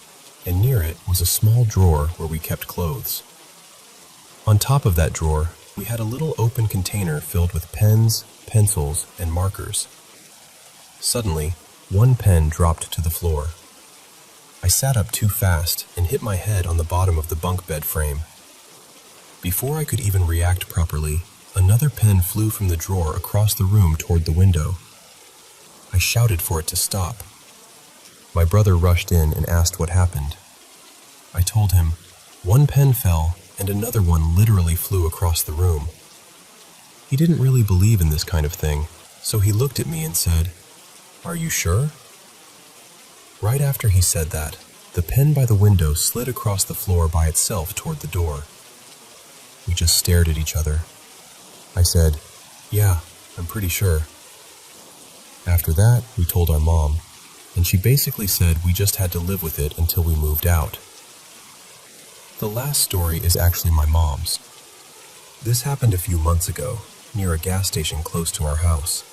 and near it was a small drawer where we kept clothes. On top of that drawer, we had a little open container filled with pens, pencils, and markers. Suddenly, one pen dropped to the floor. I sat up too fast and hit my head on the bottom of the bunk bed frame. Before I could even react properly, another pen flew from the drawer across the room toward the window. I shouted for it to stop. My brother rushed in and asked what happened. I told him, "One pen fell and another one literally flew across the room." He didn't really believe in this kind of thing, so he looked at me and said, "Are you sure?" Right after he said that, the pen by the window slid across the floor by itself toward the door. We just stared at each other. I said, "Yeah, I'm pretty sure." After that, we told our mom, and she basically said we just had to live with it until we moved out. The last story is actually my mom's. This happened a few months ago, near a gas station close to our house.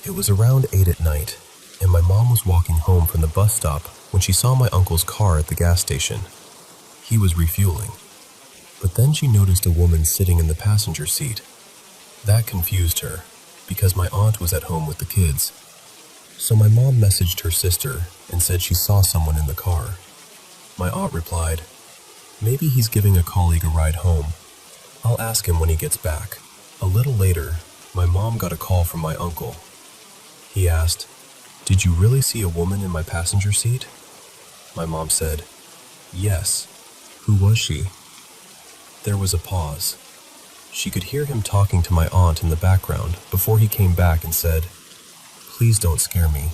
It was around 8 at night, and my mom was walking home from the bus stop when she saw my uncle's car at the gas station. He was refueling. But then she noticed a woman sitting in the passenger seat. That confused her, because my aunt was at home with the kids. So my mom messaged her sister and said she saw someone in the car. My aunt replied, "Maybe he's giving a colleague a ride home. I'll ask him when he gets back." A little later, my mom got a call from my uncle. He asked, "Did you really see a woman in my passenger seat?" My mom said, "Yes." "Who was she?" There was a pause. She could hear him talking to my aunt in the background before he came back and said, "Please don't scare me.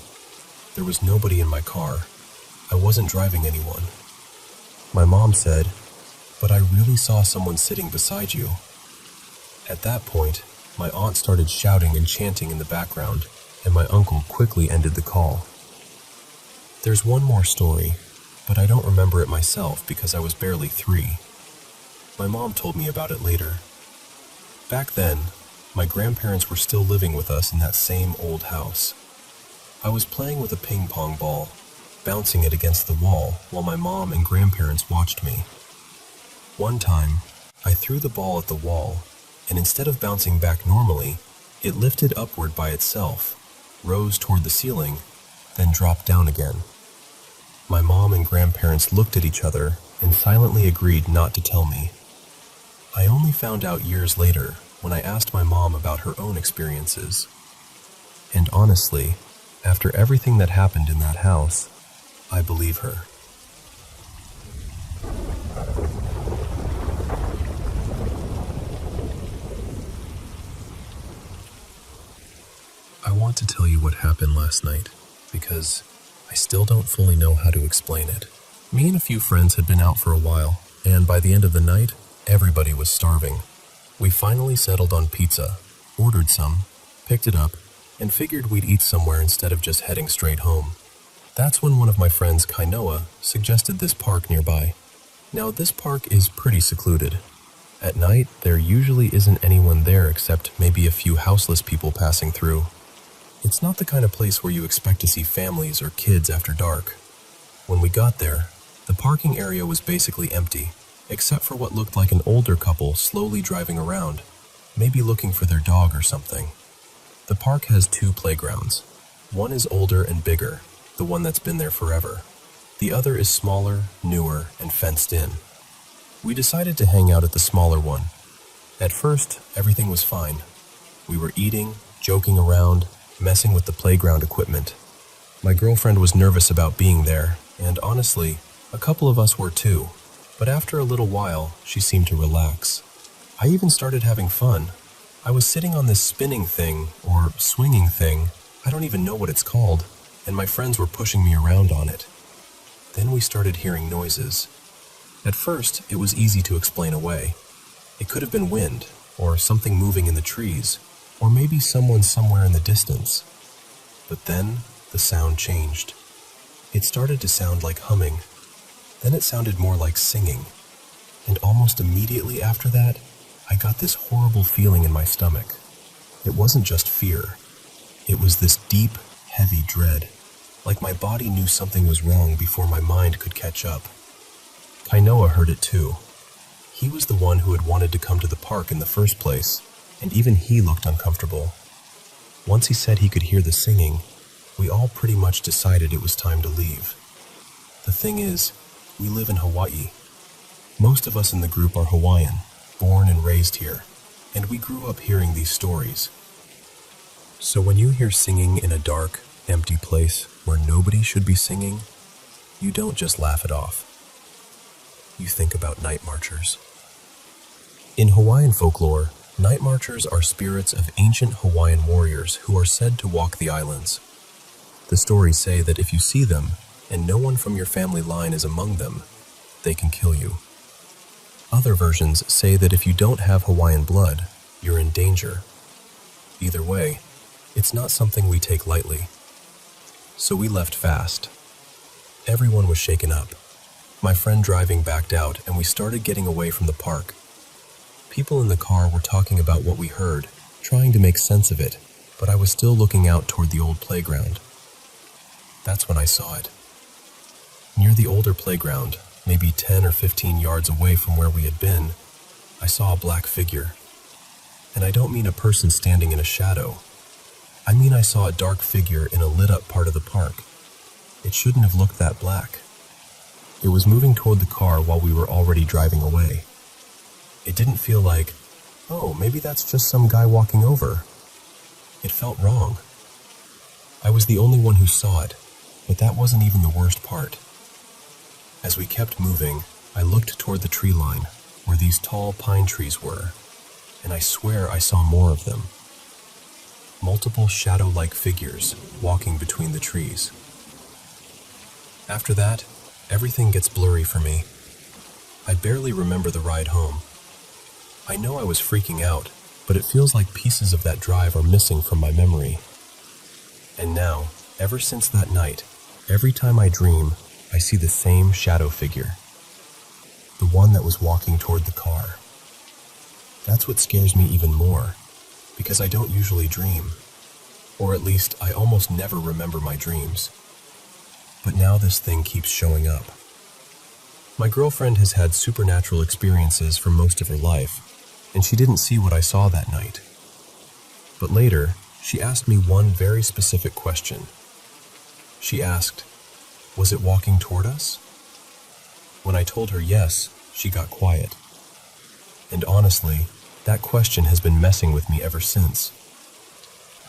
There was nobody in my car. I wasn't driving anyone." My mom said, "But I really saw someone sitting beside you." At that point, my aunt started shouting and chanting in the background, and my uncle quickly ended the call. There's one more story, but I don't remember it myself because I was barely 3. My mom told me about it later. Back then, my grandparents were still living with us in that same old house. I was playing with a ping pong ball, bouncing it against the wall while my mom and grandparents watched me. One time, I threw the ball at the wall, and instead of bouncing back normally, it lifted upward by itself, rose toward the ceiling, then dropped down again. My mom and grandparents looked at each other and silently agreed not to tell me. I only found out years later when I asked my mom about her own experiences. And honestly, after everything that happened in that house, I believe her. I want to tell you what happened last night, because I still don't fully know how to explain it. Me and a few friends had been out for a while, and by the end of the night, everybody was starving. We finally settled on pizza, ordered some, picked it up, and figured we'd eat somewhere instead of just heading straight home. That's when one of my friends, Kainoa, suggested this park nearby. Now, this park is pretty secluded. At night, there usually isn't anyone there except maybe a few houseless people passing through. It's not the kind of place where you expect to see families or kids after dark. When we got there, the parking area was basically empty, except for what looked like an older couple slowly driving around, maybe looking for their dog or something. The park has two playgrounds. One is older and bigger, the one that's been there forever. The other is smaller, newer, and fenced in. We decided to hang out at the smaller one. At first, everything was fine. We were eating, joking around, messing with the playground equipment. My girlfriend was nervous about being there, and honestly, a couple of us were too. But after a little while, she seemed to relax. I even started having fun. I was sitting on this spinning thing, or swinging thing, I don't even know what it's called, and my friends were pushing me around on it. Then we started hearing noises. At first, it was easy to explain away. It could have been wind, or something moving in the trees, or maybe someone somewhere in the distance. But then, the sound changed. It started to sound like humming. Then it sounded more like singing. And almost immediately after that, I got this horrible feeling in my stomach. It wasn't just fear. It was this deep, heavy dread, like my body knew something was wrong before my mind could catch up. Kainoa heard it too. He was the one who had wanted to come to the park in the first place, and even he looked uncomfortable. Once he said he could hear the singing, we all pretty much decided it was time to leave. The thing is, we live in Hawaii. Most of us in the group are Hawaiian, born and raised here, and we grew up hearing these stories. So when you hear singing in a dark, empty place where nobody should be singing, you don't just laugh it off. You think about night marchers. In Hawaiian folklore, night marchers are spirits of ancient Hawaiian warriors who are said to walk the islands. The stories say that if you see them, and no one from your family line is among them, they can kill you. Other versions say that if you don't have Hawaiian blood, you're in danger. Either way, it's not something we take lightly. So we left fast. Everyone was shaken up. My friend driving backed out, and we started getting away from the park. People in the car were talking about what we heard, trying to make sense of it, but I was still looking out toward the old playground. That's when I saw it. Near the older playground, maybe 10 or 15 yards away from where we had been, I saw a black figure. And I don't mean a person standing in a shadow. I mean I saw a dark figure in a lit-up part of the park. It shouldn't have looked that black. It was moving toward the car while we were already driving away. It didn't feel like, oh, maybe that's just some guy walking over. It felt wrong. I was the only one who saw it, but that wasn't even the worst part. As we kept moving, I looked toward the tree line, where these tall pine trees were, and I swear I saw more of them. Multiple shadow-like figures walking between the trees. After that, everything gets blurry for me. I barely remember the ride home. I know I was freaking out, but it feels like pieces of that drive are missing from my memory. And now, ever since that night, every time I dream, I see the same shadow figure. The one that was walking toward the car. That's what scares me even more, because I don't usually dream. Or at least, I almost never remember my dreams. But now this thing keeps showing up. My girlfriend has had supernatural experiences for most of her life, and she didn't see what I saw that night. But later, she asked me one very specific question. She asked, was it walking toward us? When I told her yes, she got quiet. And honestly, that question has been messing with me ever since.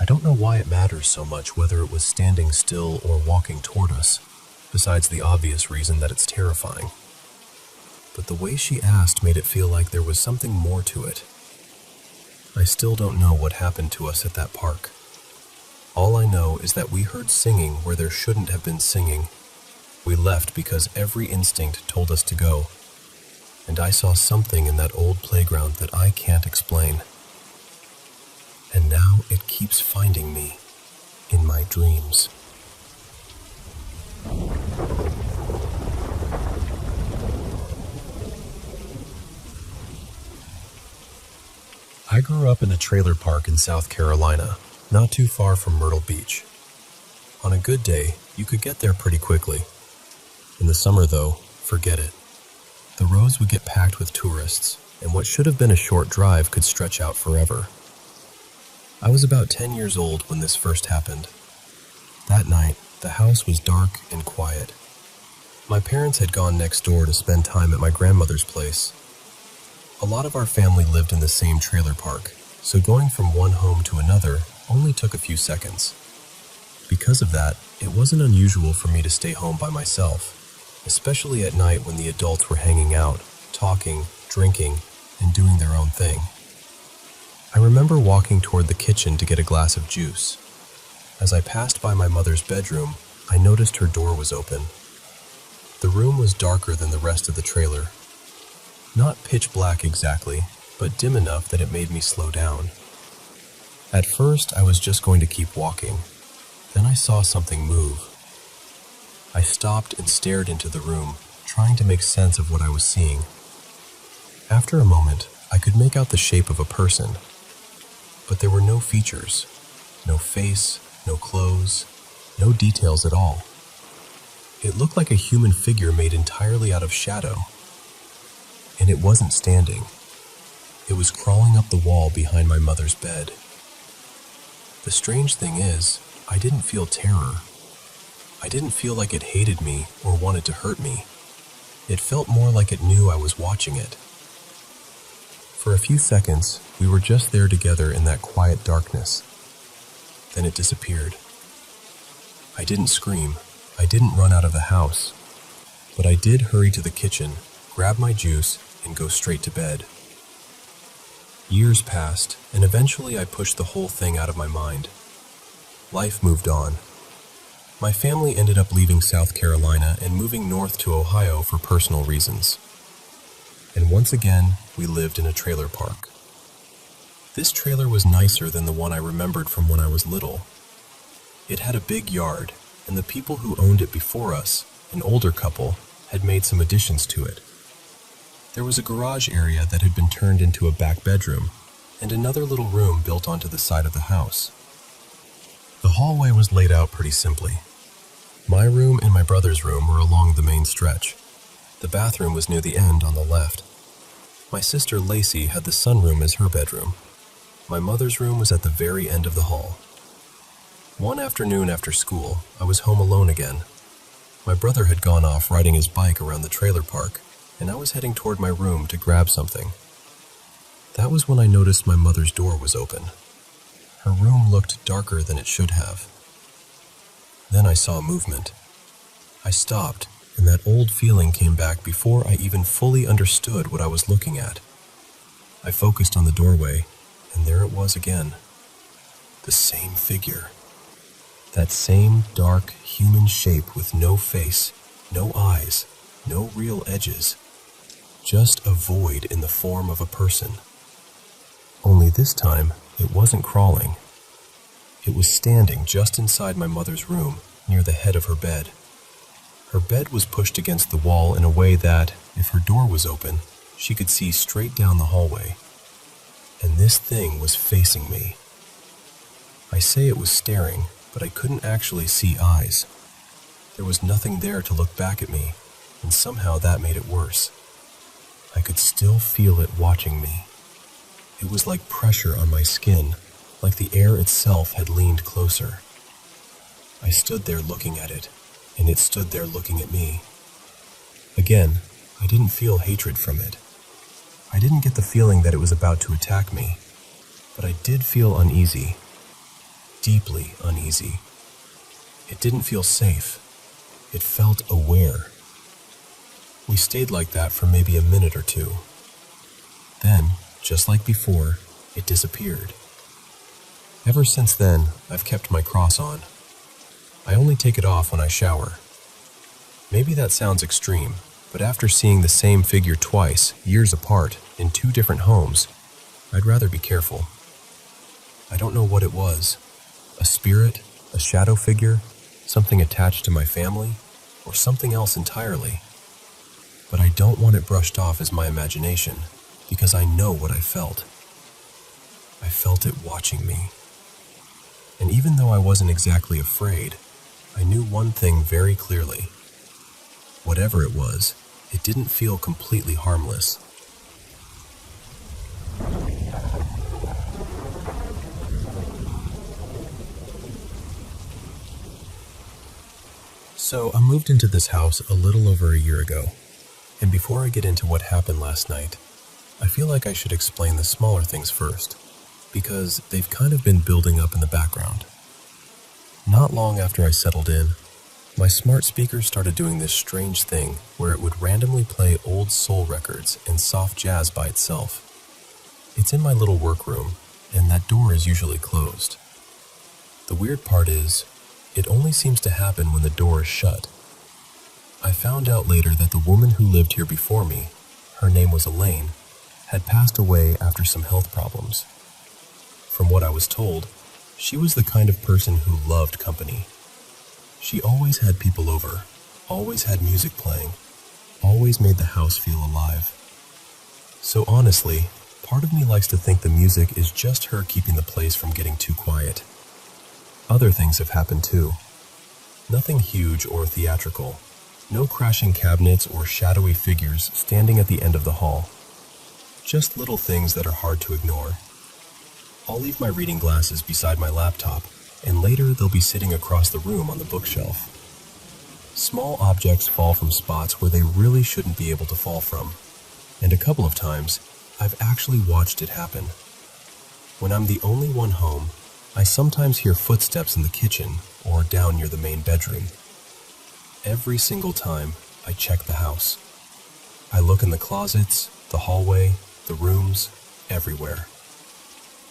I don't know why it matters so much whether it was standing still or walking toward us, besides the obvious reason that it's terrifying. But the way she asked made it feel like there was something more to it. I still don't know what happened to us at that park. All I know is that we heard singing where there shouldn't have been singing. We left because every instinct told us to go. And I saw something in that old playground that I can't explain. And now it keeps finding me in my dreams. I grew up in a trailer park in South Carolina, not too far from Myrtle Beach. On a good day, you could get there pretty quickly. In the summer, though, forget it. The roads would get packed with tourists, and what should have been a short drive could stretch out forever. I was about 10 years old when this first happened. That night, the house was dark and quiet. My parents had gone next door to spend time at my grandmother's place. A lot of our family lived in the same trailer park, so going from one home to another only took a few seconds. Because of that, it wasn't unusual for me to stay home by myself, especially at night when the adults were hanging out, talking, drinking, and doing their own thing. I remember walking toward the kitchen to get a glass of juice. As I passed by my mother's bedroom, I noticed her door was open. The room was darker than the rest of the trailer. Not pitch black exactly, but dim enough that it made me slow down. At first, I was just going to keep walking. Then I saw something move. I stopped and stared into the room, trying to make sense of what I was seeing. After a moment, I could make out the shape of a person, but there were no features, no face, no clothes, no details at all. It looked like a human figure made entirely out of shadow. And it wasn't standing. It was crawling up the wall behind my mother's bed. The strange thing is, I didn't feel terror. I didn't feel like it hated me or wanted to hurt me. It felt more like it knew I was watching it. For a few seconds, we were just there together in that quiet darkness. Then it disappeared. I didn't scream. I didn't run out of the house. But I did hurry to the kitchen, grab my juice, and go straight to bed. Years passed, and eventually I pushed the whole thing out of my mind. Life moved on. My family ended up leaving South Carolina and moving north to Ohio for personal reasons. And once again, we lived in a trailer park. This trailer was nicer than the one I remembered from when I was little. It had a big yard, and the people who owned it before us, an older couple, had made some additions to it. There was a garage area that had been turned into a back bedroom, and another little room built onto the side of the house. The hallway was laid out pretty simply. My room and my brother's room were along the main stretch. The bathroom was near the end on the left. My sister Lacey had the sunroom as her bedroom. My mother's room was at the very end of the hall. One afternoon after school, I was home alone again. My brother had gone off riding his bike around the trailer park, and I was heading toward my room to grab something. That was when I noticed my mother's door was open. Her room looked darker than it should have. Then I saw movement. I stopped, and that old feeling came back before I even fully understood what I was looking at. I focused on the doorway, and there it was again. The same figure. That same dark human shape with no face, no eyes, no real edges. Just a void in the form of a person. Only this time, it wasn't crawling. It was standing just inside my mother's room, near the head of her bed. Her bed was pushed against the wall in a way that, if her door was open, she could see straight down the hallway. And this thing was facing me. I say it was staring, but I couldn't actually see eyes. There was nothing there to look back at me, and somehow that made it worse. I could still feel it watching me. It was like pressure on my skin, like the air itself had leaned closer. I stood there looking at it, and it stood there looking at me. Again, I didn't feel hatred from it. I didn't get the feeling that it was about to attack me, but I did feel uneasy. Deeply uneasy. It didn't feel safe. It felt aware. We stayed like that for maybe a minute or two. Then, just like before, it disappeared. Ever since then, I've kept my cross on. I only take it off when I shower. Maybe that sounds extreme, but after seeing the same figure twice, years apart, in 2 different homes, I'd rather be careful. I don't know what it was. A spirit, a shadow figure, something attached to my family, or something else entirely. But I don't want it brushed off as my imagination, because I know what I felt. I felt it watching me. And even though I wasn't exactly afraid, I knew one thing very clearly. Whatever it was, it didn't feel completely harmless. So I moved into this house a little over a year ago, and before I get into what happened last night, I feel like I should explain the smaller things first, because they've kind of been building up in the background. Not long after I settled in, my smart speaker started doing this strange thing where it would randomly play old soul records and soft jazz by itself. It's in my little workroom, and that door is usually closed. The weird part is, it only seems to happen when the door is shut. I found out later that the woman who lived here before me, her name was Elaine, had passed away after some health problems. From what I was told, she was the kind of person who loved company. She always had people over, always had music playing, always made the house feel alive. So honestly, part of me likes to think the music is just her keeping the place from getting too quiet. Other things have happened too. Nothing huge or theatrical. No crashing cabinets or shadowy figures standing at the end of the hall. Just little things that are hard to ignore. I'll leave my reading glasses beside my laptop, and later they'll be sitting across the room on the bookshelf. Small objects fall from spots where they really shouldn't be able to fall from, and a couple of times, I've actually watched it happen. When I'm the only one home, I sometimes hear footsteps in the kitchen or down near the main bedroom. Every single time, I check the house. I look in the closets, the hallway, the rooms, everywhere.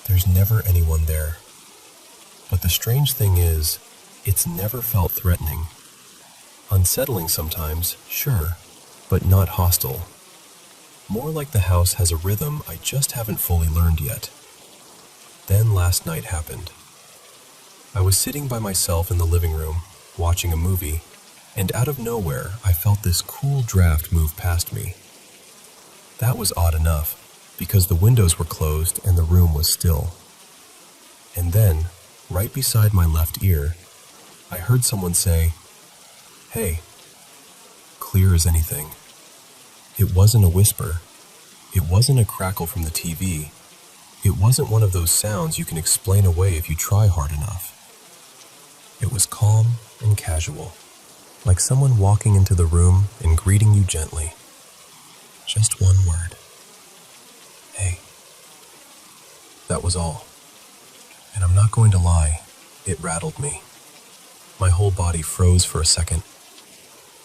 There's never anyone there. But the strange thing is, it's never felt threatening. Unsettling sometimes, sure, but not hostile. More like the house has a rhythm I just haven't fully learned yet. Then last night happened. I was sitting by myself in the living room, watching a movie, and out of nowhere I felt this cool draft move past me. That was odd enough, because the windows were closed and the room was still. And then, right beside my left ear, I heard someone say, "Hey," clear as anything. It wasn't a whisper. It wasn't a crackle from the TV. It wasn't one of those sounds you can explain away if you try hard enough. It was calm and casual, like someone walking into the room and greeting you gently. Just one word. "Hey." That was all. And I'm not going to lie, it rattled me. My whole body froze for a second.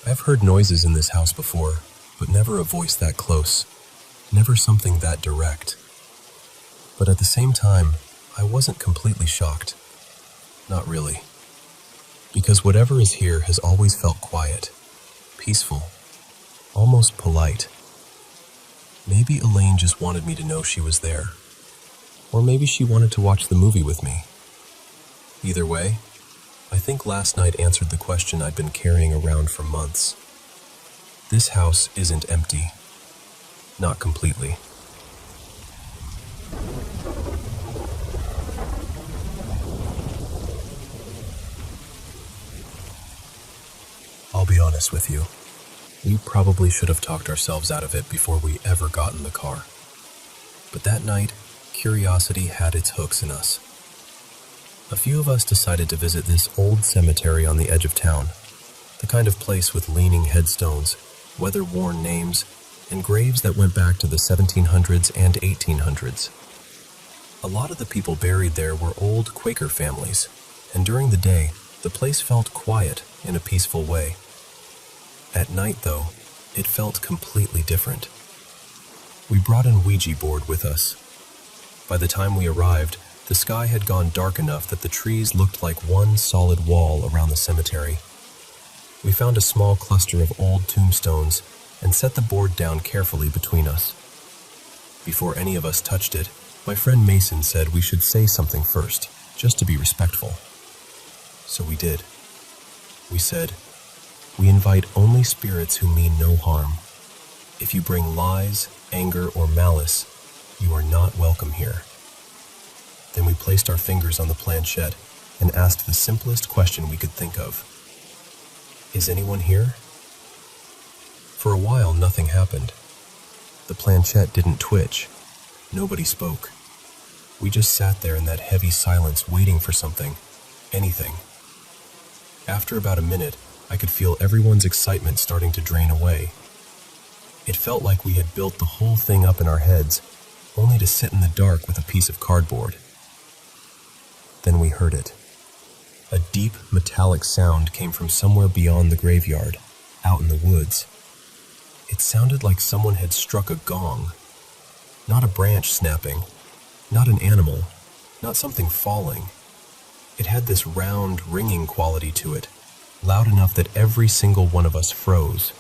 I've heard noises in this house before, but never a voice that close, never something that direct. But at the same time, I wasn't completely shocked. Not really. Because whatever is here has always felt quiet, peaceful, almost polite. Maybe Elaine just wanted me to know she was there. Or maybe she wanted to watch the movie with me. Either way, I think last night answered the question I'd been carrying around for months. This house isn't empty. Not completely. I'll be honest with you. We probably should have talked ourselves out of it before we ever got in the car. But that night, curiosity had its hooks in us. A few of us decided to visit this old cemetery on the edge of town, the kind of place with leaning headstones, weather-worn names, and graves that went back to the 1700s and 1800s. A lot of the people buried there were old Quaker families, and during the day, the place felt quiet in a peaceful way. At night, though, it felt completely different. We brought an Ouija board with us. By the time we arrived, the sky had gone dark enough that the trees looked like one solid wall around the cemetery. We found a small cluster of old tombstones and set the board down carefully between us. Before any of us touched it, my friend Mason said we should say something first, just to be respectful. So we did. We said, "We invite only spirits who mean no harm. If you bring lies, anger, or malice, you are not welcome here." Then we placed our fingers on the planchette and asked the simplest question we could think of. Is anyone here? For a while, nothing happened. The planchette didn't twitch. Nobody spoke. We just sat there in that heavy silence waiting for something, anything. After about a minute, I could feel everyone's excitement starting to drain away. It felt like we had built the whole thing up in our heads, only to sit in the dark with a piece of cardboard. Then we heard it. A deep, metallic sound came from somewhere beyond the graveyard, out in the woods. It sounded like someone had struck a gong. Not a branch snapping, not an animal, not something falling. It had this round, ringing quality to it, loud enough that every single one of us froze.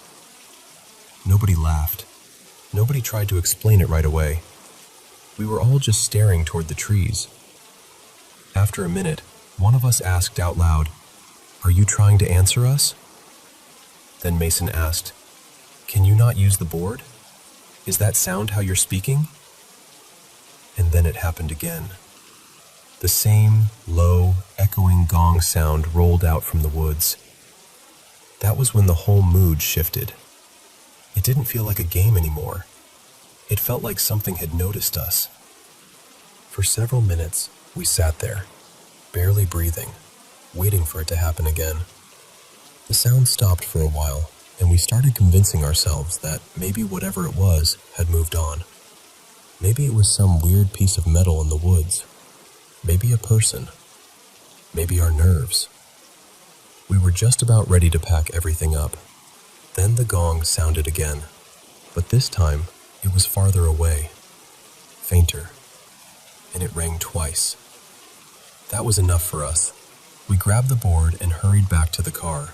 Nobody laughed. Nobody tried to explain it right away. We were all just staring toward the trees. After a minute, one of us asked out loud, "Are you trying to answer us?" Then Mason asked, "Can you not use the board? Is that sound how you're speaking?" And then it happened again. The same low, echoing gong sound rolled out from the woods. That was when the whole mood shifted. It didn't feel like a game anymore. It felt like something had noticed us. For several minutes, we sat there, barely breathing, waiting for it to happen again. The sound stopped for a while, and we started convincing ourselves that maybe whatever it was had moved on. Maybe it was some weird piece of metal in the woods. Maybe a person. Maybe our nerves. We were just about ready to pack everything up. Then the gong sounded again, but this time it was farther away, fainter, and it rang twice. That was enough for us. We grabbed the board and hurried back to the car.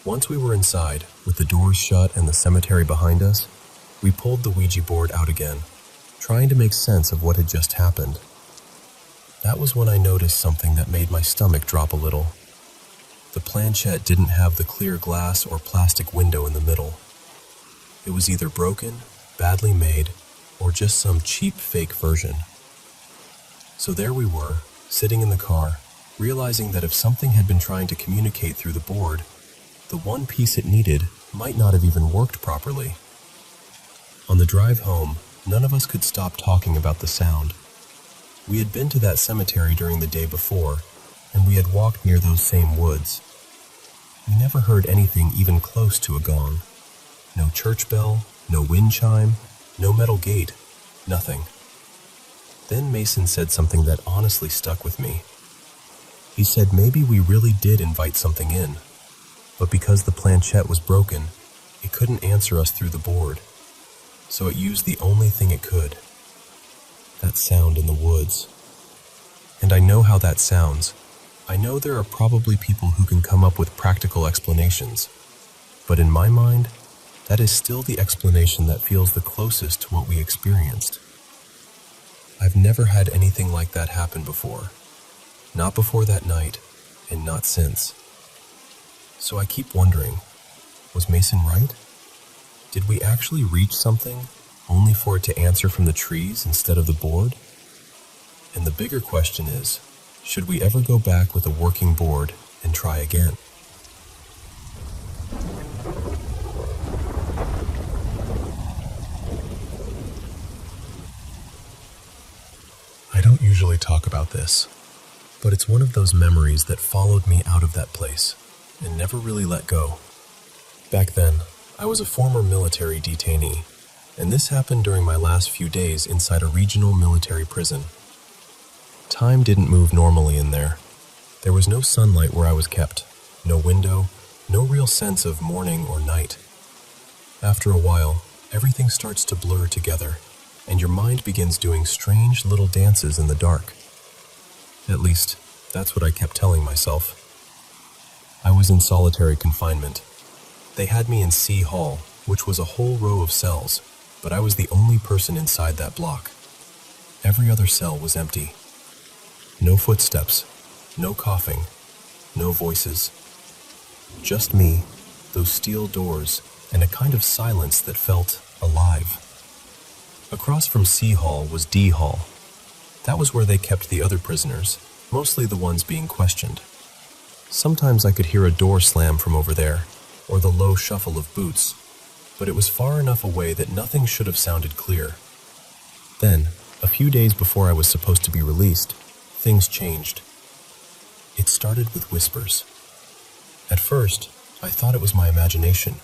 Once we were inside, with the doors shut and the cemetery behind us, we pulled the Ouija board out again, trying to make sense of what had just happened. That was when I noticed something that made my stomach drop a little. The planchette didn't have the clear glass or plastic window in the middle. It was either broken, badly made, or just some cheap fake version. So there we were, sitting in the car, realizing that if something had been trying to communicate through the board, the one piece it needed might not have even worked properly. On the drive home, none of us could stop talking about the sound. We had been to that cemetery during the day before, and we had walked near those same woods. We never heard anything even close to a gong. No church bell, no wind chime, no metal gate, nothing. Then Mason said something that honestly stuck with me. He said maybe we really did invite something in, but because the planchette was broken, it couldn't answer us through the board, so it used the only thing it could. That sound in the woods. And I know how that sounds. I know there are probably people who can come up with practical explanations, but in my mind, that is still the explanation that feels the closest to what we experienced. I've never had anything like that happen before. Not before that night, and not since. So I keep wondering, was Mason right? Did we actually reach something, only for it to answer from the trees instead of the board? And the bigger question is, should we ever go back with a working board and try again? I don't usually talk about this, but it's one of those memories that followed me out of that place and never really let go. Back then, I was a former military detainee, and this happened during my last few days inside a regional military prison. Time didn't move normally in there. There was no sunlight where I was kept, no window, no real sense of morning or night. After a while, everything starts to blur together, and your mind begins doing strange little dances in the dark. At least, that's what I kept telling myself. I was in solitary confinement. They had me in C Hall, which was a whole row of cells, but I was the only person inside that block. Every other cell was empty. No footsteps, no coughing, no voices. Just me, those steel doors, and a kind of silence that felt alive. Across from C Hall was D Hall. That was where they kept the other prisoners, mostly the ones being questioned. Sometimes I could hear a door slam from over there, or the low shuffle of boots, but it was far enough away that nothing should have sounded clear. Then, a few days before I was supposed to be released, things changed. It started with whispers. At first, I thought it was my imagination.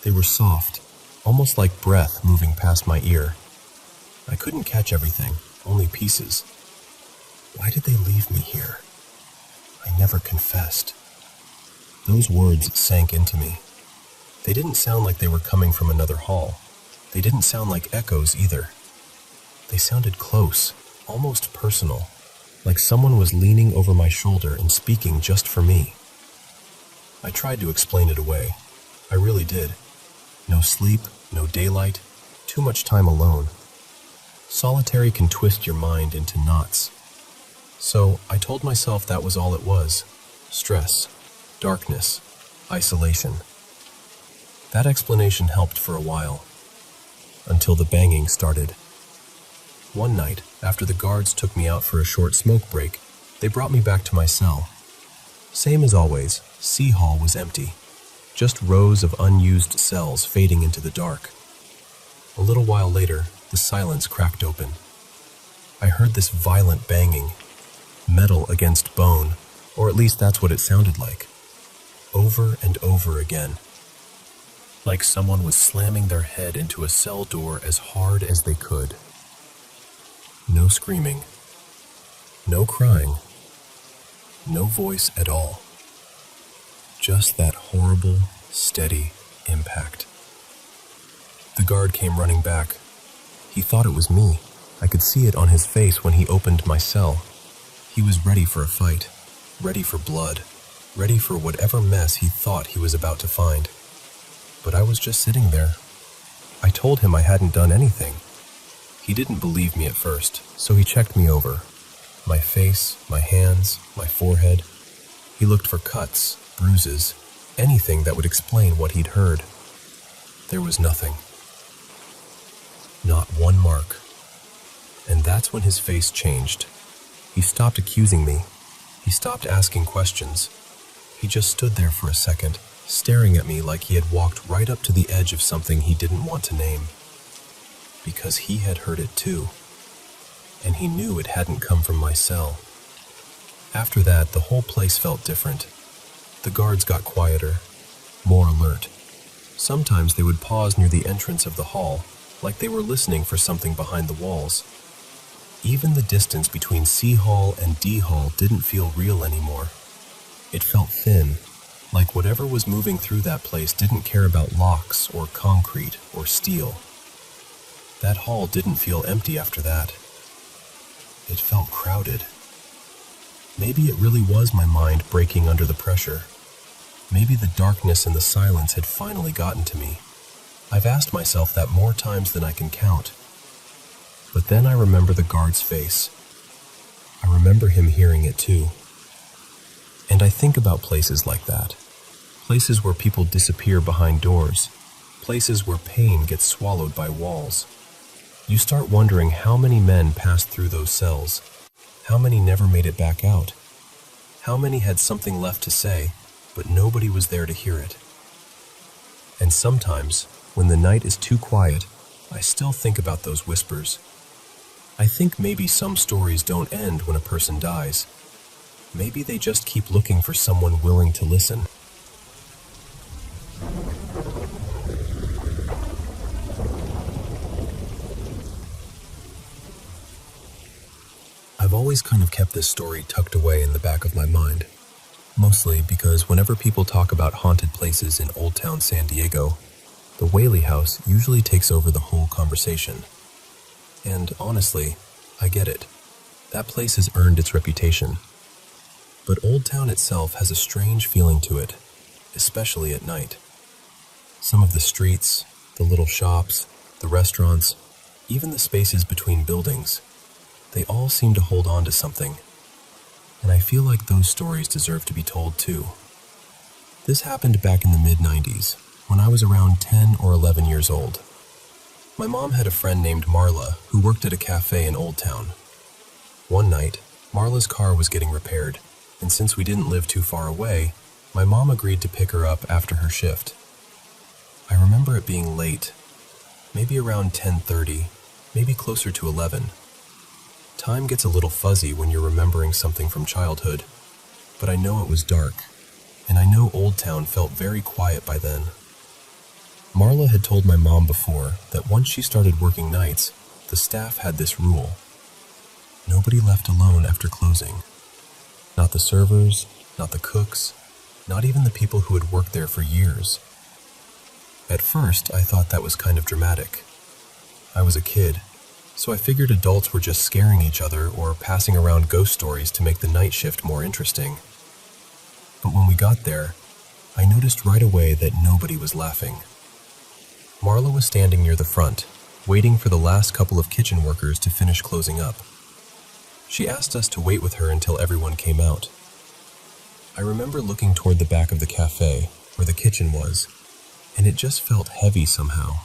They were soft, almost like breath moving past my ear. I couldn't catch everything, only pieces. Why did they leave me here? I never confessed. Those words sank into me. They didn't sound like they were coming from another hall. They didn't sound like echoes either. They sounded close, almost personal, like someone was leaning over my shoulder and speaking just for me. I tried to explain it away. I really did. No sleep, no daylight, too much time alone. Solitary can twist your mind into knots. So I told myself that was all it was. Stress, darkness, isolation. That explanation helped for a while, until the banging started. One night, after the guards took me out for a short smoke break, they brought me back to my cell. Same as always, C Hall was empty. Just rows of unused cells fading into the dark. A little while later, the silence cracked open. I heard this violent banging, metal against bone, or at least that's what it sounded like. Over and over again. Like someone was slamming their head into a cell door as hard as they could. No screaming. No crying. No voice at all. Just that horrible, steady impact. The guard came running back. He thought it was me. I could see it on his face when he opened my cell. He was ready for a fight, ready for blood, ready for whatever mess he thought he was about to find. But I was just sitting there. I told him I hadn't done anything. He didn't believe me at first, so he checked me over. My face, my hands, my forehead. He looked for cuts, bruises, anything that would explain what he'd heard. There was nothing. Not one mark. And that's when his face changed. He stopped accusing me. He stopped asking questions. He just stood there for a second, staring at me like he had walked right up to the edge of something he didn't want to name. Because he had heard it too. And he knew it hadn't come from my cell. After that, the whole place felt different. The guards got quieter, more alert. Sometimes they would pause near the entrance of the hall, like they were listening for something behind the walls. Even the distance between C Hall and D Hall didn't feel real anymore. It felt thin, like whatever was moving through that place didn't care about locks or concrete or steel. That hall didn't feel empty after that. It felt crowded. Maybe it really was my mind breaking under the pressure. Maybe the darkness and the silence had finally gotten to me. I've asked myself that more times than I can count. But then I remember the guard's face. I remember him hearing it too. And I think about places like that. Places where people disappear behind doors. Places where pain gets swallowed by walls. You start wondering how many men passed through those cells. How many never made it back out? How many had something left to say, but nobody was there to hear it? And sometimes, when the night is too quiet, I still think about those whispers. I think maybe some stories don't end when a person dies. Maybe they just keep looking for someone willing to listen. I've always kind of kept this story tucked away in the back of my mind, mostly because whenever people talk about haunted places in Old Town San Diego, the Whaley House usually takes over the whole conversation. And honestly, I get it. That place has earned its reputation. But Old Town itself has a strange feeling to it, especially at night. Some of the streets, the little shops, the restaurants, even the spaces between buildings, they all seem to hold on to something. And I feel like those stories deserve to be told too. This happened back in the mid-90s, when I was around 10 or 11 years old. My mom had a friend named Marla who worked at a cafe in Old Town. One night, Marla's car was getting repaired, and since we didn't live too far away, my mom agreed to pick her up after her shift. I remember it being late, maybe around 10:30, maybe closer to 11. Time gets a little fuzzy when you're remembering something from childhood, but I know it was dark, and I know Old Town felt very quiet by then. Marla had told my mom before that once she started working nights, the staff had this rule. Nobody left alone after closing. Not the servers, not the cooks, not even the people who had worked there for years. At first, I thought that was kind of dramatic. I was a kid, so I figured adults were just scaring each other or passing around ghost stories to make the night shift more interesting. But when we got there, I noticed right away that nobody was laughing. Marla was standing near the front, waiting for the last couple of kitchen workers to finish closing up. She asked us to wait with her until everyone came out. I remember looking toward the back of the cafe, where the kitchen was, and it just felt heavy somehow.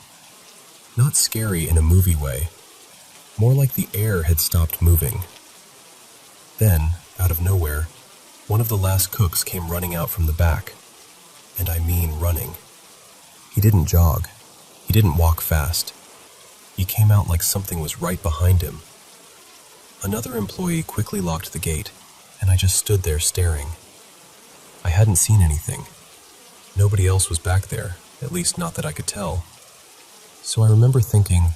Not scary in a movie way, more like the air had stopped moving. Then, out of nowhere, one of the last cooks came running out from the back, and I mean running. He didn't jog. He didn't walk fast. He came out like something was right behind him. Another employee quickly locked the gate, and I just stood there staring. I hadn't seen anything. Nobody else was back there, at least not that I could tell. So I remember thinking,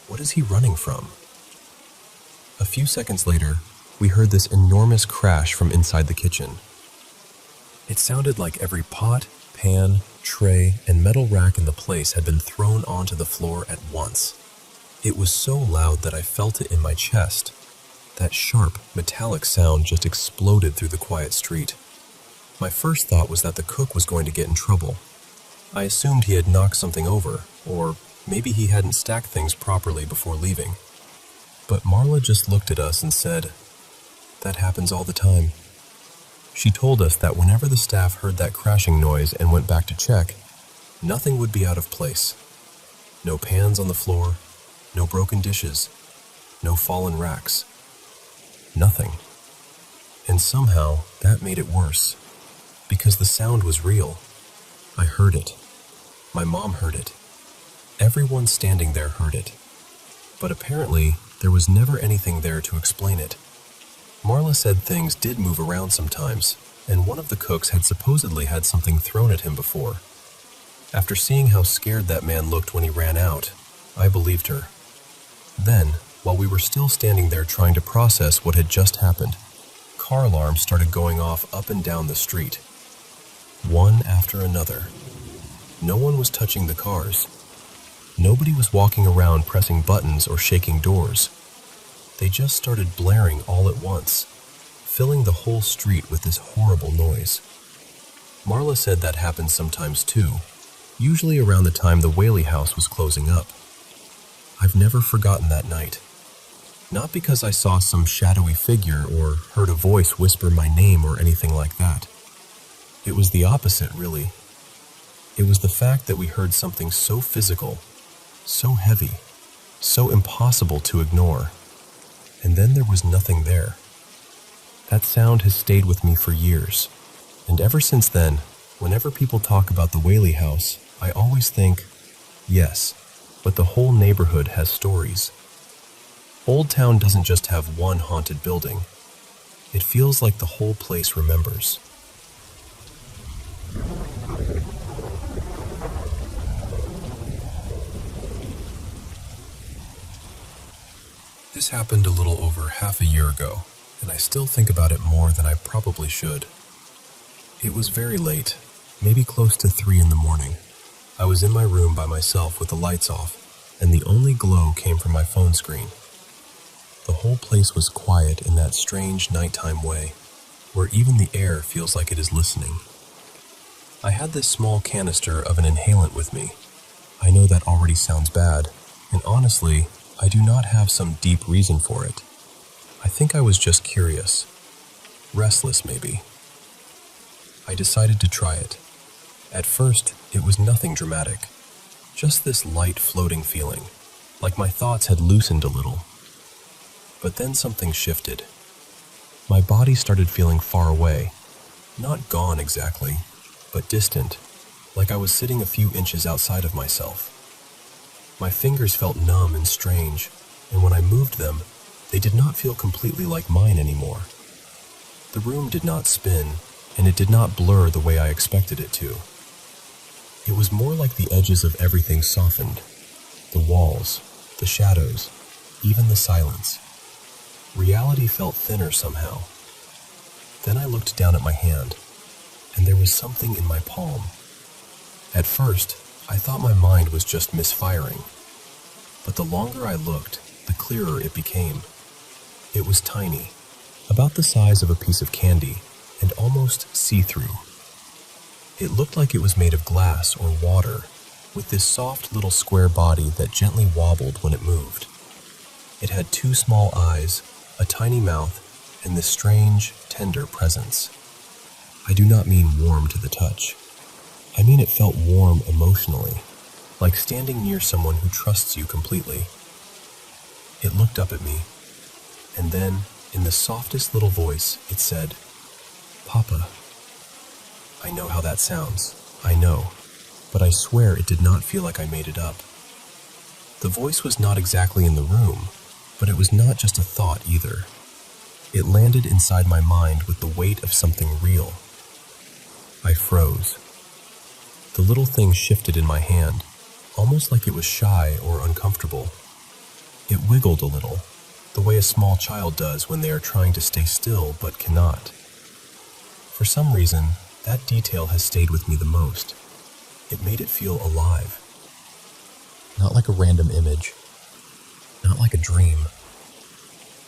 what is he running from? A few seconds later, we heard this enormous crash from inside the kitchen. It sounded like every pot, pan, tray, and metal rack in the place had been thrown onto the floor at once. It was so loud that I felt it in my chest. That sharp, metallic sound just exploded through the quiet street. My first thought was that the cook was going to get in trouble. I assumed he had knocked something over, or maybe he hadn't stacked things properly before leaving. But Marla just looked at us and said, "That happens all the time." She told us that whenever the staff heard that crashing noise and went back to check, nothing would be out of place. No pans on the floor, no broken dishes, no fallen racks. Nothing. And somehow that made it worse, because the sound was real. I heard it. My mom heard it. Everyone standing there heard it. But apparently, there was never anything there to explain it. Marla said things did move around sometimes, and one of the cooks had supposedly had something thrown at him before. After seeing how scared that man looked when he ran out, I believed her. Then, while we were still standing there trying to process what had just happened, car alarms started going off up and down the street. One after another. No one was touching the cars. Nobody was walking around pressing buttons or shaking doors. They just started blaring all at once, filling the whole street with this horrible noise. Marla said that happened sometimes too, usually around the time the Whaley house was closing up. I've never forgotten that night. Not because I saw some shadowy figure or heard a voice whisper my name or anything like that. It was the opposite, really. It was the fact that we heard something so physical, so heavy, so impossible to ignore. And then there was nothing there. That sound has stayed with me for years. And ever since then, whenever people talk about the Whaley house, I always think, yes, but the whole neighborhood has stories. Old Town doesn't just have one haunted building. It feels like the whole place remembers. This happened a little over half a year ago, and I still think about it more than I probably should. It was very late, maybe close to 3 in the morning. I was in my room by myself with the lights off, and the only glow came from my phone screen. The whole place was quiet in that strange nighttime way, where even the air feels like it is listening. I had this small canister of an inhalant with me. I know that already sounds bad, and honestly, I do not have some deep reason for it. I think I was just curious. Restless, maybe. I decided to try it. At first, it was nothing dramatic. Just this light floating feeling, like my thoughts had loosened a little. But then something shifted. My body started feeling far away. Not gone exactly, but distant, like I was sitting a few inches outside of myself. My fingers felt numb and strange, and when I moved them, they did not feel completely like mine anymore. The room did not spin, and it did not blur the way I expected it to. It was more like the edges of everything softened. The walls, the shadows, even the silence. Reality felt thinner somehow. Then I looked down at my hand, and there was something in my palm. At first, I thought my mind was just misfiring. But the longer I looked, the clearer it became. It was tiny, about the size of a piece of candy, and almost see-through. It looked like it was made of glass or water, with this soft little square body that gently wobbled when it moved. It had 2 small eyes, a tiny mouth, and this strange, tender presence. I do not mean warm to the touch. I mean it felt warm emotionally, like standing near someone who trusts you completely. It looked up at me, and then, in the softest little voice, it said, "Papa." I know how that sounds, I know, but I swear it did not feel like I made it up. The voice was not exactly in the room, but it was not just a thought either. It landed inside my mind with the weight of something real. I froze. The little thing shifted in my hand, almost like it was shy or uncomfortable. It wiggled a little, the way a small child does when they are trying to stay still but cannot. For some reason, that detail has stayed with me the most. It made it feel alive. Not like a random image. Not like a dream.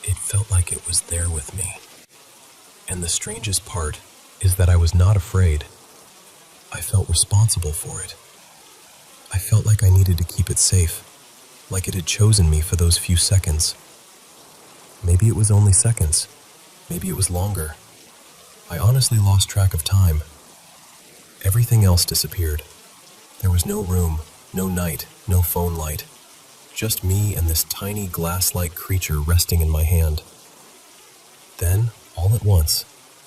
It felt like it was there with me. And the strangest part is that I was not afraid. I felt responsible for it. I felt like I needed to keep it safe, like it had chosen me for those few seconds. Maybe it was only seconds. Maybe it was longer. I honestly lost track of time. Everything else disappeared. There was no room, no night, no phone light. Just me and this tiny glass-like creature resting in my hand. Then, all at once,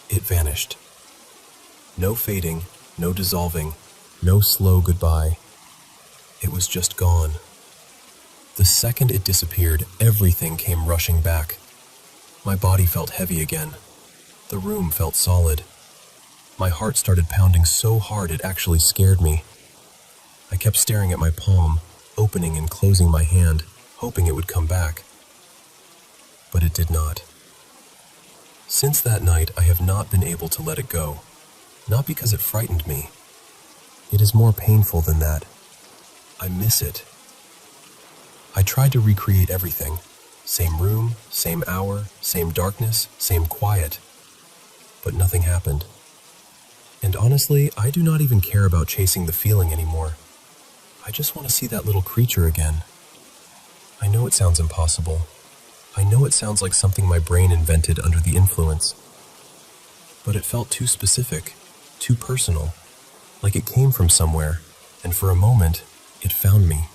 it vanished. No fading, no dissolving, no slow goodbye. It was just gone. The second it disappeared, everything came rushing back. My body felt heavy again. The room felt solid. My heart started pounding so hard it actually scared me. I kept staring at my palm, opening and closing my hand, hoping it would come back. But it did not. Since that night, I have not been able to let it go. Not because it frightened me. It is more painful than that. I miss it. I tried to recreate everything. Same room, same hour, same darkness, same quiet. But nothing happened. And honestly, I do not even care about chasing the feeling anymore. I just want to see that little creature again. I know it sounds impossible. I know it sounds like something my brain invented under the influence. But it felt too specific, too personal, like it came from somewhere, and for a moment, it found me.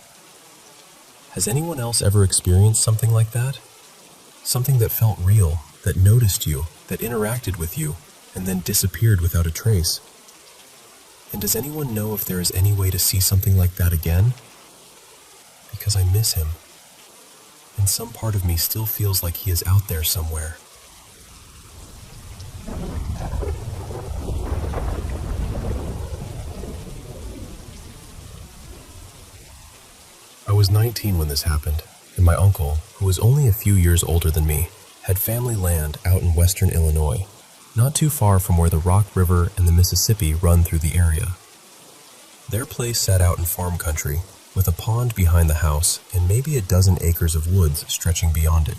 Has anyone else ever experienced something like that? Something that felt real, that noticed you, that interacted with you, and then disappeared without a trace? And does anyone know if there is any way to see something like that again? Because I miss him. And some part of me still feels like he is out there somewhere. I was 19 when this happened, and my uncle, who was only a few years older than me, had family land out in western Illinois, not too far from where the Rock River and the Mississippi run through the area. Their place sat out in farm country, with a pond behind the house and maybe a dozen acres of woods stretching beyond it.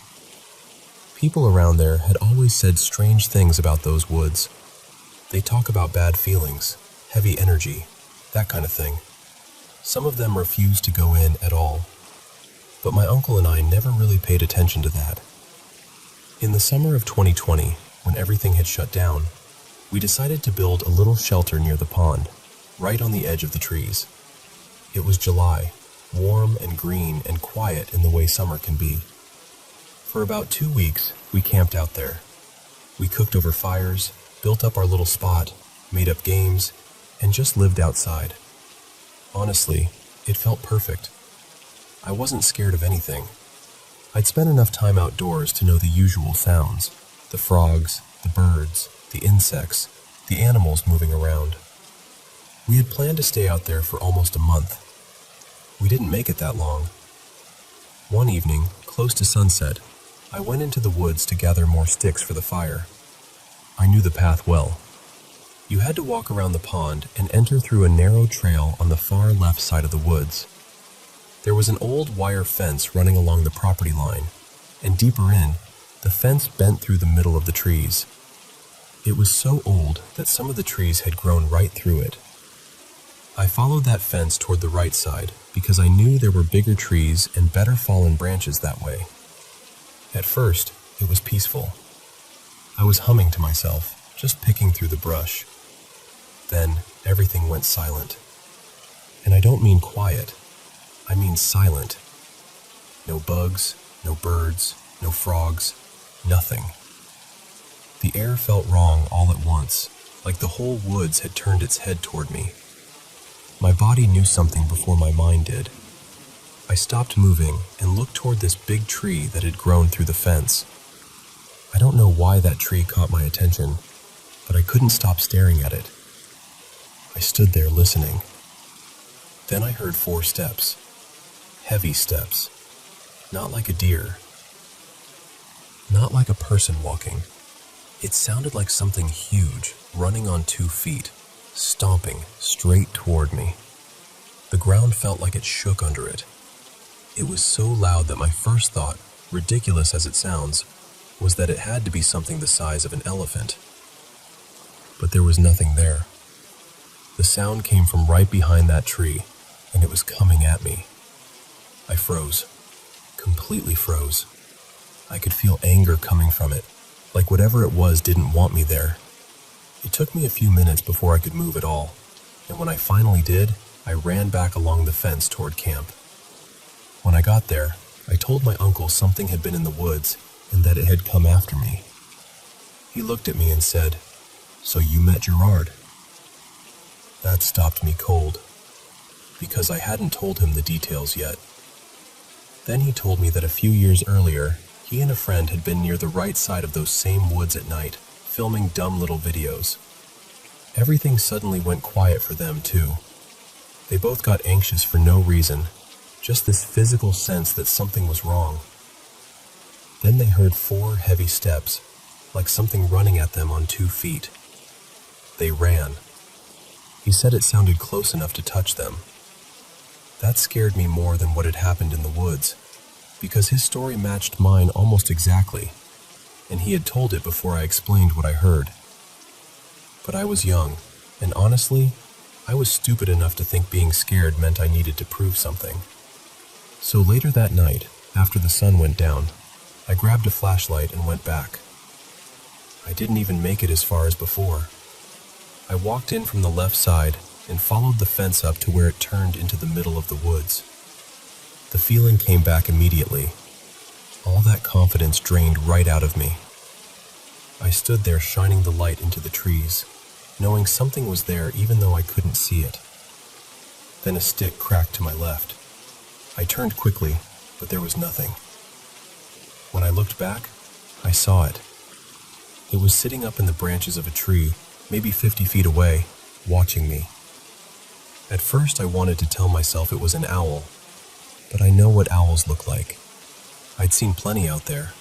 People around there had always said strange things about those woods. They talk about bad feelings, heavy energy, that kind of thing. Some of them refused to go in at all. But my uncle and I never really paid attention to that. In the summer of 2020, when everything had shut down, we decided to build a little shelter near the pond, right on the edge of the trees. It was July, warm and green and quiet in the way summer can be. For about 2 weeks, we camped out there. We cooked over fires, built up our little spot, made up games, and just lived outside. Honestly, it felt perfect. I wasn't scared of anything. I'd spent enough time outdoors to know the usual sounds: the frogs, the birds, the insects, the animals moving around. We had planned to stay out there for almost a month. We didn't make it that long. One evening, close to sunset, I went into the woods to gather more sticks for the fire. I knew the path well. You had to walk around the pond and enter through a narrow trail on the far left side of the woods. There was an old wire fence running along the property line, and deeper in, the fence bent through the middle of the trees. It was so old that some of the trees had grown right through it. I followed that fence toward the right side because I knew there were bigger trees and better fallen branches that way. At first, it was peaceful. I was humming to myself, just picking through the brush. Then, everything went silent. And I don't mean quiet. I mean silent. No bugs, no birds, no frogs, nothing. The air felt wrong all at once, like the whole woods had turned its head toward me. My body knew something before my mind did. I stopped moving and looked toward this big tree that had grown through the fence. I don't know why that tree caught my attention, but I couldn't stop staring at it. I stood there listening. Then I heard 4 steps. Heavy steps. Not like a deer. Not like a person walking. It sounded like something huge, running on 2 feet, stomping straight toward me. The ground felt like it shook under it. It was so loud that my first thought, ridiculous as it sounds, was that it had to be something the size of an elephant. But there was nothing there. The sound came from right behind that tree, and it was coming at me. I froze. Completely froze. I could feel anger coming from it, like whatever it was didn't want me there. It took me a few minutes before I could move at all, and when I finally did, I ran back along the fence toward camp. When I got there, I told my uncle something had been in the woods and that it had come after me. He looked at me and said, "So you met Gerard?" That stopped me cold, because I hadn't told him the details yet. Then he told me that a few years earlier, he and a friend had been near the right side of those same woods at night, filming dumb little videos. Everything suddenly went quiet for them, too. They both got anxious for no reason, just this physical sense that something was wrong. Then they heard 4 heavy steps, like something running at them on 2 feet. They ran. He said it sounded close enough to touch them. That scared me more than what had happened in the woods, because his story matched mine almost exactly, and he had told it before I explained what I heard. But I was young, and honestly, I was stupid enough to think being scared meant I needed to prove something. So later that night, after the sun went down, I grabbed a flashlight and went back. I didn't even make it as far as before. I walked in from the left side and followed the fence up to where it turned into the middle of the woods. The feeling came back immediately. All that confidence drained right out of me. I stood there shining the light into the trees, knowing something was there even though I couldn't see it. Then a stick cracked to my left. I turned quickly, but there was nothing. When I looked back, I saw it. It was sitting up in the branches of a tree, maybe 50 feet away, watching me. At first I wanted to tell myself it was an owl, but I know what owls look like. I'd seen plenty out there.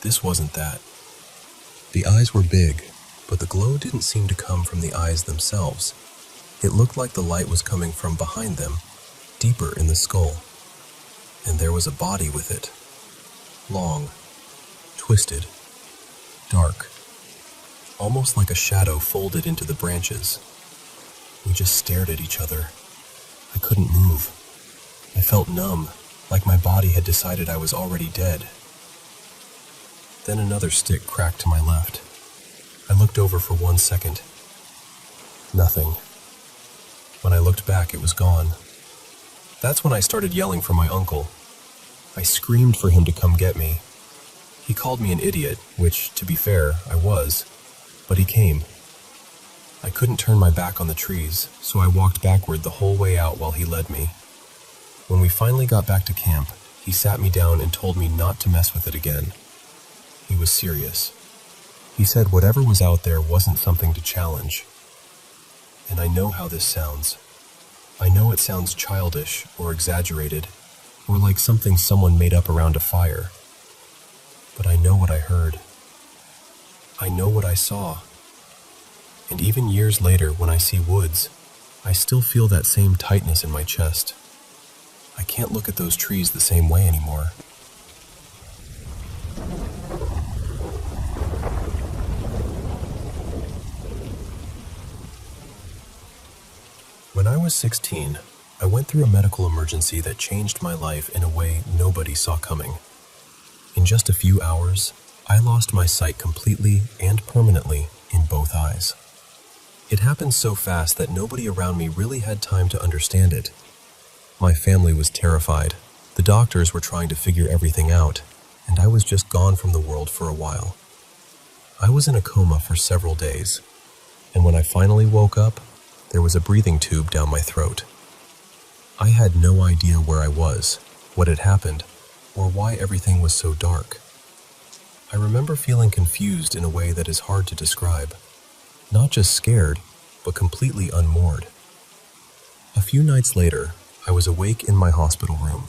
This wasn't that. The eyes were big, but the glow didn't seem to come from the eyes themselves. It looked like the light was coming from behind them, deeper in the skull. And there was a body with it. Long, twisted, dark, almost like a shadow folded into the branches. We just stared at each other. I couldn't move. I felt numb, like my body had decided I was already dead. Then another stick cracked to my left. I looked over for 1 second. Nothing. When I looked back, it was gone. That's when I started yelling for my uncle. I screamed for him to come get me, He called me an idiot, which, to be fair, I was, but he came. I couldn't turn my back on the trees, so I walked backward the whole way out while he led me. When we finally got back to camp, he sat me down and told me not to mess with it again. He was serious. He said whatever was out there wasn't something to challenge. And I know how this sounds. I know it sounds childish or exaggerated, or like something someone made up around a fire. But I know what I heard. I know what I saw. And even years later, when I see woods, I still feel that same tightness in my chest. I can't look at those trees the same way anymore. When I was 16, I went through a medical emergency that changed my life in a way nobody saw coming. In just a few hours, I lost my sight completely and permanently in both eyes. It happened so fast that nobody around me really had time to understand it. My family was terrified. The doctors were trying to figure everything out, and I was just gone from the world for a while. I was in a coma for several days, and when I finally woke up, there was a breathing tube down my throat. I had no idea where I was, what had happened, or why everything was so dark. I remember feeling confused in a way that is hard to describe. Not just scared, but completely unmoored. A few nights later, I was awake in my hospital room.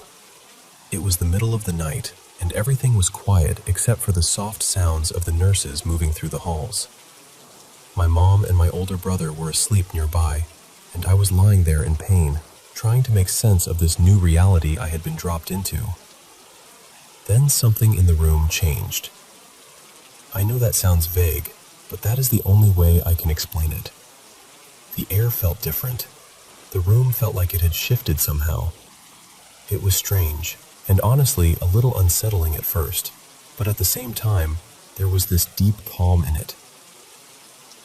It was the middle of the night, and everything was quiet except for the soft sounds of the nurses moving through the halls. My mom and my older brother were asleep nearby, and I was lying there in pain, trying to make sense of this new reality I had been dropped into. Then something in the room changed. I know that sounds vague, but that is the only way I can explain it. The air felt different. The room felt like it had shifted somehow. It was strange, and honestly a little unsettling at first, but at the same time, there was this deep calm in it.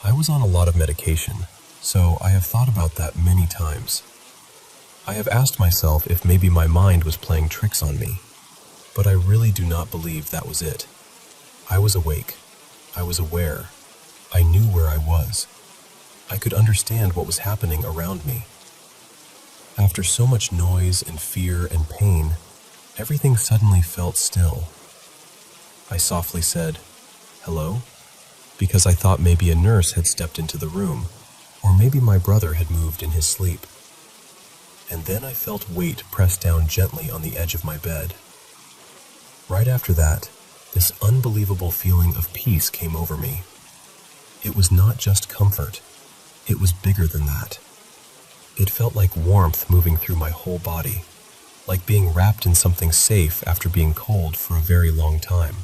I was on a lot of medication, so I have thought about that many times. I have asked myself if maybe my mind was playing tricks on me, but I really do not believe that was it. I was awake. I was aware. I knew where I was. I could understand what was happening around me. After so much noise and fear and pain, everything suddenly felt still. I softly said, "Hello?" because I thought maybe a nurse had stepped into the room, or maybe my brother had moved in his sleep. And then I felt weight press down gently on the edge of my bed. Right after that, this unbelievable feeling of peace came over me. It was not just comfort. It was bigger than that. It felt like warmth moving through my whole body, like being wrapped in something safe after being cold for a very long time.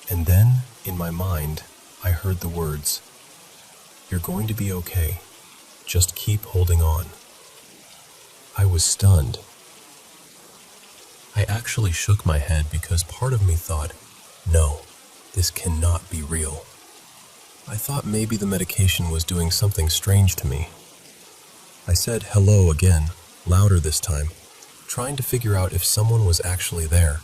And then, in my mind, I heard the words, "You're going to be okay. Just keep holding on." I was stunned. I actually shook my head because part of me thought, no, this cannot be real. I thought maybe the medication was doing something strange to me. I said hello again, louder this time, trying to figure out if someone was actually there.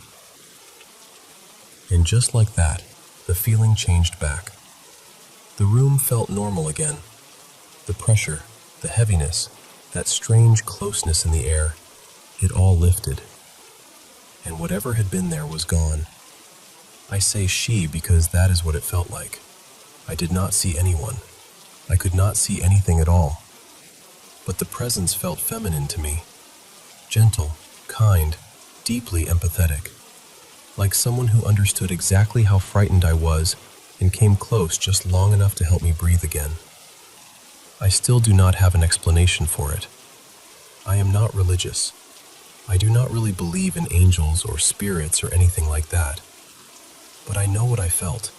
And just like that, the feeling changed back. The room felt normal again. The pressure, the heaviness, that strange closeness in the air, it all lifted. And whatever had been there was gone. I say she because that is what it felt like. I did not see anyone. I could not see anything at all. But the presence felt feminine to me. Gentle, kind, deeply empathetic. Like someone who understood exactly how frightened I was and came close just long enough to help me breathe again. I still do not have an explanation for it. I am not religious. I do not really believe in angels or spirits or anything like that. But I know what I felt.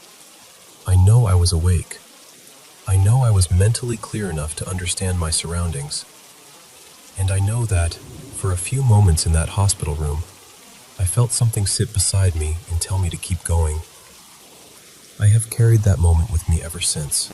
I know I was awake. I know I was mentally clear enough to understand my surroundings. And I know that, for a few moments in that hospital room, I felt something sit beside me and tell me to keep going. I have carried that moment with me ever since.